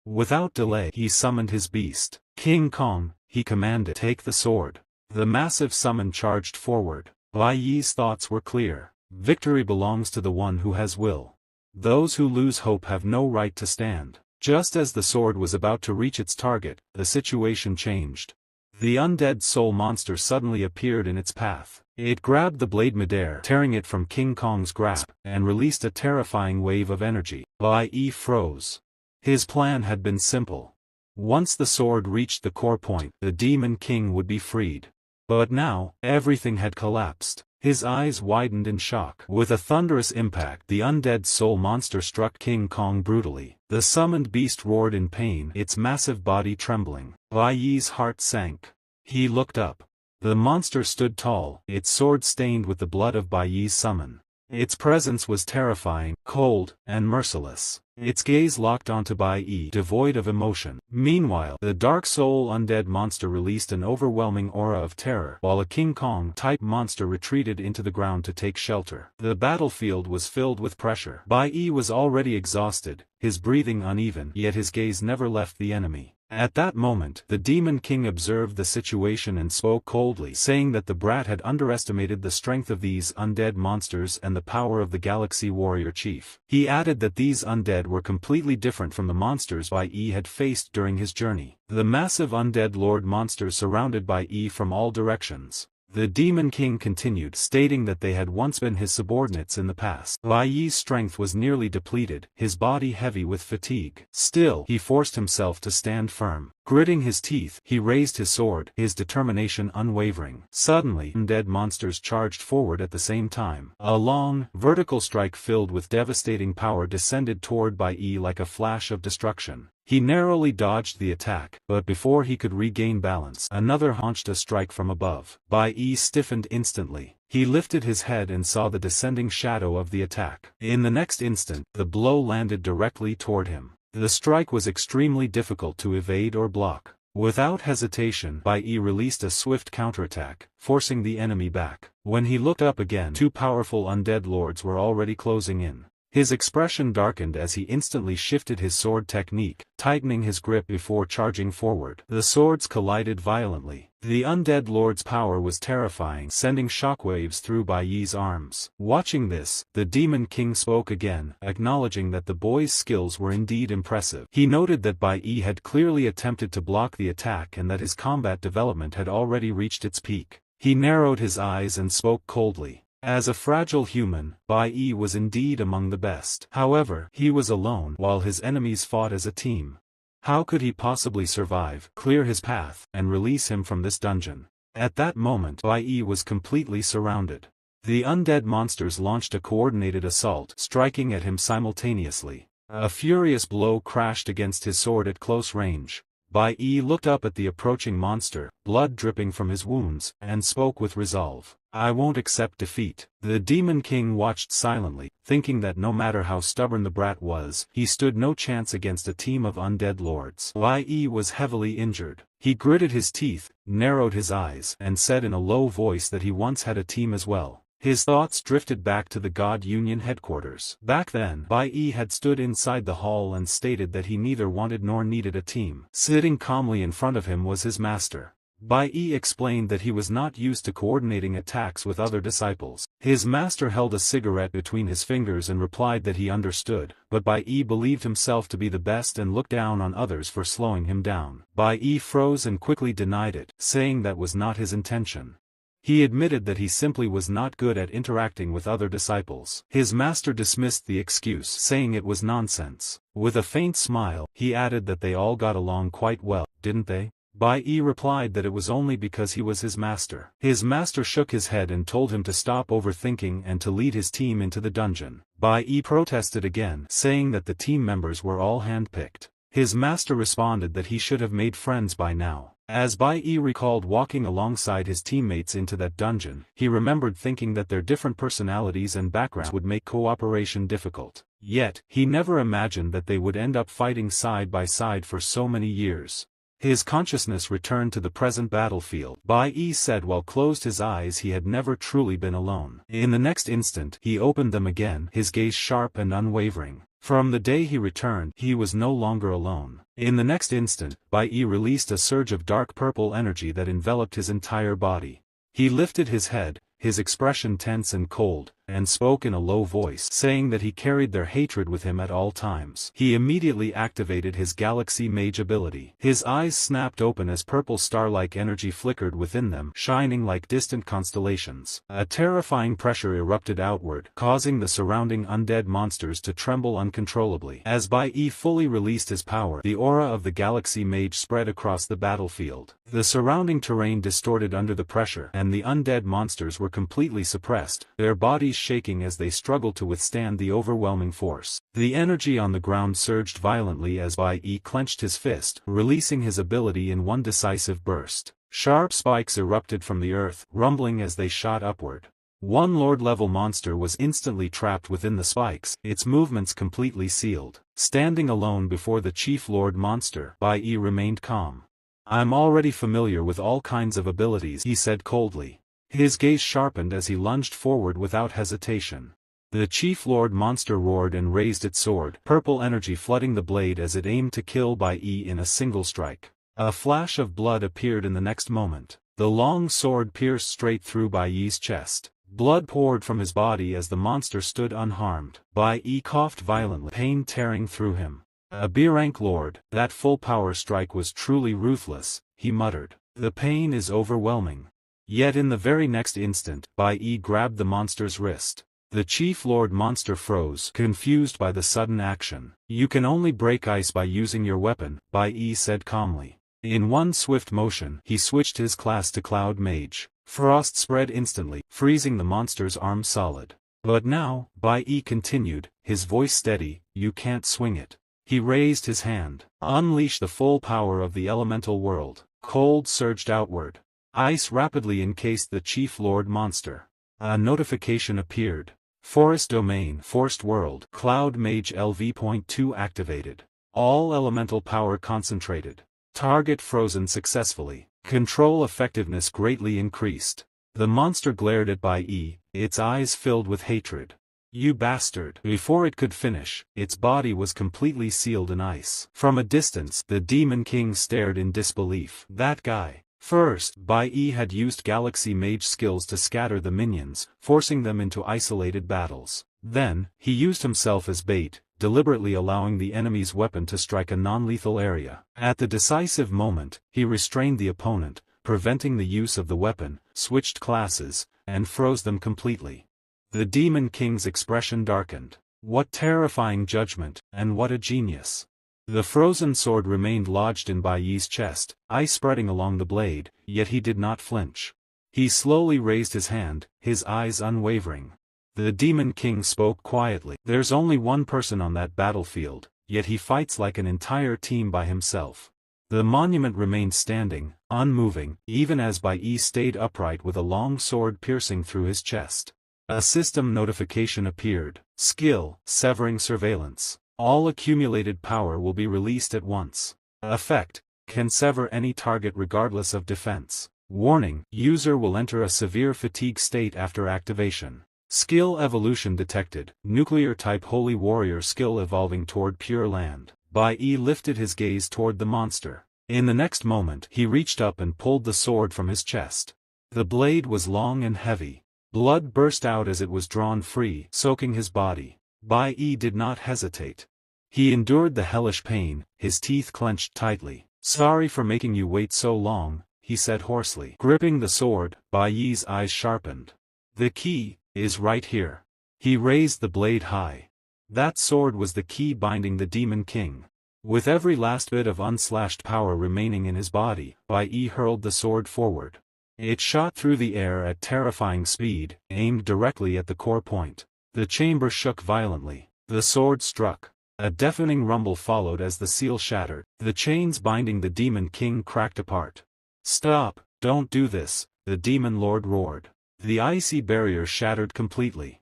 Without delay, he summoned his beast. King Kong, he commanded, take the sword. The massive summon charged forward. Bai Yi's thoughts were clear. Victory belongs to the one who has will. Those who lose hope have no right to stand. Just as the sword was about to reach its target, the situation changed. The undead soul monster suddenly appeared in its path. It grabbed the blade midair, tearing it from King Kong's grasp, and released a terrifying wave of energy. Bai Yi froze. His plan had been simple. Once the sword reached the core point, the Demon King would be freed. But now, everything had collapsed. His eyes widened in shock. With a thunderous impact, the undead soul monster struck King Kong brutally. The summoned beast roared in pain, its massive body trembling. Bai Yi's heart sank. He looked up. The monster stood tall, its sword stained with the blood of Bai Yi's summon. Its presence was terrifying, cold, and merciless. Its gaze locked onto Bai Yi, devoid of emotion. Meanwhile, the dark soul undead monster released an overwhelming aura of terror, while a King Kong-type monster retreated into the ground to take shelter. The battlefield was filled with pressure. Bai Yi was already exhausted, his breathing uneven, yet his gaze never left the enemy. At that moment, the Demon King observed the situation and spoke coldly, saying that the brat had underestimated the strength of these undead monsters and the power of the Galaxy Warrior Chief. He added that these undead were completely different from the monsters Bai Yi had faced during his journey. The massive undead lord monsters surrounded Bai Yi from all directions. The Demon King continued, stating that they had once been his subordinates in the past. Bai Yi's strength was nearly depleted, his body heavy with fatigue. Still, he forced himself to stand firm. Gritting his teeth, he raised his sword, his determination unwavering. Suddenly, undead monsters charged forward at the same time. A long, vertical strike filled with devastating power descended toward Bai Yi like a flash of destruction. He narrowly dodged the attack, but before he could regain balance, another launched a strike from above. Bai Yi stiffened instantly. He lifted his head and saw the descending shadow of the attack. In the next instant, the blow landed directly toward him. The strike was extremely difficult to evade or block. Without hesitation, Bai Yi released a swift counterattack, forcing the enemy back. When he looked up again, two powerful undead lords were already closing in. His expression darkened as he instantly shifted his sword technique, tightening his grip before charging forward. The swords collided violently. The undead lord's power was terrifying, sending shockwaves through Bai Yi's arms. Watching this, the Demon King spoke again, acknowledging that the boy's skills were indeed impressive. He noted that Bai Yi had clearly attempted to block the attack and that his combat development had already reached its peak. He narrowed his eyes and spoke coldly. As a fragile human, Bai Yi was indeed among the best. However, he was alone while his enemies fought as a team. How could he possibly survive, clear his path, and release him from this dungeon? At that moment, Bai Yi was completely surrounded. The undead monsters launched a coordinated assault, striking at him simultaneously. A furious blow crashed against his sword at close range. Bai Yi looked up at the approaching monster, blood dripping from his wounds, and spoke with resolve. I won't accept defeat. The Demon King watched silently, thinking that no matter how stubborn the brat was, he stood no chance against a team of undead lords. Bai Yi was heavily injured. He gritted his teeth, narrowed his eyes, and said in a low voice that he once had a team as well. His thoughts drifted back to the God Union headquarters. Back then, Bai Yi had stood inside the hall and stated that he neither wanted nor needed a team. Sitting calmly in front of him was his master. Bai Yi explained that he was not used to coordinating attacks with other disciples. His master held a cigarette between his fingers and replied that he understood, but Bai Yi believed himself to be the best and looked down on others for slowing him down. Bai Yi froze and quickly denied it, saying that was not his intention. He admitted that he simply was not good at interacting with other disciples. His master dismissed the excuse, saying it was nonsense. With a faint smile, he added that they all got along quite well, didn't they? Bai Yi replied that it was only because he was his master. His master shook his head and told him to stop overthinking and to lead his team into the dungeon. Bai Yi protested again, saying that the team members were all handpicked. His master responded that he should have made friends by now. As Bai Yi recalled walking alongside his teammates into that dungeon, he remembered thinking that their different personalities and backgrounds would make cooperation difficult. Yet, he never imagined that they would end up fighting side by side for so many years. His consciousness returned to the present battlefield. Bai Yi said while closed his eyes he had never truly been alone. In the next instant, he opened them again, his gaze sharp and unwavering. From the day he returned, he was no longer alone. In the next instant, Bai Yi released a surge of dark purple energy that enveloped his entire body. He lifted his head, his expression tense and cold, and spoke in a low voice, saying that he carried their hatred with him at all times. He immediately activated his Galaxy Mage ability. His eyes snapped open as purple star-like energy flickered within them, shining like distant constellations. A terrifying pressure erupted outward, causing the surrounding undead monsters to tremble uncontrollably. As Bai Yi fully released his power, the aura of the Galaxy Mage spread across the battlefield. The surrounding terrain distorted under the pressure, and the undead monsters were completely suppressed, their bodies shaking as they struggled to withstand the overwhelming force. The energy on the ground surged violently as Bai Yi clenched his fist, releasing his ability in one decisive burst. Sharp spikes erupted from the earth, rumbling as they shot upward. One Lord-level monster was instantly trapped within the spikes, its movements completely sealed. Standing alone before the Chief Lord monster, Bai Yi remained calm. "I'm already familiar with all kinds of abilities," he said coldly. His gaze sharpened as he lunged forward without hesitation. The Chief Lord monster roared and raised its sword, purple energy flooding the blade as it aimed to kill Bai Yi in a single strike. A flash of blood appeared in the next moment. The long sword pierced straight through Bai Yi's chest. Blood poured from his body as the monster stood unharmed. Bai Yi coughed violently, pain tearing through him. "A B-rank lord, that full power strike was truly ruthless," he muttered. "The pain is overwhelming." Yet in the very next instant, Bai Yi grabbed the monster's wrist. The Chief Lord monster froze, confused by the sudden action. "You can only break ice by using your weapon," Bai Yi said calmly. In one swift motion, he switched his class to Cloud Mage. Frost spread instantly, freezing the monster's arm solid. "But now," Bai Yi continued, his voice steady, "you can't swing it." He raised his hand. "Unleash the full power of the elemental world." Cold surged outward. Ice rapidly encased the Chief Lord monster. A notification appeared. Forest Domain, Forced World, Cloud Mage LV.2 activated. All elemental power concentrated. Target frozen successfully. Control effectiveness greatly increased. The monster glared at Bai Yi, its eyes filled with hatred. "You bastard!" Before it could finish, its body was completely sealed in ice. From a distance, the Demon King stared in disbelief. That guy. First, Bai Yi had used Galaxy Mage skills to scatter the minions, forcing them into isolated battles. Then, he used himself as bait, deliberately allowing the enemy's weapon to strike a non-lethal area. At the decisive moment, he restrained the opponent, preventing the use of the weapon, switched classes, and froze them completely. The Demon King's expression darkened. What terrifying judgment, and what a genius. The frozen sword remained lodged in Bai Yi's chest, ice spreading along the blade, yet he did not flinch. He slowly raised his hand, his eyes unwavering. The Demon King spoke quietly. "There's only one person on that battlefield, yet he fights like an entire team by himself." The monument remained standing, unmoving, even as Bai Yi stayed upright with a long sword piercing through his chest. A system notification appeared. Skill, Severing Surveillance. All accumulated power will be released at once. Effect, can sever any target regardless of defense. Warning, user will enter a severe fatigue state after activation. Skill evolution detected, nuclear-type holy warrior skill evolving toward Pure Land. Bai Yi lifted his gaze toward the monster. In the next moment, he reached up and pulled the sword from his chest. The blade was long and heavy. Blood burst out as it was drawn free, soaking his body. Bai Yi did not hesitate. He endured the hellish pain, his teeth clenched tightly. "Sorry for making you wait so long," he said hoarsely. Gripping the sword, Bai Yi's eyes sharpened. "The key is right here." He raised the blade high. That sword was the key binding the Demon King. With every last bit of unslashed power remaining in his body, Bai Yi hurled the sword forward. It shot through the air at terrifying speed, aimed directly at the core point. The chamber shook violently. The sword struck. A deafening rumble followed as the seal shattered. The chains binding the Demon King cracked apart. "Stop, don't do this," the Demon Lord roared. The icy barrier shattered completely.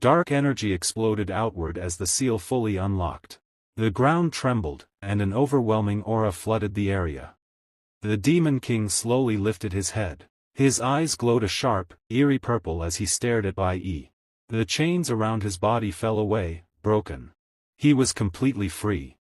Dark energy exploded outward as the seal fully unlocked. The ground trembled, and an overwhelming aura flooded the area. The Demon King slowly lifted his head. His eyes glowed a sharp, eerie purple as he stared at Bai Yi. The chains around his body fell away, broken. He was completely free.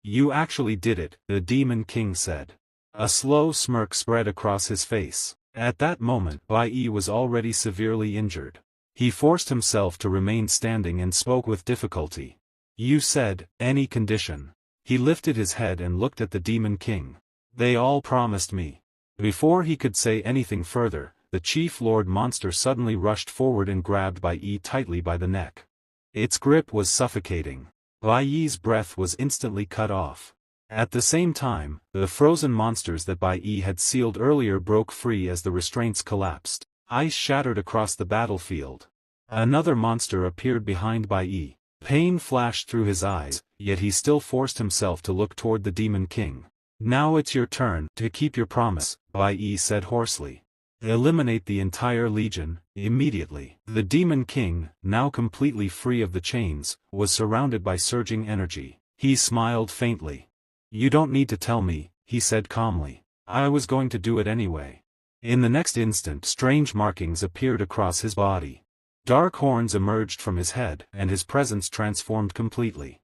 "You actually did it," the Demon King said. A slow smirk spread across his face. At that moment, Bai Yi was already severely injured. He forced himself to remain standing and spoke with difficulty. "You said, any condition." He lifted his head and looked at the Demon King. "They all promised me." Before he could say anything further, the Chief Lord Monster suddenly rushed forward and grabbed Bai Yi tightly by the neck. Its grip was suffocating. Bai Yi's breath was instantly cut off. At the same time, the frozen monsters that Bai Yi had sealed earlier broke free as the restraints collapsed. Ice shattered across the battlefield. Another monster appeared behind Bai Yi. Pain flashed through his eyes, yet he still forced himself to look toward the Demon King. "Now it's your turn to keep your promise," Bai Yi said hoarsely. "Eliminate the entire legion, immediately." The Demon King, now completely free of the chains, was surrounded by surging energy. He smiled faintly. "You don't need to tell me," he said calmly. "I was going to do it anyway." In the next instant, strange markings appeared across his body. Dark horns emerged from his head, and his presence transformed completely.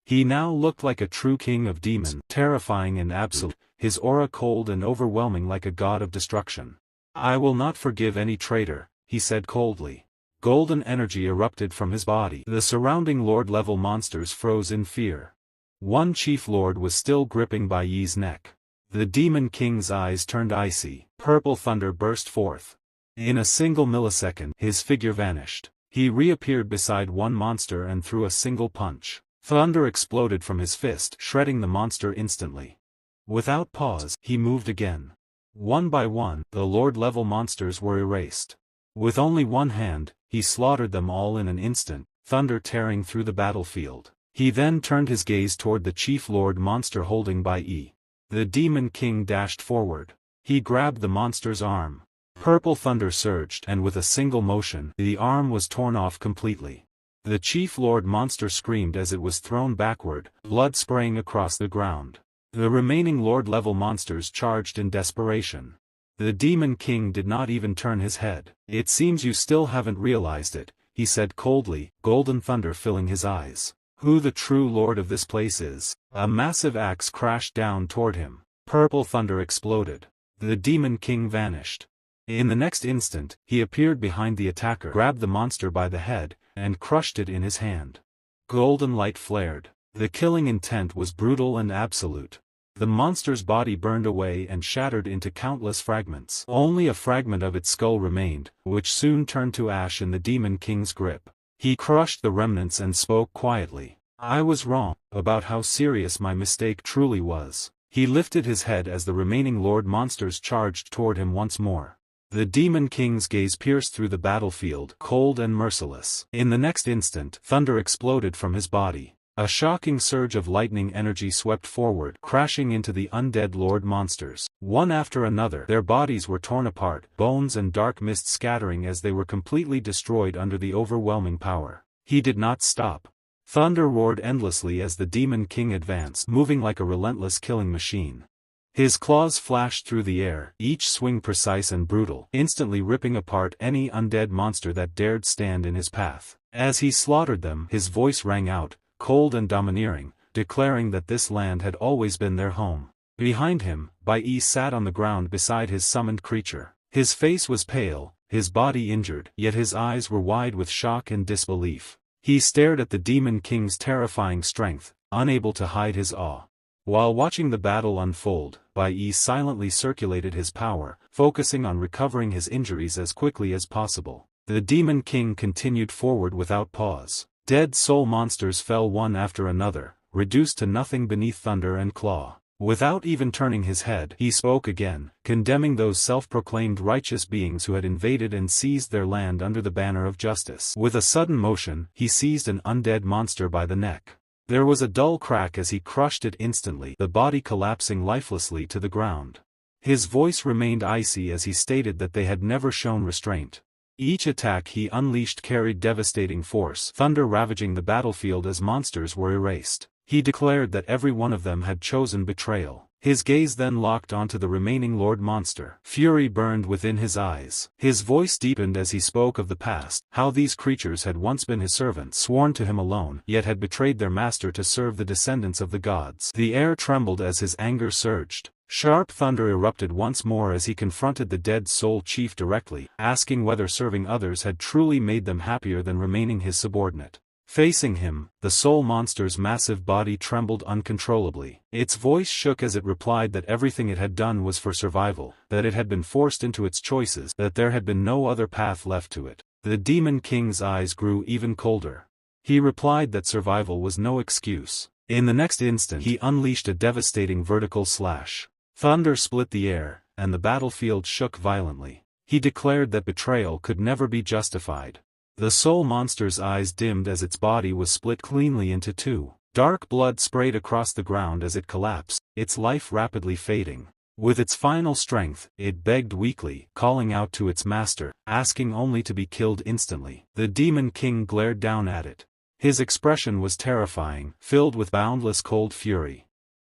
He now looked like a true king of demons, terrifying and absolute, his aura cold and overwhelming like a god of destruction. "I will not forgive any traitor," he said coldly. Golden energy erupted from his body. The surrounding lord-level monsters froze in fear. One chief lord was still gripping Bai Yi's neck. The Demon King's eyes turned icy. Purple thunder burst forth. In a single millisecond, his figure vanished. He reappeared beside one monster and threw a single punch. Thunder exploded from his fist, shredding the monster instantly. Without pause, he moved again. One by one, the lord-level monsters were erased. With only one hand, he slaughtered them all in an instant, thunder tearing through the battlefield. He then turned his gaze toward the chief lord monster holding Bai Yi. The Demon King dashed forward. He grabbed the monster's arm. Purple thunder surged, and with a single motion, the arm was torn off completely. The Chief Lord monster screamed as it was thrown backward, blood spraying across the ground. The remaining Lord-level monsters charged in desperation. The Demon King did not even turn his head. "It seems you still haven't realized it," he said coldly, golden thunder filling his eyes. "Who the true lord of this place is." A massive axe crashed down toward him. Purple thunder exploded. The Demon King vanished. In the next instant, he appeared behind the attacker, grabbed the monster by the head, and crushed it in his hand. Golden light flared. The killing intent was brutal and absolute. The monster's body burned away and shattered into countless fragments. Only a fragment of its skull remained, which soon turned to ash in the Demon King's grip. He crushed the remnants and spoke quietly. "I was wrong about how serious my mistake truly was." He lifted his head as the remaining Lord monsters charged toward him once more. The Demon King's gaze pierced through the battlefield, cold and merciless. In the next instant, thunder exploded from his body. A shocking surge of lightning energy swept forward, crashing into the undead Lord monsters. One after another, their bodies were torn apart, bones and dark mist scattering as they were completely destroyed under the overwhelming power. He did not stop. Thunder roared endlessly as the Demon King advanced, moving like a relentless killing machine. His claws flashed through the air, each swing precise and brutal, instantly ripping apart any undead monster that dared stand in his path. As he slaughtered them, his voice rang out, cold and domineering, declaring that this land had always been their home. Behind him, Bai Yi sat on the ground beside his summoned creature. His face was pale, his body injured, yet his eyes were wide with shock and disbelief. He stared at the Demon King's terrifying strength, unable to hide his awe. While watching the battle unfold, Bai Yi silently circulated his power, focusing on recovering his injuries as quickly as possible. The Demon King continued forward without pause. Dead soul monsters fell one after another, reduced to nothing beneath thunder and claw. Without even turning his head, he spoke again, condemning those self-proclaimed righteous beings who had invaded and seized their land under the banner of justice. With a sudden motion, he seized an undead monster by the neck. There was a dull crack as he crushed it instantly, the body collapsing lifelessly to the ground. His voice remained icy as he stated that they had never shown restraint. Each attack he unleashed carried devastating force, thunder ravaging the battlefield as monsters were erased. He declared that every one of them had chosen betrayal. His gaze then locked onto the remaining Lord Monster. Fury burned within his eyes. His voice deepened as he spoke of the past, how these creatures had once been his servants, sworn to him alone, yet had betrayed their master to serve the descendants of the gods. The air trembled as his anger surged. Sharp thunder erupted once more as he confronted the dead soul chief directly, asking whether serving others had truly made them happier than remaining his subordinate. Facing him, the soul monster's massive body trembled uncontrollably. Its voice shook as it replied that everything it had done was for survival, that it had been forced into its choices, that there had been no other path left to it. The Demon King's eyes grew even colder. He replied that survival was no excuse. In the next instant, he unleashed a devastating vertical slash. Thunder split the air, and the battlefield shook violently. He declared that betrayal could never be justified. The soul monster's eyes dimmed as its body was split cleanly into two. Dark blood sprayed across the ground as it collapsed, its life rapidly fading. With its final strength, it begged weakly, calling out to its master, asking only to be killed instantly. The Demon King glared down at it. His expression was terrifying, filled with boundless cold fury.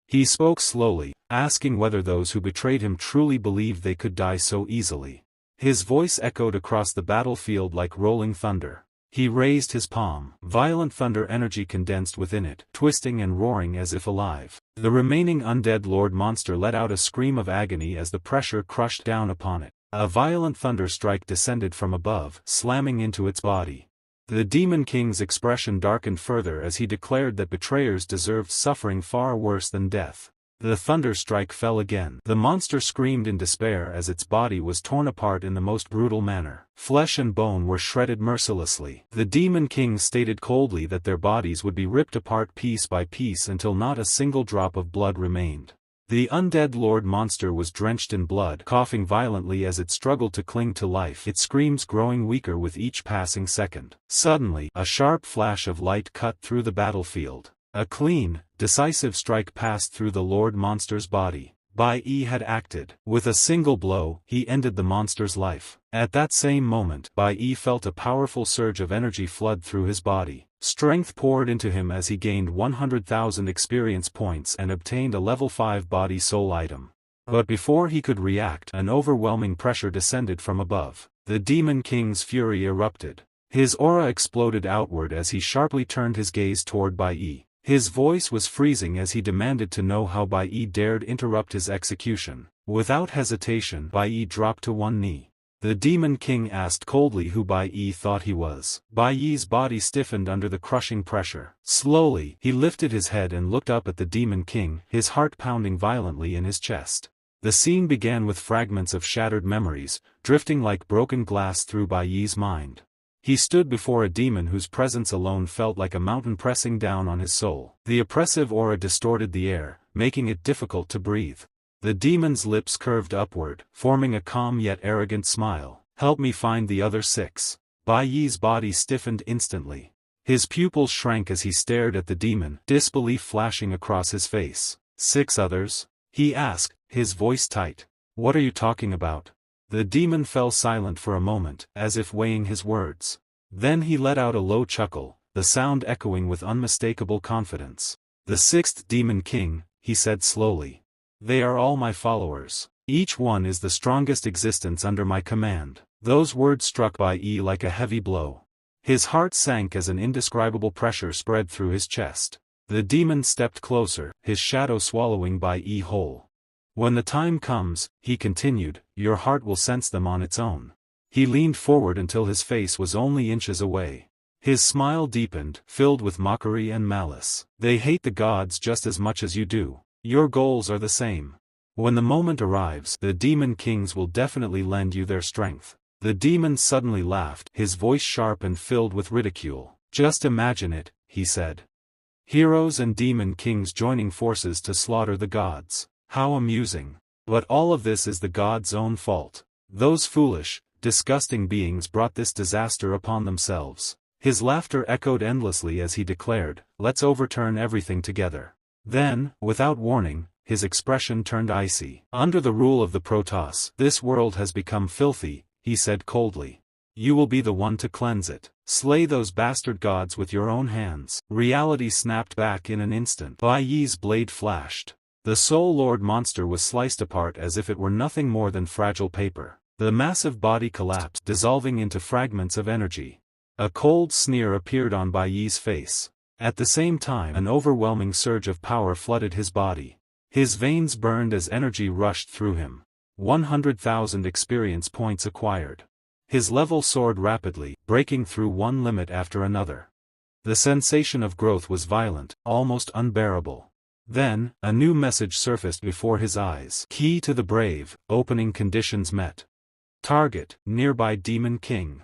He spoke slowly, asking whether those who betrayed him truly believed they could die so easily. His voice echoed across the battlefield like rolling thunder. He raised his palm. Violent thunder energy condensed within it, twisting and roaring as if alive. The remaining undead Lord Monster let out a scream of agony as the pressure crushed down upon it. A violent thunder strike descended from above, slamming into its body. The Demon King's expression darkened further as he declared that betrayers deserved suffering far worse than death. The thunder strike fell again. The monster screamed in despair as its body was torn apart in the most brutal manner. Flesh and bone were shredded mercilessly. The Demon King stated coldly that their bodies would be ripped apart piece by piece until not a single drop of blood remained. The undead Lord Monster was drenched in blood, coughing violently as it struggled to cling to life, its screams growing weaker with each passing second. Suddenly, a sharp flash of light cut through the battlefield. A clean, decisive strike passed through the Lord Monster's body. Bai Yi had acted. With a single blow, he ended the monster's life. At that same moment, Bai Yi felt a powerful surge of energy flood through his body. Strength poured into him as he gained 100,000 experience points and obtained a level 5 body soul item. But before he could react, an overwhelming pressure descended from above. The Demon King's fury erupted. His aura exploded outward as he sharply turned his gaze toward Bai Yi. His voice was freezing as he demanded to know how Bai Yi dared interrupt his execution. Without hesitation, Bai Yi dropped to one knee. The Demon King asked coldly who Bai Yi thought he was. Bai Yi's body stiffened under the crushing pressure. Slowly, he lifted his head and looked up at the Demon King, his heart pounding violently in his chest. The scene began with fragments of shattered memories, drifting like broken glass through Bai Yi's mind. He stood before a demon whose presence alone felt like a mountain pressing down on his soul. The oppressive aura distorted the air, making it difficult to breathe. The demon's lips curved upward, forming a calm yet arrogant smile. "Help me find the other 6. Bai Yi's body stiffened instantly. His pupils shrank as he stared at the demon, disbelief flashing across his face. 6 others? He asked, his voice tight. "What are you talking about?" The demon fell silent for a moment, as if weighing his words. Then he let out a low chuckle, the sound echoing with unmistakable confidence. "The 6th Demon King," he said slowly. "They are all my followers. Each one is the strongest existence under my command." Those words struck Bai Yi like a heavy blow. His heart sank as an indescribable pressure spread through his chest. The demon stepped closer, his shadow swallowing Bai Yi whole. "When the time comes," he continued, "your heart will sense them on its own." He leaned forward until his face was only inches away. His smile deepened, filled with mockery and malice. "They hate the gods just as much as you do. Your goals are the same. When the moment arrives, the Demon Kings will definitely lend you their strength." The demon suddenly laughed, his voice sharp and filled with ridicule. "Just imagine it," he said. Heroes and demon kings joining forces to slaughter the gods. How amusing. But all of this is the gods' own fault. Those foolish, disgusting beings brought this disaster upon themselves. His laughter echoed endlessly as he declared, "Let's overturn everything together." Then, without warning, his expression turned icy. "Under the rule of the Protoss, this world has become filthy," he said coldly. "You will be the one to cleanse it. Slay those bastard gods with your own hands." Reality snapped back in an instant. Bai Yi's blade flashed. The Soul Lord monster was sliced apart as if it were nothing more than fragile paper. The massive body collapsed, dissolving into fragments of energy. A cold sneer appeared on Bai Yi's face. At the same time, an overwhelming surge of power flooded his body. His veins burned as energy rushed through him. 100,000 experience points acquired. His level soared rapidly, breaking through one limit after another. The sensation of growth was violent, almost unbearable. Then, a new message surfaced before his eyes. Key to the brave, opening conditions met. Target, nearby Demon King.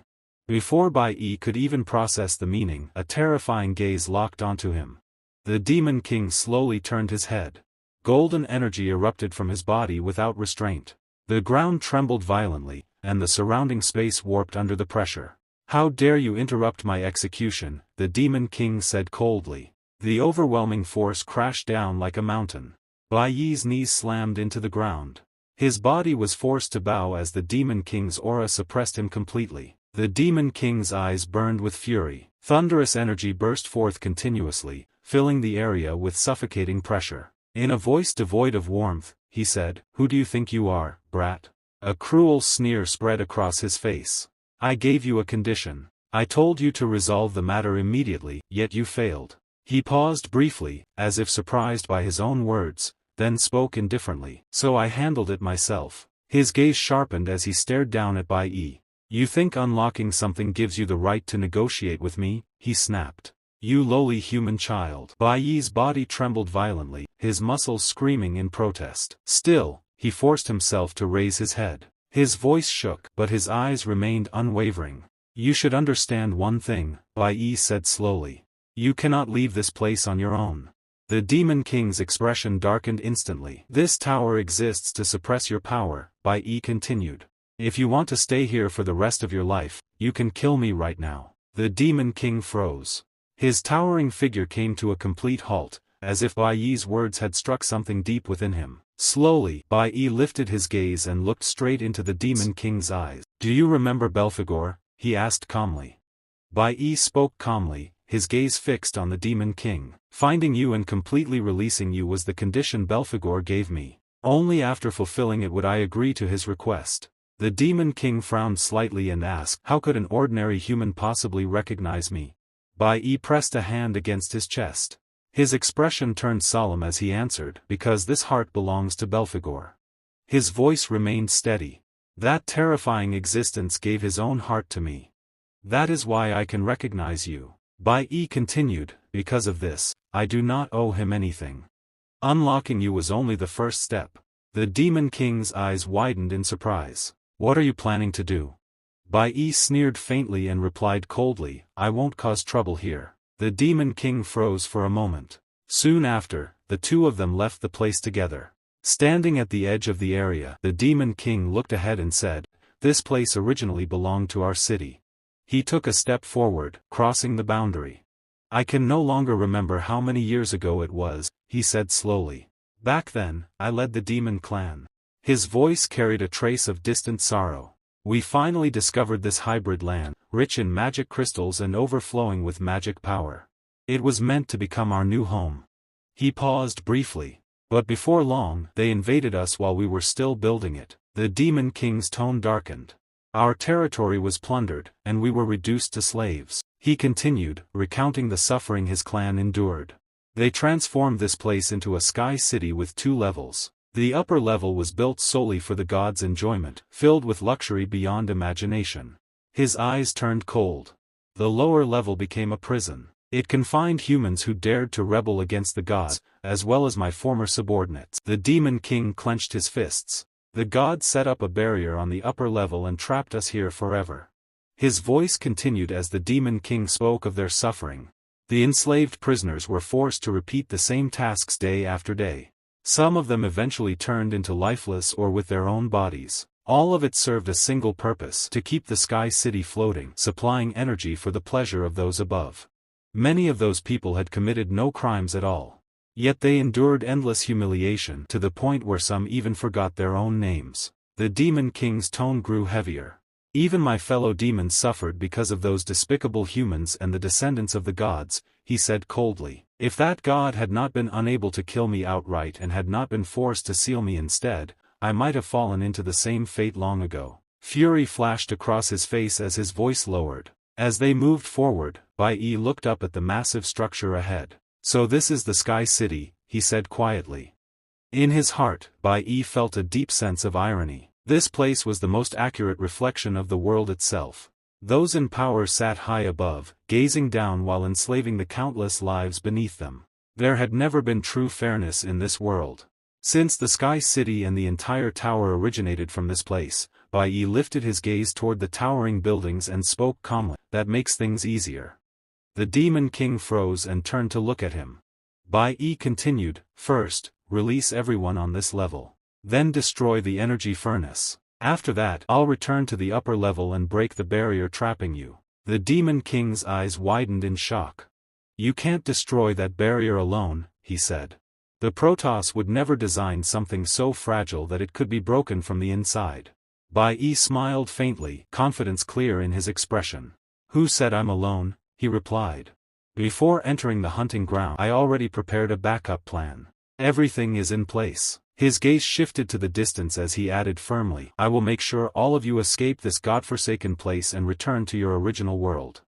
Before Bai Yi could even process the meaning, a terrifying gaze locked onto him. The Demon King slowly turned his head. Golden energy erupted from his body without restraint. The ground trembled violently, and the surrounding space warped under the pressure. "How dare you interrupt my execution," the Demon King said coldly. The overwhelming force crashed down like a mountain. Bai Yi's knees slammed into the ground. His body was forced to bow as the Demon King's aura suppressed him completely. The Demon King's eyes burned with fury. Thunderous energy burst forth continuously, filling the area with suffocating pressure. In a voice devoid of warmth, he said, "Who do you think you are, brat?" A cruel sneer spread across his face. "I gave you a condition. I told you to resolve the matter immediately, yet you failed." He paused briefly, as if surprised by his own words, then spoke indifferently. "So I handled it myself." His gaze sharpened as he stared down at Bai Yi. "You think unlocking something gives you the right to negotiate with me?" he snapped. "You lowly human child." Bai Yi's body trembled violently, his muscles screaming in protest. Still, he forced himself to raise his head. His voice shook, but his eyes remained unwavering. "You should understand one thing," Bai Yi said slowly. "You cannot leave this place on your own." The Demon King's expression darkened instantly. "This tower exists to suppress your power," Bai Yi continued. "If you want to stay here for the rest of your life, you can kill me right now." The Demon King froze. His towering figure came to a complete halt, as if Bai Yi's words had struck something deep within him. Slowly, Bai Yi lifted his gaze and looked straight into the Demon King's eyes. "Do you remember Belphegor?" he asked calmly. Bai Yi spoke calmly, his gaze fixed on the Demon King. "Finding you and completely releasing you was the condition Belphegor gave me. Only after fulfilling it would I agree to his request." The Demon King frowned slightly and asked, "How could an ordinary human possibly recognize me?" Bai Yi pressed a hand against his chest. His expression turned solemn as he answered, "Because this heart belongs to Belphegor." His voice remained steady. "That terrifying existence gave his own heart to me. That is why I can recognize you." Bai Yi continued, "Because of this, I do not owe him anything. Unlocking you was only the first step." The Demon King's eyes widened in surprise. "What are you planning to do?" Bai Yi sneered faintly and replied coldly, "I won't cause trouble here." The Demon King froze for a moment. Soon after, the two of them left the place together. Standing at the edge of the area, the Demon King looked ahead and said, "This place originally belonged to our city." He took a step forward, crossing the boundary. "I can no longer remember how many years ago it was," he said slowly. "Back then, I led the Demon Clan." His voice carried a trace of distant sorrow. "We finally discovered this hybrid land, rich in magic crystals and overflowing with magic power. It was meant to become our new home." He paused briefly. "But before long, they invaded us while we were still building it." The Demon King's tone darkened. "Our territory was plundered, and we were reduced to slaves." He continued, recounting the suffering his clan endured. "They transformed this place into a sky city with 2 levels. The upper level was built solely for the gods' enjoyment, filled with luxury beyond imagination." His eyes turned cold. "The lower level became a prison. It confined humans who dared to rebel against the gods, as well as my former subordinates." The Demon King clenched his fists. "The gods set up a barrier on the upper level and trapped us here forever." His voice continued as the Demon King spoke of their suffering. The enslaved prisoners were forced to repeat the same tasks day after day. Some of them eventually turned into lifeless or with their own bodies. All of it served a single purpose: to keep the Sky City floating, supplying energy for the pleasure of those above. Many of those people had committed no crimes at all. Yet they endured endless humiliation to the point where some even forgot their own names. The Demon King's tone grew heavier. Even my fellow demons suffered because of those despicable humans and the descendants of the gods, he said coldly. If that god had not been unable to kill me outright and had not been forced to seal me instead, I might have fallen into the same fate long ago. Fury flashed across his face as his voice lowered. As they moved forward, Bai Yi looked up at the massive structure ahead. So this is the Sky City, he said quietly. In his heart, Bai Yi felt a deep sense of irony. This place was the most accurate reflection of the world itself. Those in power sat high above, gazing down while enslaving the countless lives beneath them. There had never been true fairness in this world. Since the Sky City and the entire tower originated from this place, Bai Yi lifted his gaze toward the towering buildings and spoke calmly. That makes things easier. The Demon King froze and turned to look at him. Bai Yi continued, first, release everyone on this level. Then destroy the energy furnace. After that, I'll return to the upper level and break the barrier trapping you. The Demon King's eyes widened in shock. You can't destroy that barrier alone, he said. The Protoss would never design something so fragile that it could be broken from the inside. Bai Yi smiled faintly, confidence clear in his expression. Who said I'm alone? He replied. Before entering the hunting ground, I already prepared a backup plan. Everything is in place. His gaze shifted to the distance as he added firmly, I will make sure all of you escape this godforsaken place and return to your original world.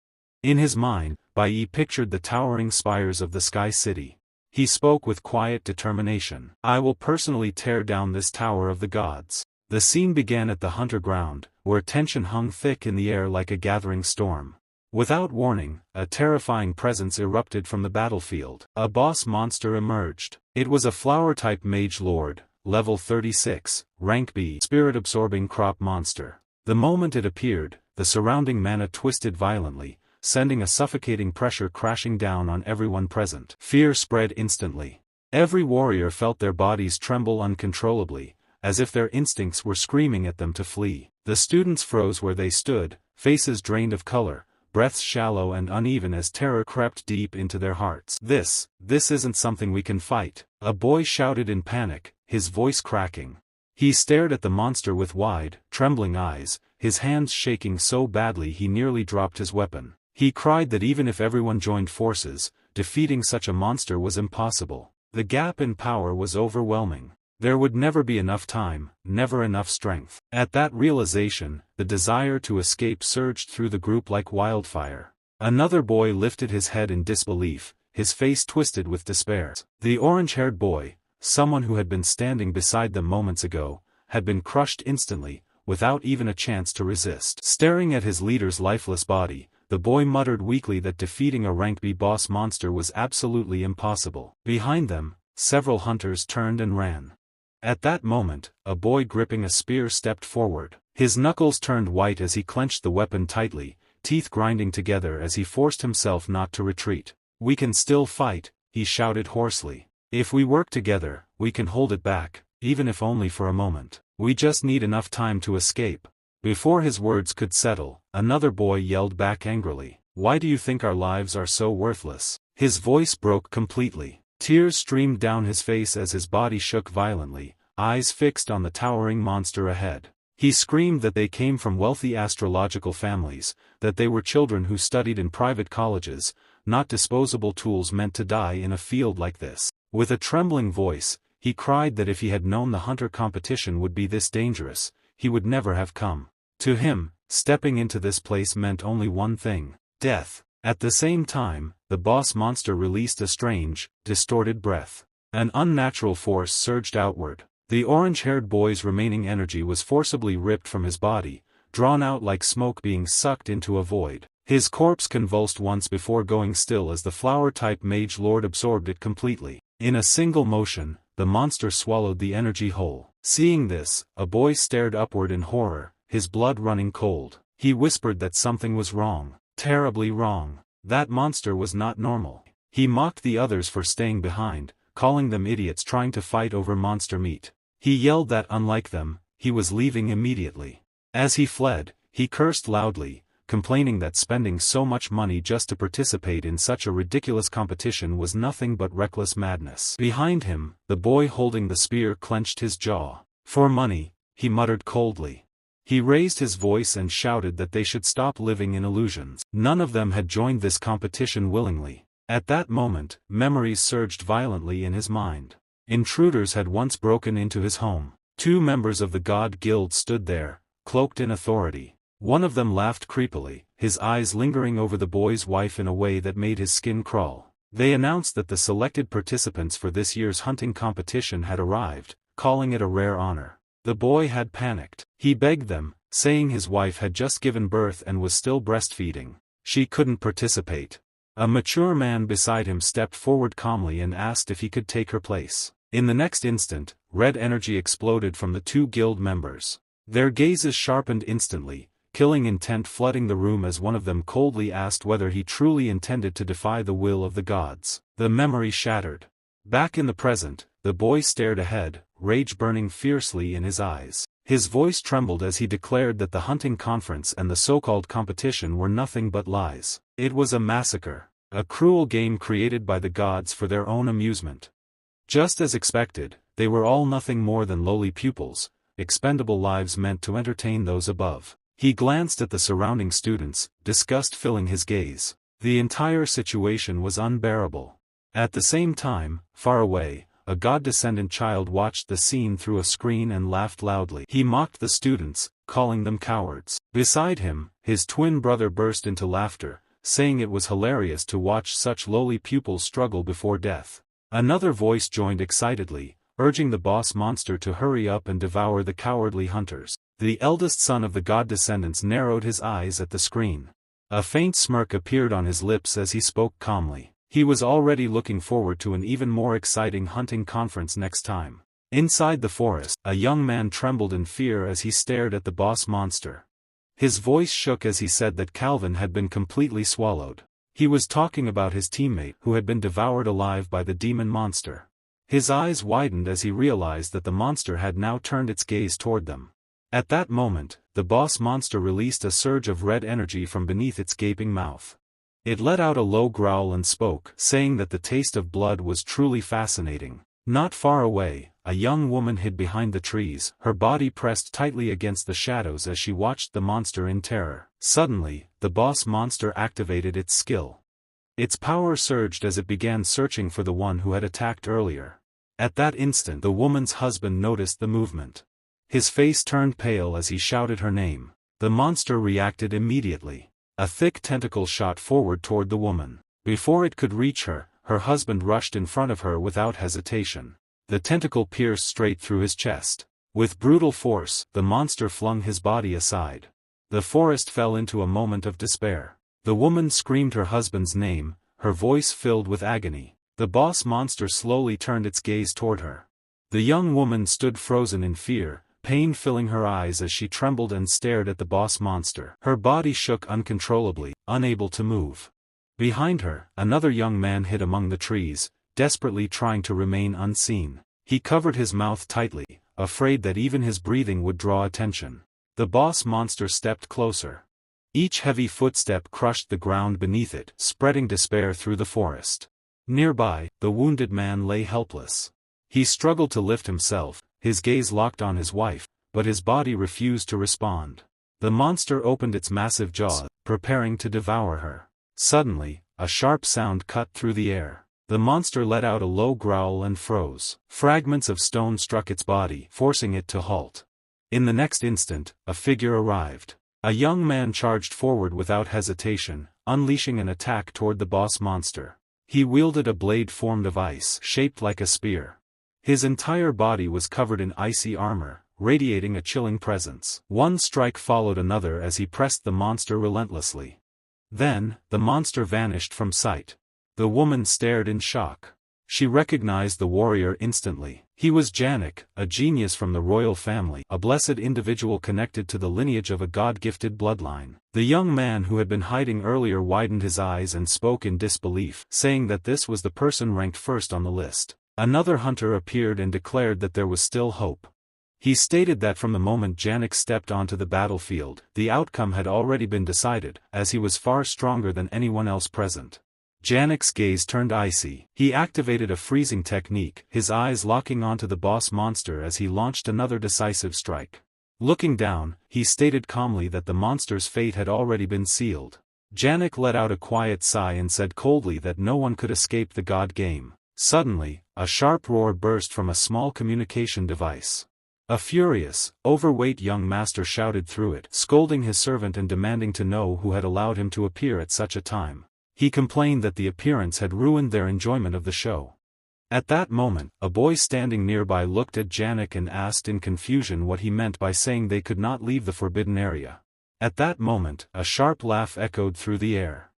In his mind, Bai Yi pictured the towering spires of the Sky City. He spoke with quiet determination. I will personally tear down this tower of the gods. The scene began at the hunter ground, where tension hung thick in the air like a gathering storm. Without warning, a terrifying presence erupted from the battlefield. A boss monster emerged. It was a flower-type mage lord, level 36, rank B, spirit-absorbing crop monster. The moment it appeared, the surrounding mana twisted violently, sending a suffocating pressure crashing down on everyone present. Fear spread instantly. Every warrior felt their bodies tremble uncontrollably, as if their instincts were screaming at them to flee. The students froze where they stood, faces drained of color, breaths shallow and uneven as terror crept deep into their hearts. This isn't something we can fight, a boy shouted in panic, his voice cracking. He stared at the monster with wide, trembling eyes, his hands shaking so badly he nearly dropped his weapon. He cried that even if everyone joined forces, defeating such a monster was impossible. The gap in power was overwhelming. There would never be enough time, never enough strength. At that realization, the desire to escape surged through the group like wildfire. Another boy lifted his head in disbelief, his face twisted with despair. The orange-haired boy, someone who had been standing beside them moments ago, had been crushed instantly, without even a chance to resist. Staring at his leader's lifeless body, the boy muttered weakly that defeating a rank B boss monster was absolutely impossible. Behind them, several hunters turned and ran. At that moment, a boy gripping a spear stepped forward. His knuckles turned white as he clenched the weapon tightly, teeth grinding together as he forced himself not to retreat. We can still fight, he shouted hoarsely. If we work together, we can hold it back, even if only for a moment. We just need enough time to escape. Before his words could settle, another boy yelled back angrily. Why do you think our lives are so worthless? His voice broke completely. Tears streamed down his face as his body shook violently, eyes fixed on the towering monster ahead. He screamed that they came from wealthy astrological families, that they were children who studied in private colleges, not disposable tools meant to die in a field like this. With a trembling voice, he cried that if he had known the hunter competition would be this dangerous, he would never have come. To him, stepping into this place meant only one thing: death. At the same time, the boss monster released a strange, distorted breath. An unnatural force surged outward. The orange-haired boy's remaining energy was forcibly ripped from his body, drawn out like smoke being sucked into a void. His corpse convulsed once before going still as the flower-type mage lord absorbed it completely. In a single motion, the monster swallowed the energy whole. Seeing this, a boy stared upward in horror, his blood running cold. He whispered that something was wrong. Terribly wrong. That monster was not normal. He mocked the others for staying behind, calling them idiots trying to fight over monster meat. He yelled that unlike them, he was leaving immediately. As he fled, he cursed loudly, complaining that spending so much money just to participate in such a ridiculous competition was nothing but reckless madness. Behind him, the boy holding the spear clenched his jaw. For money, he muttered coldly. He raised his voice and shouted that they should stop living in illusions. None of them had joined this competition willingly. At that moment, memories surged violently in his mind. Intruders had once broken into his home. 2 members of the God Guild stood there, cloaked in authority. One of them laughed creepily, his eyes lingering over the boy's wife in a way that made his skin crawl. They announced that the selected participants for this year's hunting competition had arrived, calling it a rare honor. The boy had panicked. He begged them, saying his wife had just given birth and was still breastfeeding. She couldn't participate. A mature man beside him stepped forward calmly and asked if he could take her place. In the next instant, red energy exploded from the 2 guild members. Their gazes sharpened instantly, killing intent flooding the room as one of them coldly asked whether he truly intended to defy the will of the gods. The memory shattered. Back in the present, the boy stared ahead, rage burning fiercely in his eyes. His voice trembled as he declared that the hunting conference and the so-called competition were nothing but lies. It was a massacre, a cruel game created by the gods for their own amusement. Just as expected, they were all nothing more than lowly pupils, expendable lives meant to entertain those above. He glanced at the surrounding students, disgust filling his gaze. The entire situation was unbearable. At the same time, far away, a god-descendant child watched the scene through a screen and laughed loudly. He mocked the students, calling them cowards. Beside him, his twin brother burst into laughter, saying it was hilarious to watch such lowly pupils struggle before death. Another voice joined excitedly, urging the boss monster to hurry up and devour the cowardly hunters. The eldest son of the god descendants narrowed his eyes at the screen. A faint smirk appeared on his lips as he spoke calmly. He was already looking forward to an even more exciting hunting conference next time. Inside the forest, a young man trembled in fear as he stared at the boss monster. His voice shook as he said that Calvin had been completely swallowed. He was talking about his teammate who had been devoured alive by the demon monster. His eyes widened as he realized that the monster had now turned its gaze toward them. At that moment, the boss monster released a surge of red energy from beneath its gaping mouth. It let out a low growl and spoke, saying that the taste of blood was truly fascinating. Not far away, a young woman hid behind the trees, her body pressed tightly against the shadows as she watched the monster in terror. Suddenly, the boss monster activated its skill. Its power surged as it began searching for the one who had attacked earlier. At that instant, the woman's husband noticed the movement. His face turned pale as he shouted her name. The monster reacted immediately. A thick tentacle shot forward toward the woman. Before it could reach her, her husband rushed in front of her without hesitation. The tentacle pierced straight through his chest. With brutal force, the monster flung his body aside. The forest fell into a moment of despair. The woman screamed her husband's name, her voice filled with agony. The boss monster slowly turned its gaze toward her. The young woman stood frozen in fear, pain filling her eyes as she trembled and stared at the boss monster. Her body shook uncontrollably, unable to move. Behind her, another young man hid among the trees, desperately trying to remain unseen. He covered his mouth tightly, afraid that even his breathing would draw attention. The boss monster stepped closer. Each heavy footstep crushed the ground beneath it, spreading despair through the forest. Nearby, the wounded man lay helpless. He struggled to lift himself, his gaze locked on his wife, but his body refused to respond. The monster opened its massive jaws, preparing to devour her. Suddenly, a sharp sound cut through the air. The monster let out a low growl and froze. Fragments of stone struck its body, forcing it to halt. In the next instant, a figure arrived. A young man charged forward without hesitation, unleashing an attack toward the boss monster. He wielded a blade formed of ice, shaped like a spear. His entire body was covered in icy armor, radiating a chilling presence. One strike followed another as he pressed the monster relentlessly. Then, the monster vanished from sight. The woman stared in shock. She recognized the warrior instantly. He was Janek, a genius from the royal family, a blessed individual connected to the lineage of a god-gifted bloodline. The young man who had been hiding earlier widened his eyes and spoke in disbelief, saying that this was the person ranked first on the list. Another hunter appeared and declared that there was still hope. He stated that from the moment Janek stepped onto the battlefield, the outcome had already been decided, as he was far stronger than anyone else present. Janek's gaze turned icy. He activated a freezing technique, his eyes locking onto the boss monster as he launched another decisive strike. Looking down, he stated calmly that the monster's fate had already been sealed. Janek let out a quiet sigh and said coldly that no one could escape the god game. Suddenly, a sharp roar burst from a small communication device. A furious, overweight young master shouted through it, scolding his servant and demanding to know who had allowed him to appear at such a time. He complained that the appearance had ruined their enjoyment of the show. At that moment, a boy standing nearby looked at Janek and asked in confusion what he meant by saying they could not leave the forbidden area. At that moment, a sharp laugh echoed through the air.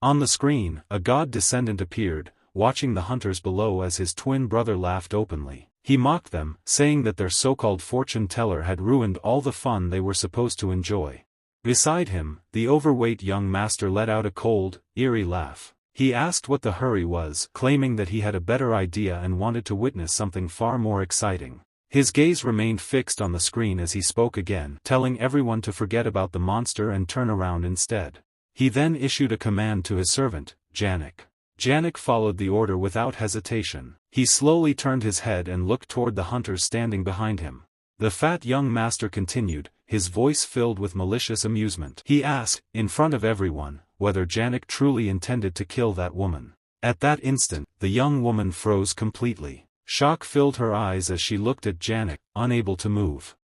On the screen, a god descendant appeared, watching the hunters below as his twin brother laughed openly. He mocked them, saying that their so-called fortune teller had ruined all the fun they were supposed to enjoy. Beside him, the overweight young master let out a cold, eerie laugh. He asked what the hurry was, claiming that he had a better idea and wanted to witness something far more exciting. His gaze remained fixed on the screen as he spoke again, telling everyone to forget about the monster and turn around instead. He then issued a command to his servant, Janek. Janek followed the order without hesitation. He slowly turned his head and looked toward the hunters standing behind him. The fat young master continued, his voice filled with malicious amusement. He asked, in front of everyone, whether Janek truly intended to kill that woman. At that instant, the young woman froze completely. Shock filled her eyes as she looked at Janek, unable to move.